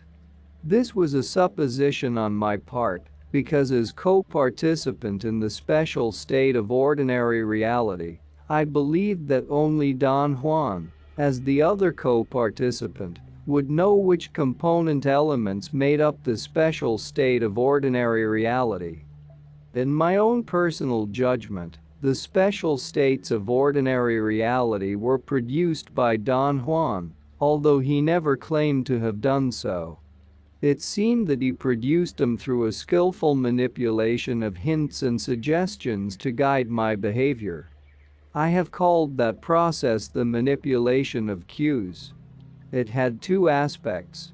This was a supposition on my part, because as co-participant in the special state of ordinary reality, I believed that only Don Juan, as the other co-participant, would know which component elements made up the special state of ordinary reality. In my own personal judgment, the special states of ordinary reality were produced by Don Juan, although he never claimed to have done so. It seemed that he produced them through a skillful manipulation of hints and suggestions to guide my behavior. I have called that process the manipulation of cues. It had two aspects: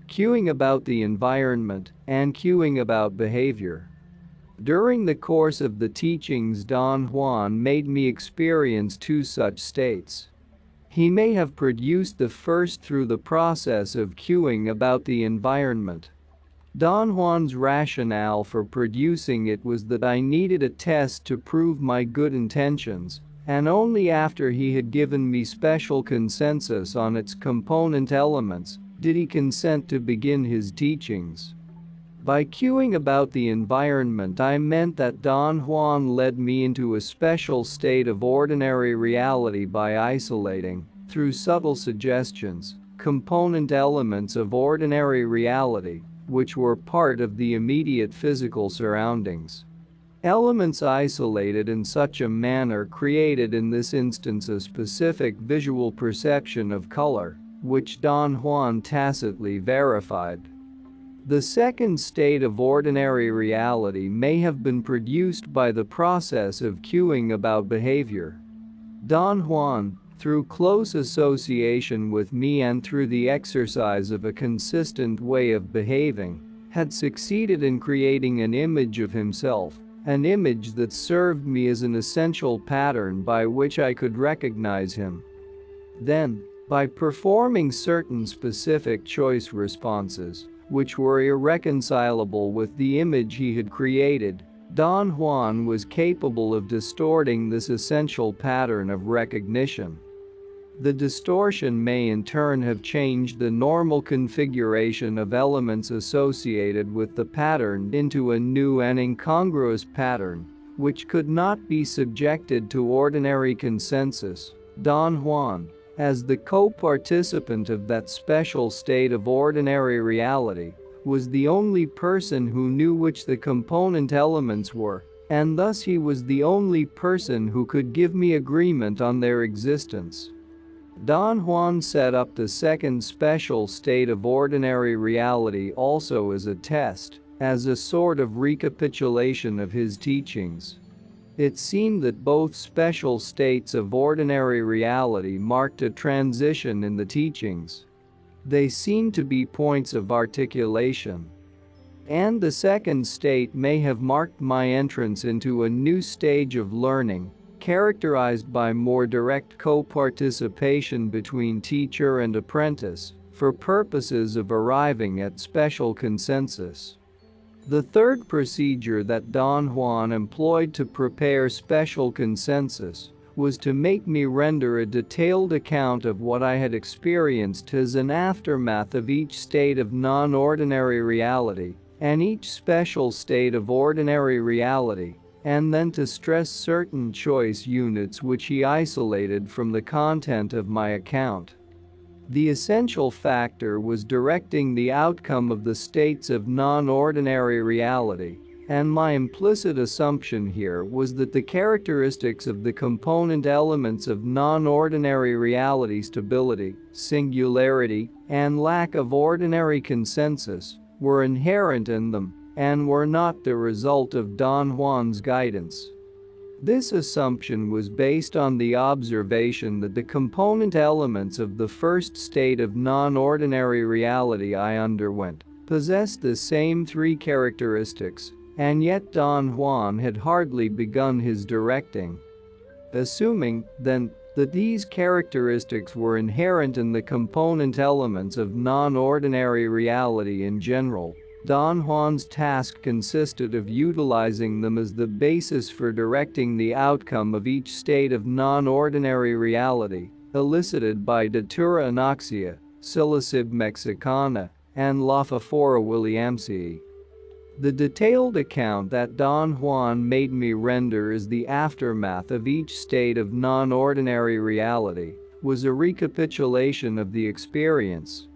cueing about the environment and cueing about behavior. During the course of the teachings, Don Juan made me experience two such states. He may have produced the first through the process of cueing about the environment. Don Juan's rationale for producing it was that I needed a test to prove my good intentions, and only after he had given me special consensus on its component elements did he consent to begin his teachings. By cueing about the environment, I meant that Don Juan led me into a special state of ordinary reality by isolating, through subtle suggestions, component elements of ordinary reality, which were part of the immediate physical surroundings. Elements isolated in such a manner created in this instance a specific visual perception of color, which Don Juan tacitly verified. The second state of ordinary reality may have been produced by the process of cueing about behavior. Don Juan, through close association with me and through the exercise of a consistent way of behaving, had succeeded in creating an image of himself, an image that served me as an essential pattern by which I could recognize him. Then, by performing certain specific choice responses, which were irreconcilable with the image he had created, Don Juan was capable of distorting this essential pattern of recognition. The distortion may in turn have changed the normal configuration of elements associated with the pattern into a new and incongruous pattern, which could not be subjected to ordinary consensus. Don Juan, as the co-participant of that special state of ordinary reality, was the only person who knew which the component elements were, and thus he was the only person who could give me agreement on their existence. Don Juan set up the second special state of ordinary reality also as a test, as a sort of recapitulation of his teachings. It seemed that both special states of ordinary reality marked a transition in the teachings. They seemed to be points of articulation. And the second state may have marked my entrance into a new stage of learning, characterized by more direct co-participation between teacher and apprentice, for purposes of arriving at special consensus. The third procedure that Don Juan employed to prepare special consensus was to make me render a detailed account of what I had experienced as an aftermath of each state of non-ordinary reality and each special state of ordinary reality, and then to stress certain choice units which he isolated from the content of my account. The essential factor was directing the outcome of the states of non-ordinary reality, and my implicit assumption here was that the characteristics of the component elements of non-ordinary reality, stability, singularity, and lack of ordinary consensus, were inherent in them and were not the result of Don Juan's guidance. This assumption was based on the observation that the component elements of the first state of non-ordinary reality I underwent possessed the same three characteristics, and yet Don Juan had hardly begun his directing. Assuming, then, that these characteristics were inherent in the component elements of non-ordinary reality in general, Don Juan's task consisted of utilizing them as the basis for directing the outcome of each state of non-ordinary reality, elicited by Datura Anoxia, Psilocybin mexicana, and Lophophora williamsii. The detailed account that Don Juan made me render as the aftermath of each state of non-ordinary reality was a recapitulation of the experience.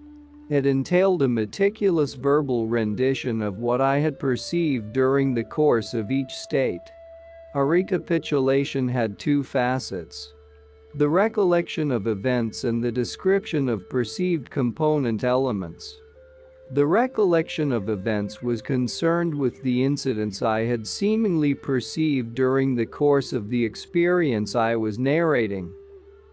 It entailed a meticulous verbal rendition of what I had perceived during the course of each state. A recapitulation had two facets: the recollection of events and the description of perceived component elements. The recollection of events was concerned with the incidents I had seemingly perceived during the course of the experience I was narrating.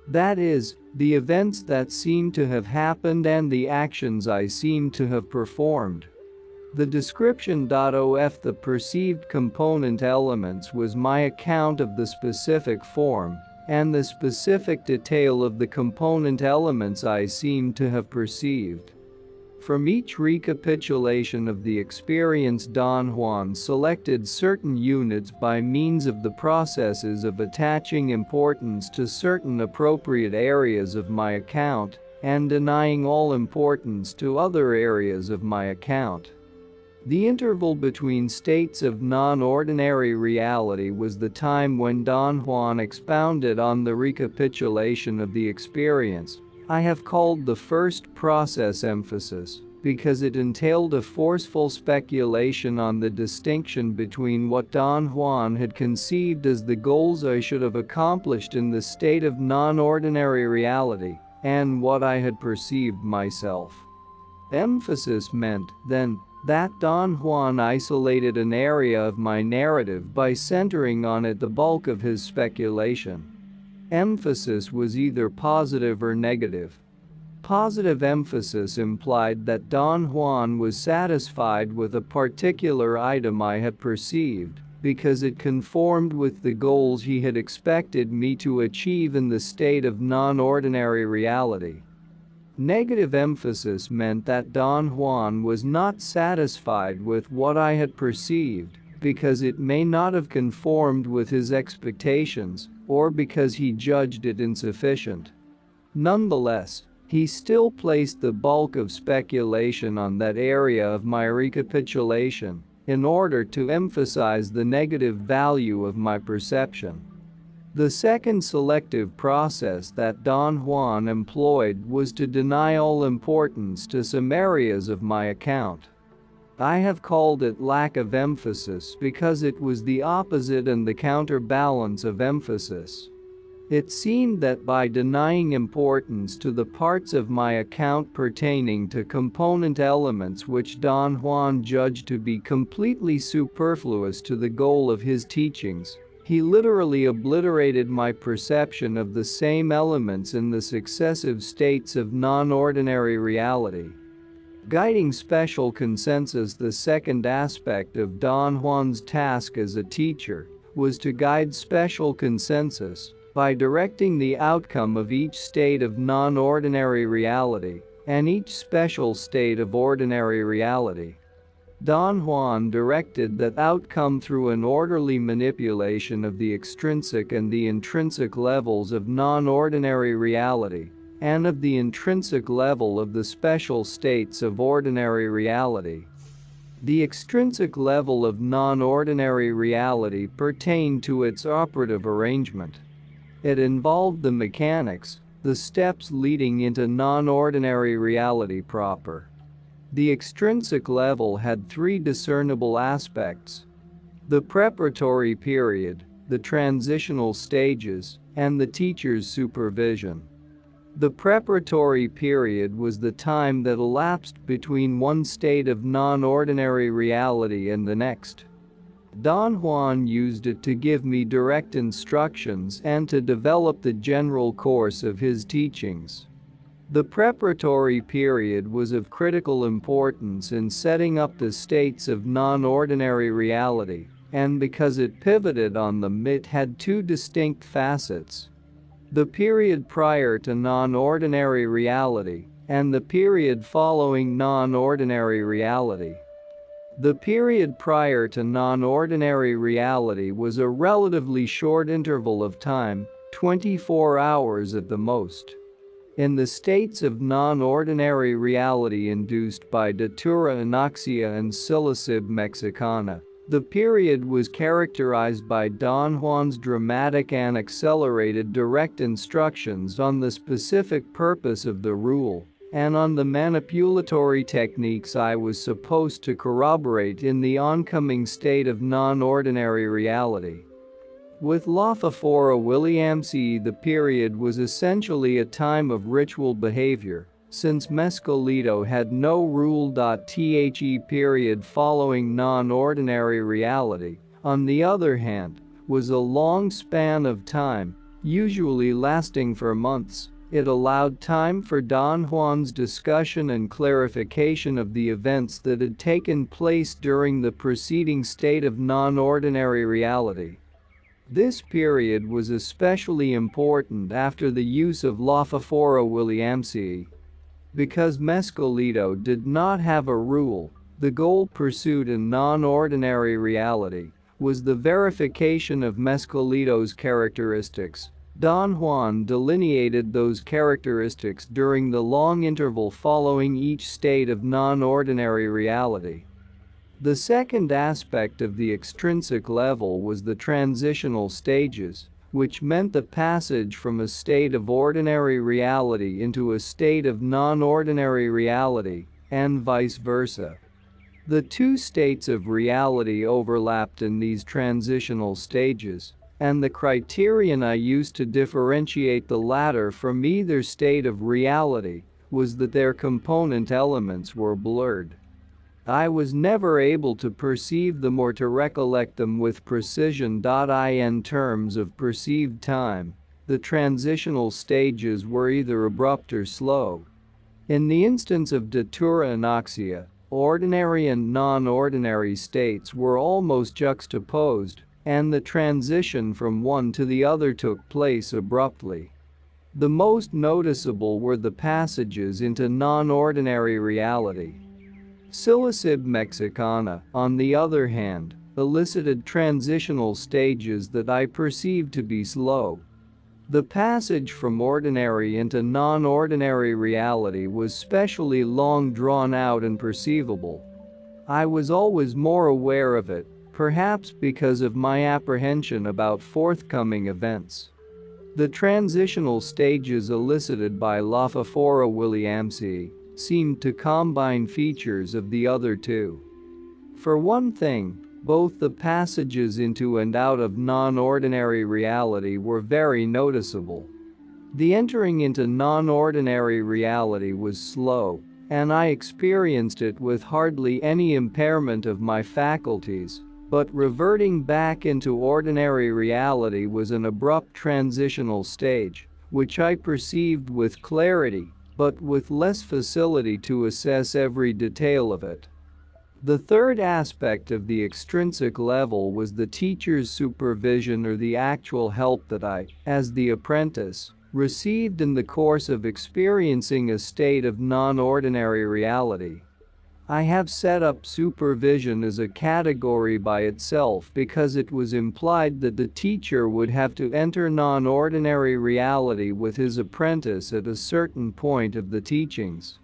That is, the events that seemed to have happened and the actions I seemed to have performed. The description of the perceived component elements was my account of the specific form and the specific detail of the component elements I seemed to have perceived. From each recapitulation of the experience, Don Juan selected certain units by means of the processes of attaching importance to certain appropriate areas of my account and denying all importance to other areas of my account. The interval between states of non-ordinary reality was the time when Don Juan expounded on the recapitulation of the experience. I have called the first process emphasis because it entailed a forceful speculation on the distinction between what Don Juan had conceived as the goals I should have accomplished in the state of non-ordinary reality and what I had perceived myself. Emphasis meant, then, that Don Juan isolated an area of my narrative by centering on it the bulk of his speculation. Emphasis was either positive or negative. Positive emphasis implied that Don Juan was satisfied with a particular item I had perceived because it conformed with the goals he had expected me to achieve in the state of non-ordinary reality. Negative emphasis meant that Don Juan was not satisfied with what I had perceived because it may not have conformed with his expectations or because he judged it insufficient. Nonetheless, he still placed the bulk of speculation on that area of my recapitulation in order to emphasize the negative value of my perception. The second selective process that Don Juan employed was to deny all importance to some areas of my account. I have called it lack of emphasis because it was the opposite and the counterbalance of emphasis. It seemed that by denying importance to the parts of my account pertaining to component elements which Don Juan judged to be completely superfluous to the goal of his teachings, he literally obliterated my perception of the same elements in the successive states of non-ordinary reality. Guiding special consensus, the second aspect of Don Juan's task as a teacher, was to guide special consensus by directing the outcome of each state of non-ordinary reality and each special state of ordinary reality. Don Juan directed that outcome through an orderly manipulation of the extrinsic and the intrinsic levels of non-ordinary reality and of the intrinsic level of the special states of ordinary reality. The extrinsic level of non-ordinary reality pertained to its operative arrangement. It involved the mechanics, the steps leading into non-ordinary reality proper. The extrinsic level had three discernible aspects: the preparatory period, the transitional stages, and the teacher's supervision. The preparatory period was the time that elapsed between one state of non-ordinary reality and the next. Don Juan used it to give me direct instructions and to develop the general course of his teachings. The preparatory period was of critical importance in setting up the states of non-ordinary reality, and because it pivoted on them, it had two distinct facets: the period prior to non-ordinary reality and the period following non-ordinary reality. The period prior to non-ordinary reality was a relatively short interval of time, 24 hours at the most. In the states of non-ordinary reality induced by datura anoxia and psilocybin mexicana, the period was characterized by Don Juan's dramatic and accelerated direct instructions on the specific purpose of the rule and on the manipulatory techniques I was supposed to corroborate in the oncoming state of non-ordinary reality. With Lafafora Williamsi, the period was essentially a time of ritual behavior, since Mescalito had no rule. The period following non-ordinary reality, on the other hand, was a long span of time, usually lasting for months. It allowed time for Don Juan's discussion and clarification of the events that had taken place during the preceding state of non-ordinary reality. This period was especially important after the use of Lafafora Williamsi. Because Mescalito did not have a rule, the goal pursued in non-ordinary reality was the verification of Mescalito's characteristics. Don Juan delineated those characteristics during the long interval following each state of non-ordinary reality. The second aspect of the extrinsic level was the transitional stages, which meant the passage from a state of ordinary reality into a state of non-ordinary reality, and vice versa. The two states of reality overlapped in these transitional stages, and the criterion I used to differentiate the latter from either state of reality was that their component elements were blurred. I was never able to perceive them or to recollect them with precision. In terms of perceived time, the transitional stages were either abrupt or slow. In the instance of datura anoxia, ordinary and non-ordinary states were almost juxtaposed, and the transition from one to the other took place abruptly. The most noticeable were the passages into non-ordinary reality. Psilocybin mexicana, on the other hand, elicited transitional stages that I perceived to be slow. The passage from ordinary into non-ordinary reality was specially long, drawn out and perceivable. I was always more aware of it, perhaps because of my apprehension about forthcoming events. The transitional stages elicited by Lafafora Williamsi seemed to combine features of the other two. For one thing, both the passages into and out of non-ordinary reality were very noticeable. The entering into non-ordinary reality was slow, and I experienced it with hardly any impairment of my faculties, but reverting back into ordinary reality was an abrupt transitional stage, which I perceived with clarity, but with less facility to assess every detail of it. The third aspect of the extrinsic level was the teacher's supervision or the actual help that I, as the apprentice, received in the course of experiencing a state of non-ordinary reality. I have set up supervision as a category by itself because it was implied that the teacher would have to enter non-ordinary reality with his apprentice at a certain point of the teachings.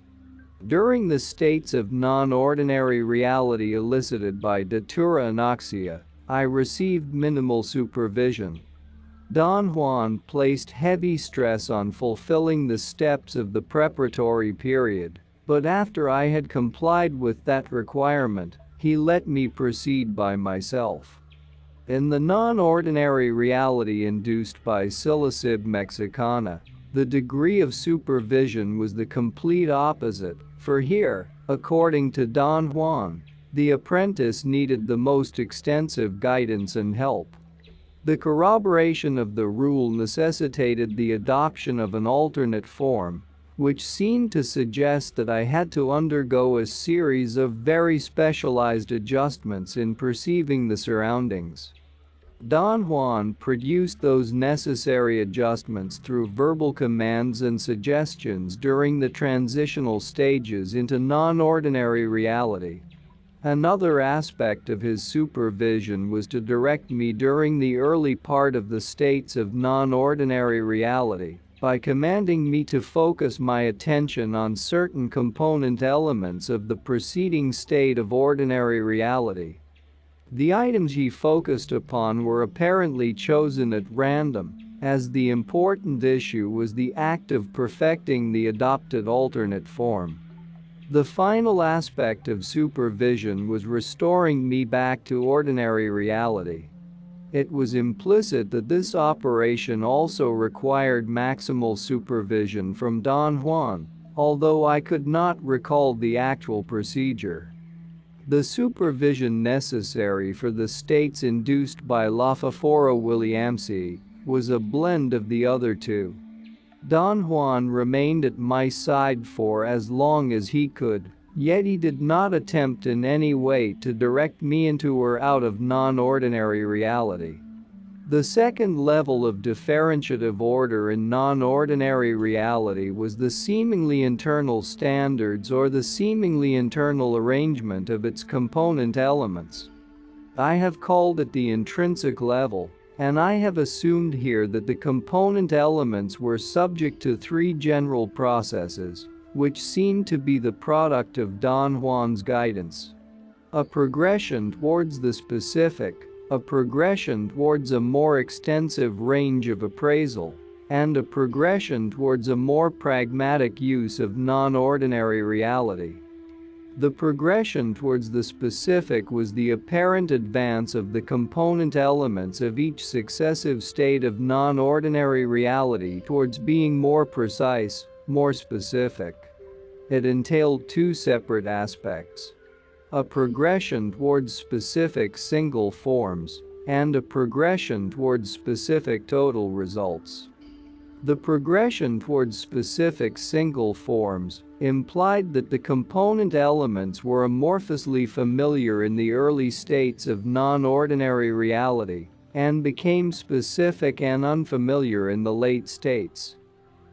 During the states of non-ordinary reality elicited by datura anoxia, I received minimal supervision. Don Juan placed heavy stress on fulfilling the steps of the preparatory period. But after I had complied with that requirement, he let me proceed by myself. In the non-ordinary reality induced by psilocybin mexicana, the degree of supervision was the complete opposite, for here, according to Don Juan, the apprentice needed the most extensive guidance and help. The corroboration of the rule necessitated the adoption of an alternate form, which seemed to suggest that I had to undergo a series of very specialized adjustments in perceiving the surroundings. Don Juan produced those necessary adjustments through verbal commands and suggestions during the transitional stages into non-ordinary reality. Another aspect of his supervision was to direct me during the early part of the states of non-ordinary reality, by commanding me to focus my attention on certain component elements of the preceding state of ordinary reality. The items he focused upon were apparently chosen at random, as the important issue was the act of perfecting the adopted alternate form. The final aspect of supervision was restoring me back to ordinary reality. It was implicit that this operation also required maximal supervision from Don Juan, although I could not recall the actual procedure. The supervision necessary for the states induced by Lafafora Williamsi was a blend of the other two. Don Juan remained at my side for as long as he could, yet he did not attempt in any way to direct me into or out of non-ordinary reality. The second level of differentiative order in non-ordinary reality was the seemingly internal standards or the seemingly internal arrangement of its component elements. I have called it the intrinsic level, and I have assumed here that the component elements were subject to three general processes, which seem to be the product of Don Juan's guidance. A progression towards the specific, a progression towards a more extensive range of appraisal, and a progression towards a more pragmatic use of non-ordinary reality. The progression towards the specific was the apparent advance of the component elements of each successive state of non-ordinary reality towards being more precise, more specific. It entailed two separate aspects: a progression towards specific single forms, and a progression towards specific total results. The progression towards specific single forms implied that the component elements were amorphously familiar in the early states of non-ordinary reality and became specific and unfamiliar in the late states.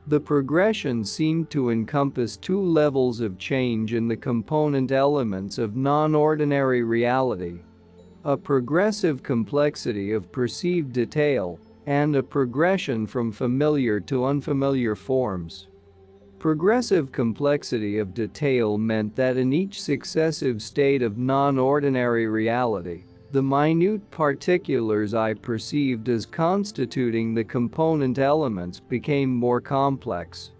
The progression seemed to encompass two levels of change in the component elements of non-ordinary reality: a progressive complexity of perceived detail and a progression from familiar to unfamiliar forms. Progressive complexity of detail meant that in each successive state of non-ordinary reality, the minute particulars I perceived as constituting the component elements became more complex.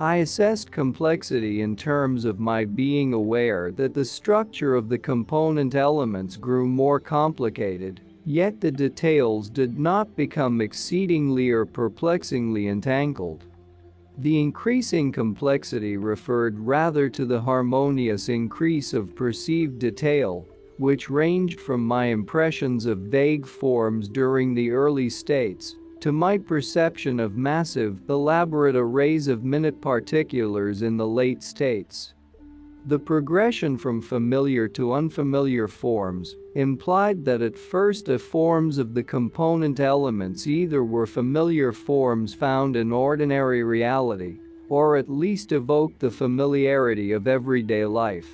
I assessed complexity in terms of my being aware that the structure of the component elements grew more complicated, yet the details did not become exceedingly or perplexingly entangled. The increasing complexity referred rather to the harmonious increase of perceived detail, which ranged from my impressions of vague forms during the early states to my perception of massive, elaborate arrays of minute particulars in the late states. The progression from familiar to unfamiliar forms implied that at first the forms of the component elements either were familiar forms found in ordinary reality, or at least evoked the familiarity of everyday life.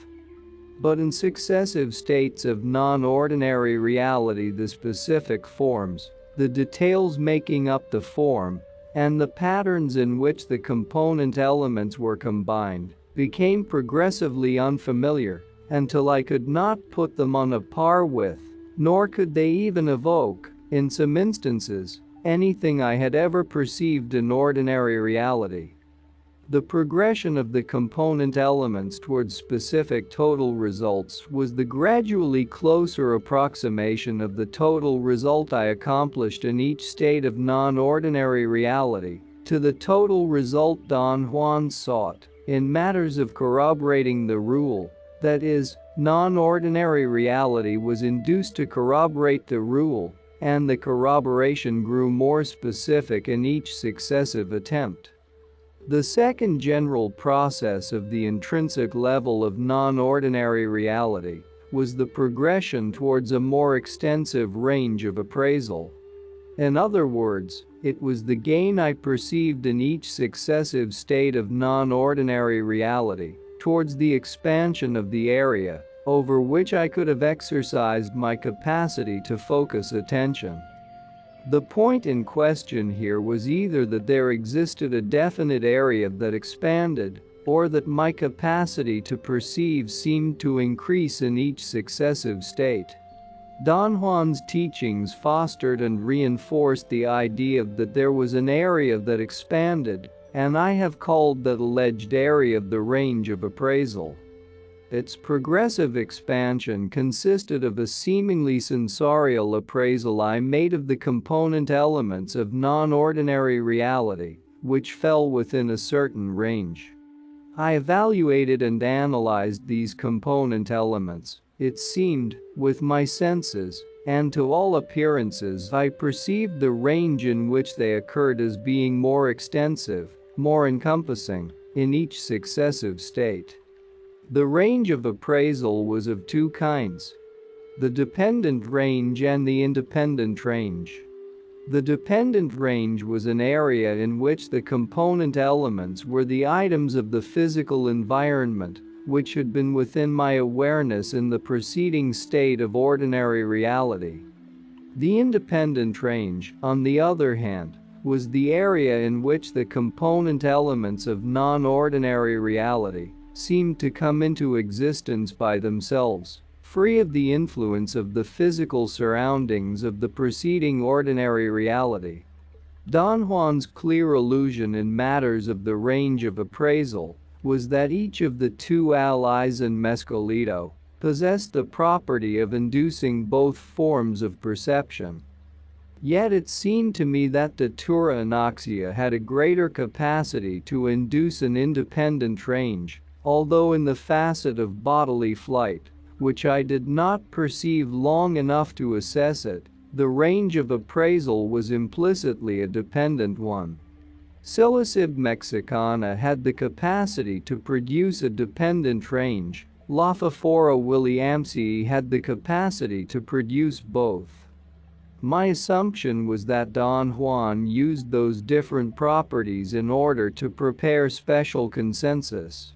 But in successive states of non-ordinary reality, the specific forms, the details making up the form, and the patterns in which the component elements were combined became progressively unfamiliar until I could not put them on a par with, nor could they even evoke, in some instances, anything I had ever perceived in ordinary reality. The progression of the component elements towards specific total results was the gradually closer approximation of the total result I accomplished in each state of non-ordinary reality to the total result Don Juan sought in matters of corroborating the rule, that is, non-ordinary reality was induced to corroborate the rule, and the corroboration grew more specific in each successive attempt. The second general process of the intrinsic level of non-ordinary reality was the progression towards a more extensive range of appraisal. In other words, it was the gain I perceived in each successive state of non-ordinary reality towards the expansion of the area over which I could have exercised my capacity to focus attention. The point in question here was either that there existed a definite area that expanded, or that my capacity to perceive seemed to increase in each successive state. Don Juan's teachings fostered and reinforced the idea that there was an area that expanded, and I have called that alleged area the range of appraisal. Its progressive expansion consisted of a seemingly sensorial appraisal I made of the component elements of non-ordinary reality, which fell within a certain range. I evaluated and analyzed these component elements, it seemed, with my senses, and to all appearances I perceived the range in which they occurred as being more extensive, more encompassing, in each successive state. The range of appraisal was of two kinds: the dependent range and the independent range. The dependent range was an area in which the component elements were the items of the physical environment, which had been within my awareness in the preceding state of ordinary reality. The independent range, on the other hand, was the area in which the component elements of non-ordinary reality seemed to come into existence by themselves, free of the influence of the physical surroundings of the preceding ordinary reality. Don Juan's clear illusion in matters of the range of appraisal was that each of the two allies in Mescalito possessed the property of inducing both forms of perception. Yet it seemed to me that datura anoxia had a greater capacity to induce an independent range, although in the facet of bodily flight, which I did not perceive long enough to assess it, the range of appraisal was implicitly a dependent one. Psilocybin mexicana had the capacity to produce a dependent range, Lophophora williamsii had the capacity to produce both. My assumption was that Don Juan used those different properties in order to prepare special consensus.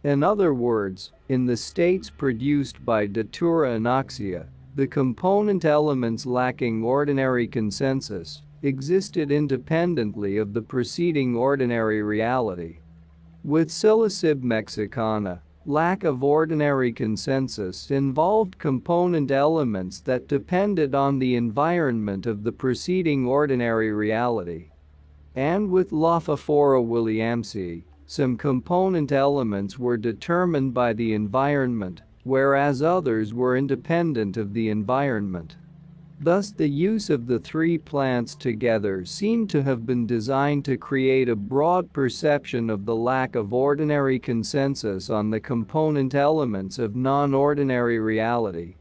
In other words, in the states produced by datura anoxia, the component elements lacking ordinary consensus existed independently of the preceding ordinary reality. With psilocybin mexicana, lack of ordinary consensus involved component elements that depended on the environment of the preceding ordinary reality. And with Lophophora williamsii, some component elements were determined by the environment, whereas others were independent of the environment. Thus, the use of the three plants together seemed to have been designed to create a broad perception of the lack of ordinary consensus on the component elements of non-ordinary reality.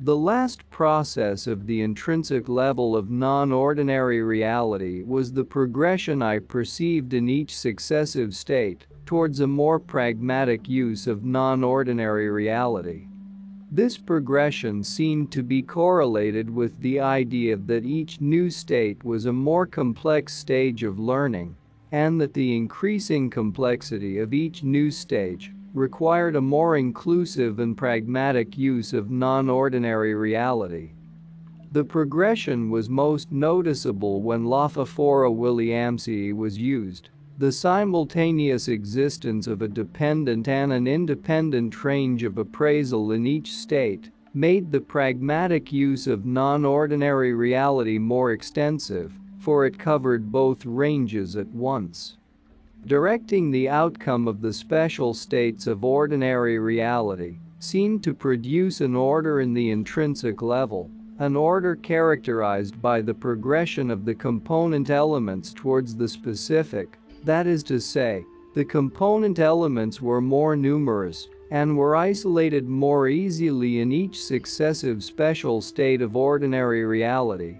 The last process of the intrinsic level of non-ordinary reality was the progression I perceived in each successive state towards a more pragmatic use of non-ordinary reality. This progression seemed to be correlated with the idea that each new state was a more complex stage of learning, and that the increasing complexity of each new stage required a more inclusive and pragmatic use of non-ordinary reality. The progression was most noticeable when Lophophora williamsii was used. The simultaneous existence of a dependent and an independent range of appraisal in each state made the pragmatic use of non-ordinary reality more extensive, for it covered both ranges at once. Directing the outcome of the special states of ordinary reality seemed to produce an order in the intrinsic level, an order characterized by the progression of the component elements towards the specific, that is to say, the component elements were more numerous and were isolated more easily in each successive special state of ordinary reality.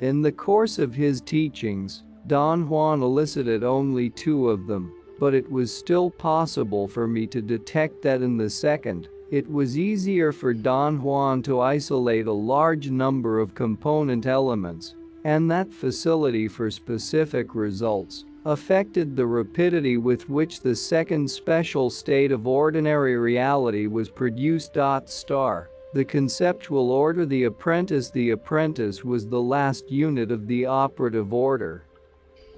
In the course of his teachings, Don Juan elicited only two of them, but it was still possible for me to detect that in the second, it was easier for Don Juan to isolate a large number of component elements, and that facility for specific results affected the rapidity with which the second special state of ordinary reality was produced. The conceptual order, the apprentice. The apprentice was the last unit of the operative order.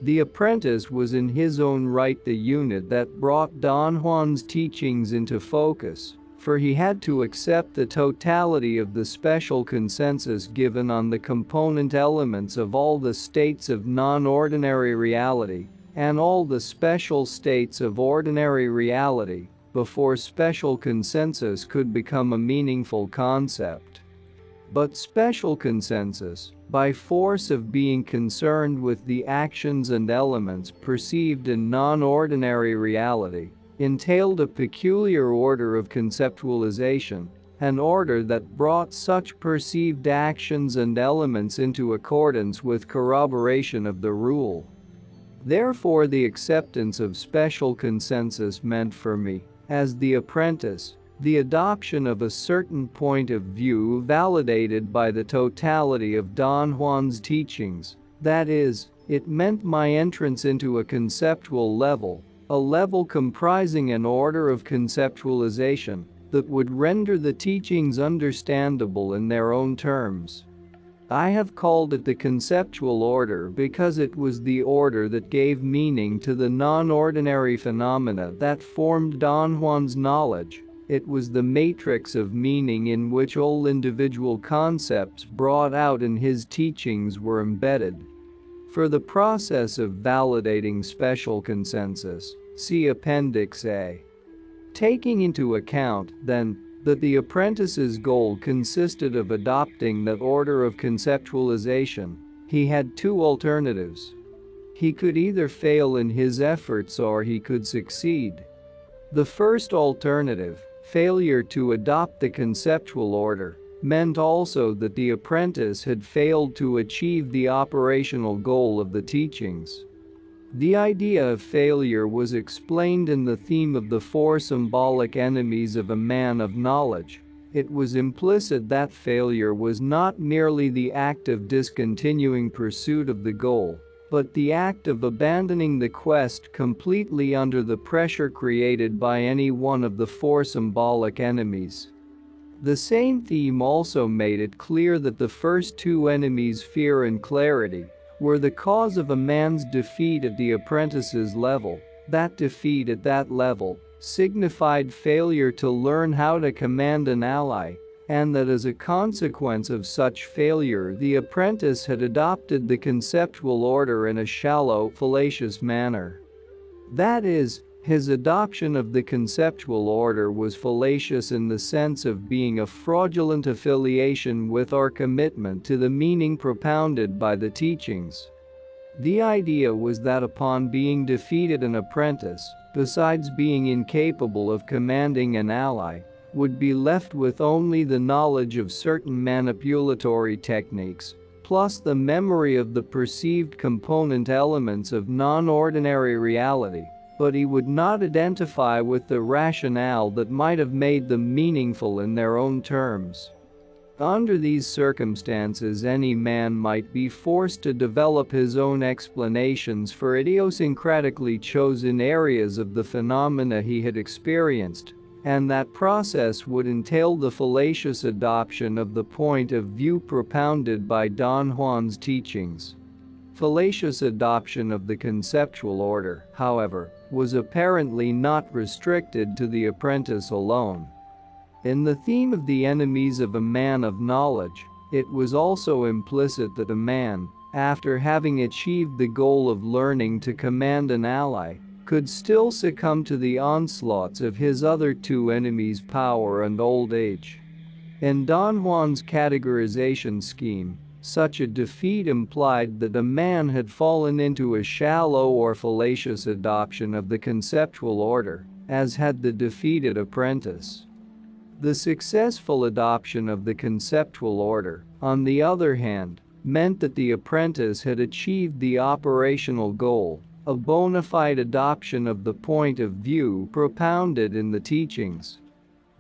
The apprentice was in his own right the unit that brought Don Juan's teachings into focus, for he had to accept the totality of the special consensus given on the component elements of all the states of non-ordinary reality and all the special states of ordinary reality before special consensus could become a meaningful concept. But special consensus, by force of being concerned with the actions and elements perceived in non-ordinary reality, entailed a peculiar order of conceptualization, an order that brought such perceived actions and elements into accordance with corroboration of the rule. Therefore, the acceptance of special consensus meant for me, as the apprentice, the adoption of a certain point of view validated by the totality of Don Juan's teachings. That is, it meant my entrance into a conceptual level, a level comprising an order of conceptualization that would render the teachings understandable in their own terms. I have called it the conceptual order because it was the order that gave meaning to the non-ordinary phenomena that formed Don Juan's knowledge. It was the matrix of meaning in which all individual concepts brought out in his teachings were embedded. For the process of validating special consensus, see Appendix A. Taking into account, then, that the apprentice's goal consisted of adopting that order of conceptualization, he had two alternatives. He could either fail in his efforts or he could succeed. The first alternative, failure to adopt the conceptual order, meant also that the apprentice had failed to achieve the operational goal of the teachings. The idea of failure was explained in the theme of the four symbolic enemies of a man of knowledge. It was implicit that failure was not merely the act of discontinuing pursuit of the goal, but the act of abandoning the quest completely under the pressure created by any one of the four symbolic enemies. The same theme also made it clear that the first two enemies, fear and clarity, were the cause of a man's defeat at the apprentice's level. That defeat at that level signified failure to learn how to command an ally, and that as a consequence of such failure the apprentice had adopted the conceptual order in a shallow, fallacious manner. That is, his adoption of the conceptual order was fallacious in the sense of being a fraudulent affiliation with or commitment to the meaning propounded by the teachings. The idea was that upon being defeated, an apprentice, besides being incapable of commanding an ally, would be left with only the knowledge of certain manipulatory techniques, plus the memory of the perceived component elements of non-ordinary reality, but he would not identify with the rationale that might have made them meaningful in their own terms. Under these circumstances, any man might be forced to develop his own explanations for idiosyncratically chosen areas of the phenomena he had experienced, and that process would entail the fallacious adoption of the point of view propounded by Don Juan's teachings. Fallacious adoption of the conceptual order, however, was apparently not restricted to the apprentice alone. In the theme of the enemies of a man of knowledge, it was also implicit that a man, after having achieved the goal of learning to command an ally, could still succumb to the onslaughts of his other two enemies, power and old age. In Don Juan's categorization scheme, such a defeat implied that a man had fallen into a shallow or fallacious adoption of the conceptual order, as had the defeated apprentice. The successful adoption of the conceptual order, on the other hand, meant that the apprentice had achieved the operational goal, a bona fide adoption of the point of view propounded in the teachings.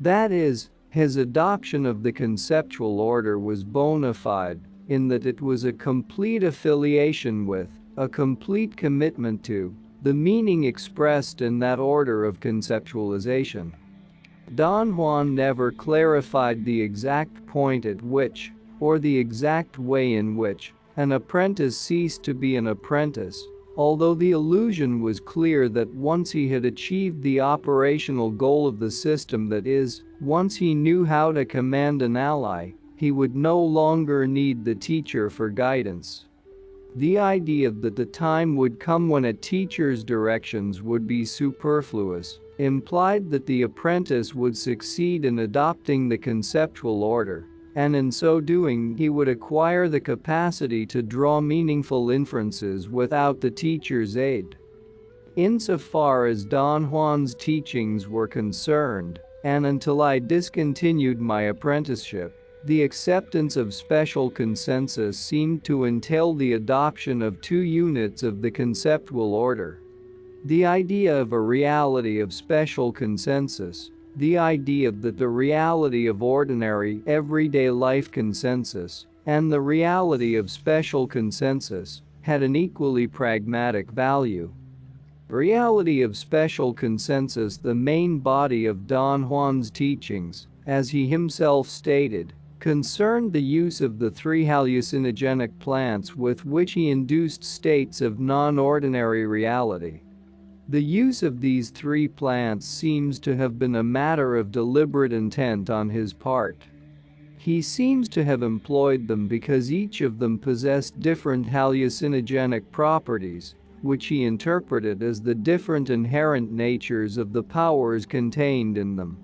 That is, his adoption of the conceptual order was bona fide, in that it was a complete affiliation with, a complete commitment to, the meaning expressed in that order of conceptualization. Don Juan never clarified the exact point at which, or the exact way in which, an apprentice ceased to be an apprentice, although the illusion was clear that once he had achieved the operational goal of the system, that is, once he knew how to command an ally, he would no longer need the teacher for guidance. The idea that the time would come when a teacher's directions would be superfluous implied that the apprentice would succeed in adopting the conceptual order, and in so doing he would acquire the capacity to draw meaningful inferences without the teacher's aid. Insofar as Don Juan's teachings were concerned, and until I discontinued my apprenticeship, the acceptance of special consensus seemed to entail the adoption of two units of the conceptual order. The idea of a reality of special consensus, the idea that the reality of ordinary, everyday life consensus, and the reality of special consensus, had an equally pragmatic value. Reality of special consensus, the main body of Don Juan's teachings, as he himself stated, concerned the use of the three hallucinogenic plants with which he induced states of non-ordinary reality. The use of these three plants seems to have been a matter of deliberate intent on his part. He seems to have employed them because each of them possessed different hallucinogenic properties, which he interpreted as the different inherent natures of the powers contained in them.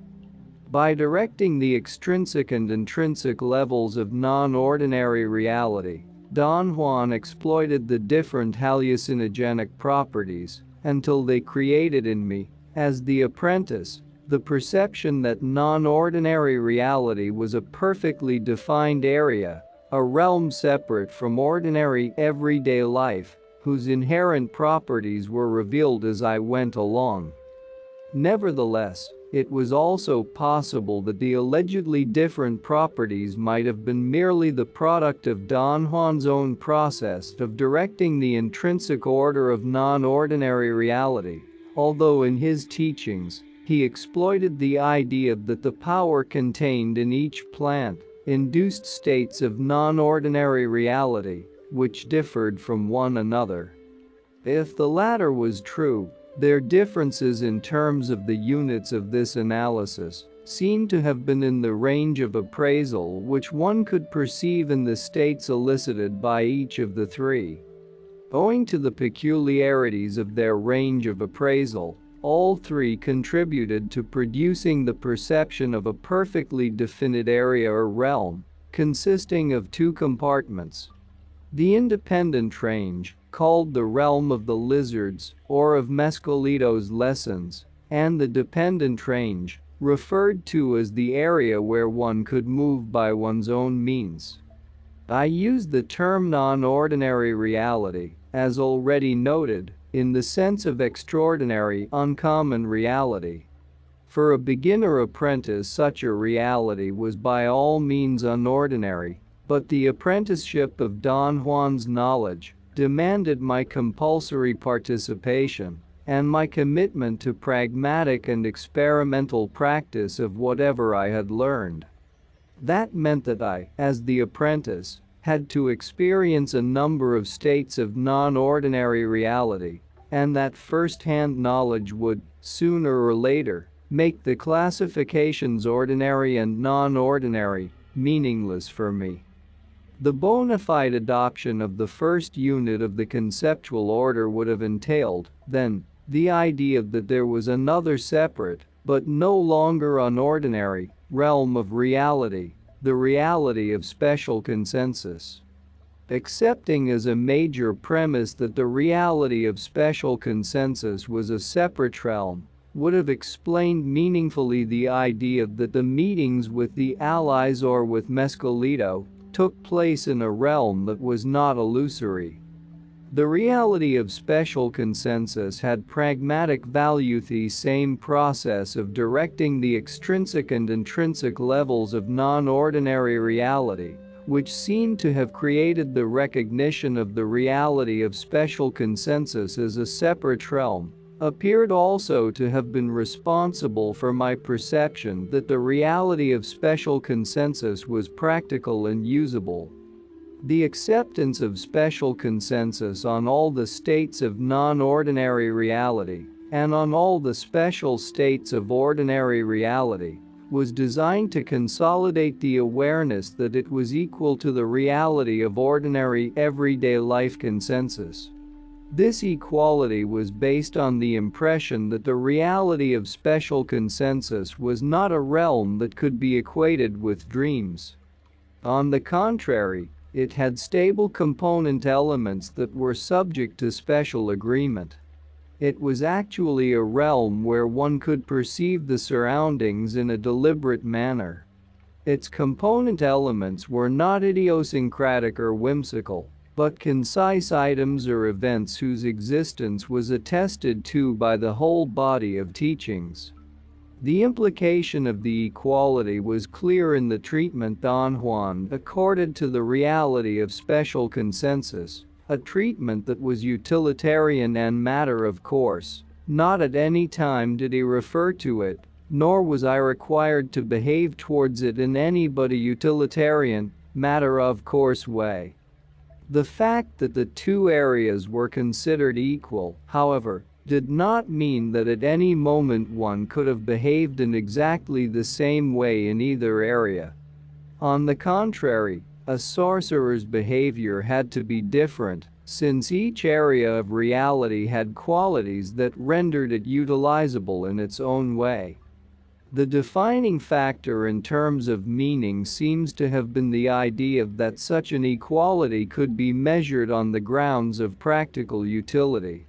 By directing the extrinsic and intrinsic levels of non-ordinary reality, Don Juan exploited the different hallucinogenic properties until they created in me, as the apprentice, the perception that non-ordinary reality was a perfectly defined area, a realm separate from ordinary everyday life, whose inherent properties were revealed as I went along. Nevertheless, it was also possible that the allegedly different properties might have been merely the product of Don Juan's own process of directing the intrinsic order of non-ordinary reality, although in his teachings, he exploited the idea that the power contained in each plant induced states of non-ordinary reality, which differed from one another. If the latter was true, their differences in terms of the units of this analysis seem to have been in the range of appraisal which one could perceive in the states elicited by each of the three. Owing to the peculiarities of their range of appraisal, all three contributed to producing the perception of a perfectly definite area or realm, consisting of two compartments. The independent range, called the realm of the lizards or of Mescalito's lessons, and the dependent range, referred to as the area where one could move by one's own means. I use the term non-ordinary reality, as already noted, in the sense of extraordinary, uncommon reality. For a beginner apprentice, such a reality was by all means unordinary, but the apprenticeship of Don Juan's knowledge demanded my compulsory participation and my commitment to pragmatic and experimental practice of whatever I had learned. That meant that I, as the apprentice, had to experience a number of states of non-ordinary reality, and that first-hand knowledge would, sooner or later, make the classifications ordinary and non-ordinary meaningless for me. The bona fide adoption of the first unit of the conceptual order would have entailed, then, the idea that there was another separate, but no longer unordinary, realm of reality, the reality of special consensus. Accepting as a major premise that the reality of special consensus was a separate realm would have explained meaningfully the idea that the meetings with the allies or with Mescalito took place in a realm that was not illusory. The reality of special consensus had pragmatic value. The same process of directing the extrinsic and intrinsic levels of non-ordinary reality, which seemed to have created the recognition of the reality of special consensus as a separate realm, appeared also to have been responsible for my perception that the reality of special consensus was practical and usable. The acceptance of special consensus on all the states of non-ordinary reality, and on all the special states of ordinary reality, was designed to consolidate the awareness that it was equal to the reality of ordinary everyday life consensus. This equality was based on the impression that the reality of special consensus was not a realm that could be equated with dreams. On the contrary, it had stable component elements that were subject to special agreement. It was actually a realm where one could perceive the surroundings in a deliberate manner. Its component elements were not idiosyncratic or whimsical, but concise items or events whose existence was attested to by the whole body of teachings. The implication of the equality was clear in the treatment Don Juan accorded to the reality of special consensus, a treatment that was utilitarian and matter of course. Not at any time did he refer to it, nor was I required to behave towards it in any but a utilitarian, matter of course way. The fact that the two areas were considered equal, however, did not mean that at any moment one could have behaved in exactly the same way in either area. On the contrary, a sorcerer's behavior had to be different, since each area of reality had qualities that rendered it utilizable in its own way. The defining factor in terms of meaning seems to have been the idea that such an equality could be measured on the grounds of practical utility.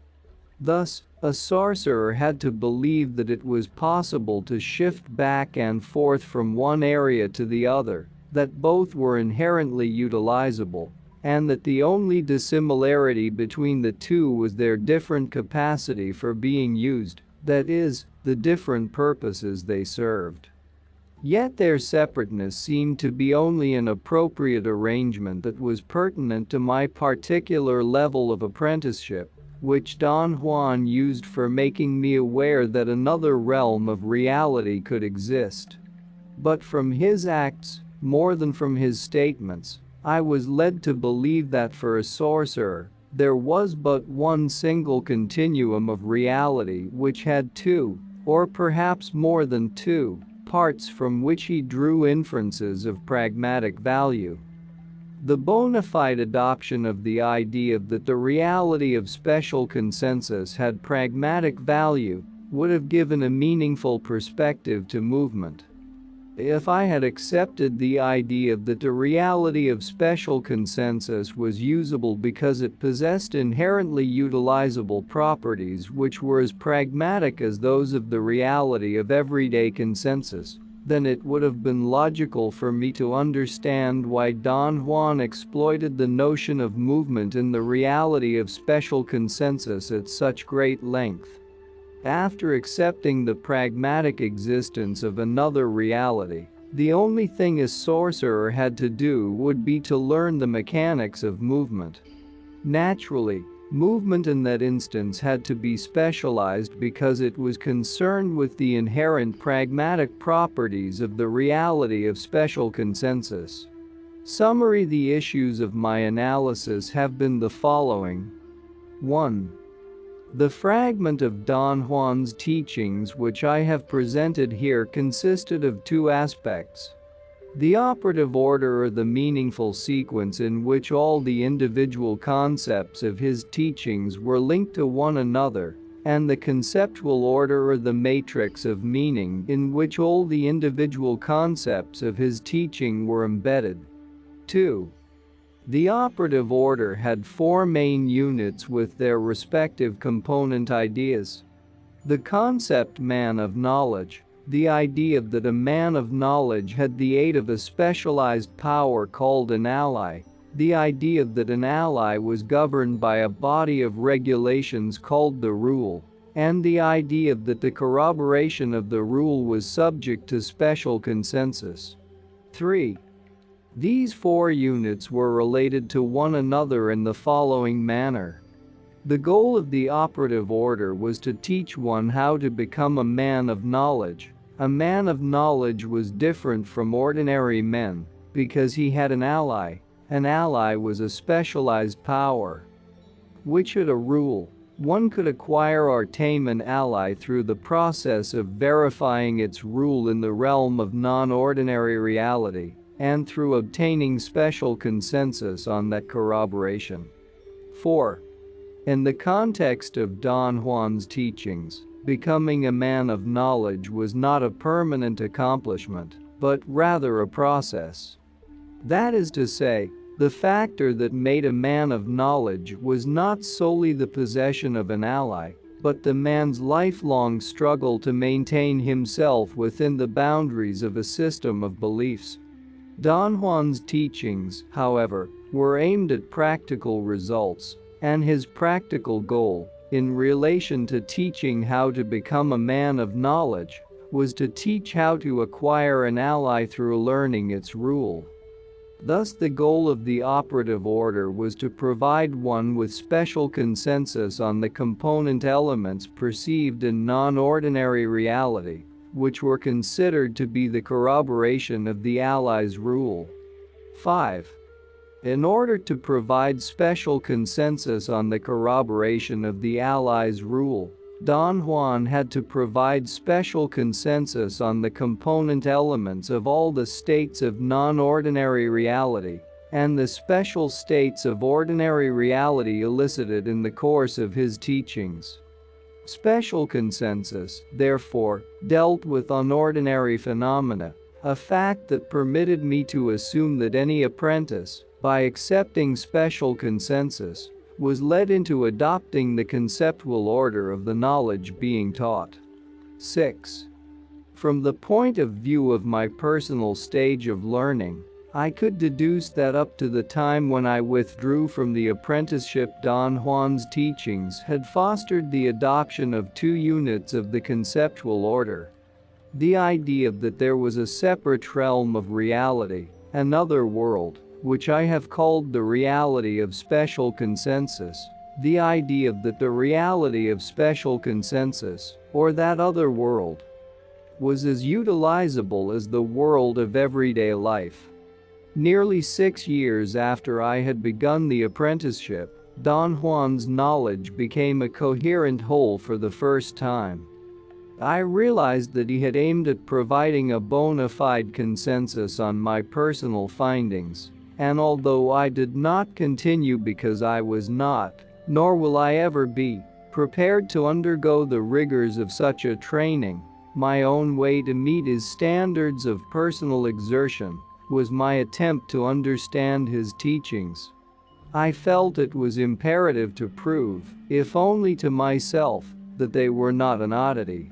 Thus, a sorcerer had to believe that it was possible to shift back and forth from one area to the other, that both were inherently utilizable, and that the only dissimilarity between the two was their different capacity for being used, that is, the different purposes they served. Yet their separateness seemed to be only an appropriate arrangement that was pertinent to my particular level of apprenticeship, which Don Juan used for making me aware that another realm of reality could exist. But from his acts, more than from his statements, I was led to believe that for a sorcerer, there was but one single continuum of reality which had two, or perhaps more than two, parts from which he drew inferences of pragmatic value. The bona fide adoption of the idea that the reality of special consensus had pragmatic value would have given a meaningful perspective to movement. If I had accepted the idea that the reality of special consensus was usable because it possessed inherently utilizable properties which were as pragmatic as those of the reality of everyday consensus, then it would have been logical for me to understand why Don Juan exploited the notion of movement in the reality of special consensus at such great length. After accepting the pragmatic existence of another reality, the only thing a sorcerer had to do would be to learn the mechanics of movement. Naturally, movement in that instance had to be specialized because it was concerned with the inherent pragmatic properties of the reality of special consensus. Summary: the issues of my analysis have been the following. 1. The fragment of Don Juan's teachings which I have presented here consisted of two aspects: the operative order or the meaningful sequence in which all the individual concepts of his teachings were linked to one another, and the conceptual order or the matrix of meaning in which all the individual concepts of his teaching were embedded. 2. The operative order had four main units with their respective component ideas. The concept man of knowledge, the idea that a man of knowledge had the aid of a specialized power called an ally, the idea that an ally was governed by a body of regulations called the rule, and the idea that the corroboration of the rule was subject to special consensus. 3. These four units were related to one another in the following manner. The goal of the operative order was to teach one how to become a man of knowledge. A man of knowledge was different from ordinary men because he had an ally. An ally was a specialized power which had a rule. One could acquire or tame an ally through the process of verifying its rule in the realm of non-ordinary reality and through obtaining special consensus on that corroboration. 4. In the context of Don Juan's teachings, becoming a man of knowledge was not a permanent accomplishment, but rather a process. That is to say, the factor that made a man of knowledge was not solely the possession of an ally, but the man's lifelong struggle to maintain himself within the boundaries of a system of beliefs. Don Juan's teachings, however, were aimed at practical results, and his practical goal, in relation to teaching how to become a man of knowledge, was to teach how to acquire an ally through learning its rule. Thus, the goal of the operative order was to provide one with special consensus on the component elements perceived in non-ordinary reality, which were considered to be the corroboration of the ally's rule. 5. In order to provide special consensus on the corroboration of the ally's rule, Don Juan had to provide special consensus on the component elements of all the states of non-ordinary reality and the special states of ordinary reality elicited in the course of his teachings. Special consensus, therefore, dealt with unordinary phenomena, a fact that permitted me to assume that any apprentice, by accepting special consensus, was led into adopting the conceptual order of the knowledge being taught. 6. From the point of view of my personal stage of learning, I could deduce that up to the time when I withdrew from the apprenticeship, Don Juan's teachings had fostered the adoption of 2 units of the conceptual order. The idea that there was a separate realm of reality, another world, which I have called the reality of special consensus. The idea that the reality of special consensus, or that other world, was as utilizable as the world of everyday life. Nearly 6 years after I had begun the apprenticeship, Don Juan's knowledge became a coherent whole for the first time. I realized that he had aimed at providing a bona fide consensus on my personal findings. And although I did not continue because I was not, nor will I ever be, prepared to undergo the rigors of such a training, my own way to meet his standards of personal exertion was my attempt to understand his teachings. I felt it was imperative to prove, if only to myself, that they were not an oddity.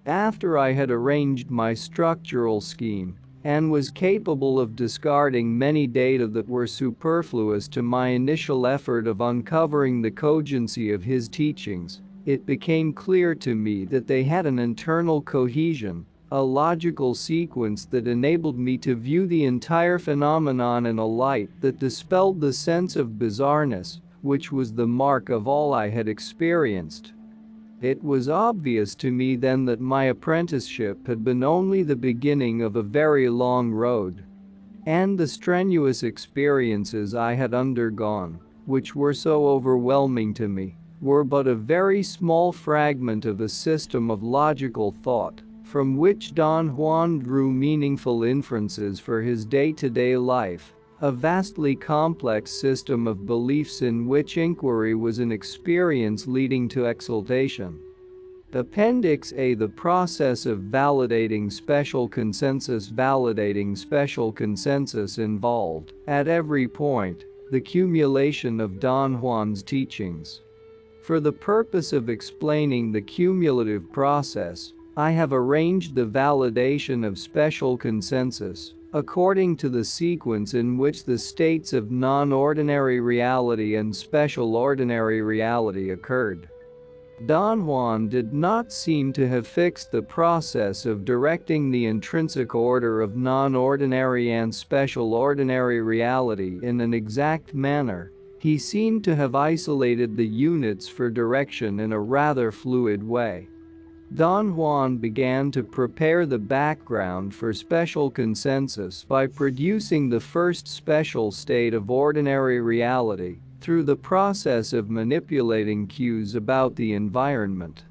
After I had arranged my structural scheme, and was capable of discarding many data that were superfluous to my initial effort of uncovering the cogency of his teachings, it became clear to me that they had an internal cohesion, a logical sequence that enabled me to view the entire phenomenon in a light that dispelled the sense of bizarreness, which was the mark of all I had experienced. It was obvious to me then that my apprenticeship had been only the beginning of a very long road. And the strenuous experiences I had undergone, which were so overwhelming to me, were but a very small fragment of a system of logical thought, from which Don Juan drew meaningful inferences for his day-to-day life. A vastly complex system of beliefs in which inquiry was an experience leading to exaltation. Appendix A. The process of validating special consensus. Validating special consensus involved, at every point, the cumulation of Don Juan's teachings. For the purpose of explaining the cumulative process, I have arranged the validation of special consensus according to the sequence in which the states of non-ordinary reality and special ordinary reality occurred. Don Juan did not seem to have fixed the process of directing the intrinsic order of non-ordinary and special ordinary reality in an exact manner. He seemed to have isolated the units for direction in a rather fluid way. Don Juan began to prepare the background for special consensus by producing the first special state of ordinary reality through the process of manipulating cues about the environment.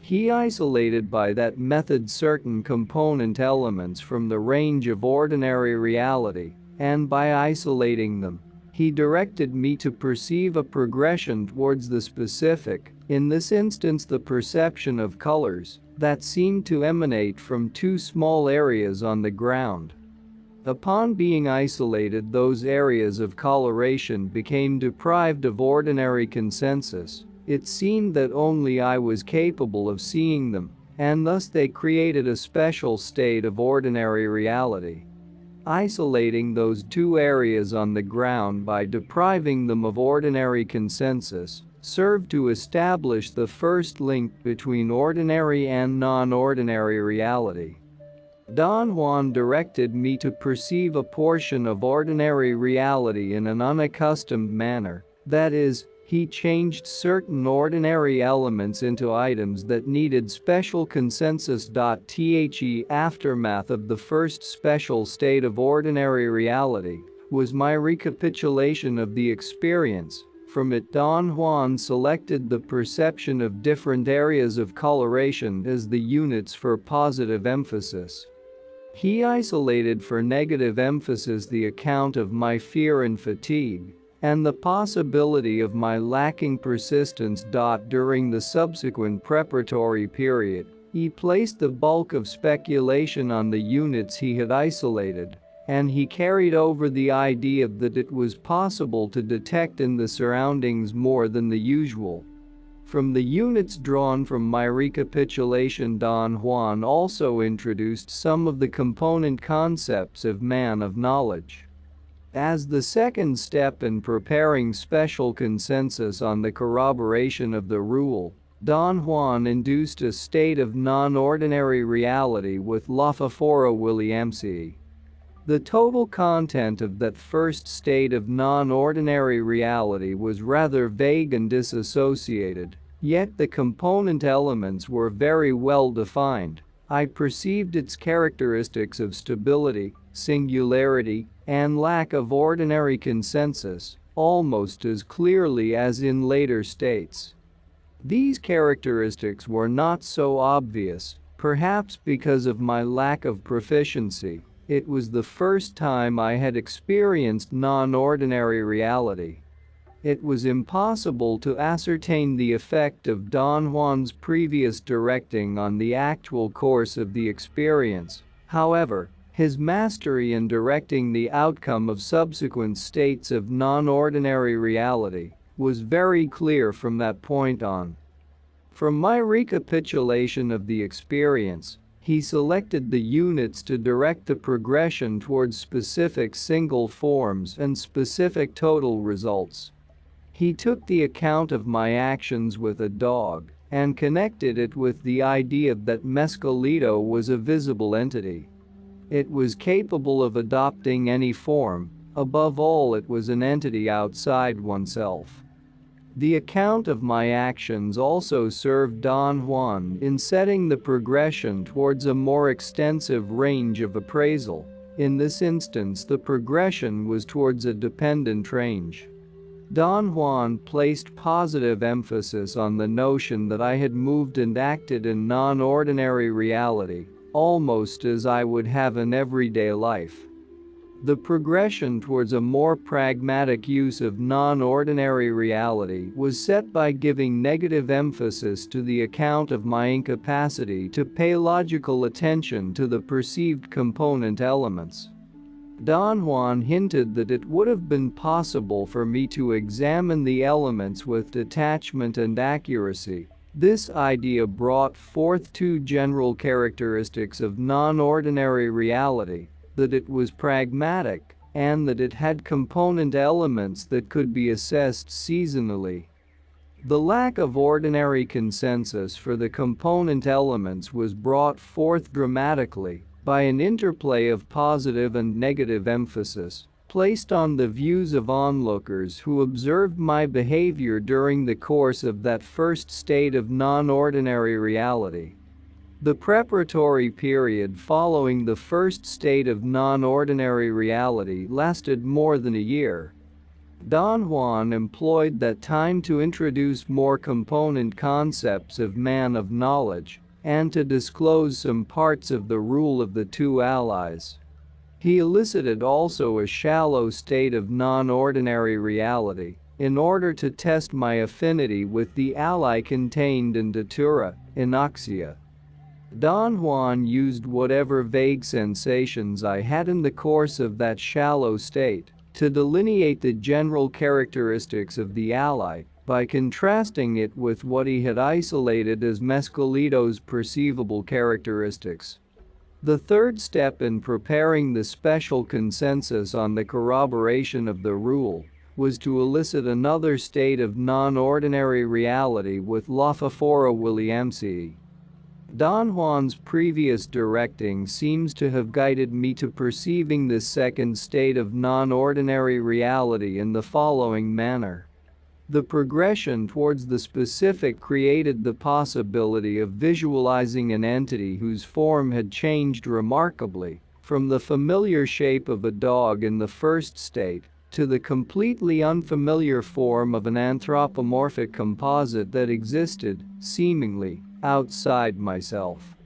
He isolated by that method certain component elements from the range of ordinary reality, and by isolating them, he directed me to perceive a progression towards the specific, in this instance the perception of colors, that seemed to emanate from two small areas on the ground. Upon being isolated, those areas of coloration became deprived of ordinary consensus. It seemed that only I was capable of seeing them, and thus they created a special state of ordinary reality. Isolating those two areas on the ground by depriving them of ordinary consensus served to establish the first link between ordinary and non-ordinary reality. Don Juan directed me to perceive a portion of ordinary reality in an unaccustomed manner, that is, he changed certain ordinary elements into items that needed special consensus. The aftermath of the first special state of ordinary reality was my recapitulation of the experience. From it, Don Juan selected the perception of different areas of coloration as the units for positive emphasis. He isolated for negative emphasis the account of my fear and fatigue, and the possibility of my lacking persistence. During the subsequent preparatory period, he placed the bulk of speculation on the units he had isolated, and he carried over the idea that it was possible to detect in the surroundings more than the usual. From the units drawn from my recapitulation, Don Juan also introduced some of the component concepts of man of knowledge. As the second step in preparing special consensus on the corroboration of the rule, Don Juan induced a state of non-ordinary reality with Lafafora Williamsi. The total content of that first state of non-ordinary reality was rather vague and disassociated, yet the component elements were very well defined. I perceived its characteristics of stability, singularity, and lack of ordinary consensus almost as clearly as in later states. These characteristics were not so obvious, perhaps because of my lack of proficiency. It was the first time I had experienced non-ordinary reality. It was impossible to ascertain the effect of Don Juan's previous directing on the actual course of the experience. However, his mastery in directing the outcome of subsequent states of non-ordinary reality was very clear from that point on. From my recapitulation of the experience, he selected the units to direct the progression towards specific single forms and specific total results. He took the account of my actions with a dog and connected it with the idea that Mescalito was a visible entity. It was capable of adopting any form. Above all, it was an entity outside oneself. The account of my actions also served Don Juan in setting the progression towards a more extensive range of appraisal. In this instance, the progression was towards a dependent range. Don Juan placed positive emphasis on the notion that I had moved and acted in non-ordinary reality, almost as I would have in everyday life. The progression towards a more pragmatic use of non-ordinary reality was set by giving negative emphasis to the account of my incapacity to pay logical attention to the perceived component elements. Don Juan hinted that it would have been possible for me to examine the elements with detachment and accuracy. This idea brought forth two general characteristics of non-ordinary reality: that it was pragmatic, and that it had component elements that could be assessed seasonally. The lack of ordinary consensus for the component elements was brought forth dramatically by an interplay of positive and negative emphasis. placed on the views of onlookers who observed my behavior during the course of that first state of non-ordinary reality. The preparatory period following the first state of non-ordinary reality lasted more than a year. Don Juan employed that time to introduce more component concepts of man of knowledge and to disclose some parts of the rule of the two allies. He elicited also a shallow state of non-ordinary reality in order to test my affinity with the ally contained in Datura, Inoxia. Don Juan used whatever vague sensations I had in the course of that shallow state to delineate the general characteristics of the ally by contrasting it with what he had isolated as Mescalito's perceivable characteristics. The third step in preparing the special consensus on the corroboration of the rule was to elicit another state of non-ordinary reality with Lafafora Williamsi. Don Juan's previous directing seems to have guided me to perceiving this second state of non-ordinary reality in the following manner. The progression towards the specific created the possibility of visualizing an entity whose form had changed remarkably from the familiar shape of a dog in the first state to the completely unfamiliar form of an anthropomorphic composite that existed, seemingly, outside myself.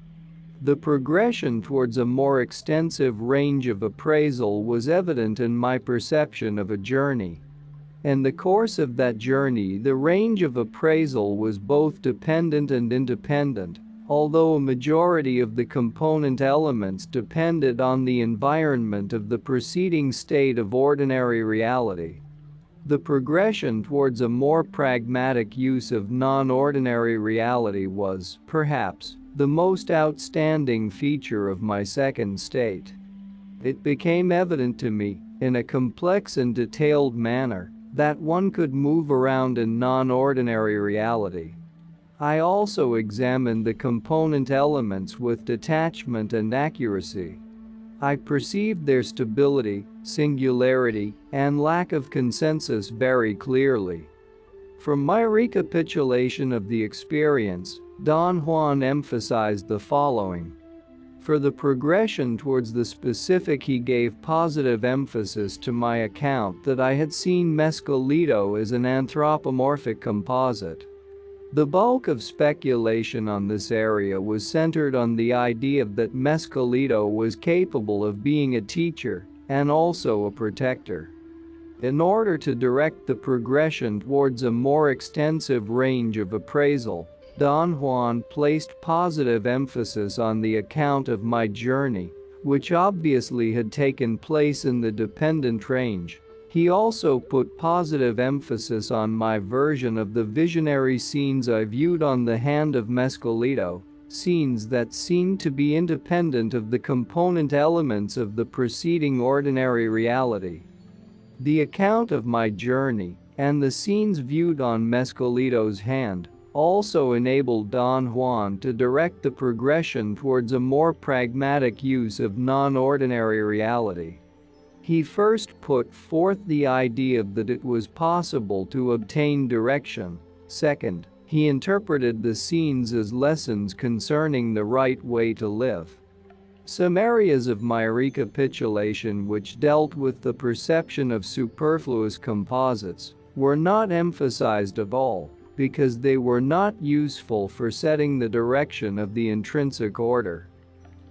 The progression towards a more extensive range of appraisal was evident in my perception of a journey. In the course of that journey, the range of appraisal was both dependent and independent, although a majority of the component elements depended on the environment of the preceding state of ordinary reality. The progression towards a more pragmatic use of non-ordinary reality was, perhaps, the most outstanding feature of my second state. It became evident to me, in a complex and detailed manner, that one could move around in non-ordinary reality. I also examined the component elements with detachment and accuracy. I perceived their stability, singularity, and lack of consensus very clearly. From my recapitulation of the experience, Don Juan emphasized the following. For the progression towards the specific, he gave positive emphasis to my account that I had seen Mescalito as an anthropomorphic composite. The bulk of speculation on this area was centered on the idea that Mescalito was capable of being a teacher and also a protector. In order to direct the progression towards a more extensive range of appraisal, Don Juan placed positive emphasis on the account of my journey, which obviously had taken place in the dependent range. He also put positive emphasis on my version of the visionary scenes I viewed on the hand of Mescalito, scenes that seemed to be independent of the component elements of the preceding ordinary reality. The account of my journey and the scenes viewed on Mescalito's hand also enabled Don Juan to direct the progression towards a more pragmatic use of non-ordinary reality. He first put forth the idea that it was possible to obtain direction. Second, he interpreted the scenes as lessons concerning the right way to live. Some areas of my recapitulation which dealt with the perception of superfluous composites were not emphasized at all, because they were not useful for setting the direction of the intrinsic order.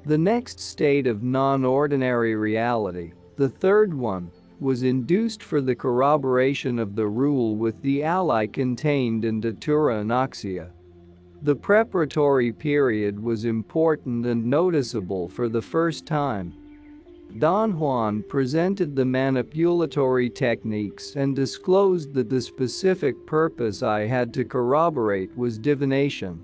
The next state of non-ordinary reality, the third one, was induced for the corroboration of the rule with the ally contained in Datura Inoxia. The preparatory period was important and noticeable for the first time. Don Juan presented the manipulatory techniques and disclosed that the specific purpose I had to corroborate was divination.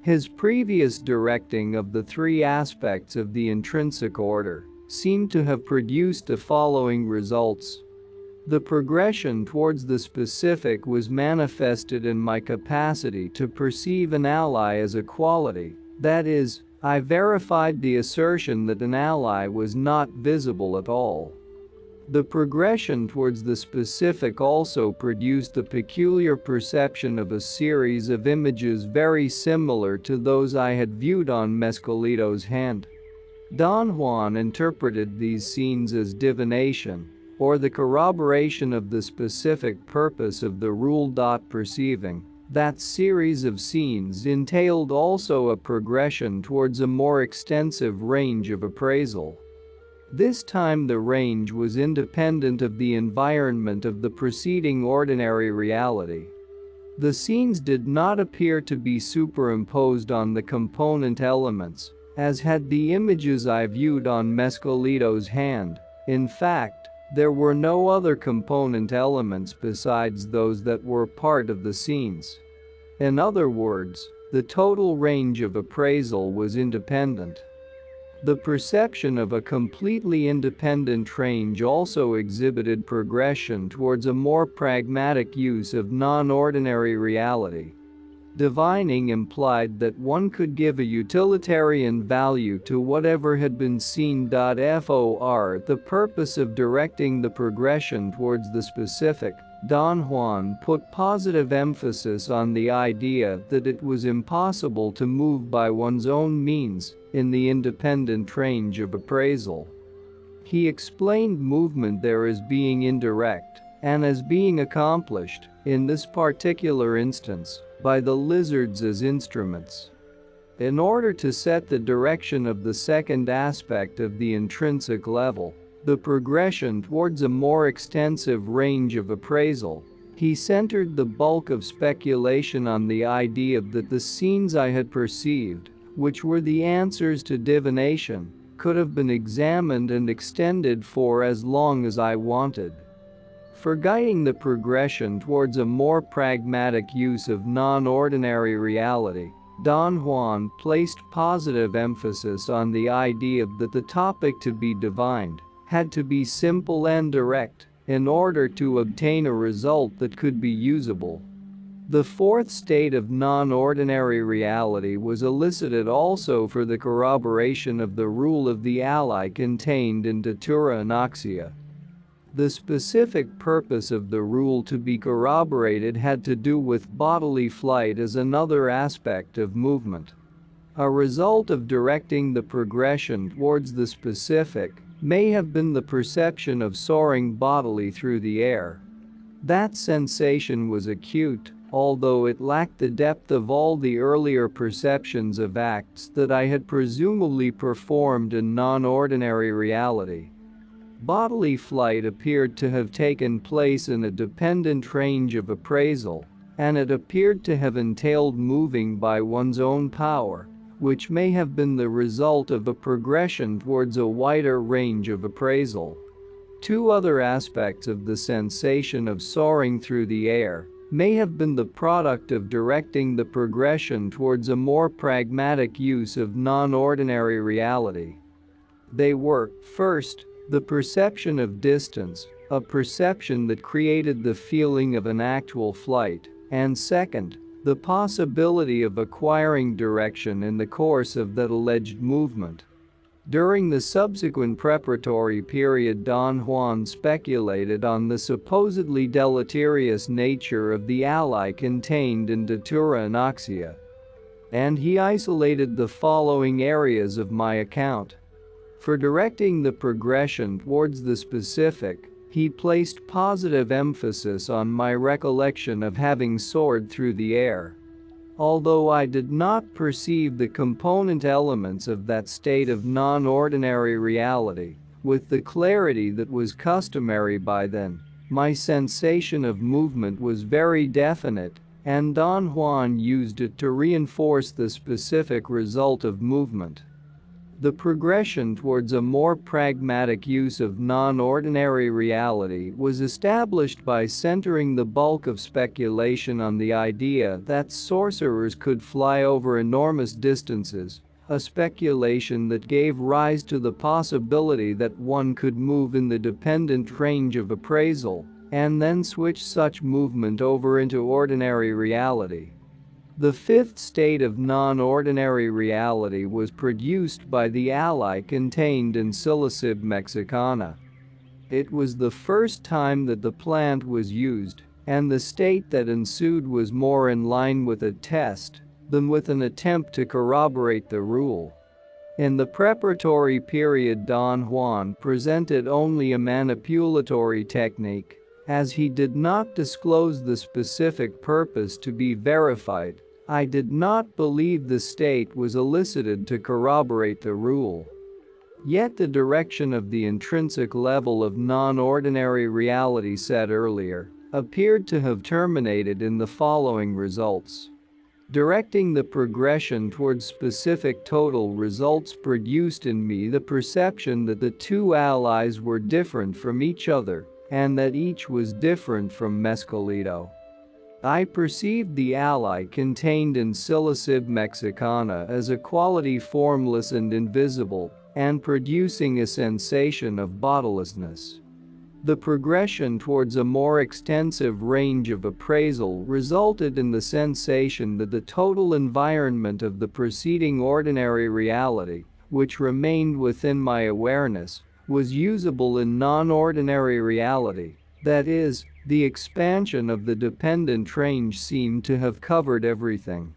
His previous directing of the three aspects of the intrinsic order seemed to have produced the following results. The progression towards the specific was manifested in my capacity to perceive an ally as a quality, that is, I verified the assertion that an ally was not visible at all. The progression towards the specific also produced the peculiar perception of a series of images very similar to those I had viewed on Mescalito's hand. Don Juan interpreted these scenes as divination, or the corroboration of the specific purpose of the rule. Perceiving that series of scenes entailed also a progression towards a more extensive range of appraisal. This time the range was independent of the environment of the preceding ordinary reality. The scenes did not appear to be superimposed on the component elements, as had the images I viewed on Mescalito's hand. In fact, there were no other component elements besides those that were part of the scenes. In other words, the total range of appraisal was independent. The perception of a completely independent range also exhibited progression towards a more pragmatic use of non-ordinary reality. Divining implied that one could give a utilitarian value to whatever had been seen. For the purpose of directing the progression towards the specific, Don Juan put positive emphasis on the idea that it was impossible to move by one's own means in the independent range of appraisal. He explained movement there as being indirect and as being accomplished, in this particular instance, by the lizards as instruments. In order to set the direction of the second aspect of the intrinsic level, the progression towards a more extensive range of appraisal, he centered the bulk of speculation on the idea that the scenes I had perceived, which were the answers to divination, could have been examined and extended for as long as I wanted. For guiding the progression towards a more pragmatic use of non-ordinary reality, Don Juan placed positive emphasis on the idea that the topic to be divined had to be simple and direct in order to obtain a result that could be usable. The fourth state of non-ordinary reality was elicited also for the corroboration of the rule of the ally contained in Datura Anoxia. The specific purpose of the rule to be corroborated had to do with bodily flight as another aspect of movement. A result of directing the progression towards the specific may have been the perception of soaring bodily through the air. That sensation was acute, although it lacked the depth of all the earlier perceptions of acts that I had presumably performed in non-ordinary reality. Bodily flight appeared to have taken place in a dependent range of appraisal, and it appeared to have entailed moving by one's own power, which may have been the result of a progression towards a wider range of appraisal. Two other aspects of the sensation of soaring through the air may have been the product of directing the progression towards a more pragmatic use of non-ordinary reality. They were, first, the perception of distance, a perception that created the feeling of an actual flight, and second, the possibility of acquiring direction in the course of that alleged movement. During the subsequent preparatory period, Don Juan speculated on the supposedly deleterious nature of the ally contained in Datura Anoxia. And he isolated the following areas of my account. For directing the progression towards the specific, he placed positive emphasis on my recollection of having soared through the air. Although I did not perceive the component elements of that state of non-ordinary reality with the clarity that was customary by then, my sensation of movement was very definite, and Don Juan used it to reinforce the specific result of movement. The progression towards a more pragmatic use of non-ordinary reality was established by centering the bulk of speculation on the idea that sorcerers could fly over enormous distances, a speculation that gave rise to the possibility that one could move in the dependent range of appraisal and then switch such movement over into ordinary reality. The fifth state of non-ordinary reality was produced by the ally contained in Psilocybin mexicana. It was the first time that the plant was used, and the state that ensued was more in line with a test than with an attempt to corroborate the rule. In the preparatory period, Don Juan presented only a manipulatory technique, as he did not disclose the specific purpose to be verified. I did not believe the state was elicited to corroborate the rule. Yet the direction of the intrinsic level of non-ordinary reality said earlier appeared to have terminated in the following results. Directing the progression towards specific total results produced in me the perception that the two allies were different from each other and that each was different from Mescalito. I perceived the ally contained in Psilocybin mexicana as a quality formless and invisible, and producing a sensation of bodilessness. The progression towards a more extensive range of appraisal resulted in the sensation that the total environment of the preceding ordinary reality, which remained within my awareness, was usable in non-ordinary reality. That is, the expansion of the dependent range seemed to have covered everything.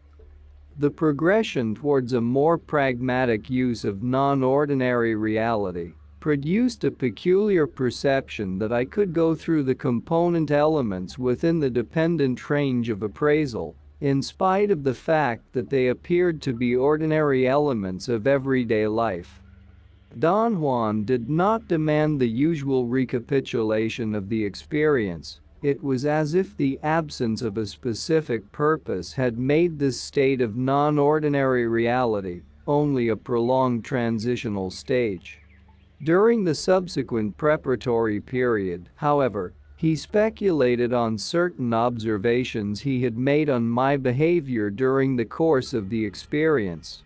The progression towards a more pragmatic use of non-ordinary reality produced a peculiar perception that I could go through the component elements within the dependent range of appraisal, in spite of the fact that they appeared to be ordinary elements of everyday life. Don Juan did not demand the usual recapitulation of the experience. It was as if the absence of a specific purpose had made this state of non-ordinary reality only a prolonged transitional stage. During the subsequent preparatory period, however, he speculated on certain observations he had made on my behavior during the course of the experience.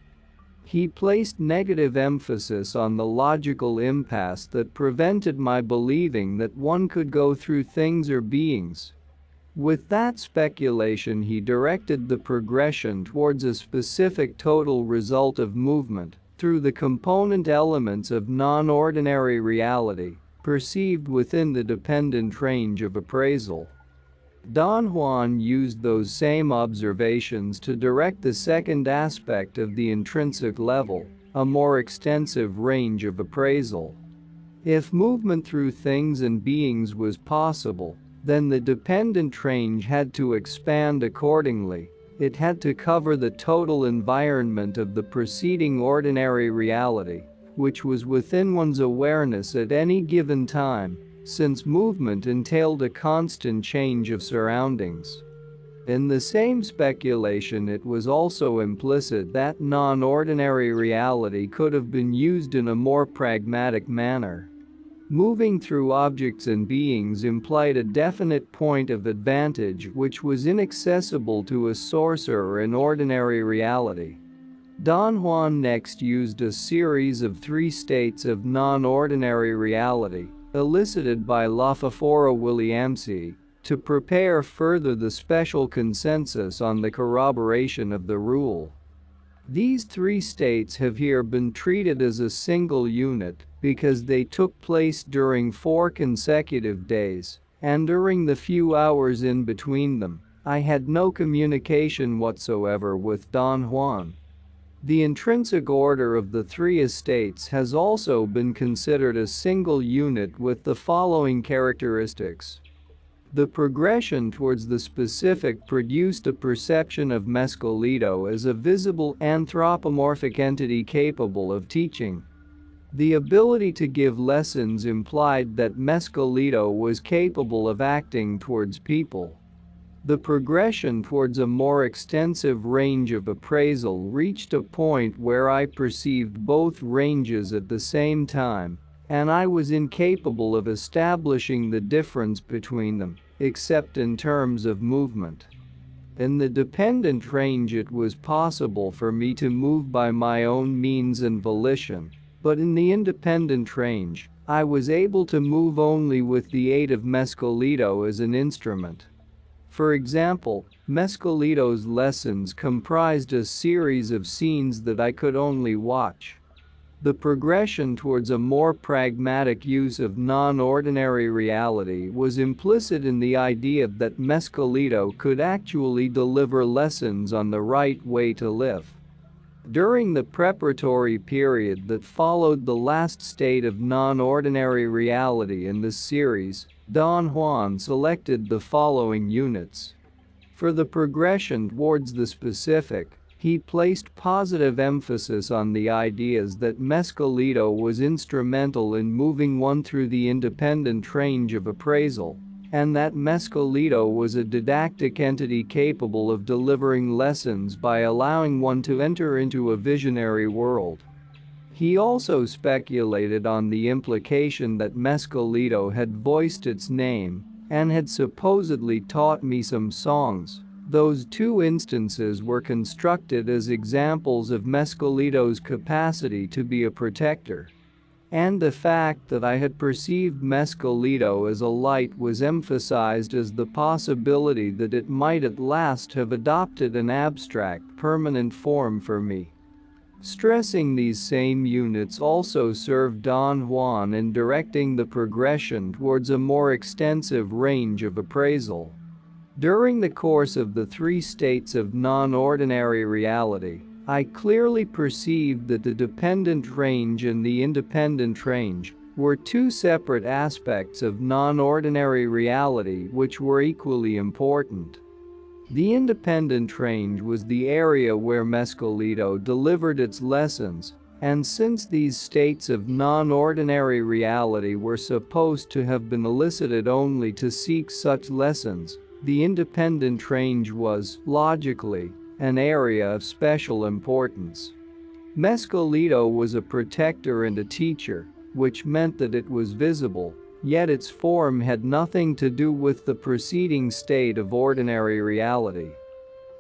He placed negative emphasis on the logical impasse that prevented my believing that one could go through things or beings. With that speculation, he directed the progression towards a specific total result of movement through the component elements of non-ordinary reality, perceived within the dependent range of appraisal. Don Juan used those same observations to direct the second aspect of the intrinsic level, a more extensive range of appraisal. If movement through things and beings was possible, then the dependent range had to expand accordingly. It had to cover the total environment of the preceding ordinary reality, which was within one's awareness at any given time, since movement entailed a constant change of surroundings. In the same speculation, it was also implicit that non-ordinary reality could have been used in a more pragmatic manner. Moving through objects and beings implied a definite point of advantage which was inaccessible to a sorcerer in ordinary reality. Don Juan next used a series of 3 states of non-ordinary reality, elicited by Lafafora Williamsi, to prepare further the special consensus on the corroboration of the rule. These 3 states have here been treated as a single unit because they took place during 4 consecutive days, and during the few hours in between them, I had no communication whatsoever with Don Juan. The intrinsic order of the 3 estates has also been considered a single unit with the following characteristics. The progression towards the specific produced a perception of Mescalito as a visible anthropomorphic entity capable of teaching. The ability to give lessons implied that Mescalito was capable of acting towards people. The progression towards a more extensive range of appraisal reached a point where I perceived both ranges at the same time, and I was incapable of establishing the difference between them, except in terms of movement. In the dependent range, it was possible for me to move by my own means and volition, but in the independent range, I was able to move only with the aid of Mescalito as an instrument. For example, Mescalito's lessons comprised a series of scenes that I could only watch. The progression towards a more pragmatic use of non-ordinary reality was implicit in the idea that Mescalito could actually deliver lessons on the right way to live. During the preparatory period that followed the last state of non-ordinary reality in this series, Don Juan selected the following units. For the progression towards the specific, he placed positive emphasis on the ideas that Mescalito was instrumental in moving one through the independent range of appraisal, and that Mescalito was a didactic entity capable of delivering lessons by allowing one to enter into a visionary world. He also speculated on the implication that Mescalito had voiced its name and had supposedly taught me some songs. Those two instances were constructed as examples of Mescalito's capacity to be a protector. And the fact that I had perceived Mescalito as a light was emphasized as the possibility that it might at last have adopted an abstract, permanent form for me. Stressing these same units also served Don Juan in directing the progression towards a more extensive range of appraisal. During the course of the three states of non-ordinary reality, I clearly perceived that the dependent range and the independent range were two separate aspects of non-ordinary reality which were equally important. The independent range was the area where Mescalito delivered its lessons, and since these states of non-ordinary reality were supposed to have been elicited only to seek such lessons, the independent range was, logically, an area of special importance. Mescalito was a protector and a teacher, which meant that it was visible, yet its form had nothing to do with the preceding state of ordinary reality.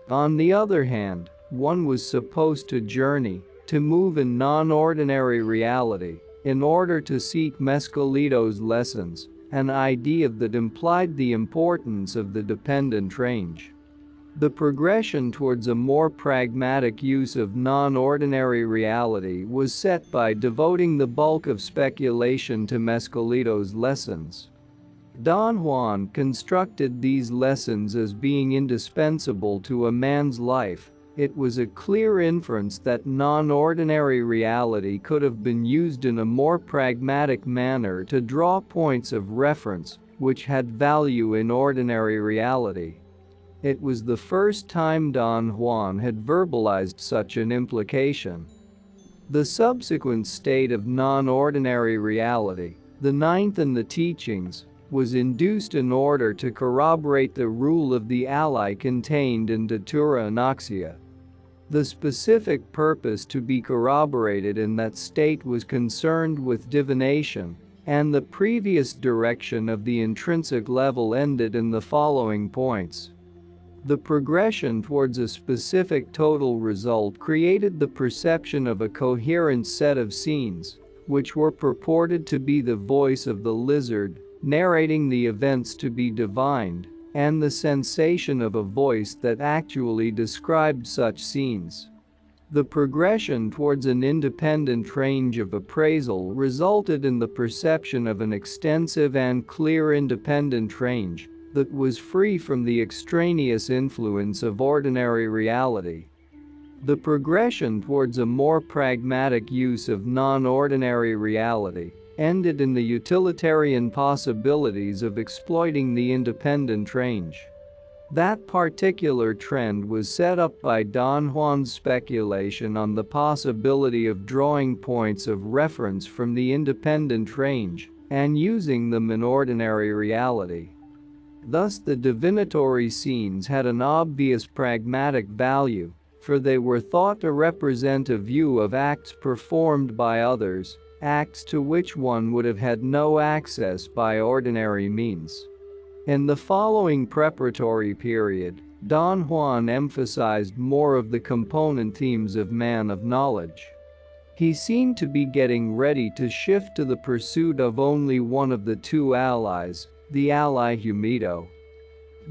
On the other hand, one was supposed to journey, to move in non-ordinary reality, in order to seek Mescalito's lessons, an idea that implied the importance of the dependent range. The progression towards a more pragmatic use of non-ordinary reality was set by devoting the bulk of speculation to Mescalito's lessons. Don Juan constructed these lessons as being indispensable to a man's life. It was a clear inference that non-ordinary reality could have been used in a more pragmatic manner to draw points of reference, which had value in ordinary reality. It was the first time Don Juan had verbalized such an implication. The subsequent state of non-ordinary reality, the ninth in the teachings, was induced in order to corroborate the rule of the ally contained in Datura Anaxia. The specific purpose to be corroborated in that state was concerned with divination, and the previous direction of the intrinsic level ended in the following points. The progression towards a specific total result created the perception of a coherent set of scenes, which were purported to be the voice of the lizard, narrating the events to be divined, and the sensation of a voice that actually described such scenes. The progression towards an independent range of appraisal resulted in the perception of an extensive and clear independent range that was free from the extraneous influence of ordinary reality. The progression towards a more pragmatic use of non-ordinary reality ended in the utilitarian possibilities of exploiting the independent range. That particular trend was set up by Don Juan's speculation on the possibility of drawing points of reference from the independent range and using them in ordinary reality. Thus, the divinatory scenes had an obvious pragmatic value, for they were thought to represent a view of acts performed by others, acts to which one would have had no access by ordinary means. In the following preparatory period, Don Juan emphasized more of the component themes of man of knowledge. He seemed to be getting ready to shift to the pursuit of only one of the two allies, the ally Humito.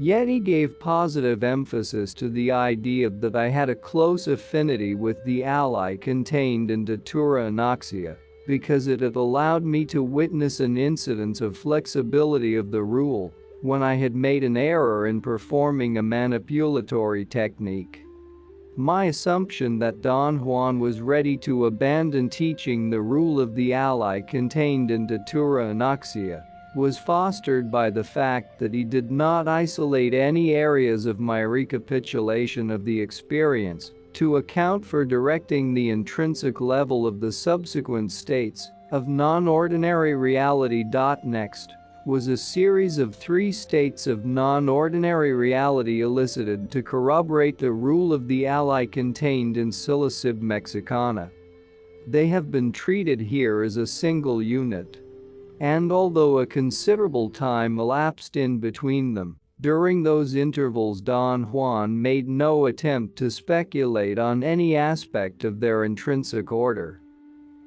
Yet he gave positive emphasis to the idea that I had a close affinity with the ally contained in Datura Anoxia, because it had allowed me to witness an incidence of flexibility of the rule when I had made an error in performing a manipulatory technique. My assumption that Don Juan was ready to abandon teaching the rule of the ally contained in Datura Anoxia was fostered by the fact that he did not isolate any areas of my recapitulation of the experience to account for directing the intrinsic level of the subsequent states of non-ordinary reality. Next was a series of 3 states of non-ordinary reality elicited to corroborate the rule of the ally contained in Psilocybin mexicana. They have been treated here as a single unit. And although a considerable time elapsed in between them, during those intervals Don Juan made no attempt to speculate on any aspect of their intrinsic order.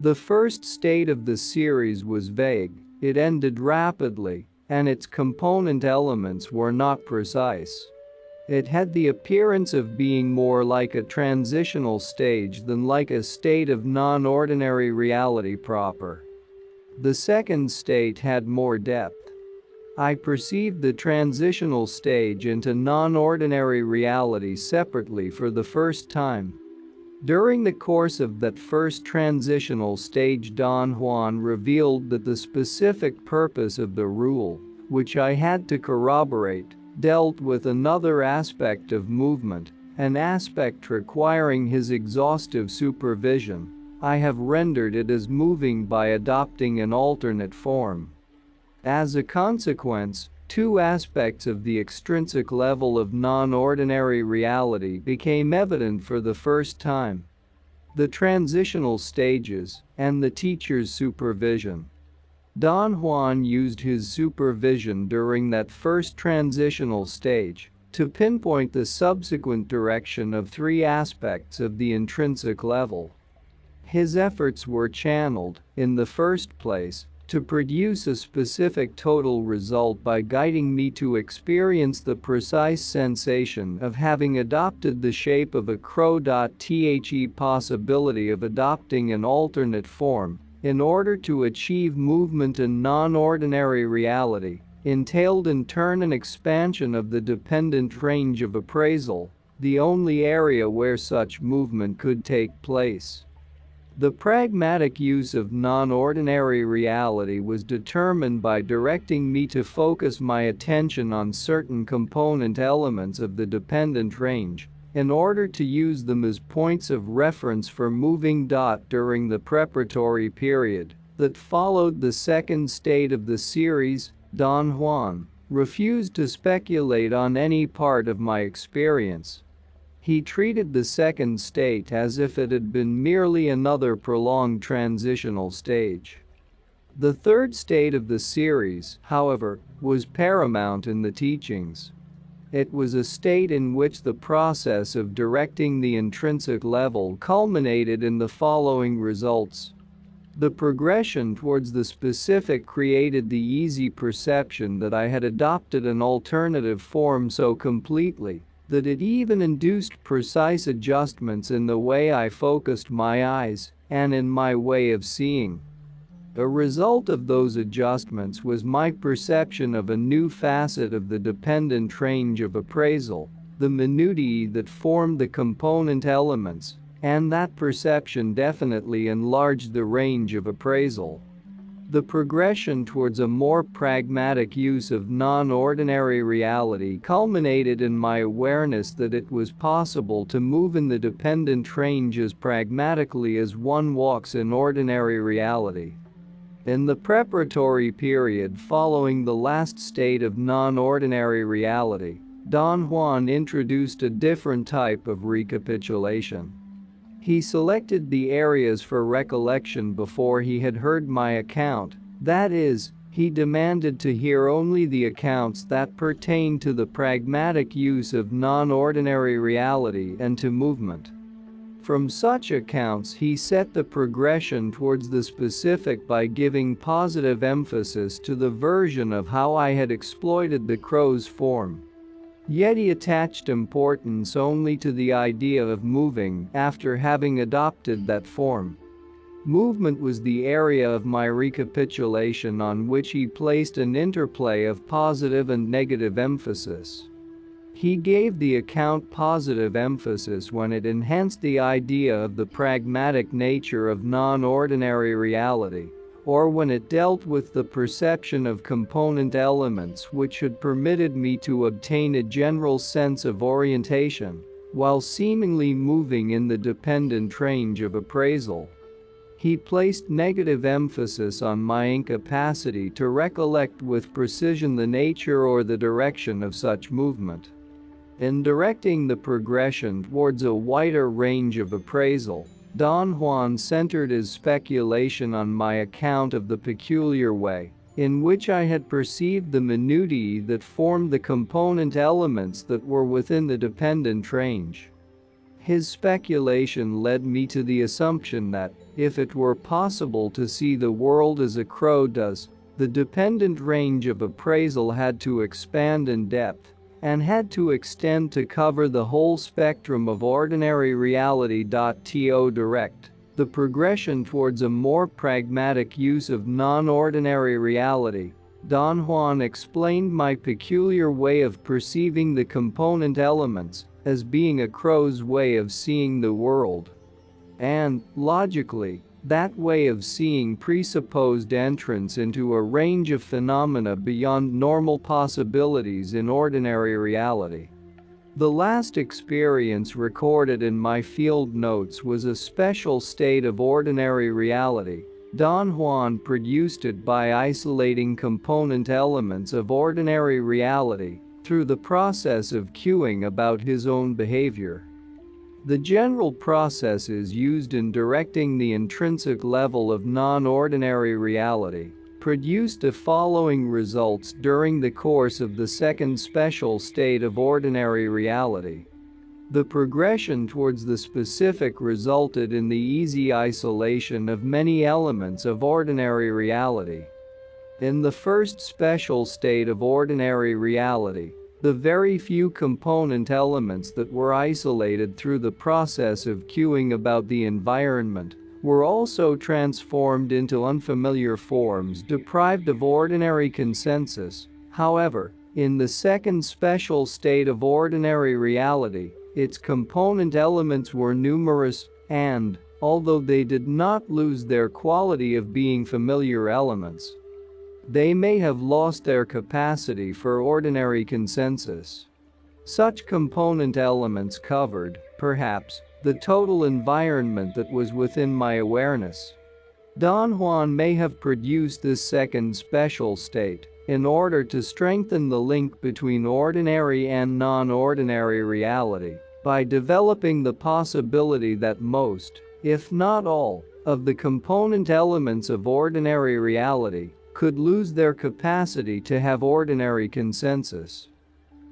The first state of the series was vague, it ended rapidly, and its component elements were not precise. It had the appearance of being more like a transitional stage than like a state of non-ordinary reality proper. The second state had more depth. I perceived the transitional stage into non-ordinary reality separately for the first time. During the course of that first transitional stage, Don Juan revealed that the specific purpose of the rule, which I had to corroborate, dealt with another aspect of movement, an aspect requiring his exhaustive supervision. I have rendered it as moving by adopting an alternate form. As a consequence, 2 aspects of the extrinsic level of non-ordinary reality became evident for the first time: the transitional stages and the teacher's supervision. Don Juan used his supervision during that first transitional stage to pinpoint the subsequent direction of 3 aspects of the intrinsic level. His efforts were channeled, in the first place, to produce a specific total result by guiding me to experience the precise sensation of having adopted the shape of a crow. The possibility of adopting an alternate form in order to achieve movement in non-ordinary reality entailed in turn an expansion of the dependent range of appraisal, the only area where such movement could take place. The pragmatic use of non-ordinary reality was determined by directing me to focus my attention on certain component elements of the dependent range in order to use them as points of reference for moving. During the preparatory period that followed the second state of the series, Don Juan refused to speculate on any part of my experience. He treated the second state as if it had been merely another prolonged transitional stage. The third state of the series, however, was paramount in the teachings. It was a state in which the process of directing the intrinsic level culminated in the following results. The progression towards the specific created the easy perception that I had adopted an alternative form so completely that it even induced precise adjustments in the way I focused my eyes and in my way of seeing. A result of those adjustments was my perception of a new facet of the dependent range of appraisal, the minutiae that formed the component elements, and that perception definitely enlarged the range of appraisal. The progression towards a more pragmatic use of non-ordinary reality culminated in my awareness that it was possible to move in the dependent range as pragmatically as one walks in ordinary reality. In the preparatory period following the last state of non-ordinary reality, Don Juan introduced a different type of recapitulation. He selected the areas for recollection before he had heard my account, that is, he demanded to hear only the accounts that pertained to the pragmatic use of non-ordinary reality and to movement. From such accounts he set the progression towards the specific by giving positive emphasis to the version of how I had exploited the crow's form. Yet he attached importance only to the idea of moving after having adopted that form. Movement was the area of my recapitulation on which he placed an interplay of positive and negative emphasis. He gave the account positive emphasis when it enhanced the idea of the pragmatic nature of non-ordinary reality, or when it dealt with the perception of component elements which had permitted me to obtain a general sense of orientation, while seemingly moving in the dependent range of appraisal. He placed negative emphasis on my incapacity to recollect with precision the nature or the direction of such movement. In directing the progression towards a wider range of appraisal, Don Juan centered his speculation on my account of the peculiar way in which I had perceived the minutiae that formed the component elements that were within the dependent range. His speculation led me to the assumption that, if it were possible to see the world as a crow does, the dependent range of appraisal had to expand in depth and had to extend to cover the whole spectrum of ordinary reality. To direct the progression towards a more pragmatic use of non-ordinary reality, Don Juan explained my peculiar way of perceiving the component elements as being a crow's way of seeing the world. And, logically, that way of seeing presupposed entrance into a range of phenomena beyond normal possibilities in ordinary reality. The last experience recorded in my field notes was a special state of ordinary reality. Don Juan produced it by isolating component elements of ordinary reality through the process of cueing about his own behavior. The general processes used in directing the intrinsic level of non-ordinary reality produced the following results during the course of the second special state of ordinary reality. The progression towards the specific resulted in the easy isolation of many elements of ordinary reality. In the first special state of ordinary reality, the very few component elements that were isolated through the process of cueing about the environment were also transformed into unfamiliar forms deprived of ordinary consensus. However, in the second special state of ordinary reality, its component elements were numerous and, although they did not lose their quality of being familiar elements, they may have lost their capacity for ordinary consensus. Such component elements covered, perhaps, the total environment that was within my awareness. Don Juan may have produced this second special state in order to strengthen the link between ordinary and non-ordinary reality by developing the possibility that most, if not all, of the component elements of ordinary reality could lose their capacity to have ordinary consensus.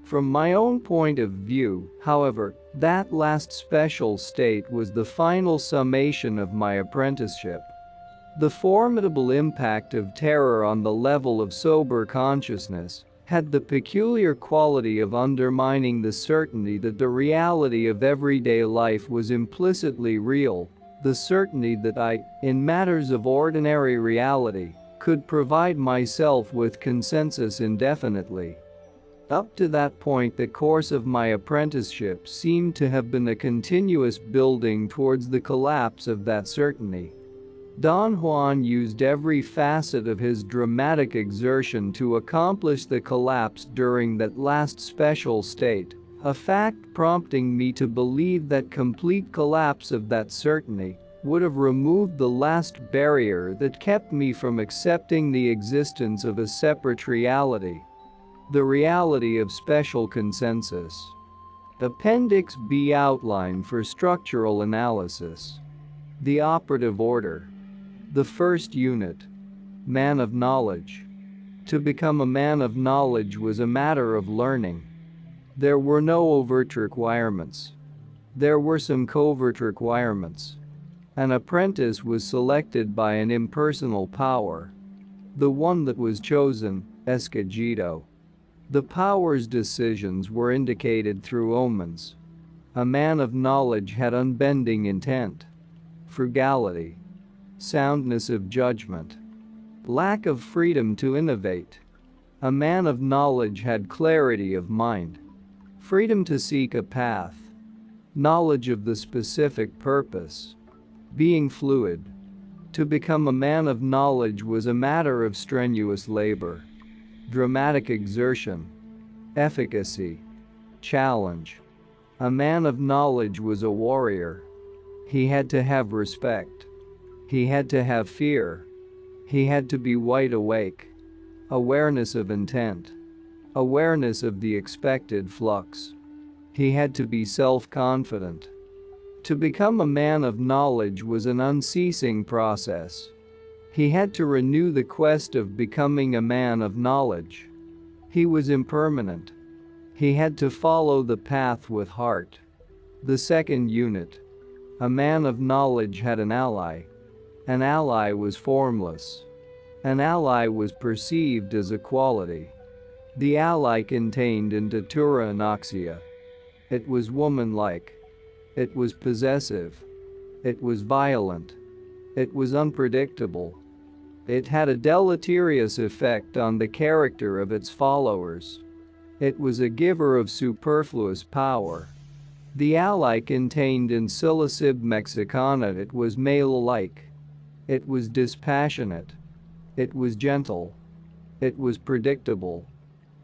From my own point of view, however, that last special state was the final summation of my apprenticeship. The formidable impact of terror on the level of sober consciousness had the peculiar quality of undermining the certainty that the reality of everyday life was implicitly real, the certainty that I, in matters of ordinary reality, could provide myself with consensus indefinitely. Up to that point, the course of my apprenticeship seemed to have been a continuous building towards the collapse of that certainty. Don Juan used every facet of his dramatic exertion to accomplish the collapse during that last special state, a fact prompting me to believe that complete collapse of that certainty would have removed the last barrier that kept me from accepting the existence of a separate reality. The reality of special consensus. Appendix B, outline for structural analysis. The operative order. The first unit. Man of knowledge. To become a man of knowledge was a matter of learning. There were no overt requirements. There were some covert requirements. An apprentice was selected by an impersonal power. The one that was chosen, escogido. The power's decisions were indicated through omens. A man of knowledge had unbending intent, frugality, soundness of judgment, lack of freedom to innovate. A man of knowledge had clarity of mind, freedom to seek a path, knowledge of the specific purpose, being fluid. To become a man of knowledge was a matter of strenuous labor, dramatic exertion, efficacy, challenge. A man of knowledge was a warrior. He had to have respect. He had to have fear. He had to be wide awake. Awareness of intent. Awareness of the expected flux. He had to be self-confident. To become a man of knowledge was an unceasing process. He had to renew the quest of becoming a man of knowledge. He was impermanent. He had to follow the path with heart. The second unit. A man of knowledge had an ally. An ally was formless. An ally was perceived as a quality. The ally contained in datura anoxia. It was womanlike. It was possessive. It was violent. It was unpredictable. It had a deleterious effect on the character of its followers. It was a giver of superfluous power. The ally contained in Psilocybin mexicana. It was male-like. It was dispassionate. It was gentle. It was predictable.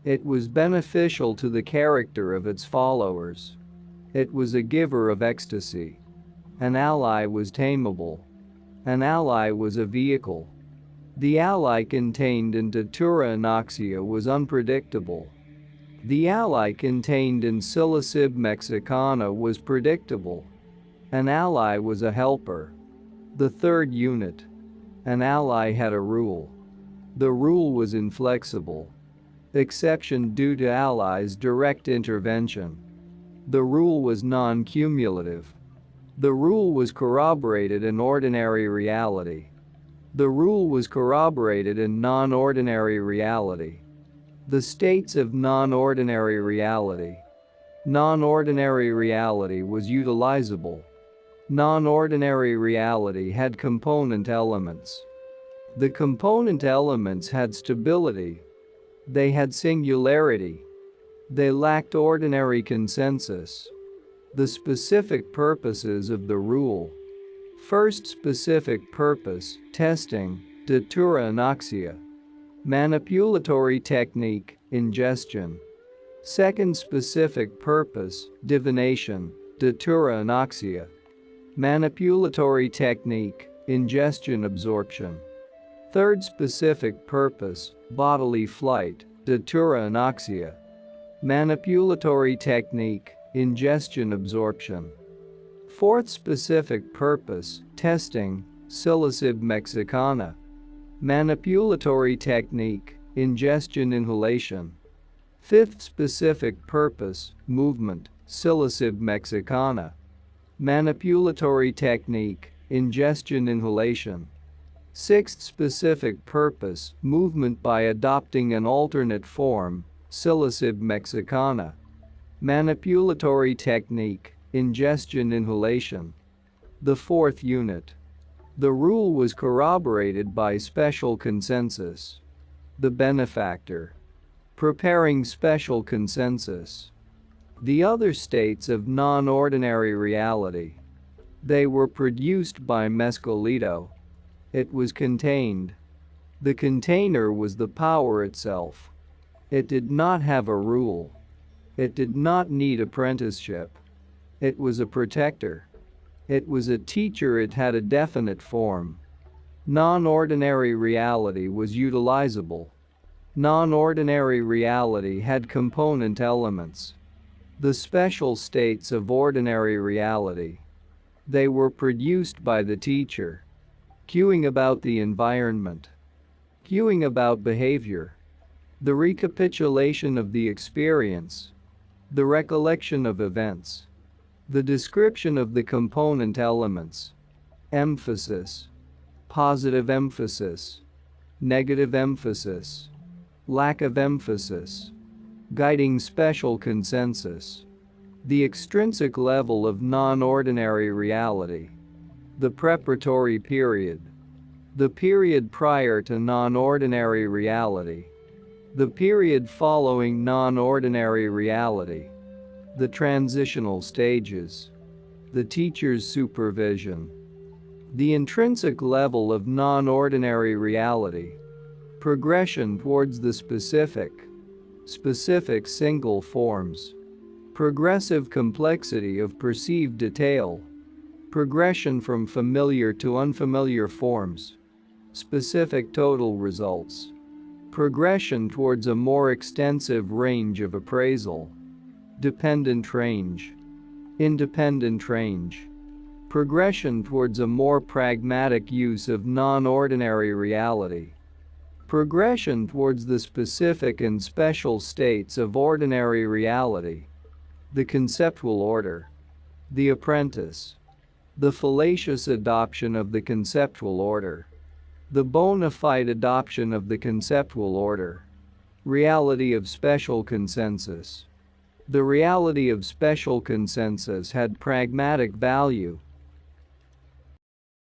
It was beneficial to the character of its followers. It was a giver of ecstasy. An ally was tameable. An ally was a vehicle. The ally contained in datura anoxia was unpredictable. The ally contained in Psilocybin mexicana was predictable. An ally was a helper. The third unit. An ally had a rule. The rule was inflexible. Exception due to allies' direct intervention. The rule was non-cumulative. The rule was corroborated in ordinary reality. The rule was corroborated in non-ordinary reality. The states of non-ordinary reality. Non-ordinary reality was utilizable. Non-ordinary reality had component elements. The component elements had stability. They had singularity. They lacked ordinary consensus. The specific purposes of the rule. First specific purpose, testing, datura anoxia. Manipulatory technique, ingestion. Second specific purpose, divination, datura anoxia. Manipulatory technique, ingestion absorption. Third specific purpose, bodily flight, datura anoxia. Manipulatory technique, ingestion absorption. Fourth specific purpose, testing, Psilocybin mexicana. Manipulatory technique, ingestion inhalation. Fifth specific purpose, movement, Psilocybin mexicana. Manipulatory technique, ingestion inhalation. Sixth specific purpose, movement by adopting an alternate form, Psilocybin mexicana. Manipulatory technique, ingestion inhalation. The fourth unit. The rule was corroborated by special consensus. The benefactor. Preparing special consensus. The other states of non-ordinary reality. They were produced by Mescalito. It was contained. The container was the power itself. It did not have a rule. It did not need apprenticeship. It was a protector. It was a teacher. It had a definite form. Non-ordinary reality was utilizable. Non-ordinary reality had component elements. The special states of ordinary reality. They were produced by the teacher. Cueing about the environment. Cueing about behavior. The recapitulation of the experience. The recollection of events. The description of the component elements. Emphasis. Positive emphasis. Negative emphasis. Lack of emphasis. Guiding special consensus. The extrinsic level of non-ordinary reality. The preparatory period. The period prior to non-ordinary reality. The period following non-ordinary reality. The transitional stages. The teacher's supervision. The intrinsic level of non-ordinary reality. Progression towards the specific single forms. Progressive complexity of perceived detail. Progression from familiar to unfamiliar forms. Specific total results. Progression towards a more extensive range of appraisal. Dependent range. Independent range. Progression towards a more pragmatic use of non-ordinary reality. Progression towards the specific and special states of ordinary reality. The conceptual order. The apprentice. The fallacious adoption of the conceptual order. The bona fide adoption of the conceptual order. Reality of special consensus. The reality of special consensus had pragmatic value,